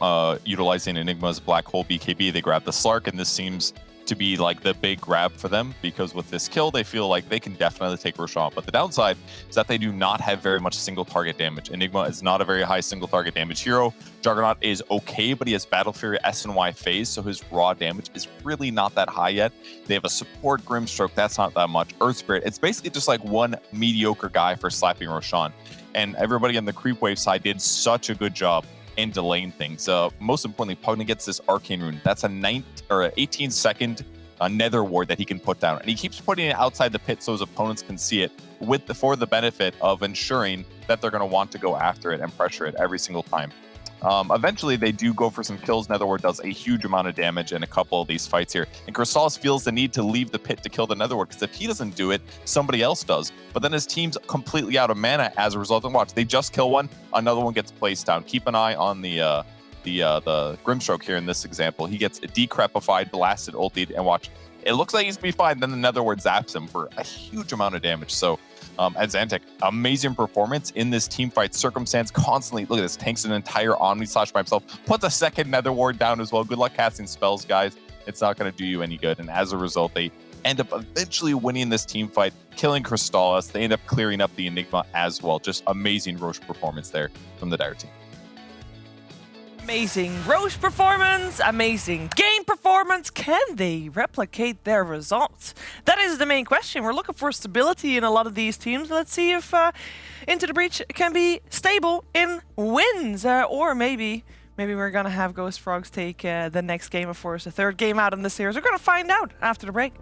utilizing Enigma's Black Hole BKB. They grabbed the Slark, and this seems to be like the big grab for them, because with this kill, they feel like they can definitely take Roshan. But the downside is that they do not have very much single target damage. Enigma is not a very high single target damage hero. Juggernaut is okay, but he has Battle Fury S and Y phase, so his raw damage is really not that high yet. They have a support Grimstroke, that's not that much. Earth Spirit, it's basically just like one mediocre guy for slapping Roshan. And everybody on the creep wave side did such a good job in delaying things. Most importantly, Pugna gets this Arcane Rune. That's a 18-second Nether Ward that he can put down, and he keeps putting it outside the pit so his opponents can see it, for the benefit of ensuring that they're going to want to go after it and pressure it every single time. Eventually, they do go for some kills. Nether Ward does a huge amount of damage in a couple of these fights here. And Crystallis feels the need to leave the pit to kill the Nether Ward, because if he doesn't do it, somebody else does. But then his team's completely out of mana as a result. And watch, they just kill one, another one gets placed down. Keep an eye on the Grimstroke here in this example. He gets decrepified, blasted, ultied, and watch. It looks like he's gonna be fine. Then the Nether Ward zaps him for a huge amount of damage. So Adzantic, amazing performance in this team fight circumstance. Constantly, look at this, tanks an entire Omni Slash by himself, puts a second Nether Ward down as well. Good luck casting spells, guys. It's not going to do you any good. And as a result, they end up eventually winning this team fight, killing Crystallis. They end up clearing up the Enigma as well. Just amazing Roche performance there from the Dire team. Amazing Roche performance, amazing game performance. Can they replicate their results? That is the main question. We're looking for stability in a lot of these teams. Let's see if Into the Breach can be stable in wins, or maybe we're gonna have Ghost Frogs take the next game, of course, the third game out in the series. We're gonna find out after the break.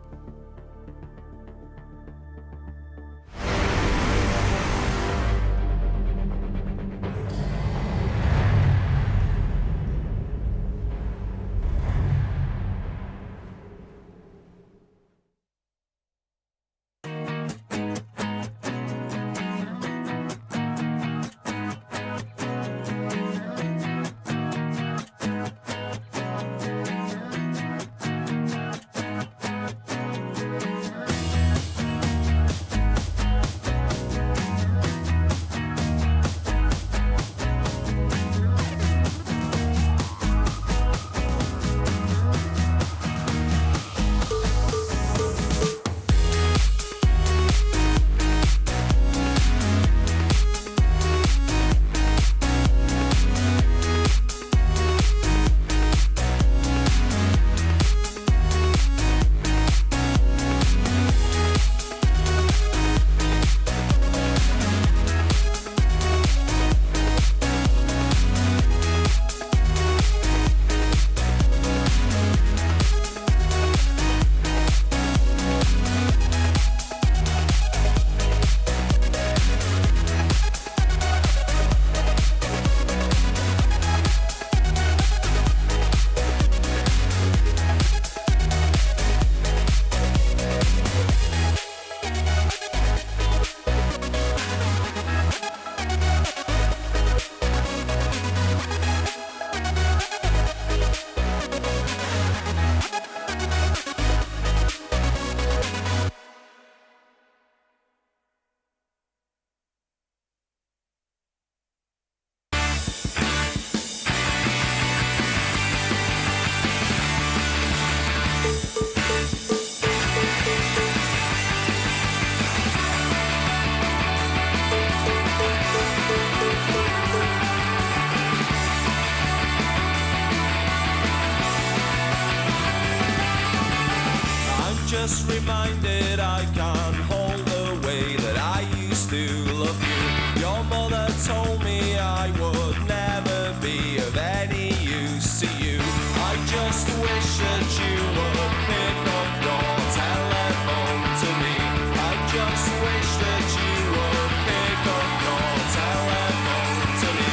just reminded I can't hold the way that I used to love you. Your mother told me I would never be of any use to you. I just wish that you would pick up your telephone to me. I just wish that you would pick up your telephone to me.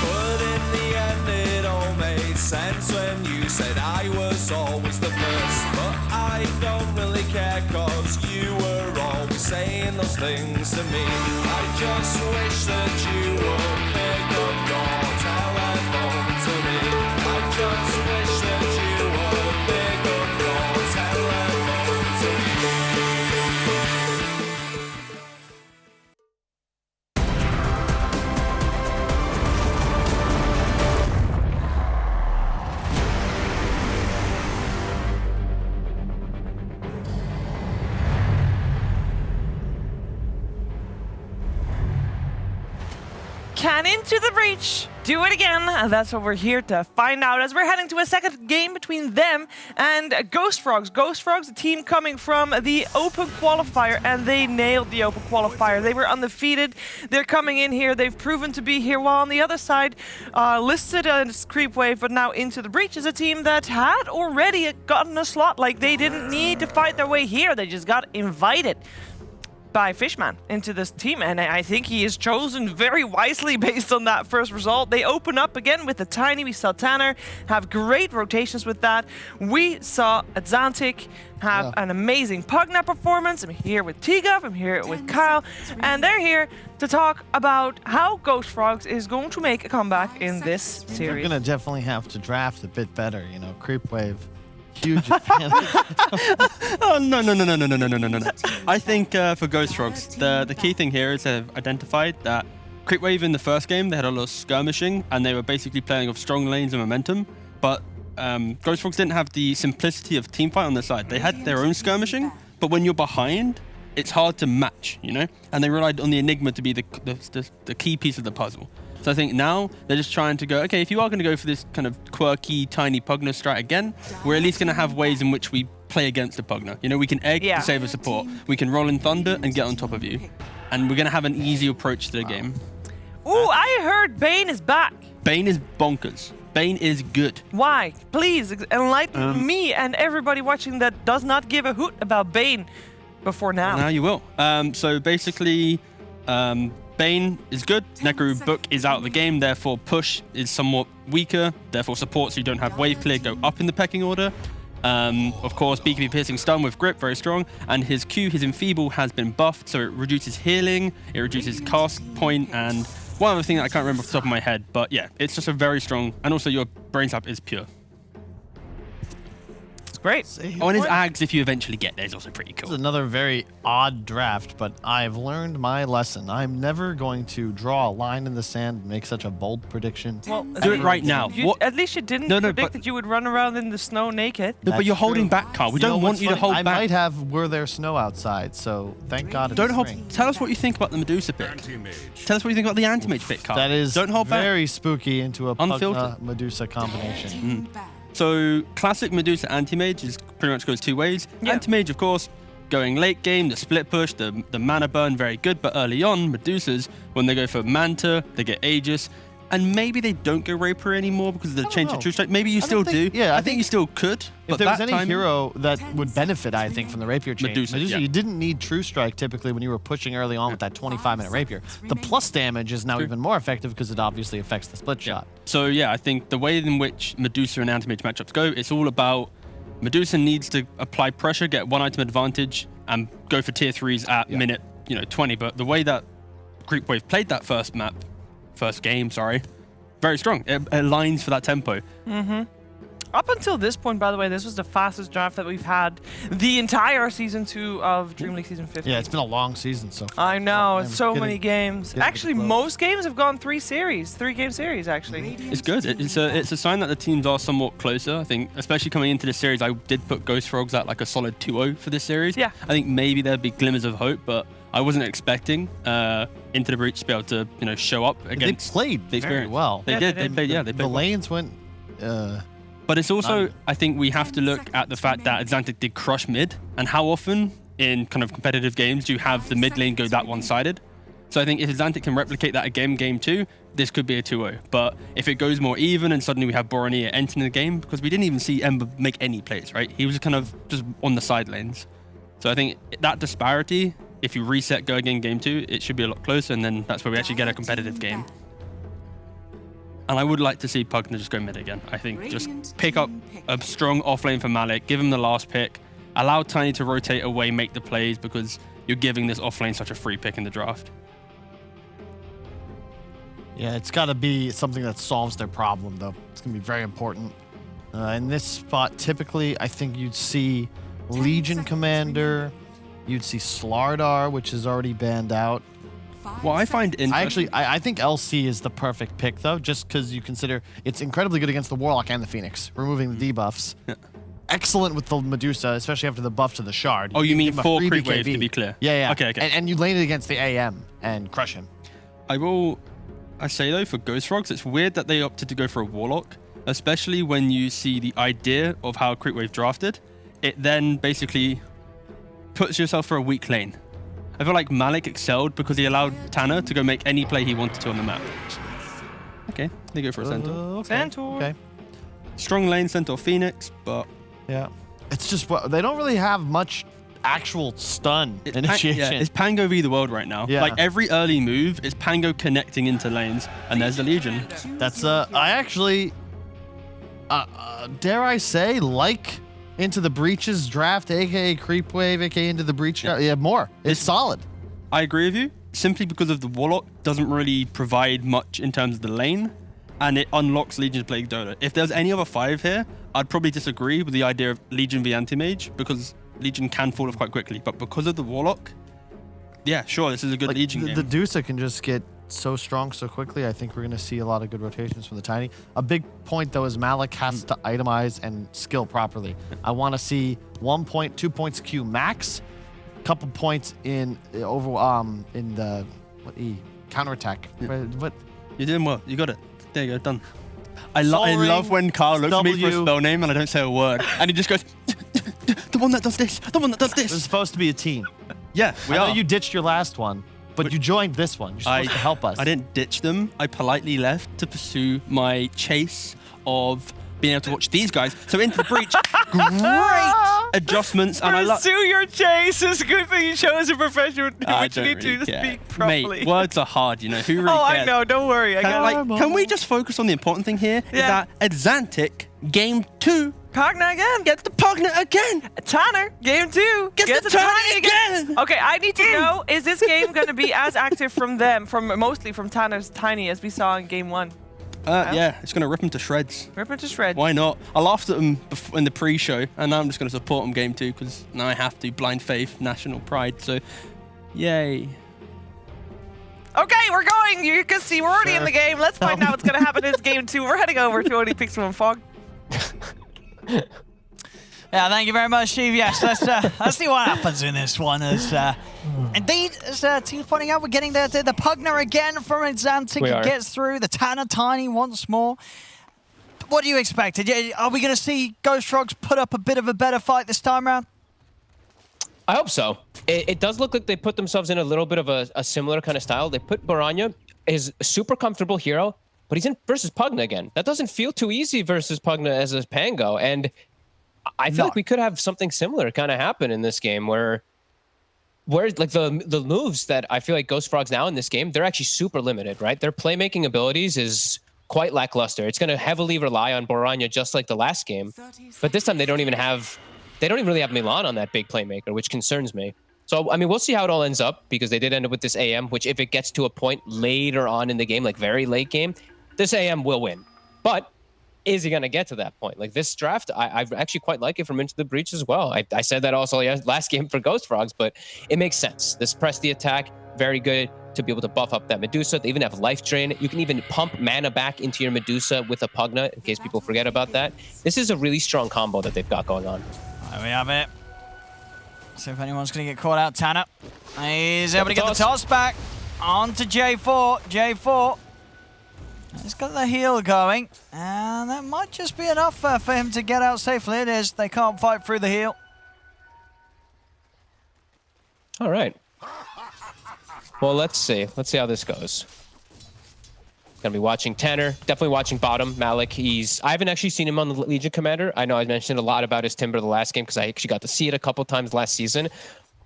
But in the end it all made sense when you said I was always the first. But I don't really care, cause you were always saying those things to me. I just wish that you would pick up your telephone to me. I just wish that you would pick up your telephone to me. Can into the breach. Do it again. And that's what we're here to find out as we're heading to a second game between them and Ghost Frogs. Ghost Frogs, a team coming from the Open Qualifier, and they nailed the Open Qualifier. They were undefeated. They're coming in here. They've proven to be here. While on the other side, listed as Creep Wave, but now into the breach is a team that had already gotten a slot. Like, they didn't need to fight their way here. They just got invited by Fishman into this team, and I think he is chosen very wisely based on that first result. They open up again with the Tiny. We saw Tanner have great rotations with that. We saw Atlantic have an amazing Pugna performance. I'm here with Tigov, I'm here with Kyle, and they're here to talk about how Ghost Frogs is going to make a comeback in this series. You're going to definitely have to draft a bit better, you know, Creep Wave. Huge advantage. Oh, no. I think for Ghost Frogs, the key thing here is they've identified that Creep Wave in the first game, they had a lot of skirmishing, and they were basically playing off strong lanes and momentum, but Ghost Frogs didn't have the simplicity of teamfight on their side. They had their own skirmishing, but when you're behind, it's hard to match, you know? And they relied on the Enigma to be the key piece of the puzzle. So I think now they're just trying to go, okay, if you are going to go for this kind of quirky, tiny Pugna strat again, we're at least going to have ways in which we play against the Pugna. You know, we can egg to save a support. We can roll in Thunder and get on top of you. And we're going to have an easy approach to the game. Ooh, I heard Bane is back. Bane is bonkers. Bane is good. Why? Please enlighten me and everybody watching that does not give a hoot about Bane before now. Now you will. So basically, Bane is good. Necro Book is out of the game, therefore push is somewhat weaker. Therefore support, so you don't have wave clear go up in the pecking order. Of course, BKB Piercing Stun with Grip, very strong. And his Q, his Enfeeble, has been buffed, so it reduces healing, it reduces cast point, and one other thing that I can't remember off the top of my head. But yeah, it's just a very strong, and also your Brain Slap is pure. Great. Oh, and his Ags, if you eventually get there, is also pretty cool. This is another very odd draft, but I've learned my lesson. I'm never going to draw a line in the sand and make such a bold prediction. Well, do it right now. At least you didn't predict that you would run around in the snow naked. No, but you're holding back, Carl. We don't want you to hold back. I might have were there snow outside, so thank God it's spring. Tell us what you think about the Medusa pick. Tell us what you think about the Anti-Mage pick, Carl. That is don't hold back. Very spooky into a Unfiltered. Pugna Medusa combination. So classic Medusa Anti-Mage is pretty much goes two ways. Anti-Mage, of course, going late game, the split push, the mana burn, very good. But early on, Medusas, when they go for Manta, they get Aegis. And maybe they don't go Rapier anymore because of the change of True Strike. Maybe you still do. Yeah, I think you still could. If there was any hero that would benefit, I think, from the Rapier change, Medusa, you didn't need True Strike typically when you were pushing early on with that 25-minute Rapier. The plus damage is now even more effective because it obviously affects the split shot. So yeah, I think the way in which Medusa and Anti-Mage matchups go, it's all about Medusa needs to apply pressure, get one item advantage, and go for tier 3s at minute 20. But the way that Creep Wave played that first game, very strong. It aligns for that tempo. Up until this point, by the way, this was the fastest draft that we've had the entire Season 2 of Dream League Season 15. Yeah, it's been a long season so far. I know, it's so many games. getting Actually, close. most games have gone 3-game series, actually. It's good. It's a sign that the teams are somewhat closer. I think, especially coming into this series, I did put Ghost Frogs at like a solid 2-0 for this series. Yeah. I think maybe there'd be glimmers of hope, but I wasn't expecting Into the Breach to be able to show up against. They played the very experience. well. They did. They played. Yeah, they played. The well. lanes went. But it's also, I think we have to look at the fact that Xantic did crush mid, and how often in kind of competitive games do you have the mid lane go that one-sided? So I think if Xantic can replicate that again game 2, this could be a 2-0. But if it goes more even and suddenly we have Boromir entering the game, because we didn't even see Ember make any plays, right? He was kind of just on the side lanes. So I think that disparity, if you reset go again game 2, it should be a lot closer, and then that's where we actually get a competitive game. And I would like to see Pugna just go mid again. I think just pick up a strong offlane for Malik, give him the last pick, allow Tiny to rotate away, make the plays, because you're giving this offlane such a free pick in the draft. Yeah, it's got to be something that solves their problem, though. It's going to be very important. In this spot, typically, I think you'd see Legion Commander, you'd see Slardar, which is already banned out. Well, I find I think LC is the perfect pick, though, just because you consider it's incredibly good against the Warlock and the Phoenix, removing the debuffs. Yeah. Excellent with the Medusa, especially after the buff to the Shard. Oh, you mean give him a 4 free creep wave, BKB. to be clear? Yeah. Okay. And you lane it against the AM and crush him. I say though, for Ghost Frogs, it's weird that they opted to go for a Warlock, especially when you see the idea of how Creep Wave drafted. It then basically puts yourself for a weak lane. I feel like Malik excelled because he allowed Tanner to go make any play he wanted to on the map. Okay, they go for a Centaur. Centaur. Okay. Strong lane, Centaur Phoenix, but... Yeah. It's just, they don't really have much actual stun initiation. It's Pango v the world right now. Yeah. Like every early move is Pango connecting into lanes, and there's the Legion. That's, I actually, dare I say, like Into the Breach's draft, aka Creep Wave, aka Into the Breach. Yeah, more. It's solid. I agree with you, simply because of the Warlock doesn't really provide much in terms of the lane, and it unlocks Legion's Plague Dota. If there's any other 5 here, I'd probably disagree with the idea of Legion v Anti-Mage, because Legion can fall off quite quickly. But because of the Warlock, yeah, sure, this is a good Legion game. The Dusa can just get so strong so quickly. I think we're going to see a lot of good rotations from the Tiny. A big point, though, is Malik has to itemize and skill properly. I want to see 1 point, 2 points Q max, couple points in the counterattack. What? You're doing well. You got it. There you go. Done. I love when Carl looks at me for a spell name and I don't say a word, and he just goes, "The one that does this. The one that does this." We're supposed to be a team. Yeah, we are. I know you ditched your last one, but you joined this one. You're supposed to help us. I didn't ditch them. I politely left to pursue my chase of being able to watch these guys. So Into the Breach, great adjustments, and I love. Pursue your chase. It's a good thing you chose a professional which you need to speak properly. Mate, words are hard, you know. Who really Oh, cares? I know. Don't worry. Can we just focus on the important thing here? Is that at Xantic, game 2, Pugna again. Get the Pugna again. Tanner, game 2. Get the Tiny again. Okay, I need to know, is this game going to be as active from them, mostly from Tanner's Tiny, as we saw in game 1? Yeah, it's going to rip him to shreds. Rip him to shreds. Why not? I laughed at him in the pre-show, and now I'm just going to support him game 2 because now I have to. Blind faith, national pride. So, yay. Okay, we're going. You can see we're already in the game. Let's find out what's going to happen in this game 2. We're heading over to Only Pixel and Fog. Yeah, thank you very much, Steve. Yes, let's see what happens in this one. Indeed, as team's pointing out, we're getting the Pugna again from Xantic. It gets through the Tanner Tiny once more. What do you expect? Are we going to see Ghost Frogs put up a bit of a better fight this time around? I hope so. It does look like they put themselves in a little bit of a similar kind of style. They put Baranya, his super comfortable hero, but he's in versus Pugna again. That doesn't feel too easy versus Pugna as a Pango, and I feel like we could have something similar kind of happen in this game where like the moves that I feel like Ghost Frogs now in this game, they're actually super limited, right? Their playmaking abilities is quite lackluster. It's going to heavily rely on Boranya just like the last game. But this time they don't even really have Milan on that big playmaker, which concerns me. So, I mean, we'll see how it all ends up because they did end up with this AM, which if it gets to a point later on in the game, like very late game, this AM will win. But is he going to get to that point? Like this draft, I actually quite like it from Into the Breach as well. I said that also last game for Ghost Frogs, but it makes sense. This press the attack, very good to be able to buff up that Medusa. They even have life drain. You can even pump mana back into your Medusa with a Pugna, in case people forget about that. This is a really strong combo that they've got going on. There we have it. See if anyone's going to get caught out. Tanner, he's able to get the toss back on to J4. J4. He's got the heal going, and that might just be enough for him to get out safely. It is. They can't fight through the heal. All right. Well, let's see. Let's see how this goes. Gonna be watching Tanner. Definitely watching bottom. Malik. I haven't actually seen him on the Legion Commander. I know I mentioned a lot about his Timber the last game because I actually got to see it a couple times last season.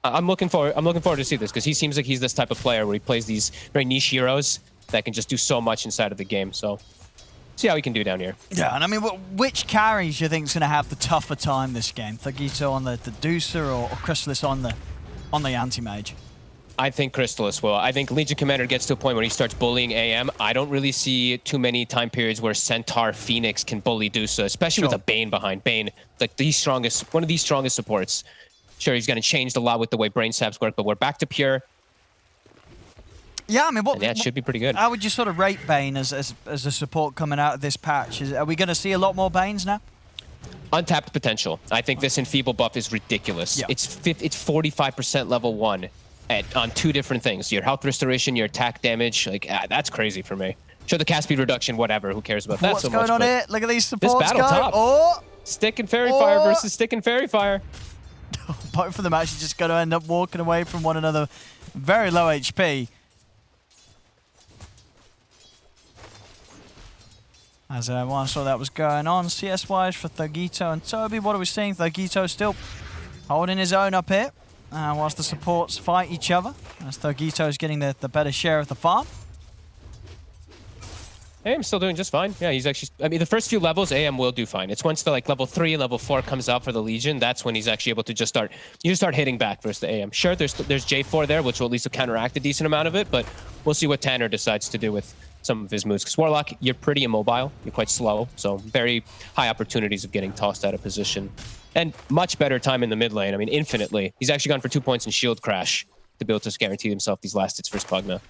I'm looking forward to see this because he seems like he's this type of player where he plays these very niche heroes that can just do so much inside of the game. So, see how he can do down here. Yeah, and I mean, which carries do you think is going to have the tougher time this game? Thagito on the Deucer or Chrysalis on the Anti-Mage? I think Chrysalis will. I think Legion Commander gets to a point where he starts bullying AM. I don't really see too many time periods where Centaur Phoenix can bully Deucer, especially with a Bane behind. Bane, like one of the strongest supports. Sure, he's going to change a lot with the way Brain Saps work, but we're back to pure. Yeah, I mean, that should be pretty good. How would you sort of rate Bane as a support coming out of this patch? Are we going to see a lot more Banes now? Untapped potential. I think this Enfeeble buff is ridiculous. Yeah. It's 45% level 1 on 2 different things. Your health restoration, your attack damage. Like, that's crazy for me. Sure, the cast speed reduction, whatever. Who cares about that so much? What's going on here? Look at these supports this battle top. Oh! Stick and Fairy Fire versus Stick and Fairy Fire. Both of them actually just going to end up walking away from one another. Very low HP. As one saw that was going on, CS-wise for Thagito and Toby. What are we seeing? Thagito still holding his own up here, whilst the supports fight each other. As Thagito is getting the better share of the farm. AM's still doing just fine. Yeah, he's actually... I mean, the first few levels, AM will do fine. It's once the level 3 and level 4 comes out for the Legion, that's when he's actually able to just start... You just start hitting back versus the AM. Sure, there's J4 there, which will at least counteract a decent amount of it, but we'll see what Tanner decides to do with some of his moves. Because Warlock, you're pretty immobile. You're quite slow, so very high opportunities of getting tossed out of position. And much better time in the mid lane. I mean, infinitely. He's actually gone for 2 points in shield crash to be able to guarantee himself these last hits versus Pugna.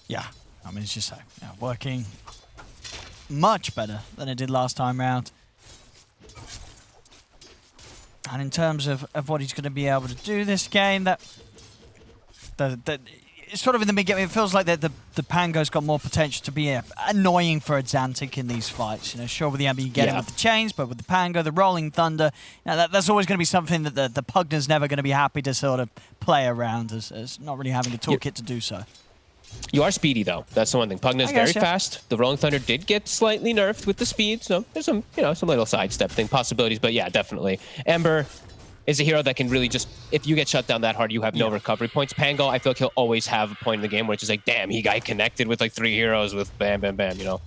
Yeah. I mean, it's just working much better than it did last time round. And in terms of what he's going to be able to do this game, it's sort of in the mid-game, it feels like the Pango's got more potential to be annoying for a Xantic in these fights. You know, sure, with the Ember you get it with the chains, but with the Pango, the Rolling Thunder, that's always going to be something that the Pugna's never going to be happy to sort of play around as not really having the toolkit to do so. You are speedy, though. That's the one thing. Pugna's very fast. The Rolling Thunder did get slightly nerfed with the speed, so there's some little sidestep thing possibilities, but yeah, definitely. Ember is a hero that can really just, if you get shut down that hard, you have no recovery points. Pango, I feel like he'll always have a point in the game where it's just like, damn, he got connected with like 3 heroes with bam, bam, bam, you know?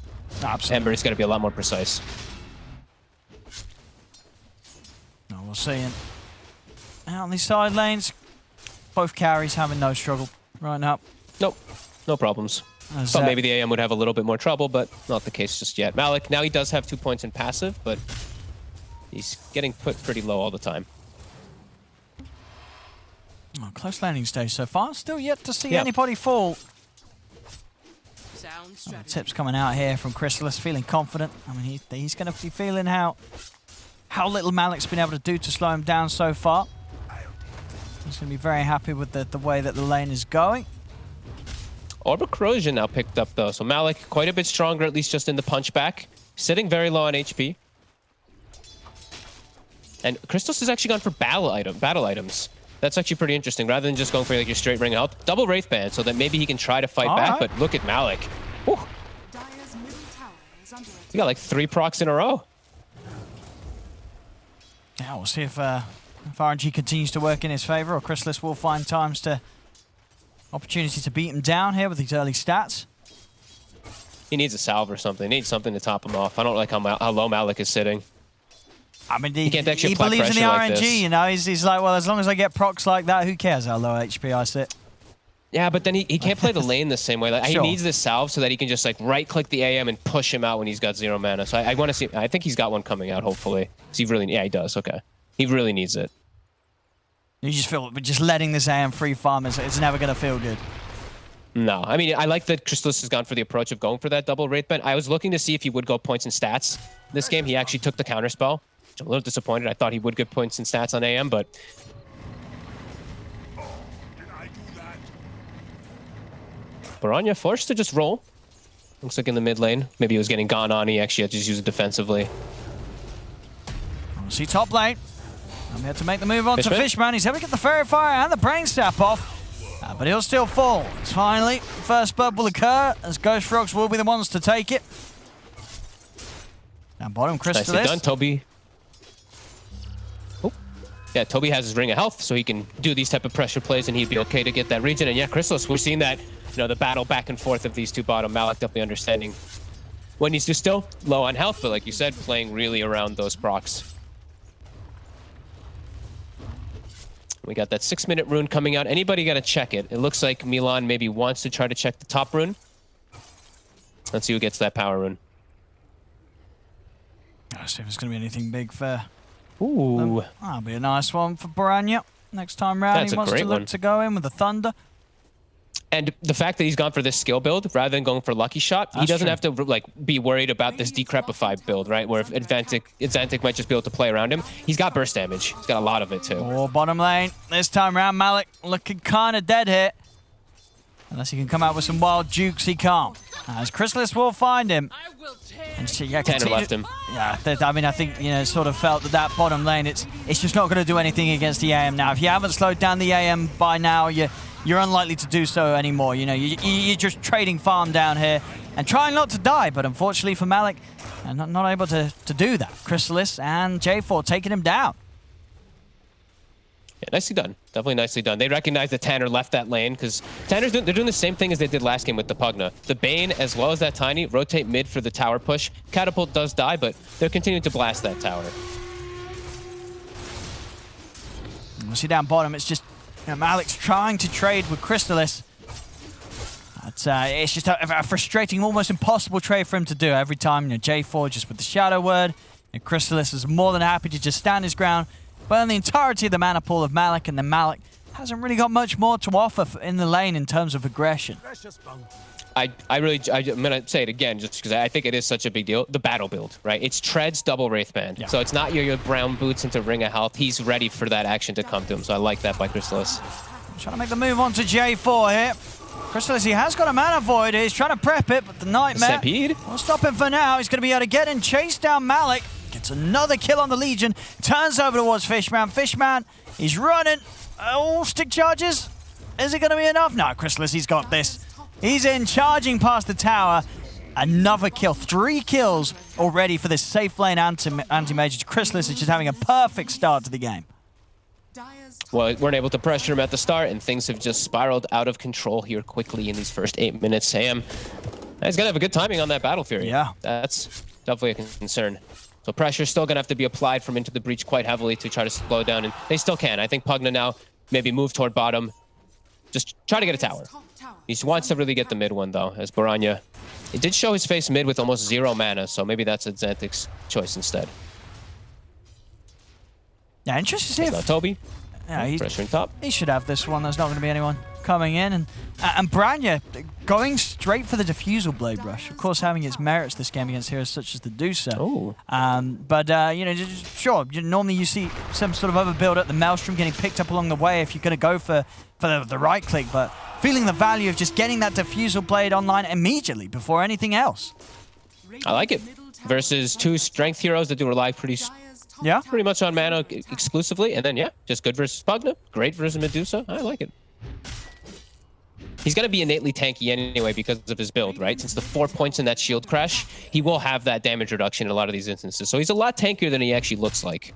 Absolutely. Ember is going to be a lot more precise. No, we'll see. Out on these side lanes, both carries having no struggle right now. Nope. No problems. Thought maybe the AM would have a little bit more trouble, but not the case just yet. Malik, now he does have 2 points in passive, but he's getting put pretty low all the time. Oh, close landing stage so far. Still yet to see anybody fall. Tips coming out here from Chrysalis, feeling confident. I mean, he's going to be feeling how little Malik's been able to do to slow him down so far. He's going to be very happy with the way that the lane is going. Orb Corrosion now picked up, though. So Malik, quite a bit stronger, at least just in the punchback. Sitting very low on HP. And Crystal's has actually gone for battle items. That's actually pretty interesting. Rather than just going for like your straight ring health, double Wraith Band so that maybe he can try to fight back. But look at Malik. Whew. He got like 3 procs in a row. Yeah, we'll see if RNG continues to work in his favor, or Chrysalis will find opportunity to beat him down here with these early stats. He needs a salve or something. He needs something to top him off. I don't like how low Malik is sitting. I mean, he can't actually he apply believes in the pressure like RNG, this. you know. He's like, well, as long as I get procs like that, who cares how low HP I sit? Yeah, but then he can't play the lane the same way. Like, Sure. He needs this salve so that he can just like right-click the AM and push him out when he's got 0 mana. So I want to see. I think he's got one coming out. Hopefully, he really. Yeah, he does. Okay, he really needs it. You just feel just letting this AM free farm it's never going to feel good. No, I mean I like that Chrysalis has gone for the approach of going for that double Wraith Band. I was looking to see if he would go points and stats this game. He actually took the counter spell. Which I'm a little disappointed. I thought he would get points and stats on AM, but. Baranya forced to just roll. Looks like in the mid lane. Maybe he was getting gone on. He actually had to just use it defensively. We'll see top lane. I'm here to make the move on to Fishman. Fishman. He's able to get the Fairy Fire and the Brain Sap off. But he'll still fall. Finally, first blood will occur as Ghost Frogs will be the ones to take it. Now bottom Chrysalis. Nicely done, Toby. Oh. Yeah, Toby has his ring of health, so he can do these type of pressure plays, and he'd be okay to get that region. And yeah, Chrysalis, we're seeing that, the battle back and forth of these two bottom. Malik definitely understanding when he's just still low on health, but like you said, playing really around those procs. We got that 6-minute rune coming out. Anybody got to check it? It looks like Milan maybe wants to try to check the top rune. Let's see who gets that power rune. Let's see if it's going to be anything big for Ooh. That'll be a nice one for Baranya. Next time round, That's he a wants great to look one. to go in with the Thunder. And the fact that he's gone for this skill build rather than going for Lucky Shot, he That's doesn't true. have to like be worried about this Decrepify build, right? Where if Advantic might just be able to play around him. He's got burst damage. He's got a lot of it too. Oh, bottom lane. This time round, Malik looking kind of dead here. Unless he can come out with some wild jukes, he can't. As Chrysalis will find him. And she, yeah, Tanner left him. Yeah, I mean, I think, sort of felt that bottom lane, it's just not going to do anything against the AM now. If you haven't slowed down the AM by now, you're unlikely to do so anymore. You're just trading farm down here and trying not to die. But unfortunately for Malik, not able to do that. Chrysalis and J4 taking him down. Yeah, nicely done. Definitely nicely done. They recognize that Tanner left that lane because they're doing the same thing as they did last game with the Pugna. The Bane, as well as that Tiny, rotate mid for the tower push. Catapult does die, but they're continuing to blast that tower. We'll see down bottom, it's just Malik's trying to trade with Chrysalis. It's just a frustrating, almost impossible trade for him to do every time. J4 just with the Shadow Word. Chrysalis is more than happy to just stand his ground, burn the entirety of the mana pool of Malik, and then Malik hasn't really got much more to offer in the lane in terms of aggression. I'm going to say it again just because I think it is such a big deal. The battle build, right? It's Treads double Wraith Band. Yeah. So it's not your brown boots into Ring of Health. He's ready for that action to come to him. So I like that by Chrysalis. Trying to make the move on to J4 here. Chrysalis, he has got a mana void. He's trying to prep it, but the Nightmare Stampede. will stop him for now. He's going to be able to get and chase down Malik. Gets another kill on the Legion. Turns over towards Fishman. Fishman, he's running. Oh, stick charges. Is it going to be enough? No, Chrysalis, he's got this. He's in, charging past the tower. Another kill. 3 kills already for this safe lane anti-major. Chrysalis is just having a perfect start to the game. Well, weren't able to pressure him at the start, and things have just spiraled out of control here quickly in these first 8 minutes. Sam, he's going to have a good timing on that Battle Fury. Yeah. That's definitely a concern. So pressure's still going to have to be applied from Into the Breach quite heavily to try to slow down, and they still can. I think Pugna now maybe move toward bottom. Just try to get a tower. He wants to really get the mid one, though, as Baranya. He did show his face mid with almost 0 mana, so maybe that's Xantic's choice instead. Yeah, interesting to see That's if... not Toby. Yeah, Pressuring top. He should have this one. There's not going to be anyone coming in. And Baranya going straight for the Diffusal Blade Rush. Of course, having its merits this game against heroes such as the Dusa. Oh. Sure, normally you see some sort of overbuild at the Maelstrom getting picked up along the way if you're going to go for the right click. But feeling the value of just getting that Diffusal Blade online immediately before anything else. I like it. Versus 2 strength heroes that do rely pretty much on mana exclusively, and then just good versus Pugna, great versus Medusa. I like it. He's gonna be innately tanky anyway because of his build, right? Since the 4 points in that shield crash, he will have that damage reduction in a lot of these instances. So he's a lot tankier than he actually looks like.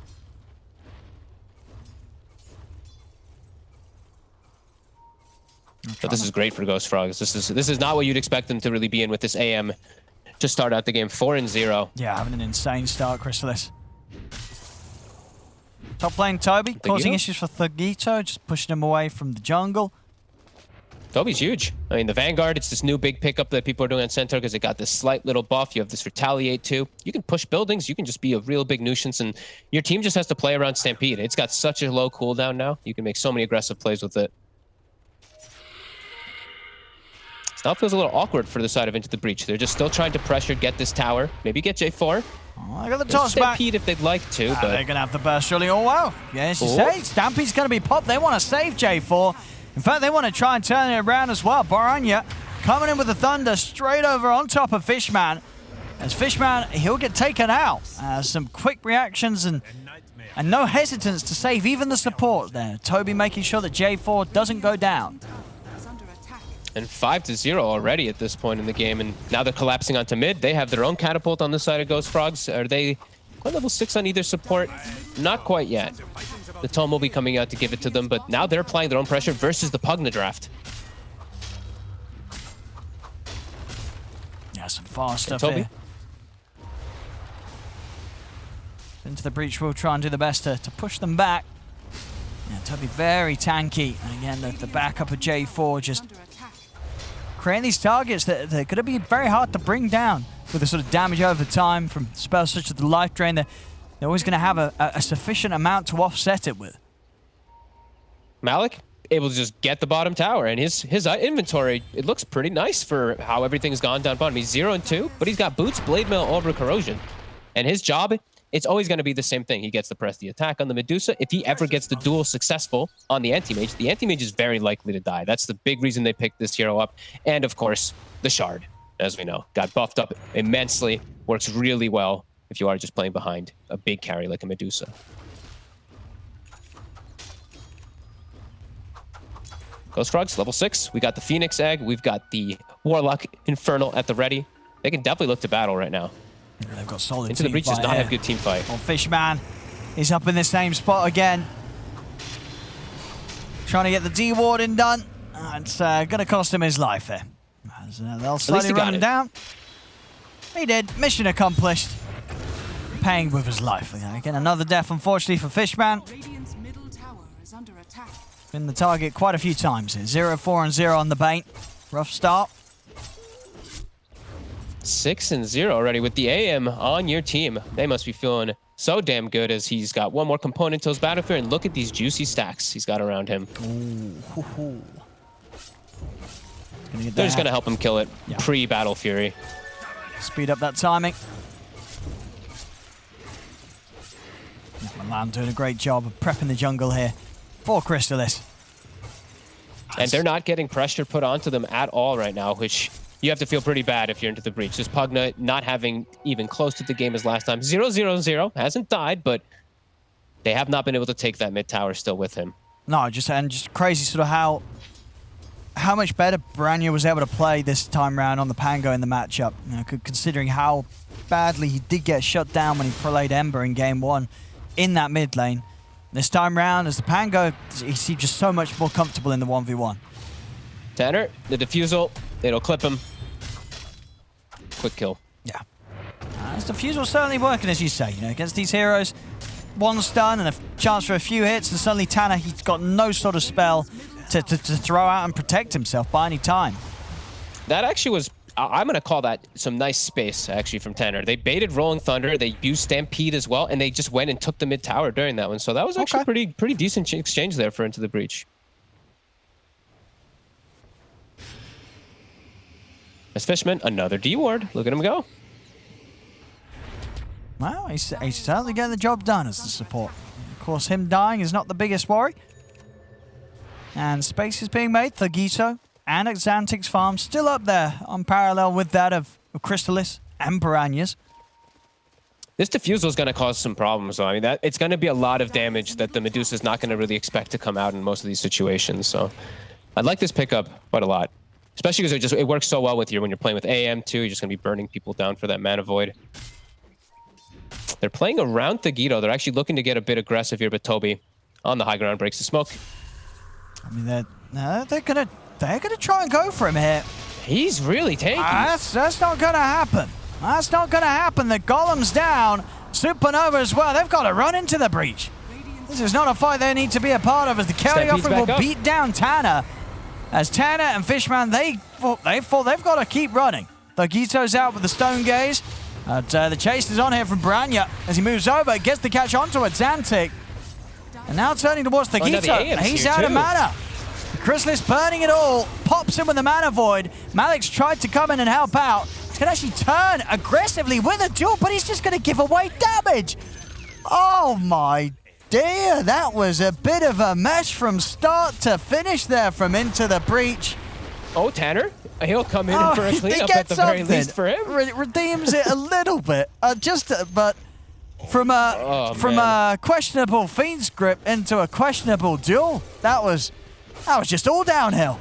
But this is great for Ghost Frogs. This is not what you'd expect them to really be in with this AM to start out the game 4-0. Yeah, having an insane start, Chrysalis. Top lane Toby, causing issues for Thugito, just pushing him away from the jungle. Toby's huge. I mean, the Vanguard, it's this new big pickup that people are doing on Centaur because it got this slight little buff. You have this Retaliate too. You can push buildings. You can just be a real big nuisance, and your team just has to play around Stampede. It's got such a low cooldown now. You can make so many aggressive plays with it. Still feels a little awkward for the side of Into the Breach. They're just still trying to pressure, get this tower, maybe get J4. Oh, I got the toss back. Stampede if they'd like to, but they're gonna have the burst surely. Oh wow! Yeah, as you say, Stampede's gonna be popped. They want to save J4. In fact, they want to try and turn it around as well. Baranya coming in with the Thunder straight over on top of Fishman. As Fishman, he'll get taken out. Some quick reactions and no hesitance to save even the support there. Toby making sure that J4 doesn't go down. And 5-0 already at this point in the game, and now they're collapsing onto mid. They have their own catapult on the side of Ghost Frogs. Are they quite level 6 on either support? Not quite yet. The Tome will be coming out to give it to them, but now they're applying their own pressure versus the Pugna draft. Yeah, some fast stuff Toby. here. Into the Breach will try and do the best to push them back. Yeah, Toby very tanky. And again, the backup of J4 just creating these targets that they're going to be very hard to bring down with the sort of damage over time from spells such as the Life Drain. They're always going to have a sufficient amount to offset it with. Malik able to just get the bottom tower, and his inventory, it looks pretty nice for how everything's gone down bottom. He's 0 and 2, but he's got Boots, Blade Mail, Ultra Corrosion. And his job, it's always going to be the same thing. He gets to press the attack on the Medusa. If he ever gets the duel successful on the Anti-Mage is very likely to die. That's the big reason they picked this hero up. And of course, the Shard, as we know, got buffed up immensely, works really well if you are just playing behind a big carry like a Medusa. Ghost Frogs, level 6. We got the Phoenix Egg. We've got the Warlock Infernal at the ready. They can definitely look to battle right now. Yeah, they've got solid Into the Breach does not have good team fight. Well, Fishman is up in the same spot again. Trying to get the D-warding done. It's going to cost him his life here. They'll slowly run him down. He did. Mission accomplished. Paying with his life. Again, another death, unfortunately, for Fishman. Been the target quite a few times here. 0-4 and 0 on the bait. Rough start. 6-0 already with the AM on your team. They must be feeling so damn good as he's got one more component to his battlefield. And look at these juicy stacks he's got around him. Ooh. They're just going to help him kill it pre-Battle Fury. Speed up that timing. Milan doing a great job of prepping the jungle here for Crystalis. And they're not getting pressure put onto them at all right now, which you have to feel pretty bad if you're Into the Breach. This Pugna not having even close to the game as last time. 0-0-0, hasn't died, but they have not been able to take that mid tower still with him. No, just crazy sort of how much better Baranya was able to play this time round on the Pango in the matchup. You know, considering how badly he did get shut down when he played Ember in game 1 in that mid lane. This time round, as the Pango, he seems just so much more comfortable in the 1v1. Tanner, the defusal, it'll clip him. Quick kill. Yeah. His defusal certainly working, as you say. You know, against these heroes, one stun and a chance for a few hits, and suddenly Tanner, he's got no sort of spell to throw out and protect himself by any time. That actually was, I'm going to call that some nice space, actually, from Tanner. They baited Rolling Thunder, they used Stampede as well, and they just went and took the mid tower during that one. So that was actually pretty decent exchange there for Into the Breach. As Fishman, another D-ward. Look at him go. Well, he's certainly getting the job done as the support. Of course, him dying is not the biggest worry. And space is being made. Thugito and Xantix Farm still up there on parallel with that of Crystalis and Piranhas. This defusal is going to cause some problems, though. I mean, it's going to be a lot of damage that the Medusa is not going to really expect to come out in most of these situations. So I'd like this pickup quite a lot. Especially because it works so well with you when you're playing with AM too. You're just going to be burning people down for that Mana Void. They're playing around Thugito. They're actually looking to get a bit aggressive here, but Toby on the high ground breaks the smoke. I mean, they're gonna try and go for him here. He's really tanky. That's not gonna happen. That's not gonna happen. The Golem's down. Supernova as well. They've got to run into the Breach. This is not a fight they need to be a part of as the carry offer will beat down Tanner. As Tanner and Fishman, they've got to keep running. Thugito's out with the Stone Gaze. The chase is on here from Branya as he moves over, gets the catch onto it. Xantic. And now turning towards Thugito. He's out of mana. Chrysalis burning it all. Pops him with the Mana Void. Malik's tried to come in and help out. He's going to actually turn aggressively with a duel, but he's just going to give away damage. Oh my dear. That was a bit of a mess from start to finish there from Into the Breach. Oh, Tanner. He'll come in for a cleanup at the very least for him. Redeems it a little bit. But from a questionable Fiend's Grip into a questionable duel, that was just all downhill.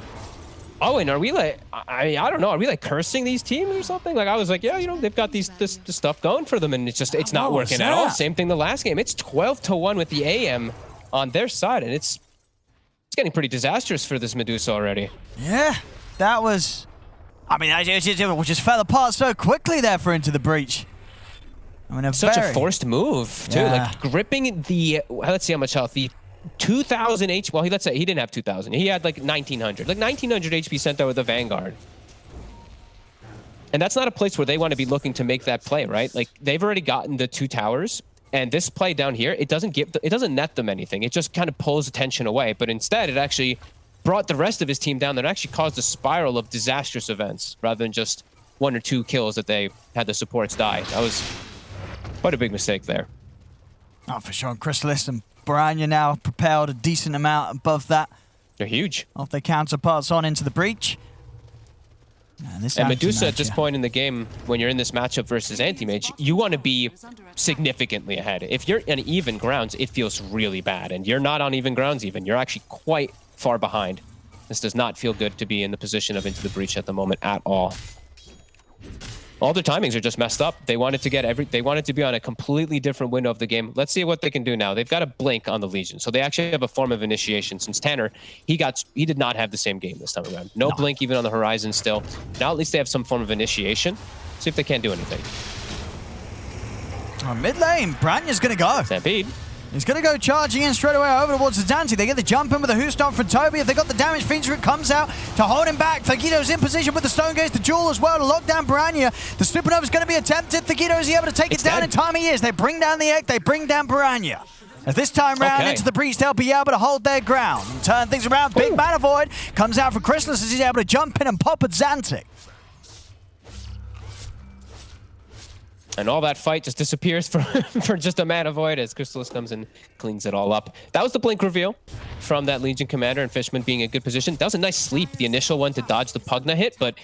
Oh, and are we like, I don't know, are we like cursing these teams or something? Like, I was like, yeah, you know, they've got this stuff going for them, and it's not working at all. Same thing the last game. It's 12-1 with the AM on their side, and it's getting pretty disastrous for this Medusa already. Yeah, that was, I mean, it just fell apart so quickly there for Into the Breach. I mean, such a forced move, too. Yeah. Like, gripping the, let's see how much health, the 2,000 HP. Well, let's say he didn't have 2,000. He had like 1,900. Like 1,900 HP sent out with the Vanguard. And that's not a place where they want to be looking to make that play, right? Like, they've already gotten the 2 towers, and this play down here, it doesn't net them anything. It just kind of pulls attention away. But instead, it actually brought the rest of his team down. That actually caused a spiral of disastrous events rather than just 1 or 2 kills that they had the supports die. That was quite a big mistake there. Oh, for sure. Chrysalis and Branya now propelled a decent amount above that. They're huge. Off their counterparts on Into the Breach. And Medusa, at this point in the game, when you're in this matchup versus Anti-Mage, you want to be significantly ahead. If you're on even grounds, it feels really bad. And you're not on even grounds even. You're actually quite far behind. This does not feel good to be in the position of Into the Breach at the moment at all. All their timings are just messed up. They wanted to be on a completely different window of the game. Let's see what they can do now. They've got a blink on the Legion, so they actually have a form of initiation. Since Tanner, he did not have the same game this time around. No blink even on the horizon still. Now at least they have some form of initiation. See if they can't do anything. Mid lane, Branya's gonna go. Stampede. He's going to go charging in straight away over towards the Dante. They get the jump in with a Hoostomp from Toby. If they got the damage, Fiend's Grip comes out to hold him back. Thugito's in position with the Stone Gaze, the Jewel as well to lock down Branya. The Supernova's going to be attempted. Thugito, is he able to take it down in time? He is. They bring down the Egg. They bring down Branya. As this time round Into the Breach, they'll be able to hold their ground and turn things around. Big Mana Void comes out for Chrysalis as he's able to jump in and pop at Xantic. And all that fight just disappears for just a Mana Void as Chrysalis comes and cleans it all up. That was the blink reveal from that Legion commander, and Fishman being in good position. That was a nice sleep, the initial one to dodge the Pugna hit, but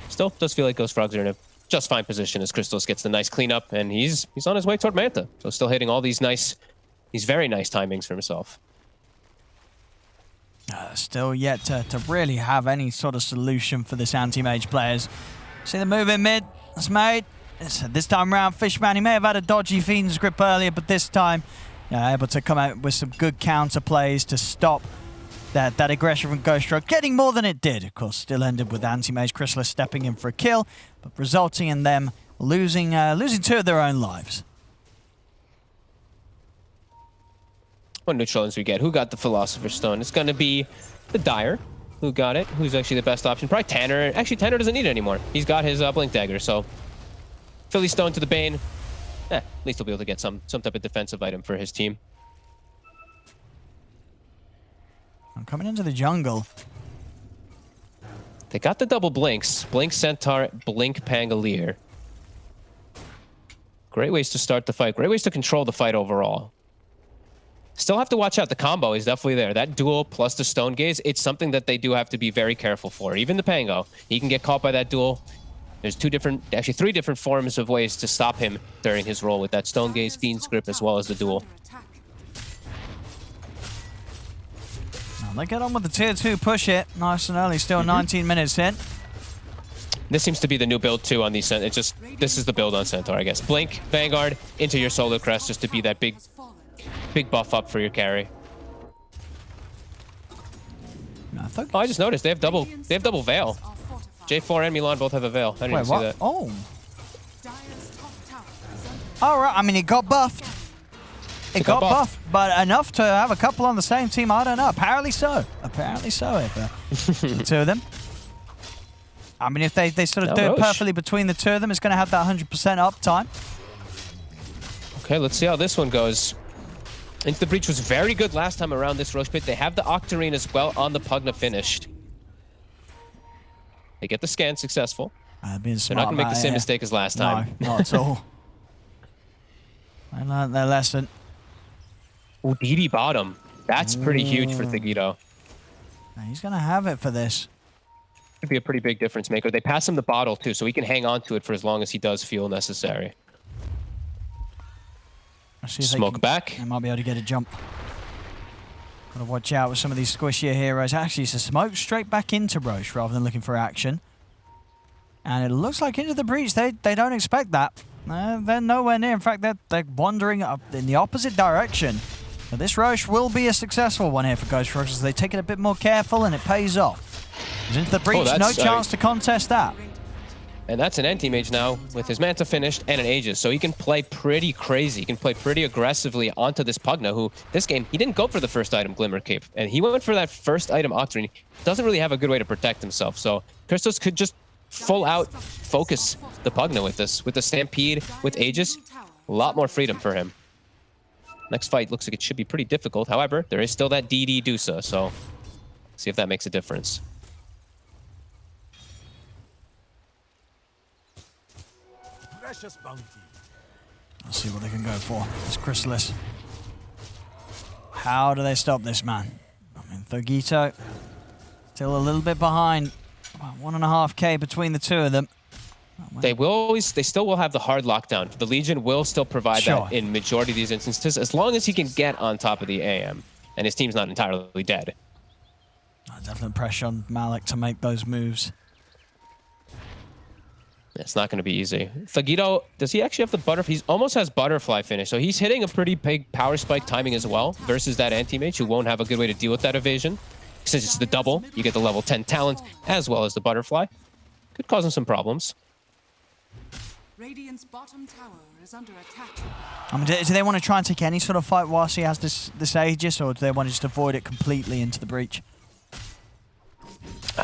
still does feel like Ghost Frogs are in a just fine position as Chrysalis gets the nice cleanup, and he's on his way toward Manta. So still hitting all these very nice timings for himself. Still yet to really have any sort of solution for this anti-mage players. See the move in mid. That's made. This time around, Fishman, he may have had a dodgy Fiend's Grip earlier, but this time, able to come out with some good counter plays to stop that aggression from Ghost Rock. Getting more than it did, of course. Still ended with Anti-Mage Chrysalis stepping in for a kill, but resulting in them losing 2 of their own lives. What neutral ends we get? Who got the Philosopher's Stone? It's going to be the Dire. Who got it? Who's actually the best option? Probably Tanner. Actually, Tanner doesn't need it anymore. He's got his Blink Dagger, so Philly Stone to the Bane. At least he'll be able to get some type of defensive item for his team. I'm coming into the jungle. They got the double blinks. Blink Centaur, Blink Pangolier. Great ways to start the fight. Great ways to control the fight overall. Still have to watch out. The combo is definitely there. That duel plus the Stone Gaze, it's something that they do have to be very careful for. Even the Pango, he can get caught by that duel. There's 3 different forms of ways to stop him during his role with that Stone Gaze, Fiend's Grip, as well as the duel. They get on with the tier 2 push it. Nice and early, still 19 minutes in. This seems to be the new build too on these. This is the build on Centaur, I guess. Blink, Vanguard, into your Solar Crest just to be that big buff up for your carry. I just noticed they have double Veil. J4 and Milan both have a Veil. I didn't even see that. Oh. All right. I mean, it got buffed. It got buffed, but enough to have a couple on the same team, I don't know. Apparently so. Apparently so, if the two of them. I mean, if they sort of do it perfectly between the two of them, it's going to have that 100% uptime. Okay, let's see how this one goes. Into the Breach was very good last time around this Roche Pit. They have the Octarine as well on the Pugna finished. They get the scan successful. Being They're not going to make the same mistake as last time. No, not at all. I learned their lesson. Oh, DD bottom. That's pretty huge for Thagito. He's going to have it for this. Could be a pretty big difference maker. They pass him the bottle too, so he can hang on to it for as long as he does feel necessary. Smoke back. They might be able to get a jump. Got to watch out with some of these squishier heroes. Actually, it's a smoke straight back into Roche rather than looking for action. And it looks like into the breach. They don't expect that. They're nowhere near. In fact, they're wandering up in the opposite direction. But this Roche will be a successful one here for Ghost Frogs as they take it a bit more careful and it pays off. He's into the breach. No chance to contest that. And that's an anti-mage now with his Manta finished and an Aegis. So he can play pretty crazy. He can play pretty aggressively onto this Pugna, who this game, he didn't go for the first item Glimmer Cape. And he went for that first item Octarine. Doesn't really have a good way to protect himself. So Christos could just full out focus the Pugna with this. With the Stampede, with Aegis, a lot more freedom for him. Next fight looks like it should be pretty difficult. However, there is still that DD Dusa. So see if that makes a difference. Precious bounty. Let's see what they can go for. It's Chrysalis. How do they stop this man? I mean, Thogito still a little bit behind. About 1.5K between the two of them. They still will have the hard lockdown. The Legion will still provide that in majority of these instances, as long as he can get on top of the AM and his team's not entirely dead. Definite pressure on Malik to make those moves. It's not going to be easy. Thagito, does he actually have the butterfly? He almost has butterfly finish, so he's hitting a pretty big power spike timing as well versus that anti-mage who won't have a good way to deal with that evasion. Since it's the double, you get the level 10 talent as well as the butterfly. Could cause him some problems. Radiant's bottom tower is under attack. I mean, do they want to try and take any sort of fight whilst he has this Aegis, or do they want to just avoid it completely into the breach?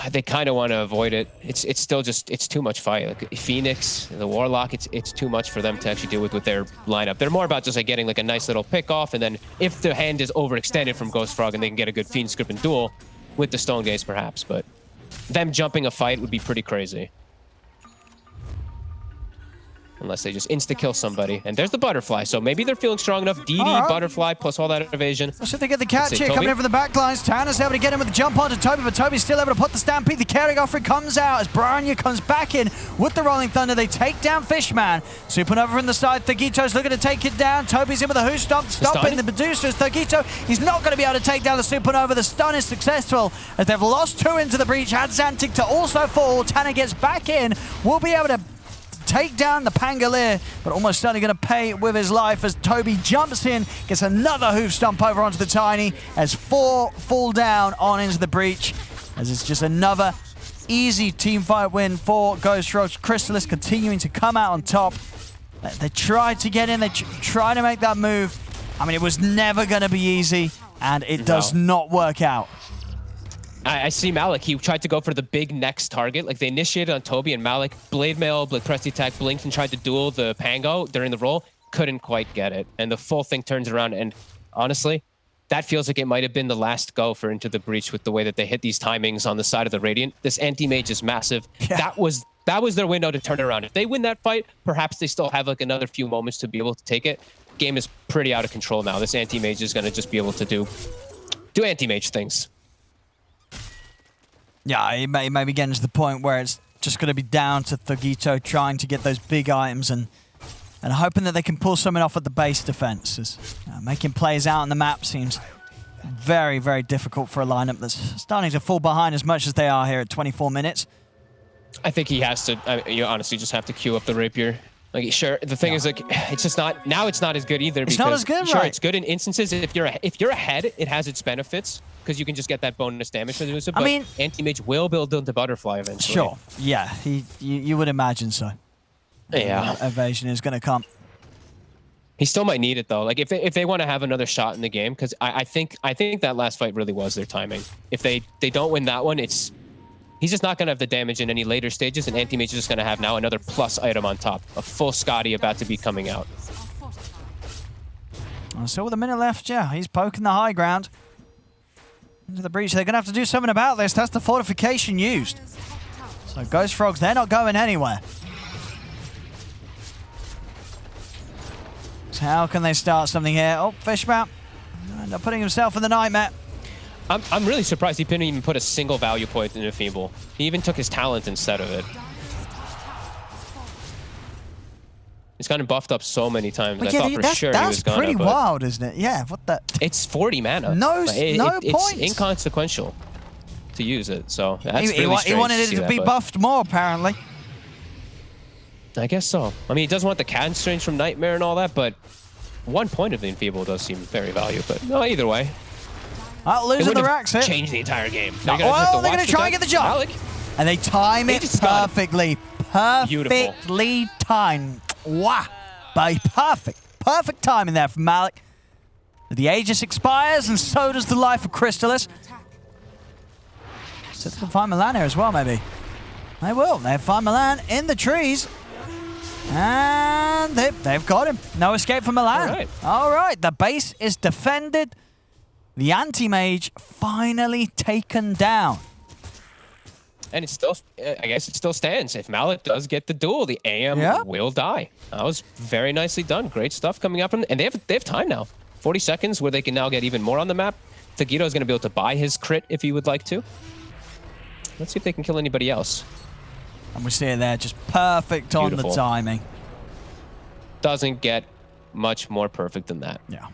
They kind of want to avoid it. It's still just, it's too much fight. Like Phoenix, the Warlock, it's too much for them to actually deal with their lineup. They're more about just like getting like a nice little pick off, and then if the hand is overextended from Ghost Frog and they can get a good Fiend Script and duel with the Stone Gaze perhaps, but them jumping a fight would be pretty crazy. Unless they just insta-kill somebody. And there's the butterfly, so maybe they're feeling strong enough. DD, butterfly, plus all that evasion. So they get the catch here, coming in from the back lines. Tanner's able to get him with the jump onto Toby, but Toby's still able to put the Stampede. The carrying offering comes out as Branya comes back in with the Rolling Thunder. They take down Fishman. Supernova from the side. Thagito's looking to take it down. Toby's in with a Who Stomp, stopping the Medusa's. Thagito, he's not going to be able to take down the Supernova. The stun is successful as they've lost 2 into the breach. Had Xantic to also fall. Tanner gets back in. Will be able to take down the Pangolier, but almost certainly going to pay with his life as Toby jumps in, gets another hoof stomp over onto the Tiny as 4 fall down on into the breach, as it's just another easy team fight win for Ghost Frogs. Chrysalis continuing to come out on top. They tried to get in, they tried to make that move. I mean, it was never going to be easy, and it does not work out. I see Malik. He tried to go for the big next target. Like, they initiated on Toby, and Malik, Blade Mail, Blade Press Attack, blinked and tried to duel the Pango during the roll. Couldn't quite get it. And the full thing turns around, and honestly, that feels like it might have been the last go for Into the Breach with the way that they hit these timings on the side of the Radiant. This anti-mage is massive. Yeah. That was their window to turn it around. If they win that fight, perhaps they still have like another few moments to be able to take it. Game is pretty out of control now. This anti-mage is going to just be able to do anti-mage things. Yeah, it may be getting to the point where it's just going to be down to Thagito trying to get those big items and hoping that they can pull something off at the base defense. As, making plays out on the map seems very, very difficult for a lineup that's starting to fall behind as much as they are here at 24 minutes. I think he has to, you honestly just have to queue up the Rapier. Like, sure, the thing is, like, it's just not, now it's not as good either. It's not as good, sure, right? It's good in instances. If you're ahead, it has its benefits, because you can just get that bonus damage for the Medusa, but anti-mage will build into butterfly eventually. Sure, yeah, you would imagine so. Yeah. Evasion is going to come. He still might need it though. Like if they want to have another shot in the game, because I think that last fight really was their timing. If they don't win that one, he's just not gonna have the damage in any later stages, and Anti-Mage is just gonna have now another plus item on top. A full Scotty about to be coming out. So with a minute left, yeah, he's poking the high ground into the breach. They're gonna have to do something about this. That's the fortification used. So Ghost Frogs, they're not going anywhere. So how can they start something here? Oh, Fishmount end up putting himself in the nightmare. I'm really surprised he couldn't even put a single value point in a Feeble. He even took his talent instead of it. He's gotten buffed up so many times. But I thought for sure he was gonna. That's pretty wild, isn't it? Yeah, what the? It's 40 mana. No points. It's inconsequential to use it, so that's really strange. He wanted it to be buffed more, apparently. I guess so. I mean, he does want the constraints from Nightmare and all that, but 1 point of the Enfeeble does seem very valuable. But no, either way. Losing the racks here. Change the entire game. They're going to try and get the jump. Malik. And they time it perfectly. Perfectly timed. Wow. But perfect timing there from Malik. The Aegis expires, and so does the life of Crystallis. So they can find Milan here as well, maybe. They will. They find Milan in the trees. And they've got him. No escape from Milan. All right. The base is defended. The Anti-Mage finally taken down. And it's still, I guess it still stands. If Malik does get the duel, the AM will die. That was very nicely done. Great stuff coming up from, and they have time now. 40 seconds where they can now get even more on the map. Tagito is going to be able to buy his crit if he would like to. Let's see if they can kill anybody else. And we see it there, just perfect on the timing. Doesn't get much more perfect than that. Yeah.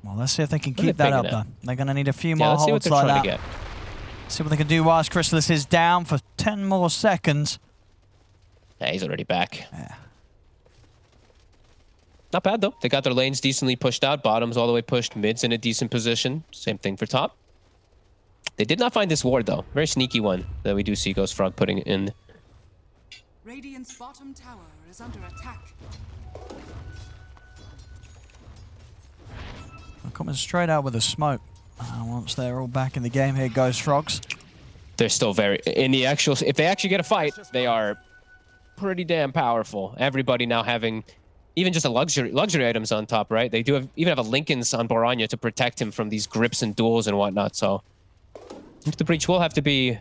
Well, let's see if they can keep that up, though. They're going to need a few more holds like that. Get. See what they can do whilst Crystallis is down for 10 more seconds. Yeah, he's already back. Yeah. Not bad, though. They got their lanes decently pushed out. Bottoms all the way pushed. Mid's in a decent position. Same thing for top. They did not find this ward, though. Very sneaky one that we do see Ghost Frog putting in. Radiant's bottom tower is under attack. Coming straight out with a smoke. Once they're all back in the game here, Ghost Frogs. They're still very... In the actual... If they actually get a fight, they are pretty damn powerful. Everybody now having even just a luxury items on top, right? They do even have a Linken's on Boranya to protect him from these grips and duels and whatnot, so... The breach will have to be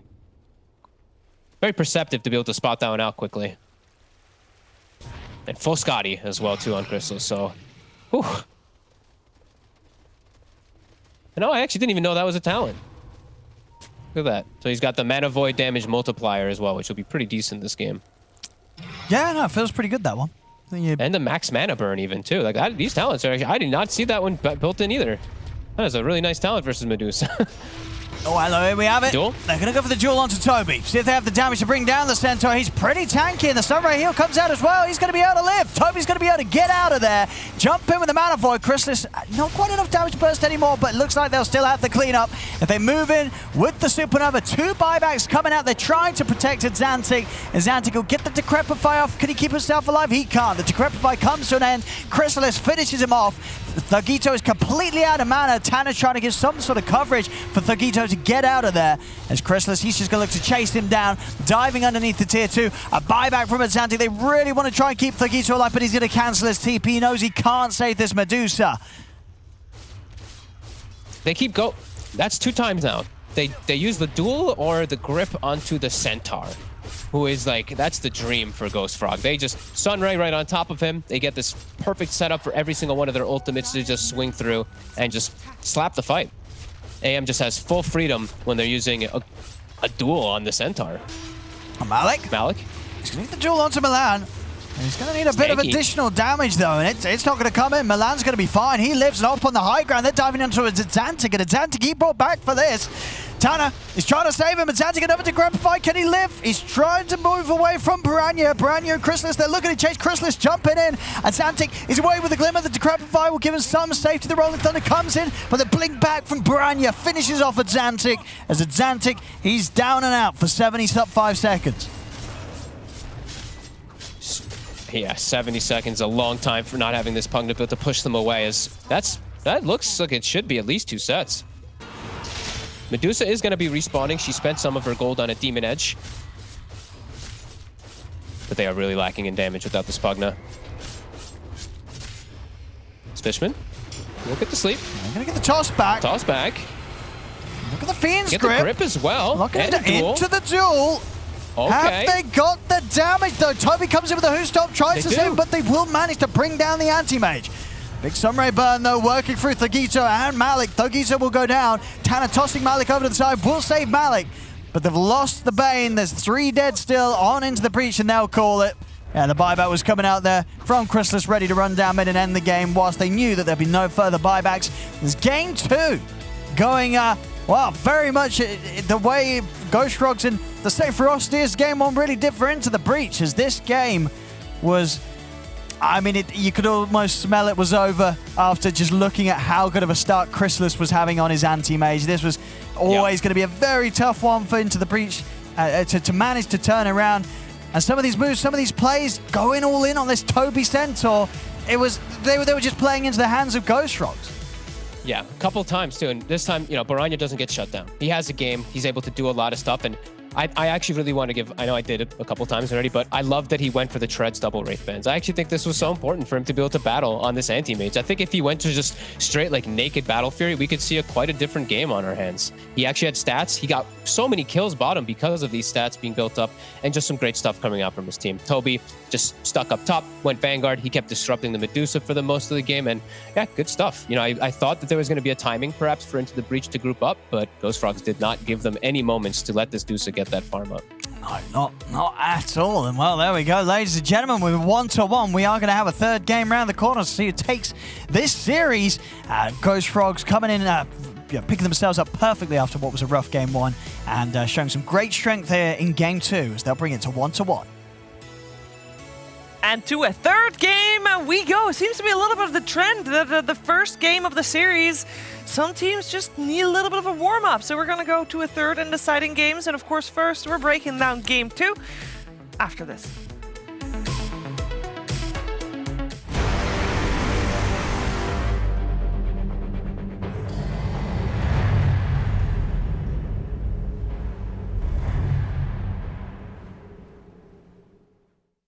very perceptive to be able to spot that one out quickly. And full Scotty as well, too, on Crystal, so... Whew. No, I actually didn't even know that was a talent. Look at that. So he's got the Mana Void damage multiplier as well, which will be pretty decent this game. Yeah, no, it feels pretty good, that one. And the max mana burn even, too. Like these talents are actually... I did not see that one built in either. That is a really nice talent versus Medusa. Oh, hello, here we have it. Duel? They're going to go for the duel onto Toby. See if they have the damage to bring down the Centaur. He's pretty tanky, and the Sunray Heal comes out as well. He's going to be able to live. Toby's going to be able to get out of there. Jump in with the Mana Void. Crystallis, not quite enough damage burst anymore, but it looks like they'll still have the cleanup. If they move in with the Supernova, 2 buybacks coming out. They're trying to protect Zantic. And Zantic will get the Decrepify off. Can he keep himself alive? He can't. The Decrepify comes to an end. Crystallis finishes him off. Thugito is completely out of mana. Tanner's trying to give some sort of coverage for Thugito to get out of there. As Crystallis, he's just going to look to chase him down, diving underneath the tier 2. A buyback from Azanti. They really want to try and keep Thugito alive, but he's going to cancel his TP. He knows he can't save this Medusa. They keep go. That's 2 times now. They use the duel or the grip onto the Centaur, who is like, that's the dream for Ghost Frog. They just Sunray right on top of him. They get this perfect setup for every single one of their ultimates to just swing through and just slap the fight. AM just has full freedom when they're using a duel on the Centaur. Malik? He's going to need the duel onto Milan. He's going to need a bit of additional damage, though, and it's not going to come in. Milan's going to be fine. He lives up on the high ground. They're diving into a Zantic, and a Zantic he brought back for this. Tanner is trying to save him, and Zantic another Decrepify. Can he live? He's trying to move away from Boranya. Boranya and Crystallis, they're looking to chase Crystallis, jumping in, and Zantic is away with a glimmer. The Decrepify will give him some safety. The Rolling Thunder comes in, but the blink back from Boranya finishes off at Zantic. As a Zantic, he's down and out for 75 seconds. Yeah, 70 seconds, a long time for not having this Pugna build to push them away. That looks like it should be at least 2 sets. Medusa is going to be respawning. She spent some of her gold on a Demon Edge. But they are really lacking in damage without this Pugna. It's Fishman. We'll get to sleep. I'm going to get the toss back. Toss back. Look at the Fiend's Get grip. the grip as well. Looking And into the duel. Okay. Have they got the damage though? Toby comes in with a Who Stop, tries to They save, do. but they will manage to bring down the anti-mage. Big Sunray burn though, working through Thugito and Malik. Thugito will go down. Tanner tossing Malik over to the side, will save Malik. But they've lost the Bane. There's 3 dead still, on into the breach, and they'll call it. Yeah, the buyback was coming out there from Chrysalis, ready to run down mid and end the game, whilst they knew that there'd be no further buybacks. There's game 2 going, well, very much the way Ghost Frogs and the same ferocity as game 1 really differ into the breach, as this game was, I mean, you could almost smell it was over after just looking at how good of a start Chrysalis was having on his anti-mage. This was always going to be a very tough one for Into the Breach to manage to turn around. And some of these moves, some of these plays, going all in on this Toby Centaur, they were just playing into the hands of Ghost Frogs. Yeah, a couple times too, and this time, you know, Baranya doesn't get shut down. He has a game, he's able to do a lot of stuff, and I actually really want to give, I know I did it a couple times already, but I love that he went for the Treads double Wraith Bands. I actually think this was so important for him to be able to battle on this anti-mage. I think if he went to just straight like naked Battle Fury, we could see quite a different game on our hands. He actually had stats. He got so many kills bottom because of these stats being built up, and just some great stuff coming out from his team. Toby just stuck up top, went Vanguard. He kept disrupting the Medusa for the most of the game, and yeah, good stuff. You know, I thought that there was going to be a timing perhaps for Into the Breach to group up, but Ghost Frogs did not give them any moments to let this Dusa get that farm up. No, not at all. And well, there we go, ladies and gentlemen. With 1-1, we are going to have a third game round the corner to see who takes this series. Ghost Frogs coming in, picking themselves up perfectly after what was a rough game 1, and showing some great strength here in game 2 as they'll bring it to 1-1. And to a third game we go. Seems to be a little bit of the trend. The first game of the series, some teams just need a little bit of a warm-up. So we're going to go to a third and deciding games. And of course, first, we're breaking down game 2 after this.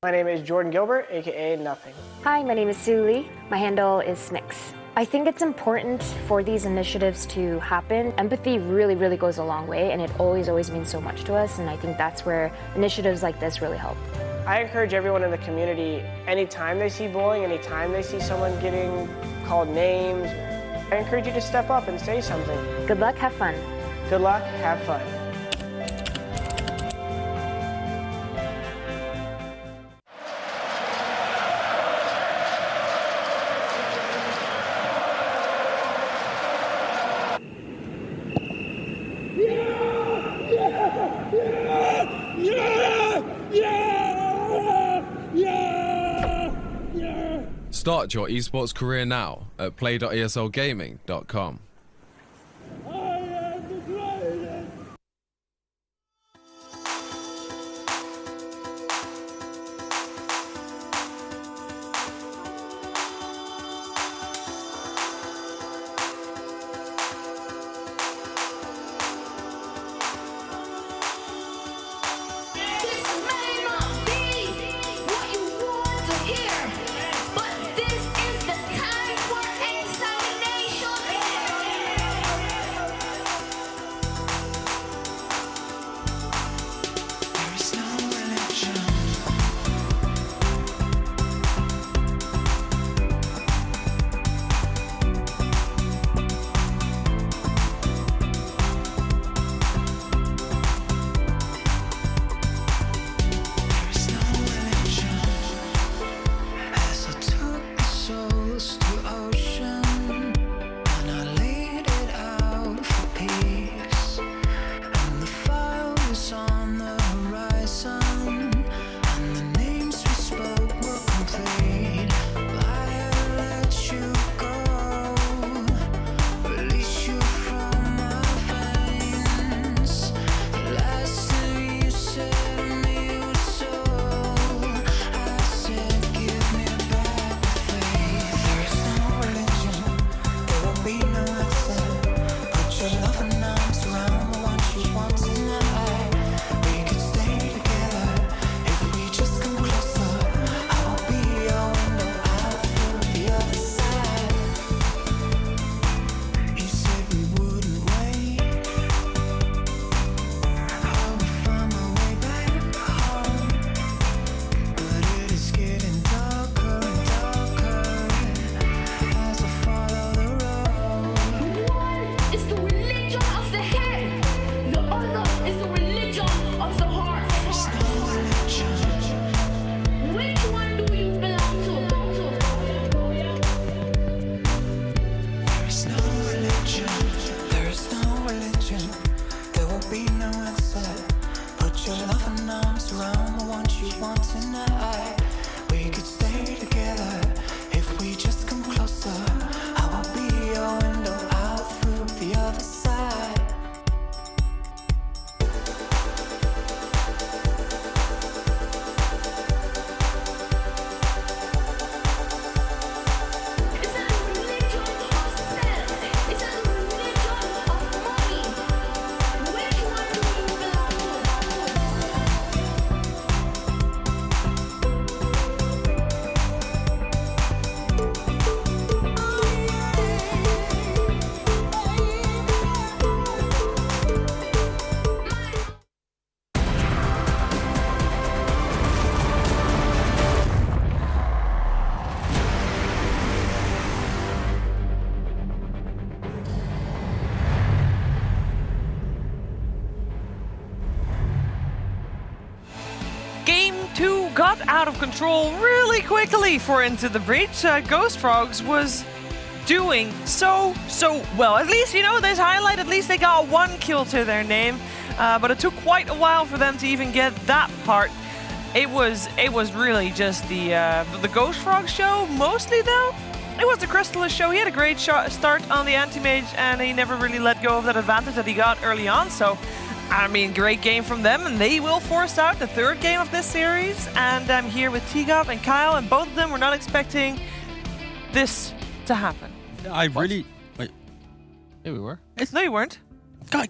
My name is Jordan Gilbert, aka Nothing. Hi, my name is Sue Lee. My handle is Smix. I think it's important for these initiatives to happen. Empathy really, really goes a long way, and it always means so much to us, and I think that's where initiatives like this really help. I encourage everyone in the community, anytime they see bullying, anytime they see someone getting called names, I encourage you to step up and say something. Good luck, have fun. Good luck, have fun. Start your esports career now at play.eslgaming.com. is no religion. There is no religion. There will be no answer. Put your loving arms around the one you want tonight. We could stay together if we just come closer. I will be your window out through the other side. Got out of control really quickly for Into the Breach. Ghost Frogs was doing so well. At least, you know, this highlight, at least they got 1 kill to their name. But it took quite a while for them to even get that part. It was really just the Ghost Frog show, mostly though. It was the Crystallis show. He had a great start on the Anti-Mage, and he never really let go of that advantage that he got early on. So, I mean, great game from them, and they will force out the 3rd game of this series. And I'm here with T-Gop and Kyle, and both of them were not expecting this to happen. I really... Wait. Yeah, we were. No, you weren't.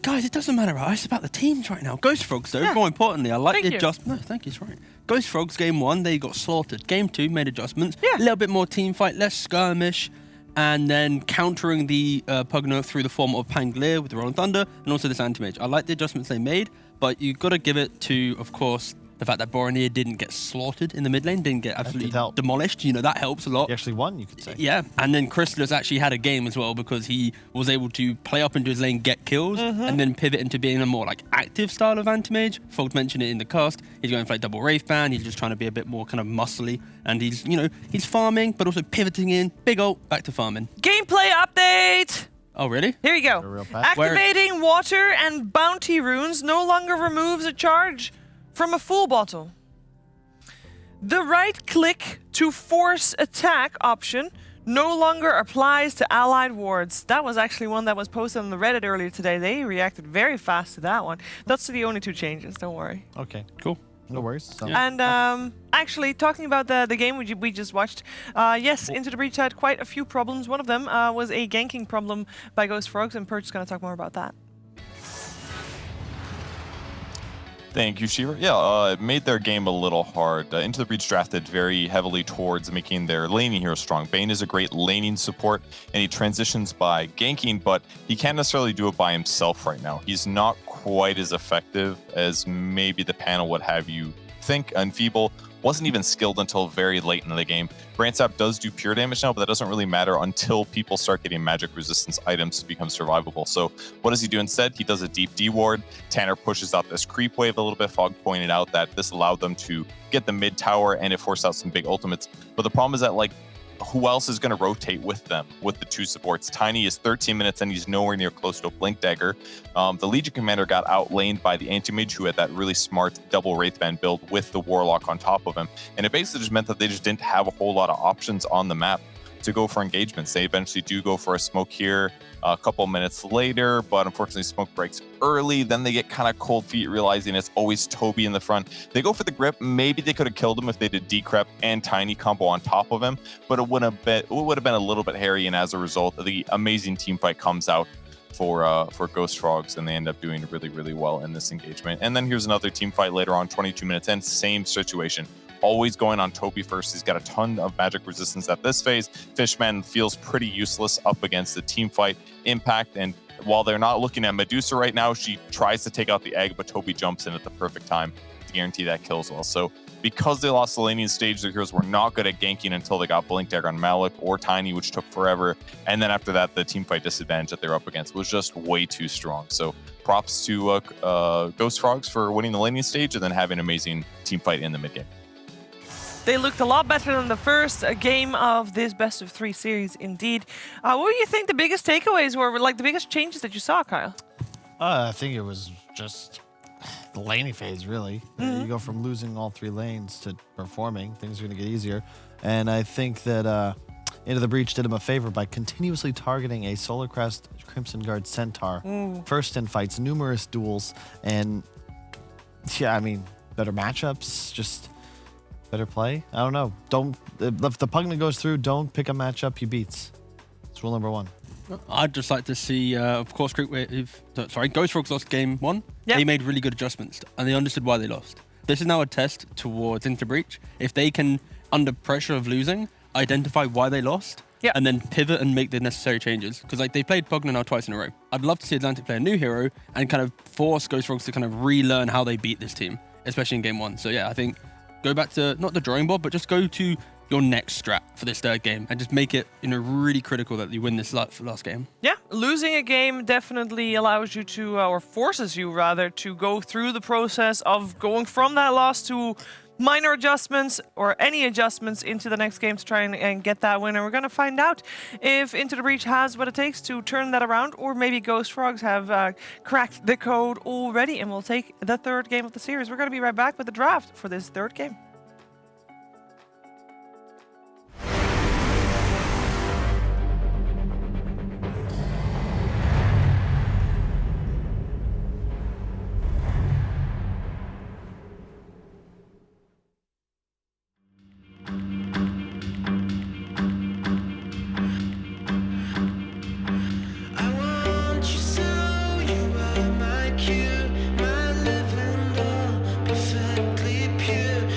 Guys, it doesn't matter, right? It's about the teams right now. Ghost Frogs, though, more importantly, I like the adjustment. No, thank you, it's right. Ghost Frogs, game 1, they got slaughtered. Game 2, made adjustments. Yeah. A little bit more team fight, less skirmish, and then countering the Pugno through the form of Pangolier with the Rolling Thunder, and also this Anti-Mage. I like the adjustments they made, but you've got to give it to, of course, the fact that Boromir didn't get slaughtered in the mid lane, didn't get absolutely demolished. You know, that helps a lot. He actually won, you could say. Yeah, and then Crystallis actually had a game as well because he was able to play up into his lane, get kills, and then pivot into being a more like active style of Anti-Mage. Fogs mentioned it in the cast. He's going for like double Wraith Band. He's just trying to be a bit more kind of muscly, and he's, you know, he's farming, but also pivoting in. Big ult, back to farming. Gameplay update! Oh, really? Here you go. Activating water and bounty runes no longer removes a charge from a full bottle. The right click to force attack option no longer applies to allied wards. That was actually one that was posted on the Reddit earlier today. They reacted very fast to that one. That's the only 2 changes, don't worry. Okay. Cool. No worries. And actually, talking about the game we just watched, yes, Into the Breach had quite a few problems. One of them was a ganking problem by Ghost Frogs, and Perch is going to talk more about that. Thank you, Shiva. Yeah, it made their game a little hard. Into the Breach drafted very heavily towards making their laning hero strong. Bane is a great laning support, and he transitions by ganking, but he can't necessarily do it by himself right now. He's not quite as effective as maybe the panel would have you think. Enfeeble wasn't even skilled until very late in the game. Brandsap does do pure damage now, but that doesn't really matter until people start getting magic resistance items to become survivable. So what does he do instead? He does a deep D ward. Tanner pushes out this creep wave a little bit. Fog pointed out that this allowed them to get the mid tower, and it forced out some big ultimates. But the problem is that, like, who else is going to rotate with them, with the 2 supports? Tiny is 13 minutes and he's nowhere near close to a Blink Dagger. The Legion Commander got outlaned by the Anti-Mage, who had that really smart double Wraithband build with the Warlock on top of him. And it basically just meant that they just didn't have a whole lot of options on the map to go for engagements. They eventually do go for a smoke here a couple minutes later, but unfortunately smoke breaks early. Then they get kind of cold feet, realizing it's always Toby in the front. They go for the grip. Maybe they could have killed him if they did Decrep and Tiny combo on top of him, but it would have been a little bit hairy, and as a result, the amazing team fight comes out for Ghost Frogs, and they end up doing really, really well in this engagement. And then here's another team fight later on, 22 minutes in, same situation. Always going on Toby first. He's got a ton of magic resistance at this phase. Fishman feels pretty useless up against the team fight impact, and while they're not looking at Medusa right now, she tries to take out the egg, but Toby jumps in at the perfect time to guarantee that kill as well. So because they lost the laning stage, their heroes were not good at ganking until they got Blink Dagger on Malik or Tiny, which took forever. And then after that, the team fight disadvantage that they're up against was just way too strong. So props to Ghost Frogs for winning the laning stage and then having an amazing team fight in the mid game. They looked a lot better than the first game of this best of 3 series, indeed. What do you think the biggest takeaways were, like the biggest changes that you saw, Kyle? I think it was just the laning phase, really. You go from losing all 3 lanes to performing. Things are going to get easier. And I think that Into the Breach did him a favor by continuously targeting a Solar Crest Crimson Guard Centaur. First in fights, numerous duels, and yeah, I mean, better matchups, just better play. I don't know. If the Pugna goes through, don't pick a matchup he beats. It's rule number 1. I'd just like to see, of course, Ghost Frogs lost game 1. Yep. They made really good adjustments, and they understood why they lost. This is now a test towards Into Breach. If they can, under pressure of losing, identify why they lost, and then pivot and make the necessary changes. Because like they played Pugna now twice in a row. I'd love to see Atlantic play a new hero and kind of force Ghost Frogs to kind of relearn how they beat this team, especially in game 1. So yeah, I think go back to not the drawing board, but just go to your next strat for this 3rd game and just make it really critical that you win this last game. Yeah, losing a game definitely allows you to, or forces you rather, to go through the process of going from that loss to minor adjustments or any adjustments into the next game to try and get that win. And we're going to find out if Into the Breach has what it takes to turn that around, or maybe Ghost Frogs have cracked the code already and will take the 3rd game of the series. We're going to be right back with the draft for this 3rd game. Perfectly pure.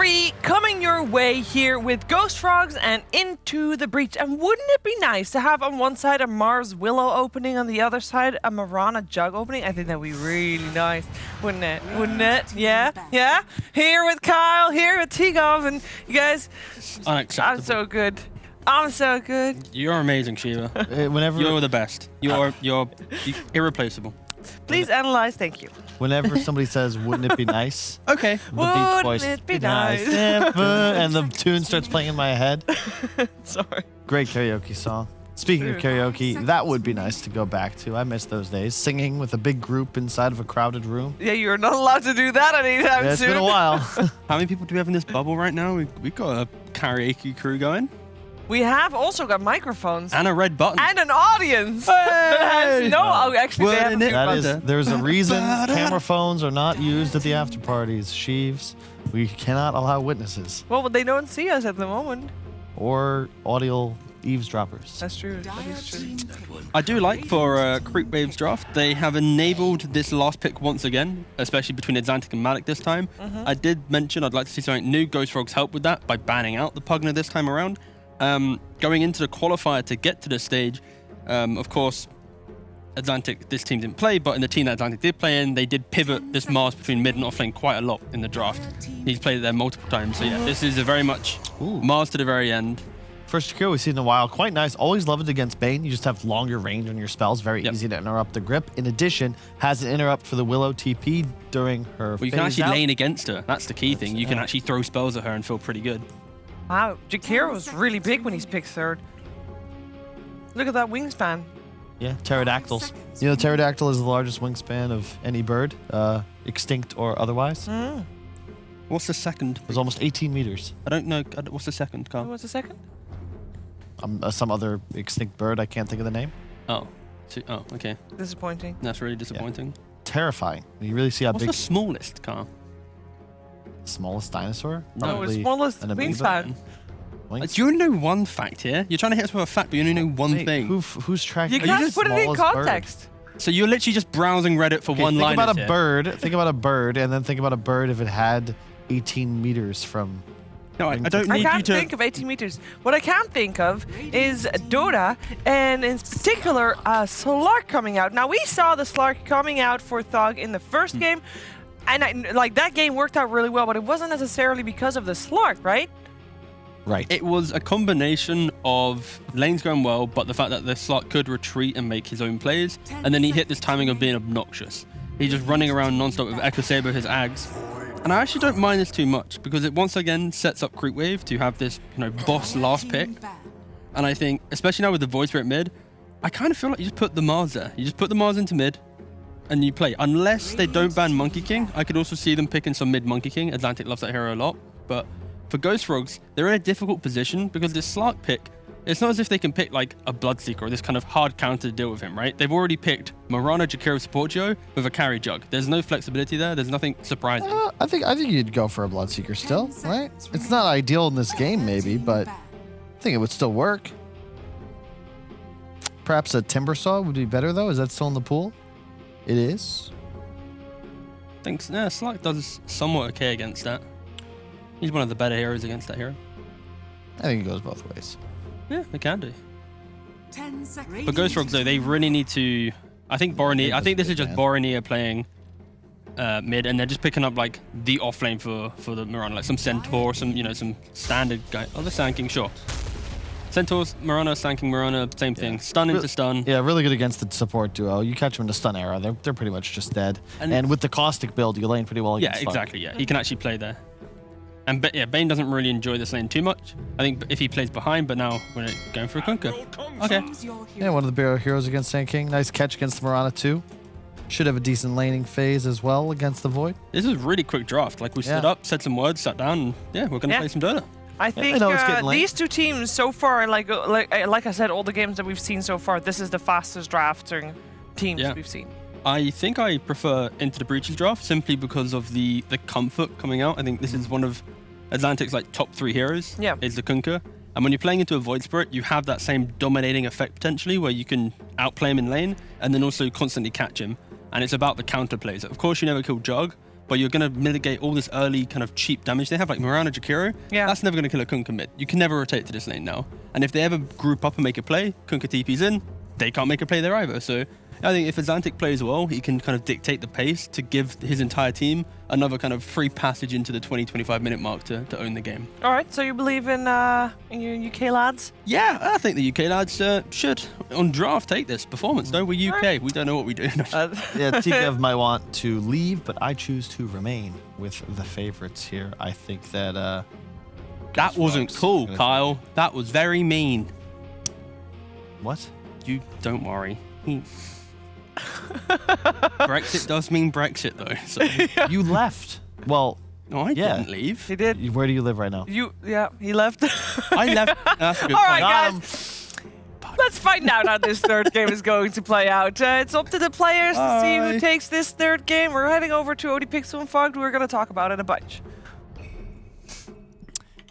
3 coming your way here with Ghost Frogs and Into the Breach. And wouldn't it be nice to have on one side a Mars Willow opening, on the other side a Marana Jug opening? I think that'd be really nice, wouldn't it? Wouldn't it? Yeah? Yeah? Here with Kyle, here with Tigov, and you guys, Unacceptable. I'm so good. I'm so good. You're amazing, Shiva. Whenever You're the best. You're irreplaceable. Please analyze, thank you. Whenever somebody says, "Wouldn't it be nice?" Okay. The Beach Boys, Wouldn't it be nice? and the tune starts playing in my head. Sorry. Great karaoke song. Speaking of karaoke, that would be nice to go back to. I miss those days. Singing with a big group inside of a crowded room. Yeah, you're not allowed to do that anytime Yeah, it's soon. been a while. How many people do we have in this bubble right now? We've got a karaoke crew going. We have also got microphones. And a red button. And an audience. That has actually, they have a few buttons. There's a reason camera phones are not used at the after parties, Sheaves. We cannot allow witnesses Well, they don't see us at the moment. or audio eavesdroppers. That's true. That is true. I do like for Creep Waves draft, they have enabled this last pick once again, especially between Atlantic and Malik this time. I did mention I'd like to see something new. Ghost Frogs help with that by banning out the Pugna this time around. Going into the qualifier to get to this stage, of course, Atlantic, this team didn't play, but in the team that Atlantic did play in, they did pivot this Mars between mid and offlane quite a lot in the draft. He's played it there multiple times, so yeah, this is a very much Mars to the very end. First kill we've seen in a while. Quite nice. Always love it against Bane. You just have longer range on your spells. Very easy to interrupt the grip. In addition, has an interrupt for the Willow TP during her Well, you can phase actually out. lane against her. That's the key thing. You can actually throw spells at her and feel pretty good. Wow, Jakiro was really big when he's picked third. Look at that wingspan. Yeah, pterodactyls. You know, pterodactyl is the largest wingspan of any bird, extinct or otherwise. What's the second? It was almost 18 meters. I don't know. What's the second, Carl? What's the second? Some other extinct bird. I can't think of the name. Oh, okay. Disappointing. That's really disappointing. Terrifying. You really see how What's big. the smallest, Carl? Smallest dinosaur? No, it's Probably smallest an amoeba. wingspan. Wings- Do you know one fact here? You're trying to hit us with a fact, but you only know one Wait, thing. Who's tracking? You can't put it in context. So you're literally just browsing Reddit for one Think line. about a bird. Think about a bird, and then think about a bird if it had 18 meters from. No, I don't I need you can't to. think of 18 meters. What I can think of is Dota, and in particular, Slark coming out. Now, we saw the Slark coming out for Thug in the first game, and that game worked out really well, but it wasn't necessarily because of the Slark, right? Right. It was a combination of lanes going well, but the fact that the slot could retreat and make his own plays, and then he hit this timing of being obnoxious. He's just running around non-stop with Echo Saber, his Ags. And I actually don't mind this too much, because it once again sets up Creep Wave to have this, boss last pick. And I think, especially now with the Void Spirit mid, I kind of feel like you just put the Mars there. You just put the Mars into mid, and you play. Unless they don't ban Monkey King, I could also see them picking some mid Monkey King. Atlantic loves that hero a lot, but for Ghost Frogs, they're in a difficult position because this Slark pick, it's not as if they can pick like a Bloodseeker or this kind of hard counter to deal with him, right? They've already picked Marana, Jakiro, Support Geo with a carry Jug. There's no flexibility there. There's nothing surprising. I think you'd go for a Bloodseeker still, right? It's not ideal in this game, maybe, but I think it would still work. Perhaps a Timbersaw would be better, though. Is that still in the pool? It is. I think Slark does somewhat okay against that. He's one of the better heroes against that hero. I think it goes both ways. Yeah, they can do. 10 seconds. But Ghost Frogs, though, they really need to. I think Boromir. I think this is just Boromir playing mid, and they're just picking up like the off lane for the Marana, like some Centaur, some standard guy. Oh, they're Sanking, sure. Centaurs, Marana, Sanking, Marana, same thing. Stun into stun. Yeah, really good against the support duo. You catch them in the stun era, they're pretty much just dead. And with the caustic build, you lane pretty well against Yeah, Funk. exactly. Yeah, he can actually play there. And Bane doesn't really enjoy this lane too much. I think if he plays behind, but now we're going for a Kunkka. Okay. Yeah, one of the bigger heroes against Sand King. Nice catch against the Marana too. Should have a decent laning phase as well against the Void. This is a really quick draft. Like we stood up, said some words, sat down, and yeah, we're gonna play some Dota. I think these two teams so far, like I said, all the games that we've seen so far, this is the fastest drafting teams we've seen. I think I prefer Into the Breaches draft simply because of the comfort coming out. I think this is one of Atlantic's like top 3 heroes. Yeah, is the Kunkka. And when you're playing into a Void Spirit, you have that same dominating effect potentially where you can outplay him in lane and then also constantly catch him. And it's about the counter plays. Of course, you never kill Jug, but you're going to mitigate all this early kind of cheap damage they have, like Mirana Jakiro. Yeah. That's never going to kill a Kunkka mid. You can never rotate to this lane now. And if they ever group up and make a play, Kunkka TP's in, they can't make a play there either. So I think if Azantic plays well, he can kind of dictate the pace to give his entire team another kind of free passage into the 20-25 minute mark to own the game. All right, so you believe in your UK lads? Yeah, I think the UK lads should, on draft, take this performance. No, we're UK. We don't know what we do. Yeah, Tikev might want to leave, but I choose to remain with the favorites here. I think that... that wasn't cool, Kyle. That was very mean. What? You don't worry. Brexit does mean Brexit, though. So. You left. Well, no, I didn't leave. He did. Where do you live right now? Yeah, he left. I left. That's a good All point. right, guys. Let's find out how this third game is going to play out. It's up to the players to see who takes this third game. We're heading over to OD Pixel and Fogged. We're going to talk about it a bunch.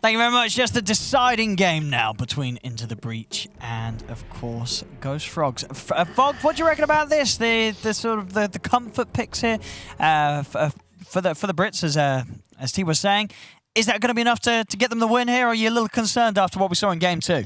Thank you very much. Just a deciding game now between Into the Breach and, of course, Ghost Frogs. Fog, what do you reckon about this? The sort of the comfort picks here for the Brits, as T was saying. Is that going to be enough to get them the win here, or are you a little concerned after what we saw in Game 2?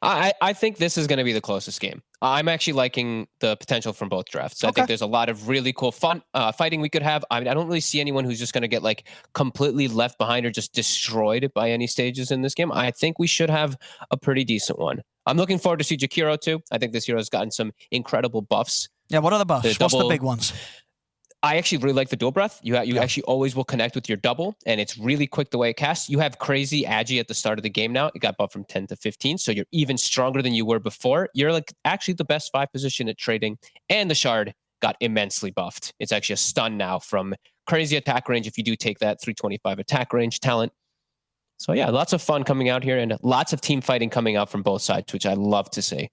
I think this is going to be the closest game. I'm actually liking the potential from both drafts. I think there's a lot of really cool fun fighting we could have. I mean, I don't really see anyone who's just going to get like completely left behind or just destroyed by any stages in this game. I think we should have a pretty decent one. I'm looking forward to see Jakiro too. I think this hero's gotten some incredible buffs. Yeah, what are the buffs? What's the big ones? I actually really like the dual breath. You actually always will connect with your double, and it's really quick the way it casts. You have crazy agi at the start of the game now. It got buffed from 10 to 15, so you're even stronger than you were before. You're like actually the best 5 position at trading, and the shard got immensely buffed. It's actually a stun now from crazy attack range if you do take that 325 attack range talent. So yeah, lots of fun coming out here, and lots of team fighting coming out from both sides, which I love to see.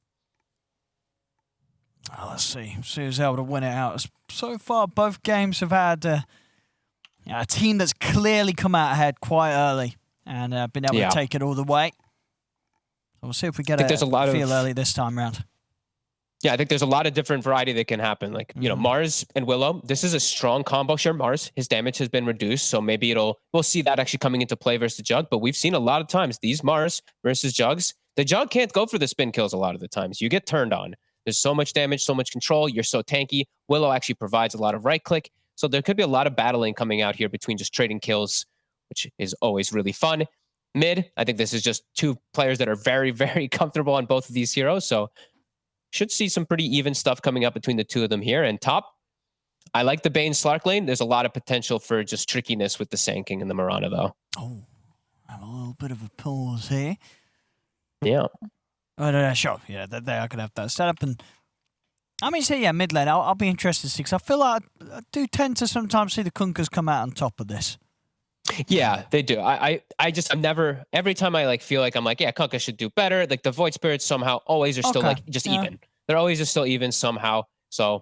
Oh, let's see who's able to win it out. So far, both games have had a team that's clearly come out ahead quite early and been able to take it all the way. So we'll see if we get a feel early this time round. Yeah, I think there's a lot of different variety that can happen. Like, you know, Mars and Willow, this is a strong combo. Sure, Mars, his damage has been reduced, so maybe we'll see that actually coming into play versus Jug, but we've seen a lot of times these Mars versus Jugs, the Jug can't go for the spin kills a lot of the times. You get turned on. There's so much damage, so much control. You're so tanky. Willow actually provides a lot of right click. So there could be a lot of battling coming out here between just trading kills, which is always really fun. Mid, I think this is just two players that are very, very comfortable on both of these heroes. So should see some pretty even stuff coming up between the two of them here. And top, I like the Bane Slark lane. There's a lot of potential for just trickiness with the Sand King and the Mirana, though. Oh, have a little bit of a pause here. Yeah. Oh, sure. Yeah, they are going to have that setup. And I mean, so yeah, mid lane, I'll be interested to see, because I feel like I do tend to sometimes see the Kunkkas come out on top of this. Yeah, they do. I'm never, every time I feel like I'm like, yeah, Kunkka should do better. Like the Void Spirits somehow always are still even. They're always just still even somehow. So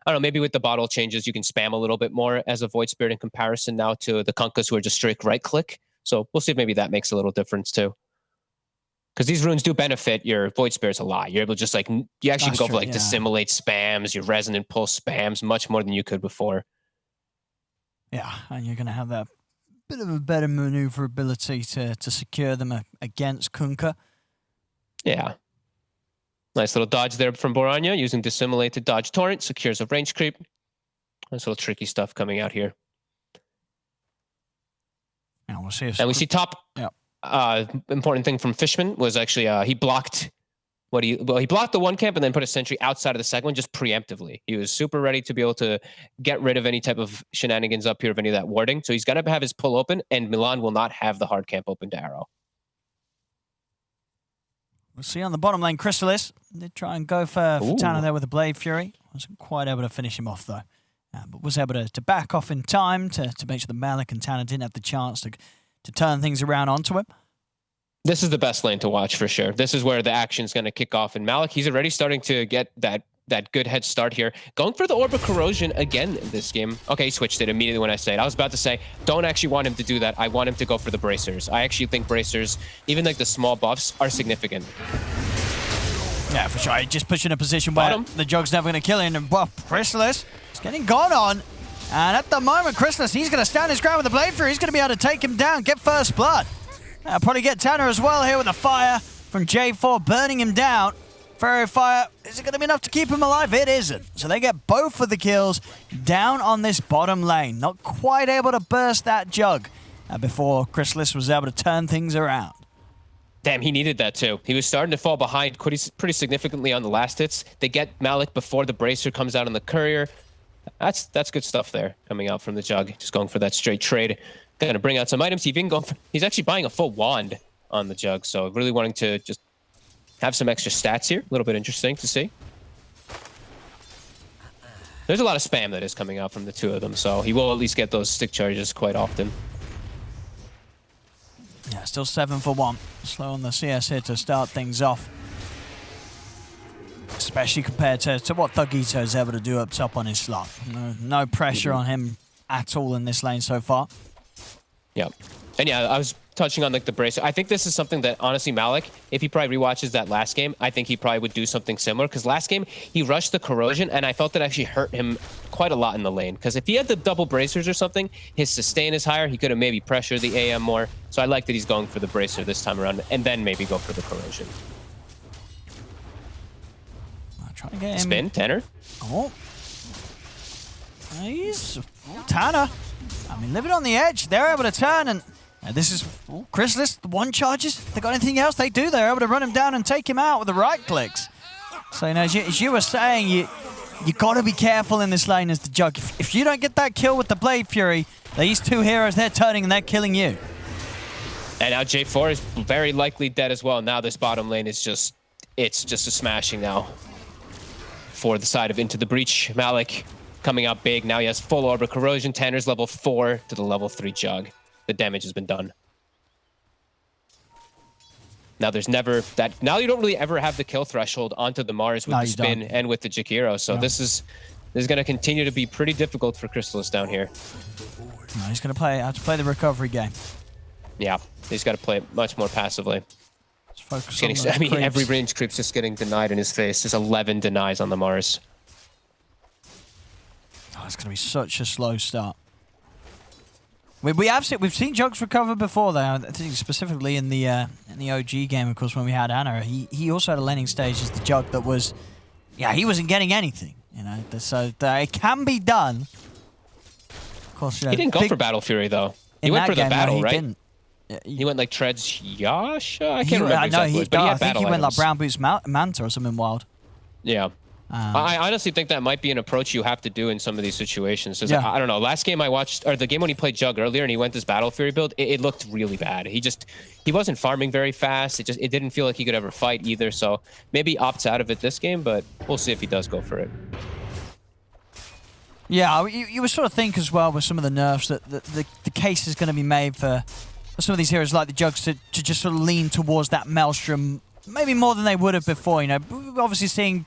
I don't know, maybe with the bottle changes, you can spam a little bit more as a Void Spirit in comparison now to the Kunkkas who are just strict right click. So we'll see if maybe that makes a little difference too. Because these runes do benefit your Void Spirits a lot. You're able to just you actually can go for dissimulate spams, your resonant pulse spams much more than you could before. Yeah, and you're going to have that bit of a better maneuverability to secure them against Kunkka. Yeah. Nice little dodge there from Boranya using dissimulate to dodge torrent, secures a range creep. Nice little tricky stuff coming out here. Yeah, we'll see. And we see top. Yeah. Important thing from Fishman was actually he blocked he blocked the one camp and then put a sentry outside of the second one just preemptively. He was super ready to be able to get rid of any type of shenanigans up here of any of that warding. So he's got to have his pull open, and Milan will not have the hard camp open to arrow. We'll see on the bottom lane, Chrysalis did try and go for Tana there with a Blade Fury. Wasn't quite able to finish him off though, but was able to back off in time to make sure that Malik and Tana didn't have the chance to turn things around onto him. This is the best lane to watch for sure. This is where the action's going to kick off. And Malik, he's already starting to get that good head start here. Going for the Orb of Corrosion again in this game. Okay, he switched it immediately when I said it. I was about to say, don't actually want him to do that. I want him to go for the Bracers. I actually think Bracers, even the small buffs, are significant. Yeah, for sure. He just puts you in a position where the Jug's never going to kill him. And well, Chrysalis It's getting gone on. And at the moment, Chrysalis, he's going to stand his ground with the Blade Fury. He's going to be able to take him down, get first blood. Probably get Tanner as well here with the fire from J4, burning him down. Fairy Fire, is it going to be enough to keep him alive? It isn't. So they get both of the kills down on this bottom lane. Not quite able to burst that jug before Chrysalis was able to turn things around. Damn, he needed that too. He was starting to fall behind pretty significantly on the last hits. They get Malik before the bracer comes out on the courier. That's good stuff there coming out from the jug. Just going for that straight trade. Going to bring out some items. He's actually buying a full wand on the jug. So really wanting to just have some extra stats here. A little bit interesting to see. There's a lot of spam that is coming out from the two of them. So he will at least get those stick charges quite often. Yeah, still 7 for 1. Slow on the CS here to start things off. Especially compared to what Thugito is able to do up top on his slot. No pressure on him at all in this lane so far. Yeah. And yeah, I was touching on like the bracer. I think this is something that honestly Malik, if he probably rewatches that last game, I think he probably would do something similar. Because last game, he rushed the corrosion and I felt that actually hurt him quite a lot in the lane. Because if he had the double bracers or something, his sustain is higher. He could have maybe pressured the AM more. So I like that he's going for the bracer this time around and then maybe go for the corrosion. Trying to get him. Spin, Tanner. Oh. He's Tanner. I mean, living on the edge. They're able to turn and this is Chrysalis, the one charges. If they got anything else, they do. They're able to run him down and take him out with the right clicks. So, you know, as you were saying, you got to be careful in this lane as the jug. If you don't get that kill with the Blade Fury, these two heroes, they're turning and they're killing you. And now J4 is very likely dead as well. Now this bottom lane is just, it's just a smashing now. For the side of Into the Breach, Malik coming out big. Now he has full Orb of Corrosion. Tanner's level 4 to the level 3 jug. The damage has been done. Now there's never that. Now you don't really ever have the kill threshold onto the Mars with the spin and with the Jakiro. So this is going to continue to be pretty difficult for Chrysalis down here. No, he's going to have to play the recovery game. Yeah, he's got to play it much more passively. Focus I mean, every range creep's just getting denied in his face. There's 11 denies on the Mars. Oh, it's going to be such a slow start. We've seen jugs recover before, though. I think specifically in the OG game, of course, when we had Anna, he also had a laning stage as the jug that was, yeah, he wasn't getting anything, you know. So it can be done. Of course, you know, he didn't go for Battle Fury though. He went for the battle, right? Didn't. He went like Treads Yasha? I can't remember exactly what it was, but I think he went like Brown Boots Manta or something wild. Yeah. I honestly think that might be an approach you have to do in some of these situations. Yeah. I don't know. Last game I watched, or the game when he played Jug earlier and he went this Battle Fury build, it looked really bad. He wasn't farming very fast. It didn't feel like he could ever fight either. So maybe opts out of it this game, but we'll see if he does go for it. Yeah, you would sort of think as well with some of the nerfs that the case is going to be made for some of these heroes like the Jugs to just sort of lean towards that Maelstrom, maybe more than they would have before. You know, we're obviously seeing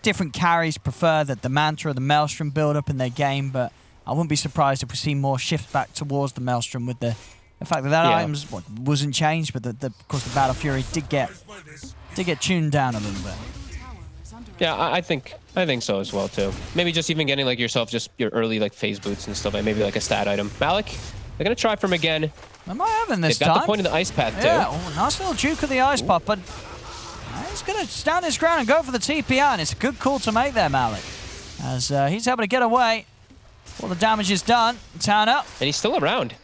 different carries prefer the Manta or the Maelstrom build up in their game, but I wouldn't be surprised if we see more shift back towards the Maelstrom with the fact that item wasn't changed, but of course the Battle Fury did get tuned down a little bit. Yeah, I think so as well too. Maybe just even getting like yourself just your early like phase boots and stuff, like maybe like a stat item. Malik, they're gonna try for him again. Am I having this They've got the point of the ice path too. Yeah, nice little juke of the ice path, but he's going to stand his ground and go for the TPR, and it's a good call to make there, Malik. As he's able to get away. All the damage is done. Tanner. And he's still around.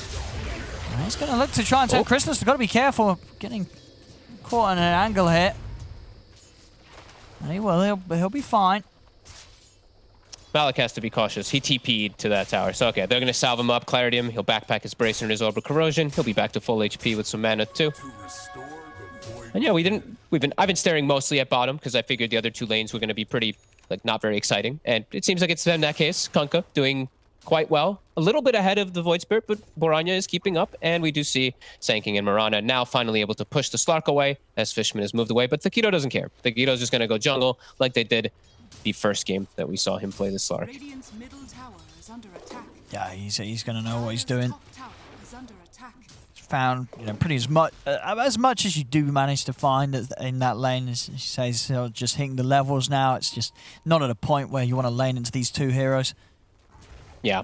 And he's going to look to try and take Chrysalis. He's got to be careful of getting caught on an angle here. And he'll be fine. Malik has to be cautious. He TP'd to that tower. So, okay, they're going to salve him up, clarity him. He'll backpack his bracer and his Orb of Corrosion. He'll be back to full HP with some mana, too. And yeah, I've been staring mostly at bottom because I figured the other two lanes were going to be pretty, like, not very exciting. And it seems like it's in that case. Kunkka doing quite well. A little bit ahead of the Void Spirit, but Boranya is keeping up. And we do see Sanking and Marana now finally able to push the Slark away as Fishman has moved away. But Thugito doesn't care. Thugito's just going to go jungle like they did the first game that we saw him play the Slark. Yeah, he's going to know what he's doing. found, you know, pretty as much as you do manage to find in that lane. As you say, so just hitting the levels now. It's just not at a point where you want to lane into these two heroes. Yeah.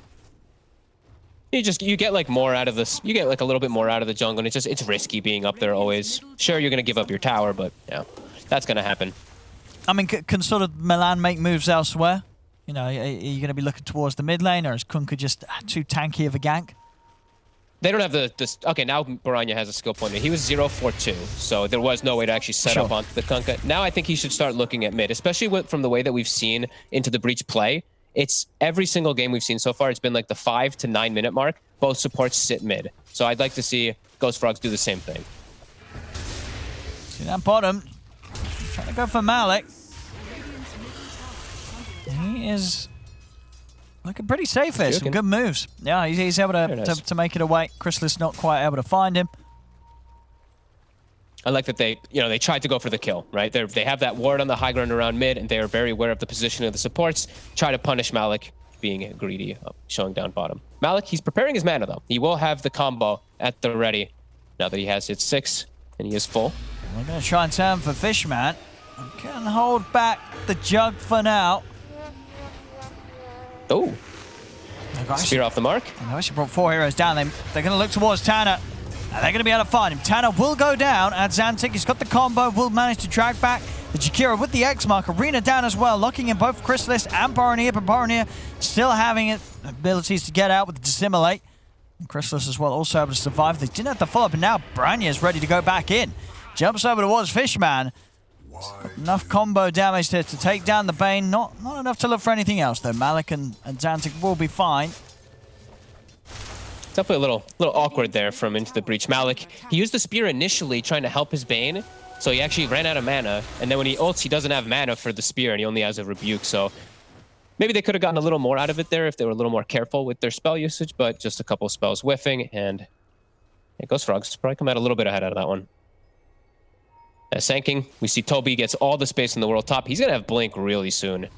You get like more out of this. You get like a little bit more out of the jungle, and it's risky being up there always. Sure, you're gonna give up your tower, but yeah, that's gonna happen. I mean, can sort of Milan make moves elsewhere? You know, are you gonna be looking towards the mid lane, or is Kunkka just too tanky of a gank? They don't have this. Okay, now Baranya has a skill point. He was 0-4-2, so there was no way to actually set up onto the Kunkka. Now I think he should start looking at mid, especially from the way that we've seen Into the Breach play. It's every single game we've seen so far, it's been like the 5 to 9 minute mark. Both supports sit mid. So I'd like to see Ghost Frogs do the same thing. See that bottom. Trying to go for Malik. He is looking pretty safe here. Some good moves. Yeah, he's able to make it away. Chrysalis not quite able to find him. I like that they tried to go for the kill, right? They have that ward on the high ground around mid, and they are very aware of the position of the supports. Try to punish Malik being greedy, showing down bottom. Malik, he's preparing his mana though. He will have the combo at the ready now that he has hit 6 and he is full. We're going to try and turn for Fishman. Can hold back the jug for now. Oh. Spear off the mark. They actually brought 4 heroes down. They're going to look towards Tanner. And they're going to be able to find him. Tanner will go down at Xantic. He's got the combo, will manage to drag back the Jakira with the X mark. Arena down as well, locking in both Chrysalis and Boronier, but Boronier still having abilities to get out with the Dissimilate. And Chrysalis as well, also able to survive. They didn't have the follow-up, and now Branya's ready to go back in. Jumps over towards Fishman. Enough combo damage to take down the Bane. Not enough to look for anything else, though. Malik and Xantic will be fine. Definitely a little awkward there from Into the Breach. Malik, he used the spear initially trying to help his Bane, so he actually ran out of mana, and then when he ults, he doesn't have mana for the spear, and he only has a rebuke, so maybe they could have gotten a little more out of it there if they were a little more careful with their spell usage, but just a couple spells whiffing, and Ghost Frogs probably come out a little bit ahead out of that one. Sanking, we see Toby gets all the space in the world top. He's going to have Blink really soon,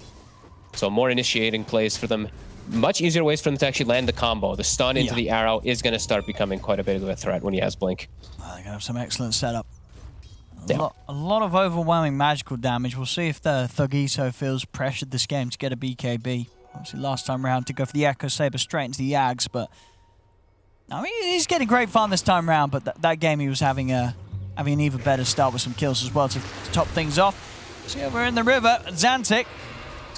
so more initiating plays for them. Much easier ways for them to actually land the combo. The stun into the arrow is going to start becoming quite a bit of a threat when he has Blink. They're going to have some excellent setup. A lot of overwhelming magical damage. We'll see if the Thugiso feels pressured this game to get a BKB. Obviously, last time around to go for the Echo Saber straight into the Yags, but I mean, he's getting great fun this time around. But that game he was having an even better start with some kills as well to top things off. See over in the river, Xantic.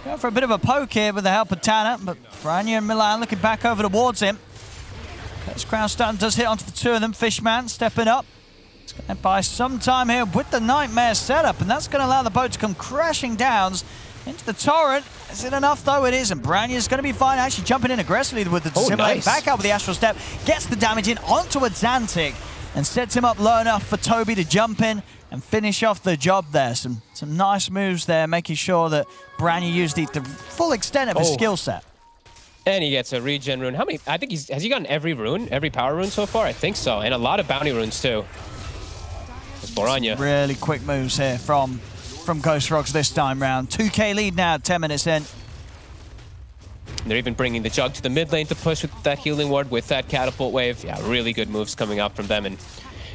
Going for a bit of a poke here with the help of Tanner, but Baranya and Milan looking back over towards him. Curtis Crown Stun does hit onto the 2 of them. Fishman stepping up. It's going to buy some time here with the Nightmare setup, and that's going to allow the boat to come crashing down into the torrent. Is it enough, though? It isn't. Branya's going to be fine, actually jumping in aggressively with the Dissimilate. Nice. Back out with the Astral Step, gets the damage in onto a Xantic, and sets him up low enough for Toby to jump in and finish off the job there. Some nice moves there, making sure that Branya used the full extent of his skill set. And he gets a regen rune. How many? I think has he gotten every rune, every power rune so far? I think so, and a lot of bounty runes too. It's Baranya. Really quick moves here from Ghost Frogs this time round. 2k lead now, 10 minutes in. And they're even bringing the Jug to the mid lane to push with that healing ward, with that catapult wave. Yeah, really good moves coming up from them, and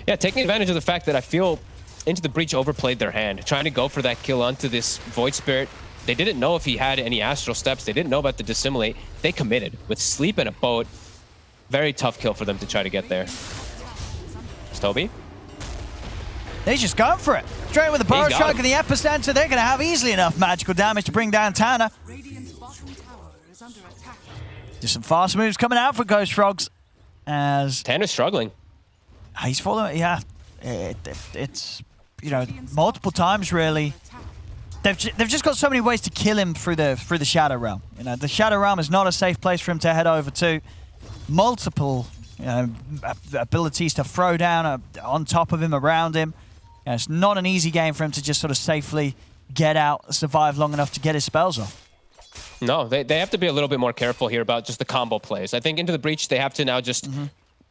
yeah, taking advantage of the fact that I feel Into the Breach overplayed their hand, trying to go for that kill onto this Void Spirit. They didn't know if he had any Astral Steps. They didn't know about the Dissimilate. They committed with Sleep and a boat. Very tough kill for them to try to get there. It's Toby. He's just going for it. Straight with the Burrow Strike in the epicenter. They're going to have easily enough magical damage to bring down Tanner. Just some fast moves coming out for Ghost Frogs. As Tanner's struggling. He's falling, yeah. It's, you know, multiple times really. They've just got so many ways to kill him through the Shadow Realm. You know, the Shadow Realm is not a safe place for him to head over to. Multiple, you know, abilities to throw down on top of him, around him. You know, it's not an easy game for him to just sort of safely get out, survive long enough to get his spells off. No, they have to be a little bit more careful here about just the combo plays. I think Into the Breach, they have to now just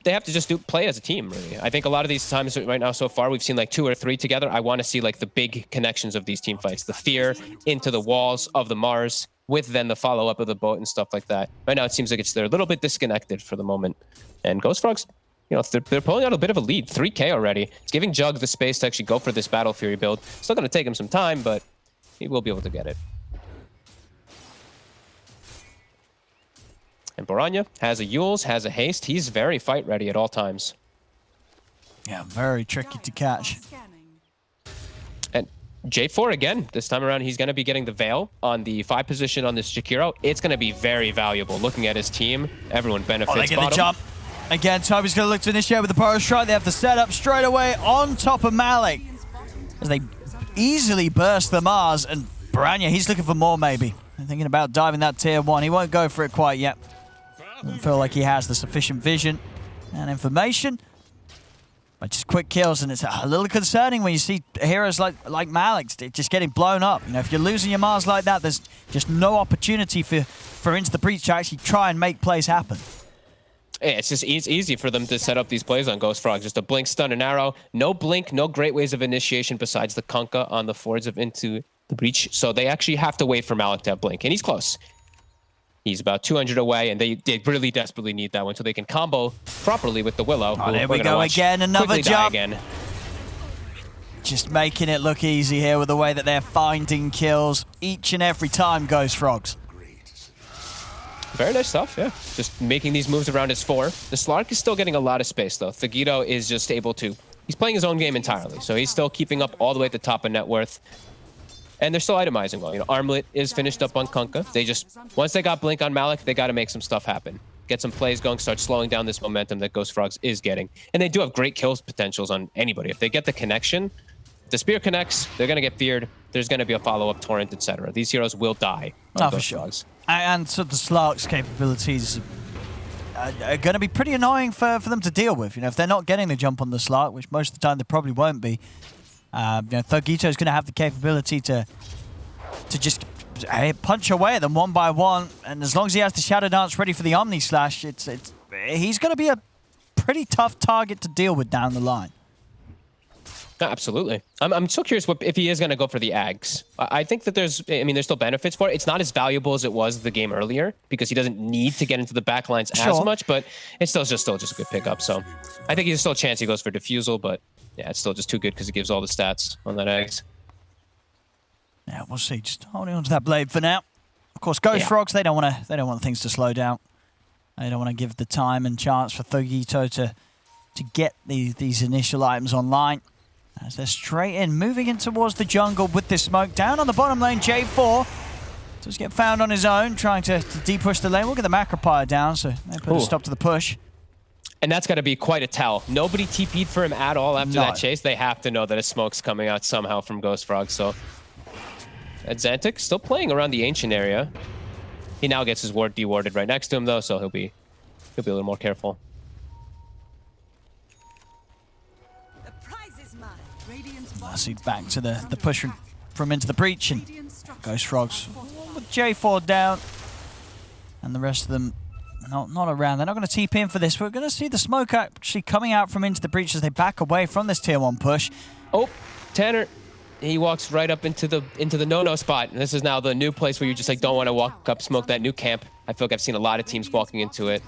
they have to just play as a team, really. I think a lot of these times right now so far, we've seen like 2 or 3 together. I want to see like the big connections of these team fights. The fear into the walls of the Mars, with then the follow-up of the boat and stuff like that. Right now, it seems like they're a little bit disconnected for the moment. And Ghost Frogs, you know, they're pulling out a bit of a lead. 3K already. It's giving Jug the space to actually go for this Battle Fury build. Still going to take him some time, but he will be able to get it. And Boranya has a Yules, has a haste. He's very fight ready at all times. Yeah, very tricky to catch. And J4 again, this time around, he's going to be getting the Veil on the 5 position on this Jakiro. It's going to be very valuable. Looking at his team, everyone benefits. Oh, they get the jump. Again, Toby's going to look to initiate with the Power Strike. They have the setup straight away on top of Malik. As they easily burst the Mars. And Boranya, he's looking for more maybe. Thinking about diving that tier 1. He won't go for it quite yet. Doesn't feel like he has the sufficient vision and information. But just quick kills, and it's a little concerning when you see heroes like Malik just getting blown up. You know, if you're losing your Mars like that, there's just no opportunity for Into the Breach to actually try and make plays happen. Yeah, it's just easy for them to set up these plays on Ghost Frog. Just a blink, stun, and arrow. No blink, no great ways of initiation besides the Kunkka on the forwards of Into the Breach. So they actually have to wait for Malik to have blink, and he's close. He's about 200 away, and they really desperately need that one so they can combo properly with the Willow. Oh, there we go again, another jump. Again. Just making it look easy here with the way that they're finding kills each and every time, Ghost Frogs. Very nice stuff, yeah. Just making these moves around his 4. The Slark is still getting a lot of space, though. Thagito is just able to... He's playing his own game entirely, so he's still keeping up all the way at the top of net worth. And they're still itemizing well. You know, Armlet is finished up on Kunkka. They just, once they got Blink on Malik, they got to make some stuff happen. Get some plays going, start slowing down this momentum that Ghost Frogs is getting. And they do have great kills potentials on anybody. If they get the connection, if the spear connects, they're going to get feared. There's going to be a follow-up torrent, etc. These heroes will die on Ghost Frogs. And so the Slark's capabilities are going to be pretty annoying for them to deal with. You know, if they're not getting the jump on the Slark, which most of the time they probably won't be, you know, Thugito is going to have the capability to just punch away at them one by one, and as long as he has the Shadow Dance ready for the Omni Slash, he's going to be a pretty tough target to deal with down the line. Absolutely. I'm so curious if he is going to go for the Ags. I think that there's still benefits for it. It's not as valuable as it was the game earlier because he doesn't need to get into the backlines as much, but it's still just a good pickup. So I think there's still a chance he goes for Diffusal, but yeah, it's still just too good because it gives all the stats on that Ags. Yeah, we'll see. Just holding on to that blade for now. Of course, Ghost Frogs, they don't want things to slow down. They don't want to give the time and chance for Thugito to get these initial items online. As they're straight in, moving in towards the jungle with this smoke. Down on the bottom lane, J4 does get found on his own, trying to de-push the lane. We'll get the Macropire down, so they put a stop to the push. And that's got to be quite a tell. Nobody TP'd for him at all after that chase. They have to know that a smoke's coming out somehow from Ghost Frog. So Xantic still playing around the Ancient area. He now gets his ward dewarded right next to him, though, so he'll be a little more careful. I see back to the push from Into the Breach, and Ghost Frogs with J4 down, and the rest of them not around. They're not going to TP in for this. We're going to see the smoke actually coming out from Into the Breach as they back away from this tier 1 push. Oh, Tanner, he walks right up into the no-no spot. And this is now the new place where you just don't want to walk up, smoke that new camp. I feel like I've seen a lot of teams walking into it.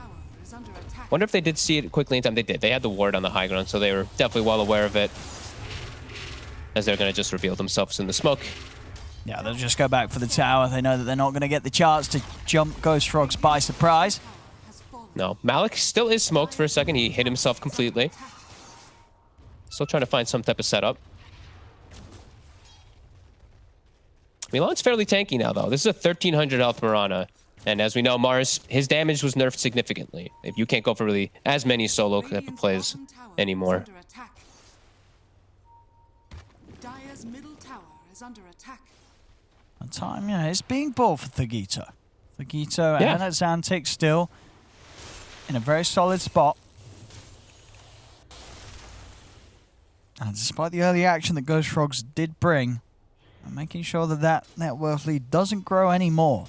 Wonder if they did see it quickly in time. They did. They had the ward on the high ground, so they were definitely well aware of it, as they're going to just reveal themselves in the smoke. Yeah, they'll just go back for the tower. They know that they're not going to get the chance to jump Ghost Frogs by surprise. No, Malik still is smoked for a second. He hit himself completely. Still trying to find some type of setup. Milan's fairly tanky now, though. This is a 1300 health Mirana. And as we know, Mars, his damage was nerfed significantly. If you can't go for really as many solo type of plays anymore. Dire's middle tower is under attack. And time, it's being bought for Thugito. Thugito and Xantic still in a very solid spot. And despite the early action that Ghost Frogs did bring, I'm making sure that net worth lead doesn't grow anymore.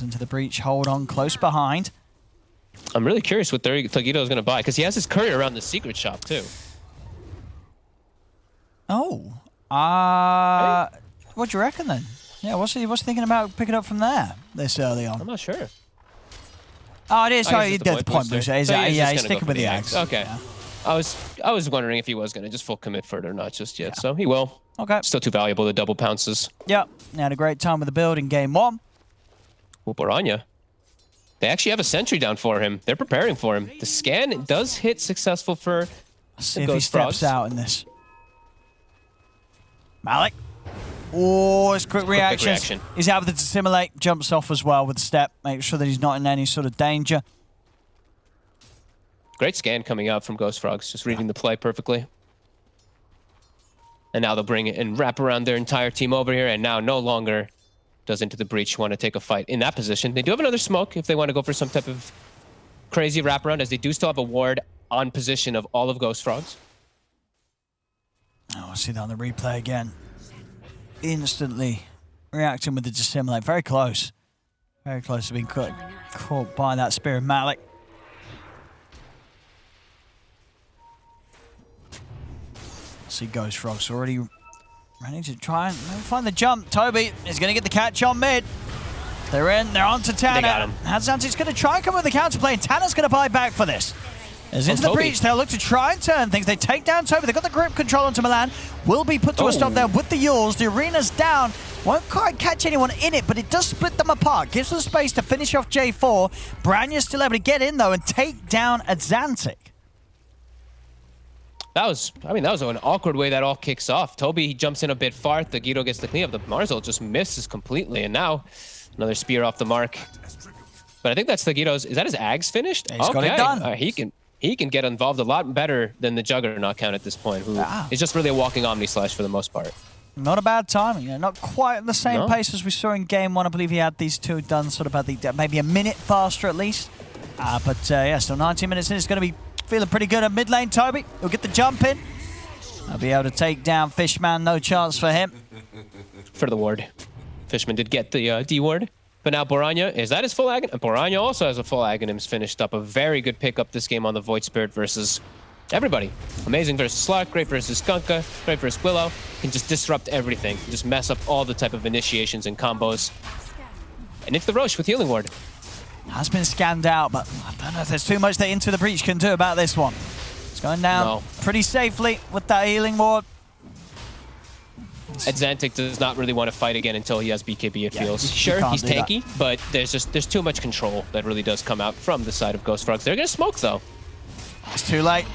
Into the Breach, hold on close behind. I'm really curious what Thugito is going to buy, because he has his courier around the secret shop, too. Oh. What do you reckon, then? Yeah, what's he thinking about picking up from there this early on? I'm not sure. Oh, it is. I Sorry, guess he it's did the point booster. booster. So Yeah, he's just he's gonna go sticking for with the Axe. Okay. Yeah. I was wondering if he was gonna just full commit for it or not just yet. So he will. Okay. Still too valuable to double pounces. Yep. They had a great time with the build in game 1. Well, Boranya. They actually have a sentry down for him. They're preparing for him. The scan does hit successful for See the if he Ghost steps Frogs. out in this. Malik. Oh, his quick reaction. He's able to dissimulate, jumps off as well with the step, make sure that he's not in any sort of danger. Great scan coming out from Ghost Frogs, just reading the play perfectly. And now they'll bring it and wrap around their entire team over here, and now no longer does Into the Breach want to take a fight in that position. They do have another smoke if they want to go for some type of crazy wraparound, as they do still have a ward on position of all of Ghost Frogs. Oh, I see that on the replay again. Instantly reacting with the dissimulate. Very close. Very close to being caught by that Spirit Malik. See Ghost Frogs already ready to try and find the jump. Toby is going to get the catch on mid. They're in. They're on to Tanner. They got him. Hansanti's going to try and come with the counterplay, and Tanner's going to buy back for this. As into the Toby. breach, they'll look to try and turn things. They take down Toby. They've got the grip control onto Milan. Will be put to a stop there with the Yules. The arena's down. Won't quite catch anyone in it, but it does split them apart. Gives them space to finish off J4. Branya's still able to get in, though, and take down Azantic. That was an awkward way that all kicks off. Toby, he jumps in a bit far. The Guido gets the clean up. The Marzel just misses completely, and now another spear off the mark. But I think that's the Guido's. Is that his Ags finished? He's got it done. He can get involved a lot better than the Juggernaut count at this point, who is just really a walking Omni Slash for the most part. Not a bad timing. Not quite at the same pace as we saw in game 1. I believe he had these two done sort of about maybe a minute faster at least. But yeah, still 19 minutes in. It's going to be feeling pretty good at mid lane. Toby will get the jump in. I'll be able to take down Fishman. No chance for him. For the ward. Fishman did get the D ward. But now Boranya, is that his full Aghanim? Boranya also has a full Aghanims finished up. A very good pickup this game on the Void Spirit versus everybody. Amazing versus Slark, great versus Skunka, great versus Willow. Can just disrupt everything. Just mess up all the type of initiations and combos. And it's the Roche with Healing Ward. Has been scanned out, but I don't know if there's too much that Into the Breach can do about this one. It's going down pretty safely with that Healing Ward. Azantic does not really want to fight again until he has BKB, it feels. Sure, he's tanky, but there's too much control that really does come out from the side of Ghost Frogs. They're going to smoke, though. It's too late.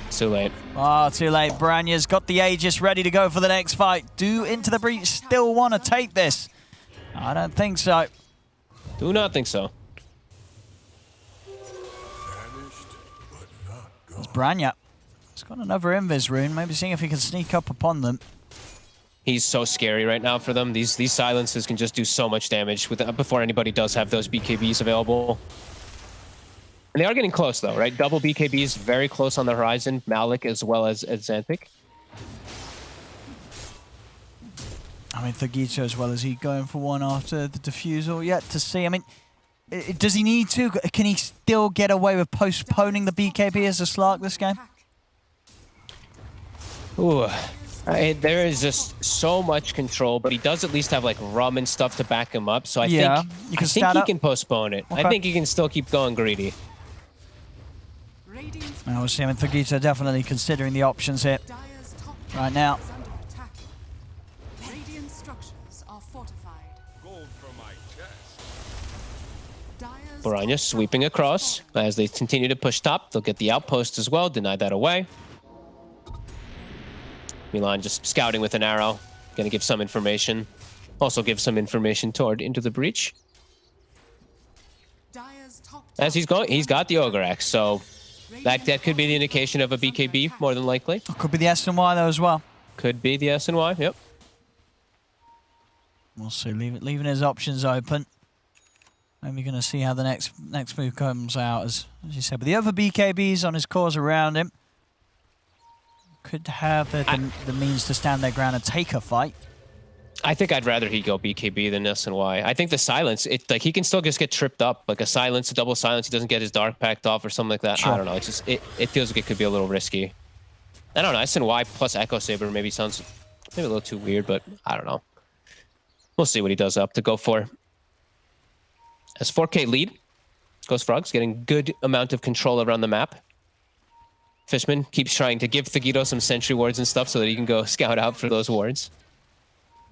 It's too late. Oh, too late. Branya's got the Aegis ready to go for the next fight. Do Into the Breach still want to take this? I don't think so. Do not think so. It's Branya. He's got another Invis rune. Maybe seeing if he can sneak up upon them. He's so scary right now for them. These silences can just do so much damage before anybody does have those BKBs available. And they are getting close, though, right? Double BKBs very close on the horizon. Malik as well as Xanthic. I mean, Thagito as well. Is he going for one after the defusal? Yet to see. I mean, does he need to? Can he still get away with postponing the BKB as a Slark this game? Ooh. There is just so much control, but he does at least have like rum and stuff to back him up. So I think he can postpone it. Okay. I think he can still keep going greedy. I was seeing Thagito definitely considering the options here right now. Radiant structures are fortified. Boranya sweeping across as they continue to push top. They'll get the outpost as well. Deny that away. Milan just scouting with an arrow. Gonna give some information. Also give some information toward Into the Breach. As he's going, he's got the Ogre Axe, so that could be the indication of a BKB, more than likely. Could be the S and Y though as well. Could be the S and Y, yep. We'll see, leaving his options open. Maybe going to see how the next move comes out, as you said. But the other BKBs on his cores around him could have the means to stand their ground and take a fight. I think I'd rather he go BKB than S and Y. I think the silence, he can still just get tripped up. Like a silence, a double silence, he doesn't get his Dark Pact off or something like that. Sure. I don't know. It's just it feels like it could be a little risky. I don't know. S and Y plus Echo Saber maybe sounds maybe a little too weird, but I don't know. We'll see what he does up to go for. As 4K lead, Ghost Frogs getting good amount of control around the map. Fishman keeps trying to give Thagito some sentry wards and stuff so that he can go scout out for those wards.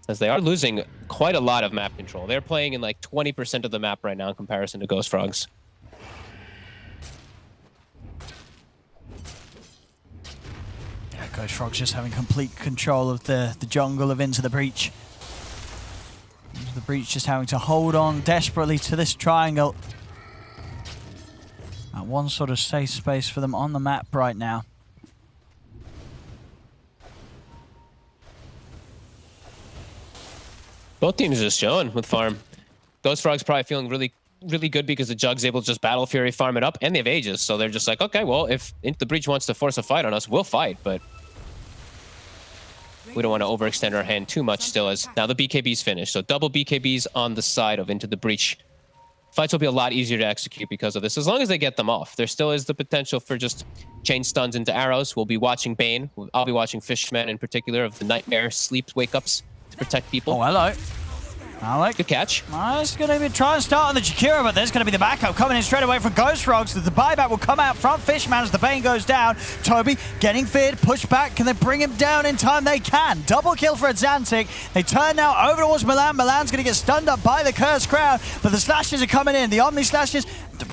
As they are losing quite a lot of map control. They're playing in like 20% of the map right now in comparison to Ghost Frogs. Yeah, Ghost Frogs just having complete control of the jungle of Into the Breach. Into the Breach just having to hold on desperately to this triangle. One sort of safe space for them on the map right now. Both teams just showing with farm. Ghost Frog's probably feeling really good because the Jug's able to just Battle Fury farm it up, and they have Aegis, so they're just like, okay, well, if Into the Breach wants to force a fight on us, we'll fight, but we don't want to overextend our hand too much still, as now the BKB's finished. So double BKBs on the side of Into the Breach. Fights will be a lot easier to execute because of this, as long as they get them off. There still is the potential for just chain stuns into arrows. We'll be watching Bane. I'll be watching Fishman in particular of the nightmare sleep wake-ups to protect people. Oh, hello. Alec. Good catch. It's going to be try and start on the Jakiro, but there's going to be the backup coming in straight away from Ghost Frogs. The buyback will come out front. Fishman as the Bane goes down. Toby getting feared, pushed back. Can they bring him down in time? They can. Double kill for Zantic. They turn now over towards Milan. Milan's going to get stunned up by the Cursed Crown, but the slashes are coming in. The Omni slashes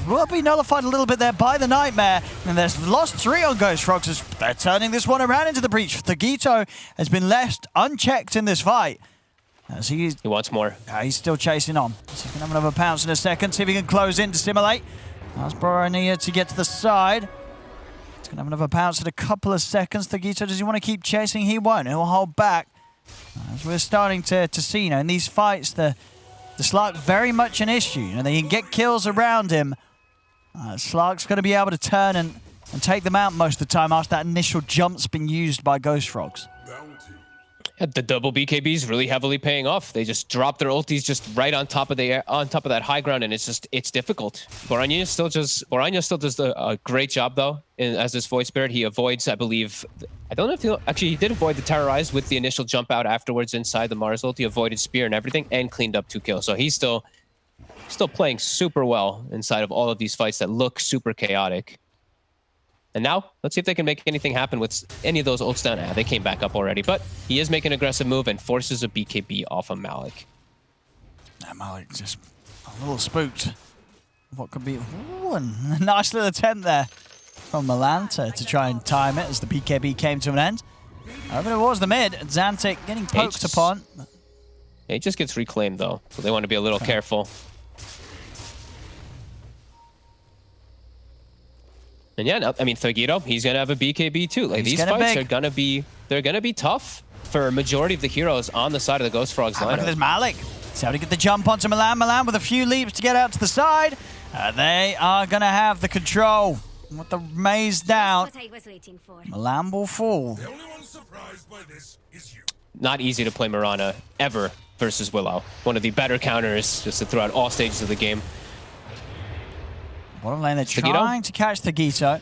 will be nullified a little bit there by the Nightmare, and there's lost 3 on Ghost Frogs as they're turning this one around Into the Breach. Thagito has been left unchecked in this fight. As he wants more. He's still chasing on. So he's going to have another pounce in a second. See if he can close in to stimulate. That's Boromir to get to the side. He's going to have another pounce in a couple of seconds. Thagito, does he want to keep chasing? He won't. He'll hold back. As we're starting to see, in these fights, the Slark very much an issue. They can get kills around him. Slark's going to be able to turn and take them out most of the time after that initial jump's been used by Ghost Frogs. The double BKBs really heavily paying off. They just drop their ultis just right on top of that high ground, and it's difficult. Boranya still does a great job though as this Void Spirit. He avoids, I believe, I don't know if he did avoid the Terrorize with the initial jump out afterwards inside the Mars ult. He avoided Spear and everything and cleaned up 2 kills. So he's still playing super well inside of all of these fights that look super chaotic. And now, let's see if they can make anything happen with any of those ults down. They came back up already, but he is making an aggressive move and forces a BKB off of Malik. Malik just a little spooked. What could be a nice little attempt there from Milan to try and time it as the BKB came to an end. Over towards the mid, Zantic getting poked upon. It just gets reclaimed though, so they want to be a little careful. And yeah, no, I mean, Thagito, he's going to have a BKB too. Like, these fights are going to be tough for a majority of the heroes on the side of the Ghost Frogs lineup. Look at this Malik. See how to get the jump onto Milan. Milan with a few leaps to get out to the side. They are going to have the control. With the maze down, Milan will fall. The only one surprised by this is you. Not easy to play Mirana ever versus Willow. One of the better counters just throughout all stages of the game. Bottom lane, they're trying to catch Thagito.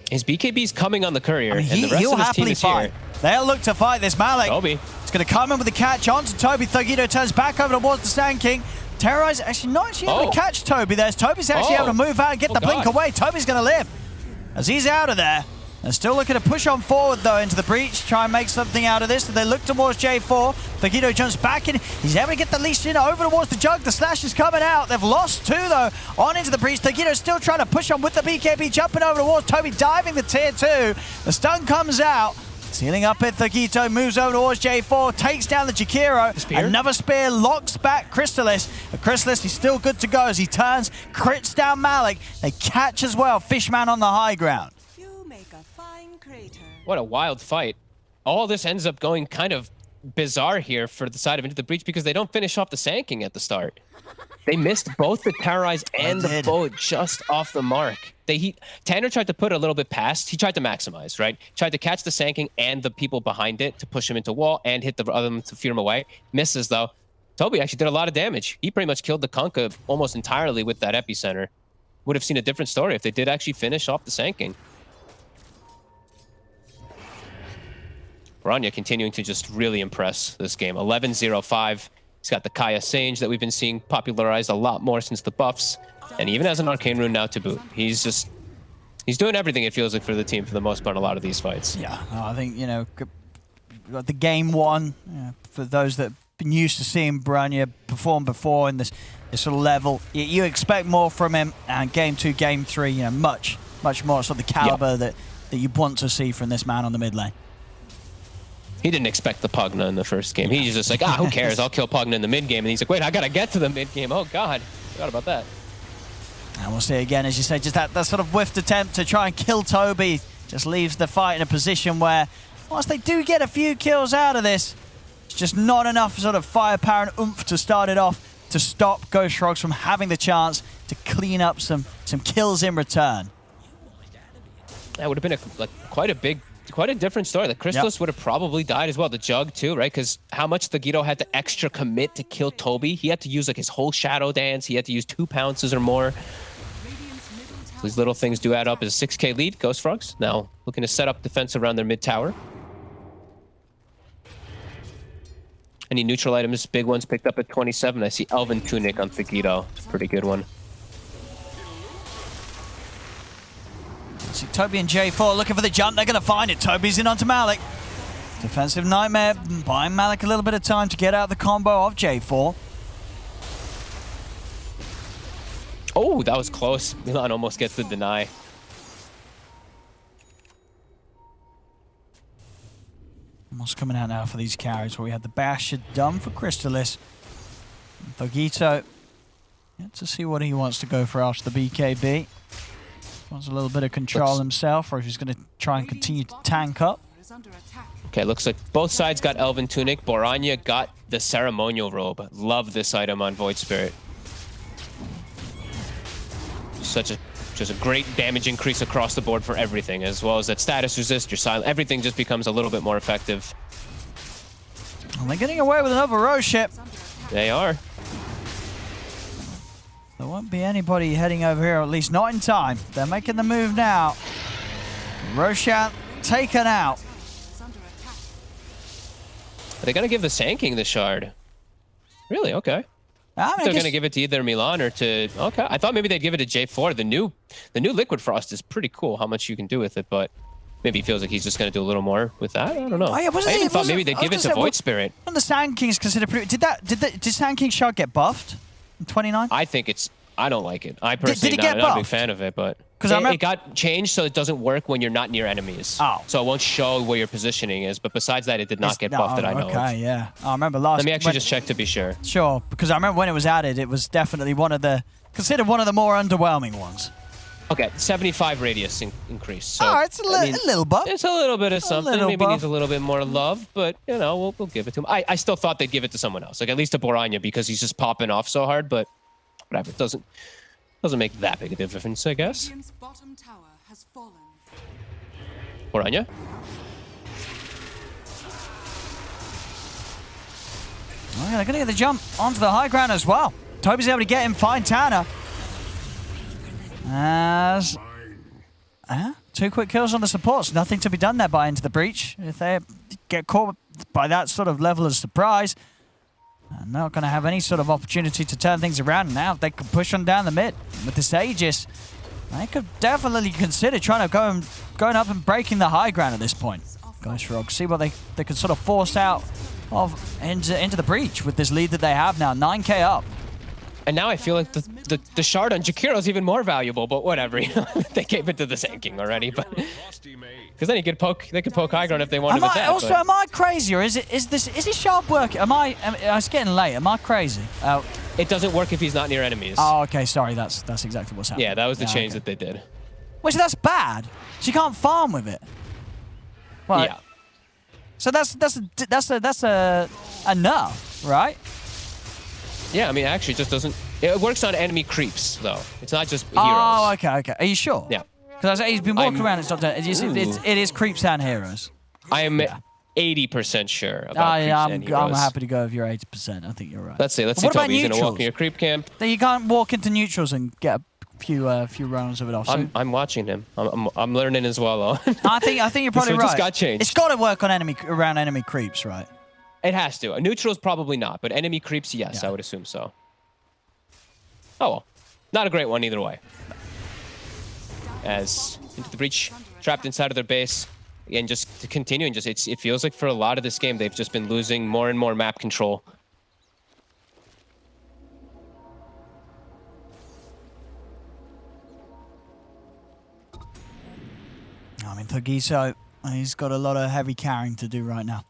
His BKB's coming on the courier, I mean, and the rest he'll of his team happily is fight. here. They'll look to fight this Malik. Toby. It's going to come in with the catch onto Toby. Thagito turns back over towards the Sand King. Terrorize actually not actually able to catch Toby there. Toby's actually able to move out and get the blink away. Toby's going to live as he's out of there. They're still looking to push on forward, though, into the breach, try and make something out of this. They look towards J4. Thagito jumps back in. He's able to get the leash in over towards the Jug. The slash is coming out. They've lost 2, though, on into the breach. Thagito still trying to push on with the BKB, jumping over towards Toby, diving the tier 2. The stun comes out. Sealing up it, Thagito moves over towards J4, takes down the Jakiro. Another spear locks back Chrysalis. But Chrysalis, he's still good to go as he turns, crits down Malik. They catch as well. Fishman on the high ground. What a wild fight. All this ends up going kind of bizarre here for the side of Into the Breach because they don't finish off the Sand King at the start. They missed both the Terrorize and the bow just off the mark. Tanner tried to put it a little bit past. He tried to maximize, right? Tried to catch the Sand King and the people behind it to push him into wall and hit the other to fear him away. Misses, though. Toby actually did a lot of damage. He pretty much killed the Kunkka almost entirely with that epicenter. Would have seen a different story if they did actually finish off the Sand King. Rania continuing to just really impress this game. 11-0-5. He's got the Kaya Sage that we've been seeing popularized a lot more since the buffs. And he even has an arcane rune now to boot. He's doing everything, it feels like, for the team for the most part in a lot of these fights. Yeah, I think, you know, the game one, for those that have been used to seeing Branya perform before in this sort of level, you expect more from him. And game two, game three, you know, much more sort of the caliber that you want to see from this man on the mid lane. He didn't expect the Pugna in the first game. He's just like, who cares? I'll kill Pugna in the mid game. And he's like, wait, I gotta get to the mid game. Oh God, forgot about that. And we'll see again, as you say, just that sort of whiffed attempt to try and kill Toby just leaves the fight in a position where, whilst they do get a few kills out of this, it's just not enough sort of firepower and oomph to start it off to stop Ghost Frogs from having the chance to clean up some kills in return. That would have been quite a different story. The Crystallis would have probably died as well. The Jug too, right? Because how much the Guido had to extra commit to kill Toby. He had to use like his whole Shadow Dance. He had to use 2 pounces or more. These little things do add up as a 6k lead. Ghost Frogs now looking to set up defense around their mid tower. Any neutral items, big ones picked up at 27. I see Elven Tunic on Thagito. Pretty good one. See Toby and J4 looking for the jump. They're going to find it. Toby's in onto Malik. Defensive Nightmare buying Malik a little bit of time to get out the combo of J4. Oh, that was close. Milan almost gets the deny. Almost coming out now for these carries where we had the bash done for Crystallis. Thagito, yet to see what he wants to go for after the BKB. Wants a little bit of control himself, or if he's going to try and continue to tank up. Okay, looks like both sides got Elven Tunic. Boranya got the Ceremonial Robe. Love this item on Void Spirit. Just a great damage increase across the board for everything, as well as that status resist, your silent, everything just becomes a little bit more effective. And they're getting away with another Rose ship. They are. There won't be anybody heading over here, at least not in time. They're making the move now. Roshan taken out. Are they gonna give the Sand King the shard? Really? Okay. They're gonna give it to either Milan or to. Okay, I thought maybe they'd give it to J4. The new Liquid Frost is pretty cool. How much you can do with it, but maybe he feels like he's just gonna do a little more with that. I don't know. Oh, yeah, I even thought maybe they'd give it to Void Spirit. And the Sand King's considered pretty. Did Sand King's shard get buffed in 29? I think it's. I don't like it. I personally did it not a big fan of it, but it got changed so it doesn't work when you're not near enemies. Oh. So it won't show where your positioning is. But besides that, it did not get buffed that I know of. Okay, yeah. I remember last. Let me actually just check to be sure. Sure, because I remember when it was added, it was definitely considered one of the more underwhelming ones. Okay, 75 radius increase. So, it's a little buff. It's a little bit of something. Maybe needs a little bit more love, but you know, we'll give it to him. I still thought they'd give it to someone else, like at least to Boranya, because he's just popping off so hard. But whatever, it doesn't make that big a difference, I guess. Bottom tower has fallen. Boranya. Oh, they're going to get the jump onto the high ground as well. Toby's able to get him, find Tanner. As 2 quick kills on the supports. Nothing to be done there by Into the Breach. If they get caught by that sort of level of surprise, and not going to have any sort of opportunity to turn things around. Now they can push on down the mid. With this Aegis, they could definitely consider trying to going up and breaking the high ground at this point. Ghost Frogs, see what they can sort of force out of into the breach with this lead that they have now, 9k up. And now I feel like the shard on Jakiro is even more valuable, but whatever. You know, they gave it to the Sand King already, but because then they could poke high ground if they wanted with that. Also, am I crazy, or is his shard working? It's getting late. Am I crazy? It doesn't work if he's not near enemies. Oh, okay. Sorry, that's exactly what's happening. Yeah, that was the change that they did. Wait, so that's bad. So you can't farm with it. Well, yeah. So that's enough, right? Yeah, I mean, actually, it just doesn't. It works on enemy creeps, though. It's not just heroes. Oh, okay. Are you sure? Yeah. Because he's been walking around and stuff. It is creeps and heroes. I am 80% sure about creeps and heroes. I'm happy to go with your 80%. I think you're right. Let's see. Toby's going to walk in your creep camp. Then you can't walk into neutrals and get a few rounds of it off. I'm watching him. I'm learning as well. I think you're probably right. Just got changed. It's got to work on around enemy creeps, right? It has to. Neutrals probably not, but enemy creeps, yes, I would assume so. Oh well. Not a great one either way. As into the breach, trapped inside of their base. And just to continue, and just it feels like for a lot of this game, they've just been losing more and more map control. I mean, Thugito, he's got a lot of heavy carrying to do right now.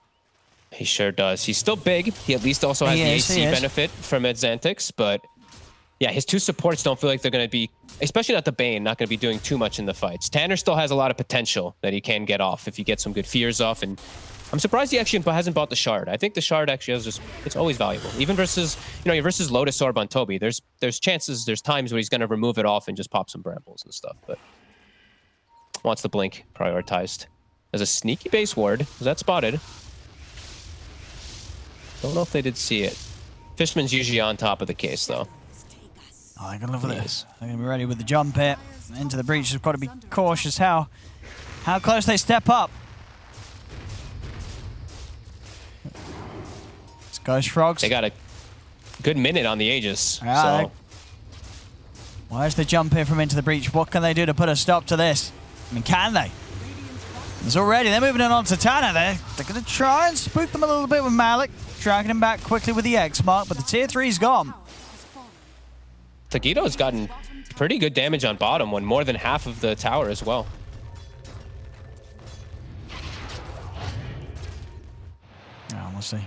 He sure does. He's still big. He at least also has the AC benefit from Edzantix, but yeah, his two supports don't feel like they're going to be, especially not the Bane, not going to be doing too much in the fights. Tanner still has a lot of potential that he can get off if you get some good fears off, and I'm surprised he actually hasn't bought the Shard. I think the Shard actually has just, it's always valuable. Even versus, you know, versus Lotus Orb on Toby, there's chances, there's times where he's going to remove it off and just pop some brambles and stuff, but wants the blink prioritized. There's a sneaky base ward. Was that spotted? Don't know if they did see it. Fishman's usually on top of the case, though. Oh, they're going to look for this. They're going to be ready with the jump here. Into the breach. They've got to be cautious how close they step up. It's Ghost Frogs. They got a good minute on the Aegis. Yeah, so. Where's the jump here from into the breach? What can they do to put a stop to this? I mean, can they? There's already, they're moving it on to Tanner there. They're going to try and spook them a little bit with Malik. Dragging him back quickly with the X mark, but the tier 3's gone. Thugito's gotten pretty good damage on bottom, when more than half of the tower as well. Yeah, we'll see.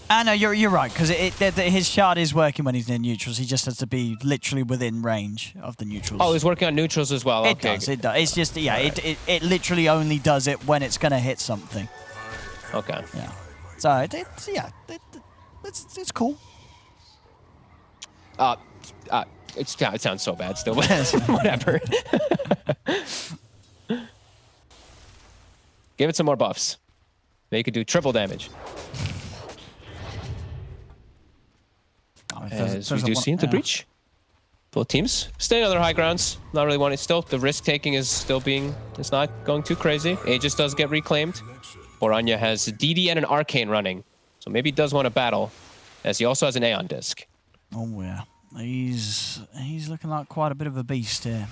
Ah, no, you're right, because his shard is working when he's in neutrals. He just has to be literally within range of the neutrals. Oh, he's working on neutrals as well. It does. It's just, yeah, it literally only does it when it's going to hit something. Okay. Yeah. So, it's cool. It sounds so bad still, but whatever. Give it some more buffs. They could do triple damage. As we do see into breach. Both teams staying on their high grounds. Not really wanting. Still, the risk taking is still being. It's not going too crazy. Aegis does get reclaimed. Oranja has a DD and an Arcane running, so maybe he does want to battle, as he also has an Aeon disc. Oh yeah, he's looking like quite a bit of a beast here.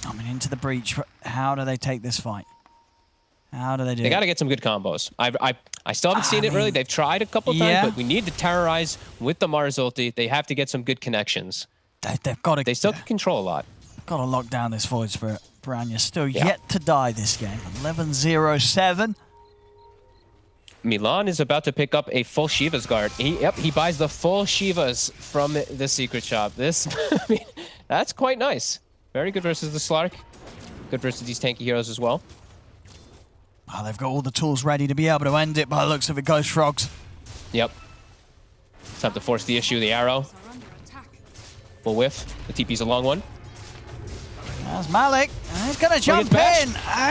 I mean, into the breach. How do they take this fight? How do they do it? They got to get some good combos. I still haven't seen it really. They've tried a couple times, but we need to terrorize with the Mars ulti. They have to get some good connections. They've got to. They still can control a lot. Got to lock down this Void Spirit. Oranja still yet to die this game. 11-0-7. Milan is about to pick up a full Shiva's guard. He buys the full Shivas from the secret shop. I mean, that's quite nice. Very good versus the Slark. Good versus these tanky heroes as well. Oh, they've got all the tools ready to be able to end it by the looks of it, Ghost Frogs. Yep. It's time to force the issue, the arrow. Will whiff. The TP's a long one. There's Malik. He's going to jump in.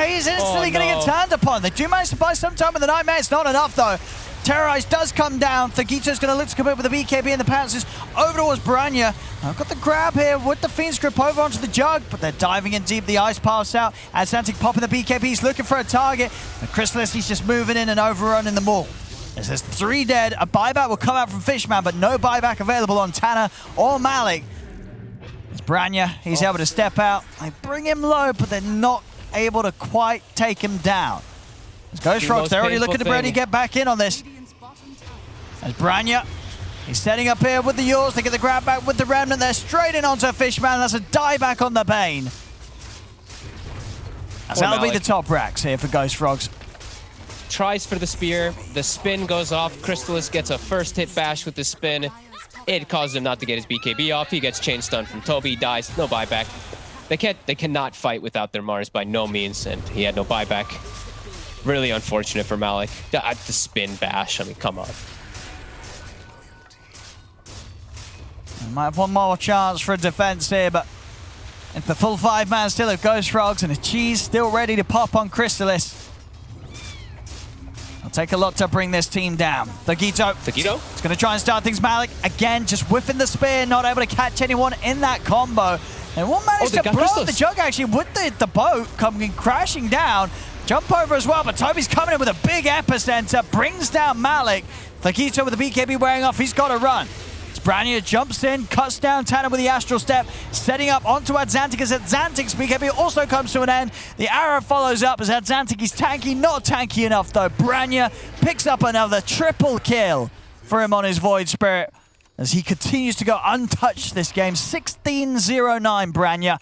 He's instantly going to get turned upon. They do manage to buy some time with the Nightmare. It's not enough, though. Terrorize does come down. Thugito's going to look to come in with the BKB and the pounces over towards Oranja. I've got the grab here with the Fiend Script over onto the Jug, but they're diving in deep. The Ice Pass out. Adzantix popping the BKB. He's looking for a target. And Chrysalis, he's just moving in and overrunning them all. As there's 3 dead. A buyback will come out from Fishman, but no buyback available on Tanner or Malik. It's Oranja. He's able to step out. They bring him low, but they're not able to quite take him down. As Ghost Frogs, they're already looking to ready to get back in on this. As Oranja, he's setting up here with the Yours. They get the grab back with the Remnant. They're straight in onto Fishman. That's a dieback on the Bane. That'll be the top racks here for Ghost Frogs. Tries for the spear. The spin goes off. Crystallis gets a first hit bash with the spin. It causes him not to get his BKB off. He gets chain stun from Toby. He dies. No buyback. They cannot fight without their Mars by no means, and he had no buyback. Really unfortunate for Malik. The spin bash. I mean, come on. Might have one more chance for a defense here, but it's the full 5-man still of Ghost Frogs, and a cheese still ready to pop on Crystallis. It'll take a lot to bring this team down. Thugito. It's going to try and start things. Malik, again, just whiffing the spear, not able to catch anyone in that combo. And won't manage to blow up the Jug, actually, with the boat coming crashing down. Jump over as well, but Toby's coming in with a big epicenter, brings down Malik. Thagito with the BKB wearing off. He's got to run. Branya jumps in, cuts down Tanner with the Astral Step, setting up onto Adzantic as Adzantic's BKB also comes to an end. The arrow follows up as Adzantic is tanky, not tanky enough though. Branya picks up another triple kill for him on his Void Spirit as he continues to go untouched this game. 16-0-9 Branya.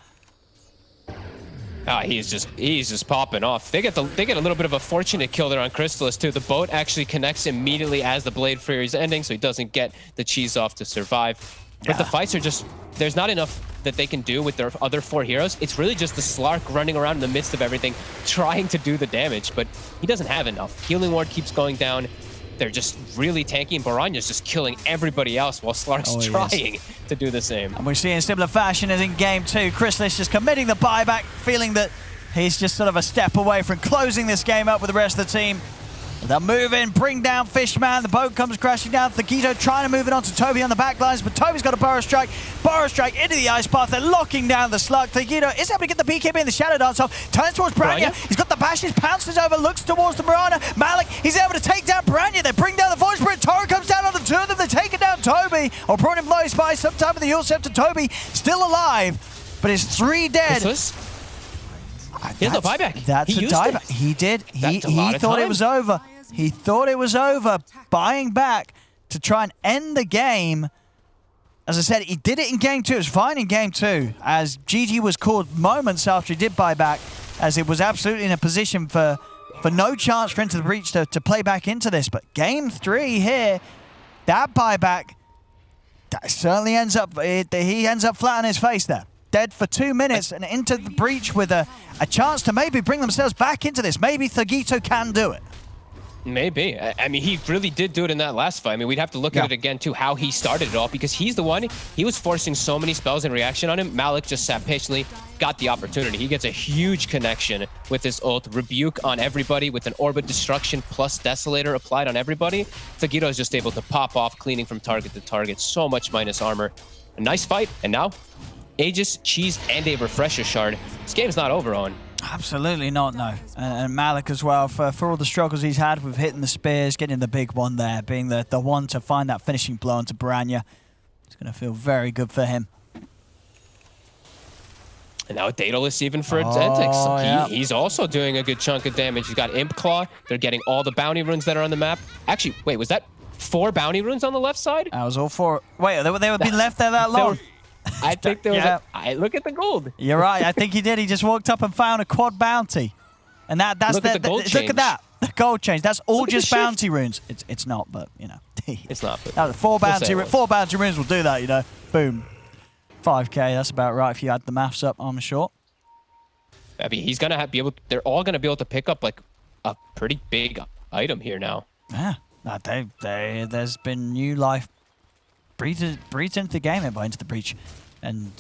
He's just popping off. They get a little bit of a fortunate kill there on Crystallis too. The boat actually connects immediately as the Blade Fury is ending, so he doesn't get the cheese off to survive. But the fights are just, there's not enough that they can do with their other 4 heroes. It's really just the Slark running around in the midst of everything, trying to do the damage, but he doesn't have enough. Healing Ward keeps going down. They're just really tanky, and Baranya's just killing everybody else while Slark's trying to do the same. And we're seeing similar fashion as in game 2. Crystallis just committing the buyback, feeling that he's just sort of a step away from closing this game up with the rest of the team. They'll move in, bring down Fishman. The boat comes crashing down. Thagito trying to move it onto Toby on the back lines, but Toby's got a Burrow Strike. Burrow Strike into the Ice Path. They're locking down the Slug. Thagito is able to get the BKB in the Shadow Dance off. Turns towards Branya. He's got the bashes, pounces over, looks towards the Mirana. Malik, he's able to take down Branya. They bring down the Void Spirit. Toru comes down on the 2 of them. They take it down Toby. Or brought him low by sometime with the Yule Scepter. Toby still alive, but is 3 dead. He has no buyback. That's a dieback. He did. He thought it was over. He thought it was over, buying back to try and end the game. As I said, he did it in game 2. It was fine in game 2, as GG was called moments after he did buy back, as it was absolutely in a position for no chance for Into the Breach to play back into this. But game 3 here, that buyback, that certainly ends up, he ends up flat on his face there. Dead for 2 minutes and Into the Breach with a chance to maybe bring themselves back into this. Maybe Thagito can do it. Maybe. I mean, he really did do it in that last fight. I mean, we'd have to look at it again, too, how he started it all, because he's the one, he was forcing so many spells in reaction on him. Malik just sat patiently, got the opportunity. He gets a huge connection with his ult, Rebuke on everybody with an Orbit Destruction plus Desolator applied on everybody. Thagito is just able to pop off, cleaning from target to target. So much minus armor. A nice fight, and now Aegis, Cheese, and a Refresher Shard. This game's not over, Owen. Absolutely not, no. And Malik as well, for all the struggles he's had with hitting the spears, getting the big one there, being the one to find that finishing blow onto Branya. It's going to feel very good for him. And now Daedalus even for Adzantic. He's also doing a good chunk of damage. He's got Imp Claw. They're getting all the bounty runes that are on the map. Actually, wait, was that 4 bounty runes on the left side? That was all 4. Wait, they were being left there that long? I think there was look at the gold. You're right. I think he did. He just walked up and found a quad bounty. And that's look at the gold change. Look at that. The gold change. That's all just bounty runes. It's not, but you know. It's not. But no, 4 bounty runes will do that, you know. Boom. 5k, that's about right if you add the maths up, I'm sure. I mean, he's gonna be able, they're all gonna be able to pick up like a pretty big item here now. Yeah. There's been new life breathed into the game by Into the Breach. And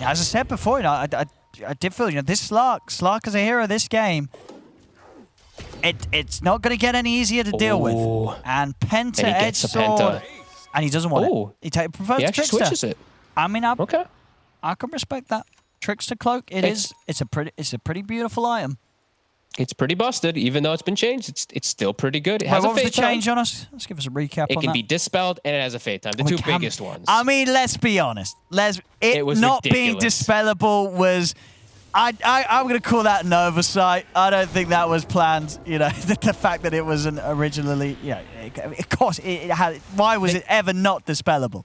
as I said before, you know, I did feel, you know, this Slark as a hero this game, it's not going to get any easier to deal with. And Penta Edge Sword, and he doesn't want it. He prefers actually Trickster. switches it. I mean, I can respect that. Trickster Cloak, it's a pretty beautiful item. It's pretty busted, even though it's been changed. It's still pretty good. It has what a was fate the change time. on us? Let's give us a recap on that. It can be dispelled and it has a fate time. The two biggest ones. I mean, let's be honest. It was not being dispellable was... I'm going to call that an oversight. I don't think that was planned. You know, the fact that it wasn't originally... Yeah, of course, it had... Why was it ever not dispellable?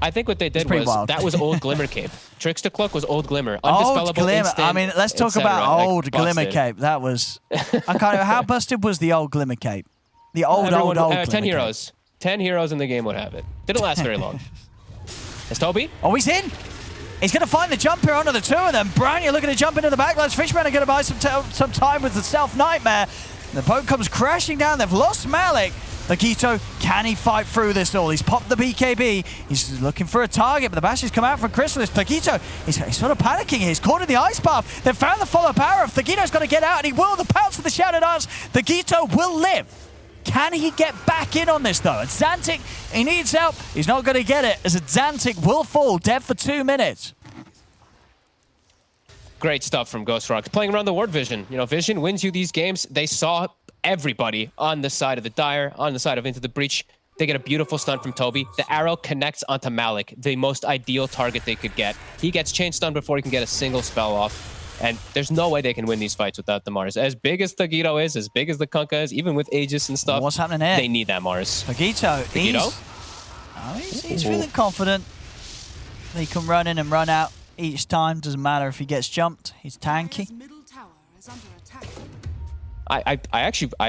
I think what they did was that was old Glimmer Cape. Trickster Cloak was old Glimmer. Old Glimmer. Instant, I mean, let's talk about old Glimmer Cape. That was... how busted was the old Glimmer Cape? The old 10 heroes. 10 heroes in the game would have it. Didn't last very long. Is Toby? Oh, he's in! He's going to find the jump here onto the 2 of them. Branya looking to jump into the backlines. Fishman are going to buy some time with the Self-Nightmare. The boat comes crashing down. They've lost Malik. Thagito, can he fight through this all? He's popped the BKB. He's looking for a target, but the bashes come out from Crystallis. Thagito, he's sort of panicking here. He's caught in the ice path. They've found the follow-up arrow. Thagito's got to get out, and he will. The pounce of the Shadow Dance. Thagito will live. Can he get back in on this, though? Adzantic, he needs help. He's not going to get it, as Adzantic will fall dead for 2 minutes. Great stuff from Ghost Rocks. Playing around the ward Vision. You know, Vision wins you these games. They saw everybody on the side of the Dire, on the side of Into the Breach. They get a beautiful stun from Toby. The arrow connects onto Malik, the most ideal target they could get. He gets chain stun before he can get a single spell off. And there's no way they can win these fights without the Mars. As big as Thagito is, as big as the Kunkka is, even with Aegis and stuff, what's happening here? They need that Mars. Thagito, he's feeling confident. He can run in and run out each time. Doesn't matter if he gets jumped. He's tanky. I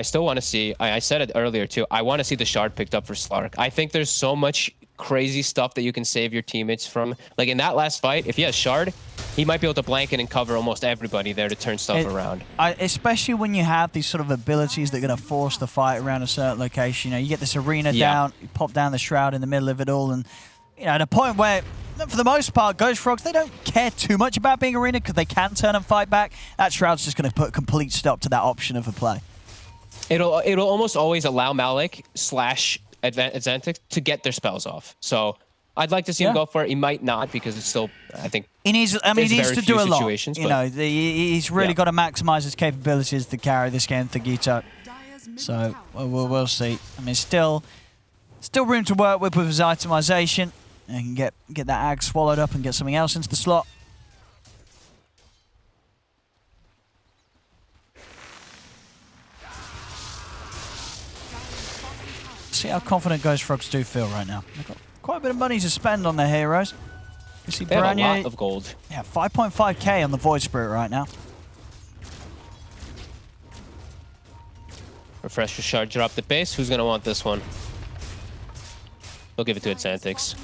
still want to see, I said it earlier too, I want to see the shard picked up for Slark. I think there's so much crazy stuff that you can save your teammates from. Like in that last fight, if he has shard, he might be able to blanket and cover almost everybody there to turn stuff around. Especially when you have these sort of abilities that are going to force the fight around a certain location. You know, you get this arena down, you pop down the shroud in the middle of it all, and you know, at a point where, for the most part, Ghost Frogs, they don't care too much about being arena because they can turn and fight back. That shroud's just going to put a complete stop to that option of a play. It'll almost always allow Malik / Azantic to get their spells off. So I'd like to see him go for it. He might not because it's still, I think, he needs to do a lot. You know, he's really got to maximize his capabilities to carry this game, Thagito. So we'll see. I mean, still room to work with his itemization. And get that ag swallowed up and get something else into the slot. See how confident Ghost Frogs do feel right now. They've got quite a bit of money to spend on their heroes. You see, they have a lot of gold. Yeah, 5.5k on the Void Spirit right now. Refresh your shard, drop the base. Who's going to want this one? We'll give it to Azantix.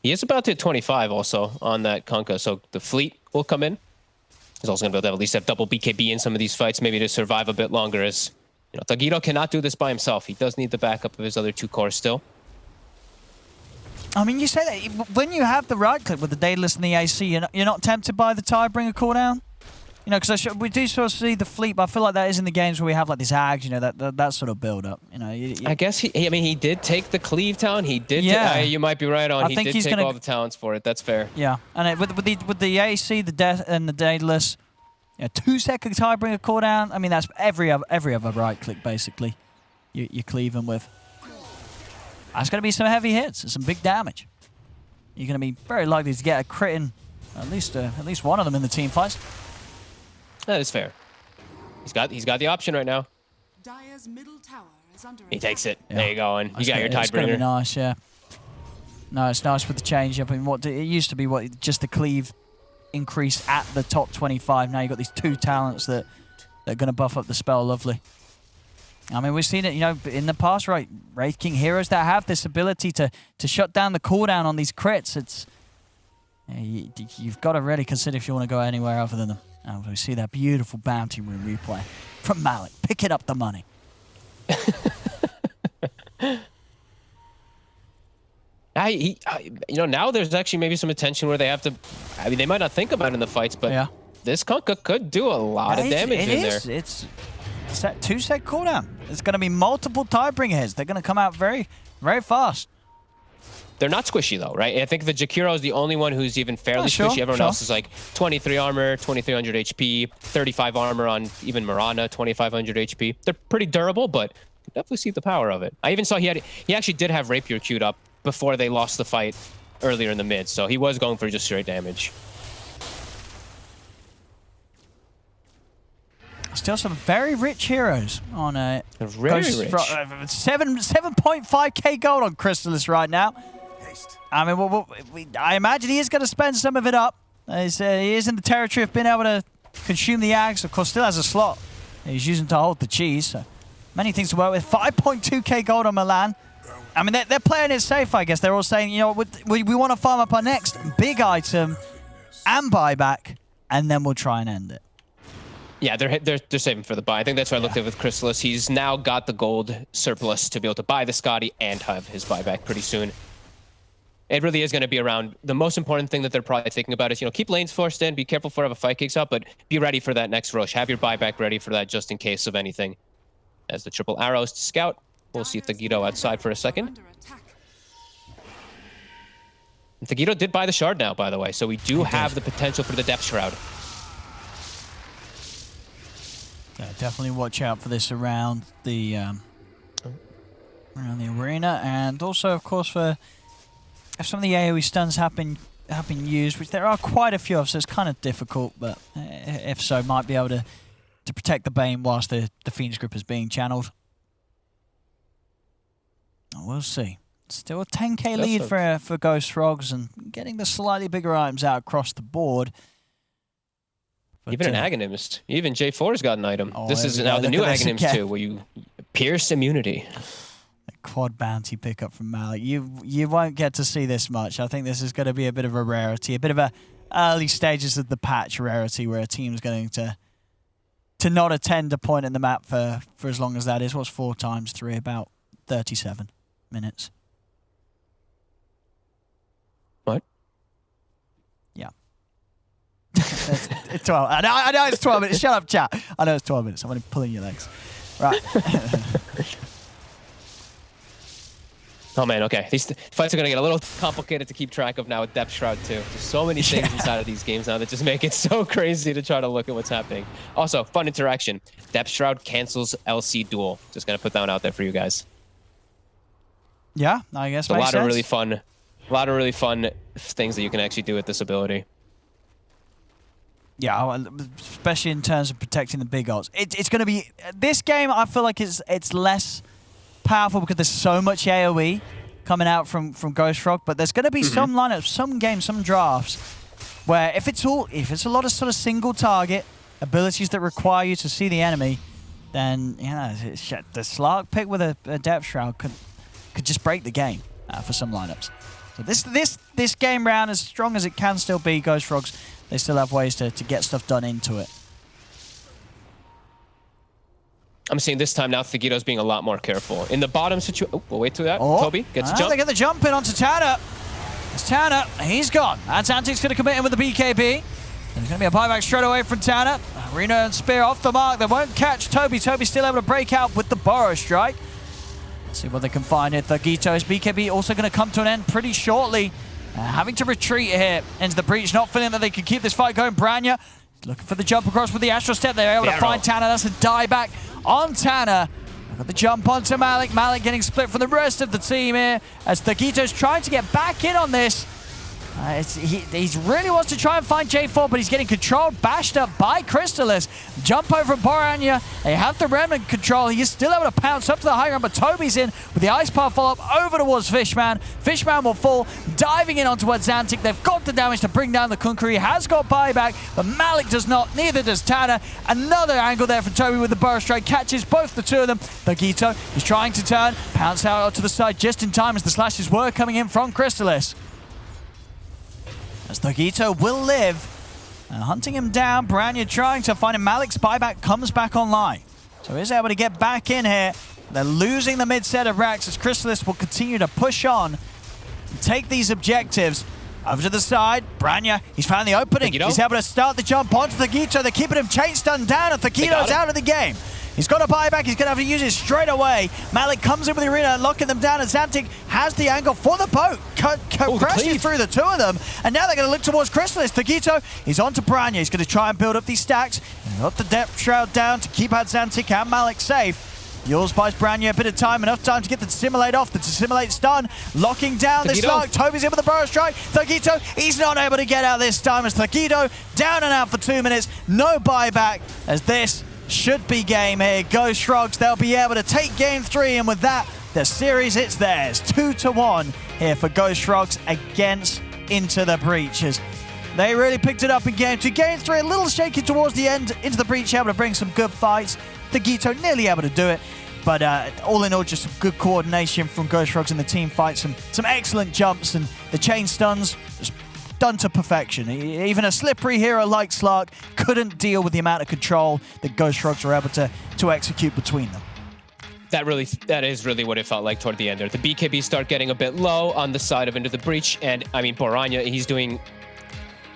He is about to hit 25 also on that Kunkka, so the fleet will come in. He's also going to be able to at least have double BKB in some of these fights, maybe to survive a bit longer, as you know, Thagito cannot do this by himself. He does need the backup of his other 2 cores still. I mean, you say that when you have the right click with the Daedalus and the AC, you're not tempted by the Tidebringer cooldown? You know, because we do sort of see the fleet, but I feel like that is in the games where we have like this ags, you know, that sort of build up. You know, I guess he did take the Cleave Town. He did. Yeah, you might be right on. I he think did he's take gonna, all the talents for it. That's fair. Yeah, and with the AC, the Death, and the Daedalus, 2-second Tidebringer cooldown. I mean, that's every other right click basically. You're cleaving with. That's going to be some heavy hits and some big damage. You're going to be very likely to get a crit in at least one of them in the team fights. That is fair. He's got the option right now. Dire's middle tower is under He takes it. Yeah. There you go, and you got your It's going to be Tidebringer. nice, yeah. No, it's nice with the change up. I mean, it used to be just the cleave increase at the top 25. Now you've got these 2 talents that are going to buff up the spell lovely. I mean, we've seen it, you know, in the past, right? Wraith King heroes that have this ability to shut down the cooldown on these crits. It's you've got to really consider if you want to go anywhere other than them. And we see that beautiful bounty room replay from Malik, picking up the money. You know, now there's actually maybe some attention where they have to. I mean, they might not think about it in the fights, but this Kunkka could do a lot of damage in there. It's that 2-sec cooldown. There's going to be multiple Tidebringer hits. They're going to come out very, very fast. They're not squishy though, right? I think the Jakiro is the only one who's even fairly squishy. Everyone else is like 23 armor, 2300 HP, 35 armor on even Mirana, 2500 HP. They're pretty durable, but you can definitely see the power of it. I even saw he actually did have Rapier queued up before they lost the fight earlier in the mid, so he was going for just straight damage. Still some very rich heroes on a very rich. 7.5k gold on Chrysalis right now. I mean, I imagine he is going to spend some of it up. He is in the territory of being able to consume the ags. Of course, still has a slot he's using to hold the cheese. So many things to work with. 5.2k gold on Milan. I mean, they're playing it safe, I guess. They're all saying, you know, we want to farm up our next big item and buyback, and then we'll try and end it. Yeah, they're saving for the buy. I think that's why I looked at with Chrysalis. He's now got the gold surplus to be able to buy the Scotty and have his buyback pretty soon. It really is going to be around. The most important thing that they're probably thinking about is, you know, keep lanes forced in, be careful for if a fight kicks up, but be ready for that next rush. Have your buyback ready for that just in case of anything. As the triple arrows to scout, we'll see Thagito outside for a second. And Thagito did buy the shard now, by the way, so we do have the potential for the depth shroud. definitely watch out for this around the arena, and also, of course, for if some of the AoE stuns have been used, which there are quite a few of, so it's kind of difficult. But if so, might be able to protect the Bane whilst the Phoenix Grip is being channeled. We'll see. Still a 10k lead for Ghost Frogs, and getting the slightly bigger items out across the board. But even an Agonist. Even J4's got an item. This is now the new Agonist too, where you pierce immunity. A quad bounty pickup from Malik. You won't get to see this much. I think this is going to be a bit of a rarity, a bit of a early stages of the patch rarity, where a team's going to not attend a point in the map for as long as that is. What's 4 times 3? About 37 minutes. What? Yeah. it's 12. I know it's 12 minutes. Shut up, chat. I know it's 12 minutes. I'm only pulling your legs. Right. Oh man, okay. These fights are going to get a little complicated to keep track of now with Depth Shroud too. There's so many things inside of these games now that just make it so crazy to try to look at what's happening. Also, fun interaction. Depth Shroud cancels LC Duel. Just going to put that one out there for you guys. Yeah, I guess A lot of really fun things that you can actually do with this ability. Yeah, especially in terms of protecting the big ults. It's going to be... This game, I feel like it's less powerful because there's so much AoE coming out from Ghost Frog, but there's going to be some lineups, some games, some drafts where if it's a lot of sort of single target abilities that require you to see the enemy, then the Slark pick with a Depth Shroud could just break the game for some lineups. So this game round, as strong as it can still be, Ghost Frogs, they still have ways to get stuff done into it. I'm seeing this time now Thagito's being a lot more careful. In the bottom situation... Oh, we'll wait till that. Toby gets a jump. They get the jump in onto Tanner. It's Tanner. He's gone. That's Antic's going to commit in with the BKB. There's going to be a buyback straight away from Tanner. Reno and Spear off the mark. They won't catch Toby. Toby's still able to break out with the Burrow Strike. Let's see what they can find here. Thagito's BKB also going to come to an end pretty shortly. Having to retreat here into the breach. Not feeling that they can keep this fight going. Branya looking for the jump across with the Astral Step. They're able to find Tanner. That's a dieback on Tanner. Got the jump onto Malik. Malik getting split from the rest of the team here as Thagito's trying to get back in on this. He really wants to try and find J4, but he's getting controlled, bashed up by Crystallis. Jump over from Boranya. They have the Remnant control. He is still able to pounce up to the high ground, but Toby's in with the Ice Path follow-up over towards Fishman. Fishman will fall, diving in onto Xantic. They've got the damage to bring down the Kunker. He has got buyback, but Malik does not. Neither does Tanner. Another angle there from Toby with the Burrow Strike. Catches both the two of them. Thagito is trying to turn, pounce out to the side just in time as the slashes were coming in from Crystallis. As Thagito will live. Hunting him down. Branya trying to find him. Malik's buyback comes back online. So he's able to get back in here. They're losing the mid set of racks as Crystallis will continue to push on and take these objectives. Over to the side. Branya, he's found the opening. He's able to start the jump onto Thagito. They're keeping him chain stunned down, and Thagito's out of the game. He's got a buyback. He's going to have to use it straight away. Malik comes in with the arena, locking them down, and Xantic has the angle for the poke. Crashing through the two of them. And now they're going to look towards Crystallis. Thagito, he's on to Branya. He's going to try and build up these stacks. Got the Depth Shroud down to keep out Xantic and Malik safe. Yules buys Branya a bit of time, enough time to get the Dissimilate off. The Dissimilate stun, locking down this lock. Toby's in with the Burrow Strike. Thagito, he's not able to get out this time as Thagito down and out for 2 minutes. No buyback as this should be game here. Ghost Frogs, they'll be able to take game 3, and with that, the series, it's theirs. 2-1 here for Ghost Frogs against Into the Breaches. They really picked it up in game 2. Game 3, a little shaky towards the end. Into the Breach able to bring some good fights. Thagito nearly able to do it. But all in all, just some good coordination from Ghost Frogs in the team fight. Some excellent jumps, and the chain stuns just done to perfection. Even a slippery hero like Slark couldn't deal with the amount of control that Ghost Frogs were able to execute between them. That is really what it felt like toward the end there. The BKB start getting a bit low on the side of Into the Breach, and I mean, Boranya, he's doing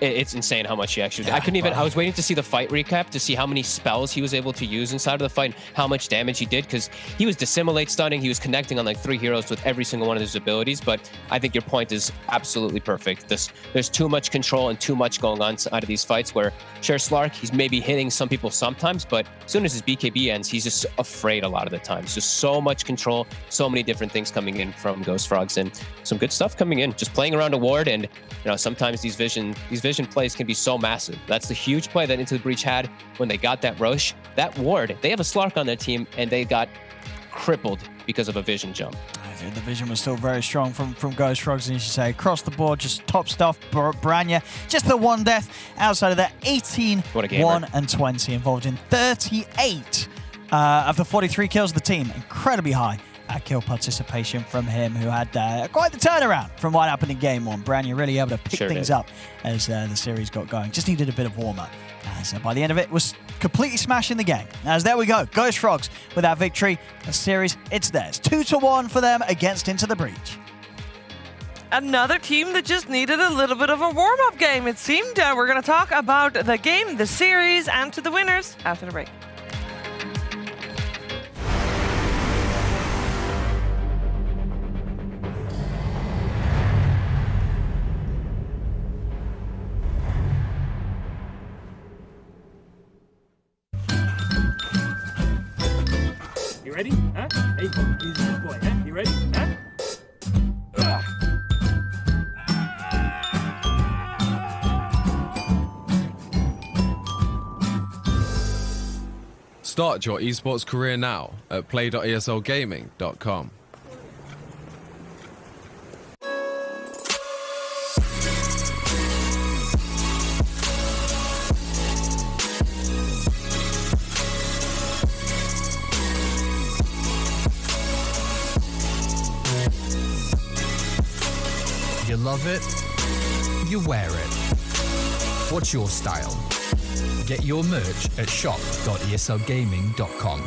it's insane how much he actually did. I couldn't even, I was waiting to see the fight recap to see how many spells he was able to use inside of the fight, how much damage he did, because he was dissimulate stunning, he was connecting on like 3 heroes with every single one of his abilities, but I think your point is absolutely perfect. There's too much control and too much going on out of these fights where Cher Slark, he's maybe hitting some people sometimes, but as soon as his BKB ends, he's just afraid a lot of the time. It's just so much control, so many different things coming in from Ghost Frogs, and some good stuff coming in. Just playing around a ward, and sometimes these vision plays can be so massive. That's the huge play that Into the Breach had when they got that Roche. That ward, they have a Slark on their team, and they got crippled because of a vision jump. The vision was still very strong from Ghost Frogs, and you should say across the board, just top stuff. Branya, just the 1 death outside of that. 18, 1 and 20, involved in 38 of the 43 kills of the team. Incredibly high kill participation from him, who had quite the turnaround from what happened in game 1. Branya really able to pick things up as the series got going. Just needed a bit of warm-up. So by the end of it, was completely smashing the game. As there we go, Ghost Frogs with that victory. The series, it's theirs. 2-1 for them against Into the Breach. Another team that just needed a little bit of a warm-up game, it seemed. We're going to talk about the game, the series, and to the winners after the break. You ready? Huh? Hey, easy boy. Huh? You ready? Huh? Start your esports career now at play.eslgaming.com. You love it, you wear it. What's your style? Get your merch at shop.eslgaming.com.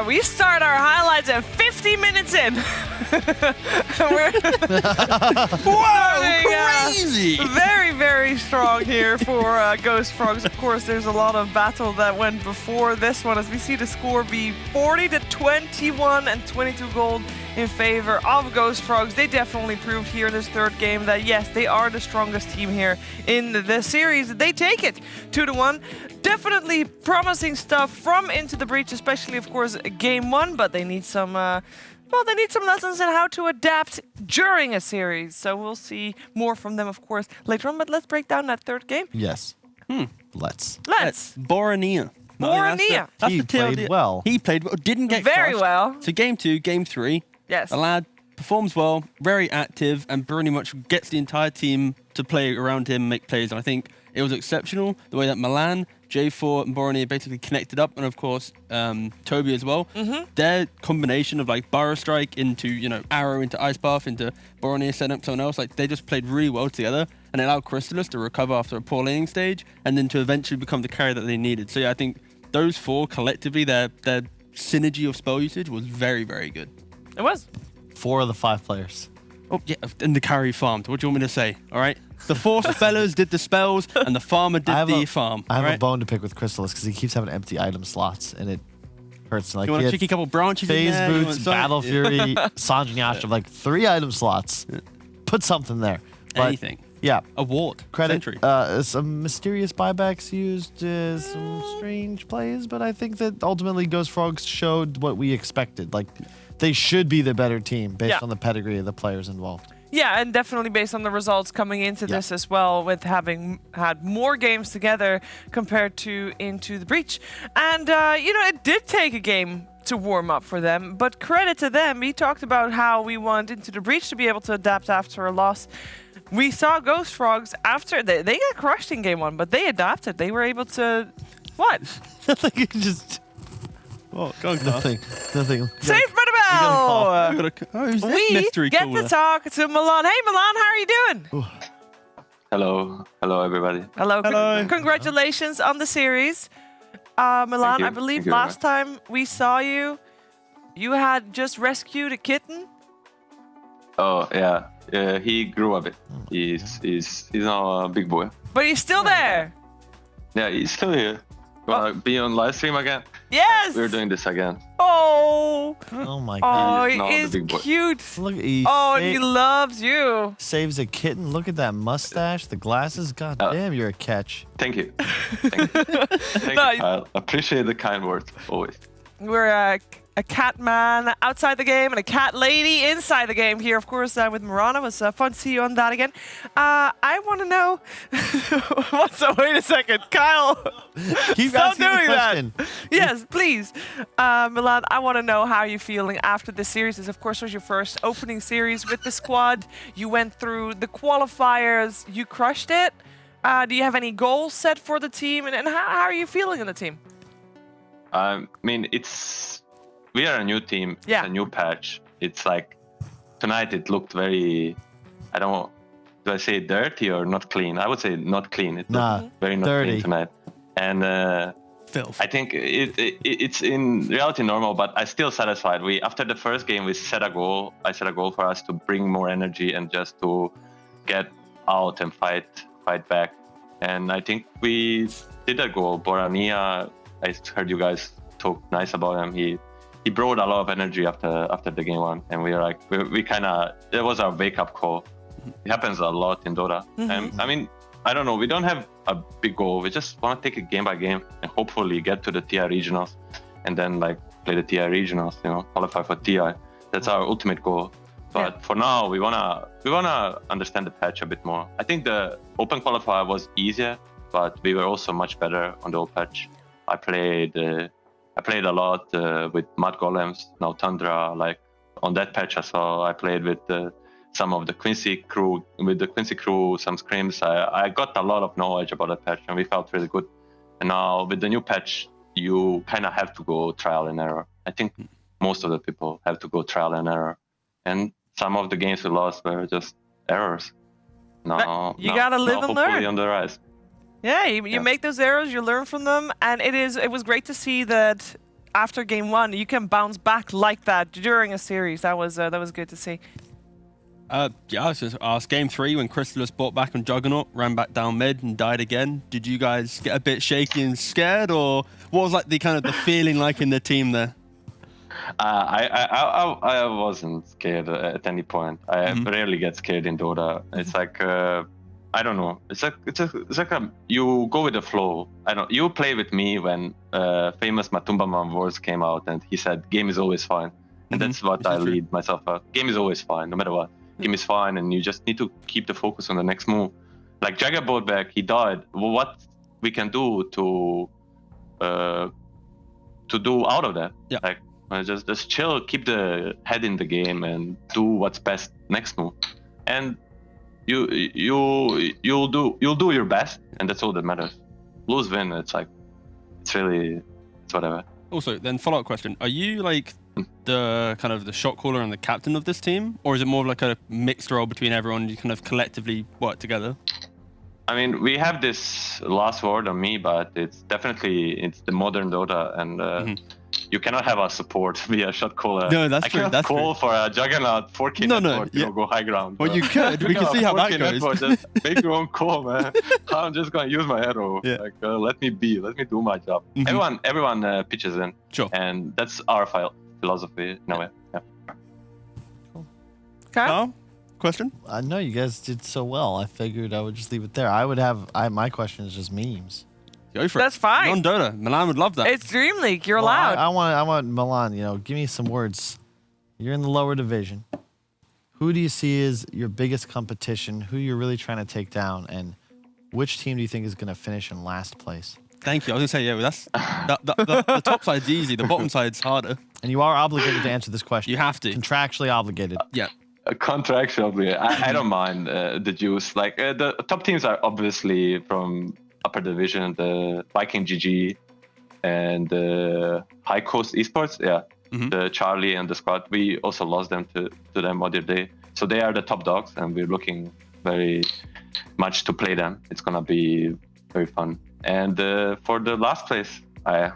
We start our highlights at 50 minutes in. We're crazy! Very, very strong here for Ghost Frogs. Of course, there's a lot of battle that went before this one, as we see the score be 40-21 and 22 gold in favor of Ghost Frogs. They definitely proved here in this third game that, yes, they are the strongest team here in the series. They take it 2-1. Definitely promising stuff from Into the Breach, especially, of course, game one, but they need some they need some lessons on how to adapt during a series. So we'll see more from them, of course, later on. But let's break down that third game. Yes. Let's. Borania. Borania. He played well. He played well. Didn't get very crushed. well. So game 2, game 3. Yes. The lad performs well, very active, and pretty much gets the entire team to play around him, make plays. And I think it was exceptional the way that Milan, J4, and Borania basically connected up, and of course Toby as well. Their combination of like Burrow Strike into Arrow into Ice Bath into Borania setting up someone else, like they just played really well together, and it allowed Crystallis to recover after a poor laning stage, and then to eventually become the carry that they needed. So yeah, I think those four collectively, their synergy of spell usage was very, very good. It was. 4 of the 5 players. Oh yeah, and the carry farmed. What do you want me to say? All right. The 4 spellers did the spells, and the farmer did the farm. I have a bone to pick with Crystallis because he keeps having empty item slots, and it hurts. Like, you want to cheeky couple branches Phase in there? Boots, Battle Fury, Sanjin Yasha, like 3 item slots. Put something there. But, anything. Yeah. Award. Credit. Century. Some mysterious buybacks used, some strange plays, but I think that ultimately Ghost Frogs showed what we expected. Like, they should be the better team based on the pedigree of the players involved. Yeah, and definitely based on the results coming into this as well, with having had more games together compared to Into the Breach. And, it did take a game to warm up for them, but credit to them. We talked about how we want Into the Breach to be able to adapt after a loss. We saw Ghost Frogs after they got crushed in game 1, but they adapted. They were able to... What? Nothing, just... Oh, go on, Nothing. Saved by the bell! We mystery get caller? to talk to Milan. Hey, Milan, how are you doing? Hello, everybody. Hello. Congratulations on the series. Milan, you. I believe Thank you very last time we saw you, you had just rescued a kitten. Oh yeah, he grew a bit. He's now a big boy. But he's still there. Yeah, he's still here. Wanna be on live stream again? Yes. We're doing this again. Oh. Oh my Oh, god. He's now he the is big boy. cute. Look, He loves you. Saves a kitten. Look at that mustache, the glasses. God damn, you're a catch. Thank you. Thank you. Thank you. I appreciate the kind words always. We're a cat man outside the game and a cat lady inside the game here, of course, with Marana. It was fun to see you on that again. I want to know... Wait a second. Kyle, Keep stop asking the doing that. question. Yes, please. Milan, I want to know how you're feeling after this series. This, of course, was your first opening series with the squad. You went through the qualifiers. You crushed it. Do you have any goals set for the team? And how are you feeling in the team? I mean, we are a new team. Yeah. It's a new patch. It's like tonight it looked very, I don't know, do I say dirty or not clean? I would say not clean. It looked very not dirty. clean tonight. And I think it's in reality normal, but I'm still satisfied. After the first game, we set a goal. I set a goal for us to bring more energy and just to get out and fight back. And I think we did a goal. Borania, I heard you guys talk nice about him. He brought a lot of energy after the game 1, and we kind of, it was our wake-up call. It happens a lot in Dota. And I mean, I don't know, we don't have a big goal. We just want to take it game by game and hopefully get to the TI regionals and then like play the TI regionals, qualify for TI. That's our ultimate goal. But for now, we wanna understand the patch a bit more. I think the open qualifier was easier, but we were also much better on the old patch. I played a lot with Mud Golems, now Tundra. Like on that patch as well, I played with some of the Quincy crew. With the Quincy crew, some scrims. I got a lot of knowledge about that patch, and we felt really good. And now with the new patch, you kind of have to go trial and error. I think most of the people have to go trial and error, and some of the games we lost were just errors. You gotta live and learn. Hopefully on the rise. Yeah, you make those errors, you learn from them, and it was great to see that after game 1, you can bounce back like that during a series. That was good to see. Yeah, I was just asked. Game 3, when Crystallis bought back on Juggernaut, ran back down mid and died again. Did you guys get a bit shaky and scared, or what was like the feeling like in the team there? I wasn't scared at any point. I rarely get scared in Dota. It's like I don't know. It's like you go with the flow. You play with me when famous Matumba Man words came out, and he said game is always fine, and that's what I lead myself out. Game is always fine, no matter what. Game is fine, and you just need to keep the focus on the next move. Like Jagger bought back, he died. Well, what we can do to do out of that? Yeah. Like just chill, keep the head in the game, and do what's best next move. And you'll do your best, and that's all that matters. Lose, win, it's whatever. Also, then follow-up question: are you like the kind of the shot caller and the captain of this team, or is it more of like a mixed role between everyone? You kind of collectively work together. I mean, we have this last word on me, but it's the modern Dota, and you cannot have a support be a shot caller. No, that's true. I cannot call for a Juggernaut 4K network to go high ground. Well, you could. We can see how that goes. Network, just make your own call, man. I'm just gonna use my arrow. Yeah. Like, let me do my job. Everyone pitches in. Sure. And that's our philosophy in a way. Yeah. Okay. Question? I know you guys did so well. I figured I would just leave it there. My question is just memes. Go for it. That's fine. Non-Dota. Milan would love that. It's DreamLeague. You're allowed. I want Milan. Give me some words. You're in the lower division. Who do you see as your biggest competition? Who you're really trying to take down, and which team do you think is going to finish in last place? Thank you. I was going to say, that's the top side's easy. The bottom side's harder. And you are obligated to answer this question. You have to. Contractually obligated. Yeah. Contractually, I don't mind the juice. Like the top teams are obviously from upper division, the Viking GG and the High Coast Esports. Yeah, the Charlie and the squad. We also lost them to them other day. So they are the top dogs, and we're looking very much to play them. It's gonna be very fun. And for the last place, I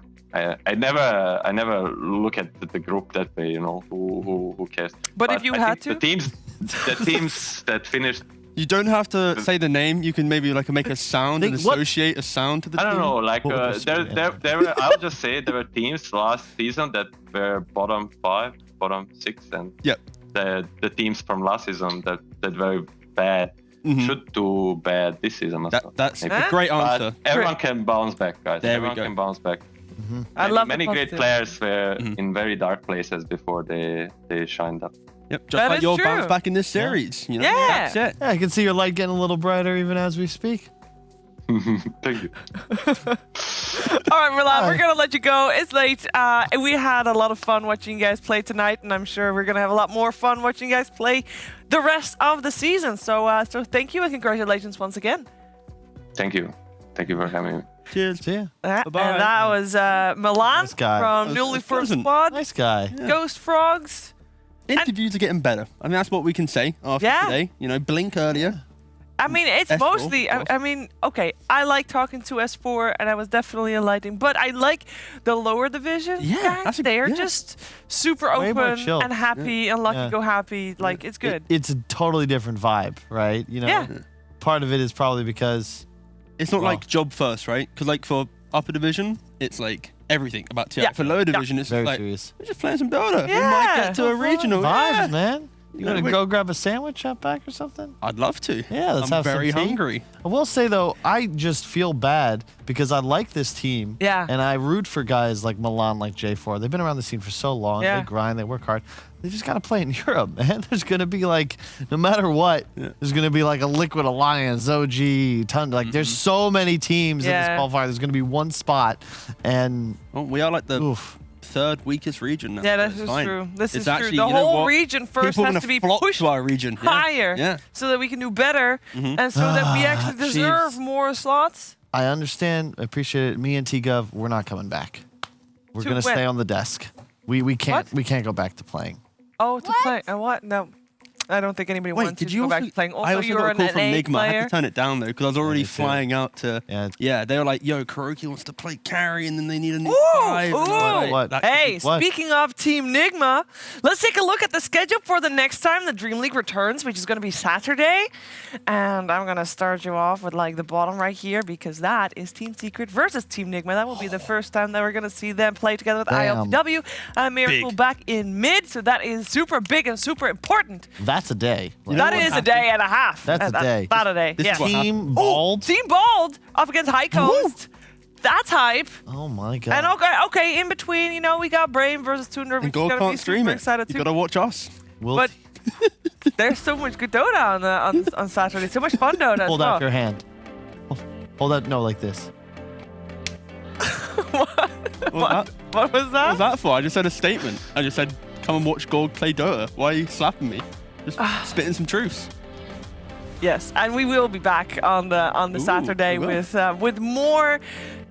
never look at the group that way, who cares. But if you had to, the teams that finished. You don't have to say the name. You can maybe make a sound and associate a sound to the team. I don't know. Like there were. I'll just say there were teams last season that were bottom 5, bottom 6, and the teams from last season that were bad should do bad this season. That's a great answer. But everyone can bounce back, guys. Everyone can bounce back. I love many great players were in very dark places before they shined up. Yep, just like your bounce back in this series. Yeah. That's it. Yeah, I can see your light getting a little brighter even as we speak. Thank you. All right, Milan, we're going to let you go. It's late. We had a lot of fun watching you guys play tonight, and I'm sure we're going to have a lot more fun watching you guys play the rest of the season. So thank you and congratulations once again. Thank you. Thank you for having me. Cheers. See ya. And that was Milan from Newly First Squad. Nice guy. Ghost Frogs. Interviews are getting better. I mean, that's what we can say after today. Blink earlier. I mean, it's S4, mostly, okay, I like talking to S4, and I was definitely enlightening, but I like the lower division guys. They're just super Way more open chill. and happy, and lucky go happy. Like, it's good. It's a totally different vibe, right? Part of it is probably because it's not like job first, right? Because for upper division, it's like everything about TI. For lower division, it's very like serious. we're just playing some Dota. Yeah. We might get to a regional. Vibes, man. You want to go grab a sandwich out back or something? I'd love to. Yeah, let's I'm have very some tea. hungry. I will say, though, I just feel bad because I like this team. Yeah. And I root for guys like Milan, like J4. They've been around the scene for so long. Yeah. They grind, they work hard. They just got to play in Europe, man. There's going to be no matter what, there's going to be a Liquid Alliance, OG, ton. There's so many teams in this qualifier. There's going to be one spot. And we are the third weakest region now. Yeah, that's true. This is true. The whole region first has to be pushed to our region. higher so that we can do better and so that we actually deserve more slots. I understand. I appreciate it. Me and T-Gov, we're not coming back. We're going to stay on the desk. We can't go back to playing. Oh, to play. And what? No. I don't think anybody Wait, wants did to you go also, back to playing. Also, I also you're got a an call from NA Nigma. I had player. to turn it down though because I was already me too. flying out to. Yeah, they were like, "Yo, Kuroki wants to play carry, and then they need a new Ooh, 5." and I'm like, What? that could Hey, be- speaking of Team Nigma, let's take a look at the schedule for the next time the Dream League returns, which is going to be Saturday. And I'm going to start you off with like the bottom right here because that is Team Secret versus Team Nigma. That will be the first time that we're going to see them play together with Damn. ILPW. Miracle Big. back in mid, so that is super big and super important. That's a day. You know That what is a happened? day and a half. That's a day. Not a day. This Yeah. is what happened. Team Bald. Team Bald up against High Coast. That's hype. Oh my god. And okay, in between, you know, we got Brain versus Tuner, And which is Gold gonna be can't stream super it. excited You too. gotta watch us. We'll But there's so much good Dota on Saturday. So much fun Dota. hold as out well. your hand. Hold out. No, like this. What was What was that? that for? I just said a statement. I just said, "Come and watch Gold play Dota." Why are you slapping me? Just spitting some truths. Yes, and we will be back on the Saturday we will. with more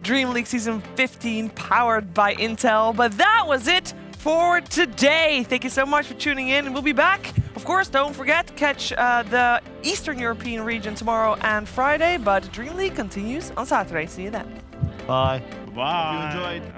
Dream League Season 15 powered by Intel. But that was it for today. Thank you so much for tuning in, and we'll be back. Of course, don't forget to catch the Eastern European region tomorrow and Friday, but Dream League continues on Saturday. See you then. Bye. Bye. Hope you enjoyed.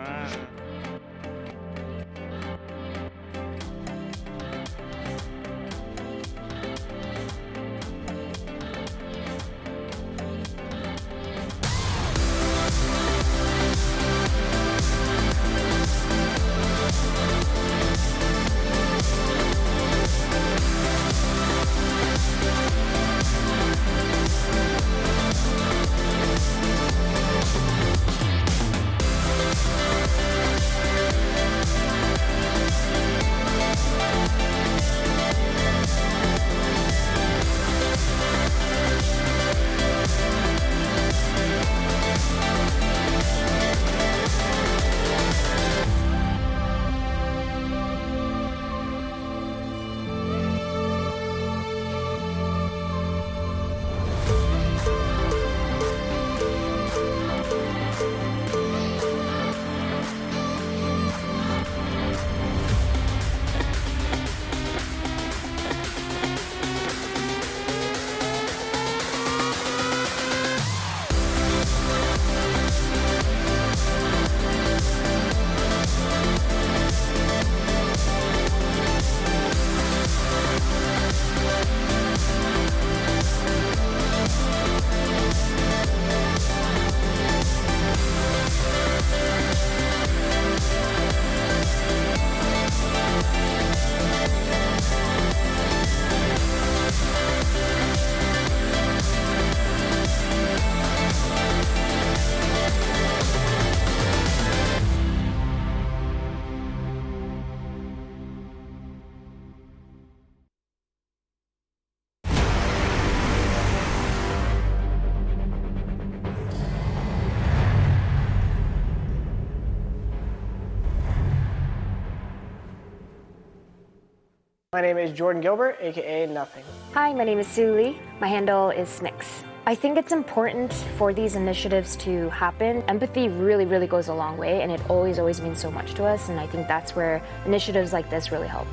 My name is Jordan Gilbert, aka Nothing. Hi, my name is Sue Lee. My handle is Snix. I think it's important for these initiatives to happen. Empathy really, really goes a long way, and it always, always means so much to us, and I think that's where initiatives like this really help.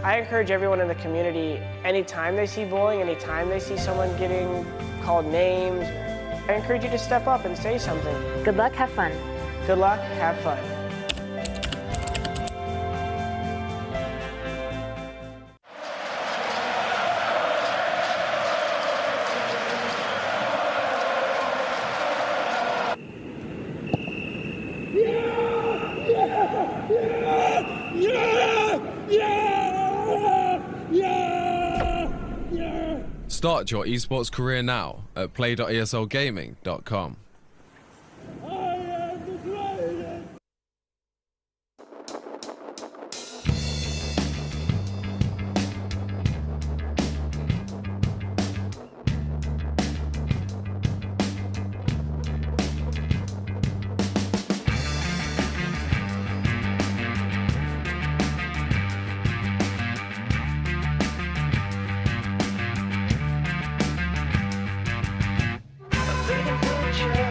I encourage everyone in the community, anytime they see bullying, anytime they see someone getting called names, I encourage you to step up and say something. Good luck, have fun. Good luck, have fun. Start your esports career now at play.eslgaming.com. They can put you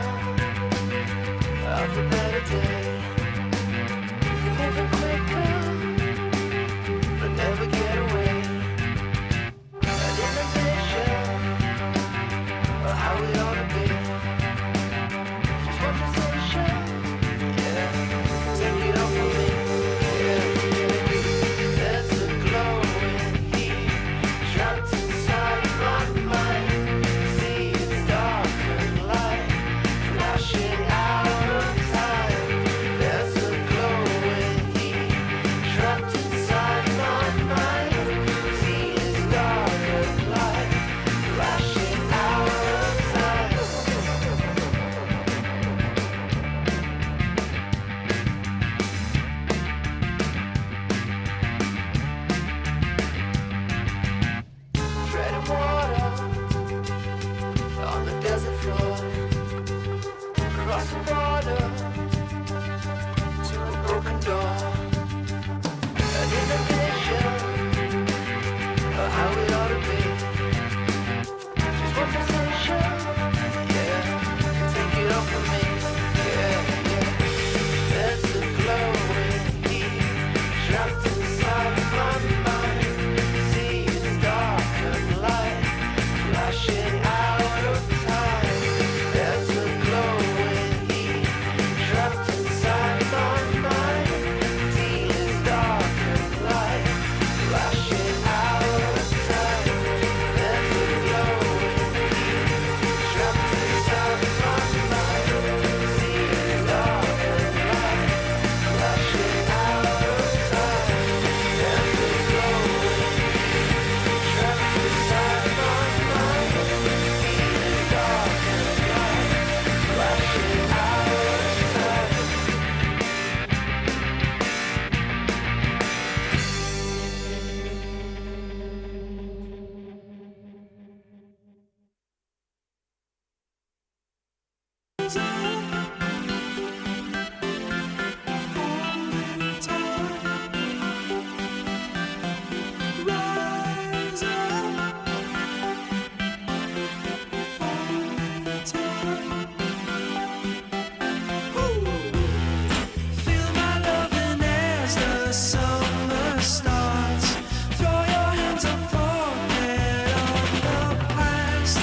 the summer starts. Throw your hands up, forget all the past.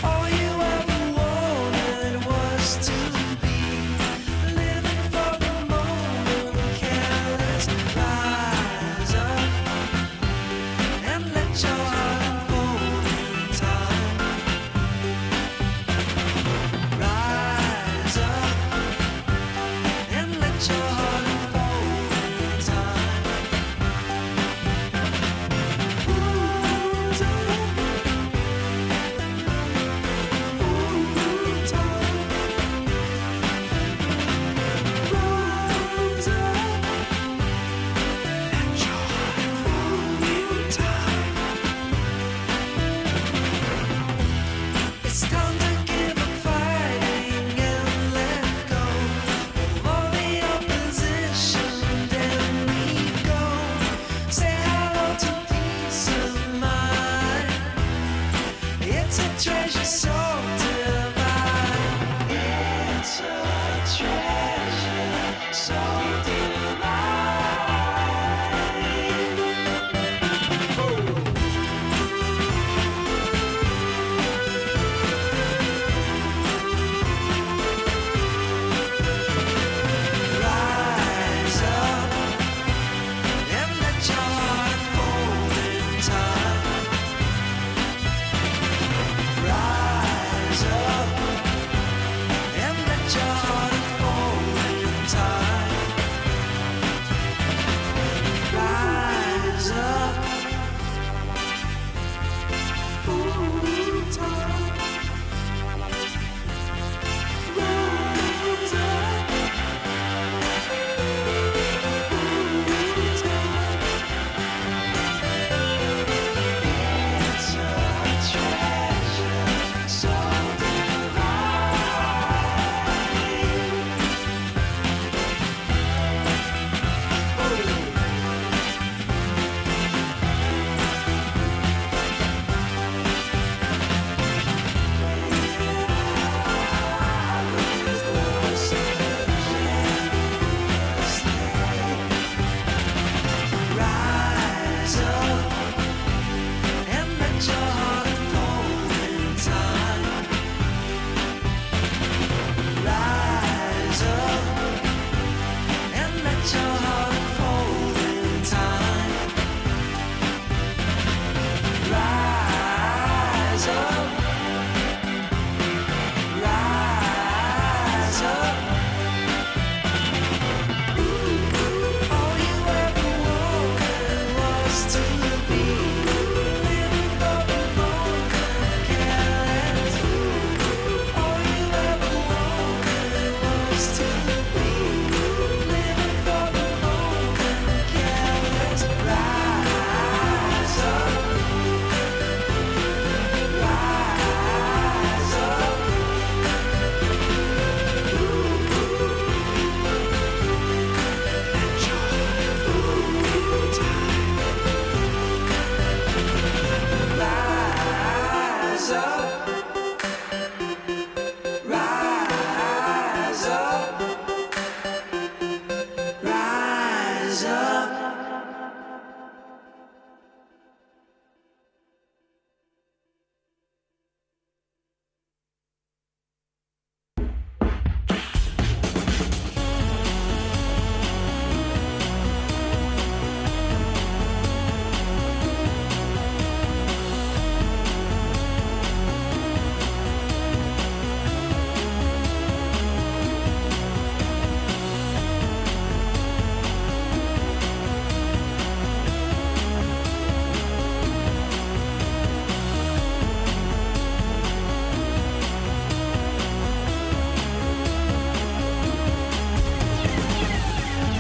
All you ever wanted was to be living for the moment, careless. Rise up and let your heart unfold in time. Rise up and let your heart unfold in time. Rise up, in time. Rise up, let your heart unfold in time. It's time to give up fighting and let go of all the opposition. Then we go. Say hello to peace of mind. It's a treasure so divine. It's a treasure so divine. Rise up and let your heart unfold in time. Rise up and let your heart unfold in time. Rise up, in time. Rise up. It's a treasure so Rise up and let your heart unfold in time. Rise up and let your heart unfold in time. Rise up. Rise up. All you ever wanted was to be living for the moment, careless. All you ever wanted was to be living for the moment, careless. Rise up. Rise up. Let your heart unfold in time. Rise up. Rise up. Rise up.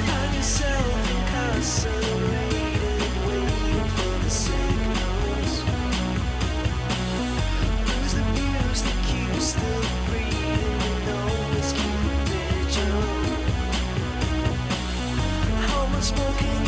Find yourself incarcerated, waiting for the signals. Who's the muse that keeps still breathing? Always keep vigil. How much more can